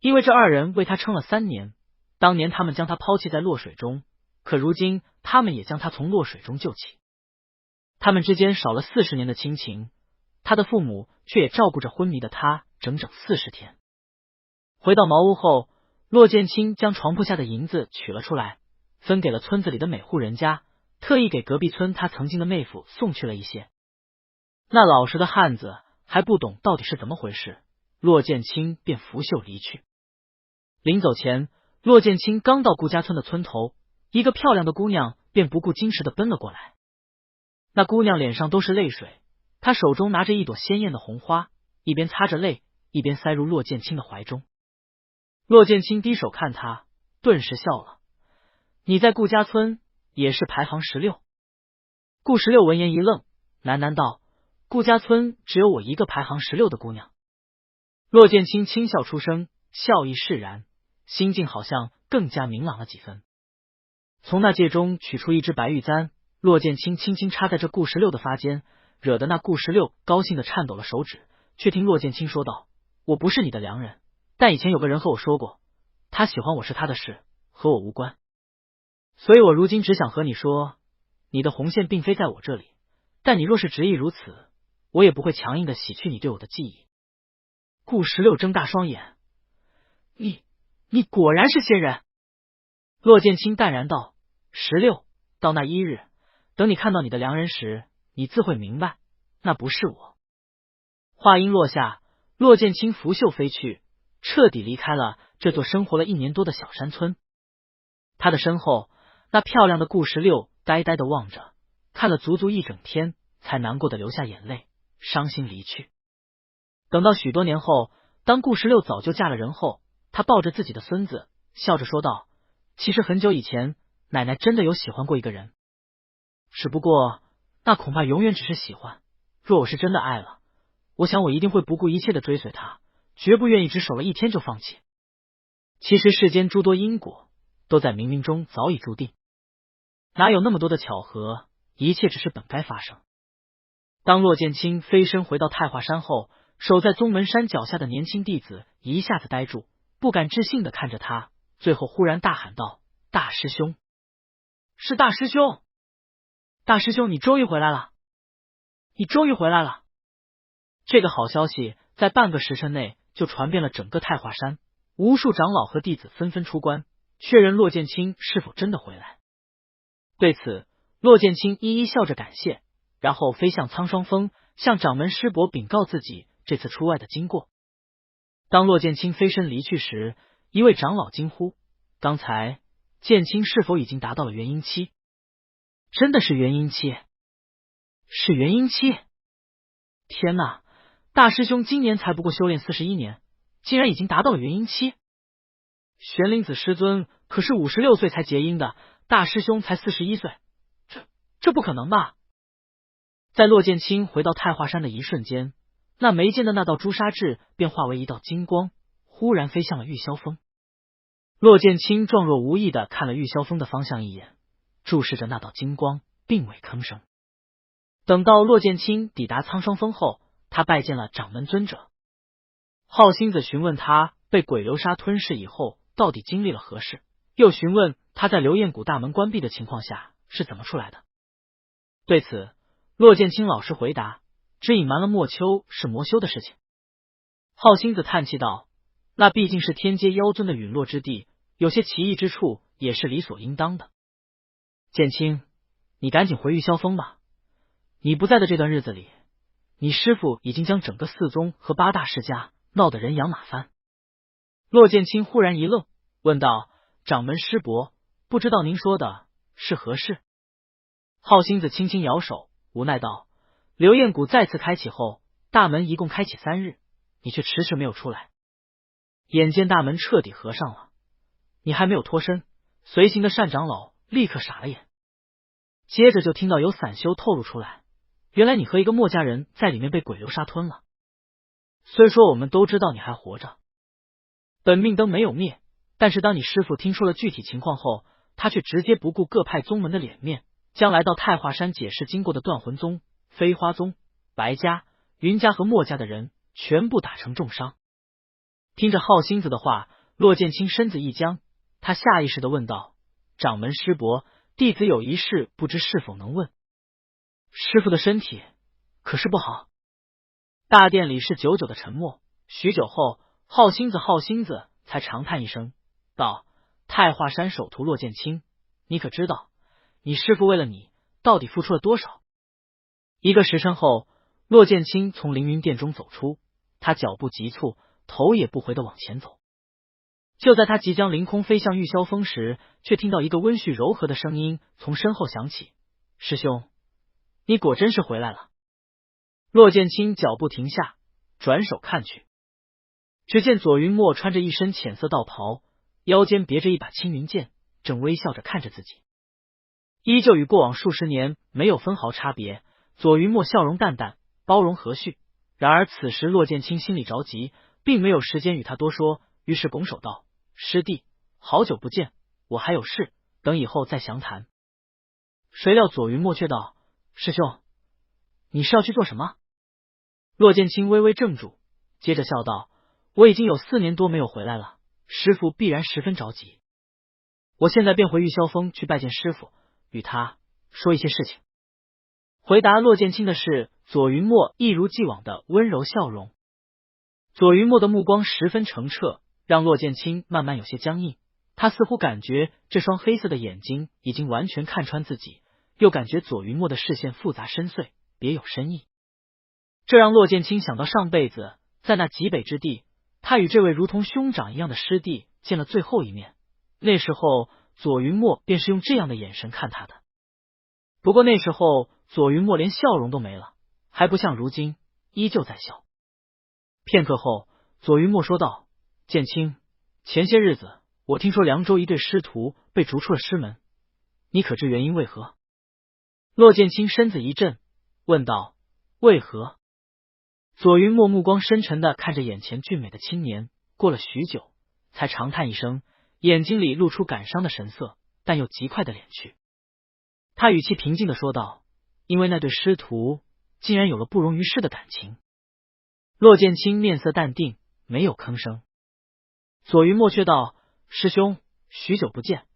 因为这二人为他撑了3年。当年他们将他抛弃在落水中，可如今他们也将他从落水中救起。他们之间少了40年的亲情，他的父母却也照顾着昏迷的他整整40天。回到茅屋后，骆剑清将床铺下的银子取了出来，分给了村子里的每户人家，特意给隔壁村他曾经的妹夫送去了一些。那老实的汉子还不懂到底是怎么回事，骆剑清便拂袖离去。临走前，骆剑清刚到顾家村的村头，一个漂亮的姑娘便不顾矜持的奔了过来。那姑娘脸上都是泪水，她手中拿着一朵鲜艳的红花，一边擦着泪，一边塞入骆剑清的怀中。骆剑清低手看她，顿时笑了：“你在顾家村也是排行16。”顾16闻言一愣，喃喃道：“顾家村只有我一个排行16的姑娘。”骆剑清轻笑出声，笑意释然，心境好像更加明朗了几分。从那戒中取出一支白玉簪，骆剑清轻轻插在这顾16的发间，惹得那顾16高兴的颤抖了手指。却听骆剑清说道：“我不是你的良人，但以前有个人和我说过，他喜欢我是他的事，和我无关。所以我如今只想和你说，你的红线并非在我这里，但你若是执意如此，我也不会强硬的洗去你对我的记忆。”顾16睁大双眼：“你果然是仙人。”骆剑清淡然道：“16，到那一日，等你看到你的良人时，你自会明白，那不是我。”话音落下，骆剑清拂袖飞去，彻底离开了这座生活了1年多的小山村。他的身后，那漂亮的顾16呆呆的望着，看了足足一整天，才难过的流下眼泪，伤心离去。等到许多年后，当顾16早就嫁了人后，他抱着自己的孙子，笑着说道：“其实很久以前，奶奶真的有喜欢过一个人，只不过那恐怕永远只是喜欢。若我是真的爱了，我想我一定会不顾一切的追随他，绝不愿意只守了1天就放弃。其实世间诸多因果，都在冥冥中早已注定，哪有那么多的巧合，一切只是本该发生。”当骆剑清飞身回到太华山后，守在宗门山脚下的年轻弟子一下子呆住，不敢置信的看着他，最后忽然大喊道：“大师兄！是大师兄！大师兄，你终于回来了！你终于回来了！”这个好消息在半个时辰内就传遍了整个太华山，无数长老和弟子纷纷出关，确认骆剑清是否真的回来。对此，骆剑清一一笑着感谢，然后飞向苍霜峰，向掌门师伯禀告自己这次出外的经过。当骆剑清飞身离去时，一位长老惊呼：“刚才剑清是否已经达到了元婴期？”“真的是元婴期？是元婴期！天哪！大师兄今年才不过修炼41年，竟然已经达到了元婴期。玄灵子师尊可是56岁才结婴的，大师兄才41岁，这不可能吧？”在骆剑清回到太华山的一瞬间，那眉间的那道朱砂痣便化为一道金光，忽然飞向了玉霄峰。骆剑清状若无意地看了玉霄峰的方向一眼，注视着那道金光，并未吭声。等到骆剑清抵达苍霜峰后，他拜见了掌门尊者。浩星子询问他被鬼流沙吞噬以后到底经历了何事，又询问他在流焰谷大门关闭的情况下是怎么出来的。对此，骆剑清老实回答，只隐瞒了莫秋是魔修的事情。浩星子叹气道：“那毕竟是天阶妖尊的陨落之地，有些奇异之处也是理所应当的。剑清，你赶紧回玉霄峰吧。你不在的这段日子里，你师父已经将整个四宗和八大世家闹得人仰马翻。”骆剑清忽然一愣，问道：“掌门师伯，不知道您说的是何事？”浩星子轻轻摇手，无奈道：“流焰谷再次开启后，大门一共开启3日，你却迟迟没有出来。眼见大门彻底合上了，你还没有脱身，随行的单长老立刻傻了眼。接着就听到有散修透露出来，原来你和一个墨家人在里面被鬼流沙吞了。虽说我们都知道你还活着，本命灯没有灭，但是当你师父听出了具体情况后，他却直接不顾各派宗门的脸面，将来到太华山解释经过的断魂宗、飞花宗、白家、云家和墨家的人全部打成重伤。”听着浩星子的话，骆剑清身子一僵，他下意识地问道：“掌门师伯，弟子有一事，不知是否能问？师父的身体可是不好？”大殿里是久久的沉默，许久后，浩星子才长叹一声，道：“太华山首徒骆剑清，你可知道你师父为了你到底付出了多少？”1个时辰后，骆剑清从凌云殿中走出，他脚步急促，头也不回地往前走。就在他即将凌空飞向玉霄峰时，却听到一个温煦柔和的声音从身后响起：“师兄，你果真是回来了。”骆剑清脚步停下，转手看去，只见左云墨穿着一身浅色道袍，腰间别着一把青云剑，正微笑着看着自己，依旧与过往数十年没有分毫差别。左云墨笑容淡淡，包容和煦。然而此时骆剑清心里着急，并没有时间与他多说，于是拱手道：“师弟，好久不见，我还有事，等以后再详谈。”谁料左云墨却道：“师兄，你是要去做什么？”骆剑清微微怔住，接着笑道：“我已经有4年多没有回来了，师父必然十分着急。我现在便回玉霄峰去拜见师父，与他说一些事情。”回答骆剑清的是左云墨一如既往的温柔笑容。左云墨的目光十分澄澈，让骆剑清慢慢有些僵硬。他似乎感觉这双黑色的眼睛已经完全看穿自己，又感觉左云墨的视线复杂深邃，别有深意。这让骆剑清想到上辈子在那极北之地，他与这位如同兄长一样的师弟见了最后一面，那时候左云墨便是用这样的眼神看他的。不过那时候左云墨连笑容都没了，还不像如今依旧在笑。片刻后，左云墨说道：“剑清，前些日子我听说凉州一对师徒被逐出了师门，你可知原因为何？”骆剑清身子一震，问道：“为何？”左云墨目光深沉地看着眼前俊美的青年，过了许久，才长叹一声，眼睛里露出感伤的神色，但又极快的敛去。他语气平静地说道：“因为那对师徒竟然有了不容于世的感情。”骆剑清面色淡定，没有吭声。左云墨却道：“师兄，许久不见，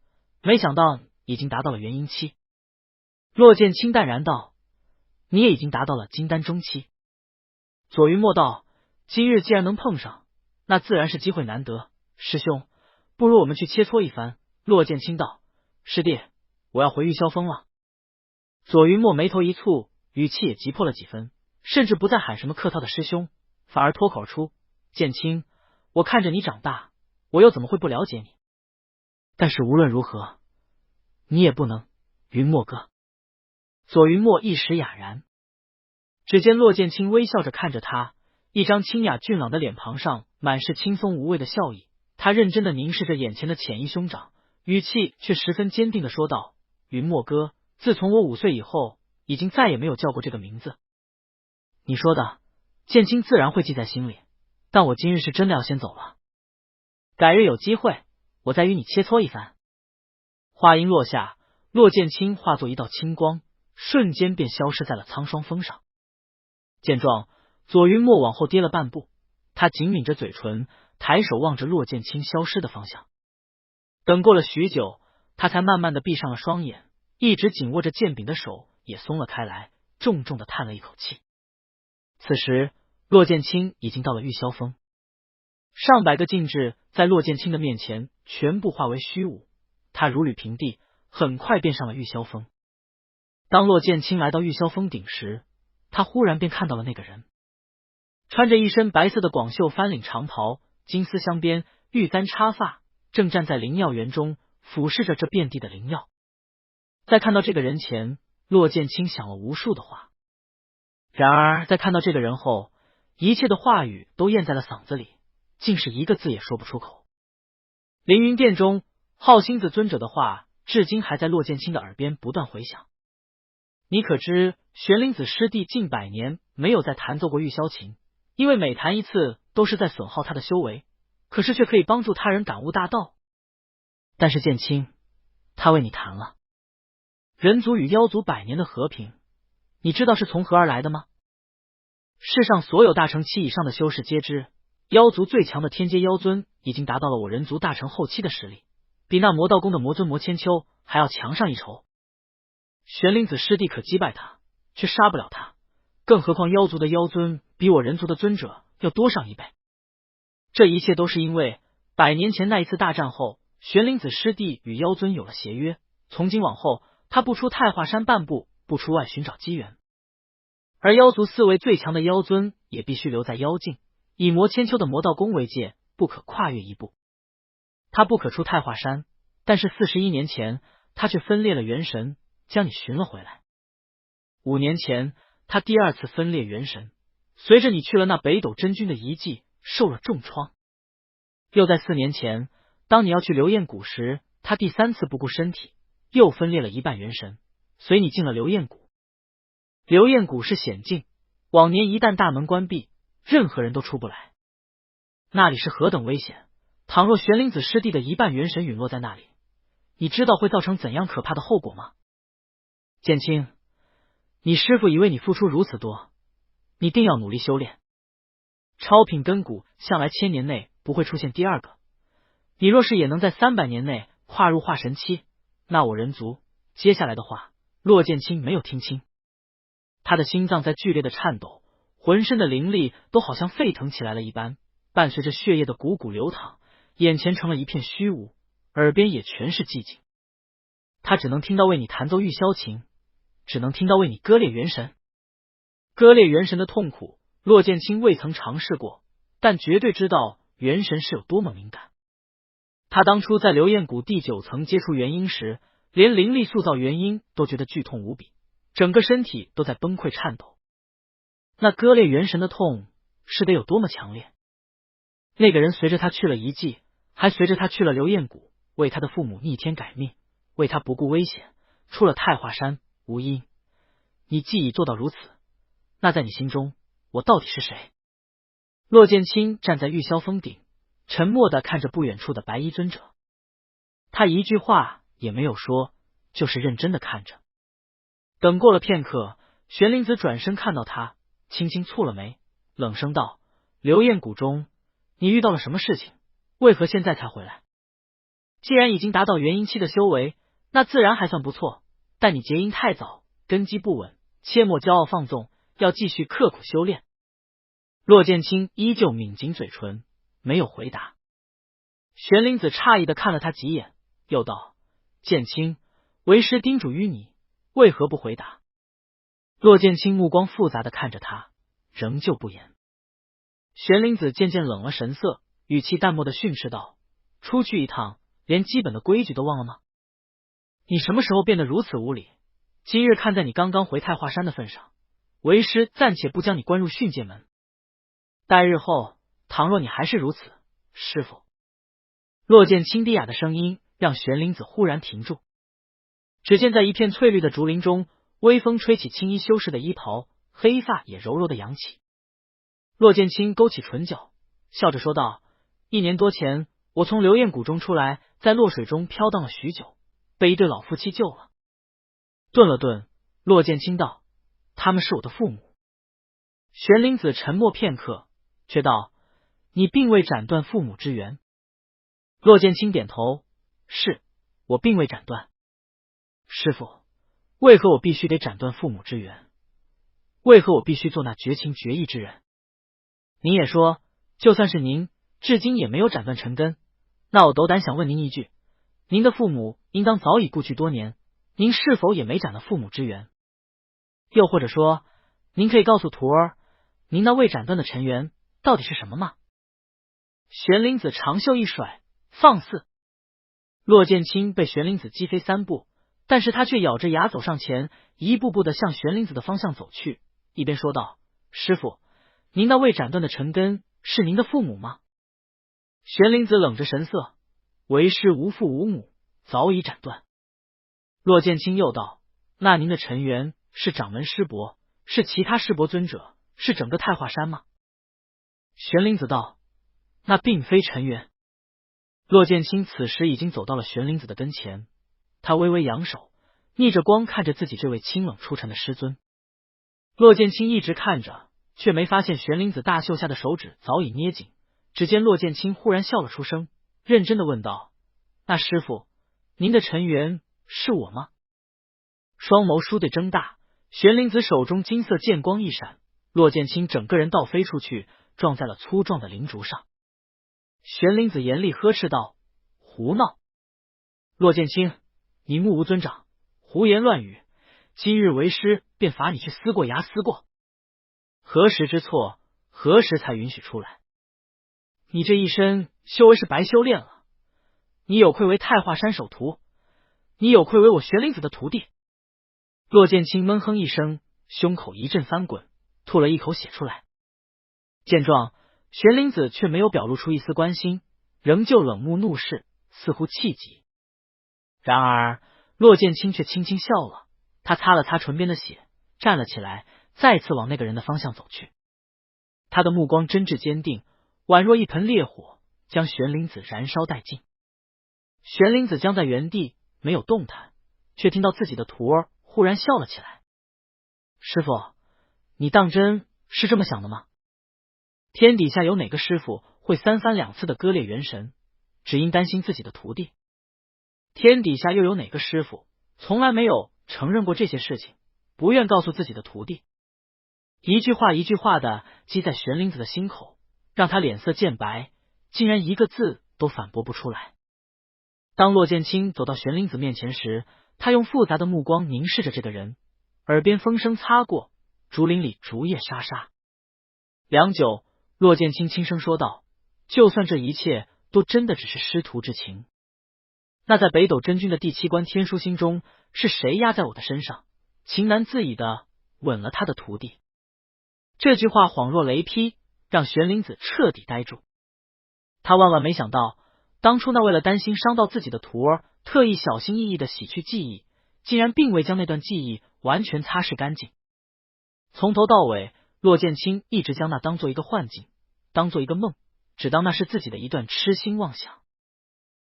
没想到已经达到了元婴期。”骆剑清淡然道：“你也已经达到了金丹中期。”左云墨道：“今日既然能碰上，那自然是机会难得。师兄，不如我们去切磋一番。”骆剑清道：“师弟，我要回玉霄峰了。”左云墨眉头一蹙，语气也急迫了几分，甚至不再喊什么客套的师兄，反而脱口出：“剑清，我看着你长大，我又怎么会不了解你？但是无论如何，你也不能，云墨哥。”左云墨一时哑然，只见骆剑清微笑着看着他，一张清雅俊朗的脸庞上满是轻松无畏的笑意。他认真的凝视着眼前的浅衣兄长，语气却十分坚定的说道：“云墨哥，自从我5岁以后，已经再也没有叫过这个名字。你说的，剑清自然会记在心里，但我今日是真的要先走了。改日有机会，我再与你切磋一番。话音落下，骆剑清化作一道青光，瞬间便消失在了苍霜峰上。见状，左云墨往后跌了半步，他紧抿着嘴唇，抬手望着骆剑清消失的方向。等过了许久，他才慢慢的闭上了双眼，一直紧握着剑柄的手也松了开来，重重的叹了一口气。此时，骆剑清已经到了玉霄峰，上百个禁制在骆剑清的面前全部化为虚无，他如履平地，很快便上了玉霄峰。当骆剑清来到玉霄峰顶时，他忽然便看到了那个人，穿着一身白色的广袖翻领长袍，金丝镶边，玉簪插发，正站在灵药园中俯视着这遍地的灵药。在看到这个人前，骆剑清想了无数的话，然而在看到这个人后，一切的话语都咽在了嗓子里，竟是一个字也说不出口。凌云殿中，浩星子尊者的话至今还在骆剑清的耳边不断回响。你可知玄灵子师弟近100年没有再弹奏过玉箫琴，因为每弹一次都是在损耗他的修为，可是却可以帮助他人感悟大道。但是剑清，他为你弹了。人族与妖族100年的和平，你知道是从何而来的吗？世上所有大成期以上的修士皆知，妖族最强的天阶妖尊已经达到了我人族大成后期的实力，比那魔道宫的魔尊魔千秋还要强上一筹。玄灵子师弟可击败他，却杀不了他，更何况妖族的妖尊比我人族的尊者要多上1倍。这一切都是因为100年前那一次大战后，玄灵子师弟与妖尊有了协约，从今往后他不出太华山半步，不出外寻找机缘。而妖族4位最强的妖尊也必须留在妖境，以魔千秋的魔道宫为界，不可跨越一步。他不可出太华山，但是41年前他却分裂了元神，将你寻了回来。5年前他第2次分裂元神，随着你去了那北斗真君的遗迹，受了重创。又在4年前，当你要去流焰谷时，他第3次不顾身体，又分裂了1半元神，随你进了流焰谷。流焰谷是险境，往年一旦大门关闭，任何人都出不来。那里是何等危险，倘若玄灵子师弟的1半元神陨落在那里，你知道会造成怎样可怕的后果吗？剑清，你师父已为你付出如此多，你定要努力修炼。超品根骨向来1000年内不会出现第2个，你若是也能在300年内跨入化神期，那我人族接下来的话，骆剑清没有听清。他的心脏在剧烈的颤抖，浑身的灵力都好像沸腾起来了一般，伴随着血液的汩汩流淌，眼前成了一片虚无，耳边也全是寂静。他只能听到为你弹奏玉箫琴，只能听到为你割裂元神。割裂元神的痛苦，骆剑清未曾尝试过，但绝对知道元神是有多么敏感。他当初在流焰谷第9层接触元婴时，连灵力塑造元婴都觉得剧痛无比，整个身体都在崩溃颤抖。那割裂元神的痛是得有多么强烈？那个人随着他去了遗迹，还随着他去了流焰谷，为他的父母逆天改命，为他不顾危险出了太华山。无因，你既已做到如此，那在你心中我到底是谁？骆剑清站在玉霄峰顶，沉默地看着不远处的白衣尊者，他一句话也没有说，就是认真的看着。等过了片刻，玄灵子转身看到他，轻轻蹙了眉，冷声道：流焰谷中你遇到了什么事情？为何现在才回来？既然已经达到元婴期的修为，那自然还算不错，但你结婴太早，根基不稳，切莫骄傲放纵，要继续刻苦修炼。骆剑清依旧抿紧嘴唇，没有回答。玄灵子诧异的看了他几眼，又道：剑清，为师叮嘱于你，为何不回答？骆剑清目光复杂的看着他，仍旧不言。玄灵子渐渐冷了神色，语气淡漠的训斥道：出去一趟，连基本的规矩都忘了吗？你什么时候变得如此无礼？今日看在你刚刚回太华山的份上，为师暂且不将你关入训诫门，待日后倘若你还是如此，师父……骆剑清低哑的声音让玄灵子忽然停住。只见在一片翠绿的竹林中，微风吹起青衣修士的衣袍，黑发也柔柔的扬起。骆剑清勾起唇角，笑着说道：1年多前，我从流焰谷中出来，在落水中飘荡了许久，被一对老夫妻救了。顿了顿，骆剑清道：“他们是我的父母。”玄灵子沉默片刻，却道：“你并未斩断父母之缘。”骆剑清点头：“是，我并未斩断。师父，为何我必须得斩断父母之缘？为何我必须做那绝情绝义之人？您也说，就算是您，至今也没有斩断尘根。那我斗胆想问您一句，您的父母应当早已故去多年，您是否也没斩了父母之缘？又或者说，您可以告诉徒儿，您那未斩断的尘缘到底是什么吗？”玄灵子长袖一甩：“放肆！”骆剑清被玄灵子击飞3步，但是他却咬着牙走上前，一步步的向玄灵子的方向走去，一边说道：“师父，您那未斩断的尘根是您的父母吗？”玄灵子冷着神色：“为师无父无母，早已斩断。”骆剑清又道：“那您的尘缘是掌门师伯，是其他师伯尊者，是整个太华山吗？”玄灵子道：“那并非尘缘。”骆剑清此时已经走到了玄灵子的跟前，他微微扬手，逆着光看着自己这位清冷出尘的师尊。骆剑清一直看着，却没发现玄灵子大袖下的手指早已捏紧。只见骆剑清忽然笑了出声，认真的问道：“那师父，您的尘缘是我吗？”双眸倏地睁大，玄灵子手中金色剑光一闪，骆剑清整个人倒飞出去，撞在了粗壮的灵烛上。玄灵子严厉呵斥道：“胡闹！骆剑清，你目无尊长，胡言乱语！今日为师便罚你去思过衙思过。何时之错，何时才允许出来？你这一身修为是白修炼了，你有愧为太华山首徒，你有愧为我玄灵子的徒弟。”骆剑清闷哼一声，胸口一阵翻滚，吐了一口血出来。见状，玄灵子却没有表露出一丝关心，仍旧冷目怒视，似乎气急。然而骆剑清却轻轻笑了，他擦了擦唇边的血，站了起来，再次往那个人的方向走去。他的目光真挚坚定，宛若一盆烈火，将玄灵子燃烧殆尽。玄灵子僵在原地没有动弹，却听到自己的徒儿忽然笑了起来：“师父，你当真是这么想的吗？天底下有哪个师傅会3番2次的割裂元神，只因担心自己的徒弟？天底下又有哪个师傅从来没有承认过这些事情，不愿告诉自己的徒弟？”一句话一句话的积在玄灵子的心口，让他脸色渐白，竟然一个字都反驳不出来。当骆剑清走到玄灵子面前时，他用复杂的目光凝视着这个人，耳边风声擦过，竹林里竹叶沙沙。良久，骆剑清轻声说道：“就算这一切都真的只是师徒之情，那在北斗真君的第7关天书心中，是谁压在我的身上，情难自已的吻了他的徒弟？”这句话恍若雷劈，让玄灵子彻底呆住。他万万没想到，当初那为了担心伤到自己的徒儿，特意小心翼翼的洗去记忆，竟然并未将那段记忆完全擦拭干净。从头到尾，骆剑清一直将那当做一个幻境，当做一个梦，只当那是自己的一段痴心妄想。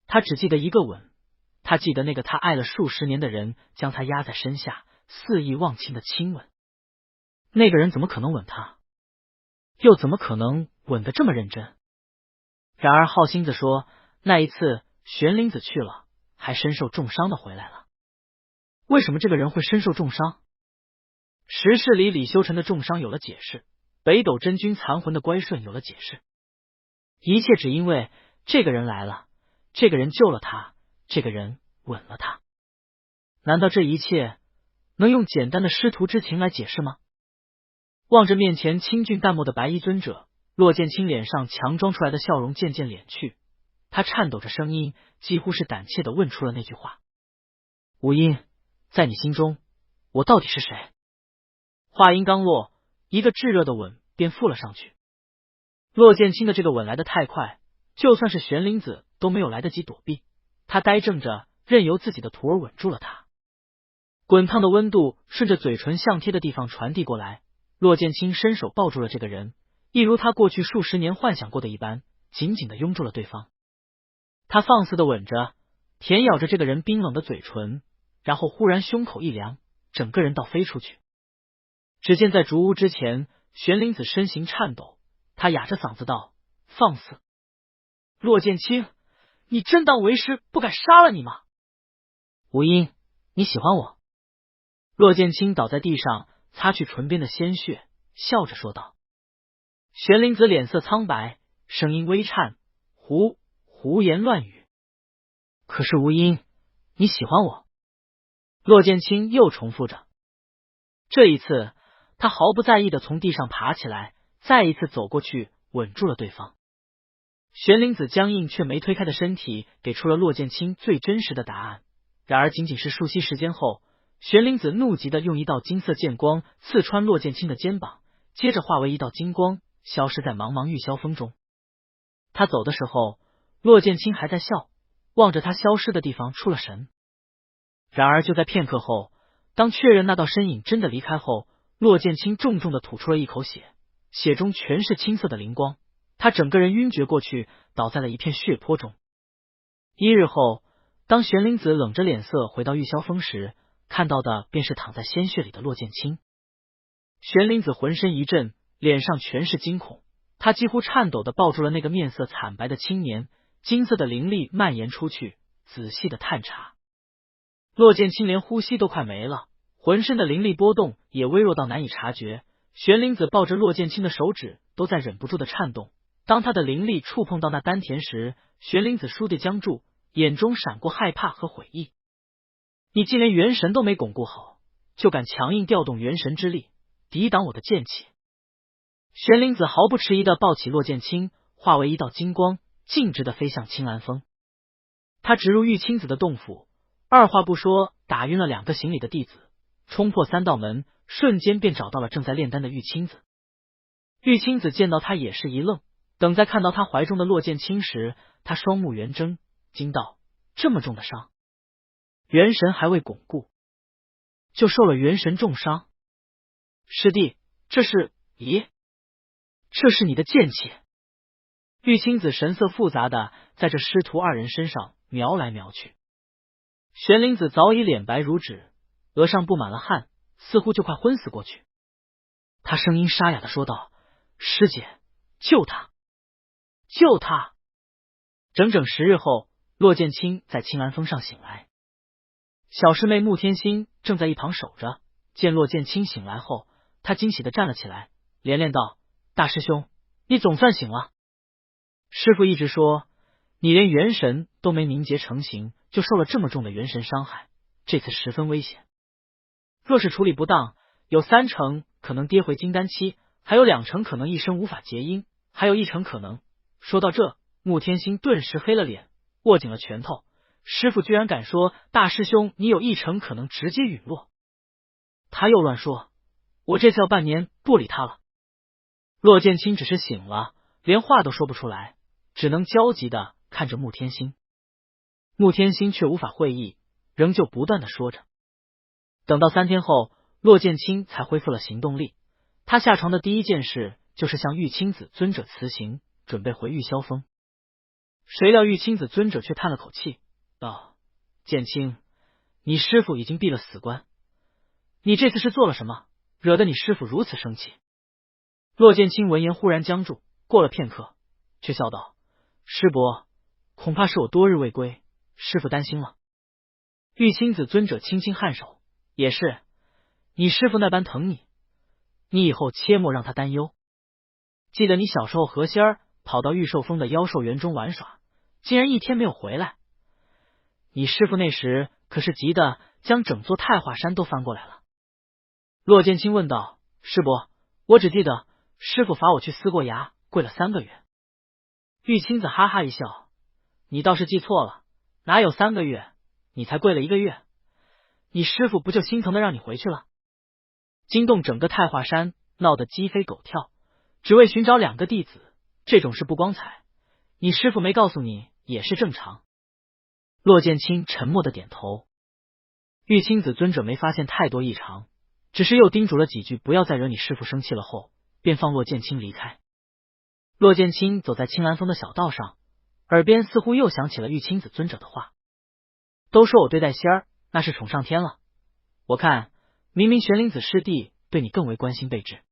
他只记得一个吻，他记得那个他爱了数十年的人将他压在身下，肆意忘情的亲吻。那个人怎么可能吻他？又怎么可能吻得这么认真？然而好心子说，那一次玄灵子去了，还身受重伤的回来了。为什么这个人会身受重伤？石室里李修臣的重伤有了解释，北斗真君残魂的乖顺有了解释，一切只因为这个人来了，这个人救了他，这个人吻了他。难道这一切能用简单的师徒之情来解释吗？望着面前清俊淡漠的白衣尊者，骆剑清脸上强装出来的笑容渐渐敛去，他颤抖着声音，几乎是胆怯的问出了那句话：“无因，在你心中，我到底是谁？”话音刚落，一个炙热的吻便附了上去。骆剑清的这个吻来得太快，就算是玄灵子都没有来得及躲避，他呆怔着，任由自己的徒儿吻住了他。滚烫的温度顺着嘴唇相贴的地方传递过来，骆剑清伸手抱住了这个人，一如他过去数十年幻想过的一般，紧紧的拥住了对方。他放肆的吻着、舔咬着这个人冰冷的嘴唇，然后忽然胸口一凉，整个人倒飞出去。只见在竹屋之前，玄灵子身形颤抖，他哑着嗓子道：“放肆！骆剑清，你真当为师不敢杀了你吗？”无因，你喜欢我？骆剑清倒在地上，擦去唇边的鲜血，笑着说道。玄灵子脸色苍白，声音微颤，胡言乱语。可是无因，你喜欢我？骆剑清又重复着。这一次，他毫不在意的从地上爬起来，再一次走过去，吻住了对方。玄灵子僵硬却没推开的身体，给出了骆剑清最真实的答案。然而仅仅是数息时间后，玄灵子怒极的用一道金色剑光刺穿骆剑清的肩膀，接着化为一道金光，消失在茫茫玉霄风中。他走的时候，骆剑清还在笑，望着他消失的地方出了神。然而就在片刻后，当确认那道身影真的离开后，骆剑清重重的吐出了一口血，血中全是青色的灵光，他整个人晕厥过去，倒在了一片血泊中。1日后，当玄灵子冷着脸色回到玉霄峰时，看到的便是躺在鲜血里的骆剑清。玄灵子浑身一震，脸上全是惊恐，他几乎颤抖的抱住了那个面色惨白的青年，金色的灵力蔓延出去，仔细的探查。骆剑清连呼吸都快没了，浑身的灵力波动也微弱到难以察觉。玄灵子抱着骆剑清的手指都在忍不住的颤动，当他的灵力触碰到那丹田时，玄灵子倏地僵住，眼中闪过害怕和悔意。你竟连元神都没巩固好，就敢强硬调动元神之力，抵挡我的剑气。玄灵子毫不迟疑的抱起骆剑清，化为一道金光，径直的飞向青兰峰。他直入玉清子的洞府，二话不说打晕了2个行礼的弟子，冲破3道门，瞬间便找到了正在炼丹的玉清子。玉清子见到他也是一愣，等在看到他怀中的骆剑清时，他双目圆睁，惊道：这么重的伤，元神还未巩固，就受了元神重伤？师弟，这是……咦，这是你的剑气？玉清子神色复杂的在这师徒2人身上瞄来瞄去。玄灵子早已脸白如纸，额上布满了汗，似乎就快昏死过去。他声音沙哑的说道：师姐，救他，救他！整整10日后，骆剑清在青兰峰上醒来，小师妹穆天心正在一旁守着。见骆剑清醒来后，他惊喜的站了起来，连连道：大师兄，你总算醒了。师父一直说你连元神都没凝结成型，就受了这么重的元神伤害，这次十分危险。若是处理不当，有3成可能跌回金丹期，还有2成可能一生无法结阴，还有1成可能……说到这，穆天星顿时黑了脸，握紧了拳头。师父居然敢说大师兄你有1成可能直接陨落。他又乱说，我这次要半年不理他了。骆剑清只是醒了，连话都说不出来，只能焦急的看着穆天星。穆天星却无法会意，仍旧不断的说着。等到3天后，骆剑清才恢复了行动力。他下床的第一件事就是向玉清子尊者辞行，准备回玉霄峰。谁料玉清子尊者却叹了口气道：剑清，你师父已经闭了死关，你这次是做了什么，惹得你师父如此生气？骆剑清闻言忽然僵住，过了片刻却笑道：师伯，恐怕是我多日未归，师父担心了。玉清子尊者轻轻颔首，也是，你师父那般疼你，你以后切莫让他担忧。记得你小时候何仙儿跑到玉寿峰的妖兽园中玩耍，竟然1天没有回来，你师父那时可是急得将整座太华山都翻过来了。骆剑清问道：师伯，我只记得师父罚我去思过崖跪了3个月。玉清子哈哈一笑：你倒是记错了，哪有3个月，你才跪了1个月，你师父不就心疼的让你回去了？惊动整个太华山，闹得鸡飞狗跳，只为寻找2个弟子，这种事不光彩，你师父没告诉你也是正常。骆剑清沉默的点头。玉清子尊者没发现太多异常，只是又叮嘱了几句不要再惹你师父生气了后，便放骆剑清离开。骆剑清走在青兰峰的小道上，耳边似乎又响起了玉清子尊者的话：都说我对待仙儿那是宠上天了，我看明明玄灵子师弟对你更为关心备至。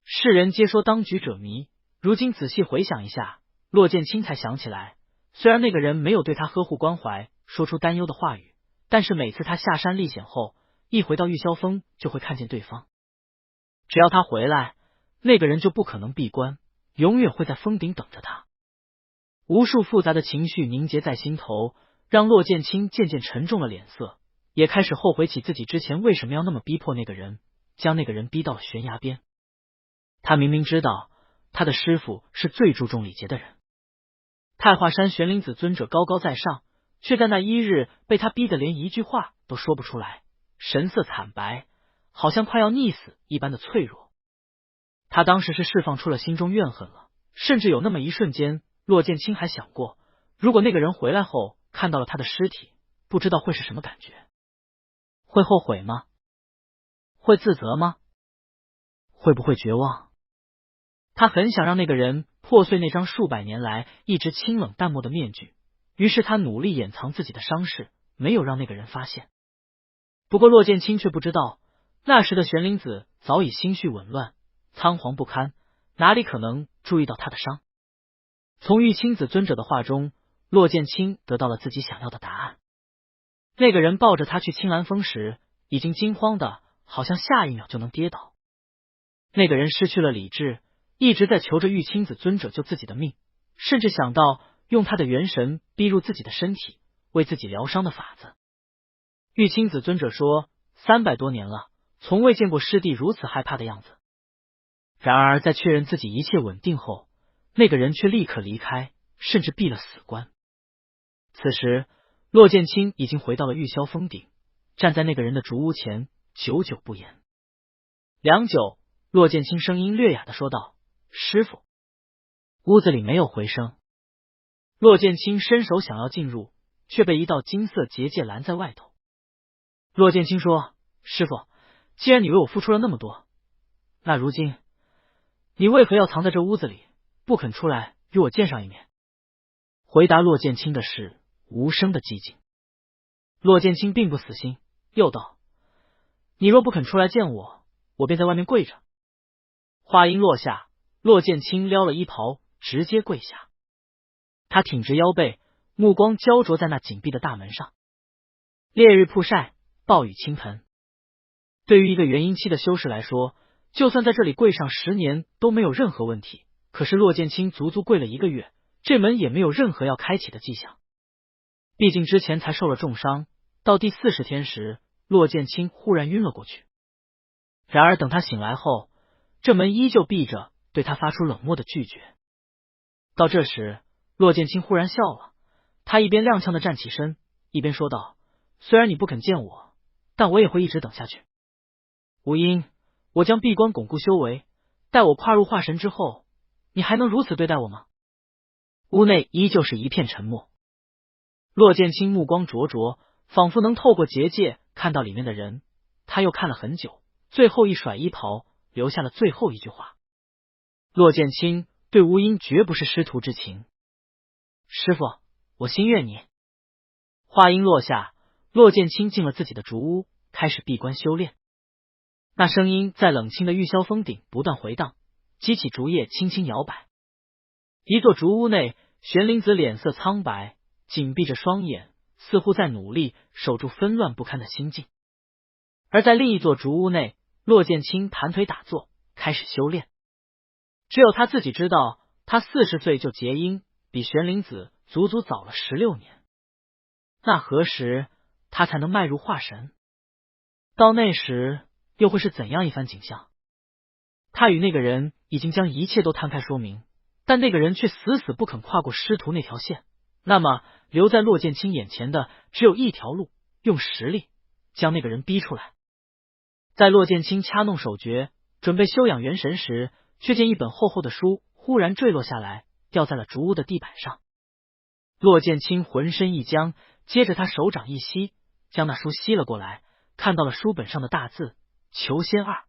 世人皆说当局者迷，如今仔细回想一下，骆剑清才想起来，虽然那个人没有对他呵护关怀，说出担忧的话语，但是每次他下山历险后，一回到玉霄峰就会看见对方。只要他回来，那个人就不可能闭关，永远会在峰顶等着他。无数复杂的情绪凝结在心头，让骆剑清渐渐沉重了脸色，也开始后悔起自己之前为什么要那么逼迫那个人，将那个人逼到了悬崖边。他明明知道他的师父是最注重礼节的人，太华山玄灵子尊者高高在上，却在那一日被他逼得连一句话都说不出来，神色惨白，好像快要溺死一般的脆弱。他当时是释放出了心中怨恨了，甚至有那么一瞬间，骆剑清还想过，如果那个人回来后看到了他的尸体，不知道会是什么感觉。会后悔吗？会自责吗？会不会绝望？他很想让那个人破碎那张数百年来一直清冷淡漠的面具，于是他努力掩藏自己的伤势，没有让那个人发现。不过骆剑清却不知道，那时的玄灵子早已心绪紊乱，仓皇不堪，哪里可能注意到他的伤。从玉清子尊者的话中，骆剑清得到了自己想要的答案。那个人抱着他去青兰峰时，已经惊慌的好像下一秒就能跌倒。那个人失去了理智，一直在求着玉清子尊者救自己的命，甚至想到用他的元神逼入自己的身体，为自己疗伤的法子。玉清子尊者说，300多年了，从未见过师弟如此害怕的样子。然而在确认自己一切稳定后，那个人却立刻离开，甚至闭了死关。此时骆剑清已经回到了玉霄峰顶，站在那个人的竹屋前，久久不言。良久，骆剑清声音略哑的说道：师父。屋子里没有回声。骆剑清伸手想要进入，却被一道金色结界拦在外头。骆剑清说：师父，既然你为我付出了那么多，那如今你为何要藏在这屋子里，不肯出来与我见上一面？回答骆剑清的是无声的寂静。骆剑清并不死心，又道：你若不肯出来见我，我便在外面跪着。话音落下，骆剑清撩了衣袍，直接跪下。他挺直腰背，目光焦灼在那紧闭的大门上。烈日曝晒，暴雨倾盆。对于一个元婴期的修士来说，就算在这里跪上10年都没有任何问题，可是骆剑清足足跪了1个月，这门也没有任何要开启的迹象。毕竟之前才受了重伤，到第40天时，骆剑清忽然晕了过去。然而等他醒来后，这门依旧闭着，对他发出冷漠的拒绝。到这时，骆剑清忽然笑了，他一边踉跄的站起身，一边说道：虽然你不肯见我，但我也会一直等下去。无因，我将闭关巩固修为，待我跨入化神之后，你还能如此对待我吗？屋内依旧是一片沉默。骆剑清目光灼灼，仿佛能透过结界看到里面的人。他又看了很久，最后一甩衣袍，留下了最后一句话。骆剑清对吴音绝不是师徒之情。师父，我心悦你。话音落下，骆剑清进了自己的竹屋，开始闭关修炼。那声音在冷清的玉霄峰顶不断回荡，激起竹叶轻轻摇摆。一座竹屋内，玄灵子脸色苍白，紧闭着双眼，似乎在努力守住纷乱不堪的心境。而在另一座竹屋内，骆剑清盘腿打坐，开始修炼。只有他自己知道，他40岁就结阴，比玄灵子足足早了16年。那何时他才能迈入化神？到那时又会是怎样一番景象？他与那个人已经将一切都摊开说明，但那个人却死死不肯跨过师徒那条线。那么留在骆剑清眼前的只有一条路，用实力将那个人逼出来。在骆剑清掐弄手诀，准备修养元神时，却见一本厚厚的书忽然坠落下来，掉在了竹屋的地板上。骆剑清浑身一僵，接着他手掌一吸，将那书吸了过来，看到了书本上的大字：求仙2。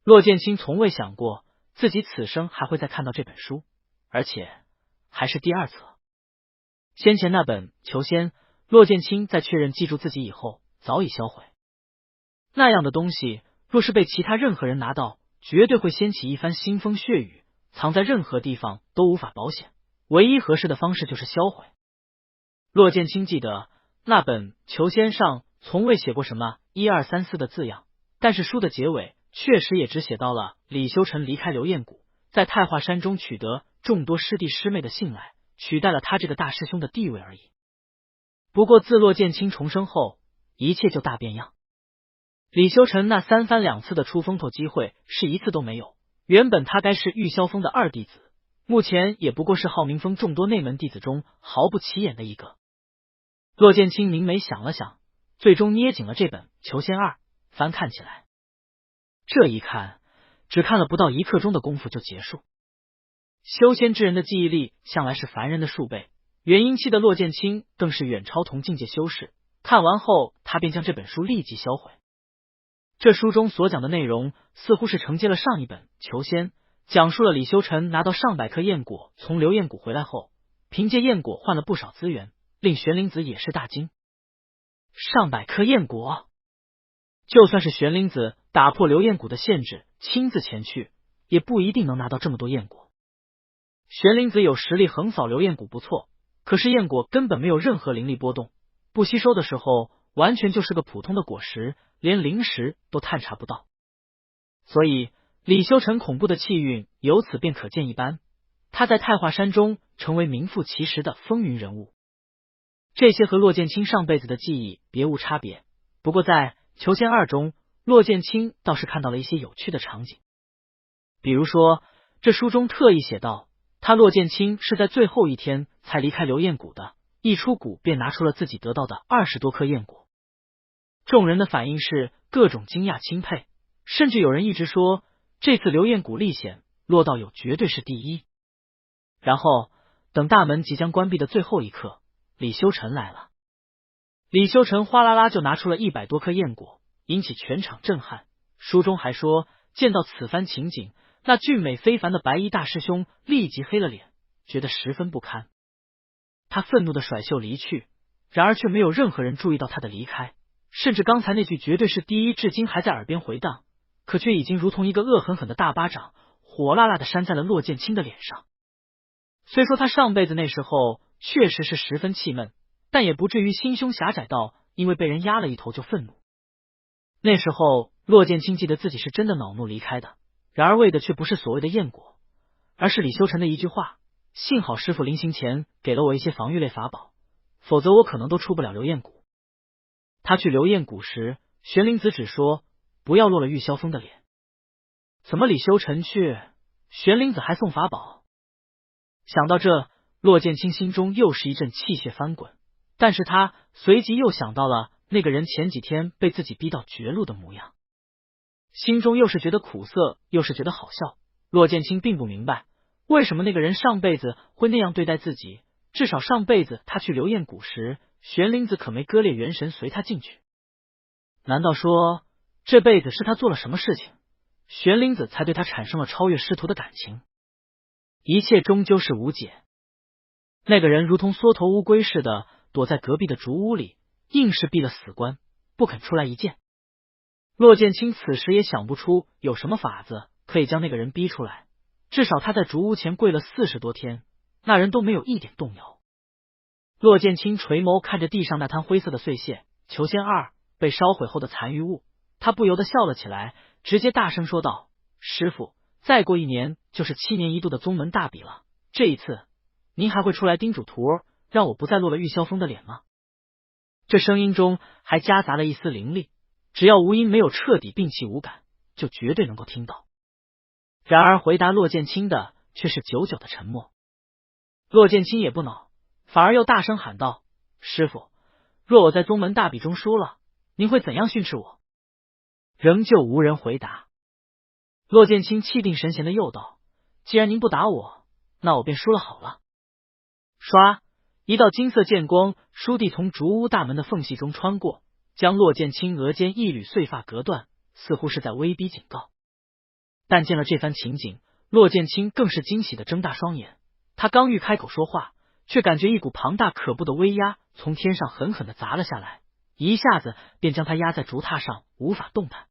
骆剑清从未想过自己此生还会再看到这本书，而且还是第2册。先前那本求仙，骆剑清在确认记住自己以后，早已销毁。那样的东西，若是被其他任何人拿到，绝对会掀起一番腥风血雨，藏在任何地方都无法保险。唯一合适的方式就是销毁。骆剑清记得那本求仙上从未写过什么1、2、3、4的字样，但是书的结尾确实也只写到了李修成离开流焰谷，在太华山中取得众多师弟师妹的信赖，取代了他这个大师兄的地位而已。不过自骆剑清重生后，一切就大变样。李修成那3番2次的出风头机会是一次都没有，原本他该是玉霄峰的二弟子，目前也不过是浩明峰众多内门弟子中毫不起眼的一个。骆剑清凝眉想了想，最终捏紧了这本求仙2，翻看起来。这一看，只看了不到1刻钟的功夫就结束。修仙之人的记忆力向来是凡人的数倍，元婴期的骆剑清更是远超同境界修士。看完后，他便将这本书立即销毁。这书中所讲的内容似乎是承接了上一本求仙，讲述了李修成拿到上百颗焰果从流焰谷回来后，凭借焰果换了不少资源，令玄灵子也是大惊。上百颗焰果，就算是玄灵子打破流焰谷的限制，亲自前去，也不一定能拿到这么多焰果。玄灵子有实力横扫流焰谷不错，可是焰果根本没有任何灵力波动，不吸收的时候完全就是个普通的果实，连灵石都探查不到。所以李修成恐怖的气运由此便可见一斑，他在太华山中成为名副其实的风云人物。这些和骆剑清上辈子的记忆别无差别，不过在求仙2中，骆剑清倒是看到了一些有趣的场景。比如说，这书中特意写道，他骆剑清是在最后一天才离开流焰谷的，一出谷便拿出了自己得到的20多颗焰果。众人的反应是各种惊讶钦佩，甚至有人一直说这次流焰谷历险，骆道友绝对是第一。然后等大门即将关闭的最后一刻，李修成来了。李修成哗啦啦就拿出了100多颗焰果，引起全场震撼。书中还说，见到此番情景，那俊美非凡的白衣大师兄立即黑了脸，觉得十分不堪。他愤怒的甩袖离去，然而却没有任何人注意到他的离开，甚至刚才那句绝对是第一至今还在耳边回荡，可却已经如同一个恶狠狠的大巴掌，火辣辣的扇在了骆剑清的脸上。虽说他上辈子那时候确实是十分气闷，但也不至于心胸狭窄到因为被人压了一头就愤怒。那时候骆剑清记得自己是真的恼怒离开的，然而为的却不是所谓的焰果，而是李修成的一句话，幸好师傅临行前给了我一些防御类法宝，否则我可能都出不了流焰谷。他去流焰谷时，玄灵子只说不要落了玉霄峰的脸，怎么李修成去，玄灵子还送法宝？想到这，骆剑清心中又是一阵气血翻滚，但是他随即又想到了那个人前几天被自己逼到绝路的模样，心中又是觉得苦涩，又是觉得好笑。骆剑清并不明白为什么那个人上辈子会那样对待自己，至少上辈子他去流焰谷时，玄灵子可没割裂元神随他进去。难道说这辈子是他做了什么事情，玄灵子才对他产生了超越师徒的感情？一切终究是无解。那个人如同缩头乌龟似的躲在隔壁的竹屋里，硬是闭了死关，不肯出来一见。骆剑清此时也想不出有什么法子可以将那个人逼出来，至少他在竹屋前跪了40多天，那人都没有一点动摇。骆剑清垂眸看着地上那滩灰色的碎屑，求仙2被烧毁后的残余物，他不由得笑了起来，直接大声说道：师傅，再过1年就是7年一度的宗门大比了，这一次您还会出来叮嘱徒儿，让我不再落了玉霄峰的脸吗？这声音中还夹杂了一丝凌厉，只要吴音没有彻底摒弃无感，就绝对能够听到。然而回答骆剑清的却是久久的沉默。骆剑清也不恼，反而又大声喊道：师傅，若我在宗门大比中输了，您会怎样训斥我？仍旧无人回答。骆剑清气定神闲的又道：既然您不打我，那我便输了好了。唰，一道金色剑光倏地从竹屋大门的缝隙中穿过，将骆剑清额间一缕碎发隔断，似乎是在威逼警告。但见了这番情景，骆剑清更是惊喜的睁大双眼，他刚欲开口说话，却感觉一股庞大可怖的威压从天上狠狠地砸了下来，一下子便将他压在竹榻上，无法动弹。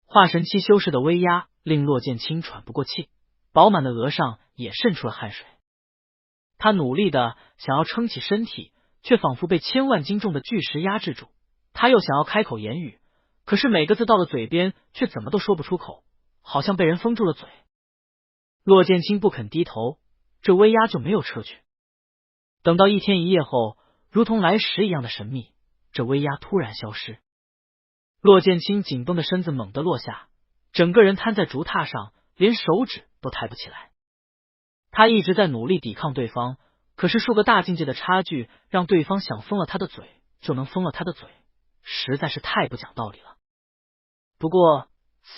化神期修士的威压令骆剑清喘不过气，饱满的额上也渗出了汗水。他努力的想要撑起身体，却仿佛被千万斤重的巨石压制住。他又想要开口言语，可是每个字到了嘴边却怎么都说不出口，好像被人封住了嘴。骆剑清不肯低头，这威压就没有撤去。等到一天一夜后，如同来时一样的神秘，这威压突然消失。骆剑清紧绷的身子猛地落下，整个人瘫在竹榻上，连手指都抬不起来。他一直在努力抵抗对方，可是数个大境界的差距，让对方想封了他的嘴就能封了他的嘴，实在是太不讲道理了。不过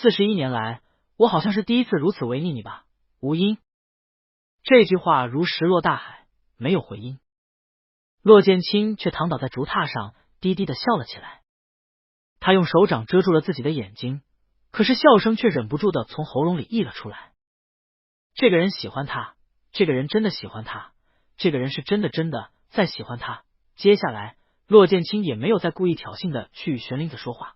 41年来，我好像是第一次如此违逆你吧，无音。这句话如石落大海，没有回音。骆剑清却躺倒在竹榻上，低低的笑了起来。他用手掌遮住了自己的眼睛，可是笑声却忍不住的从喉咙里溢了出来。这个人喜欢他，这个人真的喜欢他，这个人是真的在喜欢他。接下来，骆剑清也没有再故意挑衅的去与玄灵子说话。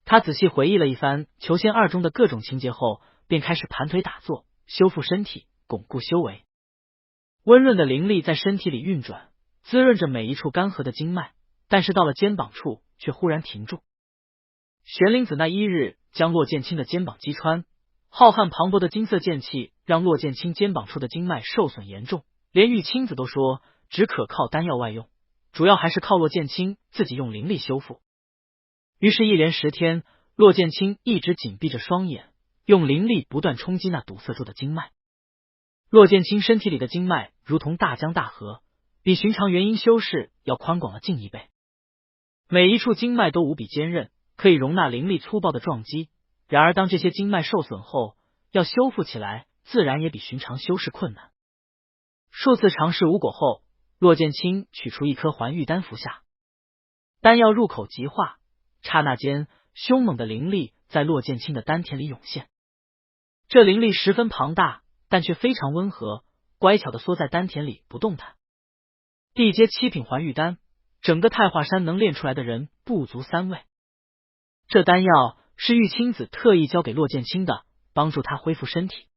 他仔细回忆了一番《裘仙二》中的各种情节后，便开始盘腿打坐，修复身体，巩固修为。温润的灵力在身体里运转，滋润着每一处干涸的经脉，但是到了肩膀处却忽然停住。玄灵子那一日将骆剑清的肩膀击穿，浩瀚磅礴的金色剑气让骆剑清肩膀处的经脉受损严重，连玉清子都说只可靠丹药外用，主要还是靠骆剑清自己用灵力修复。于是，一连10天，骆剑清一直紧闭着双眼，用灵力不断冲击那堵塞住的经脉。骆剑清身体里的经脉如同大江大河，比寻常元婴修士要宽广了近1倍。每一处经脉都无比坚韧，可以容纳灵力粗暴的撞击。然而，当这些经脉受损后，要修复起来，自然也比寻常修士困难。数次尝试无果后，骆剑清取出一颗还玉丹服下，丹药入口即化，刹那间，凶猛的灵力在骆剑清的丹田里涌现。这灵力十分庞大，但却非常温和，乖巧的缩在丹田里不动弹。地阶7品还玉丹，整个太华山能炼出来的人不足3位。这丹药是玉清子特意交给骆剑清的，帮助他恢复身体。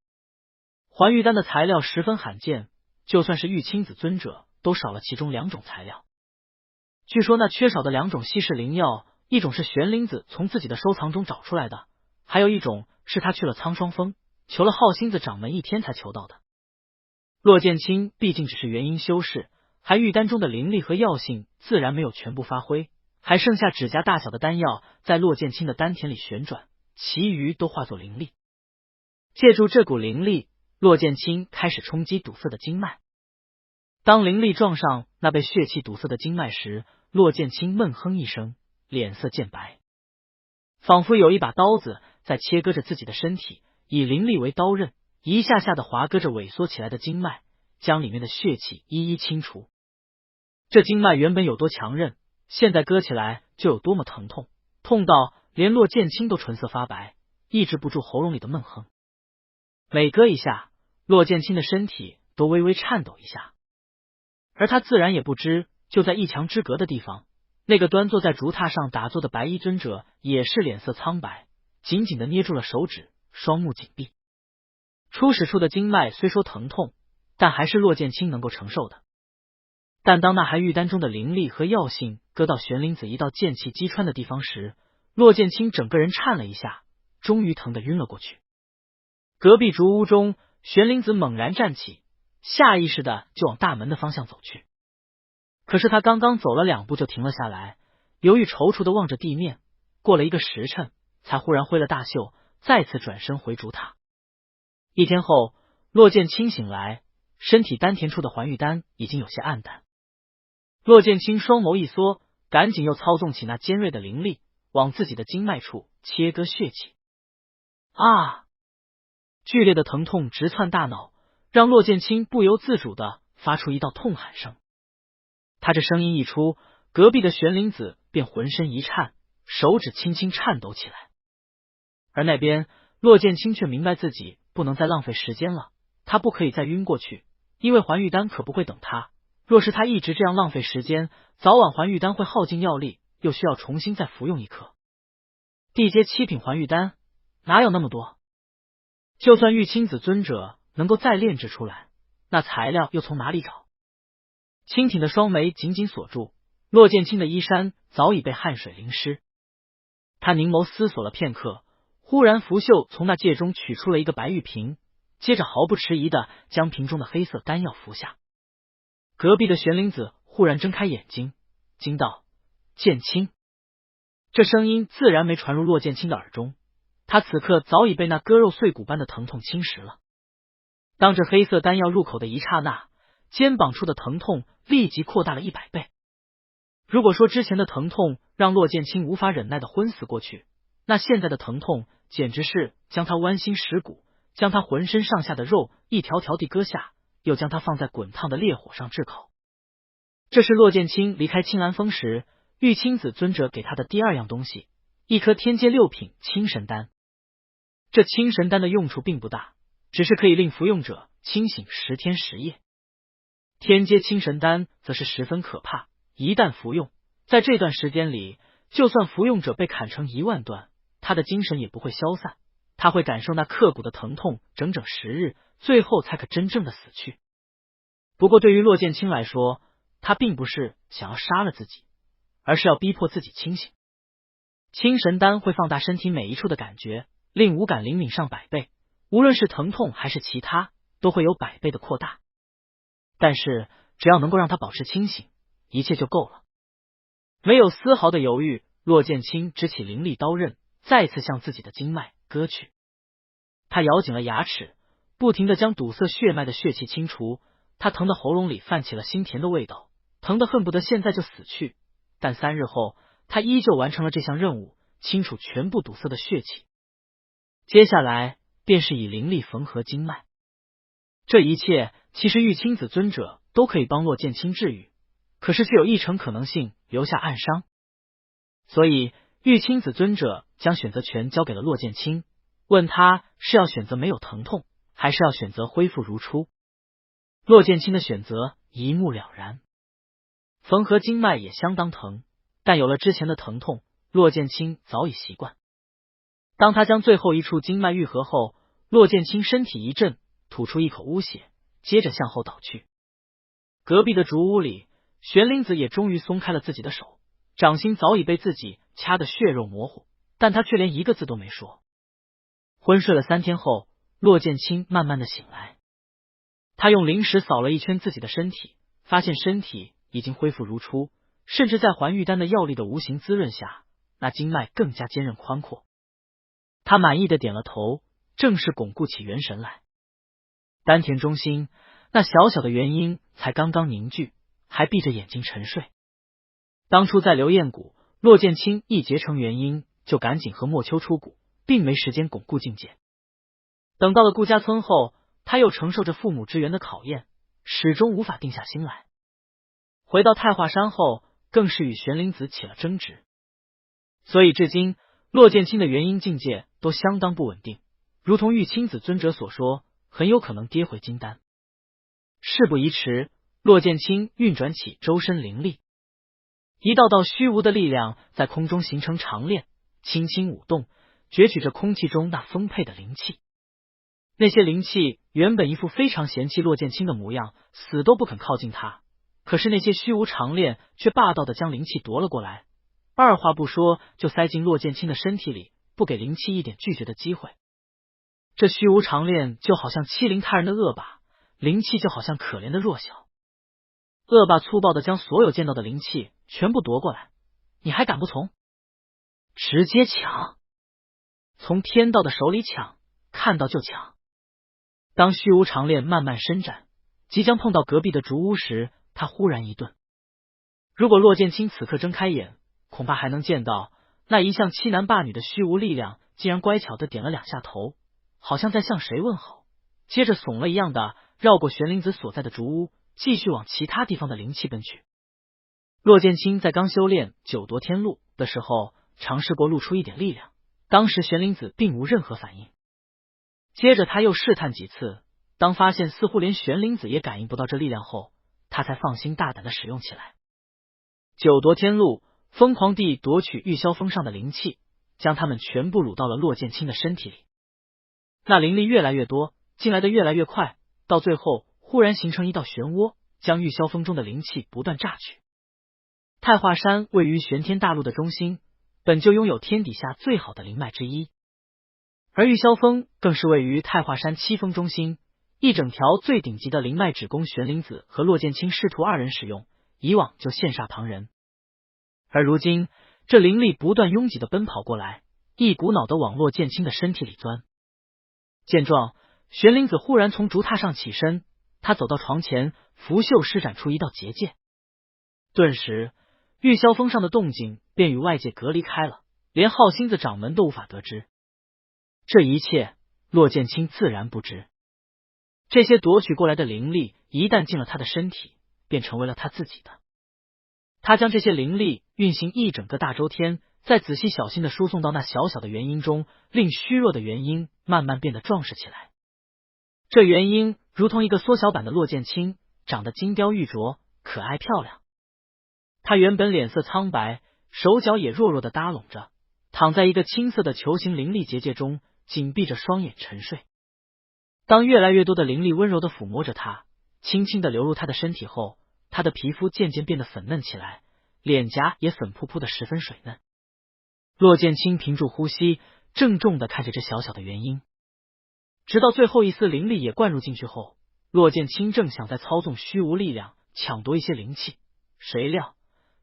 还玉丹的材料十分罕见，就算是玉清子尊者都少了其中2种材料。据说那缺少的2种稀世灵药，一种是玄灵子从自己的收藏中找出来的，还有一种是他去了苍霜峰，求了浩星子掌门1天才求到的。骆剑清毕竟只是元婴修士，还玉丹中的灵力和药性自然没有全部发挥，还剩下指甲大小的丹药在骆剑清的丹田里旋转，其余都化作灵力。借助这股灵力，骆剑清开始冲击堵塞的经脉。当灵力撞上那被血气堵塞的经脉时，骆剑清闷哼一声，脸色渐白，仿佛有一把刀子在切割着自己的身体，以灵力为刀刃，一下下的划割着萎缩起来的经脉，将里面的血气一一清除。这经脉原本有多强韧，现在割起来就有多么疼痛，痛到连骆剑清都唇色发白，抑制不住喉咙里的闷哼。每割一下，骆剑清的身体都微微颤抖一下，而他自然也不知，就在1墙之隔的地方，那个端坐在竹榻上打坐的白衣尊者也是脸色苍白，紧紧的捏住了手指，双目紧闭。初始处的经脉虽说疼痛，但还是骆剑清能够承受的。但当那还玉丹中的灵力和药性割到玄灵子一道剑气击穿的地方时，骆剑清整个人颤了一下，终于疼得晕了过去。隔壁竹屋中，玄灵子猛然站起，下意识的就往大门的方向走去。可是他刚刚走了2步就停了下来，犹豫踌躇的望着地面，过了1个时辰，才忽然挥了大袖，再次转身回竹榻。1天后，骆剑清醒来，身体丹田处的还玉丹已经有些暗淡。骆剑清双眸一缩，赶紧又操纵起那尖锐的灵力，往自己的经脉处切割血气。啊！剧烈的疼痛直窜大脑，让骆剑清不由自主的发出一道痛喊声。他这声音一出，隔壁的玄灵子便浑身一颤，手指轻轻颤抖起来。而那边骆剑清却明白自己不能再浪费时间了，他不可以再晕过去，因为还玉丹可不会等他，若是他一直这样浪费时间，早晚还玉丹会耗尽药力，又需要重新再服用一颗地阶7品还玉丹，哪有那么多？就算玉清子尊者能够再炼制出来，那材料又从哪里找？蜻蜓的双眉紧紧锁住，骆剑清的衣衫早已被汗水淋湿。他凝眸思索了片刻，忽然拂袖从那戒中取出了一个白玉瓶，接着毫不迟疑地将瓶中的黑色丹药服下。隔壁的玄灵子忽然睁开眼睛，惊道：“剑清！”这声音自然没传入骆剑清的耳中，他此刻早已被那割肉碎骨般的疼痛侵蚀了。当这黑色丹药入口的一刹那，肩膀处的疼痛立即扩大了100倍。如果说之前的疼痛让骆剑清无法忍耐的昏死过去，那现在的疼痛简直是将他剜心蚀骨，将他浑身上下的肉一条条地割下，又将他放在滚烫的烈火上炙烤。这是骆剑清离开青兰峰时玉清子尊者给他的第2样东西，一颗天阶6品清神丹。这清神丹的用处并不大，只是可以令服用者清醒10天10夜。天阶清神丹则是十分可怕，一旦服用，在这段时间里，就算服用者被砍成1万段，他的精神也不会消散，他会感受那刻骨的疼痛整整10日，最后才可真正的死去。不过对于骆剑清来说，他并不是想要杀了自己，而是要逼迫自己清醒。清神丹会放大身体每一处的感觉，令五感灵敏上100倍，无论是疼痛还是其他，都会有100倍的扩大。但是只要能够让他保持清醒，一切就够了。没有丝毫的犹豫，骆剑清执起凌厉刀刃，再次向自己的经脉割去。他咬紧了牙齿，不停地将堵塞血脉的血气清除，他疼的喉咙里泛起了腥甜的味道，疼得恨不得现在就死去。但3日后，他依旧完成了这项任务，清除全部堵塞的血气。接下来便是以灵力缝合经脉。这一切其实玉清子尊者都可以帮骆剑清治愈，可是却有1成可能性留下暗伤，所以玉清子尊者将选择权交给了骆剑清，问他是要选择没有疼痛，还是要选择恢复如初。骆剑清的选择一目了然，缝合经脉也相当疼，但有了之前的疼痛，骆剑清早已习惯。当他将最后一处经脉愈合后，骆剑清身体一震，吐出一口污血，接着向后倒去。隔壁的竹屋里，玄灵子也终于松开了自己的手，掌心早已被自己掐得血肉模糊，但他却连一个字都没说。昏睡了3天后，骆剑清慢慢的醒来，他用灵石扫了一圈自己的身体，发现身体已经恢复如初，甚至在还玉丹的药力的无形滋润下，那经脉更加坚韧宽阔。他满意的点了头，正式巩固起元神来。丹田中心那小小的元婴才刚刚凝聚，还闭着眼睛沉睡。当初在流燕谷，骆剑清一结成元婴，就赶紧和莫秋出谷，并没时间巩固境界。等到了顾家村后，他又承受着父母之源的考验，始终无法定下心来。回到太华山后，更是与玄灵子起了争执，所以至今骆剑清的元婴境界都相当不稳定，如同玉清子尊者所说，很有可能跌回金丹。事不宜迟，骆剑清运转起周身灵力，一道道虚无的力量在空中形成长链，轻轻舞动，攫取着空气中那丰沛的灵气。那些灵气原本一副非常嫌弃骆剑清的模样，死都不肯靠近他，可是那些虚无长链却霸道的将灵气夺了过来，二话不说就塞进骆剑清的身体里，不给灵气一点拒绝的机会。这虚无长链就好像欺凌他人的恶霸，灵气就好像可怜的弱小。恶霸粗暴的将所有见到的灵气全部夺过来，你还敢不从？直接抢！从天道的手里抢，看到就抢。当虚无长链慢慢伸展，即将碰到隔壁的竹屋时，他忽然一顿。如果骆剑清此刻睁开眼，恐怕还能见到那一向欺男霸女的虚无力量竟然乖巧的点了2下头，好像在向谁问好，接着怂了一样的绕过玄灵子所在的竹屋，继续往其他地方的灵气奔去。骆剑清在刚修炼九夺天路的时候，尝试过露出一点力量，当时玄灵子并无任何反应。接着他又试探几次，当发现似乎连玄灵子也感应不到这力量后，他才放心大胆的使用起来。九夺天路疯狂地夺取玉箫峰上的灵气，将它们全部掳到了骆剑清的身体里。那灵力越来越多，进来的越来越快，到最后忽然形成一道漩涡，将玉箫峰中的灵气不断榨取。太华山位于玄天大陆的中心，本就拥有天底下最好的灵脉之一，而玉箫峰更是位于太华山七峰中心，一整条最顶级的灵脉只供玄灵子和骆剑清师徒二人使用，以往就羡煞旁人。而如今这灵力不断拥挤的奔跑过来，一股脑的往骆剑清的身体里钻。见状，玄灵子忽然从竹榻上起身，他走到床前，拂袖施展出一道结界，顿时玉箫峰上的动静便与外界隔离开了，连浩星子掌门都无法得知。这一切骆剑清自然不知，这些夺取过来的灵力一旦进了他的身体，便成为了他自己的。他将这些灵力运行一整个大周天，再仔细小心的输送到那小小的元婴中，令虚弱的元婴慢慢变得壮实起来。这元婴如同一个缩小版的骆剑清，长得金雕玉琢，可爱漂亮。他原本脸色苍白，手脚也弱弱的搭拢着，躺在一个青色的球形灵力结界中，紧闭着双眼沉睡。当越来越多的灵力温柔的抚摸着他，轻轻的流入他的身体后，他的皮肤渐渐变得粉嫩起来，脸颊也粉扑扑的十分水嫩。骆剑清屏住呼吸，郑重的看着这小小的元婴，直到最后一丝灵力也灌入进去后，骆剑清正想再操纵虚无力量抢夺一些灵气，谁料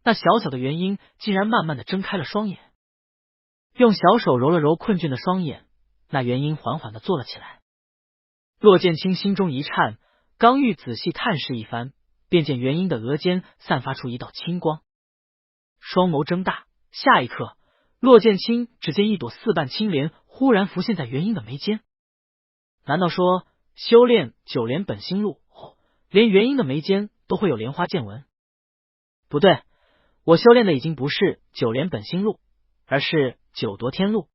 那小小的元婴竟然慢慢的睁开了双眼，用小手揉了揉困倦的双眼，那元婴缓缓的坐了起来。骆剑清心中一颤，刚欲仔细探视一番，便见元婴的额间散发出一道青光，双眸睁大，下一刻骆剑清只见一朵四瓣青莲忽然浮现在元婴的眉间。难道说修炼九莲本心路后，连元婴的眉间都会有莲花剑纹？不对，我修炼的已经不是九莲本心路，而是九夺天路。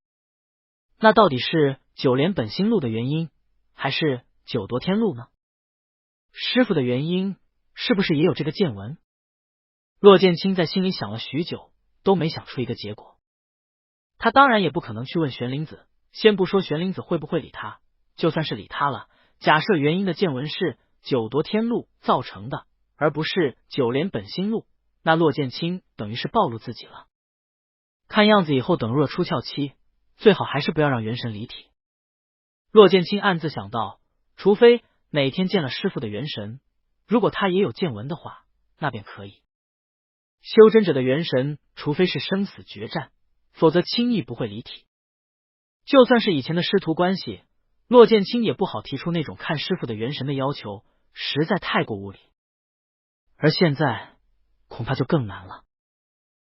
那到底是九莲本心路的元婴，还是九夺天路呢？师傅的元婴是不是也有这个剑纹？骆剑清在心里想了许久，都没想出一个结果。他当然也不可能去问玄灵子，先不说玄灵子会不会理他，就算是理他了，假设元婴的剑纹是九夺天路造成的，而不是九莲本心路，那骆剑清等于是暴露自己了。看样子以后等入了出窍期，最好还是不要让元神离体。骆剑清暗自想到，除非哪天见了师傅的元神，如果他也有剑纹的话，那便可以。修真者的元神，除非是生死决战，否则轻易不会离体。就算是以前的师徒关系，骆剑清也不好提出那种看师傅的元神的要求，实在太过无理。而现在恐怕就更难了。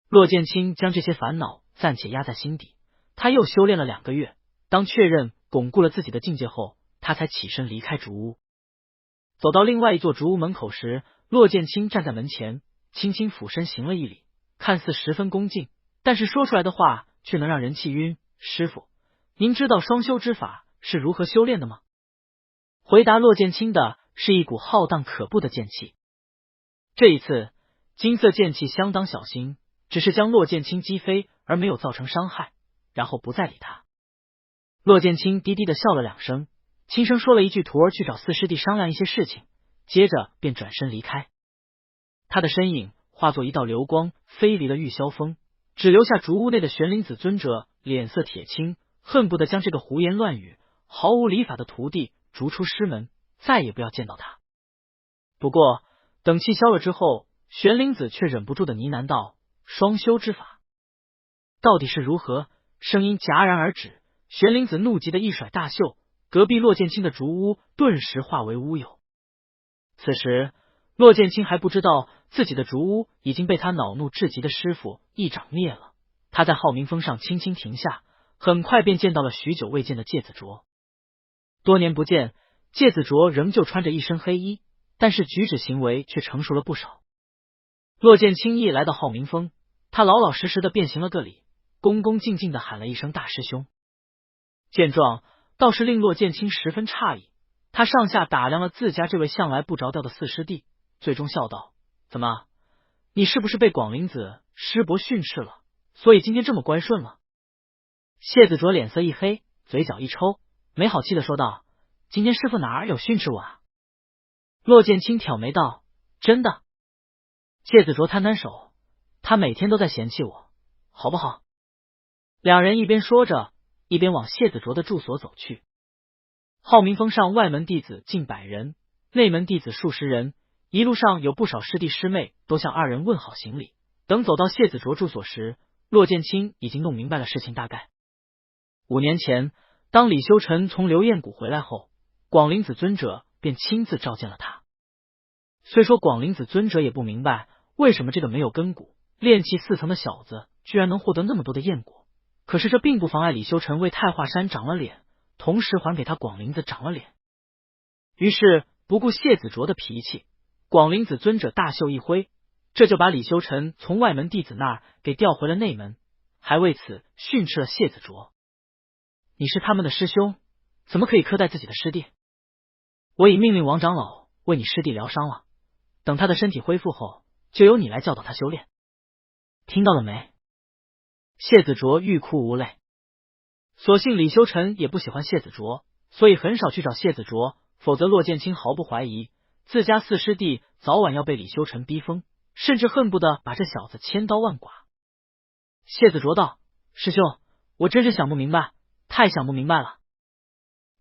骆剑清将这些烦恼暂且压在心底，他又修炼了2个月，当确认巩固了自己的境界后，他才起身离开竹屋。走到另外一座竹屋门口时，骆剑清站在门前，轻轻俯身行了一礼，看似十分恭敬，但是说出来的话却能让人气晕。师傅，您知道双修之法是如何修炼的吗？回答骆剑清的是一股浩荡可怖的剑气。这一次金色剑气相当小心，只是将骆剑清击飞，而没有造成伤害，然后不再理他。骆剑清低低的笑了2声，轻声说了一句徒儿去找四师弟商量一些事情，接着便转身离开。他的身影化作一道流光，飞离了玉箫峰，只留下竹屋内的玄灵子尊者脸色铁青，恨不得将这个胡言乱语、毫无礼法的徒弟逐出师门，再也不要见到他。不过等气消了之后，玄灵子却忍不住的呢喃道：“双修之法到底是如何？”声音戛然而止，玄灵子怒极的一甩大袖，隔壁骆剑清的竹屋顿时化为乌有。此时骆剑清还不知道自己的竹屋已经被他恼怒至极的师傅一掌灭了。他在浩明峰上轻轻停下，很快便见到了许久未见的芥子卓。多年不见，芥子卓仍旧穿着一身黑衣，但是举止行为却成熟了不少。骆剑清一来到浩明峰，他老老实实的便行了个礼，恭恭敬敬的喊了一声大师兄。见状，倒是令骆剑清十分诧异，他上下打量了自家这位向来不着调的四师弟，最终笑道：“怎么，你是不是被广陵子师伯训斥了，所以今天这么乖顺了？”谢子卓脸色一黑，嘴角一抽，没好气的说道：“今天师傅哪儿有训斥我啊？”骆剑清挑眉道：“真的？”谢子卓摊摊手：“他每天都在嫌弃我，好不好？”两人一边说着，一边往谢子卓的住所走去。浩明峰上外门弟子近100人，内门弟子数十人，一路上有不少师弟师妹都向二人问好行礼。等走到谢子卓住所时，骆剑清已经弄明白了事情大概。5年前，当李修臣从流燕谷回来后，广陵子尊者便亲自召见了他。虽说广陵子尊者也不明白为什么这个没有根骨、炼气4层的小子居然能获得那么多的燕果，可是这并不妨碍李修臣为太华山长了脸，同时还给他广陵子长了脸。于是不顾谢子卓的脾气，广陵子尊者大袖一挥，这就把李修臣从外门弟子那儿给调回了内门，还为此训斥了谢子卓：“你是他们的师兄，怎么可以苛待自己的师弟？我已命令王长老为你师弟疗伤了，等他的身体恢复后，就由你来教导他修炼。听到了没？”谢子卓欲哭无泪。所幸李修臣也不喜欢谢子卓，所以很少去找谢子卓，否则骆剑清毫不怀疑自家四师弟早晚要被李修臣逼疯，甚至恨不得把这小子千刀万剐。谢子卓道：“师兄，我真是想不明白，太想不明白了。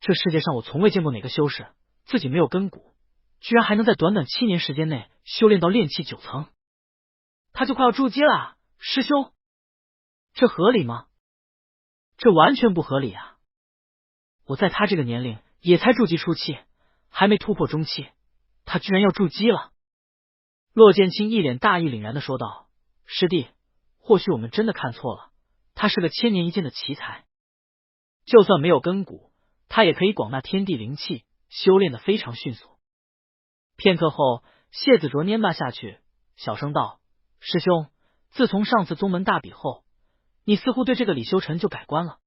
这世界上我从未见过哪个修士自己没有根骨，居然还能在短短7年时间内修炼到炼气9层，他就快要筑基了，师兄，这合理吗？这完全不合理啊！我在他这个年龄也才筑基初期，还没突破中期，他居然要筑基了。”骆剑清一脸大义凛然的说道：“师弟，或许我们真的看错了，他是个千年一见的奇才，就算没有根骨，他也可以广纳天地灵气，修炼的非常迅速。”片刻后，谢子卓蔫巴下去，小声道：“师兄，自从上次宗门大比后，你似乎对这个李修臣就改观了。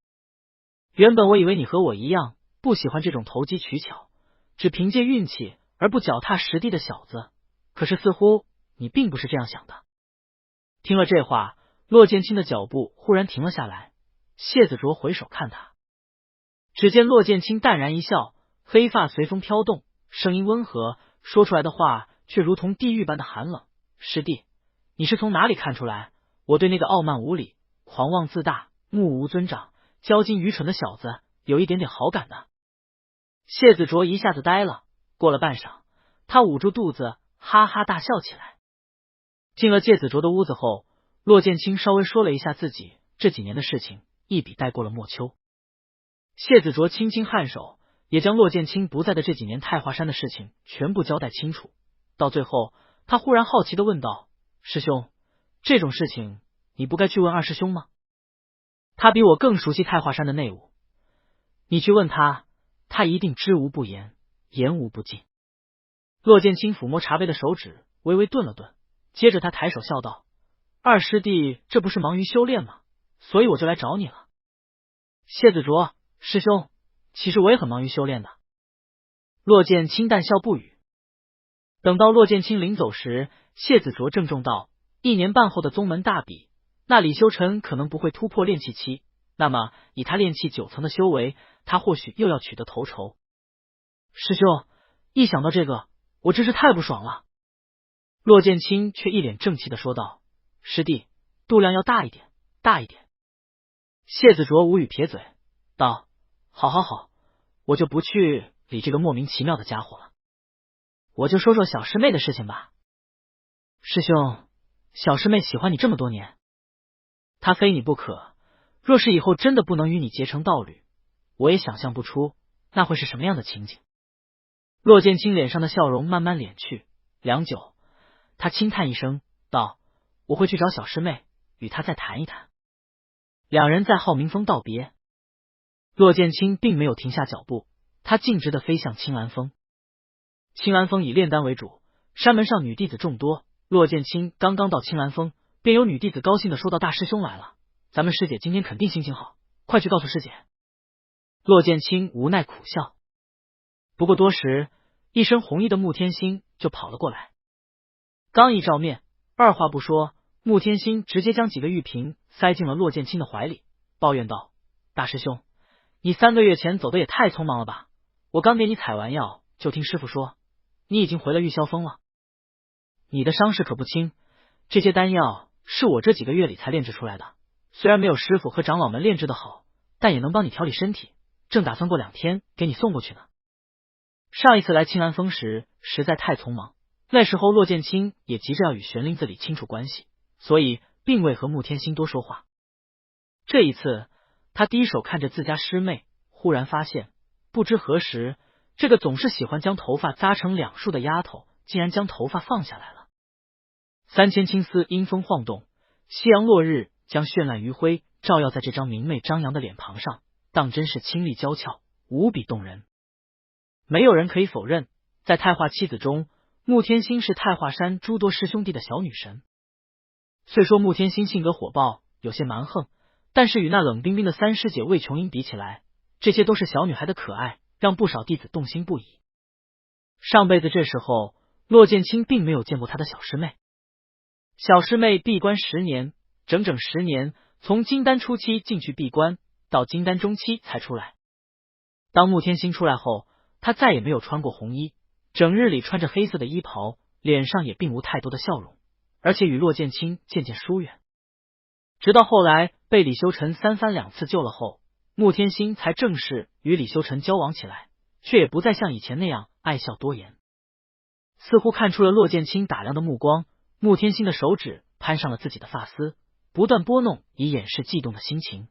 原本我以为你和我一样，不喜欢这种投机取巧，只凭借运气而不脚踏实地的小子，可是似乎你并不是这样想的。”听了这话，骆剑清的脚步忽然停了下来。谢子卓回首看他，只见骆剑清淡然一笑，黑发随风飘动，声音温和，说出来的话却如同地狱般的寒冷：“师弟，你是从哪里看出来我对那个傲慢无礼、狂妄自大、目无尊长、骄矜愚蠢的小子有一点点好感的？”谢子卓一下子呆了，过了半晌，他捂住肚子哈哈大笑起来。进了谢子卓的屋子后，骆剑清稍微说了一下自己这几年的事情，一笔带过了莫秋。谢子卓轻轻颔首，也将骆剑清不在的这几年太华山的事情全部交代清楚。到最后，他忽然好奇的问道：“师兄，这种事情你不该去问二师兄吗？他比我更熟悉太华山的内务，你去问他，他一定知无不言，言无不尽。”骆剑清抚摸茶杯的手指微微顿了顿，接着他抬手笑道：“二师弟这不是忙于修炼吗？所以我就来找你了。”谢子卓：“师兄，其实我也很忙于修炼的。”骆剑清淡笑不语。等到骆剑清临走时，谢子卓郑重道：“1年半后的宗门大比，那李修臣可能不会突破炼气期，那么以他炼气9层的修为，他或许又要取得头筹。”师兄，一想到这个，我真是太不爽了。骆剑清却一脸正气的说道：“师弟，度量要大一点，大一点。”谢子卓无语撇嘴道：“好好好，我就不去理这个莫名其妙的家伙了，我就说说小师妹的事情吧。师兄，小师妹喜欢你这么多年，她非你不可，若是以后真的不能与你结成道侣，我也想象不出那会是什么样的情景。”骆剑清脸上的笑容慢慢敛去，良久，他轻叹一声道：“我会去找小师妹，与她再谈一谈。”两人在浩明峰道别，骆剑清并没有停下脚步，他径直的飞向青兰峰。青兰峰以炼丹为主，山门上女弟子众多。骆剑清刚刚到青兰峰，便有女弟子高兴的说道：“大师兄来了，咱们师姐今天肯定心情好，快去告诉师姐。”骆剑清无奈苦笑。不过多时，一身红衣的穆天星就跑了过来，刚一照面，二话不说，穆天星直接将几个玉瓶塞进了骆剑清的怀里，抱怨道：“大师兄，你3个月前走的也太匆忙了吧？我刚给你采完药，就听师傅说你已经回了玉霄峰了。你的伤势可不轻，这些丹药是我这几个月里才炼制出来的，虽然没有师傅和长老们炼制的好，但也能帮你调理身体，正打算过2天给你送过去呢。上一次来青兰峰时实在太匆忙，那时候骆剑清也急着要与玄灵子里清楚关系，所以并未和穆天星多说话。这一次他低手看着自家师妹，忽然发现不知何时，这个总是喜欢将头发扎成2束的丫头竟然将头发放下来了。3000青丝阴风晃动，夕阳落日将绚烂余晖照耀在这张明媚张扬的脸庞上，当真是清丽娇俏，无比动人。没有人可以否认，在太化妻子中，穆天星是太华山诸多师兄弟的小女神。虽说穆天星性格火爆，有些蛮横，但是与那冷冰冰的3师姐魏琼英比起来，这些都是小女孩的可爱，让不少弟子动心不已。上辈子这时候，骆剑清并没有见过他的小师妹。小师妹闭关10年，整整10年，从金丹初期进去闭关，到金丹中期才出来。当穆天星出来后，他再也没有穿过红衣，整日里穿着黑色的衣袍，脸上也并无太多的笑容，而且与骆剑清渐渐疏远。直到后来被李修尘3番2次救了后，穆天星才正式与李修尘交往起来，却也不再像以前那样爱笑多言。似乎看出了骆剑清打量的目光，穆天星的手指攀上了自己的发丝，不断拨弄以掩饰悸动的心情。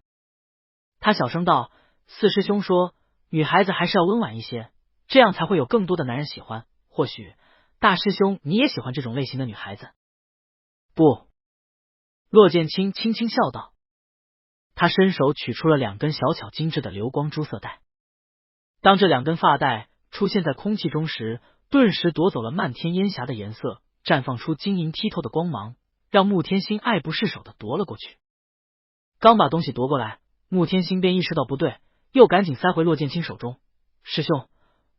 他小声道：“四师兄说，女孩子还是要温婉一些，这样才会有更多的男人喜欢。或许大师兄你也喜欢这种类型的女孩子？”不，骆剑清轻轻笑道。他伸手取出了2根小巧精致的流光珠色带。当这2根发带出现在空气中时，顿时夺走了漫天烟霞的颜色，绽放出晶莹剔透的光芒，让穆天星爱不释手的夺了过去。刚把东西夺过来，穆天星便意识到不对，又赶紧塞回骆剑清手中。师兄，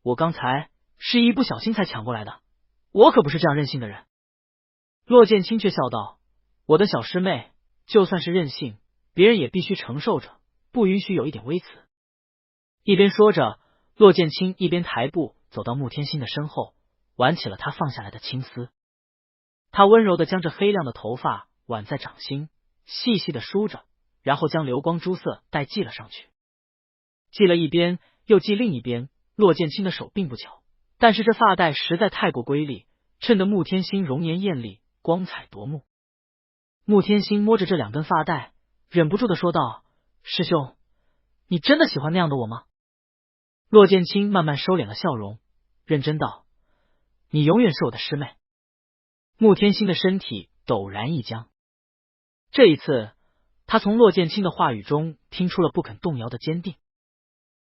我刚才是一不小心才抢过来的，我可不是这样任性的人。骆剑清却笑道：“我的小师妹，就算是任性，别人也必须承受着，不允许有一点微词。”一边说着，骆剑清一边抬步走到穆天星的身后，挽起了他放下来的青丝。他温柔的将这黑亮的头发挽在掌心，细细的梳着，然后将流光珠色带系了上去。系了一边又系另一边，骆剑清的手并不巧，但是这发带实在太过瑰丽，衬得穆天星容颜艳丽，光彩夺目。穆天星摸着这2根发带，忍不住的说道：“师兄，你真的喜欢那样的我吗？”骆剑清慢慢收敛了笑容，认真道：“你永远是我的师妹。”穆天星的身体陡然一僵，这一次他从骆剑清的话语中听出了不肯动摇的坚定。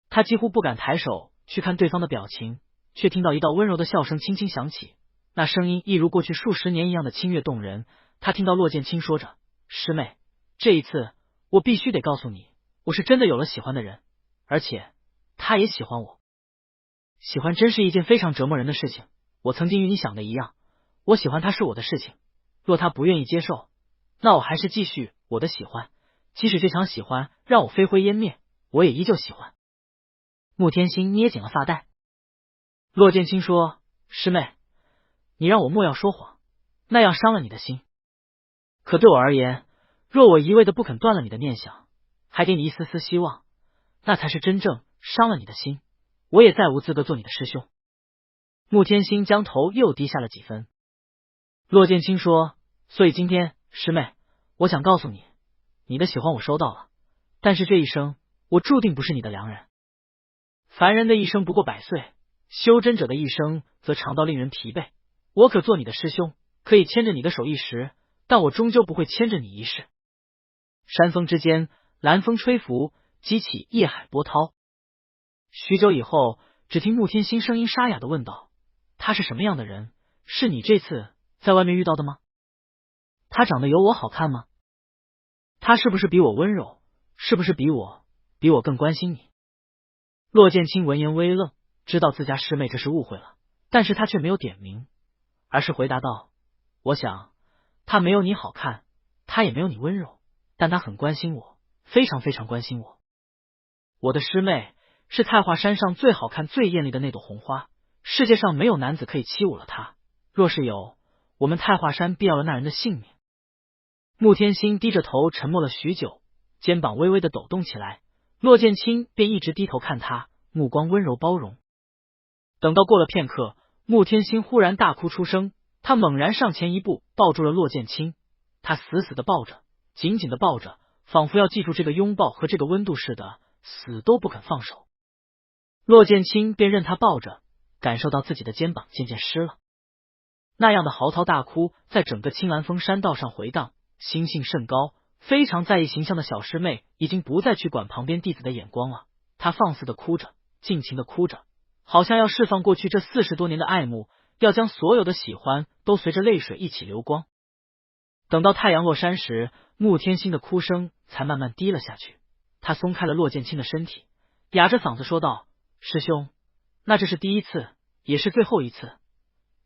他几乎不敢抬手去看对方的表情，却听到一道温柔的笑声轻轻响起，那声音一如过去数十年一样的清越动人。他听到骆剑清说着：“师妹，这一次我必须得告诉你，我是真的有了喜欢的人，而且他也喜欢我。喜欢真是一件非常折磨人的事情，我曾经与你想的一样，我喜欢他是我的事情，若他不愿意接受，那我还是继续我的喜欢，即使这场喜欢让我飞灰烟灭，我也依旧喜欢。”穆天星捏紧了发带。骆剑清说：“师妹，你让我莫要说谎，那样伤了你的心。可对我而言，若我一味的不肯断了你的念想，还给你一丝丝希望，那才是真正伤了你的心，我也再无资格做你的师兄。”穆天星将头又低下了几分。骆剑清说：“所以今天，师妹，我想告诉你，你的喜欢我收到了，但是这一生，我注定不是你的良人。凡人的一生不过100岁，修真者的一生则长到令人疲惫。我可做你的师兄，可以牵着你的手一时，但我终究不会牵着你一世。”山峰之间，蓝风吹拂，激起夜海波涛。许久以后，只听穆天星声音沙哑的问道：“他是什么样的人？是你这次在外面遇到的吗？他长得有我好看吗？他是不是比我温柔？是不是比我更关心你？”骆剑清闻言微愣，知道自家师妹这是误会了，但是他却没有点名，而是回答道：我想他没有你好看，他也没有你温柔，但他很关心我，非常非常关心我。我的师妹是太华山上最好看最艳丽的那朵红花，世界上没有男子可以欺侮了她，若是有，我们太华山必要了那人的性命。穆天星低着头沉默了许久，肩膀微微的抖动起来，骆剑清便一直低头看他，目光温柔包容。等到过了片刻，穆天星忽然大哭出声，他猛然上前一步抱住了骆剑清，他死死的抱着，紧紧的抱着，仿佛要记住这个拥抱和这个温度似的，死都不肯放手。骆剑清便任他抱着，感受到自己的肩膀渐渐湿了。那样的嚎啕大哭在整个青兰峰山道上回荡，心性甚高，非常在意形象的小师妹已经不再去管旁边弟子的眼光了，她放肆的哭着，尽情的哭着，好像要释放过去这40多年的爱慕，要将所有的喜欢都随着泪水一起流光。等到太阳落山时，穆天星的哭声才慢慢低了下去，他松开了骆剑清的身体，哑着嗓子说道：师兄，那这是第一次，也是最后一次，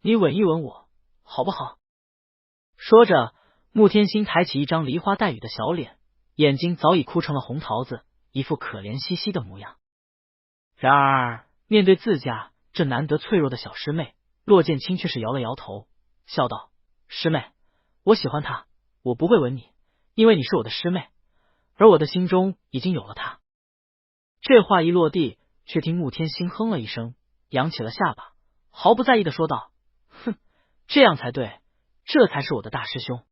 你吻一吻我好不好？说着，穆天星抬起一张梨花带雨的小脸，眼睛早已哭成了红桃子，一副可怜兮兮的模样。然而面对自家这难得脆弱的小师妹，骆剑清却是摇了摇头，笑道：师妹，我喜欢她，我不会吻你，因为你是我的师妹，而我的心中已经有了她。这话一落地，却听穆天星哼了一声，扬起了下巴，毫不在意的说道：哼，这样才对，这才是我的大师兄。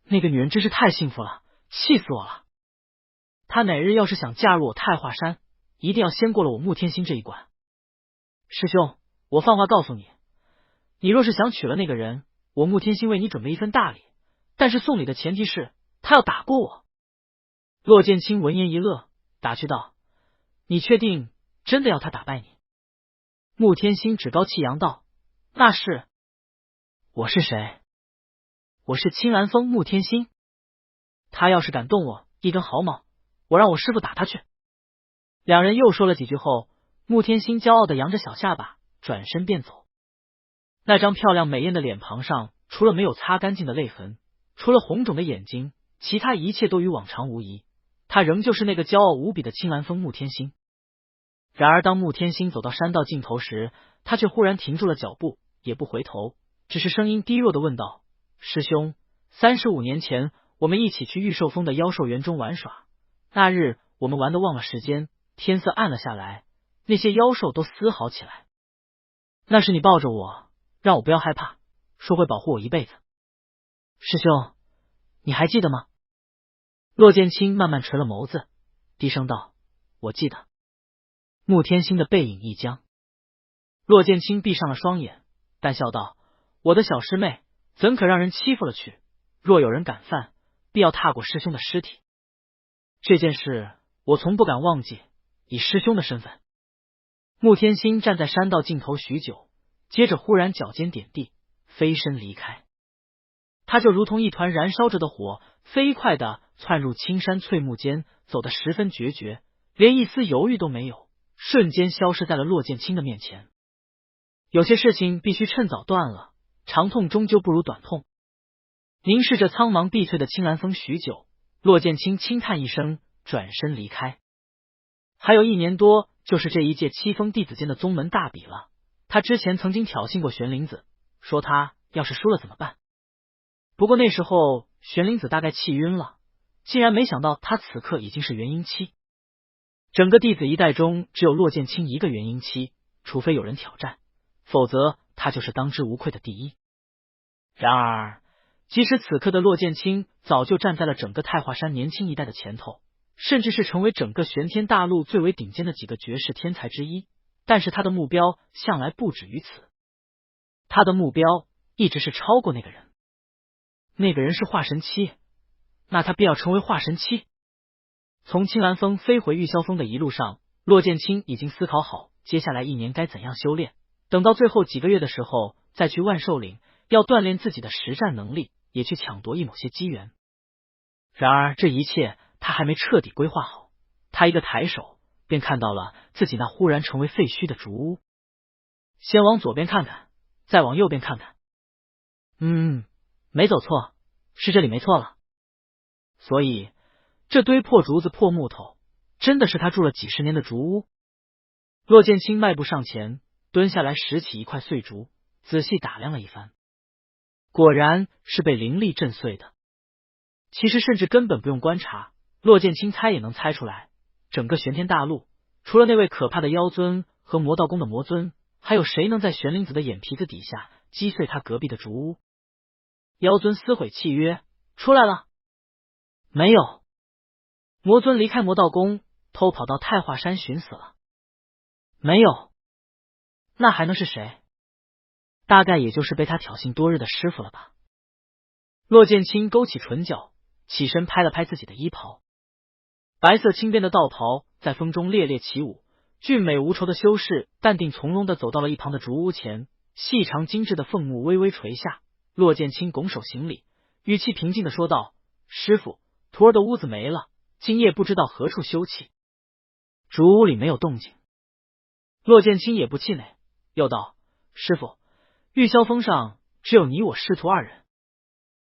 那个女人真是太幸福了，气死我了。她哪日要是想嫁入我太华山，一定要先过了我穆天星这一关。师兄，我放话告诉你，你若是想娶了那个人，我穆天星为你准备一份大礼，但是送礼的前提是他要打过我。骆剑清闻言一乐，打趣道：你确定真的要他打败你？穆天星趾高气扬道：那是。我是谁？我是青兰峰穆天星，他要是敢动我一根毫毛，我让我师父打他去。两人又说了几句后，穆天星骄傲的扬着小下巴，转身便走。那张漂亮美艳的脸庞上，除了没有擦干净的泪痕，除了红肿的眼睛，其他一切都与往常无异，他仍旧是那个骄傲无比的青兰峰穆天星。然而当穆天星走到山道尽头时，他却忽然停住了脚步，也不回头，只是声音低弱的问道：师兄，35年前我们一起去玉寿峰的妖兽园中玩耍，那日我们玩得忘了时间，天色暗了下来，那些妖兽都嘶嚎起来。那是你抱着我，让我不要害怕，说会保护我一辈子。师兄，你还记得吗？骆剑清慢慢垂了眸子，低声道：我记得。穆天星的背影一僵，骆剑清闭上了双眼，淡笑道：我的小师妹怎可让人欺负了去，若有人敢犯，必要踏过师兄的尸体。这件事我从不敢忘记，以师兄的身份。穆天星站在山道尽头许久，接着忽然脚尖点地，飞身离开。他就如同一团燃烧着的火，飞快地窜入青山翠木间，走得十分决绝，连一丝犹豫都没有，瞬间消失在了骆剑清的面前。有些事情必须趁早断了，长痛终究不如短痛。凝视着苍茫碧翠的青兰峰许久，骆剑清轻叹一声，转身离开。还有1年多，就是这一届七峰弟子间的宗门大比了。他之前曾经挑衅过玄灵子，说他要是输了怎么办。不过那时候玄灵子大概气晕了，竟然没想到他此刻已经是元婴期。整个弟子一代中只有骆剑清一个元婴期，除非有人挑战，否则他就是当之无愧的第一。然而即使此刻的骆剑清早就站在了整个太华山年轻一代的前头，甚至是成为整个玄天大陆最为顶尖的几个绝世天才之一，但是他的目标向来不止于此，他的目标一直是超过那个人。那个人是化神期，那他必要成为化神期。从青兰峰飞回玉霄峰的一路上，骆剑清已经思考好接下来1年该怎样修炼，等到最后几个月的时候再去万寿岭，要锻炼自己的实战能力，也去抢夺某些机缘。然而这一切他还没彻底规划好，他一个抬手便看到了自己那忽然成为废墟的竹屋。先往左边看看，再往右边看看。没走错，是这里没错了。所以这堆破竹子破木头真的是他住了几十年的竹屋。骆剑清迈步上前，蹲下来拾起一块碎竹，仔细打量了一番，果然是被灵力震碎的。其实甚至根本不用观察，骆剑清猜也能猜出来，整个玄天大陆除了那位可怕的妖尊和魔道宫的魔尊，还有谁能在玄灵子的眼皮子底下击碎他隔壁的竹屋？妖尊撕毁契约，出来了。没有。魔尊离开魔道宫，偷跑到太华山寻死了。没有。那还能是谁？大概也就是被他挑衅多日的师傅了吧。骆剑清勾起唇角，起身拍了拍自己的衣袍，白色轻便的道袍在风中猎猎起舞。俊美无愁的修士淡定从容地走到了一旁的竹屋前，细长精致的凤目微微垂下。骆剑清拱手行礼，语气平静地说道：“师傅，徒儿的屋子没了，今夜不知道何处休憩。”竹屋里没有动静。骆剑清也不气馁，又道：“师傅，玉霄峰上只有你我师徒二人。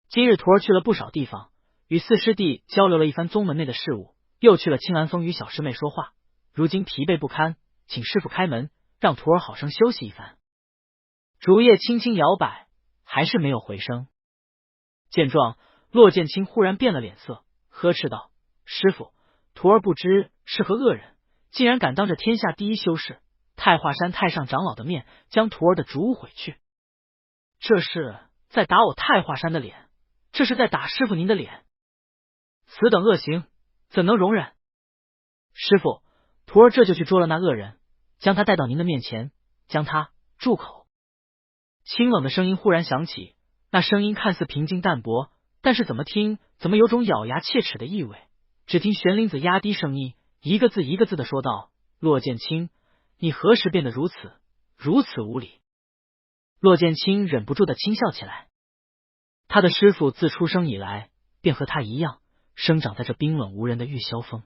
今日徒儿去了不少地方，与四师弟交流了一番宗门内的事务，又去了青兰峰与小师妹说话，如今疲惫不堪，请师傅开门，让徒儿好生休息一番。”竹叶轻轻摇摆，还是没有回声。见状，骆剑清忽然变了脸色，呵斥道：“师傅，徒儿不知是何恶人，竟然敢当着天下第一修士太华山太上长老的面，将徒儿的竹屋毁去。这是在打我太华山的脸，这是在打师傅您的脸。此等恶行，怎能容忍？师傅，徒儿这就去捉了那恶人，将他带到您的面前，将他住口。”清冷的声音忽然响起，那声音看似平静淡薄，但是怎么听怎么有种咬牙切齿的意味。只听玄灵子压低声音，一个字一个字的说道：“骆剑清，你何时变得如此无礼？”骆剑清忍不住的轻笑起来。他的师傅自出生以来便和他一样生长在这冰冷无人的玉霄峰。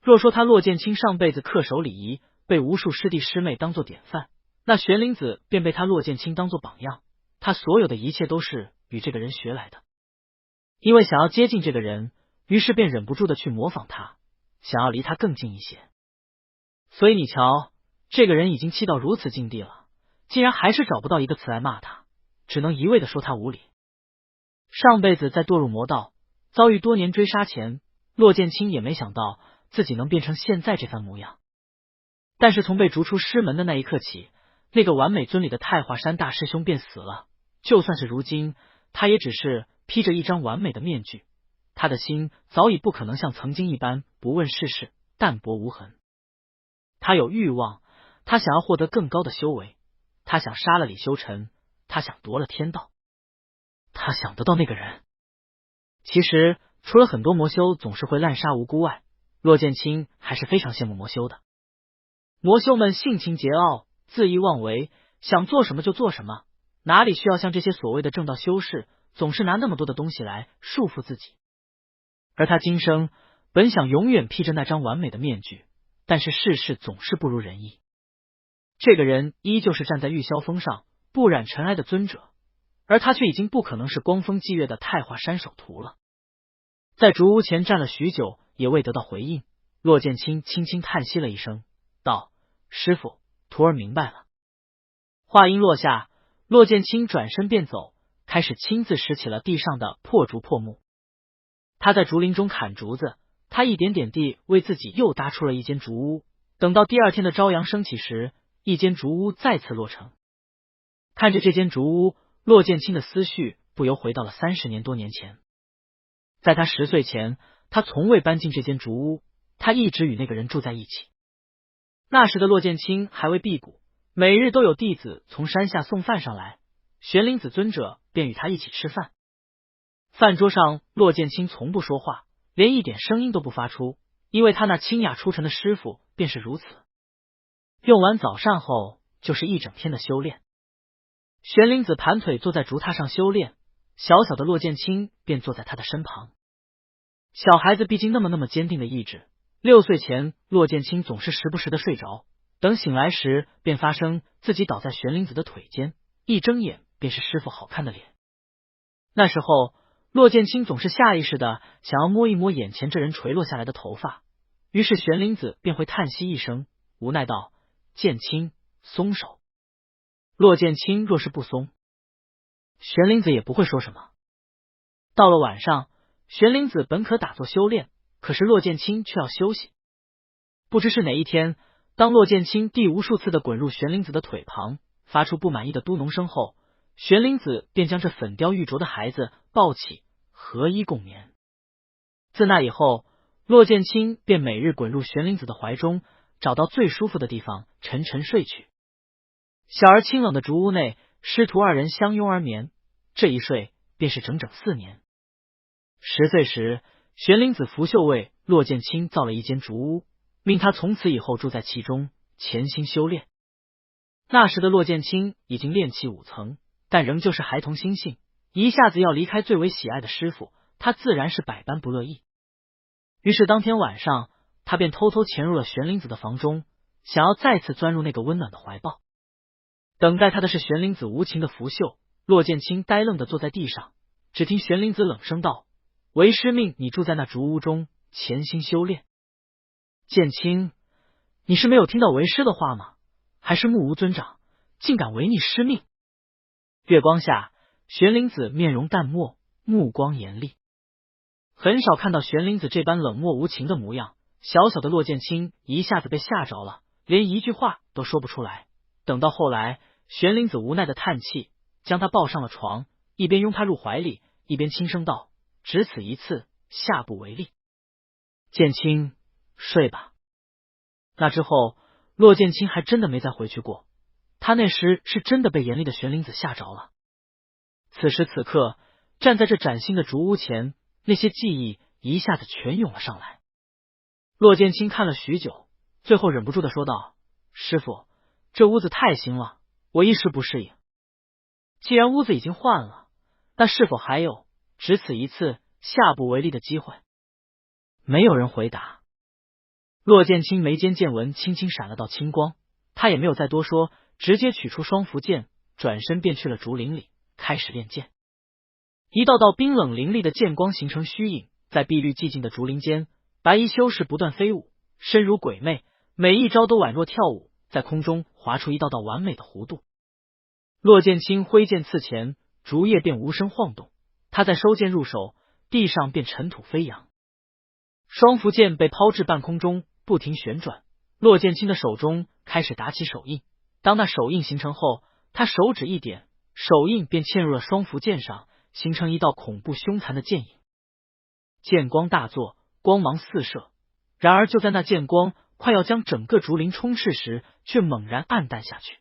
若说他骆剑清上辈子恪守礼仪，被无数师弟师妹当作典范，那玄灵子便被他骆剑清当作榜样。他所有的一切都是与这个人学来的，因为想要接近这个人，于是便忍不住的去模仿他，想要离他更近一些。所以你瞧，这个人已经气到如此境地了，竟然还是找不到一个词来骂他，只能一味的说他无礼。上辈子在堕入魔道，遭遇多年追杀前，骆剑清也没想到自己能变成现在这番模样。但是从被逐出师门的那一刻起，那个完美尊礼的太华山大师兄便死了。就算是如今，他也只是披着一张完美的面具，他的心早已不可能像曾经一般不问世事，淡泊无痕。他有欲望，他想要获得更高的修为，他想杀了李修尘，他想夺了天道，他想得到那个人。其实除了很多魔修总是会滥杀无辜外，骆剑清还是非常羡慕魔修的。魔修们性情桀骜，恣意妄为，想做什么就做什么，哪里需要像这些所谓的正道修士总是拿那么多的东西来束缚自己。而他今生本想永远披着那张完美的面具，但是世事总是不如人意。这个人依旧是站在玉霄峰上不染尘埃的尊者，而他却已经不可能是光风霁月的太华山首徒了。在竹屋前站了许久，也未得到回应。骆剑清轻轻叹息了一声，道：“师傅，徒儿明白了。”话音落下，骆剑清转身便走，开始亲自拾起了地上的破竹破木。他在竹林中砍竹子，他一点点地为自己又搭出了一间竹屋。等到第二天的朝阳升起时，一间竹屋再次落成。看着这间竹屋，骆剑清的思绪不由回到了30年多年前。在他10岁前，他从未搬进这间竹屋，他一直与那个人住在一起。那时的骆剑清还未辟谷，每日都有弟子从山下送饭上来，玄灵子尊者便与他一起吃饭。饭桌上，骆剑清从不说话，连一点声音都不发出，因为他那清雅出尘的师傅便是如此。用完早膳后，就是一整天的修炼。玄灵子盘腿坐在竹榻上修炼，小小的骆剑清便坐在他的身旁。小孩子毕竟那么坚定的意志， 6岁前，骆剑清总是时不时的睡着，等醒来时，便发生自己倒在玄灵子的腿间，一睁眼便是师傅好看的脸。那时候，骆剑清总是下意识的想要摸一摸眼前这人垂落下来的头发，于是玄灵子便会叹息一声，无奈道：“剑清，松手。”骆剑清若是不松，玄灵子也不会说什么。到了晚上，玄灵子本可打坐修炼，可是骆剑清却要休息。不知是哪一天，当骆剑清第无数次的滚入玄灵子的腿旁，发出不满意的嘟哝声后，玄灵子便将这粉雕玉琢的孩子抱起，合衣共眠。自那以后，骆剑清便每日滚入玄灵子的怀中，找到最舒服的地方沉沉睡去。小而清冷的竹屋内，师徒二人相拥而眠，这一睡便是整整4年。10岁时，玄灵子拂袖为骆剑清造了一间竹屋，命他从此以后住在其中，潜心修炼。那时的骆剑清已经练气5层，但仍旧是孩童心性，一下子要离开最为喜爱的师傅，他自然是百般不乐意。于是当天晚上，他便偷偷潜入了玄灵子的房中，想要再次钻入那个温暖的怀抱。等待他的是玄灵子无情的拂袖，骆剑清呆愣的坐在地上，只听玄灵子冷声道：“为师命你住在那竹屋中，潜心修炼。”剑清，你是没有听到为师的话吗？还是目无尊长，竟敢违逆师命？月光下，玄灵子面容淡漠，目光严厉。很少看到玄灵子这般冷漠无情的模样，小小的骆剑清一下子被吓着了，连一句话都说不出来。等到后来，玄灵子无奈的叹气，将他抱上了床，一边拥他入怀里，一边轻声道：“只此一次，下不为例。剑清，睡吧。”那之后，骆剑清还真的没再回去过。他那时是真的被严厉的玄灵子吓着了。此时此刻，站在这崭新的竹屋前，那些记忆一下子全涌了上来。骆剑清看了许久，最后忍不住的说道：“师傅，这屋子太新了，我一时不适应。既然屋子已经换了，那是否还有只此一次，下不为例的机会？”没有人回答。骆剑清眉间剑纹轻轻闪了道青光，他也没有再多说，直接取出双符剑，转身便去了竹林里，开始练剑。一道道冰冷凌厉的剑光形成虚影，在碧绿寂静的竹林间，白衣修士不断飞舞，身如鬼魅，每一招都宛若跳舞，在空中划出一道道完美的弧度。骆剑清挥剑刺前，竹叶便无声晃动，他在收剑入手，地上便尘土飞扬。双符剑被抛至半空中，不停旋转，骆剑清的手中开始打起手印。当那手印形成后，他手指一点，手印便嵌入了双符剑上，形成一道恐怖凶残的剑影。剑光大作，光芒四射。然而就在那剑光快要将整个竹林充斥时，却猛然暗淡下去。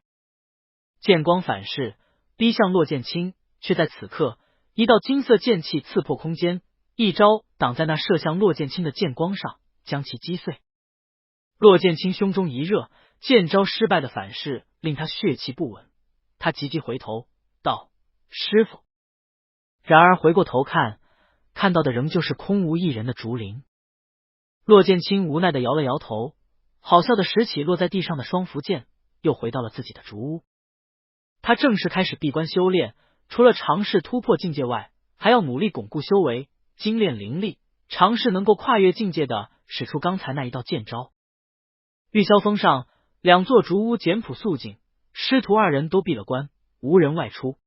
剑光反噬，逼向骆剑清，却在此刻，一道金色剑气刺破空间，一招挡在那射向骆剑清的剑光上，将其击碎。骆剑清胸中一热，剑招失败的反噬令他血气不稳，他急急回头道：“师傅。”然而回过头看，看到的仍旧是空无一人的竹林。骆剑清无奈的摇了摇头，好笑的拾起落在地上的双符剑，又回到了自己的竹屋。他正式开始闭关修炼，除了尝试突破境界外，还要努力巩固修为，精炼灵力，尝试能够跨越境界的使出刚才那一道剑招。玉霄峰上，2座竹屋简朴肃静，师徒2人都闭了关，无人外出。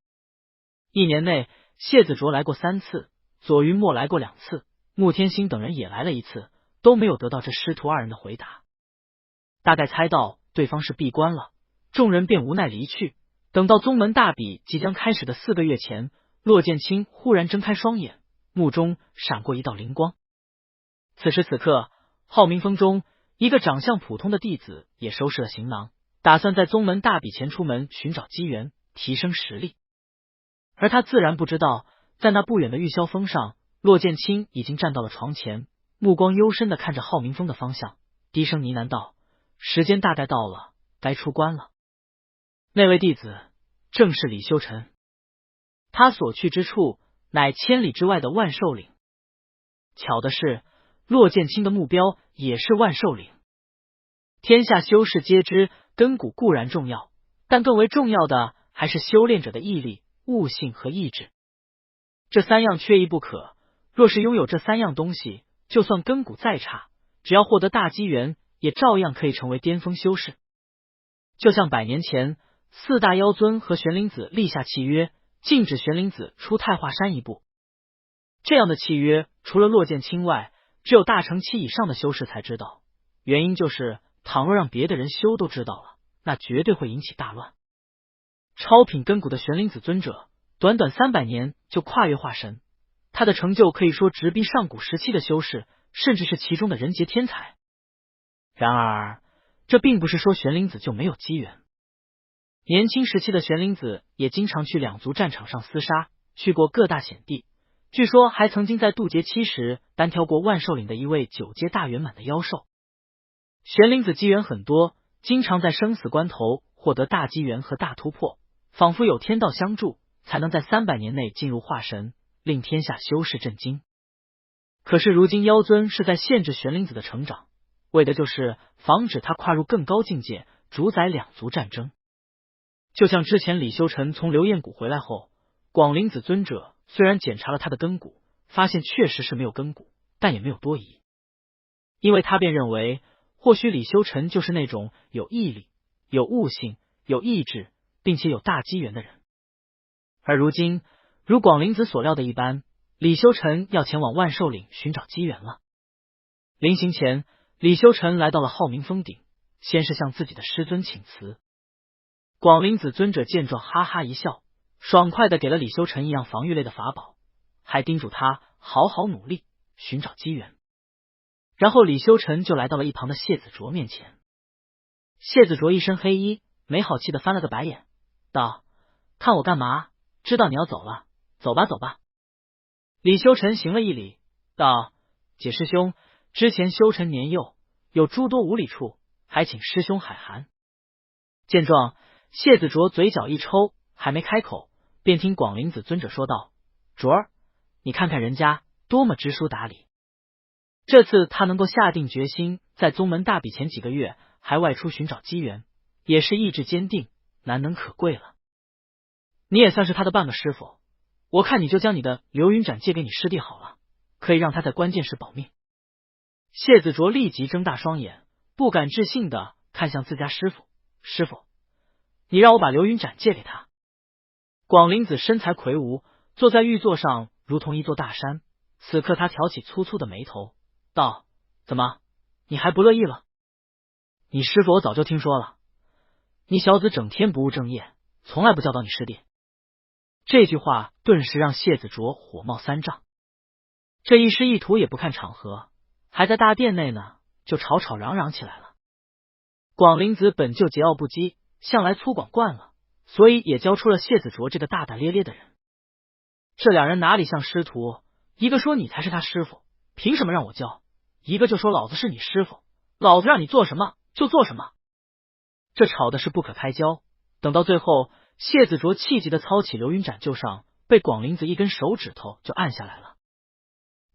1年内，谢子卓来过3次，左云墨来过2次，穆天星等人也来了1次，都没有得到这师徒2人的回答。大概猜到对方是闭关了，众人便无奈离去。等到宗门大比即将开始的4个月前，骆剑清忽然睁开双眼，目中闪过一道灵光。此时此刻，浩明峰中一个长相普通的弟子也收拾了行囊，打算在宗门大比前出门寻找机缘，提升实力。而他自然不知道，在那不远的玉霄峰上，骆剑清已经站到了床前，目光幽深的看着浩明峰的方向，低声呢喃道：“时间大概到了，该出关了。”那位弟子正是李修尘，他所去之处乃千里之外的万寿岭。巧的是，骆剑清的目标也是万寿岭。天下修士皆知，根骨固然重要，但更为重要的还是修炼者的毅力、悟性和意志。这三样缺一不可，若是拥有这三样东西，就算根骨再差，只要获得大机缘，也照样可以成为巅峰修士。就像100年前，四大妖尊和玄灵子立下契约，禁止玄灵子出太华山一步。这样的契约，除了骆剑清外，只有大成期以上的修士才知道。原因就是，倘若让别的人修都知道了，那绝对会引起大乱。超品根骨的玄灵子尊者，短短300年就跨越化神，他的成就可以说直逼上古时期的修士，甚至是其中的人杰天才。然而，这并不是说玄灵子就没有机缘。年轻时期的玄灵子也经常去两族战场上厮杀，去过各大险地，据说还曾经在渡劫期时单挑过万寿岭的一位9阶大圆满的妖兽。玄灵子机缘很多，经常在生死关头获得大机缘和大突破，仿佛有天道相助，才能在300年内进入化神，令天下修士震惊。可是如今妖尊是在限制玄灵子的成长，为的就是防止他跨入更高境界，主宰两族战争。就像之前李修臣从流焰谷回来后，广灵子尊者虽然检查了他的根骨，发现确实是没有根骨，但也没有多疑，因为他便认为或许李修臣就是那种有毅力、有悟性、有意志，并且有大机缘的人。而如今，如广灵子所料的一般，李修臣要前往万寿岭寻找机缘了。临行前，李修臣来到了浩明峰顶，先是向自己的师尊请辞。广灵子尊者见状哈哈一笑，爽快的给了李修臣一样防御类的法宝，还叮嘱他好好努力寻找机缘。然后李修臣就来到了一旁的谢子卓面前。谢子卓一身黑衣，没好气的翻了个白眼，道：看我干嘛？知道你要走了，走吧走吧。李修臣行了一礼，道：解师兄，之前修臣年幼，有诸多无礼处，还请师兄海涵。见状，谢子卓嘴角一抽，还没开口，便听广灵子尊者说道：卓儿，你看看人家多么知书达理，这次他能够下定决心在宗门大比前几个月还外出寻找机缘，也是意志坚定，难能可贵了。你也算是他的半个师傅，我看你就将你的流云斩借给你师弟好了，可以让他在关键时保命。谢子卓立即睁大双眼，不敢置信的看向自家师傅：师傅，你让我把流云斩借给他？广灵子身材魁梧，坐在玉座上如同一座大山，此刻他挑起粗粗的眉头，道：怎么，你还不乐意了？你师傅我早就听说了，你小子整天不务正业，从来不教导你师弟。这句话顿时让谢子卓火冒3丈，这一师一徒也不看场合，还在大殿内呢，就吵吵嚷嚷起来了。广灵子本就桀骜不羁，向来粗犷惯了，所以也教出了谢子卓这个大大咧咧的人。这两人哪里像师徒，一个说你才是他师傅，凭什么让我教？一个就说老子是你师傅，老子让你做什么就做什么。这吵的是不可开交，等到最后，谢子卓气急的操起流云斩就上，被广灵子一根手指头就按下来了。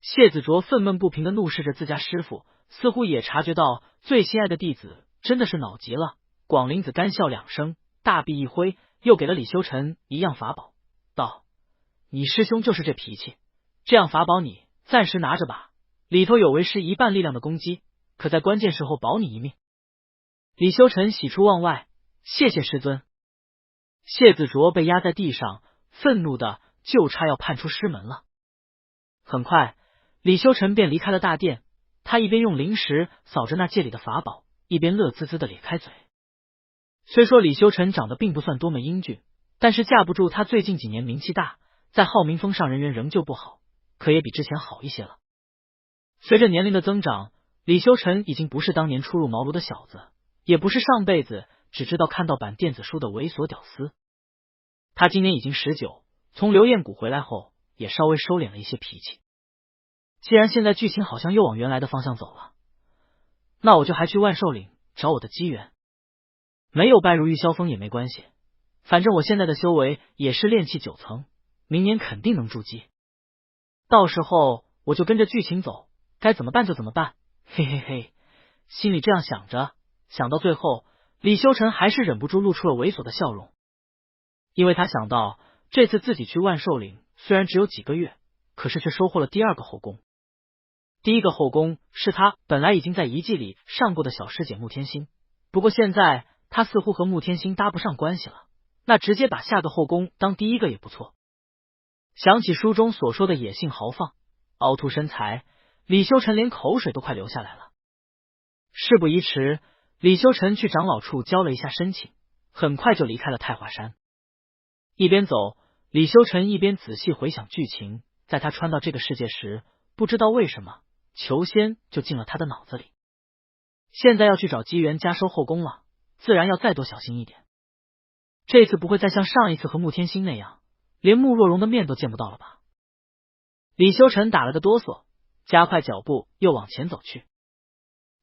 谢子卓愤懑不平的怒视着自家师傅，似乎也察觉到最心爱的弟子真的是恼急了。广灵子干笑2声，大臂一挥，又给了李修臣一样法宝，道：你师兄就是这脾气，这样法宝你暂时拿着吧，里头有为师1半力量的攻击，可在关键时候保你一命。李修臣喜出望外，谢谢师尊。谢子卓被压在地上，愤怒的就差要判出师门了。很快，李修臣便离开了大殿，他一边用灵石扫着那戒里的法宝，一边乐滋滋的咧开嘴。虽说李修臣长得并不算多么英俊，但是架不住他最近几年名气大，在浩明峰上人缘仍旧不好，可也比之前好一些了。随着年龄的增长，李修臣已经不是当年初入茅庐的小子，也不是上辈子只知道看盗版电子书的猥琐屌丝。他今年已经19，从流焰谷回来后也稍微收敛了一些脾气。既然现在剧情好像又往原来的方向走了，那我就还去万寿岭找我的机缘。没有拜入玉霄峰也没关系，反正我现在的修为也是炼气9层，明年肯定能筑基。到时候我就跟着剧情走，该怎么办就怎么办，嘿嘿嘿。心里这样想着，想到最后，李修臣还是忍不住露出了猥琐的笑容，因为他想到这次自己去万寿岭虽然只有几个月，可是却收获了第二个后宫。第一个后宫是他本来已经在遗迹里上过的小师姐穆天心，不过现在他似乎和穆天心搭不上关系了，那直接把下个后宫当第一个也不错。想起书中所说的野性豪放、凹凸身材，李修臣连口水都快流下来了。事不宜迟，李修臣去长老处交了一下申请，很快就离开了太华山。一边走，李修臣一边仔细回想剧情，在他穿到这个世界时，不知道为什么裘仙就进了他的脑子里。现在要去找机缘加收后宫了，自然要再多小心一点。这次不会再像上一次和穆天心那样，连穆若荣的面都见不到了吧？李修臣打了个哆嗦，加快脚步又往前走去。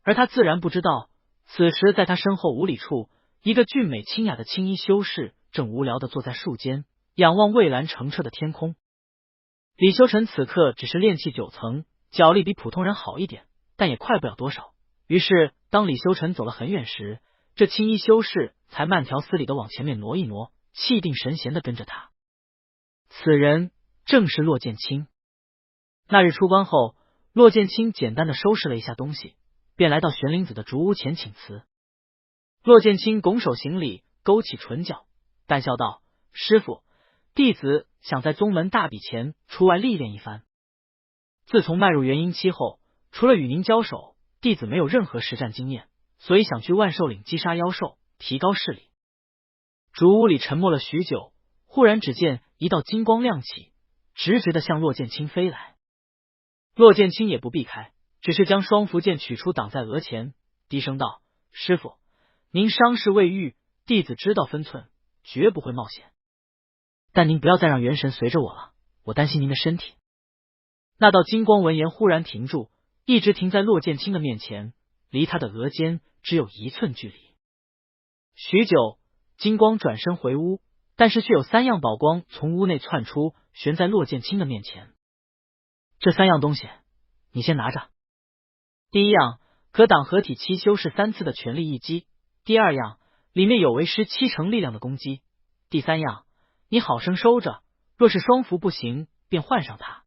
而他自然不知道，此时在他身后5里处，一个俊美清雅的青衣修士正无聊地坐在树间，仰望蔚蓝澄澈的天空。李修臣此刻只是炼气9层，脚力比普通人好一点，但也快不了多少。于是当李修臣走了很远时，这青衣修士才慢条斯理地往前面挪一挪，气定神闲地跟着他。此人正是骆剑清。那日出关后，骆剑清简单地收拾了一下东西，便来到玄灵子的竹屋前请辞。骆剑清拱手行礼，勾起唇角，淡笑道：“师父，弟子想在宗门大比前出外历练一番。自从迈入元婴期后，除了与您交手，弟子没有任何实战经验，所以想去万寿岭击杀妖兽，提高势力。”竹屋里沉默了许久，忽然只见一道金光亮起，直直的向骆剑清飞来。骆剑清也不避开，只是将双符剑取出挡在额前，低声道：“师父，您伤势未愈，弟子知道分寸，绝不会冒险。但您不要再让元神随着我了，我担心您的身体。”那道金光闻言忽然停住，一直停在骆剑清的面前，离他的额间只有1寸距离。许久，金光转身回屋，但是却有3样宝光从屋内窜出，悬在骆剑清的面前。这3样东西，你先拿着。第1样，可挡合体期修士3次的全力一击；第2样，里面有为师7成力量的攻击；第3样，你好生收着，若是双符不行，便换上它。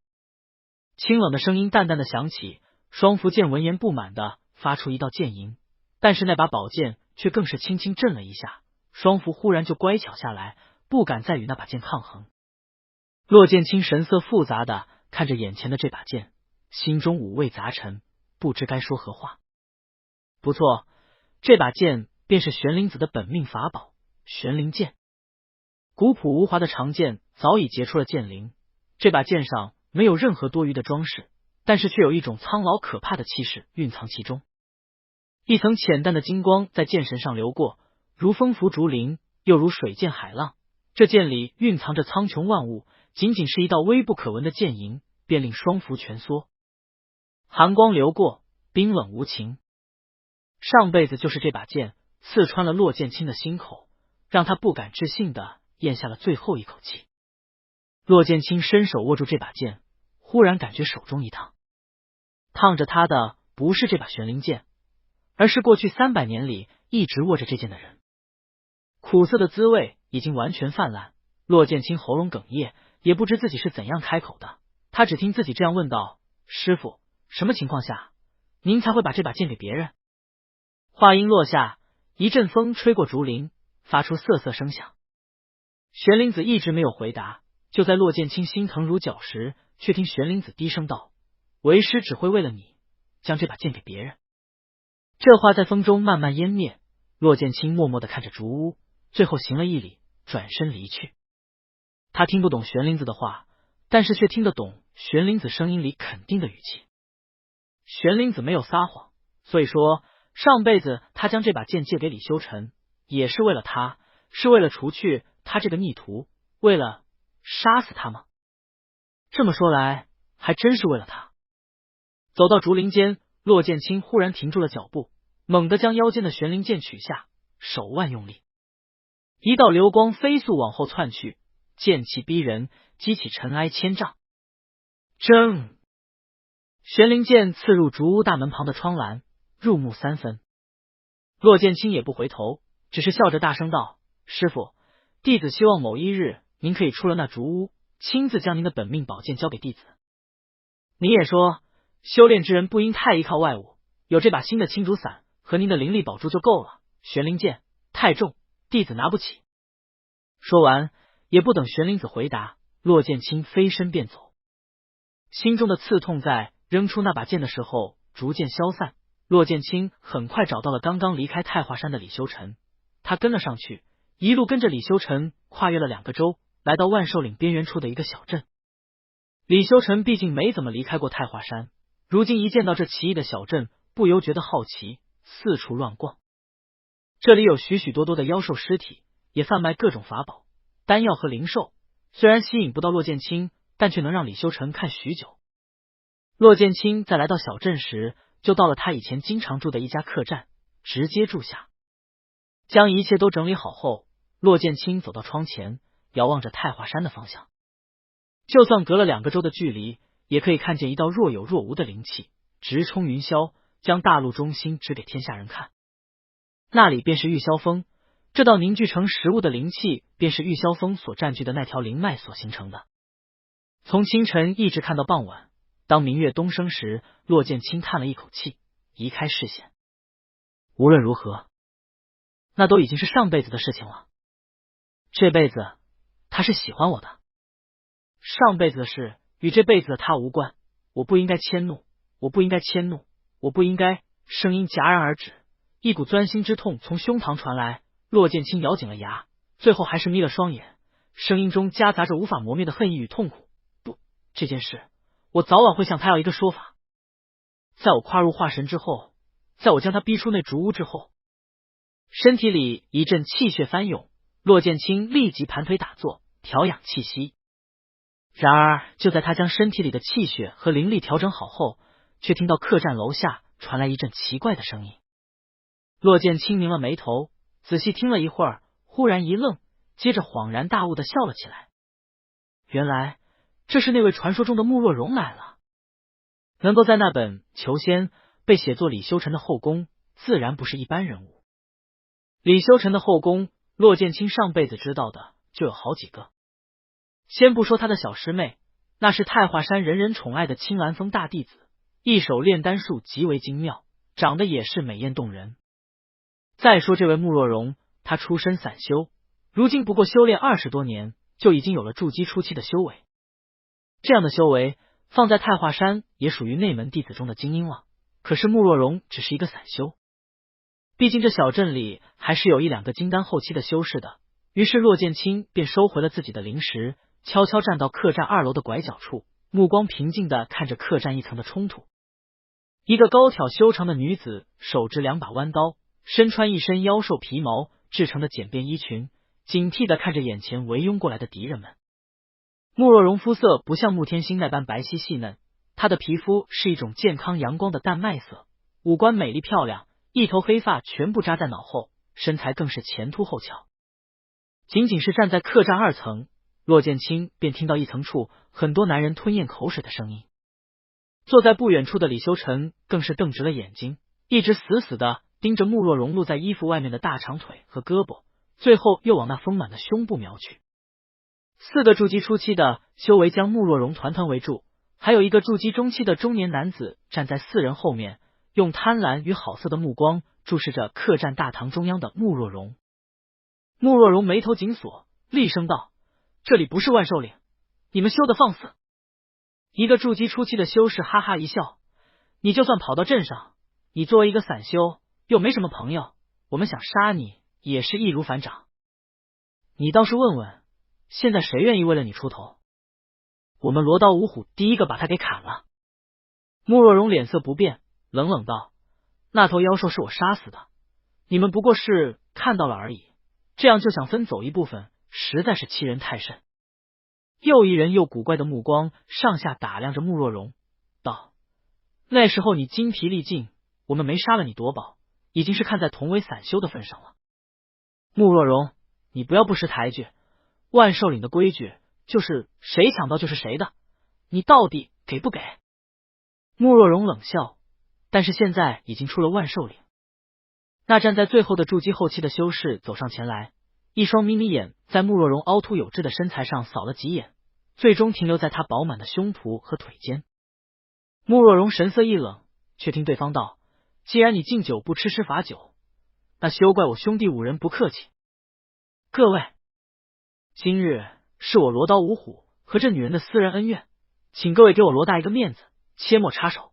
清冷的声音淡淡的响起，双符剑闻言不满的发出一道剑吟，但是那把宝剑却更是轻轻震了一下，双符忽然就乖巧下来，不敢再与那把剑抗衡。骆剑清神色复杂的看着眼前的这把剑，心中五味杂陈，不知该说何话。不错，这把剑便是玄灵子的本命法宝玄灵剑。古朴无华的长剑早已结出了剑灵，这把剑上没有任何多余的装饰，但是却有一种苍老可怕的气势蕴藏其中。一层浅淡的金光在剑身上流过，如风拂竹林，又如水溅海浪。这剑里蕴藏着苍穹万物，仅仅是一道微不可闻的剑吟，便令双符蜷缩。寒光流过，冰冷无情。上辈子就是这把剑刺穿了骆剑清的心口，让他不敢置信的咽下了最后一口气。骆剑清伸手握住这把剑，忽然感觉手中一烫。烫着他的不是这把玄灵剑，而是过去300年里一直握着这剑的人。苦涩的滋味已经完全泛滥，骆剑清喉咙哽咽，也不知自己是怎样开口的。他只听自己这样问道：“师父，什么情况下您才会把这把剑给别人？”话音落下，一阵风吹过竹林，发出瑟瑟声响。玄灵子一直没有回答，就在骆剑清心疼如绞时，却听玄灵子低声道：“为师只会为了你将这把剑给别人。”这话在风中慢慢湮灭，骆剑清默默地看着竹屋，最后行了一礼，转身离去。他听不懂玄灵子的话，但是却听得懂玄灵子声音里肯定的语气。玄灵子没有撒谎，所以说上辈子他将这把剑借给李修臣，也是为了他，是为了除去他这个逆徒，为了杀死他吗？这么说来，还真是为了他。走到竹林间，骆剑清忽然停住了脚步，猛地将腰间的玄灵剑取下，手腕用力，一道流光飞速往后窜去，剑气逼人，激起尘埃千丈。铮！玄灵剑刺入竹屋大门旁的窗栏，入木三分。骆剑清也不回头，只是笑着大声道：“师傅，弟子希望某一日您可以出了那竹屋，亲自将您的本命宝剑交给弟子。你也说，修炼之人不应太依靠外物，有这把新的青竹伞和您的灵力宝珠就够了。玄灵剑太重，弟子拿不起。”说完，也不等玄灵子回答，骆剑清飞身便走。心中的刺痛在扔出那把剑的时候逐渐消散。骆剑清很快找到了刚刚离开太华山的李修尘，他跟了上去，一路跟着李修尘跨越了2个州，来到万寿岭边缘处的一个小镇。李修尘毕竟没怎么离开过太华山，如今一见到这奇异的小镇，不由觉得好奇，四处乱逛。这里有许许多多的妖兽尸体，也贩卖各种法宝、丹药和灵兽，虽然吸引不到骆剑清，但却能让李修尘看许久。骆剑清在来到小镇时，就到了他以前经常住的一家客栈，直接住下。将一切都整理好后，骆剑清走到窗前，遥望着太华山的方向。就算隔了2个州的距离，也可以看见一道若有若无的灵气直冲云霄，将大陆中心指给天下人看。那里便是玉霄峰，这道凝聚成实物的灵气，便是玉霄峰所占据的那条灵脉所形成的。从清晨一直看到傍晚，当明月东升时，骆剑清叹了一口气，移开视线。无论如何，那都已经是上辈子的事情了。这辈子他是喜欢我的，上辈子的事与这辈子的他无关。我不应该迁怒，我不应该迁怒，我不应该。声音戛然而止，一股钻心之痛从胸膛传来。骆剑清咬紧了牙，最后还是眯了双眼，声音中夹杂着无法磨灭的恨意与痛苦。不，这件事我早晚会向他要一个说法。在我跨入化神之后，在我将他逼出那竹屋之后，身体里一阵气血翻涌，骆剑清立即盘腿打坐，调养气息。然而就在他将身体里的气血和灵力调整好后，却听到客栈楼下传来一阵奇怪的声音。骆剑清拧了眉头，仔细听了一会儿，忽然一愣，接着恍然大悟的笑了起来。原来这是那位传说中的穆若荣来了。能够在那本《求仙》被写作李修尘的后宫，自然不是一般人物。李修尘的后宫，骆剑清上辈子知道的就有好几个。先不说他的小师妹，那是太华山人人宠爱的青兰峰大弟子，一手炼丹术极为精妙，长得也是美艳动人。再说这位穆若荣，他出身散修，如今不过修炼20多年，就已经有了筑基初期的修为。这样的修为放在太华山也属于内门弟子中的精英了。可是穆若荣只是一个散修，毕竟这小镇里还是有1、2个金丹后期的修士的。于是骆剑清便收回了自己的灵石，悄悄站到客栈2楼的拐角处，目光平静地看着客栈一层的冲突。一个高挑修长的女子手执2把弯刀，身穿一身妖兽皮毛制成的简便衣裙，警惕地看着眼前围拥过来的敌人们。穆若荣肤色不像穆天星那般白皙细嫩，她的皮肤是一种健康阳光的淡麦色，五官美丽漂亮，一头黑发全部扎在脑后，身材更是前凸后翘。仅仅是站在客栈2层，骆剑清便听到1层处很多男人吞咽口水的声音。坐在不远处的李修尘更是瞪直了眼睛，一直死死的盯着穆若荣露在衣服外面的大长腿和胳膊，最后又往那丰满的胸部瞄去。4个筑基初期的修为将穆若荣团团围住，还有1个筑基中期的中年男子站在4人后面，用贪婪与好色的目光注视着客栈大堂中央的穆若荣。穆若荣眉头紧锁，厉声道：“这里不是万寿岭，你们修的放肆！”一个筑基初期的修士哈哈一笑：“你就算跑到镇上，你作为一个散修，又没什么朋友，我们想杀你也是易如反掌。你倒是问问，现在谁愿意为了你出头？我们罗刀五虎第一个把他给砍了。”穆若荣脸色不变，冷冷道：“那头妖兽是我杀死的，你们不过是看到了而已，这样就想分走一部分，实在是欺人太甚。”又一人又古怪的目光上下打量着穆若荣，道：“那时候你精疲力尽，我们没杀了你夺宝，已经是看在同为散修的份上了。穆若荣，你不要不识抬举，万寿岭的规矩就是谁抢到就是谁的，你到底给不给？”穆若荣冷笑，但是现在已经出了万寿岭。那站在最后的筑基后期的修士走上前来，一双眯眯眼在慕若荣凹凸有致的身材上扫了几眼，最终停留在他饱满的胸脯和腿间。慕若荣神色一冷，却听对方道：“既然你敬酒不吃吃罚酒，那休怪我兄弟5人不客气。各位，今日是我罗刀五虎和这女人的私人恩怨，请各位给我罗大一个面子，切莫插手。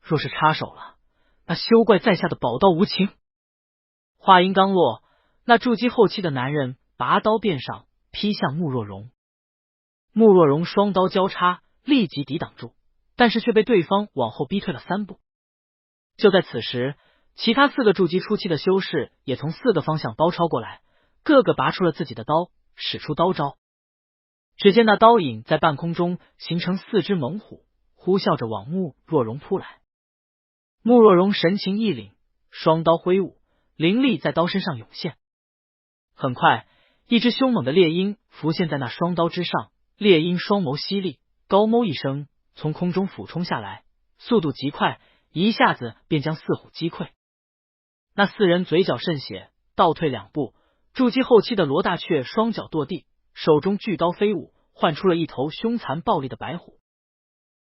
若是插手了，那休怪在下的宝刀无情。”话音刚落，那筑基后期的男人拔刀便上，劈向慕若荣。慕若荣双刀交叉，立即抵挡住，但是却被对方往后逼退了3步。就在此时，其他4个筑基初期的修士也从4个方向包抄过来，个个拔出了自己的刀，使出刀招。只见那刀影在半空中形成4只猛虎，呼啸着往慕若荣扑来。慕若荣神情一凛，双刀挥舞，灵力在刀身上涌现。很快，一只凶猛的猎鹰浮现在那双刀之上，猎鹰双眸犀利，高哞一声从空中俯冲下来，速度极快，一下子便将4虎击溃。那4人嘴角渗血，倒退2步，筑基后期的罗大却双脚跺地，手中巨刀飞舞，唤出了一头凶残暴力的白虎。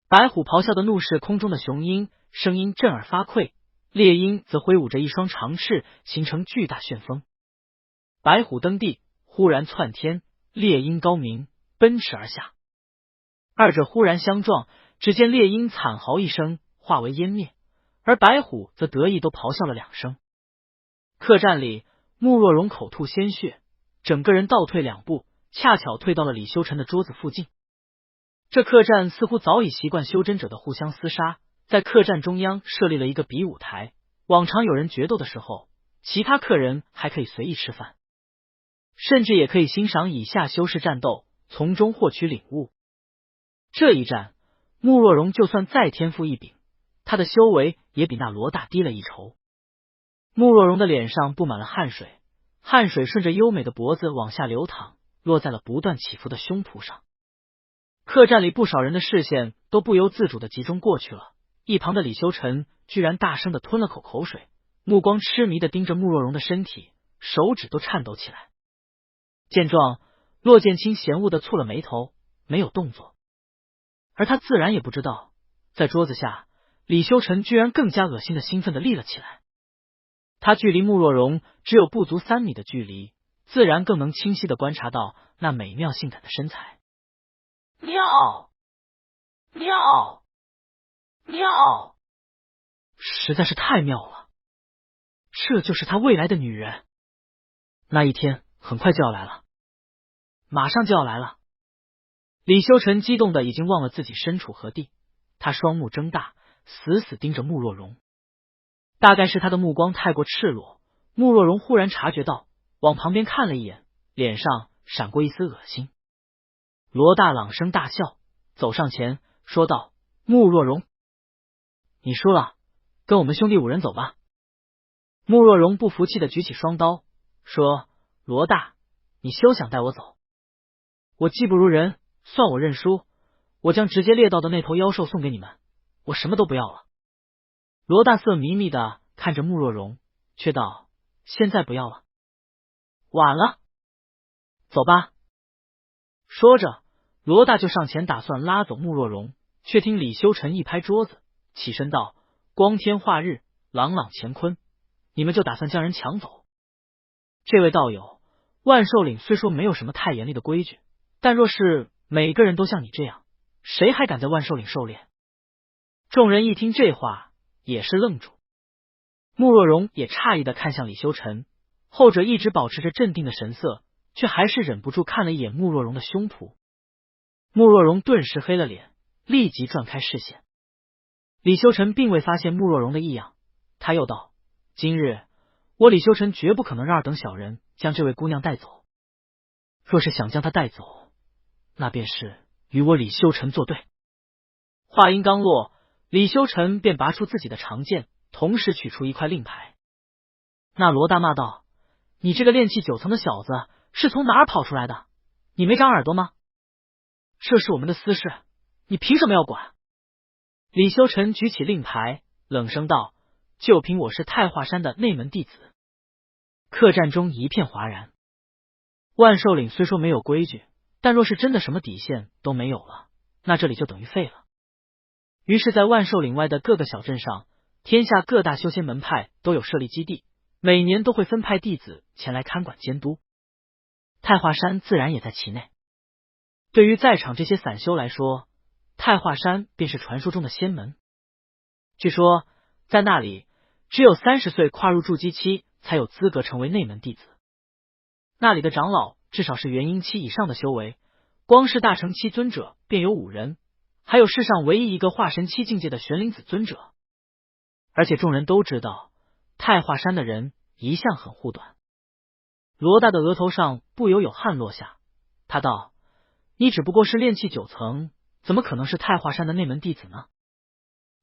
白虎咆哮的怒视空中的雄鹰，声音震耳发聩，猎鹰则挥舞着一双长翅，形成巨大旋风。白虎登地，忽然窜天，猎鹰高鸣，奔驰而下。二者忽然相撞，只见猎鹰惨嚎一声，化为烟灭，而白虎则得意都咆哮了2声。客栈里，慕若荣口吐鲜血，整个人倒退2步，恰巧退到了李修臣的桌子附近。这客栈似乎早已习惯修真者的互相厮杀，在客栈中央设立了一个比武台，往常有人决斗的时候，其他客人还可以随意吃饭，甚至也可以欣赏以下修士战斗，从中获取领悟。这一战，慕若荣就算再天赋异禀，他的修为也比那罗大低了一筹。慕若荣的脸上布满了汗水，汗水顺着优美的脖子往下流淌，落在了不断起伏的胸脯上。客栈里不少人的视线都不由自主的集中过去了，一旁的李修臣居然大声的吞了口水，目光痴迷的盯着慕若荣的身体，手指都颤抖起来。见状，骆剑清嫌恶的蹙了眉头，没有动作。而他自然也不知道，在桌子下，李修臣居然更加恶心的兴奋的立了起来。他距离慕若荣只有不足3米的距离，自然更能清晰的观察到那美妙性感的身材。妙！妙！妙！实在是太妙了，这就是他未来的女人。那一天很快就要来了，马上就要来了。李修臣激动的已经忘了自己身处何地，他双目睁大，死死盯着慕若荣。大概是他的目光太过赤裸，慕若荣忽然察觉到，往旁边看了一眼，脸上闪过一丝恶心。罗大朗声大笑，走上前说道：“慕若荣，你输了，跟我们兄弟5人走吧。”慕若荣不服气的举起双刀，说：“罗大，你休想带我走，我技不如人，算我认输，我将直接猎到的那头妖兽送给你们，我什么都不要了。”罗大色迷迷的看着慕若荣，却道：“现在不要了，晚了，走吧。”说着，罗大就上前打算拉走慕若荣，却听李修臣一拍桌子，起身道：“光天化日，朗朗乾坤，你们就打算将人抢走？这位道友，万寿岭虽说没有什么太严厉的规矩，但若是每个人都像你这样，谁还敢在万寿岭狩猎？”众人一听这话，也是愣住。慕若荣也诧异的看向李修臣，后者一直保持着镇定的神色，却还是忍不住看了一眼慕若荣的胸脯。慕若荣顿时黑了脸，立即转开视线。李修臣并未发现慕若荣的异样，他又道：“今日我李修臣绝不可能让2等小人将这位姑娘带走，若是想将她带走，那便是与我李修臣作对。”话音刚落，李修臣便拔出自己的长剑，同时取出一块令牌。那罗大骂道：“你这个炼气9层的小子，是从哪儿跑出来的？你没长耳朵吗？这是我们的私事，你凭什么要管？”李修臣举起令牌，冷声道：“就凭我是太华山的内门弟子。”客栈中一片哗然。万寿岭虽说没有规矩，但若是真的什么底线都没有了，那这里就等于废了。于是，在万寿岭外的各个小镇上，天下各大修仙门派都有设立基地，每年都会分派弟子前来看管监督。太华山自然也在其内。对于在场这些散修来说，太华山便是传说中的仙门。据说在那里，只有30岁跨入筑基期才有资格成为内门弟子。那里的长老至少是元婴期以上的修为，光是大成期尊者便有5人，还有世上唯一一个化神期境界的玄灵子尊者。而且众人都知道，太华山的人一向很护短。罗大的额头上不由有汗落下，他道：“你只不过是炼气9层，怎么可能是太华山的内门弟子呢？”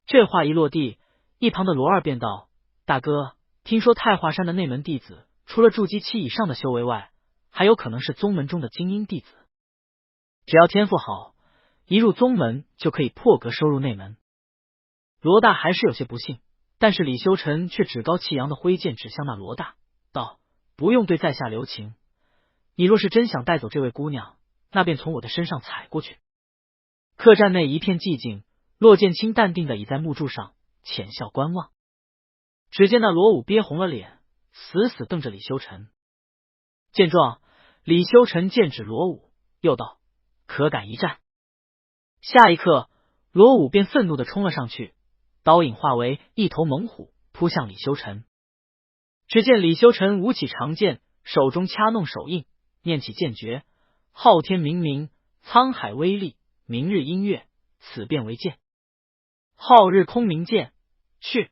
这话一落地，一旁的罗二便道：“大哥，听说太华山的内门弟子除了筑基期以上的修为外，还有可能是宗门中的精英弟子。只要天赋好，一入宗门就可以破格收入内门。”罗大还是有些不信，但是李修臣却趾高气扬的挥剑指向那罗大，道：“不用对在下留情，你若是真想带走这位姑娘，那便从我的身上踩过去。”客栈内一片寂静，骆剑清淡定的倚在木柱上，浅笑观望。只见那罗武憋红了脸，死死瞪着李修臣。见状，李修臣剑指罗武，又道：“可敢一战？”下一刻，罗武便愤怒的冲了上去，刀影化为一头猛虎，扑向李修臣。只见李修臣舞起长剑，手中掐弄手印，念起剑诀：“昊天明明，沧海威力，明日音乐，此便为剑。昊日空明剑，去！”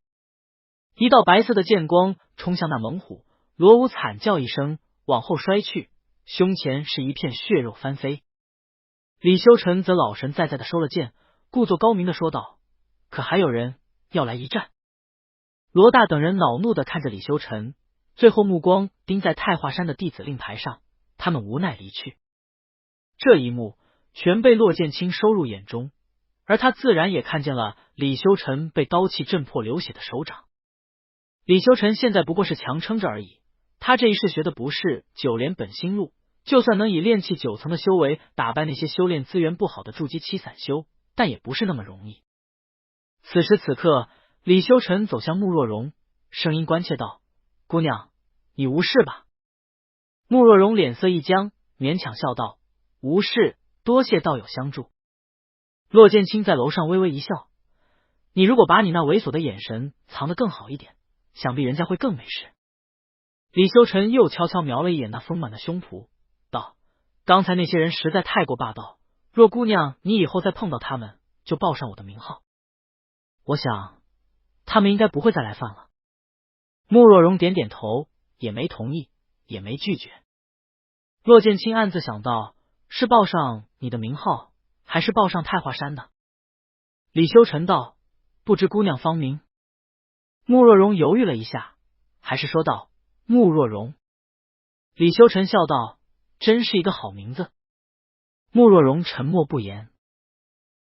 一道白色的剑光冲向那猛虎，罗武惨叫一声，往后摔去，胸前是一片血肉翻飞。李修臣则老神在在的收了剑，故作高明的说道：“可还有人要来一战？”罗大等人恼怒的看着李修臣，最后目光盯在太华山的弟子令牌上，他们无奈离去。这一幕全被骆剑清收入眼中，而他自然也看见了李修臣被刀气震破流血的手掌。李修臣现在不过是强撑着而已，他这一世学的不是9连本心路，就算能以炼气9层的修为打败那些修炼资源不好的筑基期散修，但也不是那么容易。此时此刻，李修臣走向慕若容，声音关切道：“姑娘，你无事吧？”慕若容脸色一僵，勉强笑道：“无事，多谢道友相助。”骆剑清在楼上微微一笑：“你如果把你那猥琐的眼神藏得更好一点，想必人家会更没事。”李修臣又悄悄瞄了一眼那丰满的胸脯，道：“刚才那些人实在太过霸道，若姑娘你以后再碰到他们，就报上我的名号。我想他们应该不会再来犯了。”慕若容点点头，也没同意，也没拒绝。骆剑清暗自想到，是报上你的名号，还是报上太华山的？李修臣道：“不知姑娘芳名？”慕若容犹豫了一下，还是说道：“慕若容。”李修臣笑道：“真是一个好名字。”慕若容沉默不言。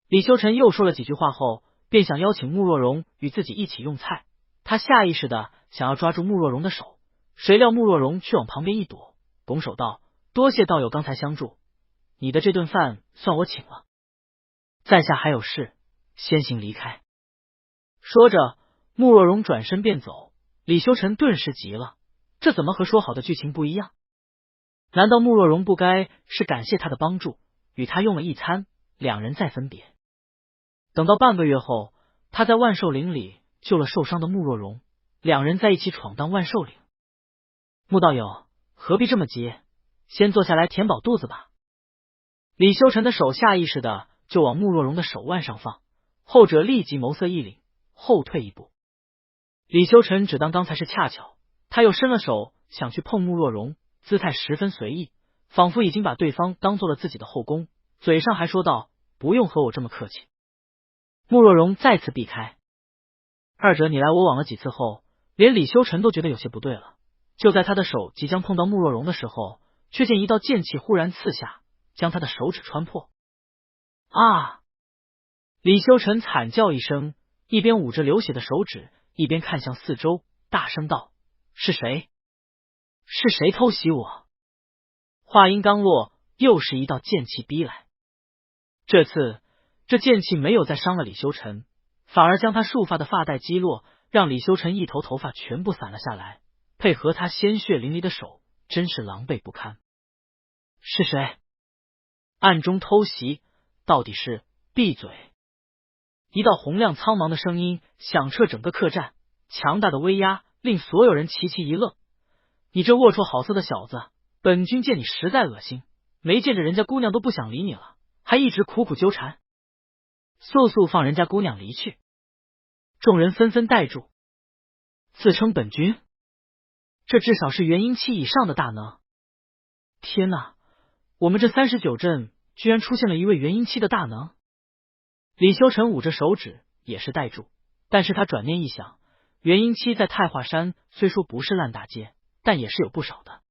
李修臣又说了几句话后，便想邀请慕若容与自己一起用菜。他下意识的想要抓住慕若容的手，谁料慕若容却往旁边一躲，拱手道：“多谢道友刚才相助，你的这顿饭算我请了。在下还有事，先行离开。”说着，慕若容转身便走。李修臣顿时急了，这怎么和说好的剧情不一样？难道慕若容不该是感谢他的帮助，与他用了一餐，两人再分别？等到半个月后，他在万寿岭里救了受伤的慕若容，两人在一起闯荡万寿岭。慕道友何必这么急，先坐下来填饱肚子吧。李修臣的手下意识的就往慕若容的手腕上放，后者立即眸色一凛，后退一步。李修臣只当刚才是恰巧，他又伸了手想去碰慕若容，姿态十分随意，仿佛已经把对方当做了自己的后宫，嘴上还说道：“不用和我这么客气。”慕若容再次避开。二者你来我往了几次后，连李修臣都觉得有些不对了。就在他的手即将碰到慕若容的时候，却见一道剑气忽然刺下，将他的手指穿破。啊！李修臣惨叫一声，一边捂着流血的手指，一边看向四周，大声道：“是谁？是谁偷袭我？”话音刚落，又是一道剑气逼来。这次这剑气没有再伤了李修尘，反而将他束发的发带击落，让李修尘一头头发全部散了下来，配合他鲜血淋漓的手，真是狼狈不堪。是谁？暗中偷袭，到底是？闭嘴！一道洪亮苍茫的声音响彻整个客栈，强大的威压令所有人齐齐一愣。你这龌龊好色的小子，本君见你实在恶心，没见着人家姑娘都不想理你了，还一直苦苦纠缠，速速放人家姑娘离去！众人纷纷呆住，自称本君，这至少是元婴期以上的大能。天哪，我们这39镇居然出现了一位元婴期的大能！李修尘捂着手指，也是呆住。但是他转念一想，元婴期在太华山虽说不是烂大街，但也是有不少的。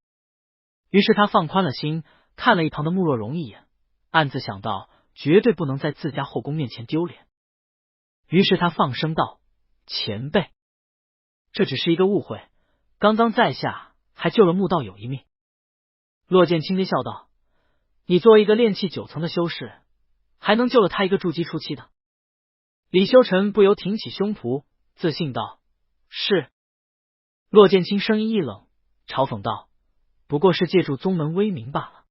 于是他放宽了心，看了一旁的慕若荣一眼，暗自想到，绝对不能在自家后宫面前丢脸。于是他放声道：“前辈，这只是一个误会，刚刚在下还救了慕道友一命。”骆剑清微笑道：“你作为一个炼气9层的修士，还能救了他一个筑基初期的？”李修尘不由挺起胸脯，自信道：“是。”骆剑清声音一冷，嘲讽道：“不过是借助宗门威名罢了。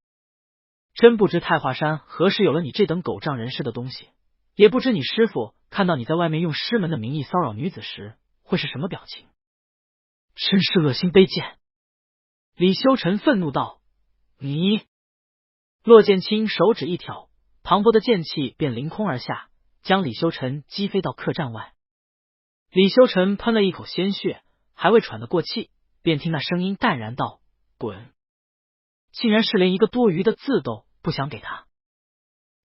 真不知太华山何时有了你这等狗仗人势的东西，也不知你师父看到你在外面用师门的名义骚扰女子时会是什么表情。真是恶心卑贱！”李修尘愤怒道：“你！”骆剑清手指一挑，磅礴的剑气便凌空而下，将李修尘击飞到客栈外。李修尘喷了一口鲜血，还未喘得过气，便听那声音淡然道：“滚！”竟然是连一个多余的字都不想给他。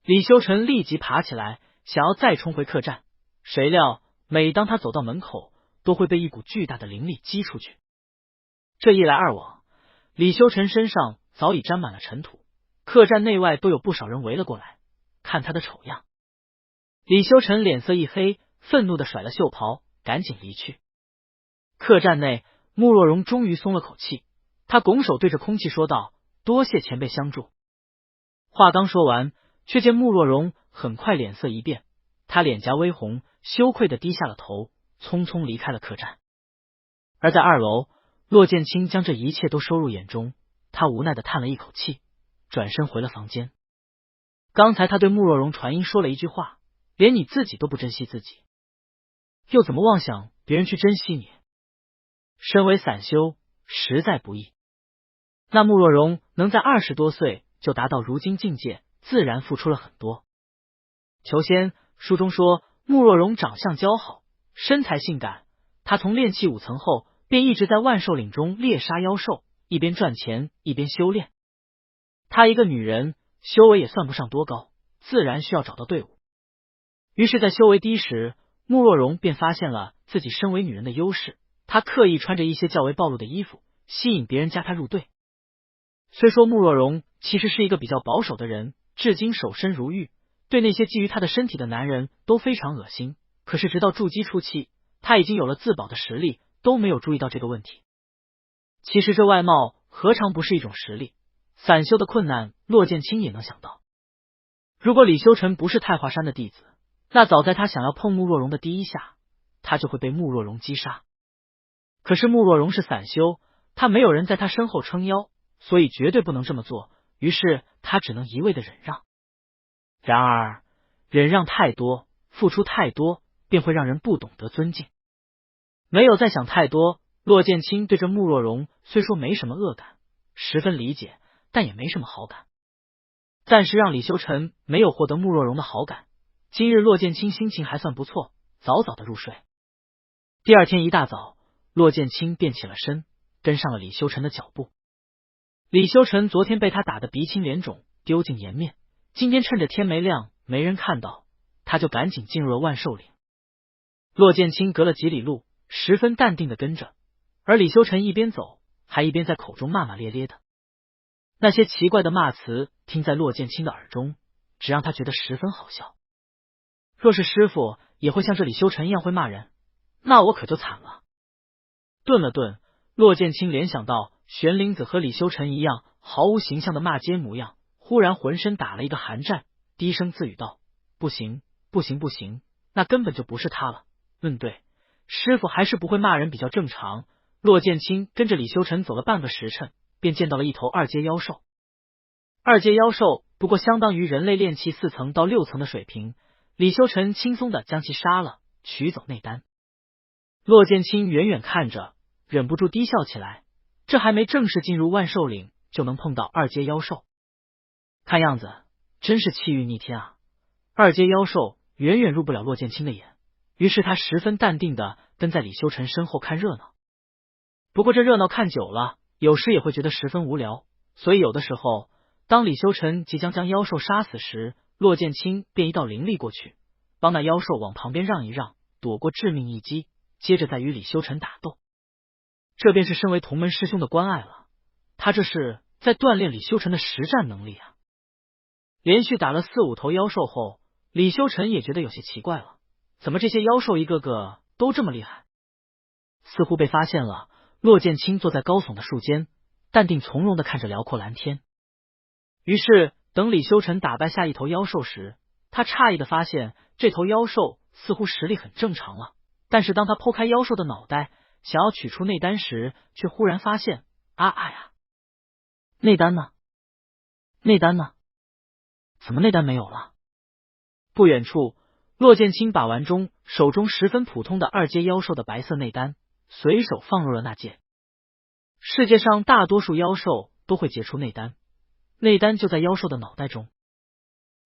李修尘立即爬起来，想要再冲回客栈，谁料每当他走到门口，都会被一股巨大的灵力击出去。这一来二往，李修尘身上早已沾满了尘土，客栈内外都有不少人围了过来，看他的丑样。李修尘脸色一黑，愤怒的甩了袖袍，赶紧离去。客栈内，慕若荣终于松了口气，他拱手对着空气说道：“多谢前辈相助。”话刚说完，却见慕若荣很快脸色一变，他脸颊微红，羞愧的低下了头，匆匆离开了客栈。而在2楼，骆剑清将这一切都收入眼中，他无奈的叹了一口气，转身回了房间。刚才他对慕若荣传音说了一句话：“连你自己都不珍惜自己，又怎么妄想别人去珍惜你？身为散修，实在不易。”那慕若荣能在20多岁就达到如今境界，自然付出了很多。裘仙书中说，慕若荣长相姣好，身材性感，她从炼气5层后，便一直在万寿岭中猎杀妖兽，一边赚钱一边修炼。她一个女人，修为也算不上多高，自然需要找到队伍。于是，在修为低时，慕若荣便发现了自己身为女人的优势，她刻意穿着一些较为暴露的衣服，吸引别人加她入队。虽说慕若荣其实是一个比较保守的人，至今守身如玉，对那些觊觎她的身体的男人都非常恶心，可是直到筑基初期，她已经有了自保的实力，都没有注意到这个问题。其实这外貌何尝不是一种实力？散修的困难，骆剑清也能想到。如果李修尘不是太华山的弟子，那早在他想要碰慕若荣的第一下，他就会被慕若荣击杀。可是慕若荣是散修，他没有人在他身后撑腰，所以绝对不能这么做，于是他只能一味的忍让。然而忍让太多，付出太多，便会让人不懂得尊敬。没有再想太多，骆剑清对着慕若荣虽说没什么恶感，十分理解，但也没什么好感。暂时让李修尘没有获得慕若荣的好感，今日骆剑清心情还算不错，早早的入睡。第二天一大早，骆剑清便起了身，跟上了李修尘的脚步。李修尘昨天被他打得鼻青脸肿，丢尽颜面，今天趁着天没亮，没人看到，他就赶紧进入了万寿岭。骆剑清隔了几里路，十分淡定的跟着，而李修尘一边走，还一边在口中骂骂咧咧的。那些奇怪的骂词听在骆剑清的耳中，只让他觉得十分好笑。若是师傅也会像这李修成一样会骂人，那我可就惨了。顿了顿，骆剑清联想到玄灵子和李修成一样毫无形象的骂街模样，忽然浑身打了一个寒战，低声自语道：不行不行不行，那根本就不是他了。对，师傅还是不会骂人比较正常。骆剑清跟着李修成走了半个时辰，便见到了一头二阶妖兽。二阶妖兽不过相当于人类炼气4层到6层的水平，李修成轻松的将其杀了，取走内丹。骆剑清远远看着，忍不住低笑起来。这还没正式进入万兽岭，就能碰到二阶妖兽，看样子真是气运逆天啊！二阶妖兽远远入不了骆剑清的眼，于是他十分淡定的跟在李修成身后看热闹。不过这热闹看久了，有时也会觉得十分无聊，所以有的时候，当李修成即将将妖兽杀死时，骆剑清便一道灵力过去，帮那妖兽往旁边让一让，躲过致命一击，接着再与李修成打斗。这便是身为同门师兄的关爱了，他这是在锻炼李修成的实战能力啊！连续打了4、5头妖兽后，李修成也觉得有些奇怪了，怎么这些妖兽一个个都这么厉害？似乎被发现了，骆剑清坐在高耸的树间，淡定从容的看着辽阔蓝天。于是等李修成打败下一头妖兽时，他诧异的发现这头妖兽似乎实力很正常了，但是当他剖开妖兽的脑袋想要取出内丹时，却忽然发现呀，内丹呢？内丹呢？怎么内丹没有了？不远处，骆剑清把玩中手中十分普通的2阶妖兽的白色内丹随手放入了那戒。世界上大多数妖兽都会结出内丹，内丹就在妖兽的脑袋中。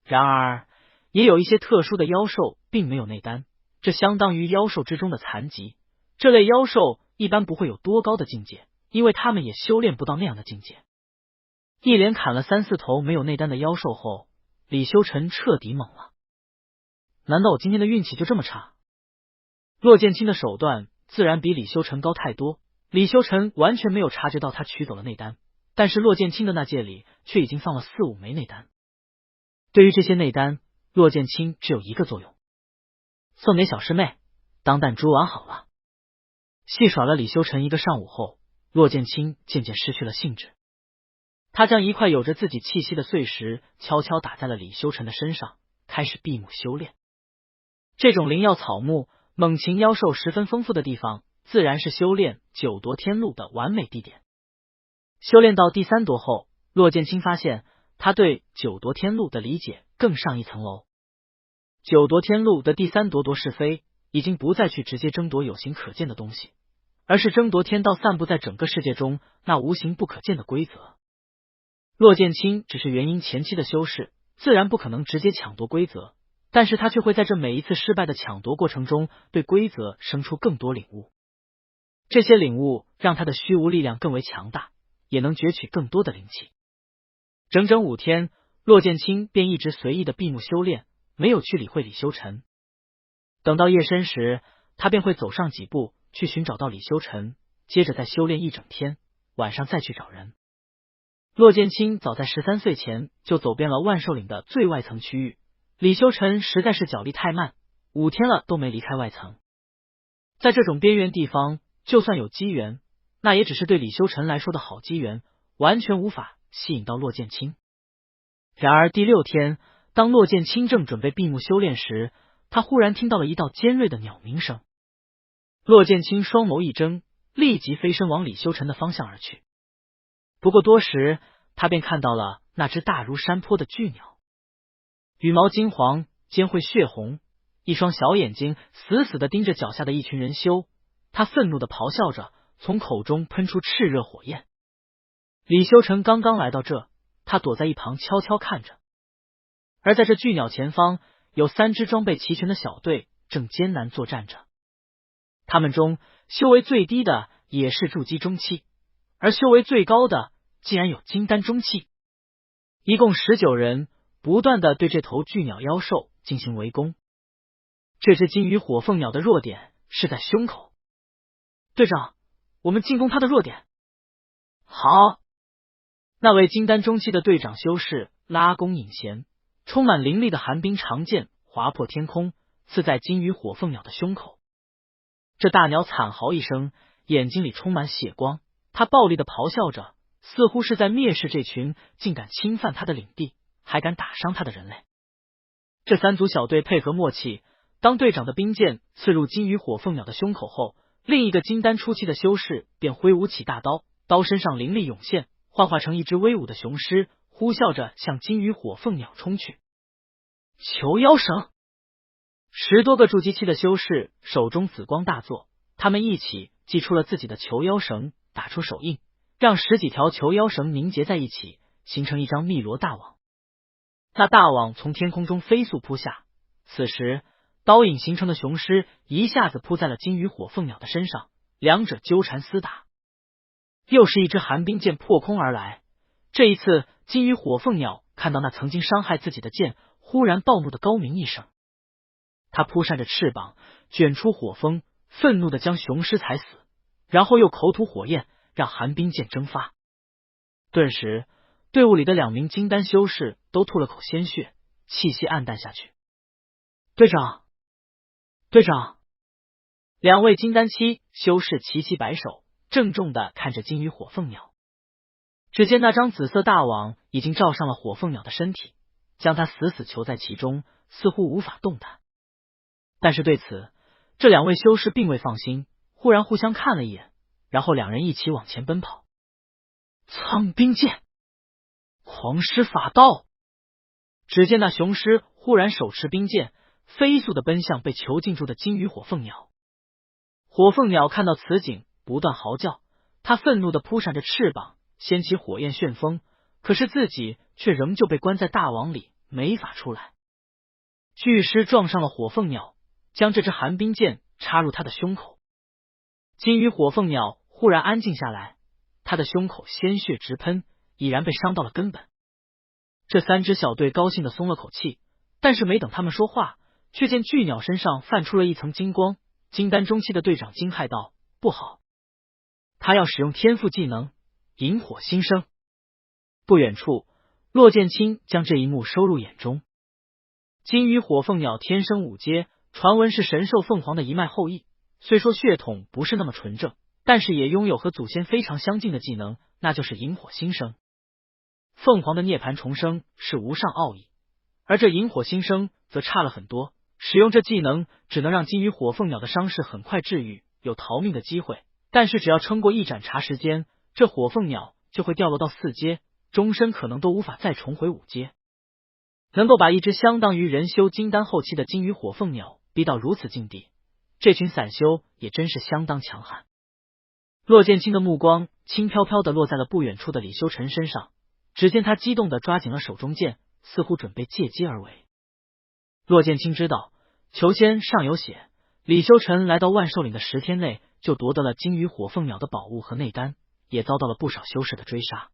然而也有一些特殊的妖兽并没有内丹，这相当于妖兽之中的残疾。这类妖兽一般不会有多高的境界，因为他们也修炼不到那样的境界。一连砍了3、4头没有内丹的妖兽后，李修成彻底懵了。难道我今天的运气就这么差？骆剑清的手段自然比李修成高太多，李修成完全没有察觉到他取走了内丹，但是骆剑清的那戒里却已经放了4、5枚内丹。对于这些内丹，骆剑清只有一个作用，送给小师妹当弹珠玩好了。戏耍了李修成一个上午后，骆剑清渐渐失去了兴致。他将一块有着自己气息的碎石悄悄打在了李修成的身上，开始闭目修炼。这种灵药草木、猛禽妖兽十分丰富的地方，自然是修炼9夺天路的完美地点。修炼到第3夺后，骆剑清发现他对9夺天路的理解更上一层楼。9夺天路的第3夺是非，已经不再去直接争夺有形可见的东西，而是争夺天道散布在整个世界中那无形不可见的规则。骆剑清只是元婴前期的修士，自然不可能直接抢夺规则，但是他却会在这每一次失败的抢夺过程中，对规则生出更多领悟。这些领悟让他的虚无力量更为强大，也能攫取更多的灵气。整整5天，骆剑清便一直随意的闭目修炼，没有去理会李修成。等到夜深时，他便会走上几步去寻找到李修成，接着再修炼一整天，晚上再去找人。骆剑清早在13岁前就走遍了万兽岭的最外层区域，李修成实在是脚力太慢，5天了都没离开外层。在这种边缘地方，就算有机缘，那也只是对李修成来说的好机缘，完全无法吸引到骆剑清。然而第6天，当骆剑清正准备闭目修炼时，他忽然听到了一道尖锐的鸟鸣声。骆剑清双眸一睁，立即飞身往李修成的方向而去。不过多时，他便看到了那只大如山坡的巨鸟，羽毛金黄，肩会血红，一双小眼睛死死地盯着脚下的一群人修。他愤怒地咆哮着，从口中喷出炽热火焰。李修成刚刚来到这，他躲在一旁悄悄看着。而在这巨鸟前方，有3支装备齐全的小队正艰难作战着。他们中修为最低的也是筑基中期，而修为最高的竟然有金丹中期。一共19人，不断的对这头巨鸟妖兽进行围攻。这只金羽火凤鸟的弱点是在胸口。队长，我们进攻它的弱点。好。那位金丹中期的队长修士拉弓引弦，充满灵力的寒冰长剑划破天空，刺在金鱼火凤鸟的胸口。这大鸟惨嚎一声，眼睛里充满血光，它暴力的咆哮着，似乎是在蔑视这群竟敢侵犯它的领地，还敢打伤它的人类。这三组小队配合默契，当队长的冰剑刺入金鱼火凤鸟的胸口后，另一个金丹初期的修士便挥舞起大刀，刀身上灵力涌现，幻化成一只威武的雄狮，呼啸着向金鱼火凤鸟冲去。求妖绳，10多个筑基期的修士手中紫光大作，他们一起祭出了自己的求妖绳，打出手印，让10几条求妖绳凝结在一起，形成一张密罗大网。那大网从天空中飞速扑下，此时刀影形成的雄狮一下子扑在了金鱼火凤鸟的身上，两者纠缠厮打。又是一支寒冰剑破空而来，这一次金鱼火凤鸟看到那曾经伤害自己的剑，忽然暴怒的高鸣一声，他扑扇着翅膀，卷出火风，愤怒的将雄狮踩死，然后又口吐火焰，让寒冰剑蒸发。顿时队伍里的2名金丹修士都吐了口鲜血，气息暗淡下去。队长！2位金丹期修士齐齐摆手，郑重的看着金鱼火凤鸟。只见那张紫色大网已经罩上了火凤鸟的身体，将它死死囚在其中，似乎无法动弹。但是对此，这2位修士并未放心，忽然互相看了一眼，然后2人一起往前奔跑。苍冰剑，狂狮法刀！只见那雄狮忽然手持冰剑，飞速的奔向被囚禁住的金鱼火凤鸟。火凤鸟看到此景，不断嚎叫，它愤怒的扑闪着翅膀，掀起火焰旋风，可是自己却仍旧被关在大网里，没法出来。巨狮撞上了火凤鸟，将这支寒冰剑插入它的胸口。金鱼火凤鸟忽然安静下来，它的胸口鲜血直喷，已然被伤到了根本。这3支小队高兴的松了口气，但是没等他们说话，却见巨鸟身上泛出了一层金光。金丹中期的队长惊骇道：“不好！”他要使用天赋技能萤火新生。不远处，骆剑清将这一幕收入眼中。金鱼火凤鸟天生5阶，传闻是神兽凤凰的一脉后裔，虽说血统不是那么纯正，但是也拥有和祖先非常相近的技能，那就是萤火新生。凤凰的涅槃重生是无上奥义，而这萤火新生则差了很多，使用这技能只能让金鱼火凤鸟的伤势很快治愈，有逃命的机会，但是只要撑过一盏茶时间，这火凤鸟就会掉落到4阶，终身可能都无法再重回5阶。能够把一只相当于人修金丹后期的金鱼火凤鸟逼到如此境地，这群散修也真是相当强悍。骆剑清的目光轻飘飘的落在了不远处的李修尘身上，只见他激动的抓紧了手中剑，似乎准备借机而为。骆剑清知道裘仙尚有血，李修尘来到万寿岭的10天内就夺得了金鱼火凤鸟的宝物和内丹，也遭到了不少修士的追杀。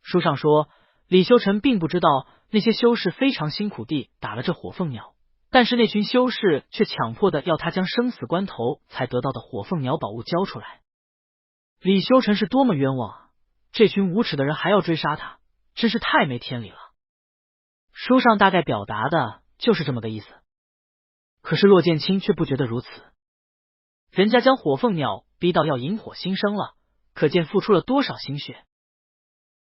书上说李修尘并不知道那些修士非常辛苦地打了这火凤鸟，但是那群修士却强迫的要他将生死关头才得到的火凤鸟宝物交出来。李修尘是多么冤枉啊！这群无耻的人还要追杀他，真是太没天理了。书上大概表达的就是这么个意思。可是骆剑清却不觉得如此，人家将火凤鸟逼到要萤火新生了，可见付出了多少心血。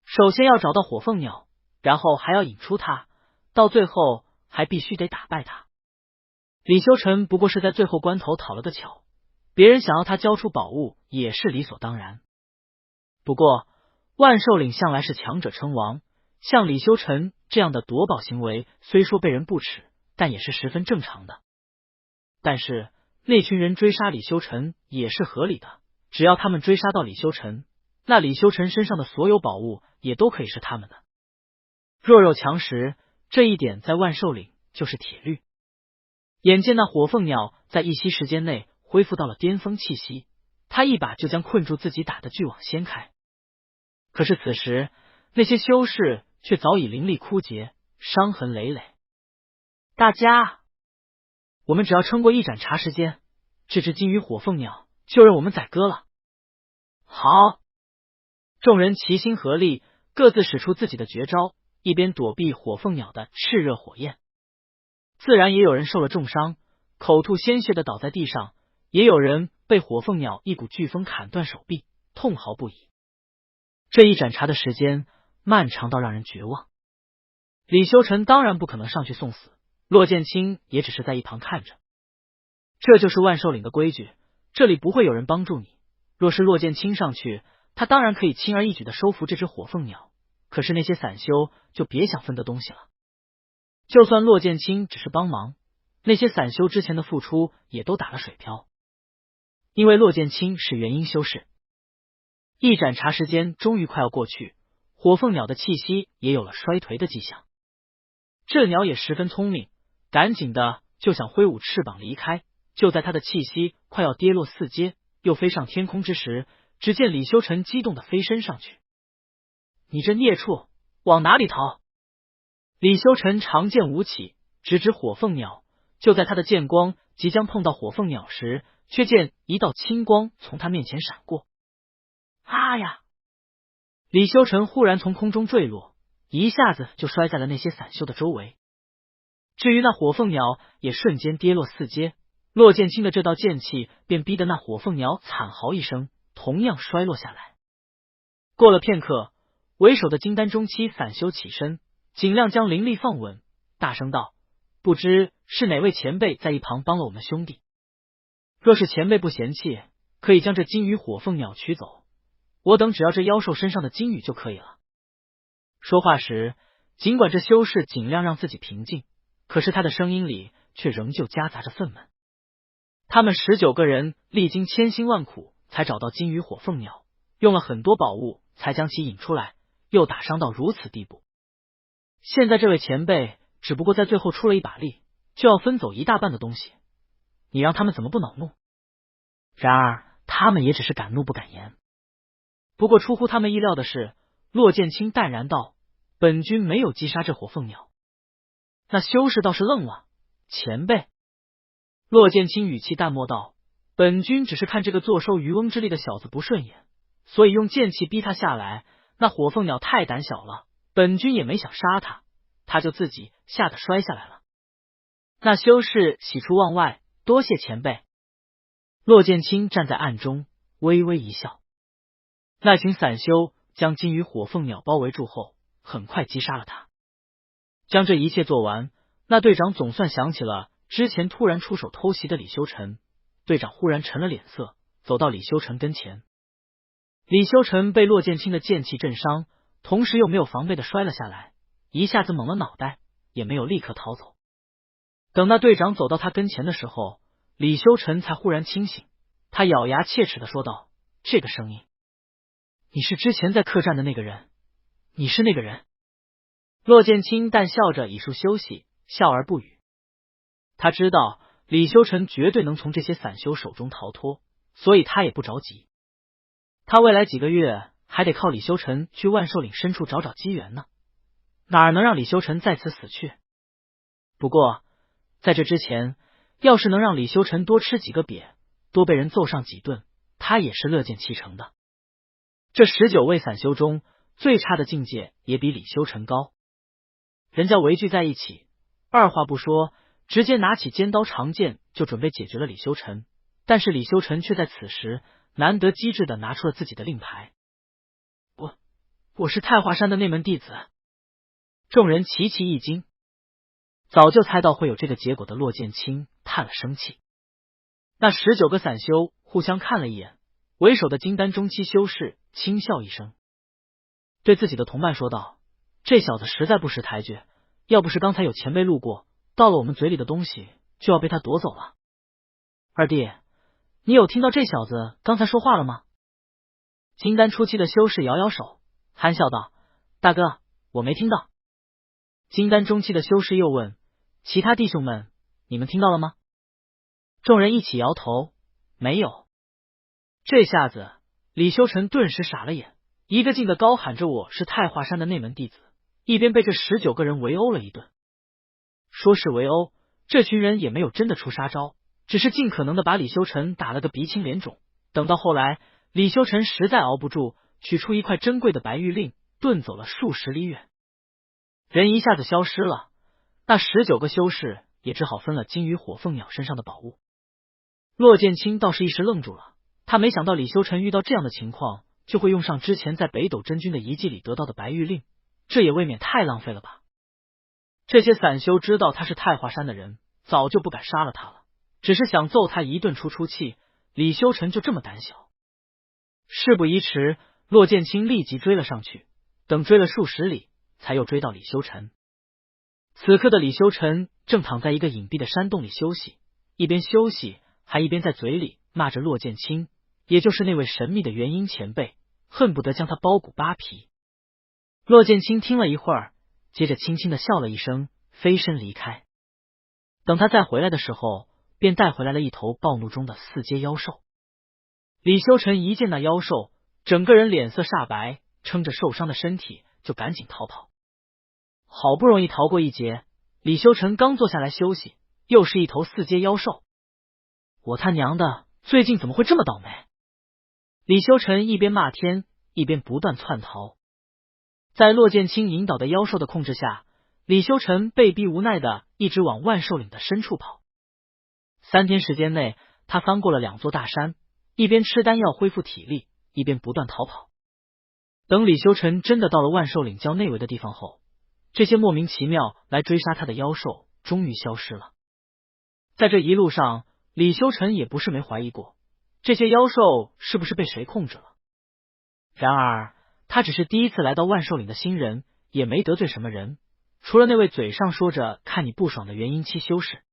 首先要找到火凤鸟，然后还要引出它，到最后还必须得打败它。李修尘不过是在最后关头讨了个巧，别人想要他交出宝物也是理所当然。不过万寿岭向来是强者称王，像李修尘这样的夺宝行为虽说被人不耻，但也是十分正常的。但是那群人追杀李修尘也是合理的，只要他们追杀到李修尘，那李修尘身上的所有宝物也都可以是他们的。弱肉强食，这一点在万寿岭就是铁律。眼见那火凤鸟在一息时间内恢复到了巅峰气息，他一把就将困住自己打的巨网掀开。可是此时那些修士却早已灵力枯竭，伤痕累累。大家，我们只要撑过一盏茶时间，这只金鱼火凤鸟就让我们宰割了。好！众人齐心合力，各自使出自己的绝招，一边躲避火凤鸟的炽热火焰。自然也有人受了重伤，口吐鲜血的倒在地上，也有人被火凤鸟一股飓风砍断手臂，痛嚎不已。这一盏茶的时间漫长到让人绝望。李修臣当然不可能上去送死，骆剑清也只是在一旁看着。这就是万寿岭的规矩，这里不会有人帮助你。若是骆剑清上去，他当然可以轻而易举的收服这只火凤鸟，可是那些散修就别想分得东西了。就算骆剑清只是帮忙，那些散修之前的付出也都打了水漂，因为骆剑清是元婴修士。一盏茶时间终于快要过去，火凤鸟的气息也有了衰颓的迹象。这鸟也十分聪明，赶紧的就想挥舞翅膀离开。就在它的气息快要跌落四阶，又飞上天空之时，只见李修臣激动的飞身上去。你这孽畜，往哪里逃？李修臣长剑舞起，直指火凤鸟。就在他的剑光即将碰到火凤鸟时，却见一道青光从他面前闪过。啊呀！李修臣忽然从空中坠落，一下子就摔在了那些散修的周围。至于那火凤鸟，也瞬间跌落四阶。骆剑清的这道剑气便逼得那火凤鸟惨嚎一声，同样摔落下来。过了片刻，为首的金丹中期散修起身，尽量将灵力放稳，大声道：不知是哪位前辈在一旁帮了我们兄弟？若是前辈不嫌弃，可以将这金羽火凤鸟取走，我等只要这妖兽身上的金羽就可以了。说话时，尽管这修士尽量让自己平静，可是他的声音里却仍旧夹杂着愤懑。他们19个人历经千辛万苦才找到金羽火凤鸟，用了很多宝物才将其引出来，又打伤到如此地步。现在这位前辈只不过在最后出了一把力，就要分走一大半的东西，你让他们怎么不恼怒？然而他们也只是敢怒不敢言。不过出乎他们意料的是，骆剑清淡然道：本君没有击杀这火凤鸟。那修士倒是愣了：前辈？骆剑清语气淡漠道：本君只是看这个坐收渔翁之利的小子不顺眼，所以用剑气逼他下来。那火凤鸟太胆小了，本君也没想杀他，他就自己吓得摔下来了。那修士喜出望外，多谢前辈。骆剑清站在暗中微微一笑。那群散修将金羽火凤鸟包围住后，很快击杀了他。将这一切做完，那队长总算想起了之前突然出手偷袭的李修臣。队长忽然沉了脸色，走到李修臣跟前。李修臣被骆剑清的剑气震伤，同时又没有防备的摔了下来，一下子懵了脑袋，也没有立刻逃走。等那队长走到他跟前的时候，李修臣才忽然清醒。他咬牙切齿的说道：这个声音，你是之前在客栈的那个人，你是那个人。骆剑清淡笑着以述休息，笑而不语。他知道李修臣绝对能从这些散修手中逃脱，所以他也不着急。他未来几个月还得靠李修臣去万寿岭深处找找机缘呢，哪能让李修臣在此死去？不过在这之前，要是能让李修臣多吃几个瘪，多被人揍上几顿，他也是乐见其成的。这19位散修中，最差的境界也比李修臣高。人家围聚在一起，二话不说，直接拿起尖刀长剑就准备解决了李修臣。但是李修臣却在此时难得机智的拿出了自己的令牌。我是太华山的内门弟子。众人齐齐一惊，早就猜到会有这个结果的骆剑清叹了声气。那19个散修互相看了一眼，为首的金丹中期修士轻笑一声，对自己的同伴说道：这小子实在不识抬举，要不是刚才有前辈路过，到了我们嘴里的东西就要被他夺走了。二弟，你有听到这小子刚才说话了吗？金丹初期的修士摇摇手，憨笑道：大哥，我没听到。金丹中期的修士又问：其他弟兄们，你们听到了吗？众人一起摇头，没有。这下子李修臣顿时傻了眼，一个劲的高喊着我是太华山的内门弟子，一边被这19个人围殴了一顿。说是围殴，这群人也没有真的出杀招，只是尽可能的把李修臣打了个鼻青脸肿。等到后来，李修臣实在熬不住，取出一块珍贵的白玉令，遁走了数十里远。人一下子消失了，那19个修士也只好分了金鱼火凤鸟身上的宝物。骆剑清倒是一时愣住了，他没想到李修臣遇到这样的情况就会用上之前在北斗真君的遗迹里得到的白玉令，这也未免太浪费了吧。这些散修知道他是太华山的人，早就不敢杀了他了，只是想揍他一顿出气。李修臣就这么胆小。事不宜迟，骆剑清立即追了上去，等追了数十里，才又追到李修臣。此刻的李修臣正躺在一个隐蔽的山洞里休息，一边休息还一边在嘴里骂着骆剑清，也就是那位神秘的元婴前辈，恨不得将他包骨扒皮。骆剑清听了一会儿，接着轻轻的笑了一声，飞身离开。等他再回来的时候，便带回来了一头暴怒中的四阶妖兽。李修臣一见那妖兽，整个人脸色煞白，撑着受伤的身体就赶紧逃跑。好不容易逃过一劫，李修臣刚坐下来休息，又是一头四阶妖兽。我他娘的，最近怎么会这么倒霉？李修臣一边骂天，一边不断窜逃。在骆剑清引导的妖兽的控制下，李修臣被逼无奈的一直往万寿岭的深处跑。3天时间内，他翻过了2座大山，一边吃丹药恢复体力，一边不断逃跑。等李修臣真的到了万寿岭郊内围的地方后，这些莫名其妙来追杀他的妖兽终于消失了。在这一路上，李修臣也不是没怀疑过，这些妖兽是不是被谁控制了。然而他只是第一次来到万寿岭的新人，也没得罪什么人，除了那位嘴上说着看你不爽的元婴期修士。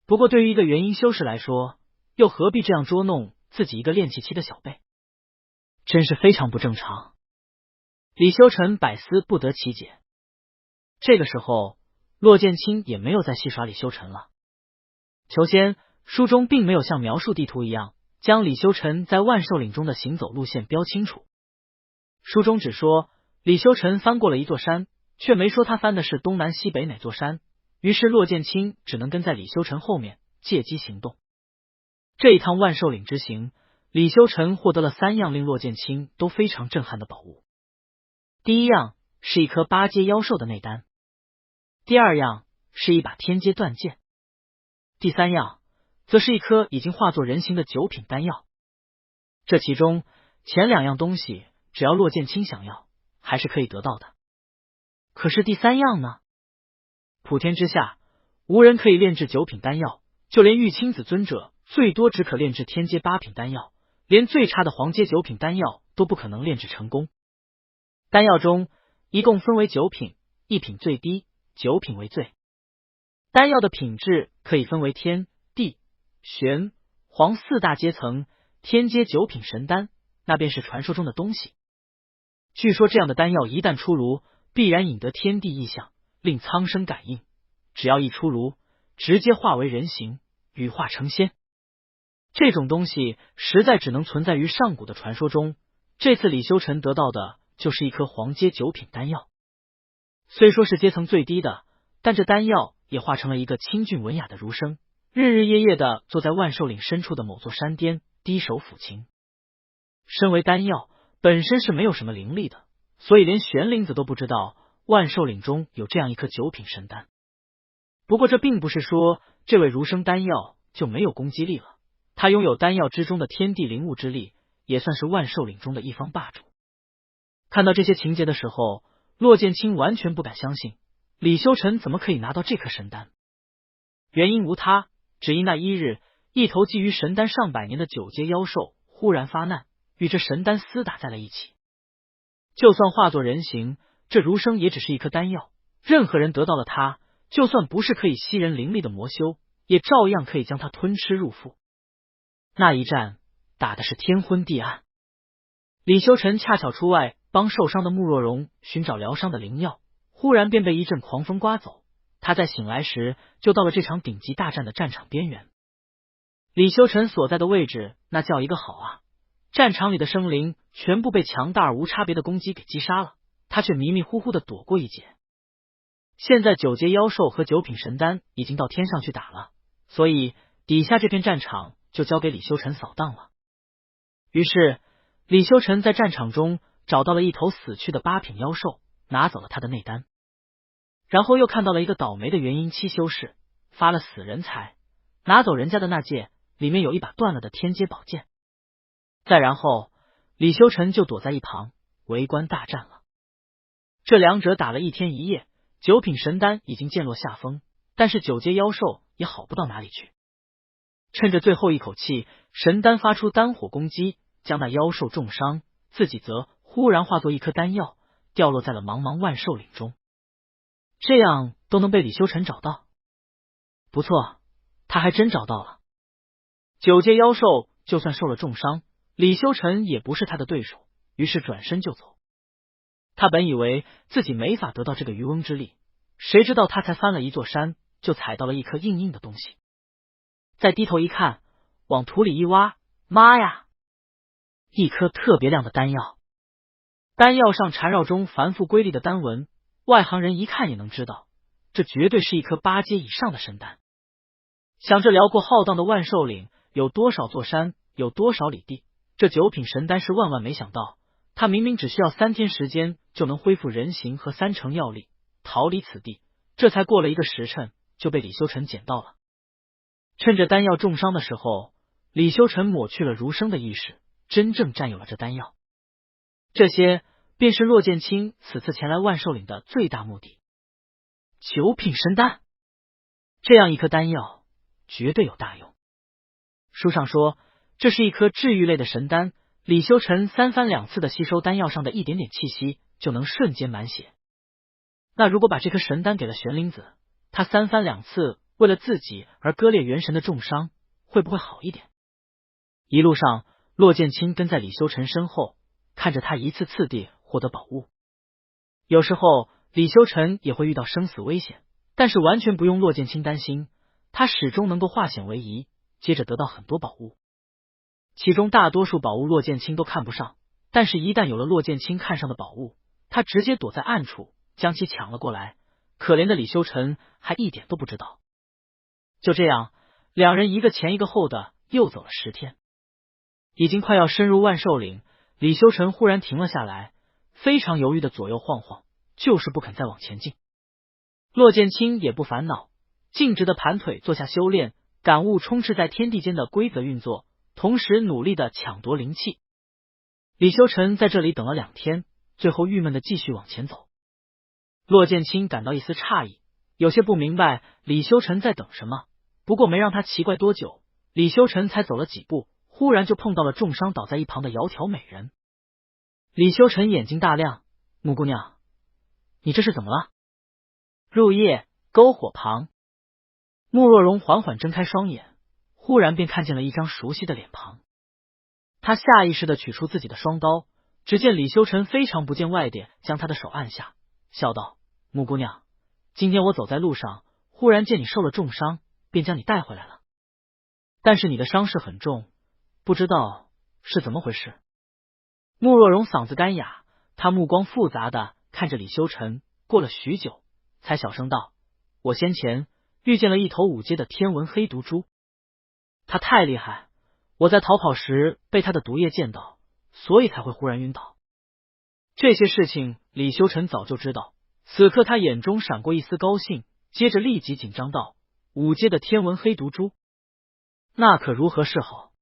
不过对于一个元婴修士来说，又何必这样捉弄自己一个炼气期的小辈，真是非常不正常。李修臣百思不得其解。这个时候，骆剑清也没有再戏耍李修臣了。求仙书中并没有像描述地图一样将李修臣在万寿岭中的行走路线标清楚，书中只说李修臣翻过了一座山，却没说他翻的是东南西北哪座山，于是骆剑清只能跟在李修臣后面借机行动。这一趟万寿岭之行，李修臣获得了3样令骆剑清都非常震撼的宝物。第一样是一颗8阶妖兽的内丹，第二样是一把天阶断剑，第3样则是一颗已经化作人形的9品丹药。这其中前2样东西只要骆剑清想要，还是可以得到的。可是第3样呢？普天之下无人可以炼制9品丹药，就连玉清子尊者最多只可炼制天阶8品丹药，连最差的黄阶9品丹药都不可能炼制成功。丹药中一共分为9品，1品最低，9品为最。丹药的品质可以分为天、地、玄、黄4大阶层，天阶9品神丹，那便是传说中的东西。据说这样的丹药一旦出炉，必然引得天地异象，令苍生感应，只要一出炉，直接化为人形，羽化成仙。这种东西实在只能存在于上古的传说中，这次李修臣得到的就是一颗黄阶9品丹药。虽说是阶层最低的，但这丹药也化成了一个清俊文雅的儒生，日日夜夜的坐在万寿岭深处的某座山巅，低手抚琴。身为丹药，本身是没有什么灵力的，所以连玄灵子都不知道万寿岭中有这样一颗9品神丹。不过这并不是说这位儒生丹药就没有攻击力了，他拥有丹药之中的天地灵物之力，也算是万寿岭中的一方霸主。看到这些情节的时候，骆剑清完全不敢相信李修臣怎么可以拿到这颗神丹。原因无他，只因那一日，一头觊觎神丹上百年的9阶妖兽忽然发难，与这神丹厮打在了一起。就算化作人形，这儒生也只是一颗丹药，任何人得到了它，就算不是可以吸人灵力的魔修，也照样可以将它吞吃入腹。那一战打的是天昏地暗，李修臣恰巧出外帮受伤的穆若荣寻找疗伤的灵药，忽然便被一阵狂风刮走。他在醒来时就到了这场顶级大战的战场边缘。李修臣所在的位置那叫一个好啊，战场里的生灵全部被强大而无差别的攻击给击杀了，他却迷迷糊糊的躲过一劫。现在9阶妖兽和9品神丹已经到天上去打了，所以底下这片战场就交给李修臣扫荡了。于是李修臣在战场中找到了一头死去的8品妖兽，拿走了他的内丹。然后又看到了一个倒霉的元婴期修士，发了死人财，拿走人家的那戒，里面有一把断了的天阶宝剑。再然后，李修臣就躲在一旁围观大战了。这两者打了一天一夜，九品神丹已经渐落下风，但是九阶妖兽也好不到哪里去。趁着最后一口气，神丹发出丹火攻击，将那妖兽重伤，自己则忽然化作一颗丹药，掉落在了茫茫万兽岭中。这样都能被李修臣找到，不错，他还真找到了。九阶妖兽就算受了重伤，李修臣也不是他的对手，于是转身就走。他本以为自己没法得到这个渔翁之利，谁知道他才翻了一座山，就踩到了一颗硬硬的东西。再低头一看，往土里一挖，妈呀！一颗特别亮的丹药，丹药上缠绕中繁复瑰丽的丹纹，外行人一看也能知道，这绝对是一颗8阶以上的神丹。想这辽阔浩荡的万兽岭有多少座山，有多少里地，这九品神丹是万万没想到，他明明只需要3天时间就能恢复人形和3成药力，逃离此地，这才过了1个时辰就被李修臣捡到了。趁着丹药重伤的时候，李修臣抹去了儒生的意识，真正占有了这丹药。这些便是骆剑清此次前来万兽岭的最大目的。九品神丹，这样一颗丹药绝对有大用。书上说这是一颗治愈类的神丹，李修臣3番2次的吸收丹药上的一点点气息，就能瞬间满血。那如果把这颗神丹给了玄灵子，他3番2次为了自己而割裂元神的重伤，会不会好一点？一路上，骆剑清跟在李修臣身后，看着他一次次地获得宝物。有时候李修臣也会遇到生死危险，但是完全不用骆剑清担心，他始终能够化险为夷，接着得到很多宝物。其中大多数宝物骆剑清都看不上，但是一旦有了骆剑清看上的宝物，他直接躲在暗处将其抢了过来，可怜的李修臣还一点都不知道。就这样，两人一个前一个后的又走了10天。已经快要深入万兽岭，李修臣忽然停了下来，非常犹豫的左右晃晃，就是不肯再往前进。骆剑清也不烦恼，径直的盘腿坐下修炼，感悟充斥在天地间的规则运作，同时努力的抢夺灵气。李修臣在这里等了2天，最后郁闷的继续往前走。骆剑清感到一丝诧异，有些不明白李修臣在等什么，不过没让他奇怪多久，李修臣才走了几步，忽然就碰到了重伤倒在一旁的窈窕美人。李修臣眼睛大亮，木姑娘，你这是怎么了？入夜篝火旁，慕若荣缓缓睁开双眼，忽然便看见了一张熟悉的脸庞。他下意识的取出自己的双刀，只见李修臣非常不见外点将他的手按下，笑道：木姑娘，今天我走在路上，忽然见你受了重伤，便将你带回来了。但是你的伤势很重，不知道是怎么回事。慕若荣嗓子干哑，他目光复杂的看着李修臣，过了许久才小声道：我先前遇见了一头5阶的天文黑毒蛛，他太厉害，我在逃跑时被他的毒液溅到，所以才会忽然晕倒。这些事情李修臣早就知道，此刻他眼中闪过一丝高兴，接着立即紧张道：5阶的天文黑毒蛛，那可如何是好？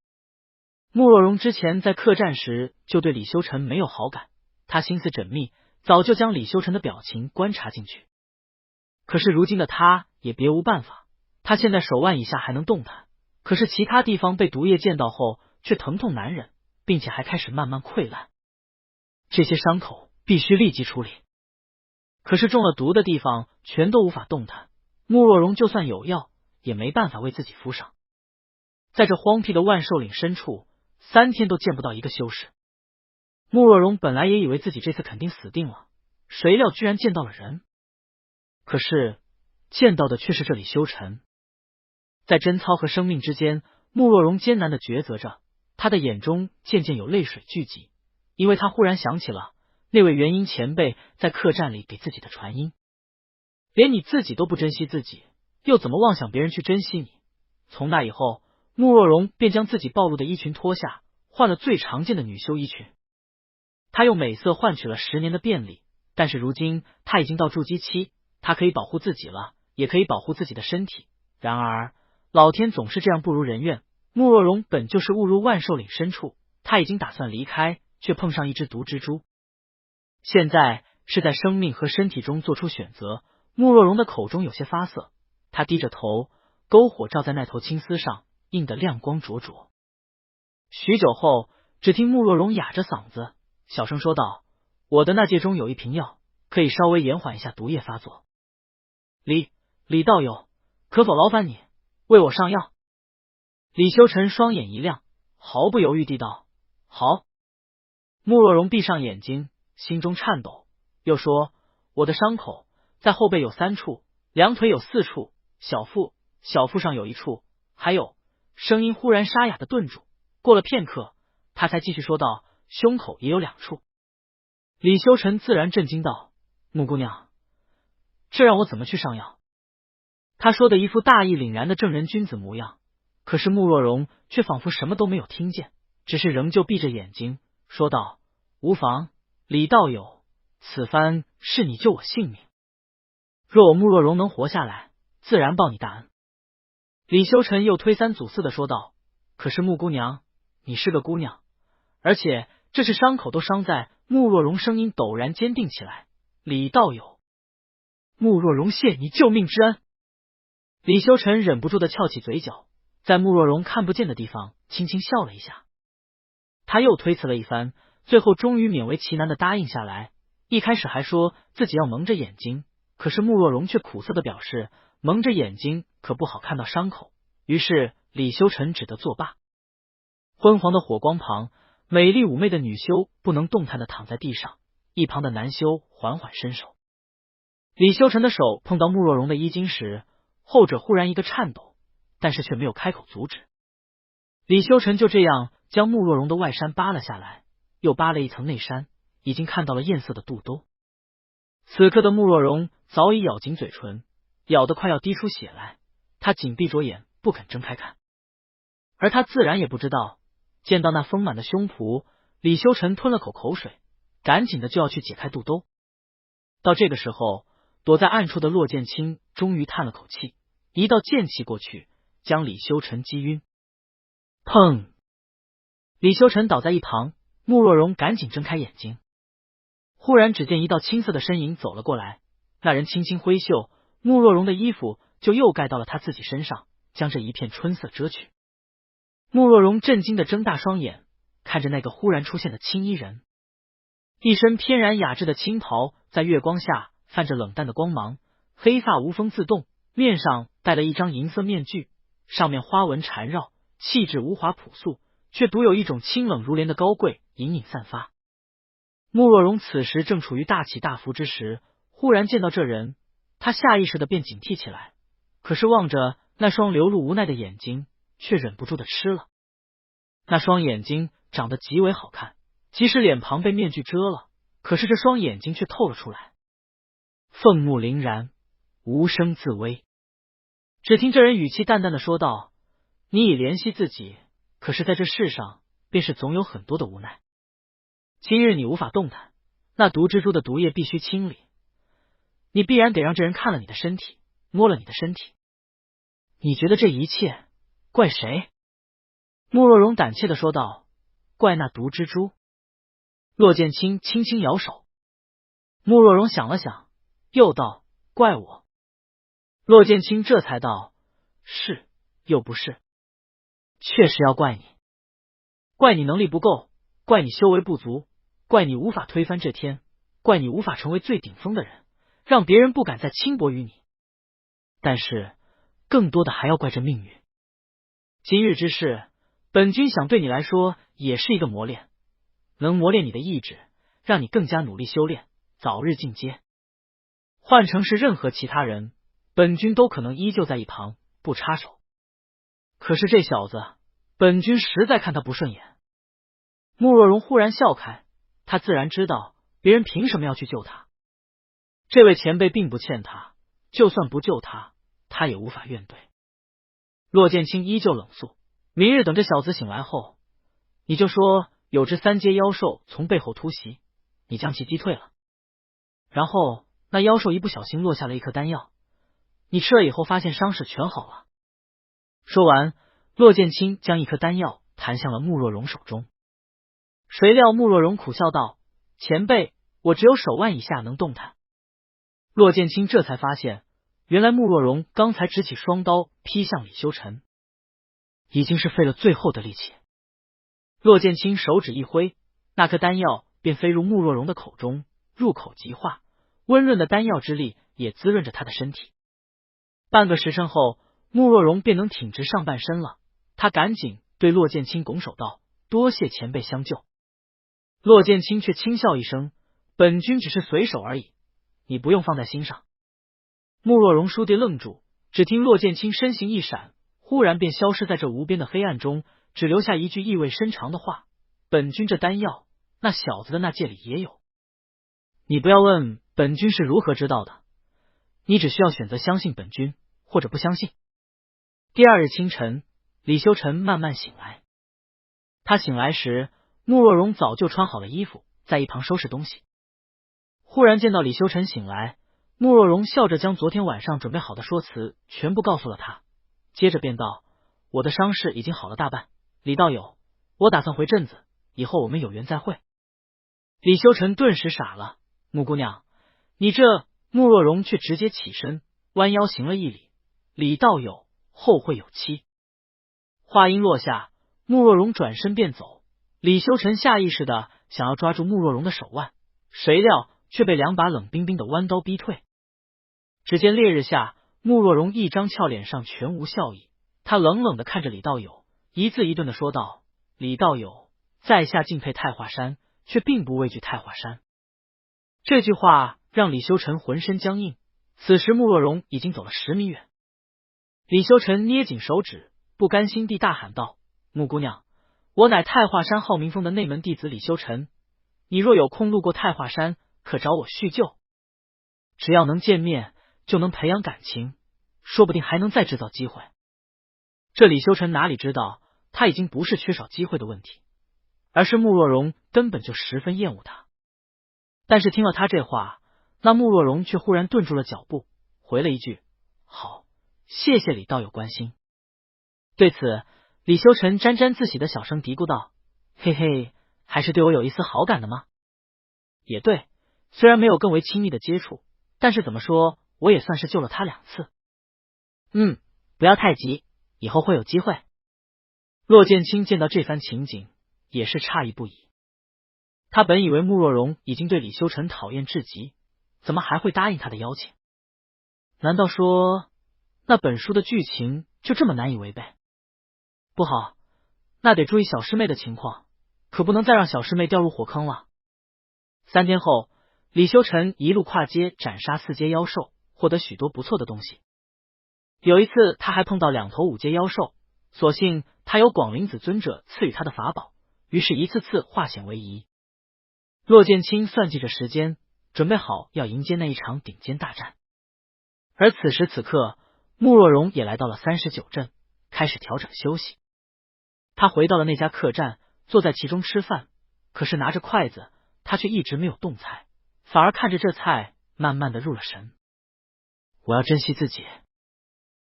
慕若荣之前在客栈时就对李修臣没有好感，他心思缜密，早就将李修臣的表情观察进去。可是如今的他也别无办法，他现在手腕以下还能动弹，可是其他地方被毒液溅到后却疼痛难忍，并且还开始慢慢溃烂。这些伤口必须立即处理。可是中了毒的地方全都无法动弹，慕若荣就算有药也没办法为自己敷上。在这荒僻的万兽岭深处，3天都见不到一个修士。慕若荣本来也以为自己这次肯定死定了，谁料居然见到了人。可是见到的却是这李修臣。在贞操和生命之间，慕若荣艰难的抉择着，他的眼中渐渐有泪水聚集，因为他忽然想起了那位元婴前辈在客栈里给自己的传音：连你自己都不珍惜自己，又怎么妄想别人去珍惜你？从那以后，慕若荣便将自己暴露的衣裙脱下，换了最常见的女修衣裙。他用美色换取了10年的便利，但是如今他已经到筑基期，他可以保护自己了，也可以保护自己的身体，然而老天总是这样不如人愿，穆若荣本就是误入万兽岭深处，他已经打算离开，却碰上一只毒蜘蛛。现在是在生命和身体中做出选择。穆若荣的口中有些发涩，他低着头，篝火照在那头青丝上，映得亮光灼灼。许久后，只听穆若荣哑着嗓子小声说道：“我的那戒中有一瓶药，可以稍微延缓一下毒液发作。李道友，可否劳烦你为我上药？”李修臣双眼一亮，毫不犹豫地道：“好。”穆若荣闭上眼睛，心中颤抖，又说：“我的伤口在后背有3处，两腿有4处，小腹上有1处，还有……”声音忽然沙哑的顿住，过了片刻，他才继续说道：“胸口也有2处。”李修臣自然震惊道：“穆姑娘，这让我怎么去上药？”他说的一副大义凛然的正人君子模样，可是穆若荣却仿佛什么都没有听见，只是仍旧闭着眼睛说道：“无妨，李道友，此番是你救我性命，若我穆若荣能活下来，自然报你大恩。”李修臣又推三阻四的说道：“可是穆姑娘，你是个姑娘，而且这是伤口都伤在……”穆若荣声音陡然坚定起来：“李道友，穆若荣谢你救命之恩。”李修臣忍不住的翘起嘴角，在穆若荣看不见的地方轻轻笑了一下。他又推辞了一番，最后终于勉为其难的答应下来。一开始还说自己要蒙着眼睛，可是穆若荣却苦涩的表示蒙着眼睛可不好看到伤口，于是李修臣只得作罢。昏黄的火光旁，美丽妩媚的女修不能动弹的躺在地上，一旁的男修缓缓伸手。李修臣的手碰到穆若荣的衣襟时，后者忽然一个颤抖，但是却没有开口阻止。李修臣就这样将穆若荣的外衫扒了下来，又扒了一层内衫，已经看到了艳色的肚兜。此刻的穆若荣早已咬紧嘴唇，咬得快要滴出血来，他紧闭着眼不肯睁开看。而他自然也不知道，见到那丰满的胸脯，李修臣吞了口口水，赶紧的就要去解开肚兜。到这个时候，躲在暗处的骆剑清终于叹了口气，一道剑气过去，将李修臣击晕。砰！李修臣倒在一旁，穆若荣赶紧睁开眼睛。忽然只见一道青色的身影走了过来，那人轻轻挥袖，穆若荣的衣服就又盖到了他自己身上，将这一片春色遮去。穆若荣震惊的睁大双眼，看着那个忽然出现的青衣人，一身翩然雅致的青袍在月光下泛着冷淡的光芒，黑发无风自动，面上戴了一张银色面具，上面花纹缠绕，气质无华朴素，却独有一种清冷如莲的高贵隐隐散发。穆若荣此时正处于大起大伏之时，忽然见到这人，他下意识的便警惕起来，可是望着那双流露无奈的眼睛，却忍不住的吃了。那双眼睛长得极为好看，即使脸庞被面具遮了，可是这双眼睛却透了出来，凤目凛然，无声自微。只听这人语气淡淡的说道：“你已怜惜自己，可是在这世上便是总有很多的无奈。今日你无法动弹，那毒蜘蛛的毒液必须清理，你必然得让这人看了你的身体，摸了你的身体。你觉得这一切怪谁？”穆若荣胆怯的说道：“怪那毒蜘蛛。”骆剑清轻轻摇手。穆若荣想了想，又道：“怪我。”骆剑清这才道：“是又不是，确实要怪你。怪你能力不够，怪你修为不足，怪你无法推翻这天，怪你无法成为最顶峰的人，让别人不敢再轻薄于你。但是更多的还要怪这命运。今日之事，本君想对你来说也是一个磨练，能磨练你的意志，让你更加努力修炼，早日进阶。换成是任何其他人，本君都可能依旧在一旁不插手。可是这小子，本君实在看他不顺眼。”穆若荣忽然笑开，他自然知道别人凭什么要去救他。这位前辈并不欠他，就算不救他，他也无法怨怼。骆剑清依旧冷肃：“明日等这小子醒来后，你就说有只3阶妖兽从背后突袭，你将其击退了。然后那妖兽一不小心落下了一颗丹药，你吃了以后发现伤势全好了，说完，骆剑清将一颗丹药弹向了慕若荣手中。谁料慕若荣苦笑道：“前辈，我只有手腕以下能动弹。”骆剑清这才发现，原来慕若荣刚才执起双刀劈向李修尘，已经是费了最后的力气。骆剑清手指一挥，那颗丹药便飞入慕若荣的口中，入口即化，温润的丹药之力也滋润着他的身体。半个时辰后，慕若荣便能挺直上半身了。他赶紧对骆剑清拱手道：“多谢前辈相救。”骆剑清却轻笑一声：“本君只是随手而已，你不用放在心上。”慕若荣倏地愣住，只听骆剑清身形一闪，忽然便消失在这无边的黑暗中，只留下一句意味深长的话：“本君这丹药，那小子的那戒里也有。你不要问本君是如何知道的，你只需要选择相信本君，或者不相信。”第二日清晨，李修尘慢慢醒来。他醒来时，慕若荣早就穿好了衣服，在一旁收拾东西。忽然见到李修尘醒来，慕若荣笑着将昨天晚上准备好的说辞全部告诉了他，接着便道：“我的伤势已经好了大半，李道友，我打算回镇子，以后我们有缘再会。”李修尘顿时傻了：“慕姑娘，你这……”慕若荣却直接起身，弯腰行了一礼：“李道友，后会有期。”话音落下，慕若荣转身便走。李修尘下意识的想要抓住慕若荣的手腕，谁料却被两把冷冰冰的弯刀逼退。只见烈日下，慕若荣一张俏脸上全无笑意，他冷冷的看着李道友，一字一顿的说道：“李道友，在下敬佩太华山，却并不畏惧太华山。”这句话让李修尘浑身僵硬。此时慕若荣已经走了10米远。李修尘捏紧手指，不甘心地大喊道：“慕姑娘，我乃太华山浩明峰的内门弟子李修尘，你若有空路过太华山，可找我叙旧。只要能见面，就能培养感情，说不定还能再制造机会。”这李修尘哪里知道，他已经不是缺少机会的问题，而是慕若荣根本就十分厌恶他。但是听了他这话，那慕若荣却忽然顿住了脚步，回了一句：“好，谢谢李道友关心。”对此，李修尘沾沾自喜的小声嘀咕道：“嘿嘿，还是对我有一丝好感的吗？”也对，虽然没有更为亲密的接触，但是怎么说，我也算是救了他2次。不要太急，以后会有机会。骆剑清见到这番情景，也是诧异不已。他本以为慕若荣已经对李修尘讨厌至极，怎么还会答应他的邀请？难道说那本书的剧情就这么难以违背？不好，那得注意小师妹的情况，可不能再让小师妹掉入火坑了。3天后，李修尘一路跨街斩杀4阶妖兽，获得许多不错的东西。有一次他还碰到2头5阶妖兽，所幸他有广灵子尊者赐予他的法宝，于是一次次化险为夷。骆剑清算计着时间，准备好要迎接那一场顶尖大战。而此时此刻，慕若荣也来到了39镇，开始调整休息。他回到了那家客栈，坐在其中吃饭，可是拿着筷子，他却一直没有动菜，反而看着这菜慢慢的入了神。我要珍惜自己，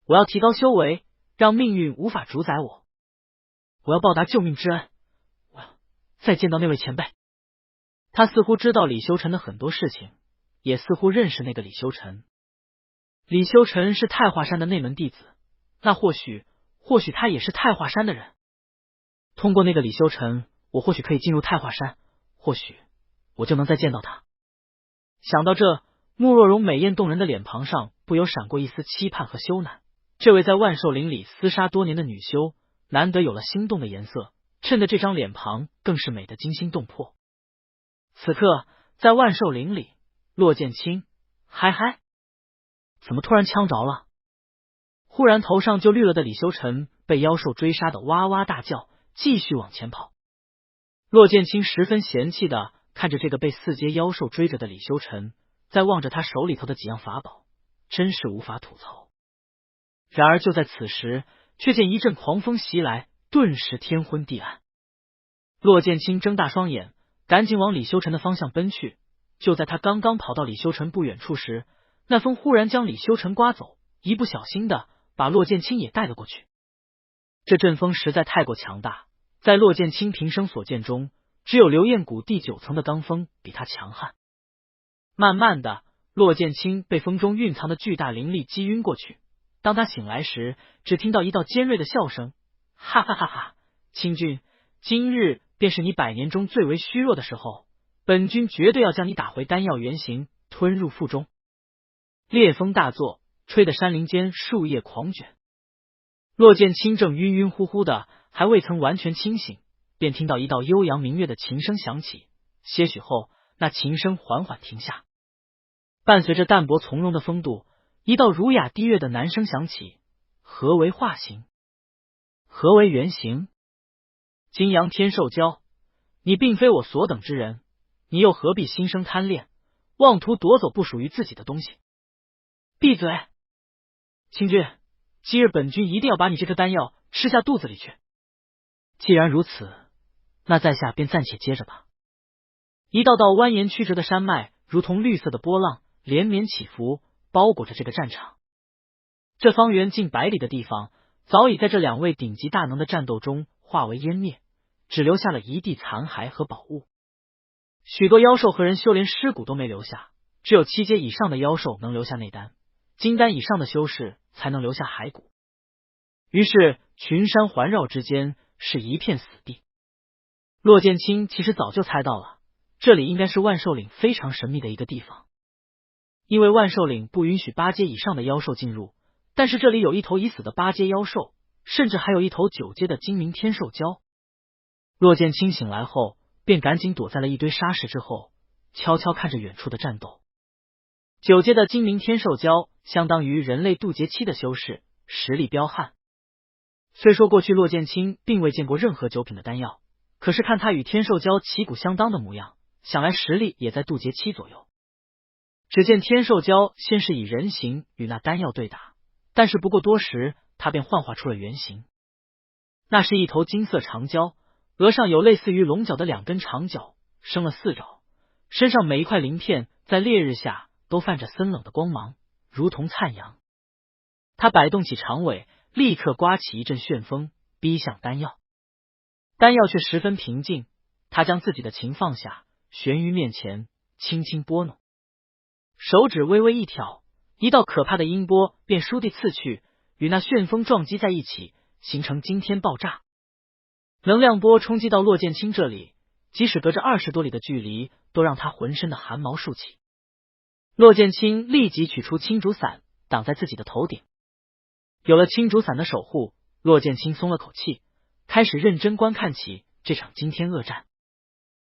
我要提高修为，让命运无法主宰我，我要报答救命之恩，我要再见到那位前辈。他似乎知道李修尘的很多事情，也似乎认识那个李修尘。李修尘是太华山的内门弟子，那或许他也是太华山的人。通过那个李修尘，我或许可以进入太华山，或许我就能再见到他。想到这，慕若荣美艳动人的脸庞上不由闪过一丝期盼和羞赧。这位在万寿林里厮杀多年的女修，难得有了心动的颜色，衬得这张脸庞更是美得惊心动魄。此刻在万寿林里，骆剑清嗨，怎么突然呛着了？忽然头上就绿了的李修尘被妖兽追杀的哇哇大叫，继续往前跑。骆剑清十分嫌弃的看着这个被4阶妖兽追着的李修尘，再望着他手里头的几样法宝，真是无法吐槽。然而就在此时，却见一阵狂风袭来，顿时天昏地暗。骆剑清睁大双眼，赶紧往李修尘的方向奔去。就在他刚刚跑到李修尘不远处时，那风忽然将李修尘刮走，一不小心的把骆剑清也带了过去。这阵风实在太过强大，在骆剑清平生所见中，只有流焰谷第9层的罡风比他强悍。慢慢的，骆剑清被风中蕴藏的巨大灵力击晕过去。当他醒来时，只听到一道尖锐的笑声：“哈哈哈哈！清君，今日便是你100年中最为虚弱的时候，本君绝对要将你打回丹药原形，吞入腹中。”烈风大作，吹得山林间树叶狂卷。骆剑清正晕晕乎乎的，还未曾完全清醒，便听到一道悠扬明悦的琴声响起。些许后，那琴声缓缓停下，伴随着淡泊从容的风度，一道儒雅低悦的男声响起：“何为化形？何为原形？金阳天寿娇，你并非我所等之人，你又何必心生贪恋，妄图夺走不属于自己的东西？”闭嘴！清君，今日本君一定要把你这颗丹药吃下肚子里去。既然如此，那在下便暂且接着吧。一道道蜿蜒曲折的山脉，如同绿色的波浪，连绵起伏，包裹着这个战场。这方圆近100里的地方，早已在这2位顶级大能的战斗中化为湮灭，只留下了一地残骸和宝物。许多妖兽和人修炼尸骨都没留下，只有7阶以上的妖兽能留下内丹，金丹以上的修士才能留下骸骨。于是群山环绕之间是一片死地。骆剑清其实早就猜到了，这里应该是万兽岭非常神秘的一个地方。因为万兽岭不允许8阶以上的妖兽进入，但是这里有一头已死的8阶妖兽，甚至还有一头9阶的精明天兽蛟。骆剑清醒来后，便赶紧躲在了一堆沙石之后，悄悄看着远处的战斗。9阶的精明天兽蛟相当于人类渡劫期的修士，实力彪悍。虽说过去骆剑清并未见过任何9品的丹药，可是看他与天兽蛟旗鼓相当的模样，想来实力也在渡劫期左右。只见天兽蛟先是以人形与那丹药对打，但是不过多时，他便幻化出了原形。那是一头金色长蛟，额上有类似于龙角的2根长角，生了4爪，身上每一块鳞片在烈日下都泛着森冷的光芒，如同灿阳。他摆动起长尾，立刻刮起一阵旋风，逼向丹药。丹药却十分平静，他将自己的琴放下，悬于面前，轻轻拨弄，手指微微一挑，一道可怕的音波便倏地刺去，与那旋风撞击在一起，形成惊天爆炸。能量波冲击到骆剑清这里，即使隔着20多里的距离，都让他浑身的汗毛竖起。骆剑清立即取出青竹伞，挡在自己的头顶。有了青竹伞的守护，骆剑清松了口气，开始认真观看起这场惊天恶战。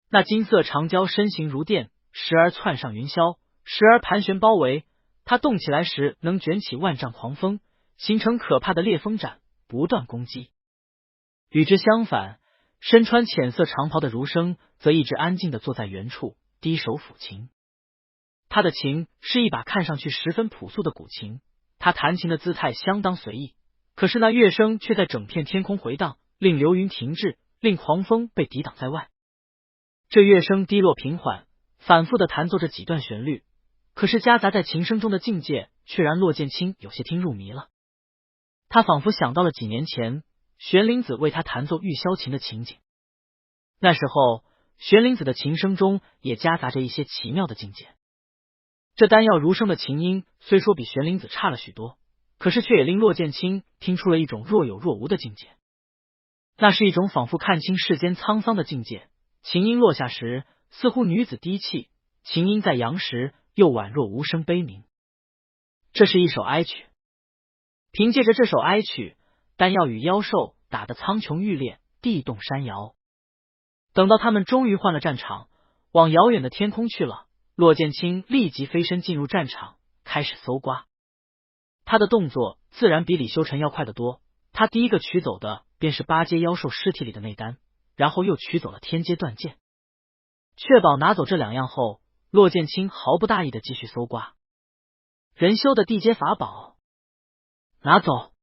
那金色长蛟身形如电，时而窜上云霄，时而盘旋包围，它动起来时能卷起万丈狂风，形成可怕的烈风斩，不断攻击。与之相反，身穿浅色长袍的儒生则一直安静地坐在原处，低手抚琴。他的琴是一把看上去十分朴素的古琴，他弹琴的姿态相当随意，可是那乐声却在整片天空回荡，令流云停滞，令狂风被抵挡在外。这乐声低落平缓，反复地弹奏着几段旋律，可是夹杂在琴声中的境界却让骆剑清有些听入迷了。他仿佛想到了几年前玄灵子为他弹奏玉箫琴的情景，那时候玄灵子的琴声中也夹杂着一些奇妙的境界。这丹药儒生的琴音虽说比玄灵子差了许多，可是却也令骆剑清听出了一种若有若无的境界。那是一种仿佛看清世间沧桑的境界，琴音落下时似乎女子低泣，琴音在扬时又宛若无声悲鸣。这是一首哀曲，凭借着这首哀曲，丹药与妖兽打得苍穹欲裂，地动山摇。等到他们终于换了战场，往遥远的天空去了，骆剑清立即飞身进入战场，开始搜刮。他的动作自然比李修尘要快得多，他第一个取走的便是8阶妖兽尸体里的内丹，然后又取走了天阶断剑。确保拿走这2样后，骆剑清毫不大意的继续搜刮。人修的地阶法宝拿走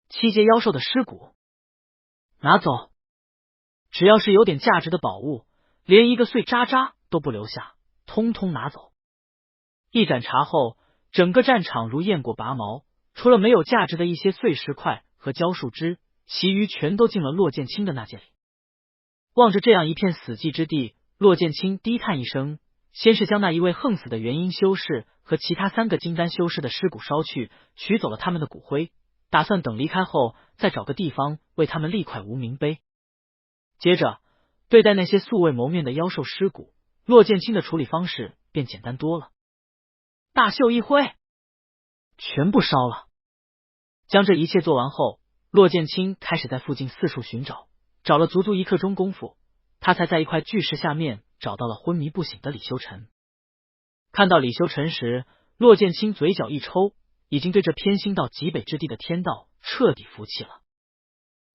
，7阶妖兽的尸骨拿走，只要是有点价值的宝物，连一个碎渣渣都不留下，通通拿走。一盏茶后，整个战场如雁过拔毛，除了没有价值的一些碎石块和焦树枝，其余全都进了骆剑清的那间里。望着这样一片死寂之地，骆剑清低叹一声，先是将那一位横死的元婴修士和其他3个金丹修士的尸骨烧去，取走了他们的骨灰，打算等离开后再找个地方为他们立块无名碑。接着对待那些素未谋面的妖兽尸骨，骆剑清的处理方式便简单多了。大袖一挥，全部烧了。将这一切做完后，骆剑清开始在附近四处寻找，找了足足1刻钟功夫，他才在一块巨石下面找到了昏迷不醒的李修臣。看到李修臣时，骆剑清嘴角一抽，已经对这偏心到极北之地的天道彻底服气了。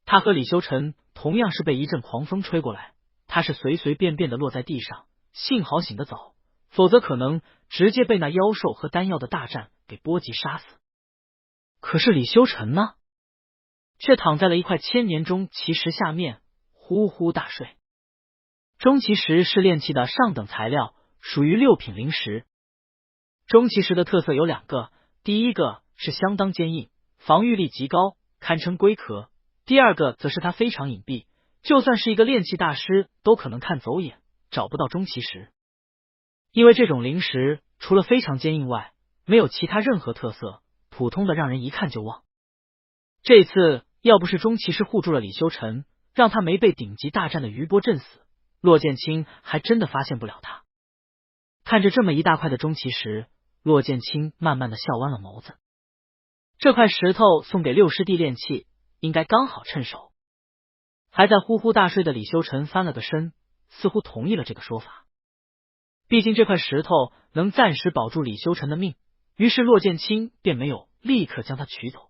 他和李修臣同样是被一阵狂风吹过来，他是随随便便的落在地上，幸好醒得早，否则可能直接被那妖兽和丹药的大战给波及杀死。可是李修臣呢，却躺在了一块千年中奇石下面，呼呼大睡。中奇石是炼器的上等材料，属于6品灵石。中奇石的特色有2个，第一个是相当坚硬，防御力极高，堪称龟壳；第二个则是它非常隐蔽，就算是一个炼器大师都可能看走眼，找不到中奇石。因为这种灵石除了非常坚硬外，没有其他任何特色，普通的让人一看就忘。这次要不是中奇石护住了李修臣，让他没被顶级大战的余波震死，骆剑清还真的发现不了他。看着这么一大块的中奇石，骆剑清慢慢的笑弯了眸子。这块石头送给6师弟炼器，应该刚好趁手。还在呼呼大睡的李修臣翻了个身，似乎同意了这个说法。毕竟这块石头能暂时保住李修臣的命，于是骆剑清便没有立刻将它取走。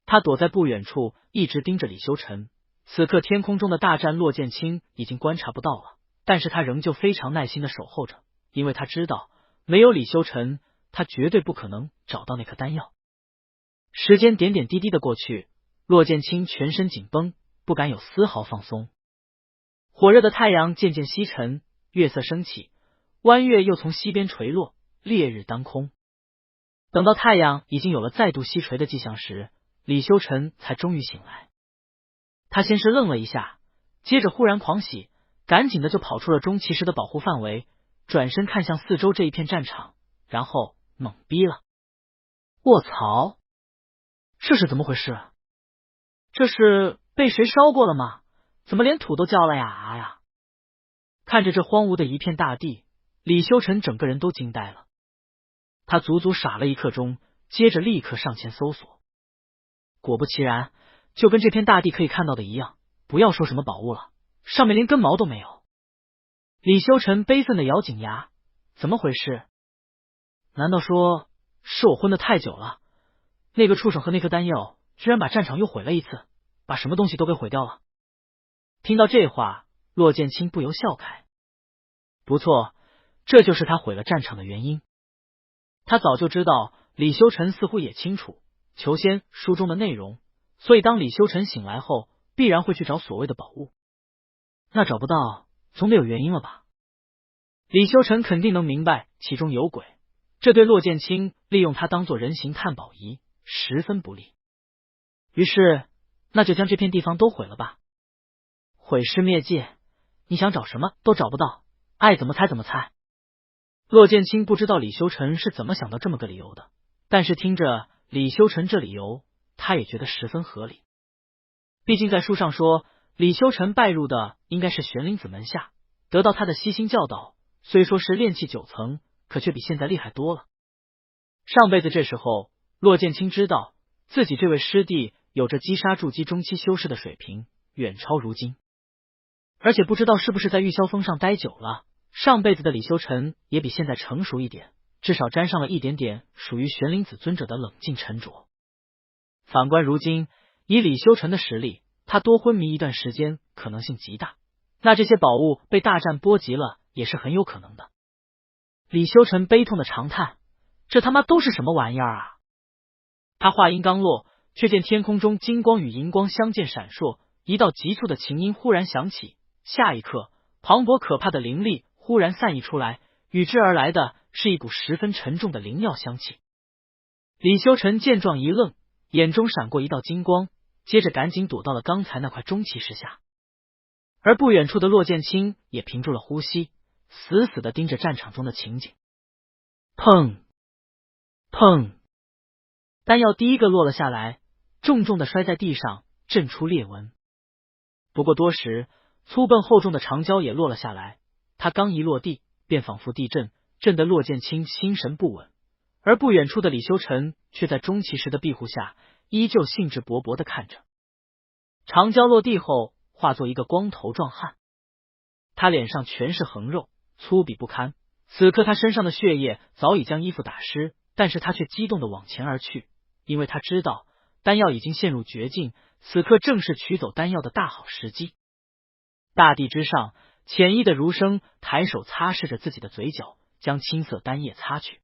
他躲在不远处，一直盯着李修臣。此刻天空中的大战，骆剑清已经观察不到了，但是他仍旧非常耐心的守候着，因为他知道没有李修臣，他绝对不可能找到那颗丹药。时间点点滴滴的过去，骆剑清全身紧绷，不敢有丝毫放松。火热的太阳渐渐西沉，月色升起，弯月又从西边垂落，烈日当空。等到太阳已经有了再度西垂的迹象时，李修臣才终于醒来。他先是愣了一下，接着忽然狂喜，赶紧的就跑出了中奇石的保护范围，转身看向四周这一片战场，然后懵逼了。卧槽，这是怎么回事？这是被谁烧过了吗？怎么连土都焦了呀？看着这荒芜的一片大地，李修臣整个人都惊呆了。他足足傻了1刻钟，接着立刻上前搜索。果不其然，就跟这片大地可以看到的一样，不要说什么宝物了，上面连根毛都没有。李修臣悲愤的咬紧牙，怎么回事？难道说是我昏得太久了？那个畜生和那颗丹药居然把战场又毁了一次，把什么东西都给毁掉了。听到这话，骆剑清不由笑慨。不错，这就是他毁了战场的原因。他早就知道李修臣似乎也清楚裘仙书中的内容，所以当李修臣醒来后，必然会去找所谓的宝物。那找不到，总得有原因了吧？李修臣肯定能明白其中有鬼，这对骆剑清利用他当做人形探宝仪十分不利。于是，那就将这片地方都毁了吧。毁尸灭迹，你想找什么都找不到，爱怎么猜怎么猜。骆剑清不知道李修臣是怎么想到这么个理由的，但是听着李修臣这理由，他也觉得十分合理。毕竟在书上说，李修臣拜入的应该是玄灵子门下，得到他的悉心教导，虽说是炼气9层，可却比现在厉害多了。上辈子这时候，骆剑清知道自己这位师弟有着击杀筑基中期修士的水平，远超如今。而且不知道是不是在玉霄峰上待久了，上辈子的李修臣也比现在成熟一点，至少沾上了一点点属于玄灵子尊者的冷静沉着。反观如今，以李修臣的实力，他多昏迷一段时间可能性极大，那这些宝物被大战波及了也是很有可能的。李修臣悲痛的长叹，这他妈都是什么玩意儿啊！他话音刚落，却见天空中金光与银光相间闪烁，一道急促的琴音忽然响起，下一刻磅礴可怕的灵力忽然散溢出来，与之而来的是一股十分沉重的灵药香气。李修臣见状一愣，眼中闪过一道金光，接着赶紧躲到了刚才那块中旗石下。而不远处的骆剑清也屏住了呼吸，死死地盯着战场中的情景。砰砰，丹药第一个落了下来，重重地摔在地上，震出裂纹。不过多时，粗笨厚重的长蛟也落了下来，他刚一落地，便仿佛地震，震得骆剑清心神不稳。而不远处的李修臣却在中旗石的庇护下，依旧兴致勃勃地看着。长蛟落地后，化作一个光头壮汉，他脸上全是横肉，粗鄙不堪。此刻他身上的血液早已将衣服打湿，但是他却激动地往前而去，因为他知道丹药已经陷入绝境，此刻正是取走丹药的大好时机。大地之上，浅意的儒生抬手擦拭着自己的嘴角，将青色丹液擦去。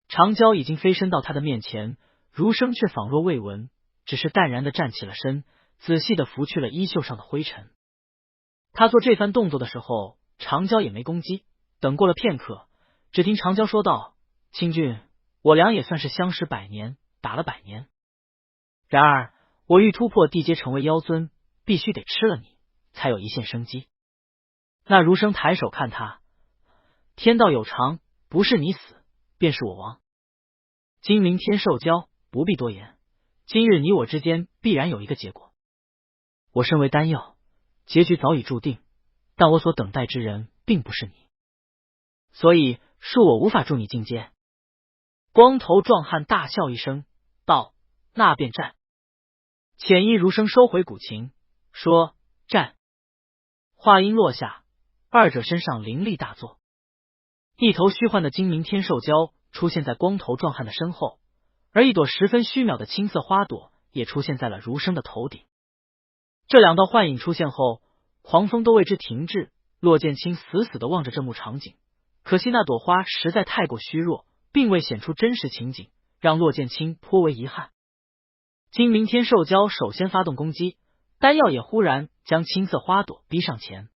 长蛟已经飞身到他的面前，儒生却仿若未闻，只是淡然地站起了身，仔细地拂去了衣袖上的灰尘。他做这番动作的时候，长蛟也没攻击。等过了片刻，只听长蛟说道：“清俊，我俩也算是相识100年，打了100年。然而我欲突破地阶成为妖尊，必须得吃了你，才有一线生机。”那儒生抬手看他，天道有常，不是你死，便是我亡。今明天受交，不必多言。今日你我之间必然有一个结果。我身为丹药，结局早已注定，但我所等待之人并不是你，所以恕我无法助你进阶。光头壮汉大笑一声，道：“那便战。”浅衣儒生收回古琴，说：“战。”话音落下，二者身上灵力大作，一头虚幻的精明天兽蛟出现在光头壮汉的身后，而一朵十分虚渺的青色花朵也出现在了儒生的头顶。这两道幻影出现后，狂风都为之停滞。骆剑清死死地望着这幕场景，可惜那朵花实在太过虚弱，并未显出真实情景，让骆剑清颇为遗憾。精明天兽蛟首先发动攻击，丹药也忽然将青色花朵逼上前，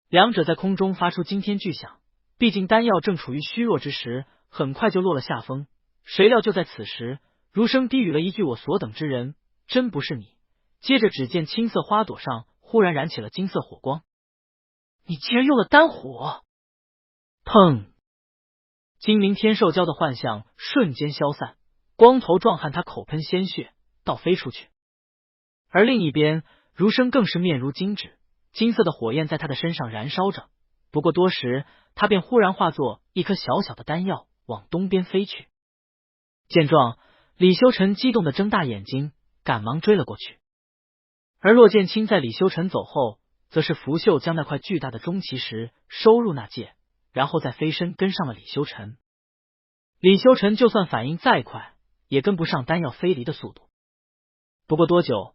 两者在空中发出惊天巨响。毕竟丹药正处于虚弱之时，很快就落了下风。谁料就在此时，儒生低语了一句：“我所等之人真不是你。”接着只见青色花朵上忽然燃起了金色火光。你竟然用了丹火！砰！精明天兽蛟的幻象瞬间消散，光头壮汉他口喷鲜血，倒飞出去。而另一边，儒生更是面如金纸，金色的火焰在他的身上燃烧着。不过多时，他便忽然化作一颗小小的丹药，往东边飞去。见状，李修臣激动地睁大眼睛，赶忙追了过去。而骆剑清在李修臣走后，则是拂袖将那块巨大的中旗石收入那戒，然后再飞身跟上了李修臣。李修臣就算反应再快，也跟不上丹药飞离的速度。不过多久，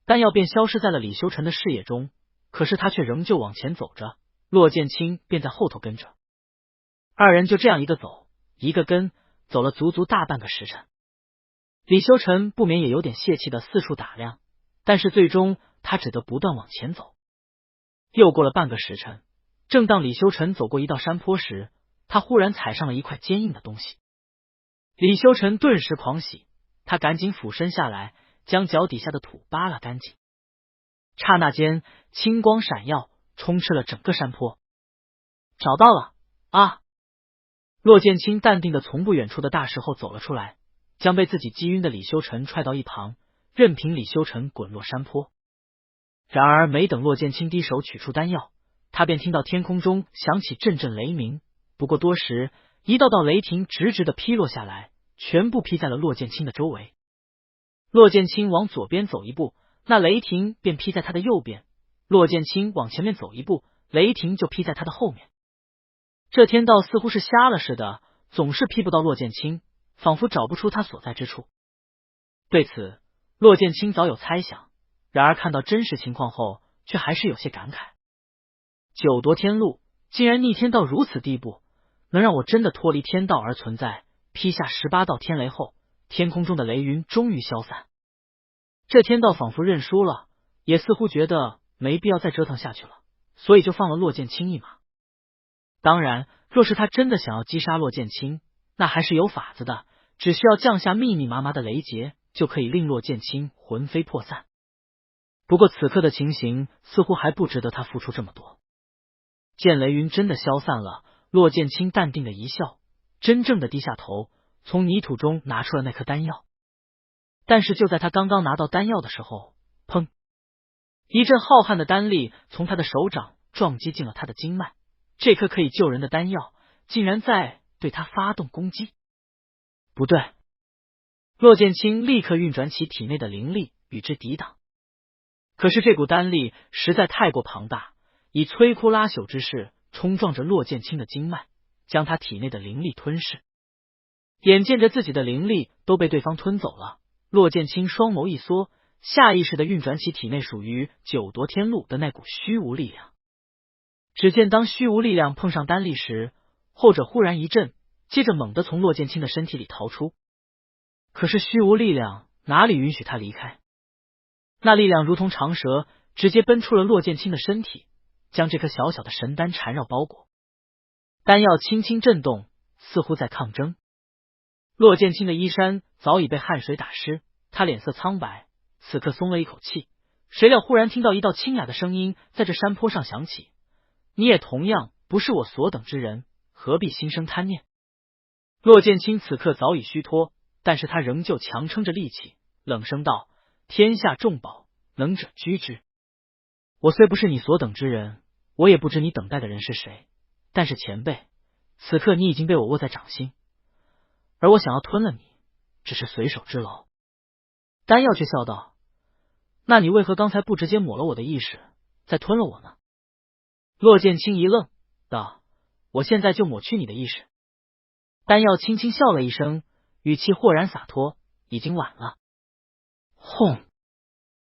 丹药便消失在了李修臣的视野中，可是他却仍旧往前走着，骆剑清便在后头跟着。二人就这样一个走一个跟，走了足足大半个时辰。李修臣不免也有点泄气的四处打量，但是最终他只得不断往前走。又过了半个时辰，正当李修臣走过一道山坡时，他忽然踩上了一块坚硬的东西。李修臣顿时狂喜，他赶紧俯身下来，将脚底下的土扒拉干净。刹那间，青光闪耀，充斥了整个山坡。找到了啊！骆剑清淡定的从不远处的大石后走了出来，将被自己击晕的李修臣踹到一旁，任凭李修臣滚落山坡。然而没等骆剑清低手取出丹药，他便听到天空中响起阵阵雷鸣。不过多时，一道道雷霆直直的劈落下来，全部劈在了骆剑清的周围。骆剑清往左边走一步，那雷霆便劈在他的右边；骆剑清往前面走一步，雷霆就劈在他的后面。这天道似乎是瞎了似的，总是劈不到骆剑清，仿佛找不出他所在之处。对此，骆剑清早有猜想，然而看到真实情况后，却还是有些感慨。九夺天路竟然逆天到如此地步，能让我真的脱离天道而存在。劈下18道天雷后，天空中的雷云终于消散。这天道仿佛认输了，也似乎觉得没必要再折腾下去了，所以就放了骆剑清一马。当然，若是他真的想要击杀骆剑清，那还是有法子的，只需要降下密密麻麻的雷劫，就可以令洛剑清魂飞魄散。不过此刻的情形似乎还不值得他付出这么多。见雷云真的消散了，洛剑清淡定的一笑，真正的低下头，从泥土中拿出了那颗丹药。但是就在他刚刚拿到丹药的时候，砰！一阵浩瀚的丹力从他的手掌撞击进了他的经脉，这颗可以救人的丹药竟然在对他发动攻击。不对！洛剑清立刻运转起体内的灵力与之抵挡。可是这股丹力实在太过庞大，以摧枯拉朽之势冲撞着洛剑清的经脉，将他体内的灵力吞噬。眼见着自己的灵力都被对方吞走了，洛剑清双眸一缩，下意识的运转起体内属于九夺天路的那股虚无力量。只见当虚无力量碰上丹力时，后者忽然一震，接着猛地从洛剑清的身体里逃出。可是虚无力量哪里允许他离开？那力量如同长蛇，直接奔出了洛剑清的身体，将这颗小小的神丹缠绕包裹。丹药轻轻震动，似乎在抗争。洛剑清的衣衫早已被汗水打湿，他脸色苍白，此刻松了一口气。谁料忽然听到一道清雅的声音在这山坡上响起：“你也同样不是我所等之人，何必心生贪念？”洛剑清此刻早已虚脱，但是他仍旧强撑着力气，冷声道：“天下重宝，能者居之。我虽不是你所等之人，我也不知你等待的人是谁，但是前辈，此刻你已经被我握在掌心，而我想要吞了你，只是随手之劳。”丹药却笑道：“那你为何刚才不直接抹了我的意识，再吞了我呢？”洛剑清一愣，道：“我现在就抹去你的意识。”丹药轻轻笑了一声，语气豁然洒脱：“已经晚了。”轰！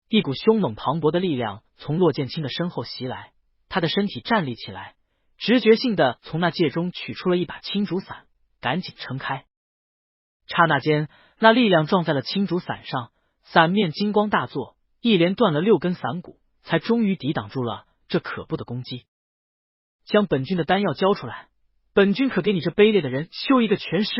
一股凶猛磅礴的力量从洛剑清的身后袭来，他的身体站立起来，直觉性的从那戒中取出了一把青竹伞，赶紧撑开。刹那间，那力量撞在了青竹伞上，伞面金光大作，一连断了6根伞骨，才终于抵挡住了这可怖的攻击。将本君的丹药交出来，本君可给你这卑劣的人修一个全尸！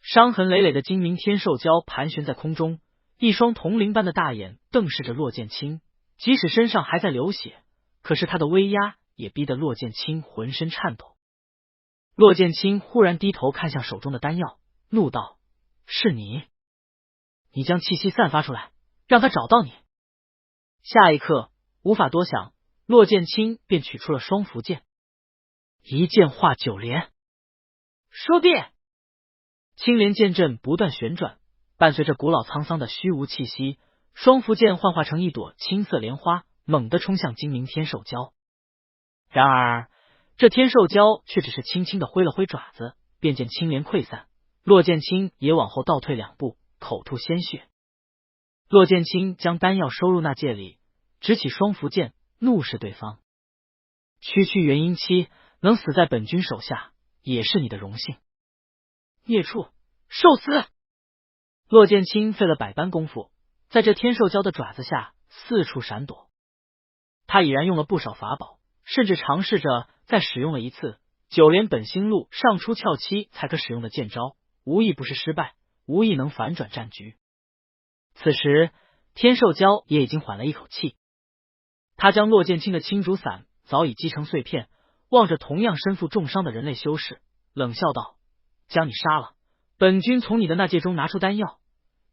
伤痕累累的金明天寿蛟盘旋在空中，一双铜铃般的大眼瞪视着洛剑清，即使身上还在流血，可是他的威压也逼得洛剑清浑身颤抖。洛剑清忽然低头看向手中的丹药，怒道：“是你！你将气息散发出来，让他找到你！”下一刻，无法多想，洛剑清便取出了双符剑，一剑化9连。说变！青莲剑阵不断旋转，伴随着古老沧桑的虚无气息，双符剑幻化成一朵青色莲花，猛地冲向金明天寿蛟。然而这天寿蛟却只是轻轻的挥了挥爪子，便见青莲溃散，洛剑清也往后倒退2步，口吐鲜血。洛剑清将丹药收入那戒里，执起双符剑，怒视对方：“区区元婴期能死在本君手下，也是你的荣幸。”孽畜，受死！洛剑清费了百般功夫，在这天寿蛟的爪子下四处闪躲。他已然用了不少法宝，甚至尝试着再使用了一次9连本心路上出窍期才可使用的剑招，无一不是失败，无一能反转战局。此时天寿蛟也已经缓了一口气，他将洛剑清的青竹伞早已击成碎片，望着同样身负重伤的人类修士，冷笑道：“将你杀了，本君从你的那戒中拿出丹药，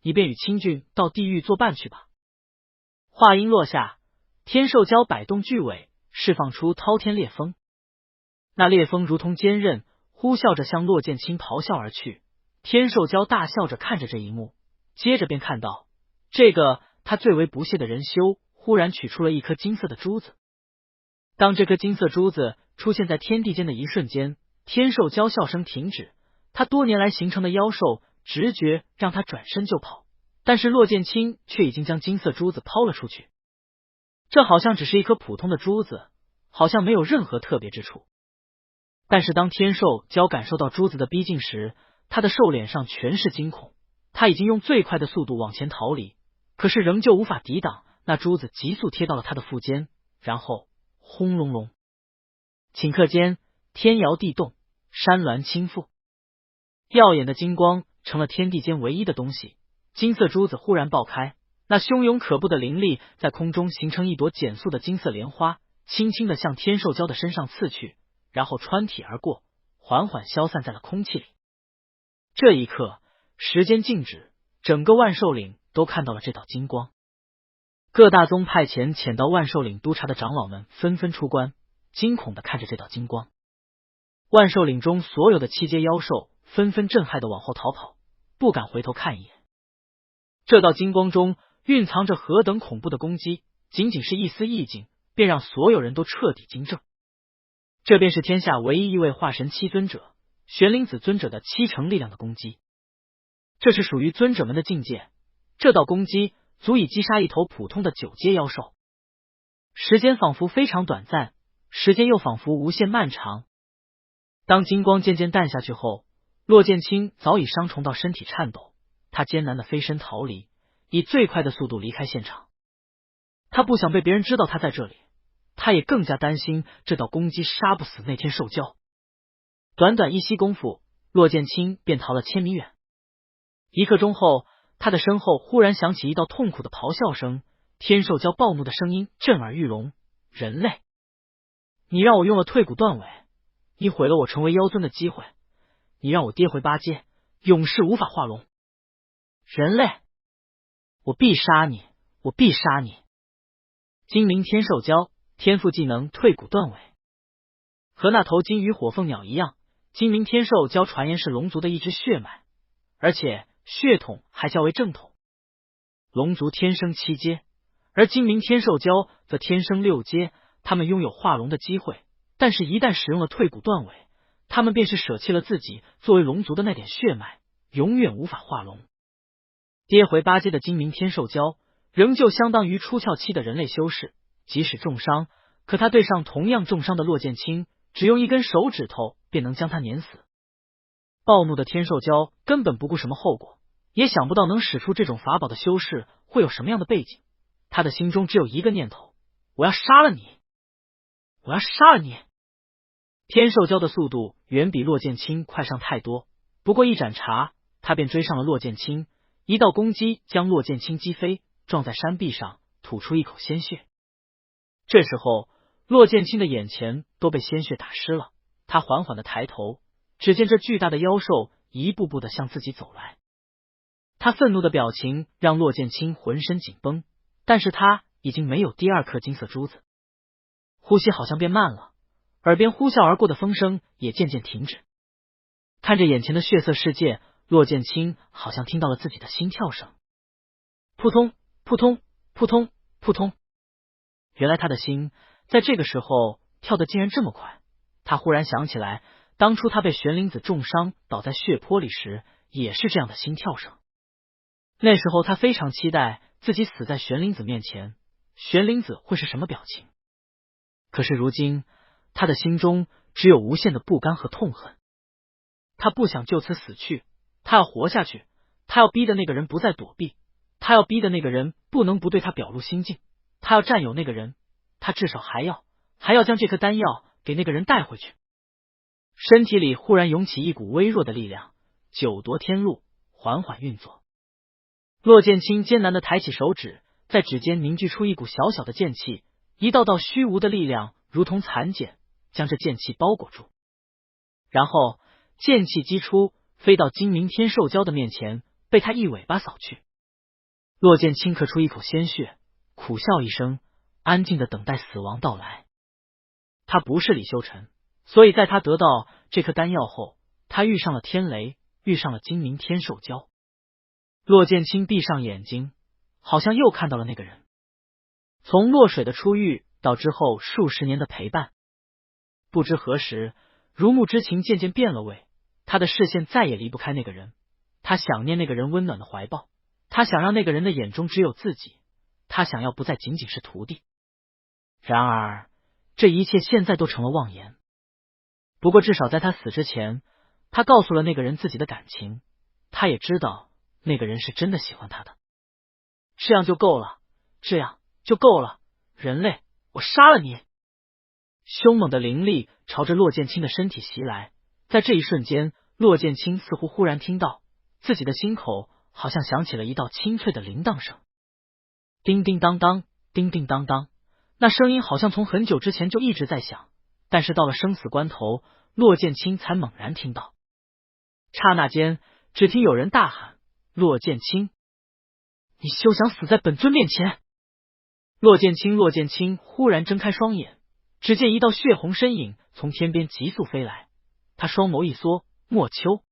你便与清俊到地狱作伴去吧。”话音落下，天寿蛟摆动巨尾，释放出滔天烈风。那烈风如同坚刃，呼啸着向洛剑清咆哮而去。天寿蛟大笑着看着这一幕，接着便看到这个他最为不屑的人修忽然取出了一颗金色的珠子。当这颗金色珠子出现在天地间的一瞬间，天寿蛟笑声停止，他多年来形成的妖兽直觉让他转身就跑，但是洛剑清却已经将金色珠子抛了出去。这好像只是一颗普通的珠子，好像没有任何特别之处。但是当天寿蛟感受到珠子的逼近时，他的兽脸上全是惊恐。他已经用最快的速度往前逃离，可是仍旧无法抵挡那珠子急速贴到了他的腹间，然后轰隆隆，顷刻间天摇地动，山峦倾覆，耀眼的金光成了天地间唯一的东西，金色珠子忽然爆开，那汹涌可怖的灵力在空中形成一朵减速的金色莲花，轻轻地向天兽蛟的身上刺去，然后穿体而过，缓缓消散在了空气里。这一刻，时间静止，整个万寿岭都看到了这道金光。各大宗派遣到万寿岭督察的长老们纷纷出关，惊恐地看着这道金光。万寿岭中所有的七阶妖兽纷纷震撼地往后逃跑，不敢回头看一眼。这道金光中蕴藏着何等恐怖的攻击，仅仅是一丝意境，便让所有人都彻底惊怔。这便是天下唯一一位化神七尊者玄灵子尊者的70%力量的攻击，这是属于尊者们的境界。这道攻击足以击杀一头普通的9阶妖兽。时间仿佛非常短暂，时间又仿佛无限漫长。当金光渐渐淡下去后，骆剑清早已伤重到身体颤抖，他艰难的飞身逃离，以最快的速度离开现场。他不想被别人知道他在这里，他也更加担心这道攻击杀不死那天兽蛟。短短一息功夫，骆剑清便逃了1000米远。一刻钟后，他的身后忽然响起一道痛苦的咆哮声，天兽蛟暴怒的声音震耳欲聋：“人类，你让我用了退骨断尾，你毁了我成为妖尊的机会，你让我跌回8阶，永世无法化龙。人类，我必杀你，我必杀你！”金鳞天兽蛟天赋技能退骨断尾，和那头金鱼火凤鸟一样，金鳞天兽蛟传言是龙族的一支血脉，而且血统还较为正统。龙族天生7阶，而金鳞天兽蛟则天生6阶，他们拥有化龙的机会，但是一旦使用了退骨断尾，他们便是舍弃了自己作为龙族的那点血脉，永远无法化龙。跌回8阶的金鳞天兽蛟仍旧相当于出窍期的人类修士，即使重伤，可他对上同样重伤的骆剑清，只用一根手指头便能将他碾死。暴怒的天兽蛟根本不顾什么后果，也想不到能使出这种法宝的修士会有什么样的背景。他的心中只有一个念头：我要杀了你，我要杀了你！天兽蛟的速度远比骆剑清快上太多，不过一盏茶，他便追上了骆剑清，一道攻击将骆剑清击飞，撞在山壁上，吐出一口鲜血。这时候，骆剑清的眼前都被鲜血打湿了，他缓缓的抬头，只见这巨大的妖兽一步步的向自己走来。他愤怒的表情让骆剑清浑身紧绷，但是他已经没有第2颗金色珠子，呼吸好像变慢了，耳边呼啸而过的风声也渐渐停止。看着眼前的血色世界，骆剑清好像听到了自己的心跳声，扑通扑通扑通扑通。原来他的心在这个时候跳得竟然这么快。他忽然想起来，当初他被玄灵子重伤倒在血泊里时，也是这样的心跳声。那时候他非常期待自己死在玄灵子面前，玄灵子会是什么表情？可是如今，他的心中只有无限的不甘和痛恨。他不想就此死去，他要活下去，他要逼的那个人不再躲避，他要逼的那个人不能不对他表露心境，他要占有那个人，他至少还要将这颗丹药给那个人带回去。身体里忽然涌起一股微弱的力量，九夺天路缓缓运作。骆剑清艰难的抬起手指，在指尖凝聚出一股小小的剑气，一道道虚无的力量如同蚕茧，将这剑气包裹住。然后剑气击出，飞到金鳞天兽蛟的面前，被他一尾巴扫去。骆剑清咳出一口鲜血，苦笑一声，安静的等待死亡到来。他不是李修尘，所以在他得到这颗丹药后，他遇上了天雷，遇上了金鳞天兽蛟。骆剑清闭上眼睛，好像又看到了那个人。从落水的初遇到之后数十年的陪伴，不知何时，如沐之情渐渐变了味，他的视线再也离不开那个人。他想念那个人温暖的怀抱，他想让那个人的眼中只有自己，他想要不再仅仅是徒弟。然而这一切现在都成了妄言。不过至少在他死之前，他告诉了那个人自己的感情，他也知道那个人是真的喜欢他的。这样就够了，这样就够了，人类，我杀了你！凶猛的灵力朝着骆剑清的身体袭来，在这一瞬间，骆剑清似乎忽然听到自己的心口好像响起了一道清脆的铃铛声，叮叮当当，叮叮当当。那声音好像从很久之前就一直在响，但是到了生死关头，骆剑清才猛然听到。刹那间，只听有人大喊：“骆剑清，你休想死在本尊面前！”骆剑清忽然睁开双眼，只见一道血红身影从天边急速飞来，他双眸一缩，莫秋。